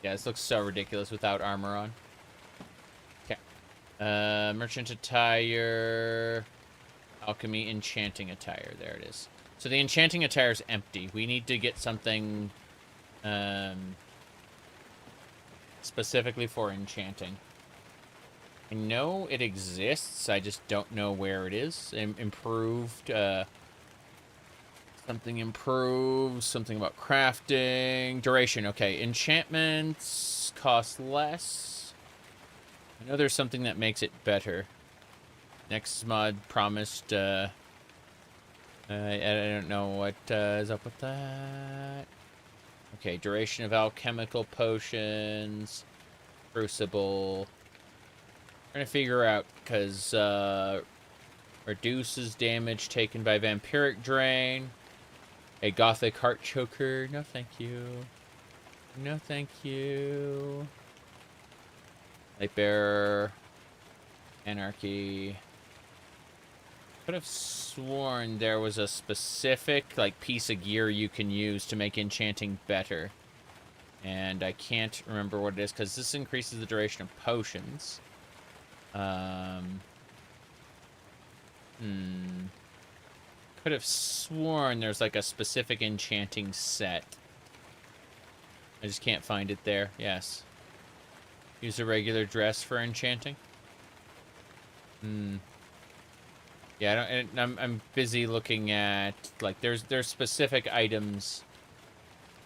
Yeah, this looks so ridiculous without armor on. Okay. Merchant attire. Alchemy enchanting attire. There it is. So the enchanting attire is empty. We need to get something specifically for enchanting. I know it exists. I just don't know where it is. Improved. Something improved. Something about crafting. Duration. Okay. Enchantments cost less. I know there's something that makes it better. Next mod promised. I don't know what is up with that. Okay. Duration of alchemical potions. Crucible. Trying to figure out because reduces damage taken by vampiric drain. A gothic heart choker. No, thank you. No, thank you. Light bearer. Anarchy. Could have sworn there was a specific piece of gear you can use to make enchanting better, and I can't remember what it is because this increases the duration of potions. Could have sworn there's a specific enchanting set. I just can't find it there. Yes. Use a regular dress for enchanting. Yeah, I'm busy looking at there's specific items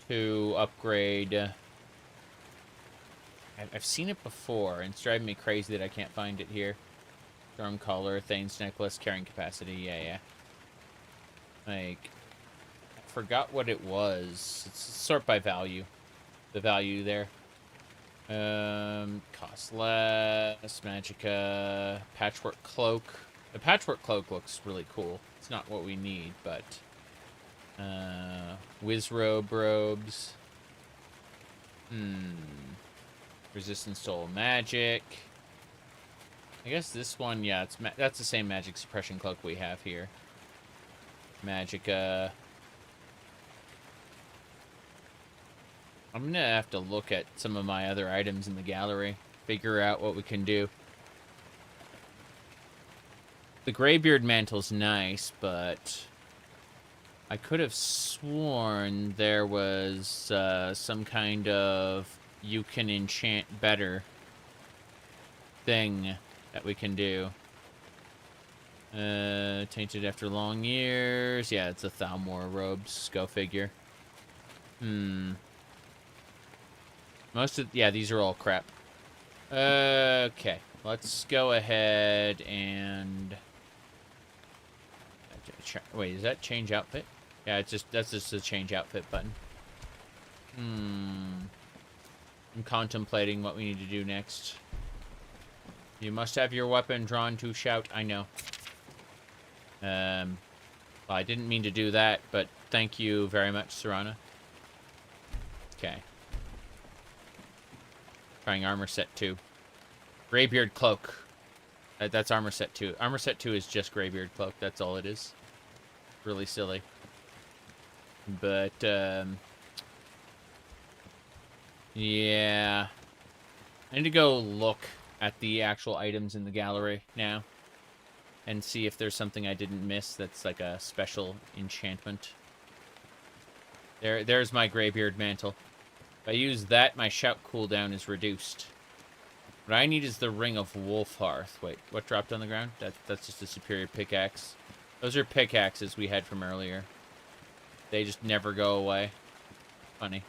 to upgrade. I've seen it before, and it's driving me crazy that I can't find it here. Storm collar, Thane's necklace, carrying capacity. Yeah. I forgot what it was. It's sort by value. The value there. Cost less. Magicka. Patchwork cloak. The patchwork cloak looks really cool. It's not what we need, but Wizrobe robes. Resistance to all magic. I guess this one, yeah, that's the same magic suppression cloak we have here. Magicka. I'm gonna have to look at some of my other items in the gallery, figure out what we can do. The Greybeard mantle's nice, but I could have sworn there was some kind of you can enchant better thing that we can do. Tainted after long years. Yeah, it's a Thalmor robes. Go figure. Yeah, these are all crap. Okay, let's go ahead and wait. Is that change outfit? Yeah, that's just a change outfit button. I'm contemplating what we need to do next. You must have your weapon drawn to shout. I know. Well, I didn't mean to do that, but thank you very much, Serana. Okay. Trying armor set 2. Greybeard cloak. That's armor set 2. Armor set 2 is just Greybeard cloak. That's all it is. Really silly. But, yeah. I need to go look at the actual items in the gallery now and see if there's something I didn't miss that's like a special enchantment. There's my Greybeard mantle. If I use that, my shout cooldown is reduced. What I need is the Ring of Wolfhearth. Wait, what dropped on the ground? That's just a superior pickaxe. Those are pickaxes we had from earlier. They just never go away. Funny.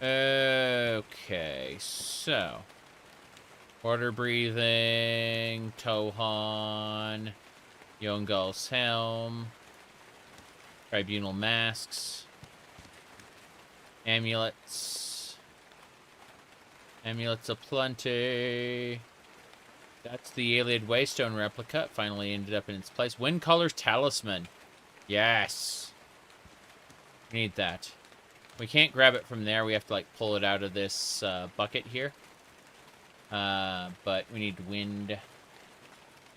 Okay, so water breathing, Tohan, Yongal's helm, tribunal masks, Amulets. Amulets aplenty. That's the Alien Waystone replica. It finally ended up in its place. Wind Color's Talisman. Yes. We need that. We can't grab it from there. We have to, like, pull it out of this bucket here. But we need wind.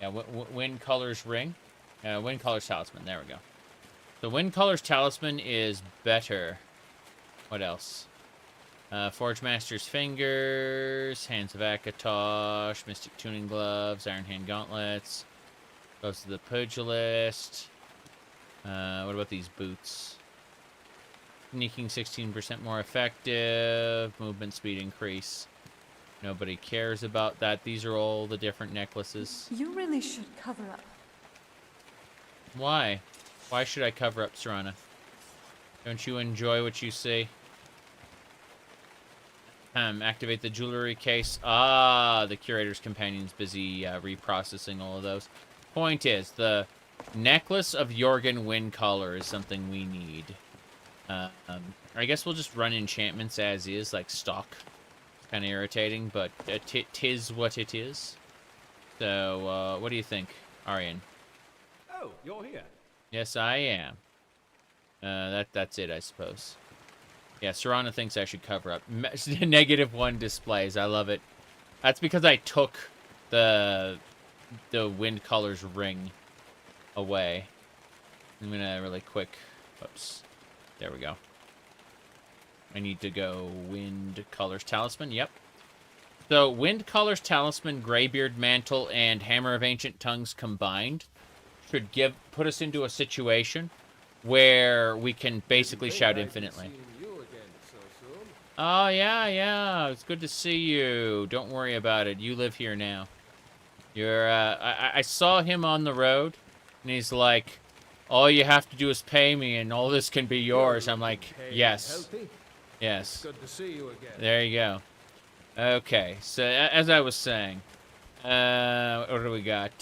Yeah, Wind Color's ring. Wind Color's Talisman. There we go. The Wind Color's Talisman is better. What else? Forge Master's Fingers, Hands of Akatosh, Mystic Tuning Gloves, Iron Hand Gauntlets, Goes to the Pugilist. What about these boots? Sneaking 16% more effective, movement speed increase. Nobody cares about that. These are all the different necklaces. You really should cover up. Why? Why should I cover up, Serana? Don't you enjoy what you see? Activate the jewelry case. Ah, the Curator's Companion's busy reprocessing all of those. Point is, the Necklace of Jorgen Wind Color is something we need. I guess we'll just run enchantments as is, like stock. It's kind of irritating, but tis what it is. So, what do you think, Aryan? Oh, you're here. Yes, I am. That's it, I suppose. Yeah, Serana thinks I should cover up. -1 displays. I love it. That's because I took the Wind Color's ring away. I'm gonna really quick. Oops. There we go. I need to go Wind Color's Talisman. Yep. So Wind Color's Talisman, Greybeard Mantle, and Hammer of Ancient Tongues combined should put us into a situation where we can basically shout infinitely. Oh, yeah. It's good to see you. Don't worry about it. You live here now. You're, I saw him on the road, and he's like, all you have to do is pay me, and all this can be yours. I'm like, yes. Yes. Good to see you again. There you go. Okay, so as I was saying, what do we got?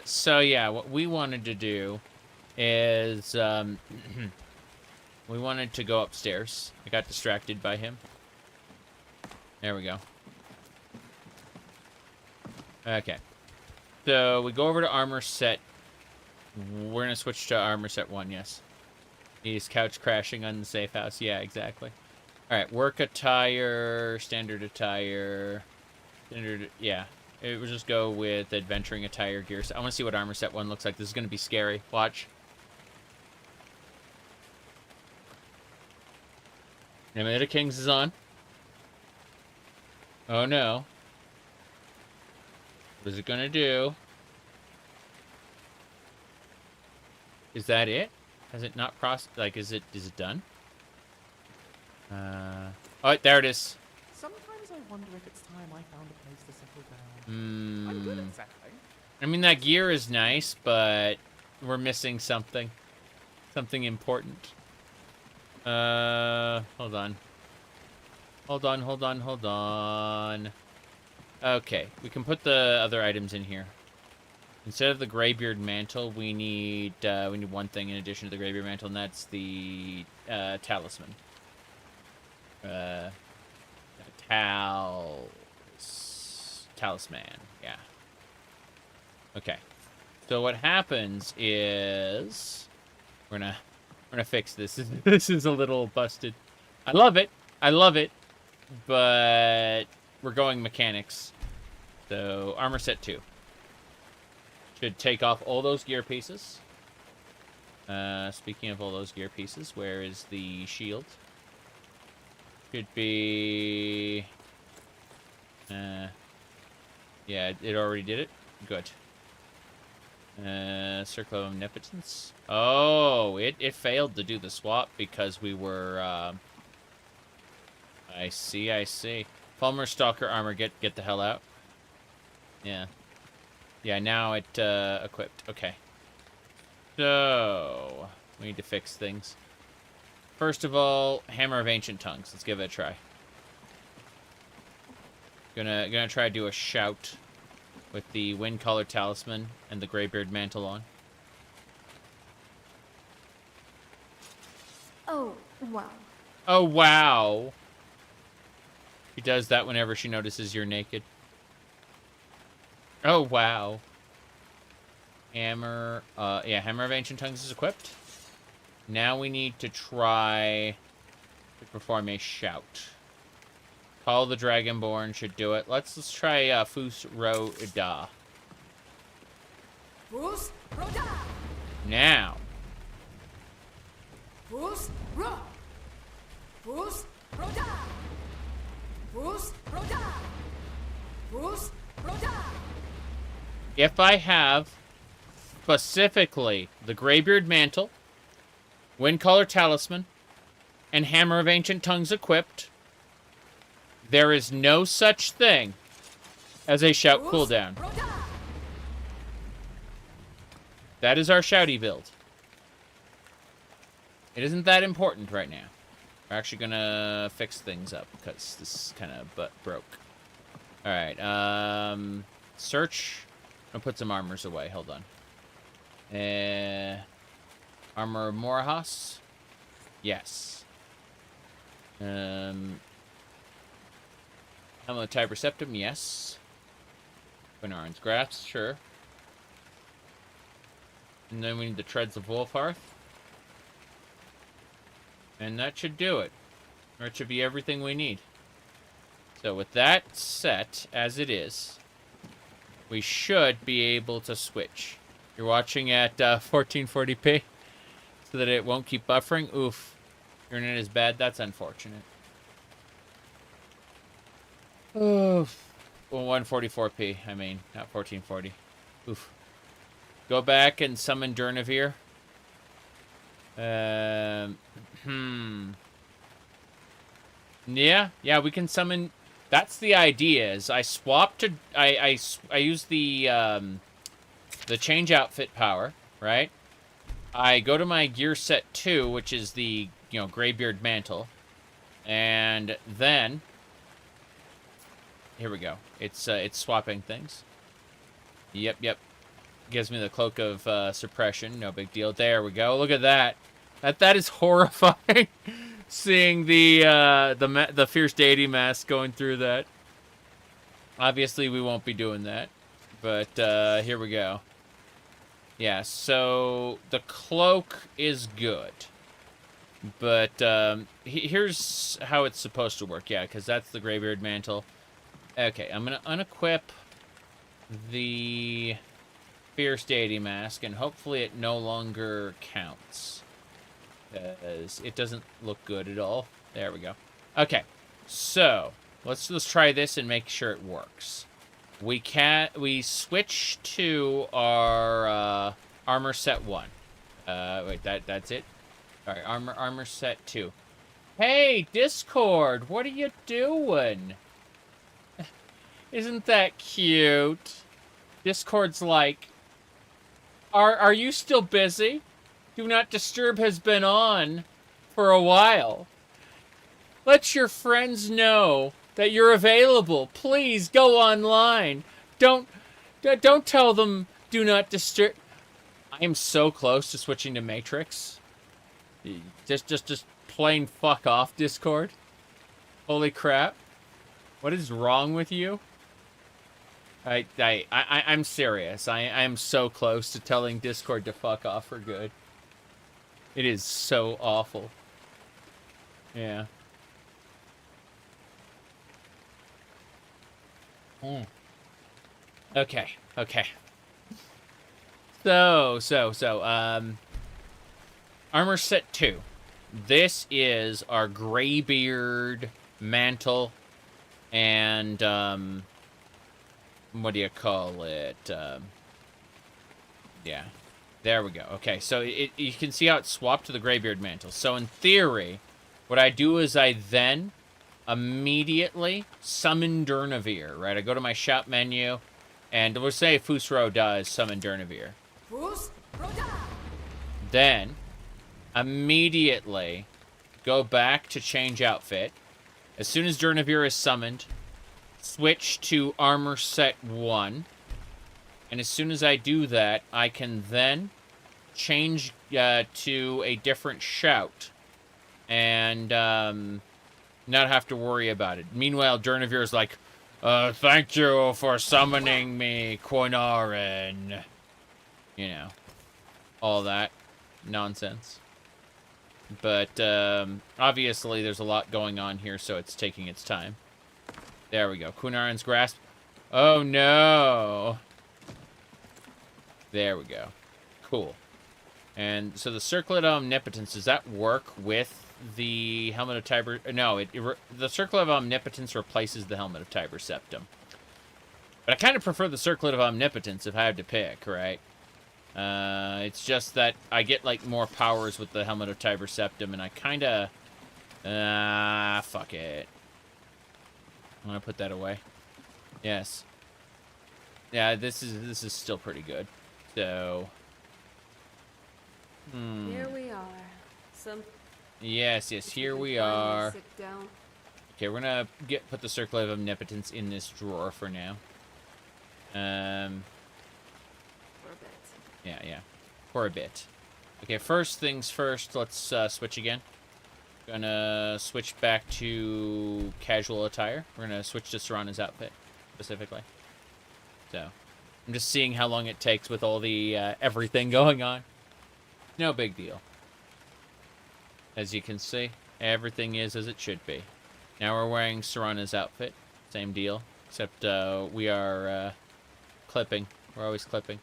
So, yeah, what we wanted to do is, we wanted to go upstairs. I got distracted by him. There we go. Okay. So we go over to armor set. We're going to switch to armor set 1, yes. He's couch crashing on the safe house. Yeah, exactly. Alright, work attire, standard attire. Yeah. It will just go with adventuring attire gear. So I want to see what armor set 1 looks like. This is going to be scary. Watch. Amulet of Kings is on. Oh no. What is it gonna do? Is that it? Has it not like, is it done? Oh, there it is. Sometimes I wonder if it's time I found a place to settle down. I'm good at settling. I mean, that gear is nice, but we're missing something. Something important. Hold on. Hold on. Okay, we can put the other items in here. Instead of the Greybeard Mantle, we need one thing in addition to the Greybeard Mantle, and that's the Talisman. Talisman, yeah. Okay. So what happens is we're gonna fix this. This is a little busted. I love it, but we're going mechanics. So armor set 2 should take off all those gear pieces. Speaking of all those gear pieces, where is the shield? Should be. Yeah, it already did it. Good. Circle of Omnipotence. Oh, it failed to do the swap because we were, I see. Palmer Stalker armor, get the hell out. Yeah. Yeah, now it, equipped. Okay. So, we need to fix things. First of all, Hammer of Ancient Tongues. Let's give it a try. Gonna try to do a shout with the Wind Color Talisman and the Greybeard Mantle on. Oh, wow. Oh, wow. She does that whenever she notices you're naked. Oh, wow. Hammer, yeah, Hammer of Ancient Tongues is equipped. Now we need to try to perform a shout. Call the Dragonborn should do it. Let's try, Ohmes-raht. Now. If I have specifically the Greybeard Mantle, Windcaller Talisman, and Hammer of Ancient Tongues equipped, there is no such thing as a shout cooldown. That is our shouty build. It isn't that important right now. We're actually gonna fix things up because this is kind of broke. All right, search. I'm gonna put some armors away. Hold on. Armor of Morahas. Yes. Amulet Tiber Septum. Yes. Quinaran's Grasp. Sure. And then we need the Treads of Wolfhearth. And that should do it. Or it should be everything we need. So with that set as it is, we should be able to switch. You're watching at 1440p so that it won't keep buffering. Oof. Your internet is bad. That's unfortunate. Oof. Well, 144p, I mean, not 1440. Oof. Go back and summon Durnavir. Yeah, we can summon. That's the idea. Is I swap to I use the change outfit power, right? I go to my gear set 2, which is the Greybeard Mantle, and then here we go. It's swapping things. Yep. Gives me the Cloak of Suppression. No big deal. There we go. Look at that. That is horrifying. Seeing the Fierce Deity mask going through that. Obviously, we won't be doing that. But here we go. Yeah, so the cloak is good. But here's how it's supposed to work. Yeah, because that's the Greybeard Mantle. Okay, I'm going to unequip the Fierce Deity mask, and hopefully it no longer counts. Because it doesn't look good at all. There we go. Okay, so let's try this and make sure it works. We switch to our armor set 1. Wait, that's it. All right, armor set 2. Hey, Discord, what are you doing? Isn't that cute? Discord's like, are you still busy? Do Not Disturb has been on for a while. Let your friends know that you're available. Please go online. Don't tell them Do Not Disturb. I am so close to switching to Matrix. Just plain fuck off, Discord. Holy crap. What is wrong with you? I'm serious. I am so close to telling Discord to fuck off for good. It is so awful. Yeah. Okay. So, armor set 2. This is our Greybeard Mantle and, what do you call it? Yeah. There we go. Okay, so you can see how it's swapped to the Greybeard Mantle. So in theory, what I do is I then immediately summon Durnavir, right? I go to my shop menu, and we'll say Ohmes-raht does summon Durnavir. Then, immediately go back to change outfit. As soon as Durnavir is summoned, switch to armor set 1. And as soon as I do that, I can then change to a different shout. and not have to worry about it. Meanwhile, Durnavir's like, thank you for summoning me, Koinaren. You know, all that nonsense. But obviously there's a lot going on here, so it's taking its time. There we go. Koinaren's grasp. Oh no. There we go. Cool. And so the Circlet of Omnipotence, does that work with the Helmet of Tiber? No, the Circlet of Omnipotence replaces the Helmet of Tiber Septum. But I kind of prefer the Circlet of Omnipotence if I had to pick, right? It's just that I get, like, more powers with the Helmet of Tiber Septum, and I kind of... fuck it. I'm gonna put that away. Yes. Yeah, this is still pretty good. So... Here we are. Yes, here we are. Sit down. Okay, we're gonna put the Circlet of Omnipotence in this drawer for now. For a bit. Yeah. For a bit. Okay, first things first, let's switch again. Gonna switch back to casual attire. We're gonna switch to Serana's outfit, specifically. So, I'm just seeing how long it takes with all the everything going on. No big deal. As you can see, everything is as it should be. Now we're wearing Serana's outfit. Same deal, except we are clipping. We're always clipping.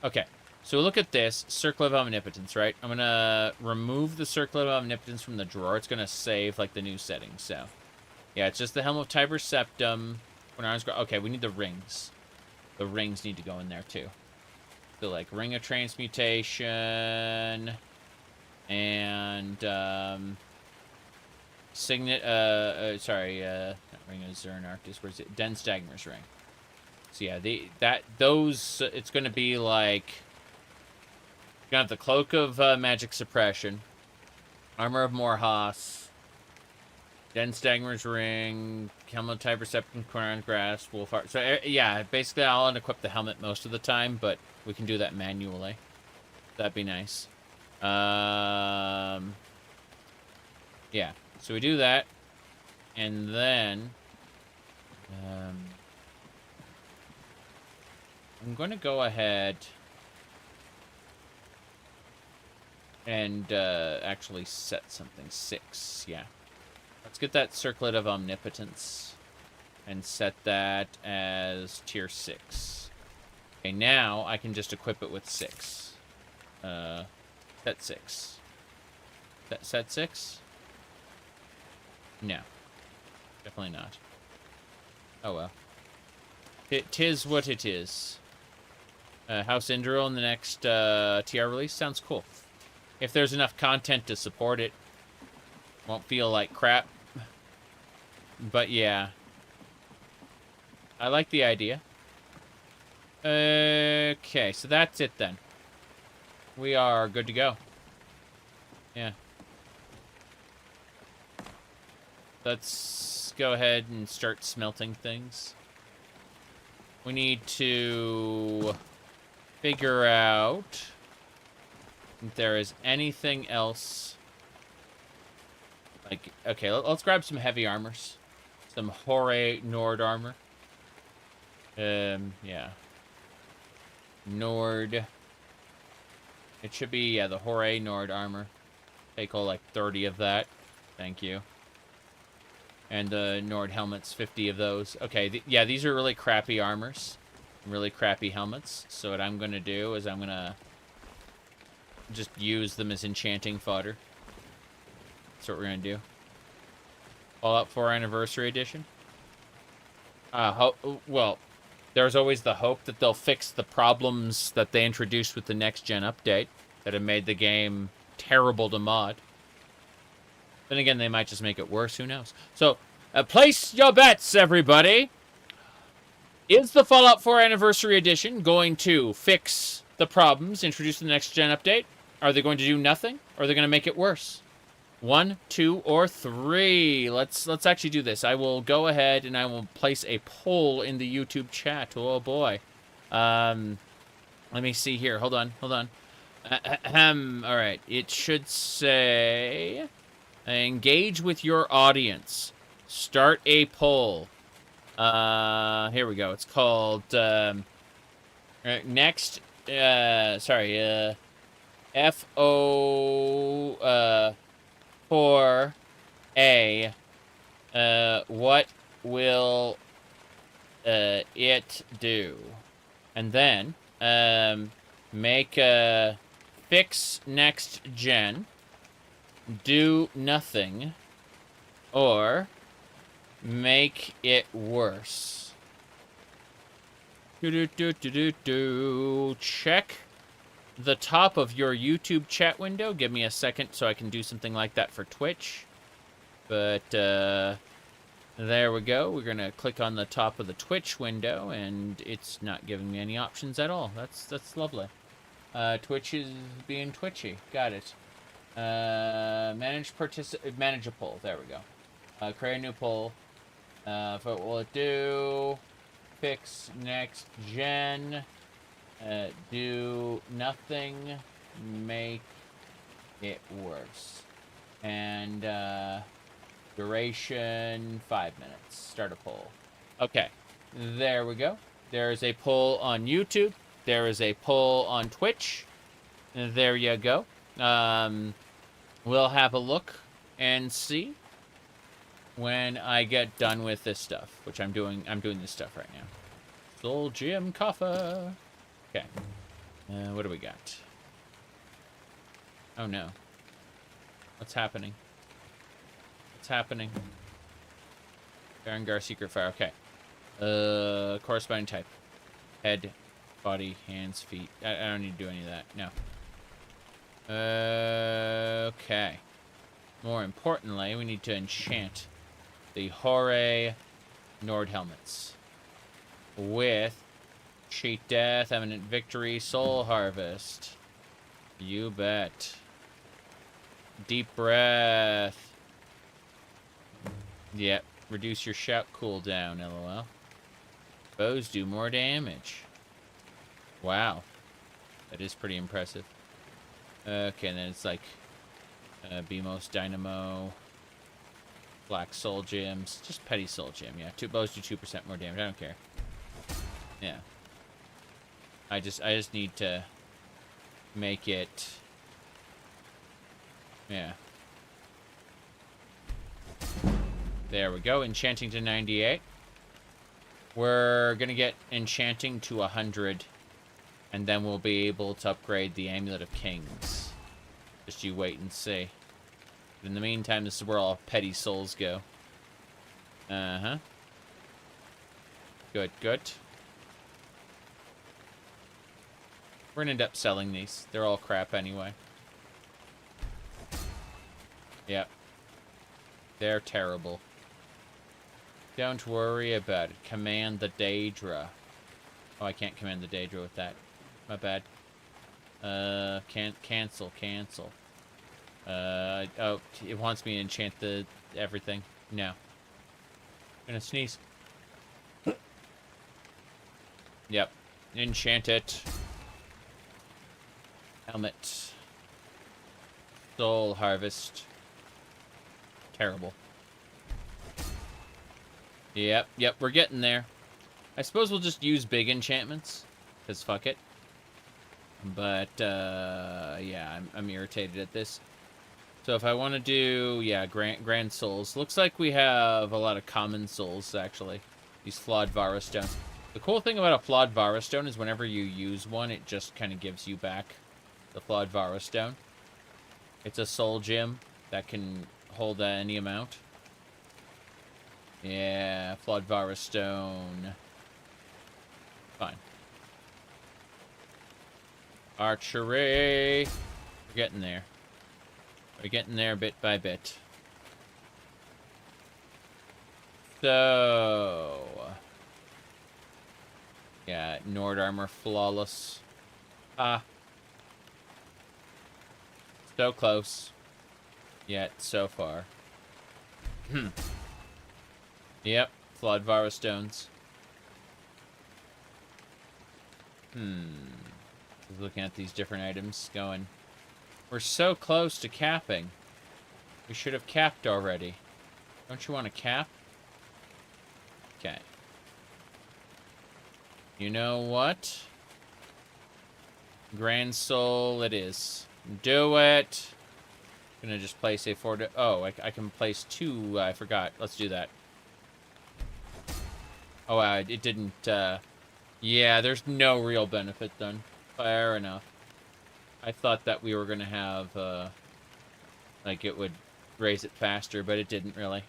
Okay, so look at this. Circlet of Omnipotence, right? I'm going to remove the Circlet of Omnipotence from the drawer. It's going to save, like, the new settings, so. Yeah, it's just the Helm of Tiber Septum. Okay, we need the rings. The rings need to go in there, too. So, like, Ring of Transmutation... And, Signet, sorry, not Ring of Zernarctus, where's it? Den Stagmer's Ring. So yeah, it's gonna be like, you're gonna have the Cloak of Magic Suppression, Armor of Morhas, Den Stagmer's Ring, Helmet of Tiber Septum, Koinaren's Grasp, Wolfheart. So yeah, basically I'll unequip the helmet most of the time, but we can do that manually. That'd be nice. Yeah, so we do that, and then I'm going to go ahead and actually set something 6. Yeah, let's get that Circlet of Omnipotence and set that as tier 6. Okay, now I can just equip it with 6. Set 6. Set 6? No. Definitely not. Oh well. Tis what it is. House Indril in the next TR release? Sounds cool. If there's enough content to support it. Won't feel like crap. But yeah. I like the idea. Okay, so that's it then. We are good to go. Yeah. Let's go ahead and start smelting things. We need to figure out if there is anything else. Like, okay, let's grab some heavy armors. Some Ohmes-raht Nord armor. Yeah. Nord. It should be, yeah, the Ohmes-raht Nord armor. Take all, like, 30 of that. Thank you. And the Nord helmets, 50 of those. Okay, yeah, these are really crappy armors. Really crappy helmets. So what I'm going to do is I'm going to just use them as enchanting fodder. That's what we're going to do. Fallout 4 Anniversary Edition. Well, there's always the hope that they'll fix the problems that they introduced with the next-gen update that have made the game terrible to mod. Then again, they might just make it worse. Who knows? So, place your bets, everybody. Is the Fallout 4 Anniversary Edition going to fix the problems introduced in the next-gen update? Are they going to do nothing? Or are they going to make it worse? 1, 2, or 3. Let's actually do this. I will go ahead and I will place a poll in the YouTube chat. Oh boy. Let me see here. Hold on. All right. It should say Engage with your audience. Start a poll. Here we go. It's called next. FO for a. What will it do? And then make a fix next gen. Do nothing, or make it worse. Check the top of your YouTube chat window. Give me a second so I can do something like that for Twitch. But there we go. We're gonna click on the top of the Twitch window, and it's not giving me any options at all. That's lovely. Twitch is being twitchy. Got it. Manage a poll. There we go. Create a new poll. What will it do? Fix next gen. Do nothing. Make it worse. And duration 5 minutes. Start a poll. Okay. There we go. There is a poll on YouTube. There is a poll on Twitch. There you go. We'll have a look and see when I get done with this stuff, which I'm doing this stuff right now. Soul Gym Coffee. Okay. What do we got? Oh no. What's happening? What's happening? Berengar Secret Fire. Okay. Corresponding type. Head, body, hands, feet. I don't need to do any of that. No. Okay. More importantly, we need to enchant the Hore Nord helmets with Cheat Death, Eminent Victory, Soul Harvest. You bet. Deep Breath. Yep. Reduce your shout cooldown, lol. Bows do more damage. Wow. That is pretty impressive. Okay, and then it's like BMOS Dynamo, Black Soul Gems, just Petty Soul Gem. Yeah, two bows do 2% more damage. I don't care. Yeah, I just need to make it. Yeah. There we go. Enchanting to 98. We're gonna get enchanting to 100. And then we'll be able to upgrade the Amulet of Kings. Just you wait and see. But in the meantime, this is where all petty souls go. Uh-huh. Good, good. We're gonna end up selling these. They're all crap anyway. Yep. They're terrible. Don't worry about it. Command the Dac0da. Oh, I can't command the Dac0da with that. My bad. Cancel. Oh, it wants me to enchant the everything. No. I'm gonna sneeze. Yep. Enchant it. Helmet. Soul Harvest. Terrible. Yep, we're getting there. I suppose we'll just use big enchantments. Because fuck it. But, yeah, I'm irritated at this. So if I want to do, yeah, Grand Souls. Looks like we have a lot of common souls, actually. These Flawed Vara Stones. The cool thing about a Flawed Vara Stone is whenever you use one, it just kind of gives you back the Flawed Vara Stone. It's a soul gem that can hold any amount. Yeah, Flawed Vara Stone. Fine. Archery. We're getting there. We're getting there bit by bit. So... yeah, Nord Armor Flawless. Ah. So close. Yet, so far. Yep, Flawed Vara Stones. Looking at these different items, going, we're so close to capping. We should have capped already. Don't you want to cap? Okay. You know what? Grand Soul it is. Do it! I'm gonna just place a 4... Oh, I can place 2. I forgot. Let's do that. Oh, it didn't... Yeah, there's no real benefit then. Fair enough. I thought that we were gonna have... like, it would raise it faster, but it didn't really.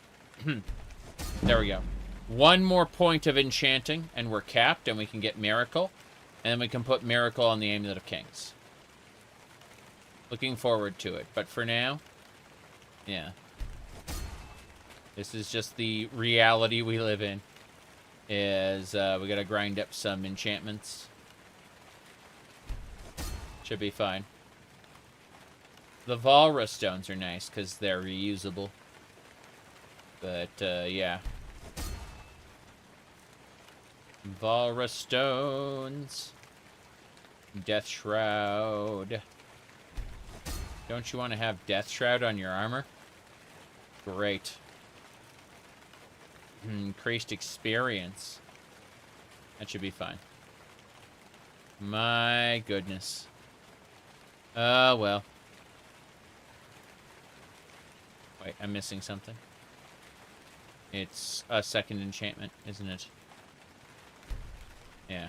There we go. 1 more point of enchanting, and we're capped, and we can get Miracle. And then we can put Miracle on the Amulet of Kings. Looking forward to it. But for now, yeah. This is just the reality we live in. Is we gotta grind up some enchantments. Should be fine. The Valra stones are nice because they're reusable. But, yeah. Valra stones. Death Shroud. Don't you want to have Death Shroud on your armor? Great. Increased experience. That should be fine. My goodness. Well. Wait, I'm missing something. It's a second enchantment, isn't it? Yeah.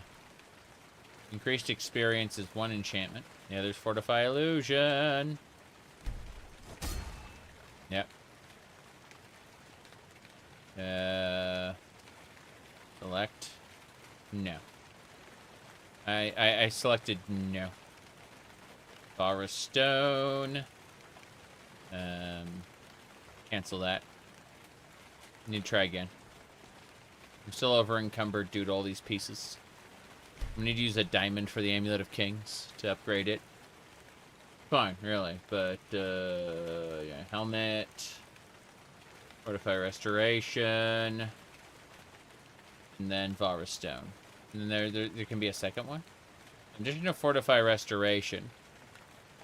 Increased experience is 1 enchantment. The other's Fortify Illusion. Yep. Select. No. I selected no. Valra Stone. Cancel that. Need to try again. I'm still over encumbered due to all these pieces. I'm gonna need to use a diamond for the Amulet of Kings to upgrade it. Fine, really, but yeah, helmet, Fortify Restoration, and then Valra Stone. And then there can be a second one. In addition to Fortify Restoration,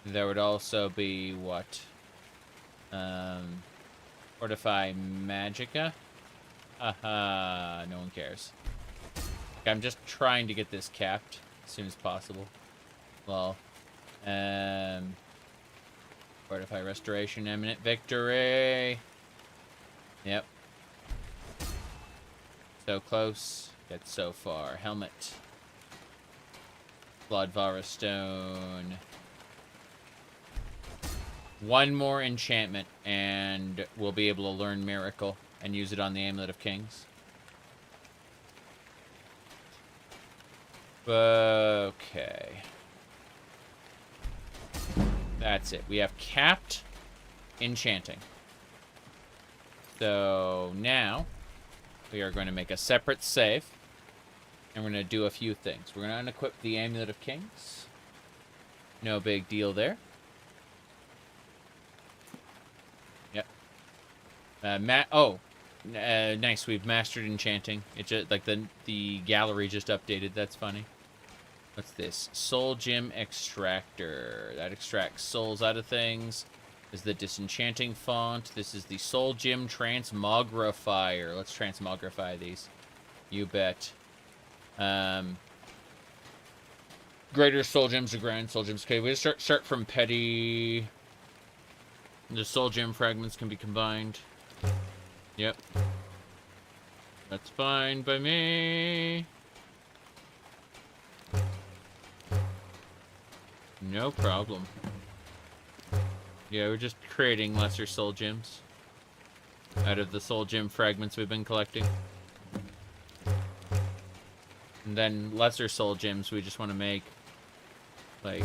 there would also be what? Fortify Magicka. Haha, no one cares. I'm just trying to get this capped as soon as possible. Well, Fortify Restoration, Eminent Victory. Yep. So close, yet so far. Helmet. Blood Valra Stone. 1 more enchantment, and we'll be able to learn Miracle and use it on the Amulet of Kings. Okay. That's it. We have capped enchanting. So now we are going to make a separate save. And we're going to do a few things. We're going to unequip the Amulet of Kings. No big deal there. Yep. Nice. We've mastered enchanting. It just like the gallery just updated. That's funny. What's this? Soul Gem Extractor. That extracts souls out of things. This is the disenchanting font. This is the Soul Gem Transmogrifier. Let's transmogrify these. You bet. Greater soul gems to grand soul gems. Okay, we start from petty. The soul gem fragments can be combined. Yep. That's fine by me. No problem. Yeah, we're just creating lesser soul gems out of the soul gem fragments we've been collecting. And then lesser soul gems we just want to make, like,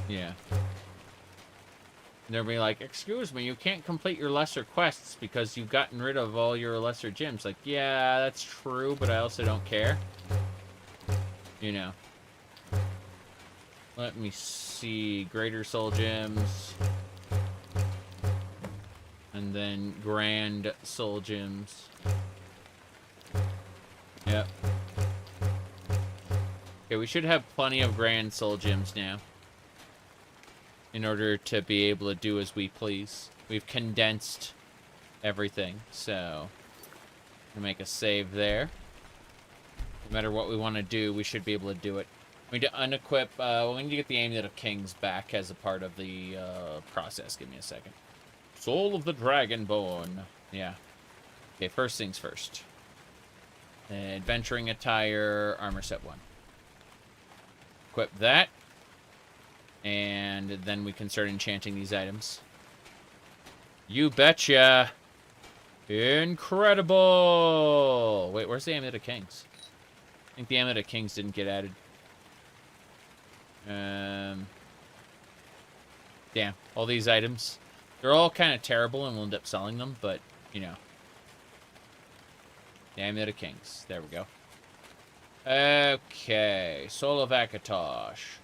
yeah. And they'll be like, excuse me, you can't complete your lesser quests because you've gotten rid of all your lesser gems. Like, yeah, that's true, but I also don't care. You know. Let me see. Greater soul gems. And then grand soul gems. Yep. Okay, we should have plenty of grand soul gems now. In order to be able to do as we please. we've condensed everything. So, we'll make a save there. No matter what we want to do, we should be able to do it. We need to unequip, we need to get the Amulet of Kings back as a part of the process. Give me a second. Soul of the Dragonborn. Yeah. Okay, first things first. Adventuring attire, armor set 1. Equip that. And then we can start enchanting these items. You betcha! Incredible! Wait, where's the Amulet of Kings? I think the Amulet of Kings didn't get added. Damn, all these items. They're all kind of terrible and we'll end up selling them, but, you know. The Amulet of Kings. There we go. Okay, Soul of Akatosh.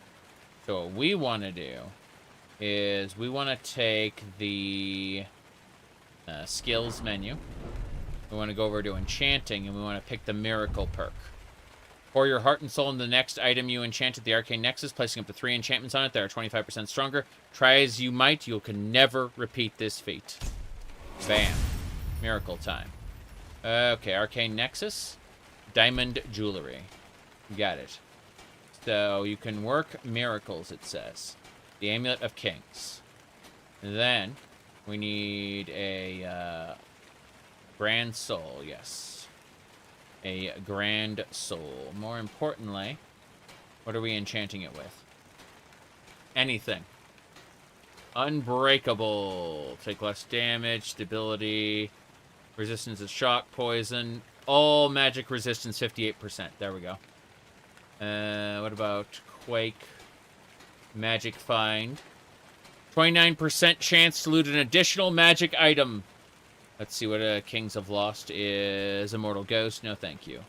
So what we want to do is we want to take the skills menu. We want to go over to enchanting and we want to pick the miracle perk. Pour your heart and soul into the next item you enchanted, the Arcane Nexus, placing up to 3 enchantments on it that are 25% stronger. Try as you might, you can never repeat this feat. Bam. Miracle time. Okay, Arcane Nexus. Diamond Jewelry. Got it. So you can work miracles, it says. The Amulet of Kings. Then we need a Grand Soul, yes. A Grand Soul. More importantly, what are we enchanting it with? Anything. Unbreakable. Take less damage, stability, resistance to shock, poison. All magic resistance, 58%. There we go. What about Quake? Magic Find. 29% chance to loot an additional magic item. Let's see what Kings of Lost is. Immortal Ghost. No, thank you.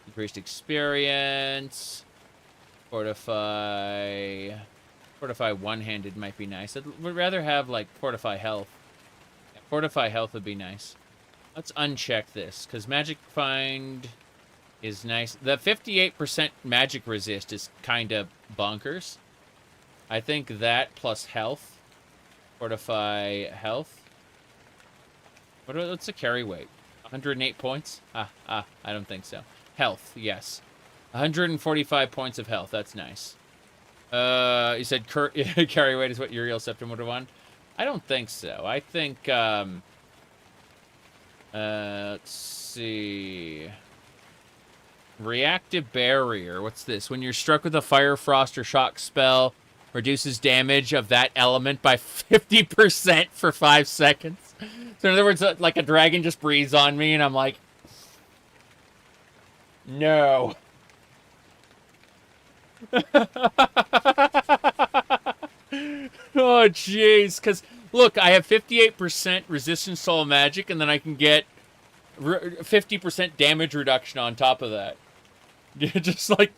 Increased experience. Fortify. Fortify one-handed might be nice. I would rather have, like, Fortify Health. Yeah, Fortify Health would be nice. Let's uncheck this, because Magic Find is nice. The 58% magic resist is kind of bonkers. I think that plus health. Fortify Health. What's the carry weight? 108 points? I don't think so. Health, yes. 145 points of health. That's nice. You said carry weight is what Uriel Septim would have won? I don't think so. I think, let's see. Reactive Barrier. What's this? When you're struck with a Fire, Frost, or Shock spell, reduces damage of that element by 50% for 5 seconds. So in other words, like a dragon just breathes on me, and I'm like, no. Oh, jeez. Because, look, I have 58% resistance to all magic, and then I can get 50% damage reduction on top of that. Just like,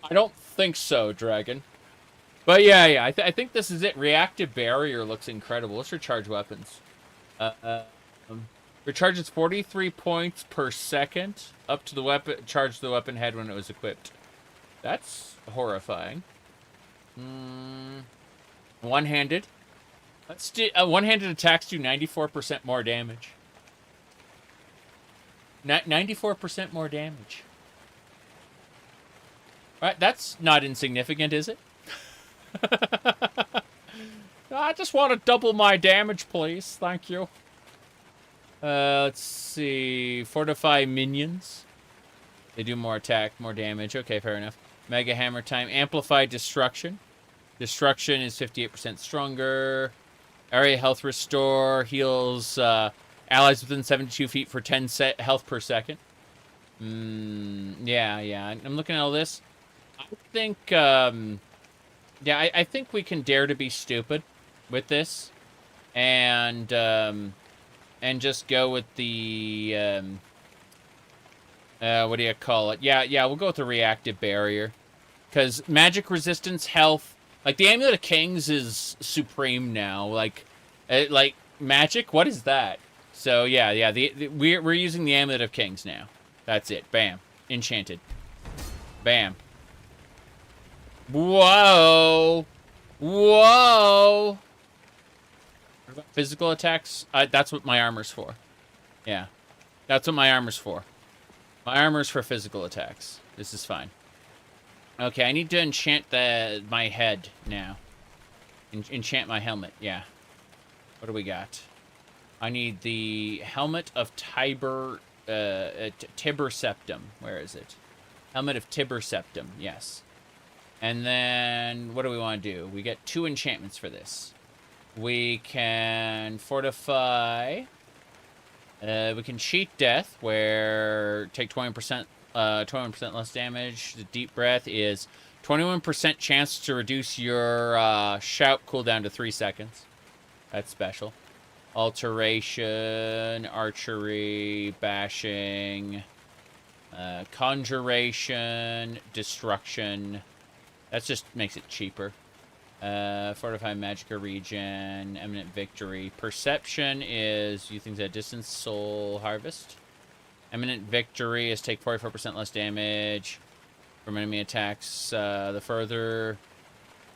I don't think so, dragon. But yeah, I think this is it. Reactive Barrier looks incredible. Let's recharge weapons. Recharges 43 points per second up to the weapon. Charge the weapon head when it was equipped. That's horrifying. One-handed. One-handed attacks do 94% more damage. 94% more damage. Right, that's not insignificant, is it? I just want to double my damage, please. Thank you. Let's see. Fortify minions. They do more attack, more damage. Okay, fair enough. Mega Hammer time. Amplify Destruction. Destruction is 58% stronger. Area Health Restore. Heals allies within 72 feet for 10 health per second. Yeah. I'm looking at all this. I think, I think we can dare to be stupid with this. And just go with the, what do you call it? Yeah, we'll go with the Reactive Barrier. Because magic resistance, health, like the Amulet of Kings is supreme now. Like magic, what is that? So yeah, we're using the Amulet of Kings now. That's it. Bam. Enchanted. Bam. Whoa. Whoa. What Physical attacks, that's what my armor's for. Yeah. That's what my armor's for. My armor's for physical attacks. This is fine. Okay, I need to enchant my head now. Enchant my helmet, yeah. What do we got? I need the Helmet of Tiber Septum. Where is it? Helmet of Tiber Septum, yes. And then, what do we want to do? We get 2 enchantments for this. We can fortify. We can cheat death, where take 21% less damage. The deep breath is 21% chance to reduce your shout cooldown to 3 seconds. That's special. Alteration, archery, bashing, conjuration, destruction. That just makes it cheaper. Fortify Magicka regen, Eminent Victory. Perception is you things at distance, Soul Harvest. Eminent Victory is take 44% less damage from enemy attacks. The further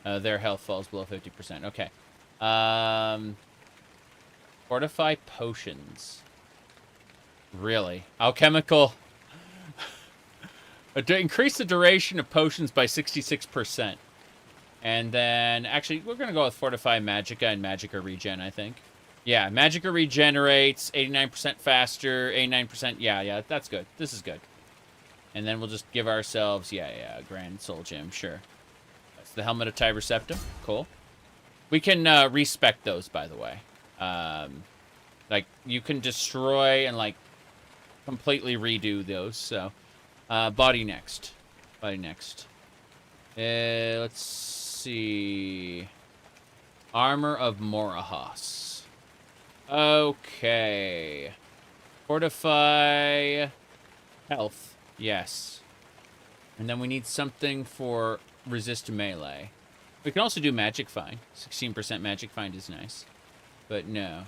their health falls below 50%. Okay. Fortify Potions. Really? Alchemical. Increase the duration of potions by 66%. And then, actually, we're going to go with Fortify Magicka and Magicka Regen, I think. Yeah, Magicka regenerates 89% faster, 89%. Yeah, that's good. This is good. And then we'll just give ourselves, Grand Soul Gem, sure. That's the Helmet of Tiber Septum. Cool. We can respec those, by the way. Like, you can destroy and, like, completely redo those, so. Body next. Body next. Let's see. Armor of Morahas. Okay. Fortify health. Yes. And then we need something for resist melee. We can also do magic find. 16% magic find is nice. But no.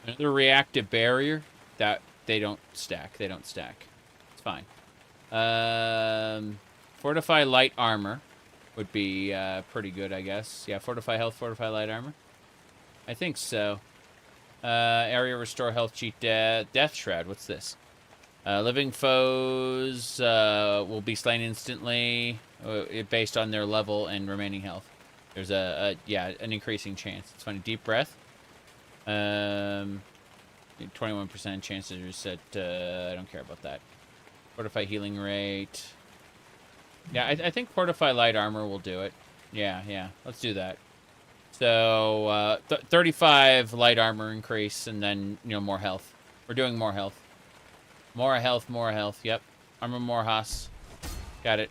Another reactive barrier. That they don't stack. It's fine. Fortify light armor would be pretty good, I guess. Yeah, fortify health, fortify light armor. I think so. Area restore health, cheat death shroud. What's this? Living foes will be slain instantly based on their level and remaining health. There's an increasing chance. It's funny. Deep breath. 21% chance to reset. I don't care about that. Fortify healing rate. Yeah, I think fortify light armor will do it. Yeah. Let's do that. So 35 light armor increase, and then more health. We're doing more health. More health. Yep. Armor Morahas. Got it.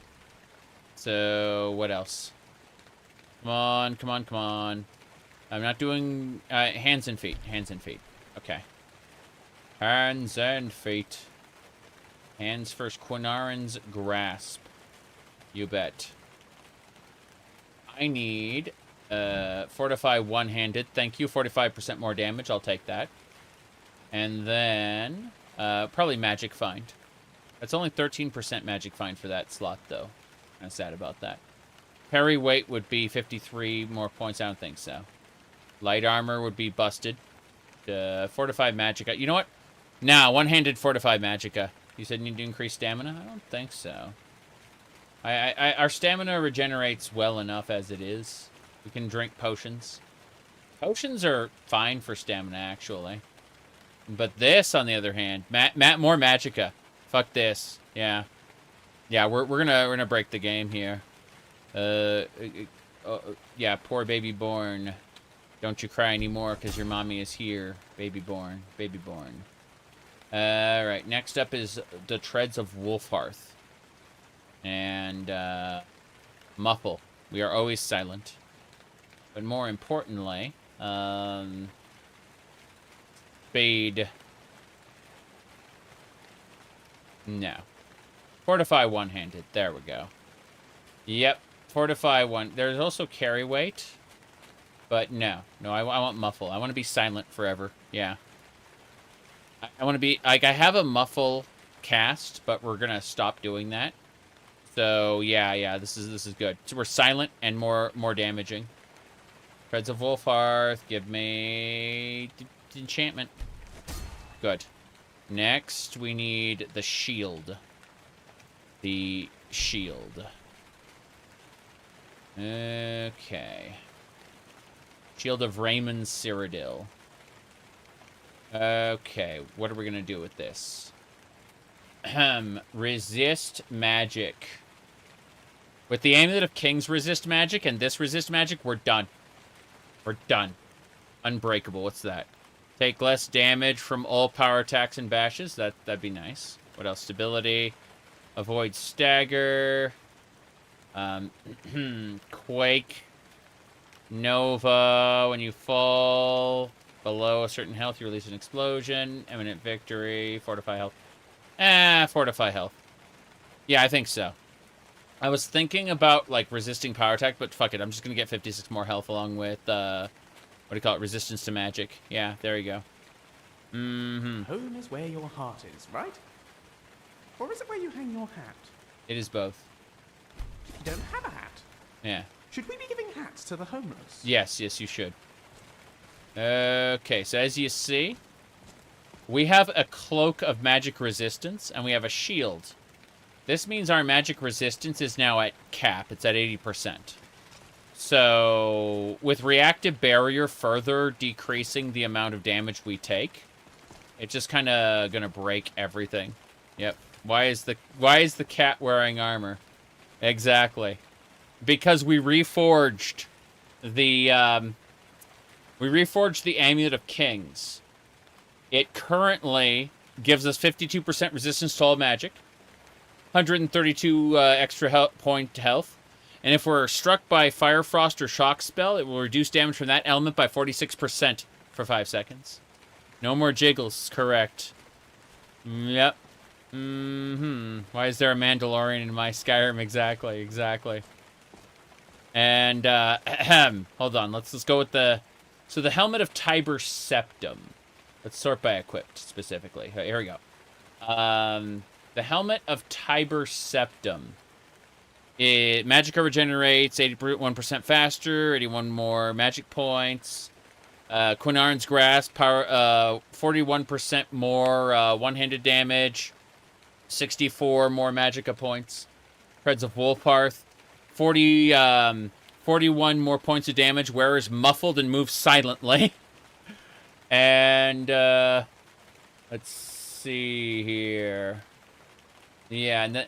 So what else? Come on. I'm not doing hands and feet. Okay. Hands and feet. Hands first. Quinarin's Grasp. You bet. I need fortify one-handed. Thank you. 45% more damage. I'll take that. And then probably magic find. That's only 13% magic find for that slot, though. I'm sad about that. Parry weight would be 53 more points. I don't think so. Light armor would be busted. Fortify magicka. You know what? Nah, one-handed fortify magicka. You said you need to increase stamina? I don't think so. Our stamina regenerates well enough as it is. We can drink potions. Potions are fine for stamina, actually. But this, on the other hand, more magicka. Fuck this. Yeah, we're gonna break the game here. Yeah, poor baby born. Don't you cry anymore, because your mommy is here. Baby born. Alright, next up is the Treads of Wolfhearth. And, Muffle. We are always silent. But more importantly, Spade. No. Fortify one-handed. There we go. Yep. Fortify one. There's also carry weight. But no. I want Muffle. I want to be silent forever. Yeah. I want to be... Like, I have a Muffle cast, but we're going to stop doing that. So, yeah. This is good. So we're silent and more damaging. Threads of Wolfhearth, give me enchantment. Good. Next, we need the shield. The shield. Okay. Shield of Raymond Cyrodiil. Okay, what are we gonna do with this? Resist magic. With the Amulet of Kings resist magic and this resist magic, we're done. We're done. Unbreakable, what's that? Take less damage from all power attacks and bashes. That'd be nice. What else? Stability. Avoid stagger. Quake. Nova. When you fall below a certain health, you release an explosion. Imminent victory. Fortify health. Fortify health. Yeah, I think so. I was thinking about, like, resisting power attack, but fuck it. I'm just gonna get 56 more health along with, what do you call it? Resistance to magic. Yeah, there you go. Home is where your heart is, right? Or is it where you hang your hat? It is both. You don't have a hat. Yeah. Should we be giving hats to the homeless? Yes, you should. Okay, so as you see, we have a cloak of magic resistance, and we have a shield. This means our magic resistance is now at cap. It's at 80%. So, with Reactive Barrier further decreasing the amount of damage we take, it's just kind of gonna break everything. Yep. Why is the cat wearing armor? Exactly. Because we reforged the Amulet of Kings. It currently gives us 52% resistance to all magic, 132 extra point health, and if we're struck by Fire, Frost, or Shock spell, it will reduce damage from that element by 46% for 5 seconds. No more jiggles, correct. Yep. Why is there a Mandalorian in my Skyrim? Exactly. And, hold on, let's go with the Helmet of Tiber Septum. Let's sort by equipped, specifically. Here we go. The Helmet of Tiber Septum. Magicka regenerates 81% faster, 81 more magic points. Quinarn's Grasp, power, 41% more one-handed damage. 64 more magicka points. Threads of Wolfhearth, 41 more points of damage. Wearer's muffled and moves silently. And, let's see here. Yeah, and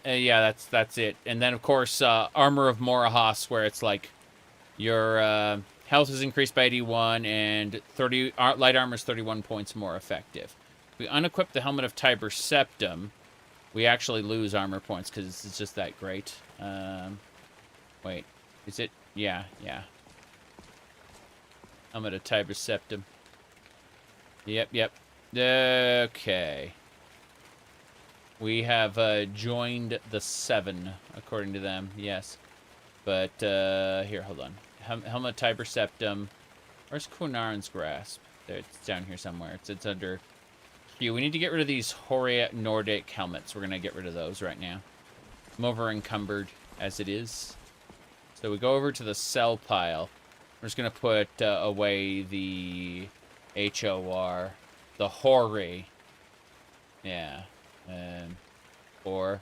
that's it. And then, of course, Armor of Morahas, where it's like your health is increased by 81 and light armor is 31 points more effective. If we unequip the Helmet of Tiber Septum, we actually lose armor points because it's just that great. Wait, is it? Yeah. Helmet of Tiber Septum. Yep. Okay. We have joined the 7, according to them. Yes. But, here, hold on. Helmet of Tiber Septum. Where's Quinarn's Grasp? There, it's down here somewhere. It's under Q. We need to get rid of these Horia Nordic helmets. We're going to get rid of those right now. I'm over encumbered as it is. So we go over to the sell pile. We're just going to put away the HOR. The Hori. Yeah. What?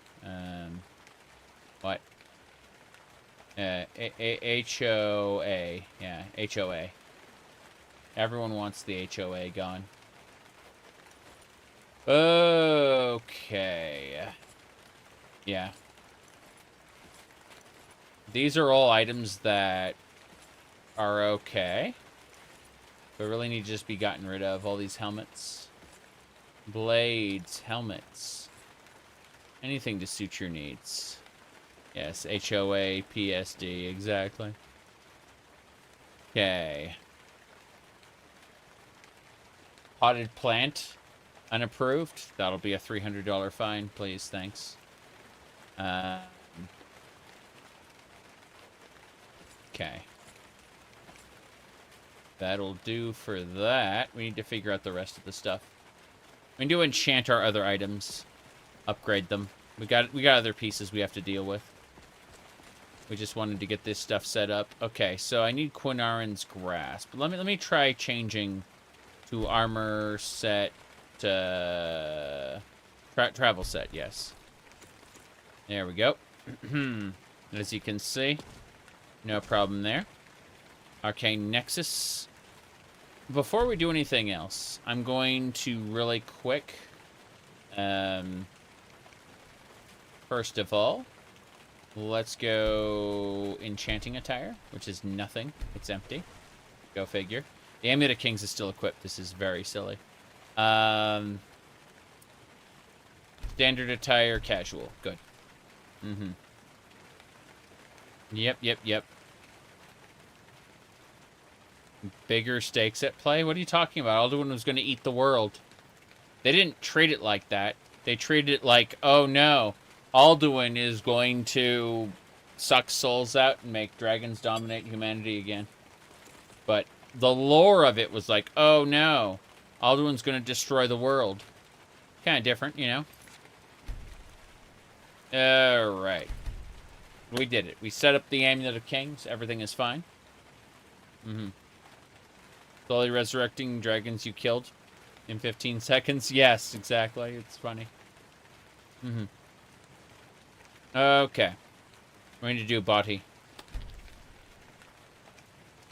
HOA. Yeah, HOA. Everyone wants the HOA gone. Okay. Yeah. These are all items that are okay, but really need to just be gotten rid of. All these helmets. Blades, helmets. Anything to suit your needs. Yes, HOA, PSD, exactly. Okay. Potted plant, unapproved. That'll be a $300 fine, please, thanks. Okay. That'll do for that. We need to figure out the rest of the stuff. We need to enchant our other items. Upgrade them. We got other pieces we have to deal with. We just wanted to get this stuff set up. Okay, so I need Quinarin's Grasp. Let me try changing to armor set, travel set, yes. There we go. As you can see, no problem there. Arcane Nexus. Before we do anything else, I'm going to really quick, first of all, let's go Enchanting Attire, which is nothing. It's empty. Go figure. The Amulet of Kings is still equipped. This is very silly. Standard Attire, Casual. Good. Yep. Bigger stakes at play? What are you talking about? Alduin was going to eat the world. They didn't treat it like that. They treated it like, oh no, Alduin is going to suck souls out and make dragons dominate humanity again. But the lore of it was like, oh no, Alduin's going to destroy the world. Kind of different, you know? Alright. We did it. We set up the Amulet of Kings. Everything is fine. Slowly resurrecting dragons you killed in 15 seconds. Yes, exactly. It's funny. Okay. We need to do a body.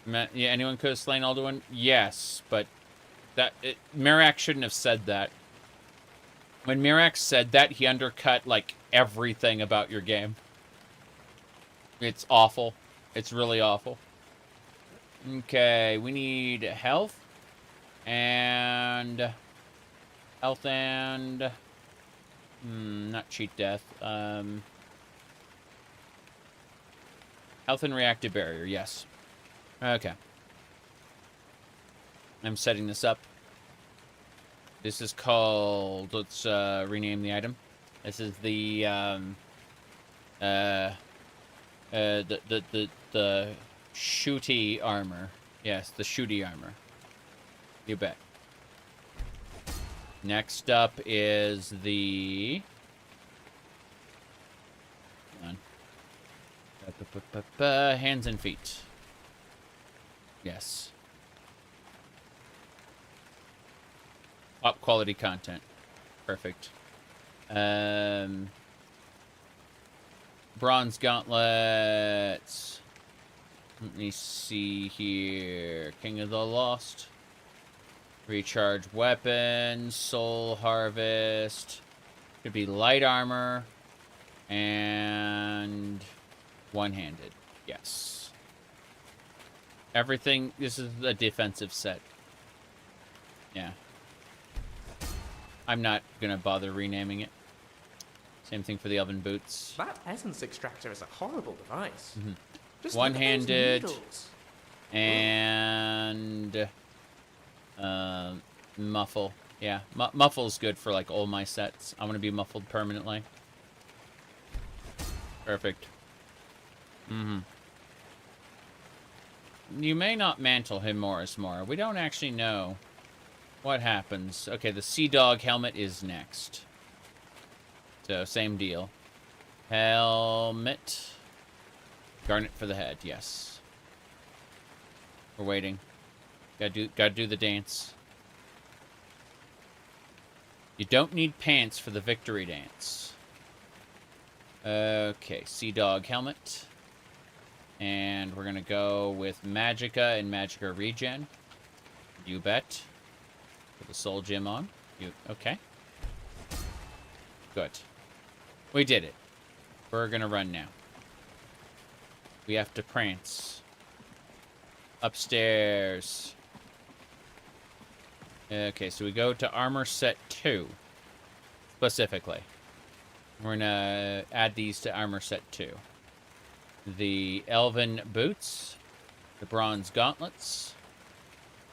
Yeah, anyone could have slain Alduin? Yes, but Mirak shouldn't have said that. When Mirak said that, he undercut, like, everything about your game. It's awful. It's really awful. Okay, we need health. And... Health and... not cheat death. Health and reactive barrier, yes. Okay. I'm setting this up. This is called... Let's rename the item. This is the shooty armor. Yes, the shooty armor. You bet. Next up is the... Hold on. Hands and feet. Yes. Up quality content. Perfect. Bronze gauntlets. Let me see here. King of the Lost. Recharge weapons. Soul harvest. Could be light armor. And one-handed. Yes. Everything. This is a defensive set. Yeah. I'm not gonna bother renaming it. Same thing for the oven boots. That essence extractor is a horrible device. Just one-handed and muffle. Yeah, muffle's good for like all my sets. I want to be muffled permanently. Perfect. You may not mantle him more. We don't actually know what happens. Okay, the Sea Dog helmet is next. So, same deal. Helmet. Garnet for the head, yes. We're waiting. Gotta do the dance. You don't need pants for the victory dance. Okay, Sea Dog helmet. And we're gonna go with Magicka and Magicka regen. You bet. Put the soul gem on. Okay. Good. We did it. We're gonna run now. We have to prance. Upstairs. Okay, so we go to armor set 2. Specifically. We're gonna add these to armor set 2. The elven boots. The bronze gauntlets.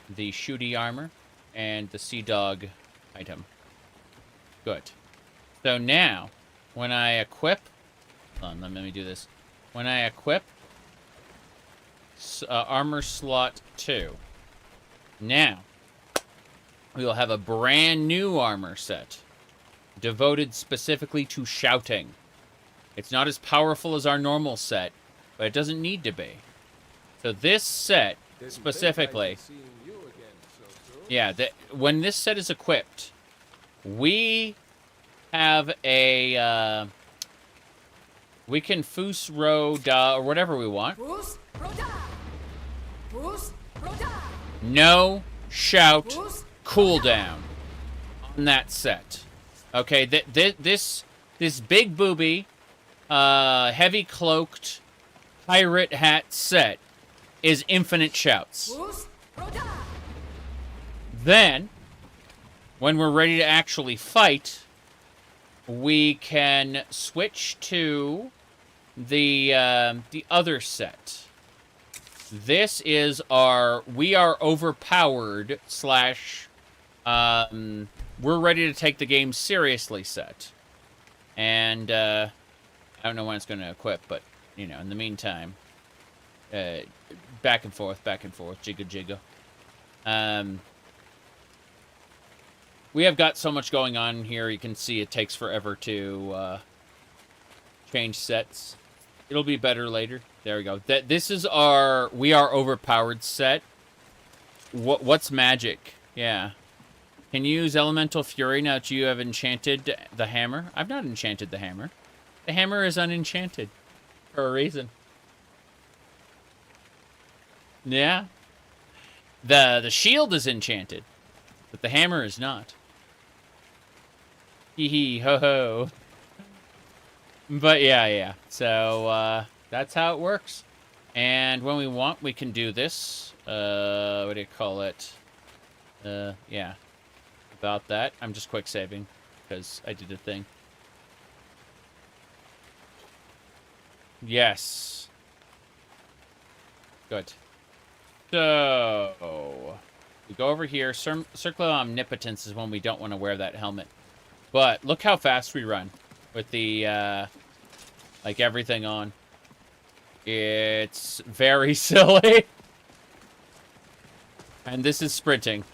The shooty armor. And the Sea Dog item. Good. So now, when I equip... Hold on, let me do this. When I equip armor slot 2, now we will have a brand new armor set devoted specifically to shouting. It's not as powerful as our normal set, but it doesn't need to be. So this set, specifically, yeah, when this set is equipped, we have a, we can foos ro da, or whatever we want. No shout cooldown on that set. Okay, this big booby, heavy cloaked pirate hat set is infinite shouts. Then, when we're ready to actually fight, we can switch to the other set. This is our we are overpowered / we're ready to take the game seriously set. And I don't know when it's going to equip, but you know, in the meantime, back and forth, jigga jigga. We have got so much going on here. You can see it takes forever to change sets. It'll be better later. There we go. This is our we are overpowered set. What's magic? Yeah. Can you use Elemental Fury now that you have enchanted the hammer? I've not enchanted the hammer. The hammer is unenchanted for a reason. Yeah. The shield is enchanted, but the hammer is not. Hee hee ho ho. But yeah. So that's how it works. And when we want, we can do this. What do you call it? Yeah. About that. I'm just quick saving because I did a thing. Yes. Good. So we go over here. Circle of Omnipotence is when we don't want to wear that helmet. But look how fast we run with the like everything on. It's very silly. And this is sprinting.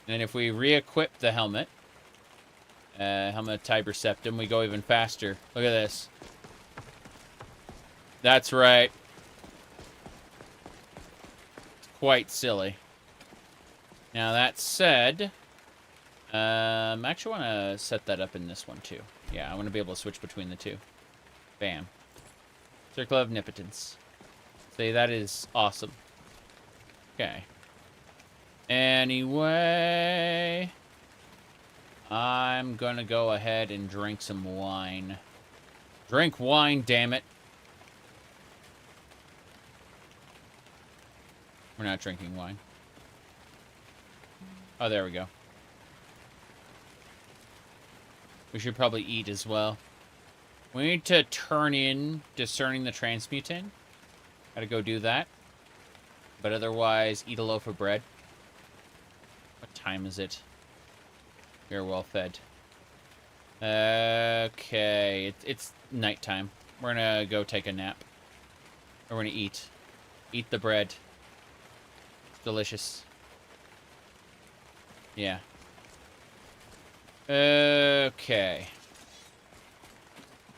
And if we re-equip the helmet, helmet Tiber Septum, we go even faster. Look at this. That's right. It's quite silly. Now that said, I actually want to set that up in this one too. Yeah, I want to be able to switch between the two. Bam. Circle of Omnipotence. See, that is awesome. Okay. Anyway, I'm gonna go ahead and drink some wine. Drink wine, damn it. We're not drinking wine. Oh, there we go. We should probably eat as well. We need to turn in Discerning the Transmutant. Gotta go do that. But otherwise, eat a loaf of bread. What time is it? You're well fed. Okay, it's nighttime. We're gonna go take a nap. Or we're gonna eat. Eat the bread. It's delicious. Yeah. Okay.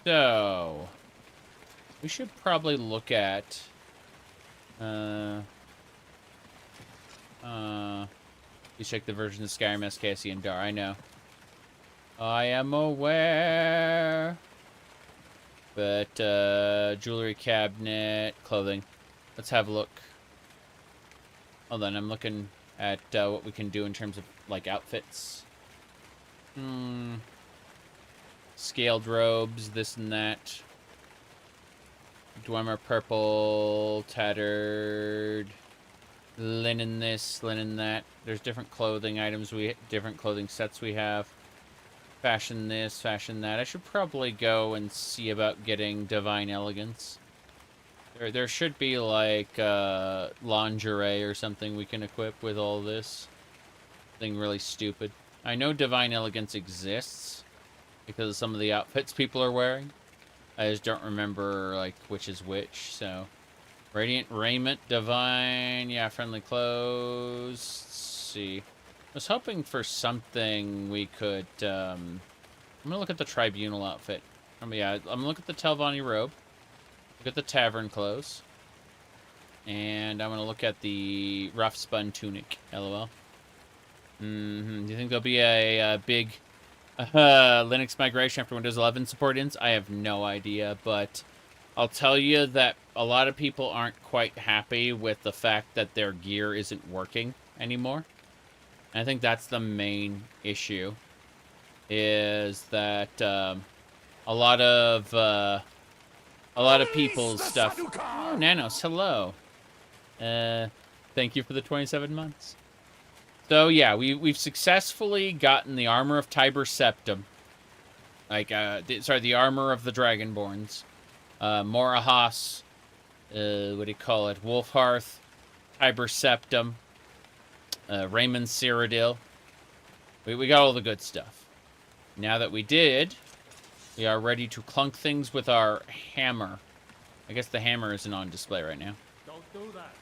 So, we should probably look at please check the version of Skyrim, SKSE, and Dar. I know. I am aware. But, jewelry cabinet, clothing. Let's have a look. Hold on, I'm looking at what we can do in terms of, like, outfits. Scaled robes, this and that. Dwemer purple, tattered, linen this, linen that. There's different clothing items, different clothing sets we have. Fashion this, fashion that. I should probably go and see about getting Divine Elegance. There should be like lingerie or something we can equip with all this. Something really stupid. I know Divine Elegance exists because of some of the outfits people are wearing. I just don't remember like which is which. So, Radiant Raiment, Divine, yeah, Friendly Clothes. Let's see. I was hoping for something we could. I'm gonna look at the Tribunal outfit. Yeah, I'm gonna look at the Telvanni robe. Look at the tavern clothes. And I'm gonna look at the rough spun tunic. LOL. Do you think there'll be a big Linux migration after Windows 11 support ends? I have no idea, but I'll tell you that a lot of people aren't quite happy with the fact that their gear isn't working anymore. And I think that's the main issue. Is that a lot of people's stuff. Oh, Nanos, hello. Thank you for the 27 months. So yeah, we've successfully gotten the armor of Tiber Septum, like the armor of the Dragonborns, Morahas, what do you call it? Wolfhearth, Tiber Septum, Raymond Cyrodiil. We got all the good stuff. Now that we did, we are ready to clunk things with our hammer. I guess the hammer isn't on display right now. Don't do that.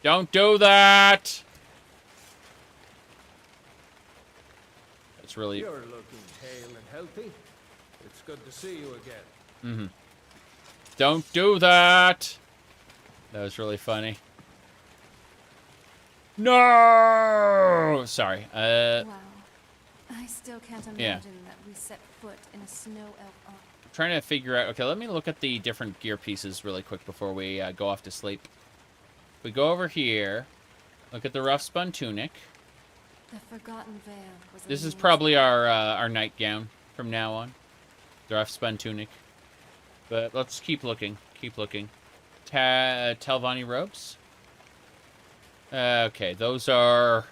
Don't do that! That's really... You're looking hale and healthy. It's good to see you again. Don't do that! That was really funny. No! Sorry. Wow. I still can't imagine Yeah. that we set foot in a snow elf ark. I'm trying to figure out... Okay, let me look at the different gear pieces really quick before we go off to sleep. We go over here. Look at the rough spun tunic. The Forgotten Veil was This is probably our nightgown from now on. The rough spun tunic. But let's keep looking. Keep looking. Telvanni robes. Okay, those are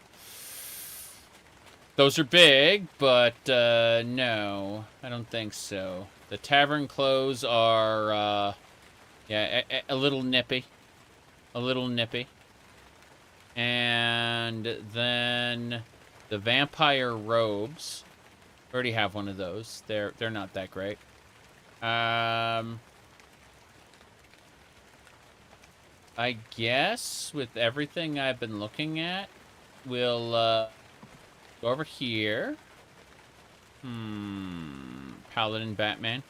big, but no, I don't think so. The tavern clothes are yeah, a little nippy. A little nippy. And then the vampire robes. Already have one of those. They're not that great. I guess with everything I've been looking at, we'll go over here. Paladin Batman.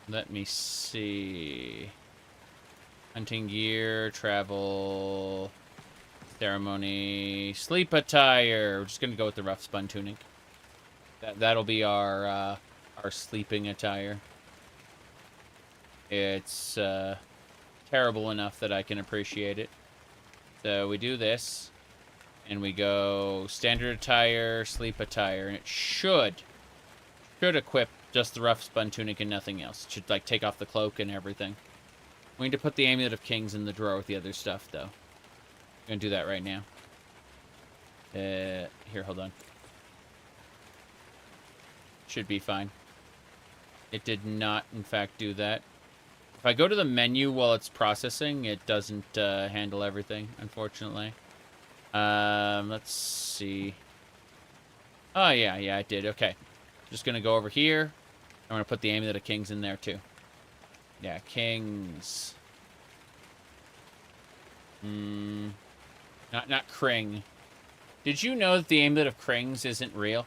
Let me see. Hunting gear, travel, ceremony, sleep attire. We're just gonna go with the rough spun tunic. That'll be our sleeping attire. It's terrible enough that I can appreciate it. So we do this, and we go standard attire, sleep attire, and it should equip just the rough spun tunic and nothing else. It should like take off the cloak and everything. We need to put the Amulet of Kings in the drawer with the other stuff, though. I'm gonna do that right now. Here, hold on. Should be fine. It did not, in fact, do that. If I go to the menu while it's processing, it doesn't handle everything, unfortunately. Let's see. Oh, yeah, it did. Okay. Just gonna go over here. I'm gonna put the Amulet of Kings in there, too. Yeah, Kings. Not Kring. Did you know that the Amulet of Krings isn't real?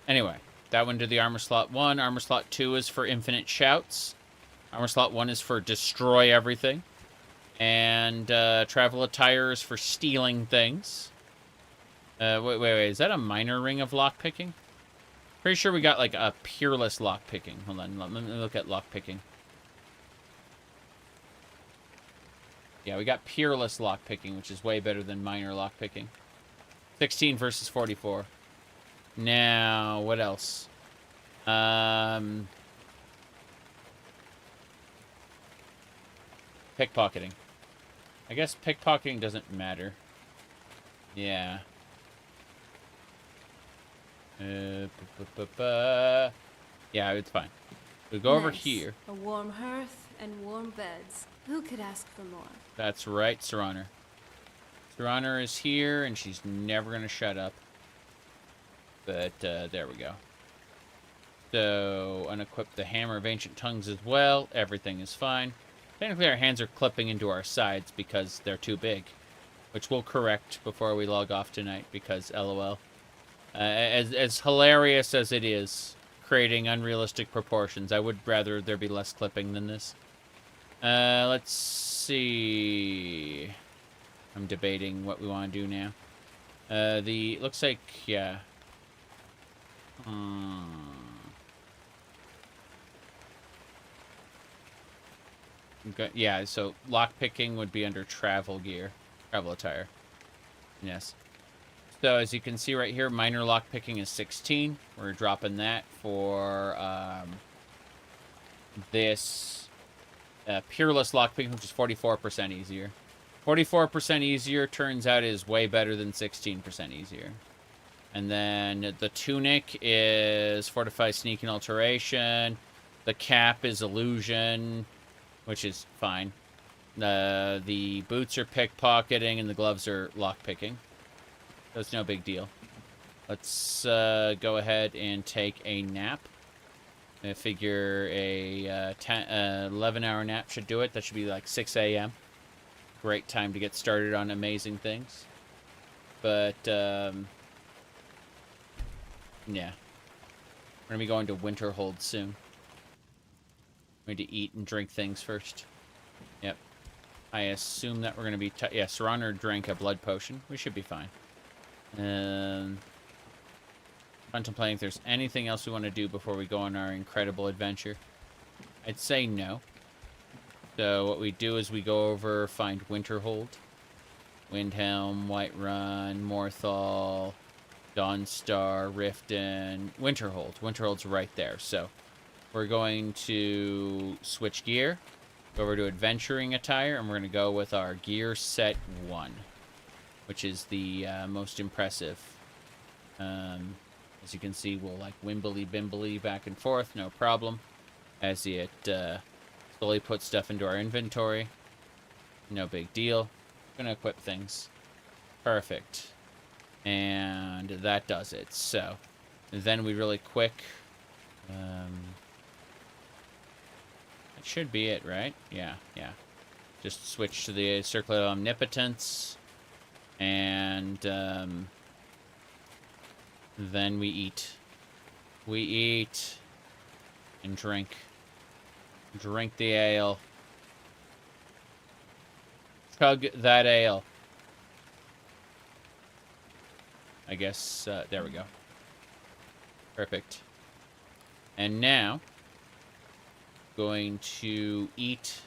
Anyway, that one did the armor slot 1. Armor slot 2 is for infinite shouts. Armor slot 1 is for destroy everything. And travel attire is for stealing things. Wait. Is that a minor ring of lockpicking? Pretty sure we got like a peerless lockpicking. Hold on, let me look at lockpicking. Yeah, we got peerless lockpicking, which is way better than minor lockpicking. 16 versus 44. Now, what else? Pickpocketing. I guess pickpocketing doesn't matter. Yeah. Yeah, it's fine. We go over here. A warm hearth and warm beds. Who could ask for more? That's right, Sir Honor. Sir Honor is here, and she's never going to shut up. But, there we go. So, unequip the Hammer of Ancient Tongues as well. Everything is fine. Technically, our hands are clipping into our sides because they're too big. Which we'll correct before we log off tonight, because LOL. As hilarious as it is, creating unrealistic proportions, I would rather there be less clipping than this. Let's see. I'm debating what we want to do now. Looks like, yeah. Okay, yeah, so lockpicking would be under travel gear. Travel attire. Yes. So as you can see right here, minor lockpicking is 16. We're dropping that for this peerless lockpicking, which is 44% easier. 44% easier turns out is way better than 16% easier. And then the tunic is fortify, sneak, and alteration. The cap is illusion, which is fine. The boots are pickpocketing, and the gloves are lockpicking. So it's no big deal. Let's go ahead and take a nap. I figure a 11-hour nap should do it. That should be like 6 a.m. Great time to get started on amazing things. But, yeah. We're going to be going to Winterhold soon. We need to eat and drink things first. Yep. I assume that we're going to be... yeah, Serrano drank a blood potion. We should be fine. Contemplating if there's anything else we want to do before we go on our incredible adventure. I'd say no. So what we do is we go over, find Winterhold, Windhelm, Whiterun, Morthal, Dawnstar, Riften, Winterhold. Winterhold's right there. So we're going to switch gear, go over to adventuring attire, and we're going to go with our gear set 1, which is the most impressive. As you can see, we'll like wimbly-bimbly back and forth, no problem. As it slowly put stuff into our inventory. No big deal. Gonna equip things. Perfect. And that does it. So, then we really quick... that should be it, right? Yeah. Just switch to the Circlet of Omnipotence. And, then we eat. We eat and drink. Drink the ale. Chug that ale. I guess, there we go. Perfect. And now, going to eat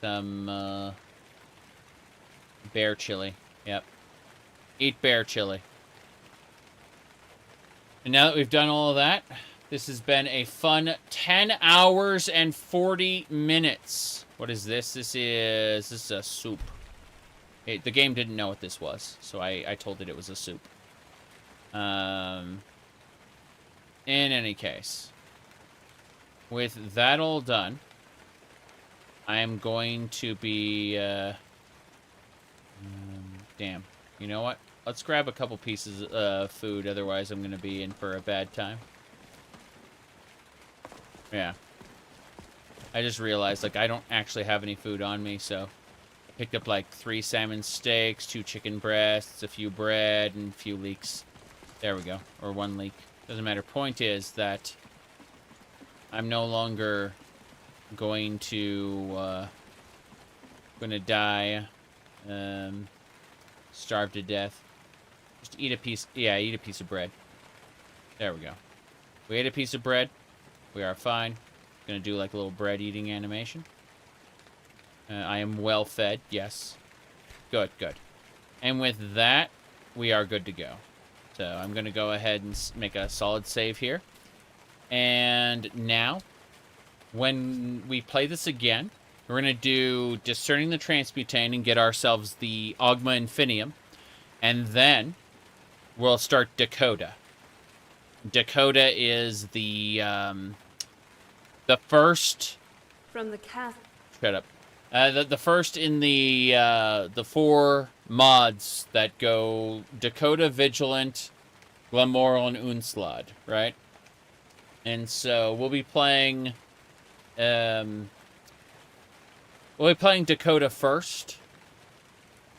some, bear chili. Yep. Eat bear chili. And now that we've done all of that, this has been a fun 10 hours and 40 minutes. What is this? This is a soup. The game didn't know what this was, so I told it was a soup. In any case, with that all done, I am going to be... damn. You know what? Let's grab a couple pieces of food, otherwise I'm going to be in for a bad time. Yeah. I just realized, like, I don't actually have any food on me, so... I picked up, like, 3 salmon steaks, 2 chicken breasts, a few bread, and a few leeks. There we go. Or 1 leek. Doesn't matter. Point is that... I'm no longer going to... gonna die... starve to death. Just eat a piece... Yeah, eat a piece of bread. There we go. We ate a piece of bread. We are fine. Gonna do like a little bread eating animation. I am well fed. Yes. Good, good. And with that, we are good to go. So I'm gonna go ahead and make a solid save here. And now, when we play this again, we're going to do Discerning the Transmutane and get ourselves the Ogma Infinium. And then we'll start Dac0da. Dac0da is the first... From the cast... Shut up. The first in the 4 mods that go Dac0da, Vigilant, Glamorel, and Unslad, right? And so we'll be playing... We'll be playing Dac0da first,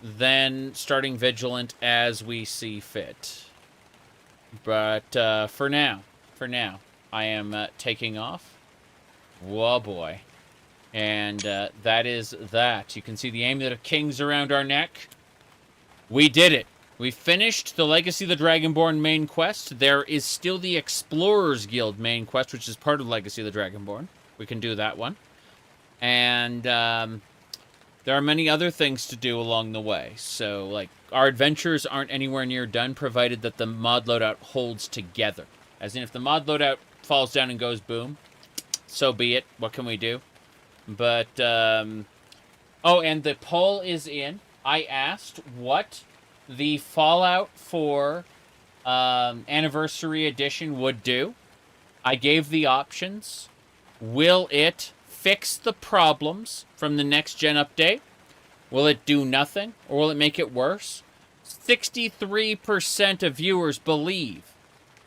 then starting Vigilant as we see fit. But for now, I am taking off. Whoa, boy. And that is that. You can see the Amulet of Kings around our neck. We did it. We finished the Legacy of the Dragonborn main quest. There is still the Explorers Guild main quest, which is part of Legacy of the Dragonborn. We can do that one. And there are many other things to do along the way. So, like, our adventures aren't anywhere near done, provided that the mod loadout holds together. As in, if the mod loadout falls down and goes boom, so be it. What can we do? But, oh, and the poll is in. I asked what the Fallout 4 Anniversary Edition would do. I gave the options. Will it fix the problems from the next-gen update? Will it do nothing? Or will it make it worse? 63% of viewers believe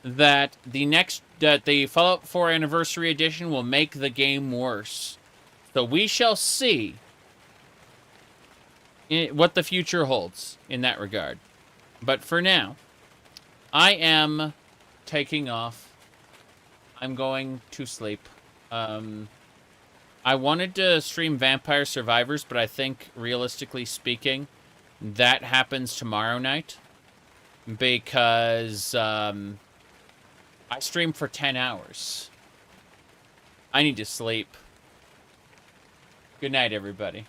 that the Fallout 4 Anniversary Edition will make the game worse. So we shall see what the future holds in that regard. But for now, I am taking off. I'm going to sleep. I wanted to stream Vampire Survivors, but I think, realistically speaking, that happens tomorrow night. Because I stream for 10 hours. I need to sleep. Good night, everybody.